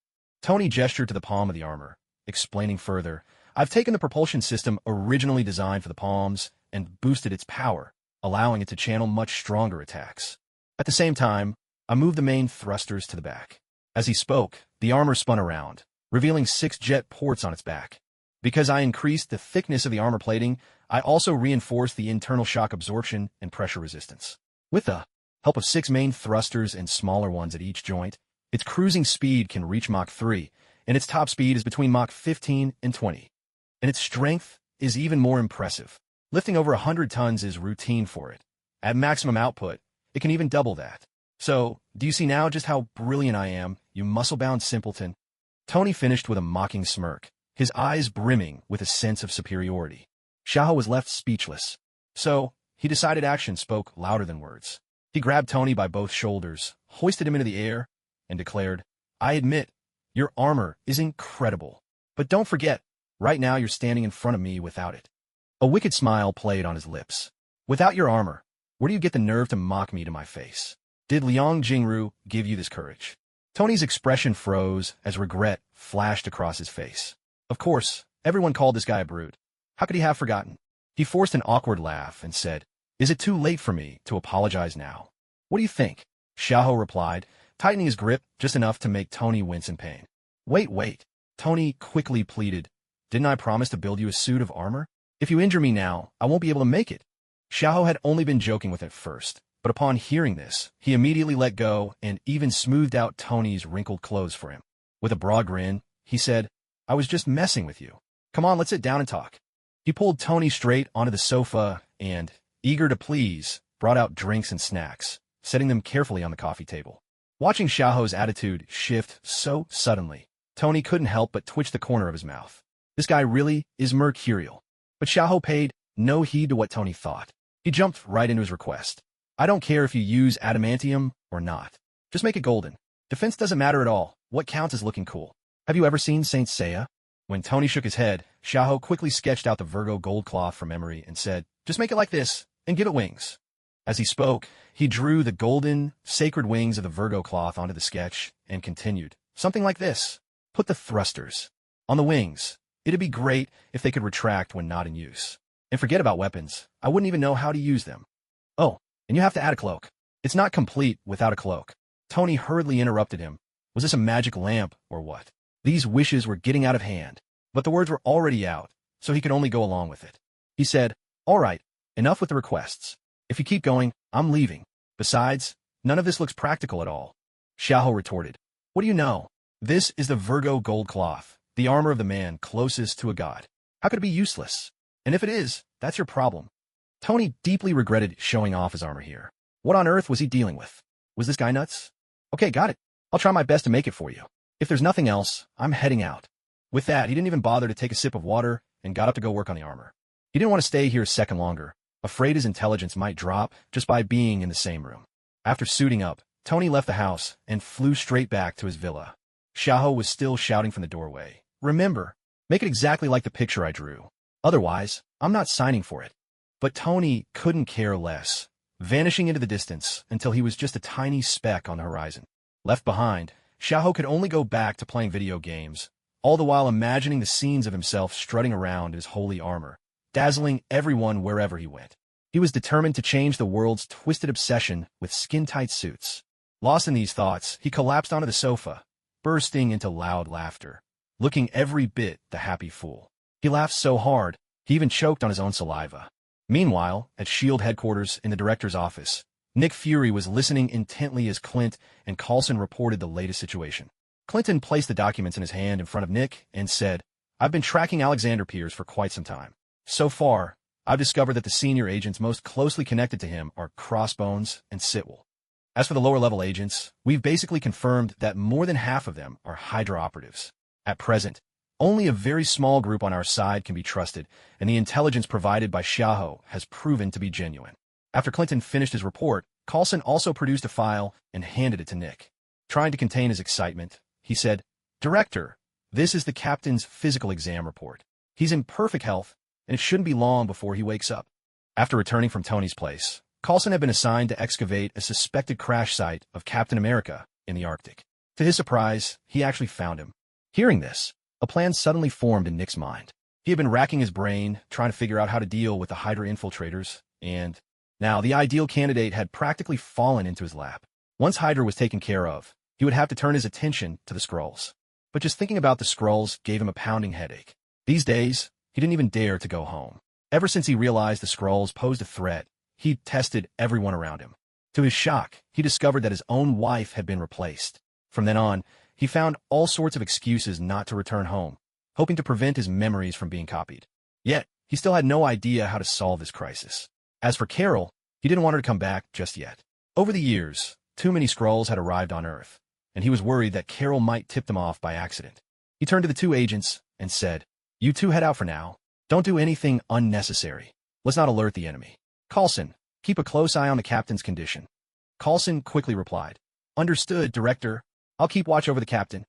Tony gestured to the palm of the armor, explaining further, I've taken the propulsion system originally designed for the palms and boosted its power, allowing it to channel much stronger attacks. At the same time, I moved the main thrusters to the back. As he spoke, the armor spun around, revealing 6 jet ports on its back. Because I increased the thickness of the armor plating, I also reinforced the internal shock absorption and pressure resistance. With the help of 6 main thrusters and smaller ones at each joint, its cruising speed can reach Mach 3, and its top speed is between Mach 15 and 20. And its strength is even more impressive. Lifting over 100 tons is routine for it. At maximum output, it can even double that. So, do you see now just how brilliant I am, you muscle-bound simpleton? Tony finished with a mocking smirk, his eyes brimming with a sense of superiority. Xiaoho was left speechless. So, he decided action spoke louder than words. He grabbed Tony by both shoulders, hoisted him into the air, and declared, I admit, your armor is incredible. But don't forget, right now you're standing in front of me without it. A wicked smile played on his lips. Without your armor, where do you get the nerve to mock me to my face? Did Liang Jingru give you this courage? Tony's expression froze as regret flashed across his face. Of course, everyone called this guy a brute. How could he have forgotten? He forced an awkward laugh and said, Is it too late for me to apologize now? What do you think? Xiaoho replied, tightening his grip just enough to make Tony wince in pain. Wait. Tony quickly pleaded. Didn't I promise to build you a suit of armor? If you injure me now, I won't be able to make it. Xiaoho had only been joking with it first, but upon hearing this, he immediately let go and even smoothed out Tony's wrinkled clothes for him. With a broad grin, he said, I was just messing with you. Come on, let's sit down and talk. He pulled Tony straight onto the sofa and, eager to please, brought out drinks and snacks, setting them carefully on the coffee table. Watching Xiaoho's attitude shift so suddenly, Tony couldn't help but twitch the corner of his mouth. This guy really is mercurial. But Xiaoho paid no heed to what Tony thought. He jumped right into his request. I don't care if you use adamantium or not. Just make it golden. Defense doesn't matter at all. What counts is looking cool. Have you ever seen Saint Seiya? When Tony shook his head, Xiaoho quickly sketched out the Virgo gold cloth from memory and said, just make it like this and give it wings. As he spoke, he drew the golden, sacred wings of the Virgo cloth onto the sketch and continued, something like this. Put the thrusters on the wings. It'd be great if they could retract when not in use. And forget about weapons. I wouldn't even know how to use them. Oh, and you have to add a cloak. It's not complete without a cloak. Tony hurriedly interrupted him. Was this a magic lamp or what? These wishes were getting out of hand, but the words were already out, so he could only go along with it. He said, all right, enough with the requests. If you keep going, I'm leaving. Besides, none of this looks practical at all. Xiaoho retorted. What do you know? This is the Virgo gold cloth, the armor of the man closest to a god. How could it be useless? And if it is, that's your problem. Tony deeply regretted showing off his armor here. What on earth was he dealing with? Was this guy nuts? Okay, got it. I'll try my best to make it for you. If there's nothing else, I'm heading out. With that, he didn't even bother to take a sip of water and got up to go work on the armor. He didn't want to stay here a second longer, afraid his intelligence might drop just by being in the same room. After suiting up, Tony left the house and flew straight back to his villa. Xiaoho was still shouting from the doorway. Remember, make it exactly like the picture I drew. Otherwise, I'm not signing for it. But Tony couldn't care less, vanishing into the distance until he was just a tiny speck on the horizon. Left behind, Xiaoho could only go back to playing video games, all the while imagining the scenes of himself strutting around in his holy armor, dazzling everyone wherever he went. He was determined to change the world's twisted obsession with skin-tight suits. Lost in these thoughts, he collapsed onto the sofa, bursting into loud laughter, looking every bit the happy fool. He laughed so hard, he even choked on his own saliva. Meanwhile, at S.H.I.E.L.D. headquarters in the director's office, Nick Fury was listening intently as Clint and Coulson reported the latest situation. Clinton placed the documents in his hand in front of Nick and said, "I've been tracking Alexander Pierce for quite some time. So far, I've discovered that the senior agents most closely connected to him are Crossbones and Sitwell. As for the lower-level agents, we've basically confirmed that more than half of them are Hydra operatives. At present, only a very small group on our side can be trusted, and the intelligence provided by Xiaoho has proven to be genuine." After Clinton finished his report, Coulson also produced a file and handed it to Nick. Trying to contain his excitement, he said, "Director, this is the captain's physical exam report. He's in perfect health, and it shouldn't be long before he wakes up." After returning from Tony's place, Coulson had been assigned to excavate a suspected crash site of Captain America in the Arctic. To his surprise, he actually found him. Hearing this, a plan suddenly formed in Nick's mind. He had been racking his brain, trying to figure out how to deal with the Hydra infiltrators, and now the ideal candidate had practically fallen into his lap. Once Hydra was taken care of, he would have to turn his attention to the Skrulls. But just thinking about the Skrulls gave him a pounding headache. These days, he didn't even dare to go home. Ever since he realized the Skrulls posed a threat, he tested everyone around him. To his shock, he discovered that his own wife had been replaced. From then on, he found all sorts of excuses not to return home, hoping to prevent his memories from being copied. Yet, he still had no idea how to solve this crisis. As for Carol, he didn't want her to come back just yet. Over the years, too many Skrulls had arrived on Earth, and he was worried that Carol might tip them off by accident. He turned to the two agents and said, "You two head out for now. Don't do anything unnecessary. Let's not alert the enemy. Coulson, keep a close eye on the captain's condition." Coulson quickly replied, "Understood, Director. I'll keep watch over the captain."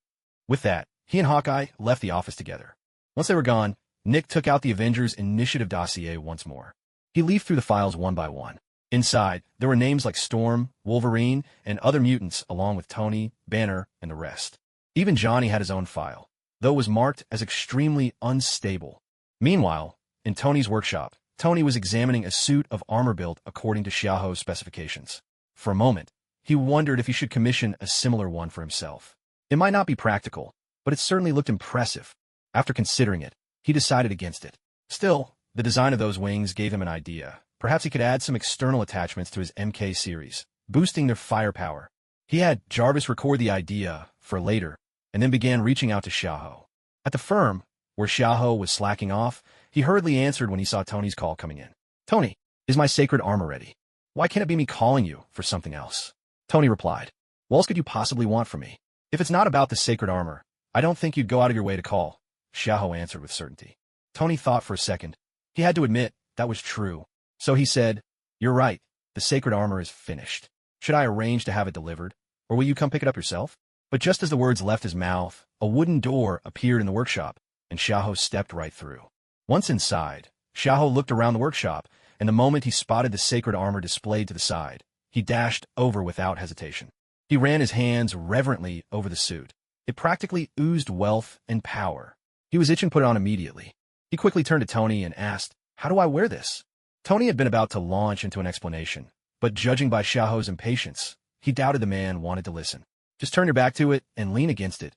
With that, he and Hawkeye left the office together. Once they were gone, Nick took out the Avengers Initiative dossier once more. He leafed through the files one by one. Inside, there were names like Storm, Wolverine, and other mutants along with Tony, Banner, and the rest. Even Johnny had his own file, though it was marked as extremely unstable. Meanwhile, in Tony's workshop, Tony was examining a suit of armor built according to Xiaoho's specifications. For a moment, he wondered if he should commission a similar one for himself. It might not be practical, but it certainly looked impressive. After considering it, he decided against it. Still, the design of those wings gave him an idea. Perhaps he could add some external attachments to his MK series, boosting their firepower. He had Jarvis record the idea for later, and then began reaching out to Xiaoho. At the firm, where Xiaoho was slacking off, he hurriedly answered when he saw Tony's call coming in. "Tony, is my sacred armor ready? Why can't it be me calling you for something else?" Tony replied, "What else could you possibly want from me? If it's not about the sacred armor, I don't think you'd go out of your way to call," Xiaoho answered with certainty. Tony thought for a second. He had to admit that was true. So he said, "You're right. The sacred armor is finished. Should I arrange to have it delivered, or will you come pick it up yourself?" But just as the words left his mouth, a wooden door appeared in the workshop, and Xiaoho stepped right through. Once inside, Xiaoho looked around the workshop, and the moment he spotted the sacred armor displayed to the side, he dashed over without hesitation. He ran his hands reverently over the suit. It practically oozed wealth and power. He was itching to put it on immediately. He quickly turned to Tony and asked, "How do I wear this?" Tony had been about to launch into an explanation, but judging by Xiaoho's impatience, he doubted the man wanted to listen. "Just turn your back to it and lean against it.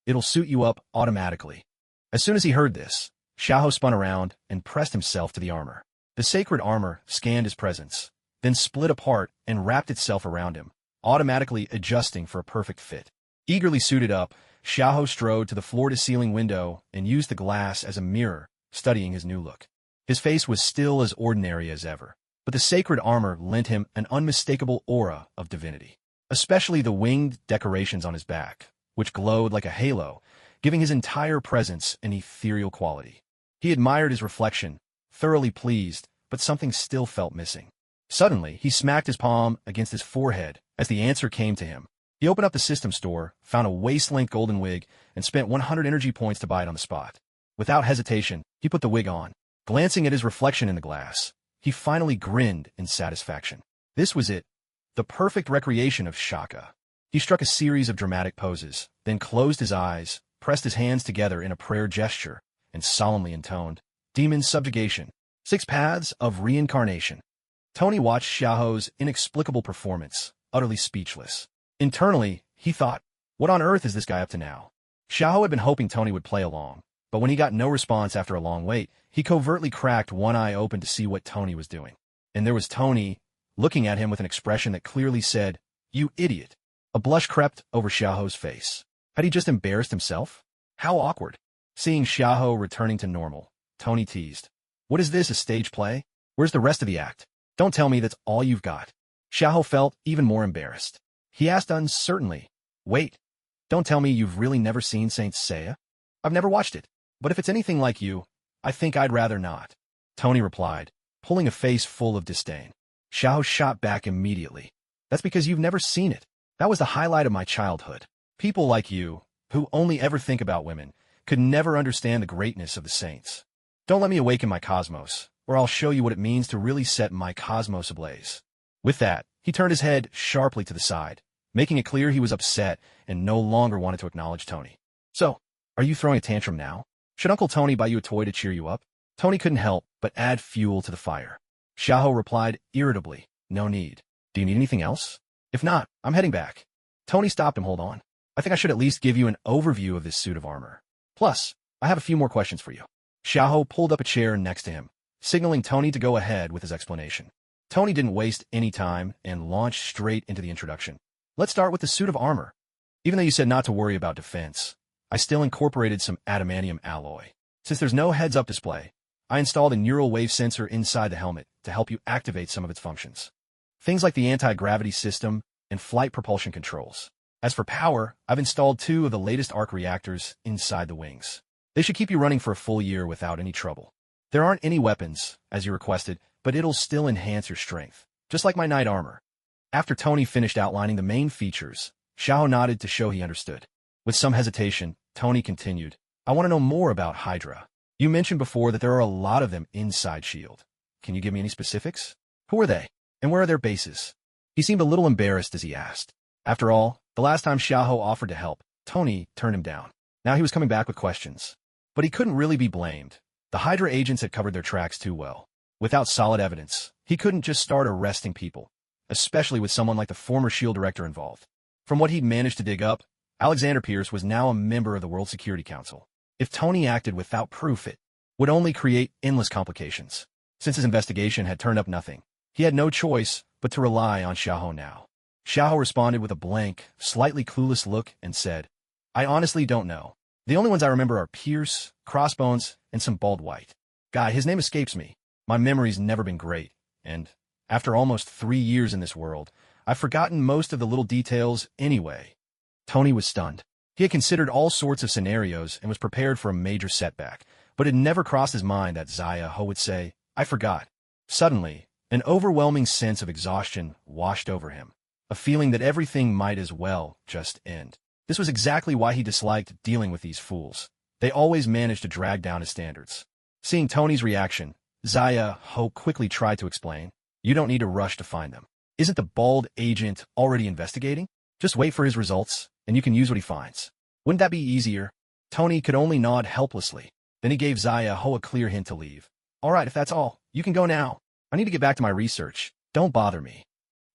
It'll suit you up automatically." As soon as he heard this, Xiaoho spun around and pressed himself to the armor. The sacred armor scanned his presence, then split apart and wrapped itself around him, automatically adjusting for a perfect fit. Eagerly suited up, Xiaoho strode to the floor-to-ceiling window and used the glass as a mirror, studying his new look. His face was still as ordinary as ever, but the sacred armor lent him an unmistakable aura of divinity. especially the winged decorations on his back, which glowed like a halo, giving his entire presence an ethereal quality. He admired his reflection, thoroughly pleased, but something still felt missing. Suddenly, he smacked his palm against his forehead as the answer came to him. He opened up the system store, found a waist-length golden wig, and spent 100 energy points to buy it on the spot. Without hesitation, he put the wig on. Glancing at his reflection in the glass, he finally grinned in satisfaction. This was it, the perfect recreation of Shaka. He struck a series of dramatic poses, then closed his eyes, pressed his hands together in a prayer gesture, and solemnly intoned, "Demon subjugation. 6 paths of reincarnation." Tony watched Xiaoho's inexplicable performance, utterly speechless. Internally, he thought, what on earth is this guy up to now? Xiaoho had been hoping Tony would play along, but when he got no response after a long wait, he covertly cracked one eye open to see what Tony was doing. And there was Tony, looking at him with an expression that clearly said, "You idiot." A blush crept over Xiaoho's face. Had he just embarrassed himself? How awkward. Seeing Xiaoho returning to normal, Tony teased, "What is this, a stage play? Where's the rest of the act? Don't tell me that's all you've got." Xiaoho felt even more embarrassed. He asked uncertainly, "Wait, don't tell me you've really never seen Saint Seiya?" "I've never watched it, but if it's anything like you, I think I'd rather not," Tony replied, pulling a face full of disdain. Xiaoho shot back immediately. "That's because you've never seen it. That was the highlight of my childhood. People like you, who only ever think about women, could never understand the greatness of the saints. Don't let me awaken my cosmos, or I'll show you what it means to really set my cosmos ablaze." With that, he turned his head sharply to the side, making it clear he was upset and no longer wanted to acknowledge Tony. "So, are you throwing a tantrum now? Should Uncle Tony buy you a toy to cheer you up?" Tony couldn't help but add fuel to the fire. Xiaoho replied irritably, "No need. Do you need anything else? If not, I'm heading back." Tony stopped him. "Hold on. I think I should at least give you an overview of this suit of armor. Plus, I have a few more questions for you." Xiaoho pulled up a chair next to him, signaling Tony to go ahead with his explanation. Tony didn't waste any time and launched straight into the introduction. "Let's start with the suit of armor. Even though you said not to worry about defense, I still incorporated some adamantium alloy. Since there's no heads-up display, I installed a neural wave sensor inside the helmet to help you activate some of its functions. Things like the anti-gravity system and flight propulsion controls. As for power, I've installed 2 of the latest arc reactors inside the wings. They should keep you running for a full year without any trouble. There aren't any weapons, as you requested, but it'll still enhance your strength, just like my knight armor." After Tony finished outlining the main features, Xiaoho nodded to show he understood. With some hesitation, Tony continued, "I want to know more about Hydra. You mentioned before that there are a lot of them inside S.H.I.E.L.D. Can you give me any specifics? Who are they, and where are their bases?" He seemed a little embarrassed as he asked. After all, the last time Xiaoho offered to help, Tony turned him down. Now he was coming back with questions. But he couldn't really be blamed. The Hydra agents had covered their tracks too well. Without solid evidence, he couldn't just start arresting people, especially with someone like the former S.H.I.E.L.D. director involved. From what he'd managed to dig up, Alexander Pierce was now a member of the World Security Council. If Tony acted without proof, it would only create endless complications. Since his investigation had turned up nothing, he had no choice but to rely on Xiaoho now. Xiaoho responded with a blank, slightly clueless look and said, "I honestly don't know. The only ones I remember are Pierce, Crossbones, and some bald white guy. His name escapes me. My memory's never been great, and after almost 3 years in this world, I've forgotten most of the little details anyway." Tony was stunned. He had considered all sorts of scenarios and was prepared for a major setback, but it never crossed his mind that Xiaoho would say, "I forgot." Suddenly, an overwhelming sense of exhaustion washed over him, a feeling that everything might as well just end. This was exactly why he disliked dealing with these fools. They always managed to drag down his standards. Seeing Tony's reaction, Xiaoho quickly tried to explain, "You don't need to rush to find them. Isn't the bald agent already investigating? Just wait for his results, and you can use what he finds. Wouldn't that be easier?" Tony could only nod helplessly. Then he gave Xiaoho a clear hint to leave. "All right, if that's all, you can go now. I need to get back to my research. Don't bother me."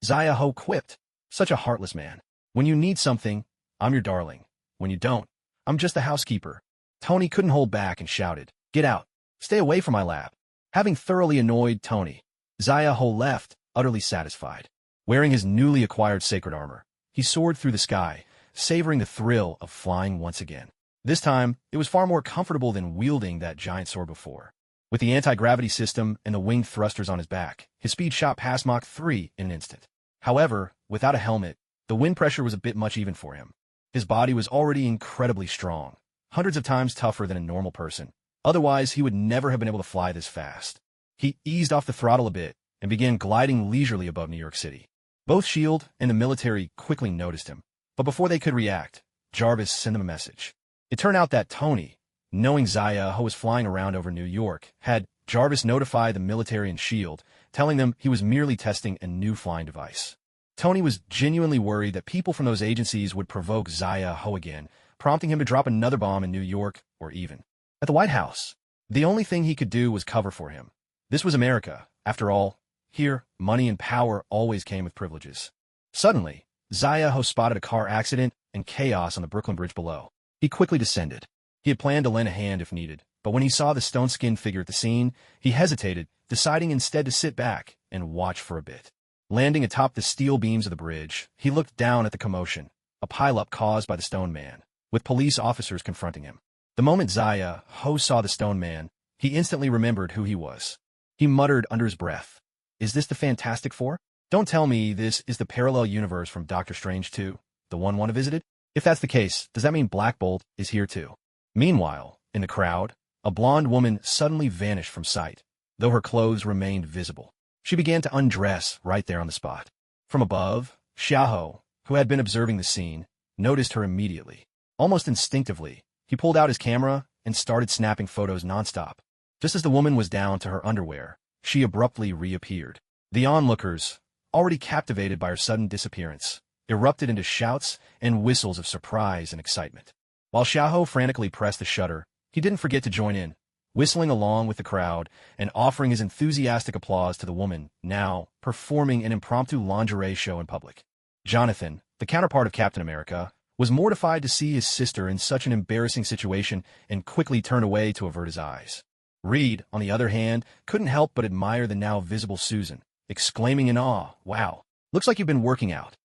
Xiaoho quipped, "Such a heartless man. When you need something, I'm your darling. When you don't, I'm just the housekeeper." Tony couldn't hold back and shouted, "Get out. Stay away from my lab." Having thoroughly annoyed Tony, Xiaoho left, utterly satisfied. Wearing his newly acquired sacred armor, he soared through the sky, savoring the thrill of flying once again. This time, it was far more comfortable than wielding that giant sword before. With the anti-gravity system and the winged thrusters on his back, his speed shot past Mach 3 in an instant. However, without a helmet, The wind pressure was a bit much even for him. His body was already incredibly strong, hundreds of times tougher than a normal person. Otherwise, he would never have been able to fly this fast. He eased off the throttle a bit and began gliding leisurely above New York City. Both S.H.I.E.L.D. and the military quickly noticed him, but before they could react, Jarvis sent them a message. It turned out that Tony, knowing Zaya, who was flying around over New York, had Jarvis notify the military and S.H.I.E.L.D., telling them he was merely testing a new flying device. Tony was genuinely worried that people from those agencies would provoke Zaya Ho again, prompting him to drop another bomb in New York or even at the White House. The only thing he could do was cover for him. This was America. After all, here, money and power always came with privileges. Suddenly, Zaya Ho spotted a car accident and chaos on the Brooklyn Bridge below. He quickly descended. He had planned to lend a hand if needed, but when he saw the stone-skinned figure at the scene, he hesitated, deciding instead to sit back and watch for a bit. Landing atop the steel beams of the bridge, he looked down at the commotion, a pileup caused by the stone man, with police officers confronting him. The moment Zaya Ho saw the stone man, he instantly remembered who he was. He muttered under his breath, "Is this the Fantastic Four? Don't tell me this is the parallel universe from Doctor Strange 2, the one Wanda visited? If that's the case, does that mean Black Bolt is here too?" Meanwhile, in the crowd, a blonde woman suddenly vanished from sight, though her clothes remained visible. She began to undress right there on the spot. From above, Xiaoho, who had been observing the scene, noticed her immediately. Almost instinctively, he pulled out his camera and started snapping photos nonstop. Just as the woman was down to her underwear, she abruptly reappeared. The onlookers, already captivated by her sudden disappearance, erupted into shouts and whistles of surprise and excitement. While Xiaoho frantically pressed the shutter, he didn't forget to join in, whistling along with the crowd and offering his enthusiastic applause to the woman, now performing an impromptu lingerie show in public. Jonathan, the counterpart of Captain America, was mortified to see his sister in such an embarrassing situation and quickly turned away to avert his eyes. Reed, on the other hand, couldn't help but admire the now visible Susan, exclaiming in awe, "Wow, looks like you've been working out."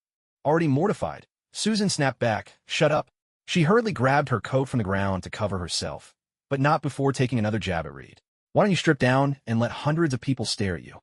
Already mortified, Susan snapped back, "Shut up." She hurriedly grabbed her coat from the ground to cover herself, but not before taking another jab at Reed. "Why don't you strip down and let hundreds of people stare at you?"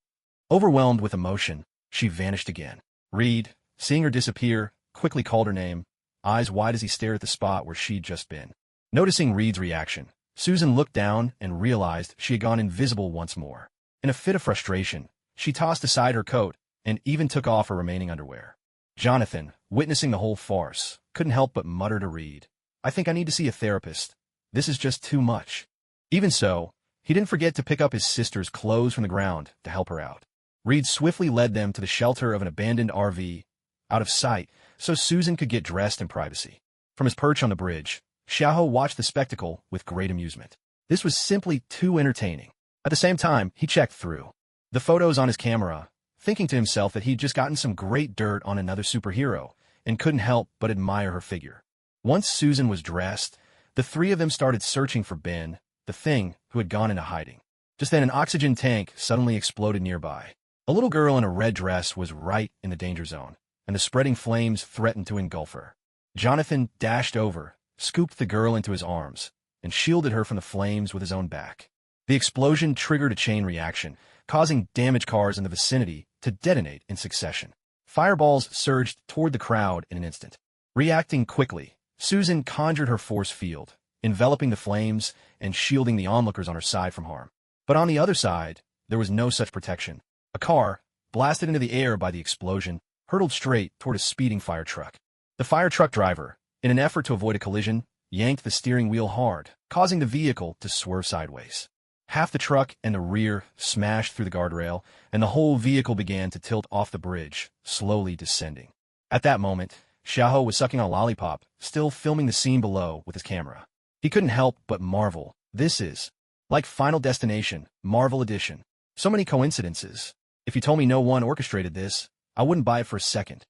Overwhelmed with emotion, she vanished again. Reed, seeing her disappear, quickly called her name, eyes wide as he stared at the spot where she'd just been. Noticing Reed's reaction, Susan looked down and realized she had gone invisible once more. In a fit of frustration, she tossed aside her coat and even took off her remaining underwear. Jonathan, witnessing the whole farce, couldn't help but mutter to Reed, "I think I need to see a therapist. This is just too much." Even so, he didn't forget to pick up his sister's clothes from the ground to help her out. Reed swiftly led them to the shelter of an abandoned RV, out of sight, so Susan could get dressed in privacy. From his perch on the bridge, Xiaoho watched the spectacle with great amusement. This was simply too entertaining. At the same time, he checked through the photos on his camera, thinking to himself that he'd just gotten some great dirt on another superhero, and couldn't help but admire her figure. Once Susan was dressed, the three of them started searching for Ben, the Thing, who had gone into hiding. Just then an oxygen tank suddenly exploded nearby. A little girl in a red dress was right in the danger zone, and the spreading flames threatened to engulf her. Jonathan dashed over, scooped the girl into his arms, and shielded her from the flames with his own back. The explosion triggered a chain reaction, causing damaged cars in the vicinity to detonate in succession. Fireballs surged toward the crowd in an instant. Reacting quickly, Susan conjured her force field, enveloping the flames and shielding the onlookers on her side from harm. But on the other side, there was no such protection. A car, blasted into the air by the explosion, hurtled straight toward a speeding fire truck. The fire truck driver, in an effort to avoid a collision, yanked the steering wheel hard, causing the vehicle to swerve sideways. Half the truck and the rear smashed through the guardrail, and the whole vehicle began to tilt off the bridge, slowly descending. At that moment, Xiaoho was sucking on a lollipop, still filming the scene below with his camera. He couldn't help but marvel. This is like Final Destination, Marvel Edition. So many coincidences. If you told me no one orchestrated this, I wouldn't buy it for a second.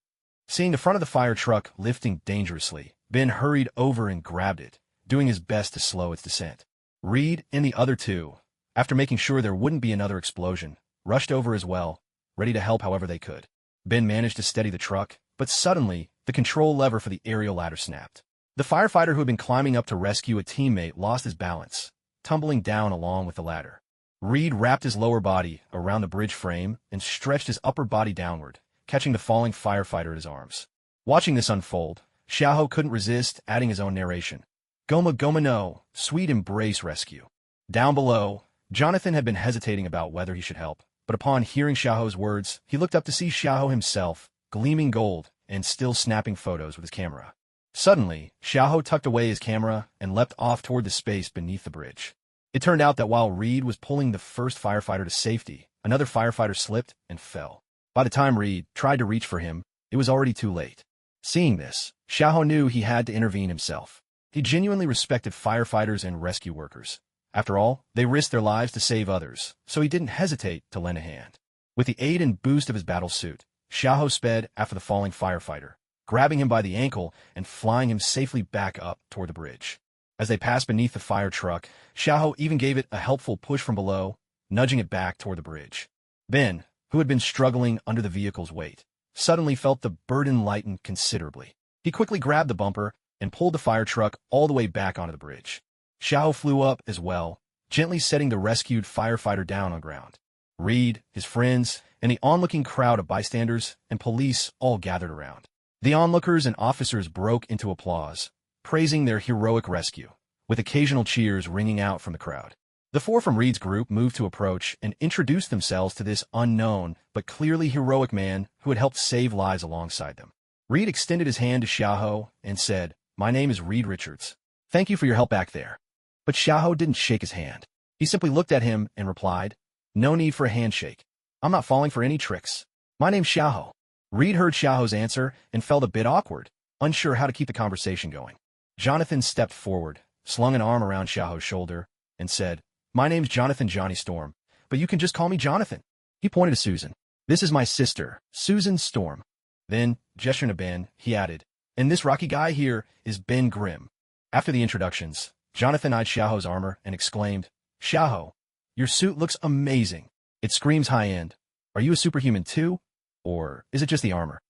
Seeing the front of the fire truck lifting dangerously, Ben hurried over and grabbed it, doing his best to slow its descent. Reed and the other two, after making sure there wouldn't be another explosion, rushed over as well, ready to help however they could. Ben managed to steady the truck, but suddenly, the control lever for the aerial ladder snapped. The firefighter who had been climbing up to rescue a teammate lost his balance, tumbling down along with the ladder. Reed wrapped his lower body around the bridge frame and stretched his upper body downward, catching the falling firefighter in his arms. Watching this unfold, Xiaoho couldn't resist adding his own narration. Goma Goma no, sweet embrace rescue. Down below, Jonathan had been hesitating about whether he should help, but upon hearing Xiaoho's words, he looked up to see Xiaoho himself, gleaming gold, and still snapping photos with his camera. Suddenly, Xiaoho tucked away his camera and leapt off toward the space beneath the bridge. It turned out that while Reed was pulling the first firefighter to safety, another firefighter slipped and fell. By the time Reed tried to reach for him, it was already too late. Seeing this, Xiaoho knew he had to intervene himself. He genuinely respected firefighters and rescue workers. After all, they risked their lives to save others, so he didn't hesitate to lend a hand. With the aid and boost of his battle suit, Xiaoho sped after the falling firefighter, grabbing him by the ankle and flying him safely back up toward the bridge. As they passed beneath the fire truck, Xiaoho even gave it a helpful push from below, nudging it back toward the bridge. Ben, who had been struggling under the vehicle's weight, suddenly felt the burden lighten considerably. He quickly grabbed the bumper and pulled the fire truck all the way back onto the bridge. Xiaoho flew up as well, gently setting the rescued firefighter down on ground. Reed, his friends, and the onlooking crowd of bystanders and police all gathered around. The onlookers and officers broke into applause, praising their heroic rescue, with occasional cheers ringing out from the crowd. The four from Reed's group moved to approach and introduced themselves to this unknown but clearly heroic man who had helped save lives alongside them. Reed extended his hand to Xiaoho and said, "My name is Reed Richards. Thank you for your help back there." But Xiaoho didn't shake his hand. He simply looked at him and replied, "No need for a handshake. I'm not falling for any tricks. My name's Xiaoho." Reed heard Xiaoho's answer and felt a bit awkward, unsure how to keep the conversation going. Jonathan stepped forward, slung an arm around Xiaoho's shoulder, and said, "My name's Jonathan Johnny Storm, but you can just call me Jonathan." He pointed to Susan. "This is my sister, Susan Storm." Then, gesturing to Ben, he added, "And this rocky guy here is Ben Grimm." After the introductions, Jonathan eyed Xiaoho's armor and exclaimed, "Xiaoho, your suit looks amazing. It screams high-end. Are you a superhuman too? Or is it just the armor?"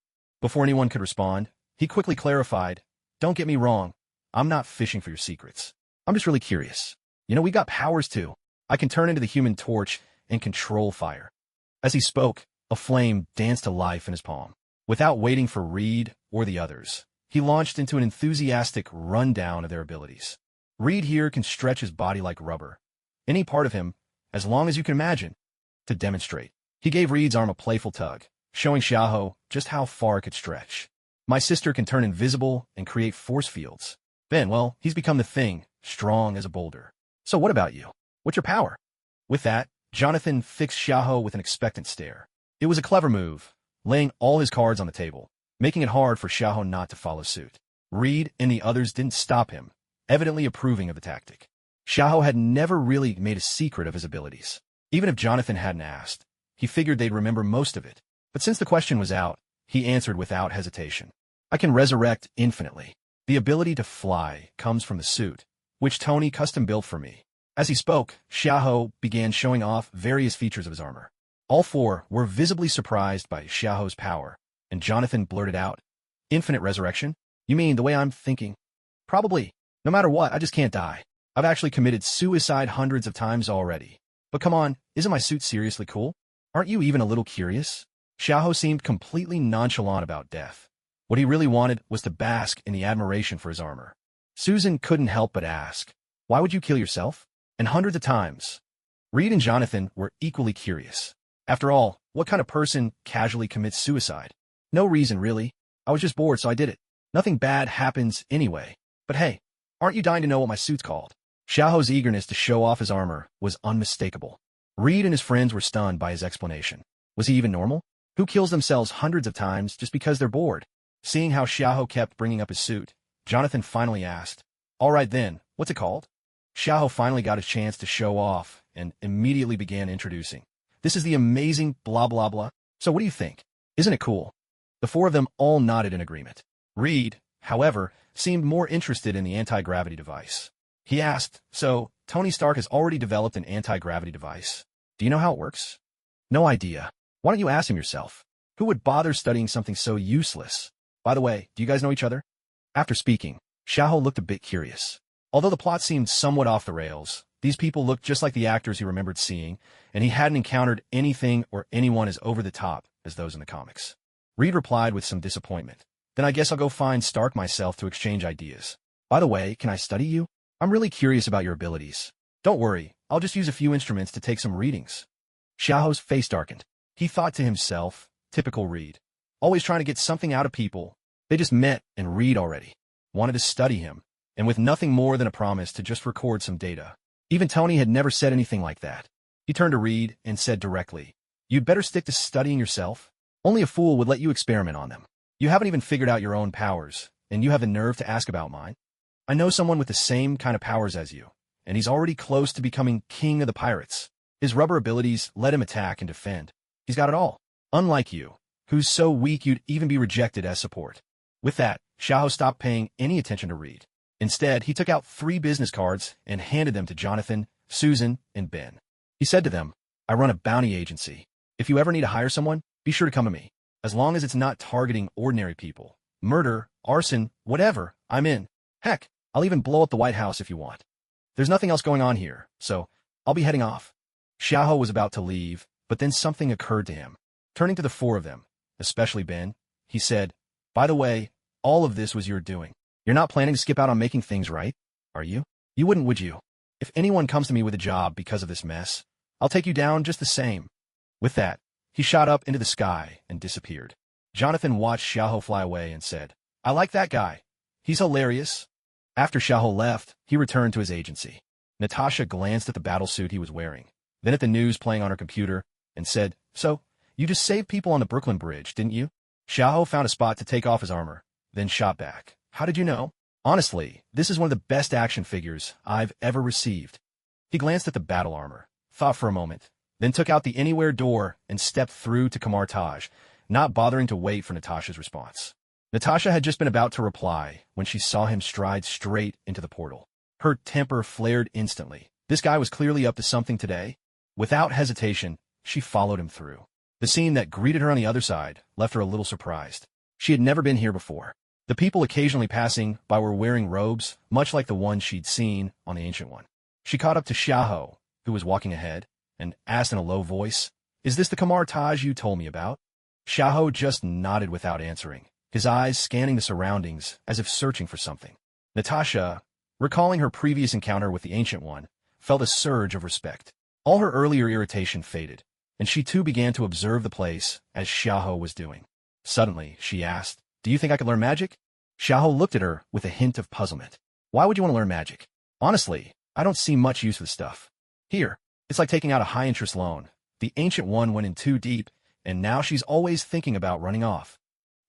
Before anyone could respond, he quickly clarified, "Don't get me wrong. I'm not fishing for your secrets. I'm just really curious. We got powers too. I can turn into the Human Torch and control fire." As he spoke, a flame danced to life in his palm. Without waiting for Reed or the others, he launched into an enthusiastic rundown of their abilities. Reed here can stretch his body like rubber, any part of him, as long as you can imagine. To demonstrate, he gave Reed's arm a playful tug, showing Xiaoho just how far it could stretch. "My sister can turn invisible and create force fields." Ben, well, he's become the Thing, strong as a boulder. "So what about you? What's your power?" With that, Jonathan fixed Xiaoho with an expectant stare. It was a clever move, laying all his cards on the table, making it hard for Xiaoho not to follow suit. Reed and the others didn't stop him, evidently approving of the tactic. Xiaoho had never really made a secret of his abilities. Even if Jonathan hadn't asked, he figured they'd remember most of it. But since the question was out, he answered without hesitation. "I can resurrect infinitely. The ability to fly comes from the suit, which Tony custom built for me." As he spoke, Xiaoho began showing off various features of his armor. All four were visibly surprised by Xiaoho's power, and Jonathan blurted out, "Infinite resurrection? You mean the way I'm thinking?" "Probably. No matter what, I just can't die. I've actually committed suicide hundreds of times already. But come on, isn't my suit seriously cool? Aren't you even a little curious?" Xiaoho seemed completely nonchalant about death. What he really wanted was to bask in the admiration for his armor. Susan couldn't help but ask, "Why would you kill yourself?" And hundreds of times. Reed and Jonathan were equally curious. After all, what kind of person casually commits suicide? No reason, really. I was just bored, so I did it. Nothing bad happens anyway. But hey, aren't you dying to know what my suit's called? Xiaoho's eagerness to show off his armor was unmistakable. Reed and his friends were stunned by his explanation. Was he even normal? Who kills themselves hundreds of times just because they're bored? Seeing how Xiaoho kept bringing up his suit, Jonathan finally asked, "All right then, what's it called?" Xiaoho finally got his chance to show off and immediately began introducing. "This is the amazing blah blah blah. So what do you think? Isn't it cool?" The four of them all nodded in agreement. Reed, however, seemed more interested in the anti-gravity device. He asked, "So, Tony Stark has already developed an anti-gravity device. Do you know how it works?" "No idea. Why don't you ask him yourself? Who would bother studying something so useless? By the way, do you guys know each other?" After speaking, Xiaoho looked a bit curious. Although the plot seemed somewhat off the rails, these people looked just like the actors he remembered seeing, and he hadn't encountered anything or anyone as over the top as those in the comics. Reed replied with some disappointment, Then I guess I'll go find Stark myself to exchange ideas. By the way, can I study you? I'm really curious about your abilities. Don't worry, I'll just use a few instruments to take some readings. Xiaoho's face darkened. He thought to himself, typical Reed. Always trying to get something out of people. They just met and Reed already. Wanted to study him, and with nothing more than a promise to just record some data. Even Tony had never said anything like that. He turned to Reed and said directly, "You'd better stick to studying yourself. Only a fool would let you experiment on them. You haven't even figured out your own powers, and you have the nerve to ask about mine. I know someone with the same kind of powers as you, and he's already close to becoming king of the pirates. His rubber abilities let him attack and defend. He's got it all. Unlike you, who's so weak you'd even be rejected as support." With that, Xiaoho stopped paying any attention to Reed. Instead, he took out 3 business cards and handed them to Jonathan, Susan, and Ben. He said to them, "I run a bounty agency. If you ever need to hire someone, be sure to come to me. As long as it's not targeting ordinary people. Murder, arson, whatever, I'm in. Heck, I'll even blow up the White House if you want. There's nothing else going on here, so I'll be heading off." Xiaoho was about to leave, but then something occurred to him. Turning to the 4 of them, especially Ben, he said, "By the way, all of this was your doing. You're not planning to skip out on making things right, are you? You wouldn't, would you? If anyone comes to me with a job because of this mess, I'll take you down just the same." With that, he shot up into the sky and disappeared. Jonathan watched Xiaoho fly away and said, "I like that guy. He's hilarious." After Xiaoho left, he returned to his agency. Natasha glanced at the battlesuit he was wearing, then at the news playing on her computer, and said, "So, you just saved people on the Brooklyn Bridge, didn't you?" Xiaoho found a spot to take off his armor, then shot back. "How did you know? Honestly, this is one of the best action figures I've ever received." He glanced at the battle armor, thought for a moment, then took out the anywhere door and stepped through to Kamar Taj, not bothering to wait for Natasha's response. Natasha had just been about to reply when she saw him stride straight into the portal. Her temper flared instantly. This guy was clearly up to something today. Without hesitation, she followed him through. The scene that greeted her on the other side left her a little surprised. She had never been here before. The people occasionally passing by were wearing robes, much like the ones she'd seen on the Ancient One. She caught up to Xiaoho, who was walking ahead, and asked in a low voice, "Is this the Kamar Taj you told me about?" Xiaoho just nodded without answering, his eyes scanning the surroundings as if searching for something. Natasha, recalling her previous encounter with the Ancient One, felt a surge of respect. All her earlier irritation faded, and she too began to observe the place as Xiaoho was doing. Suddenly, she asked, "Do you think I could learn magic?" Xiaoho looked at her with a hint of puzzlement. "Why would you want to learn magic? Honestly, I don't see much use for the stuff. Here, it's like taking out a high-interest loan. The Ancient One went in too deep, and now she's always thinking about running off."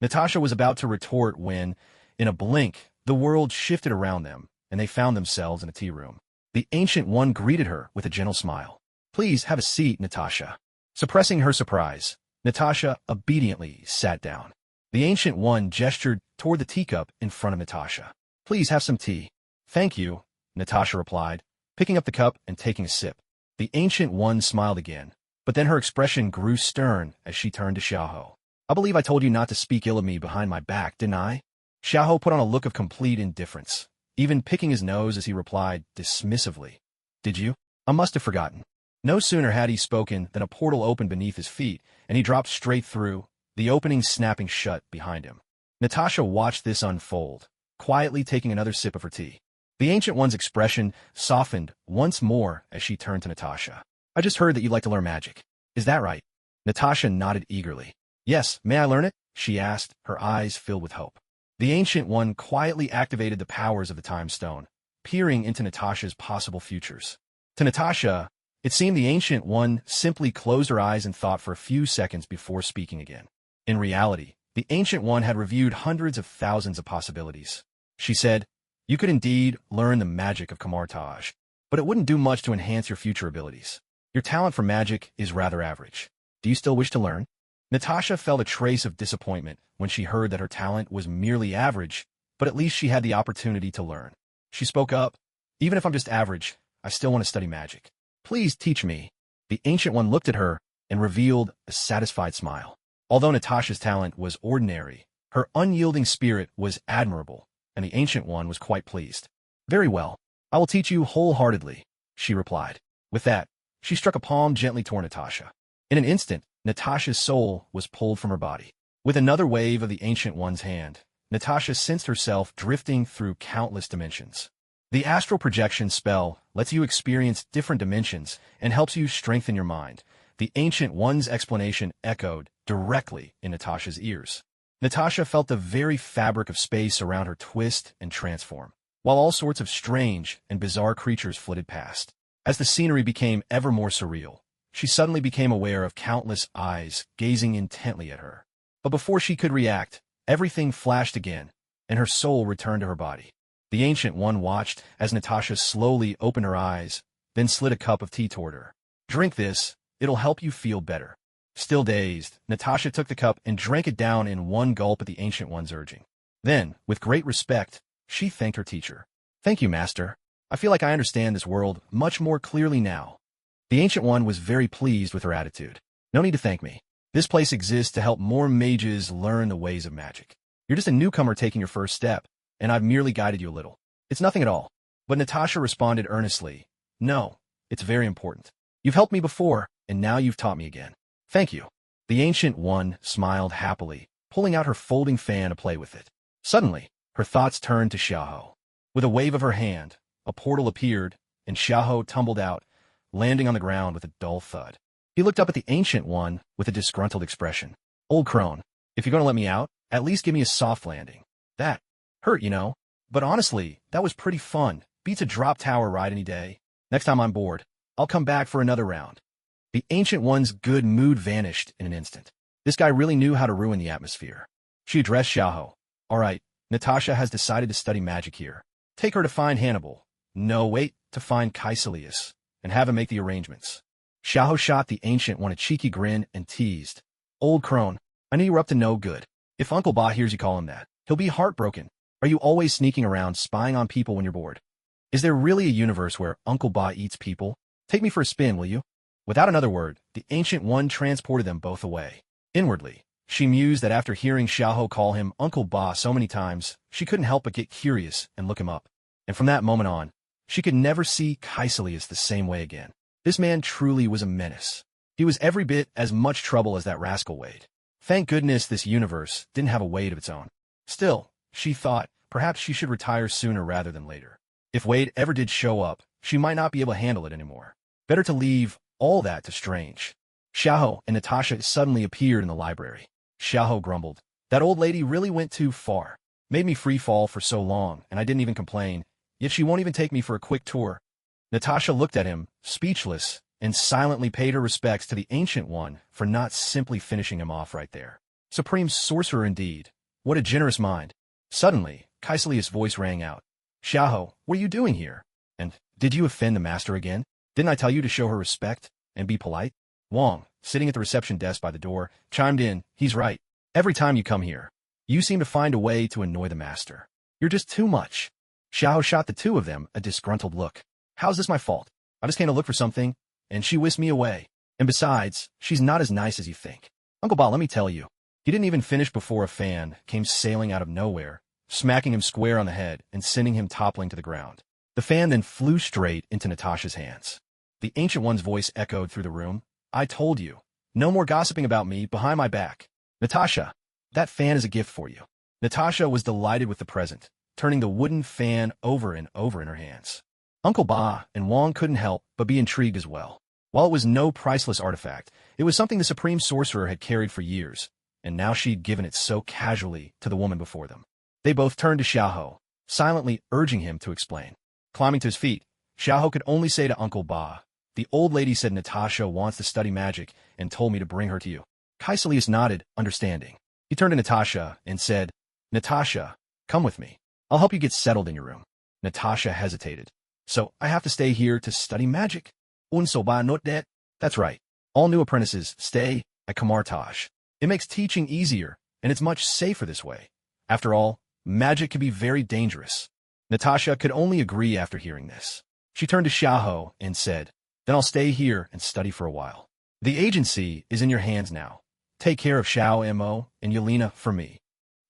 Natasha was about to retort when, in a blink, the world shifted around them, and they found themselves in a tea room. The Ancient One greeted her with a gentle smile. "Please have a seat, Natasha." Suppressing her surprise, Natasha obediently sat down. The Ancient One gestured toward the teacup in front of Natasha. "Please have some tea." "Thank you," Natasha replied, picking up the cup and taking a sip. The Ancient One smiled again, but then her expression grew stern as she turned to Xiaoho. "I believe I told you not to speak ill of me behind my back, didn't I?" Xiaoho put on a look of complete indifference, even picking his nose as he replied dismissively, "Did you? I must have forgotten." No sooner had he spoken than a portal opened beneath his feet, and he dropped straight through, the opening snapping shut behind him. Natasha watched this unfold, quietly taking another sip of her tea. The Ancient One's expression softened once more as she turned to Natasha. "I just heard that you'd like to learn magic. Is that right?" Natasha nodded eagerly. "Yes, may I learn it?" she asked, her eyes filled with hope. The Ancient One quietly activated the powers of the Time Stone, peering into Natasha's possible futures. To Natasha, it seemed the Ancient One simply closed her eyes and thought for a few seconds before speaking again. In reality, the Ancient One had reviewed hundreds of thousands of possibilities. She said, "You could indeed learn the magic of Kamar Taj, but it wouldn't do much to enhance your future abilities. Your talent for magic is rather average. Do you still wish to learn?" Natasha felt a trace of disappointment when she heard that her talent was merely average, but at least she had the opportunity to learn. She spoke up, "Even if I'm just average, I still want to study magic. Please teach me." The Ancient One looked at her and revealed a satisfied smile. Although Natasha's talent was ordinary, her unyielding spirit was admirable, and the Ancient One was quite pleased. "Very well, I will teach you wholeheartedly," she replied. With that, she struck a palm gently toward Natasha. In an instant, Natasha's soul was pulled from her body. With another wave of the Ancient One's hand, Natasha sensed herself drifting through countless dimensions. The astral projection spell lets you experience different dimensions and helps you strengthen your mind. The Ancient One's explanation echoed directly in Natasha's ears. Natasha felt the very fabric of space around her twist and transform, while all sorts of strange and bizarre creatures flitted past. As the scenery became ever more surreal, she suddenly became aware of countless eyes gazing intently at her. But before she could react, everything flashed again, and her soul returned to her body. The Ancient One watched as Natasha slowly opened her eyes, then slid a cup of tea toward her. "Drink this, it'll help you feel better." Still dazed, Natasha took the cup and drank it down in one gulp at the Ancient One's urging. Then, with great respect, she thanked her teacher. "Thank you, Master. I feel like I understand this world much more clearly now." The Ancient One was very pleased with her attitude. "No need to thank me. This place exists to help more mages learn the ways of magic. You're just a newcomer taking your first step, and I've merely guided you a little. It's nothing at all." But Natasha responded earnestly, "No, it's very important. You've helped me before, and now you've taught me again. Thank you." The Ancient One smiled happily, pulling out her folding fan to play with it. Suddenly, her thoughts turned to Xiaoho. With a wave of her hand, a portal appeared, and Xiaoho tumbled out, landing on the ground with a dull thud. He looked up at the Ancient One with a disgruntled expression. "Old crone, if you're going to let me out, at least give me a soft landing. That hurt, you know. But honestly, that was pretty fun. Beats a drop tower ride any day. Next time I'm bored, I'll come back for another round." The Ancient One's good mood vanished in an instant. This guy really knew how to ruin the atmosphere. She addressed Xiaoho. "All right, Natasha has decided to study magic here. Take her to find Hannibal. No, wait, to find Caecilius, and have him make the arrangements." Xiaoho shot the Ancient One a cheeky grin and teased. "Old crone, I knew you were up to no good. If Uncle Ba hears you call him that, he'll be heartbroken. Are you always sneaking around spying on people when you're bored? Is there really a universe where Uncle Ba eats people? Take me for a spin, will you?" Without another word, the Ancient One transported them both away. Inwardly, she mused that after hearing Xiaoho call him Uncle Ba so many times, she couldn't help but get curious and look him up. And from that moment on, she could never see Caecilius the same way again. This man truly was a menace. He was every bit as much trouble as that rascal Wade. Thank goodness this universe didn't have a Wade of its own. Still, she thought, perhaps she should retire sooner rather than later. If Wade ever did show up, she might not be able to handle it anymore. Better to leave all that to Strange. Xiaoho and Natasha suddenly appeared in the library. Xiaoho grumbled, "That old lady really went too far. Made me free fall for so long, and I didn't even complain, yet she won't even take me for a quick tour." Natasha looked at him, speechless, and silently paid her respects to the Ancient One for not simply finishing him off right there. Supreme sorcerer indeed. What a generous mind. Suddenly, Caecilius' voice rang out. "Xiaoho, what are you doing here? And did you offend the master again? Didn't I tell you to show her respect and be polite?" Wang, sitting at the reception desk by the door, chimed in. "He's right. Every time you come here, you seem to find a way to annoy the master. You're just too much." Xiaoho shot the two of them a disgruntled look. "How's this my fault? I just came to look for something, and she whisked me away. And besides, she's not as nice as you think. Uncle Ba, let me tell you." He didn't even finish before a fan came sailing out of nowhere, smacking him square on the head and sending him toppling to the ground. The fan then flew straight into Natasha's hands. The Ancient One's voice echoed through the room. "I told you. No more gossiping about me behind my back. Natasha, that fan is a gift for you." Natasha was delighted with the present, turning the wooden fan over and over in her hands. Uncle Ba and Wang couldn't help but be intrigued as well. While it was no priceless artifact, it was something the Supreme Sorcerer had carried for years, and now she'd given it so casually to the woman before them. They both turned to Xiaoho, silently urging him to explain. Climbing to his feet, Xiaoho could only say to Uncle Ba, "The old lady said Natasha wants to study magic and told me to bring her to you." Caecilius nodded, understanding. He turned to Natasha and said, "Natasha, come with me. I'll help you get settled in your room." Natasha hesitated. "So I have to stay here to study magic? Unso ba not that?" "That's right. All new apprentices stay at Kamartaj. It makes teaching easier, and it's much safer this way. After all, magic can be very dangerous." Natasha could only agree after hearing this. She turned to Xiaoho and said, "Then I'll stay here and study for a while. The agency is in your hands now. Take care of Xiao Mo and Yelena for me."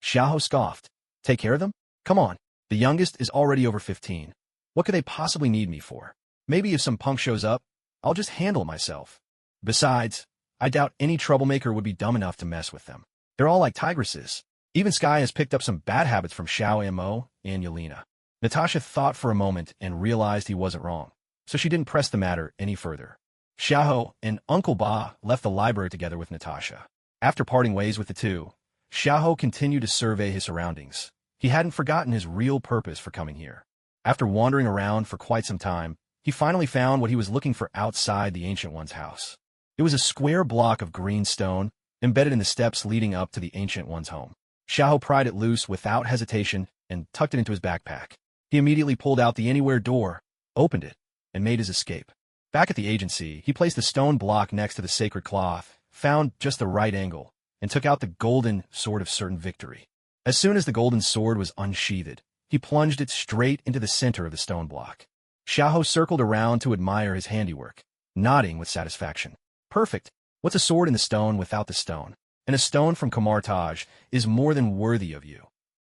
Xiaoho scoffed. "Take care of them? Come on. The youngest is already over 15. What could they possibly need me for? Maybe if some punk shows up, I'll just handle it myself. Besides, I doubt any troublemaker would be dumb enough to mess with them. They're all like tigresses." Even Sky has picked up some bad habits from Xiao Mo and Yelena. Natasha thought for a moment and realized he wasn't wrong, so she didn't press the matter any further. Xiao and Uncle Ba left the library together with Natasha. After parting ways with the two, Xiao continued to survey his surroundings. He hadn't forgotten his real purpose for coming here. After wandering around for quite some time, he finally found what he was looking for outside the Ancient One's house. It was a square block of green stone embedded in the steps leading up to the Ancient One's home. Xiao pried it loose without hesitation and tucked it into his backpack. He immediately pulled out the anywhere door, opened it, and made his escape. Back at the agency, he placed the stone block next to the sacred cloth, found just the right angle, and took out the golden sword of certain victory. As soon as the golden sword was unsheathed, he plunged it straight into the center of the stone block. Xiao circled around to admire his handiwork, nodding with satisfaction. Perfect. What's a sword in the stone without the stone? And a stone from Kamartaj is more than worthy of you.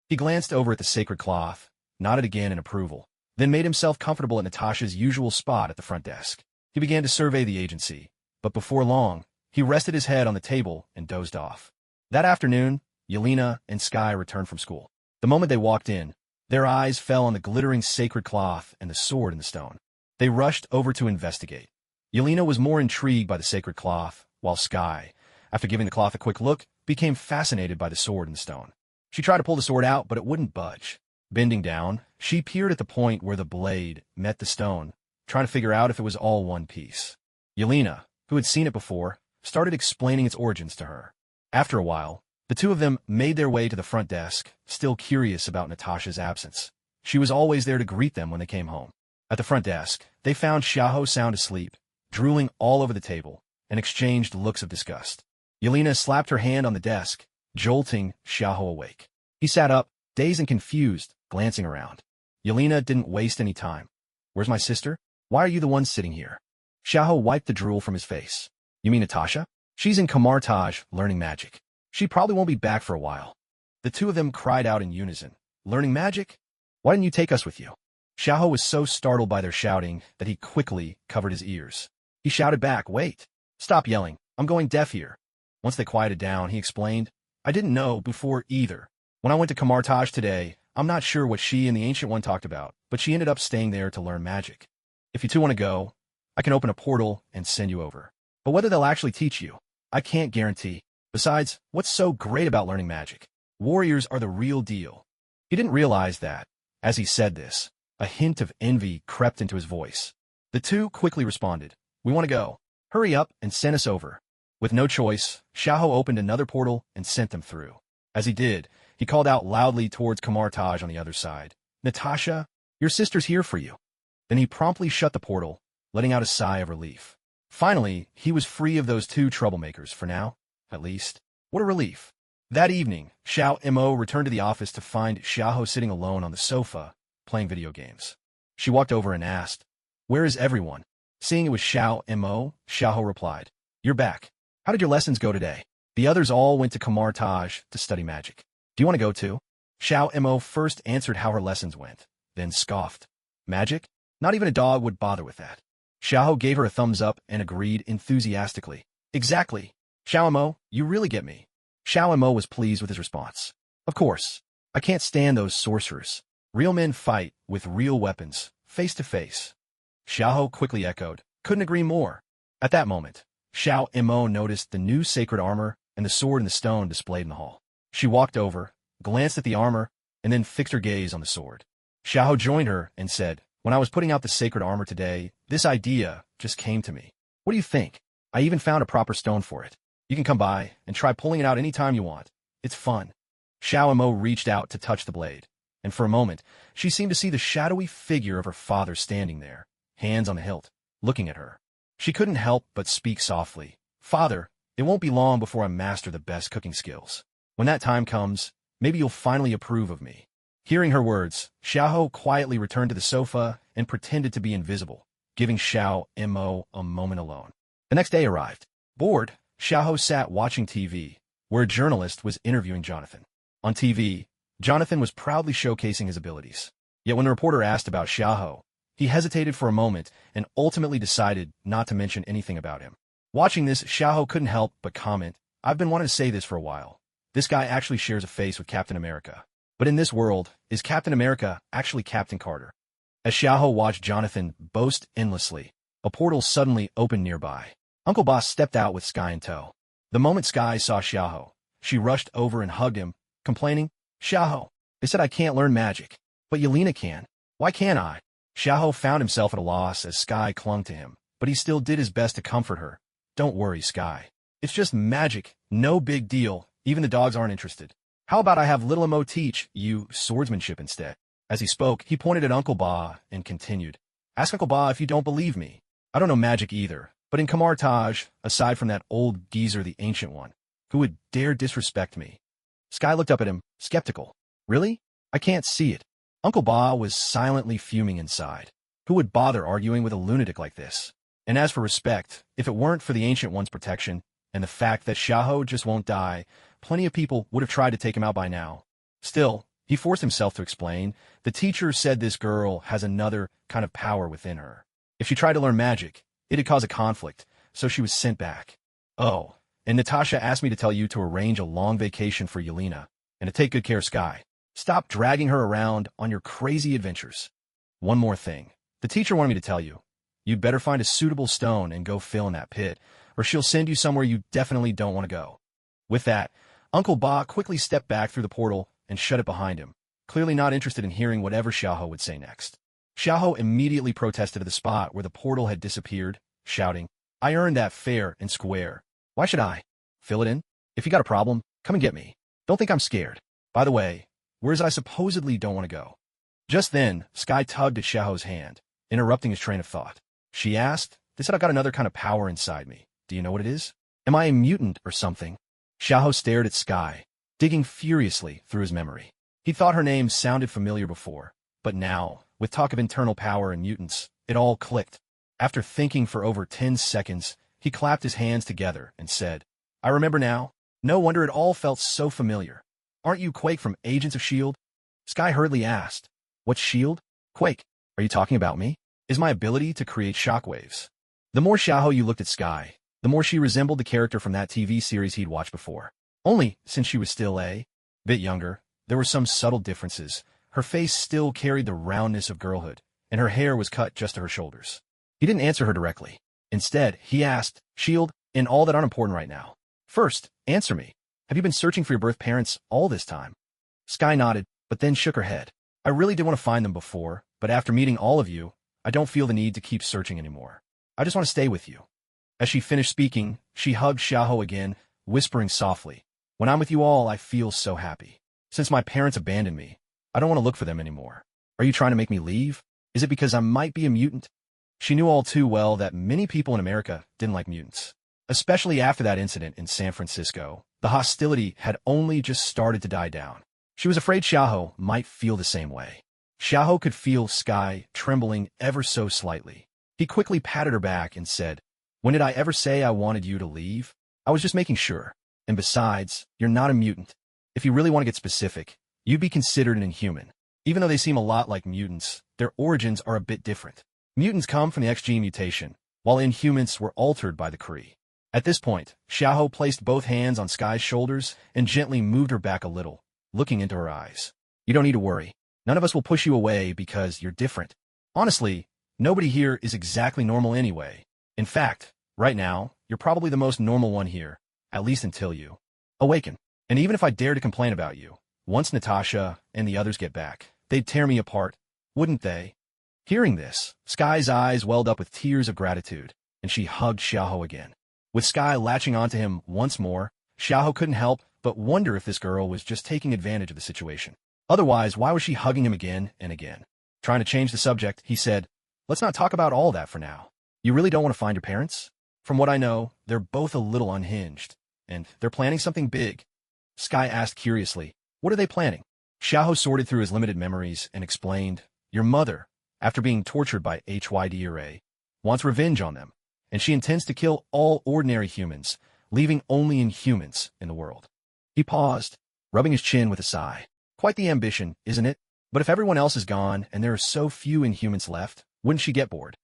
He glanced over at the sacred cloth, nodded again in approval, then made himself comfortable at Natasha's usual spot at the front desk. He began to survey the agency, but before long, he rested his head on the table and dozed off. That afternoon, Yelena and Sky returned from school. The moment they walked in, their eyes fell on the glittering sacred cloth and the sword in the stone. They rushed over to investigate. Yelena was more intrigued by the sacred cloth, while Sky, after giving the cloth a quick look, became fascinated by the sword in the stone. She tried to pull the sword out, but it wouldn't budge. Bending down, she peered at the point where the blade met the stone, trying to figure out if it was all one piece. Yelena, who had seen it before, started explaining its origins to her. After a while, the two of them made their way to the front desk, still curious about Natasha's absence. She was always there to greet them when they came home. At the front desk, they found Xiao sound asleep, drooling all over the table, and exchanged looks of disgust. Yelena slapped her hand on the desk, jolting Xiao awake. He sat up, dazed and confused, glancing around. Yelena didn't waste any time. "Where's my sister? Why are you the one sitting here?" Xiao wiped the drool from his face. "You mean Natasha? She's in Kamartaj learning magic. She probably won't be back for a while." The two of them cried out in unison. "Learning magic? Why didn't you take us with you?" Xiao was so startled by their shouting that he quickly covered his ears. He shouted back, "Wait! Stop yelling. I'm going deaf here." Once they quieted down, he explained, "I didn't know before either. When I went to Kamartaj today, I'm not sure what she and the Ancient One talked about, but she ended up staying there to learn magic. If you two want to go, I can open a portal and send you over. But whether they'll actually teach you, I can't guarantee. Besides, what's so great about learning magic? Warriors are the real deal." He didn't realize that, as he said this, a hint of envy crept into his voice. The two quickly responded, "We want to go. Hurry up and send us over." With no choice, Xiao opened another portal and sent them through. As he did, he called out loudly towards Kamartaj on the other side, "Natasha, your sister's here for you." Then he promptly shut the portal, letting out a sigh of relief. Finally, he was free of those two troublemakers, for now, at least. What a relief. That evening, Xiao Mo returned to the office to find Xiao sitting alone on the sofa, playing video games. She walked over and asked, "Where is everyone?" Seeing it was Xiao Mo, Xiao replied, "You're back. How did your lessons go today?" The others all went to Kamartaj to study magic. "Do you want to go too?" Xiao Mo first answered how her lessons went, then scoffed. "Magic? Not even a dog would bother with that." Xiao gave her a thumbs up and agreed enthusiastically. "Exactly. Xiao Mo, you really get me." Xiao Mo was pleased with his response. "Of course. I can't stand those sorcerers. Real men fight with real weapons, face to face." Xiao quickly echoed, "Couldn't agree more." At that moment, Xiao Mo noticed the new sacred armor and the sword in the stone displayed in the hall. She walked over, glanced at the armor, and then fixed her gaze on the sword. Xiao joined her and said, "When I was putting out the sacred armor today, this idea just came to me. What do you think? I even found a proper stone for it. You can come by and try pulling it out any time you want. It's fun." Xiao Mo reached out to touch the blade, and for a moment, she seemed to see the shadowy figure of her father standing there, hands on the hilt, looking at her. She couldn't help but speak softly. "Father, it won't be long before I master the best cooking skills. When that time comes, maybe you'll finally approve of me." Hearing her words, Xiao quietly returned to the sofa and pretended to be invisible, giving Xiao Mo a moment alone. The next day arrived. Bored, Xiao sat watching TV, where a journalist was interviewing Jonathan. On TV, Jonathan was proudly showcasing his abilities. Yet when the reporter asked about Xiao, he hesitated for a moment and ultimately decided not to mention anything about him. Watching this, Xiao couldn't help but comment, "I've been wanting to say this for a while. This guy actually shares a face with Captain America. But in this world, is Captain America actually Captain Carter? As Xiaoho watched Jonathan boast endlessly, a portal suddenly opened nearby. Uncle Boss stepped out with Sky in tow. The moment Sky saw Xiaoho, she rushed over and hugged him, complaining, "Xiaoho, they said I can't learn magic. But Yelena can. Why can't I?" Xiaoho found himself at a loss as Sky clung to him, but he still did his best to comfort her. "Don't worry, Sky. It's just magic, no big deal. Even the dogs aren't interested. How about I have Little Mo teach you swordsmanship instead?" As he spoke, he pointed at Uncle Ba and continued, "Ask Uncle Ba if you don't believe me. I don't know magic either, but in Kamartaj, aside from that old geezer the Ancient One, who would dare disrespect me?" Sky looked up at him, skeptical. "Really? I can't see it." Uncle Ba was silently fuming inside. Who would bother arguing with a lunatic like this? And as for respect, if it weren't for the Ancient One's protection, and the fact that Xiaoho just won't die, plenty of people would have tried to take him out by now. Still, he forced himself to explain. The teacher said this girl has another kind of power within her. If she tried to learn magic, it'd cause a conflict, so she was sent back. "Oh, and Natasha asked me to tell you to arrange a long vacation for Yelena, and to take good care of Sky. Stop dragging her around on your crazy adventures. One more thing. The teacher wanted me to tell you. You'd better find a suitable stone and go fill in that pit, or she'll send you somewhere you definitely don't want to go." With that, Uncle Ba quickly stepped back through the portal and shut it behind him, clearly not interested in hearing whatever Xiaoho would say next. Xiaoho immediately protested to the spot where the portal had disappeared, shouting, "I earned that fair and square. Why should I? Fill it in? If you got a problem, come and get me. Don't think I'm scared. By the way, whereas I supposedly don't want to go." Just then, Sky tugged at Xiaoho's hand, interrupting his train of thought. She asked, "They said I got another kind of power inside me. Do you know what it is? Am I a mutant or something?" Xiaoho stared at Sky, digging furiously through his memory. He thought her name sounded familiar before, but now, with talk of internal power and mutants, it all clicked. After thinking for over 10 seconds, he clapped his hands together and said, "I remember now. No wonder it all felt so familiar. Aren't you Quake from Agents of S.H.I.E.L.D.? Sky hurriedly asked, "What's S.H.I.E.L.D.? Quake, are you talking about me? Is my ability to create shockwaves?" The more Xiaoho you looked at Sky, the more she resembled the character from that TV series he'd watched before. Only, since she was still a bit younger, there were some subtle differences. Her face still carried the roundness of girlhood, and her hair was cut just to her shoulders. He didn't answer her directly. Instead, he asked, "S.H.I.E.L.D., in all that aren't important right now. First, answer me. Have you been searching for your birth parents all this time?" Sky nodded, but then shook her head. "I really did want to find them before, but after meeting all of you, I don't feel the need to keep searching anymore. I just want to stay with you." As she finished speaking, she hugged Xiaoho again, whispering softly, "When I'm with you all, I feel so happy. Since my parents abandoned me, I don't want to look for them anymore. Are you trying to make me leave? Is it because I might be a mutant?" She knew all too well that many people in America didn't like mutants. Especially after that incident in San Francisco, the hostility had only just started to die down. She was afraid Xiaoho might feel the same way. Xiaoho could feel Sky trembling ever so slightly. He quickly patted her back and said, "When did I ever say I wanted you to leave? I was just making sure. And besides, you're not a mutant. If you really want to get specific, you'd be considered an inhuman. Even though they seem a lot like mutants, their origins are a bit different. Mutants come from the X gene mutation, while inhumans were altered by the Kree." At this point, Xiaoho placed both hands on Sky's shoulders and gently moved her back a little, looking into her eyes. "You don't need to worry. None of us will push you away because you're different. Honestly, nobody here is exactly normal anyway. In fact, right now, you're probably the most normal one here, at least until you awaken. And even if I dare to complain about you, once Natasha and the others get back, they'd tear me apart, wouldn't they?" Hearing this, Sky's eyes welled up with tears of gratitude, and she hugged Xiaoho again. With Sky latching onto him once more, Xiaoho couldn't help but wonder if this girl was just taking advantage of the situation. Otherwise, why was she hugging him again and again? Trying to change the subject, he said, "Let's not talk about all that for now. You really don't want to find your parents? From what I know, they're both a little unhinged, and they're planning something big." Sky asked curiously, "What are they planning?" Xiaoho sorted through his limited memories and explained, "Your mother, after being tortured by HYDRA, wants revenge on them, and she intends to kill all ordinary humans, leaving only inhumans in the world." He paused, rubbing his chin with a sigh. Quite the ambition, isn't it? But if everyone else is gone and there are so few inhumans left, wouldn't she get bored?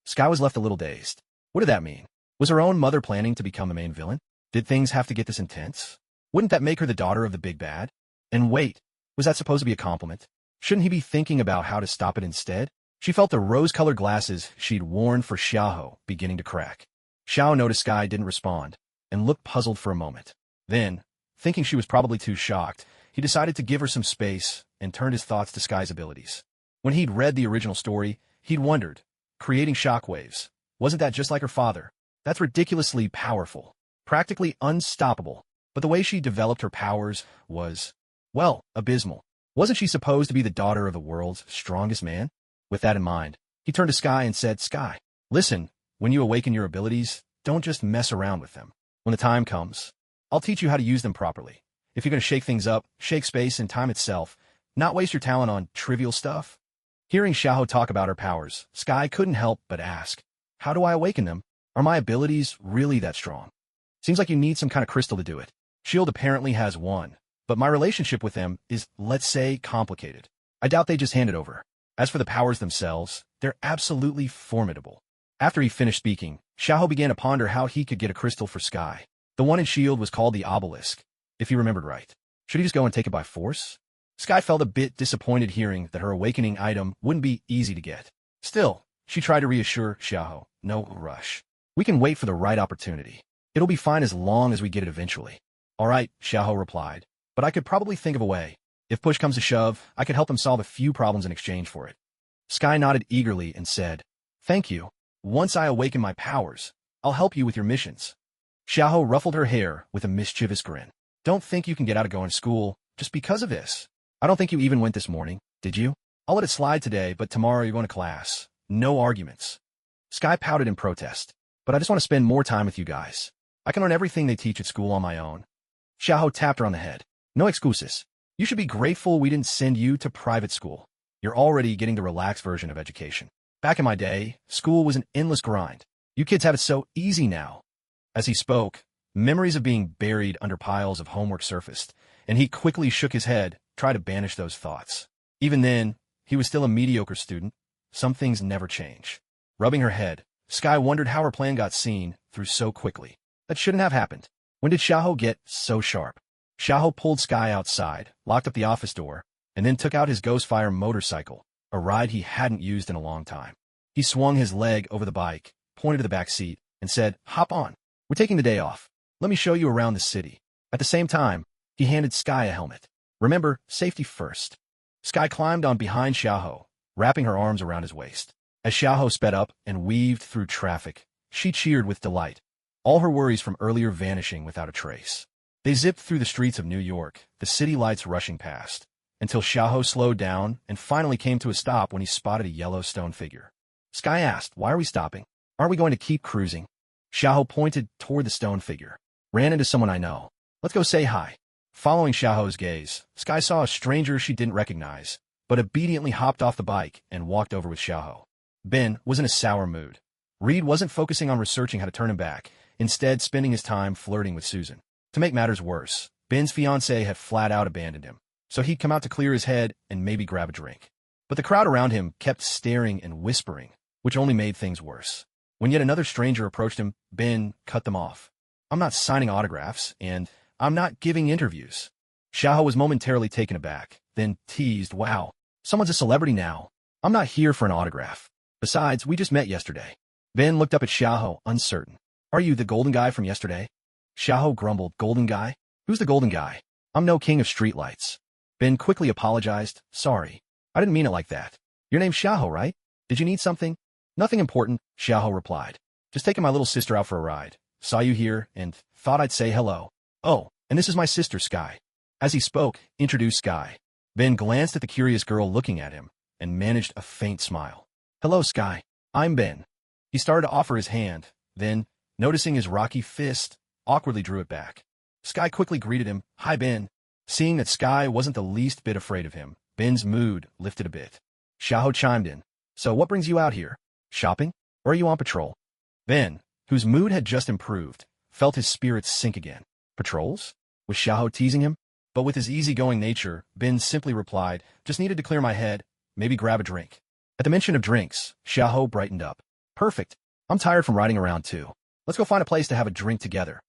Sky was left a little dazed. What did that mean? Was her own mother planning to become the main villain? Did things have to get this intense? Wouldn't that make her the daughter of the big bad? And wait, was that supposed to be a compliment? Shouldn't he be thinking about how to stop it instead? She felt the rose-colored glasses she'd worn for Xiaoho beginning to crack. Xiao noticed Sky didn't respond, and looked puzzled for a moment. Then, thinking she was probably too shocked, he decided to give her some space and turned his thoughts to Sky's abilities. When he'd read the original story, he'd wondered, creating shockwaves, wasn't that just like her father? That's ridiculously powerful, practically unstoppable. But the way she developed her powers was, well, abysmal. Wasn't she supposed to be the daughter of the world's strongest man? With that in mind, he turned to Sky and said, Sky, listen, when you awaken your abilities, don't just mess around with them. When the time comes, I'll teach you how to use them properly. If you're going to shake things up, shake space and time itself, not waste your talent on trivial stuff. Hearing Xiaoho talk about her powers, Sky couldn't help but ask, how do I awaken them? Are my abilities really that strong? Seems like you need some kind of crystal to do it. Shield apparently has one, but my relationship with them is, let's say, complicated. I doubt they just hand it over. As for the powers themselves, they're absolutely formidable. After he finished speaking, Xiaoho began to ponder how he could get a crystal for Sky. The one in Shield was called the obelisk, if he remembered right. Should he just go and take it by force? Sky felt a bit disappointed hearing that her awakening item wouldn't be easy to get. Still, she tried to reassure Xiaoho, no rush. We can wait for the right opportunity. It'll be fine as long as we get it eventually. All right, Xiaoho replied, but I could probably think of a way. If push comes to shove, I could help them solve a few problems in exchange for it. Sky nodded eagerly and said, thank you. Once I awaken my powers, I'll help you with your missions. Xiaoho ruffled her hair with a mischievous grin. Don't think you can get out of going to school just because of this. I don't think you even went this morning, did you? I'll let it slide today, but tomorrow you're going to class. No arguments. Sky pouted in protest. But I just want to spend more time with you guys. I can learn everything they teach at school on my own. Xiaoho tapped her on the head. No excuses. You should be grateful we didn't send you to private school. You're already getting the relaxed version of education. Back in my day, school was an endless grind. You kids have it so easy now. As he spoke, memories of being buried under piles of homework surfaced, and he quickly shook his head, tried to banish those thoughts. Even then, he was still a mediocre student. Some things never change. Rubbing her head, Sky wondered how her plan got seen through so quickly. That shouldn't have happened. When did Xiaoho get so sharp? Xiaoho pulled Sky outside, locked up the office door, and then took out his Ghostfire motorcycle, a ride he hadn't used in a long time. He swung his leg over the bike, pointed to the back seat, and said, hop on. We're taking the day off. Let me show you around the city. At the same time, he handed Sky a helmet. Remember, safety first. Sky climbed on behind Xiaoho, wrapping her arms around his waist. As Xiaoho sped up and weaved through traffic, she cheered with delight, all her worries from earlier vanishing without a trace. They zipped through the streets of New York, the city lights rushing past, until Xiaoho slowed down and finally came to a stop when he spotted a yellow stone figure. Sky asked, why are we stopping? Aren't we going to keep cruising? Xiaoho pointed toward the stone figure. Ran into someone I know. Let's go say hi. Following Xiaoho's gaze, Sky saw a stranger she didn't recognize, but obediently hopped off the bike and walked over with Xiaoho. Ben was in a sour mood. Reed wasn't focusing on researching how to turn him back, instead spending his time flirting with Susan. To make matters worse, Ben's fiancée had flat out abandoned him, so he'd come out to clear his head and maybe grab a drink. But the crowd around him kept staring and whispering, which only made things worse. When yet another stranger approached him, Ben cut them off. I'm not signing autographs, and I'm not giving interviews. Xiaoho was momentarily taken aback, then teased, wow, someone's a celebrity now. I'm not here for an autograph. Besides, we just met yesterday. Ben looked up at Xiaoho, uncertain. Are you the golden guy from yesterday? Xiaoho grumbled, golden guy? Who's the golden guy? I'm no king of streetlights. Ben quickly apologized, sorry. I didn't mean it like that. Your name's Xiaoho, right? Did you need something? Nothing important, Xiaoho replied. Just taking my little sister out for a ride. Saw you here, and thought I'd say hello. Oh, and this is my sister, Sky. As he spoke, introduced Sky. Ben glanced at the curious girl looking at him, and managed a faint smile. Hello, Sky. I'm Ben. He started to offer his hand, then, noticing his rocky fist, awkwardly drew it back. Sky quickly greeted him, hi Ben. Seeing that Sky wasn't the least bit afraid of him, Ben's mood lifted a bit. Xiaoho chimed in. So what brings you out here? Shopping? Or are you on patrol? Ben, whose mood had just improved, felt his spirits sink again. Patrols? Was Xiaoho teasing him? But with his easygoing nature, Ben simply replied, just needed to clear my head, maybe grab a drink. At the mention of drinks, Xiaoho brightened up. Perfect. I'm tired from riding around too. Let's go find a place to have a drink together.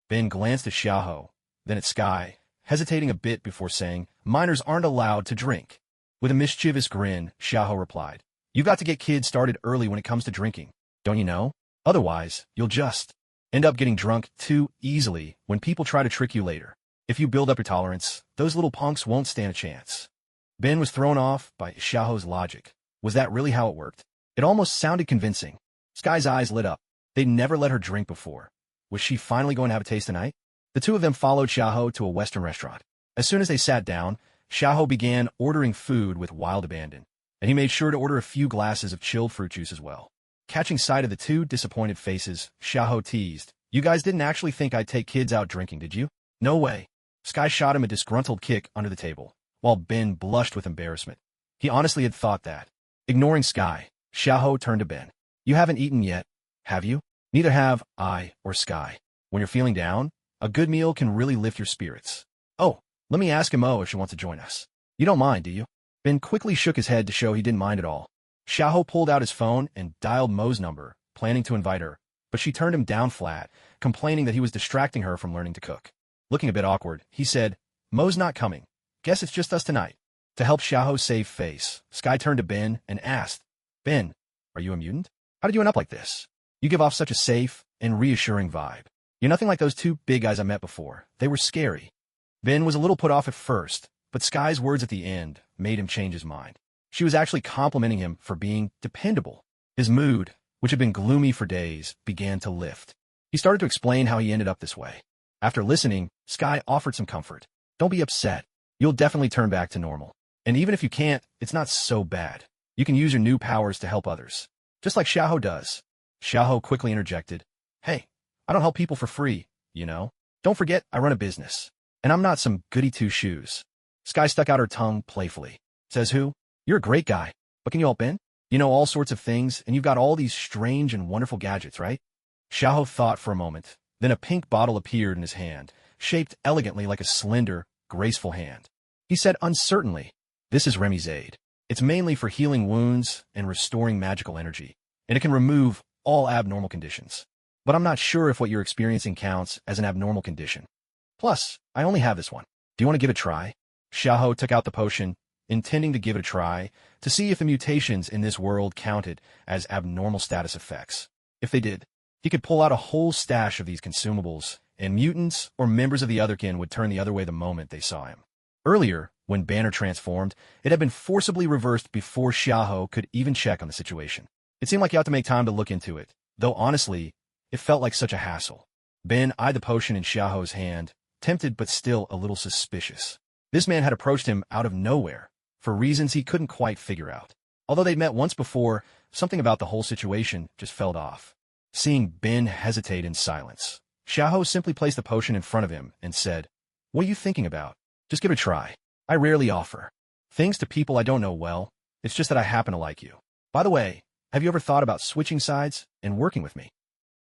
Ben glanced at Xiaoho, then at Sky, hesitating a bit before saying, "Minors aren't allowed to drink." With a mischievous grin, Xiaoho replied, "You've got to get kids started early when it comes to drinking, don't you know? Otherwise, you'll just end up getting drunk too easily when people try to trick you later. If you build up your tolerance, those little punks won't stand a chance." Ben was thrown off by Xiaoho's logic. Was that really how it worked? It almost sounded convincing. Sky's eyes lit up. They'd never let her drink before. Was she finally going to have a taste tonight? The two of them followed Xiaoho to a Western restaurant. As soon as they sat down, Xiaoho began ordering food with wild abandon, and he made sure to order a few glasses of chilled fruit juice as well. Catching sight of the two disappointed faces, Xiaoho teased, "You guys didn't actually think I'd take kids out drinking, did you?" "No way." Sky shot him a disgruntled kick under the table, while Ben blushed with embarrassment. He honestly had thought that. Ignoring Sky, Xiaoho turned to Ben. "You haven't eaten yet, have you?" "Neither have I or Sky. When you're feeling down, a good meal can really lift your spirits." "Oh, let me ask Mo if she wants to join us. You don't mind, do you?" Ben quickly shook his head to show he didn't mind at all. Xiaoho pulled out his phone and dialed Mo's number, planning to invite her, but she turned him down flat, complaining that he was distracting her from learning to cook. Looking a bit awkward, he said, "Mo's not coming. Guess it's just us tonight." To help Xiaoho save face, Sky turned to Ben and asked, "Ben, are you a mutant? How did you end up like this? You give off such a safe and reassuring vibe. You're nothing like those two big guys I met before. They were scary." Ben was a little put off at first, but Sky's words at the end made him change his mind. She was actually complimenting him for being dependable. His mood, which had been gloomy for days, began to lift. He started to explain how he ended up this way. After listening, Sky offered some comfort. "Don't be upset. You'll definitely turn back to normal. And even if you can't, it's not so bad. You can use your new powers to help others. Just like Xiaoho does." Xiaoho quickly interjected, "Hey, I don't help people for free, you know? Don't forget I run a business. And I'm not some goody-two-shoes." Sky stuck out her tongue playfully. "Says who? You're a great guy. But can you help Ben? You know all sorts of things, and you've got all these strange and wonderful gadgets, right?" Xiaoho thought for a moment. Then a pink bottle appeared in his hand, shaped elegantly like a slender, graceful hand. He said uncertainly, "This is Remy's aid. It's mainly for healing wounds and restoring magical energy, and it can remove all abnormal conditions. But I'm not sure if what you're experiencing counts as an abnormal condition. Plus, I only have this one. Do you want to give it a try?" Xiaoho took out the potion, intending to give it a try, to see if the mutations in this world counted as abnormal status effects. If they did, he could pull out a whole stash of these consumables, and mutants or members of the Otherkin would turn the other way the moment they saw him. Earlier, when Banner transformed, it had been forcibly reversed before Xiaoho could even check on the situation. It seemed like you had to make time to look into it, though honestly, it felt like such a hassle. Ben eyed the potion in Xiaoho's hand, tempted but still a little suspicious. This man had approached him out of nowhere, for reasons he couldn't quite figure out. Although they'd met once before, something about the whole situation just felt off. Seeing Ben hesitate in silence, Xiaoho simply placed the potion in front of him and said, "What are you thinking about? Just give it a try. I rarely offer things to people I don't know well. It's just that I happen to like you. By the way, have you ever thought about switching sides and working with me?"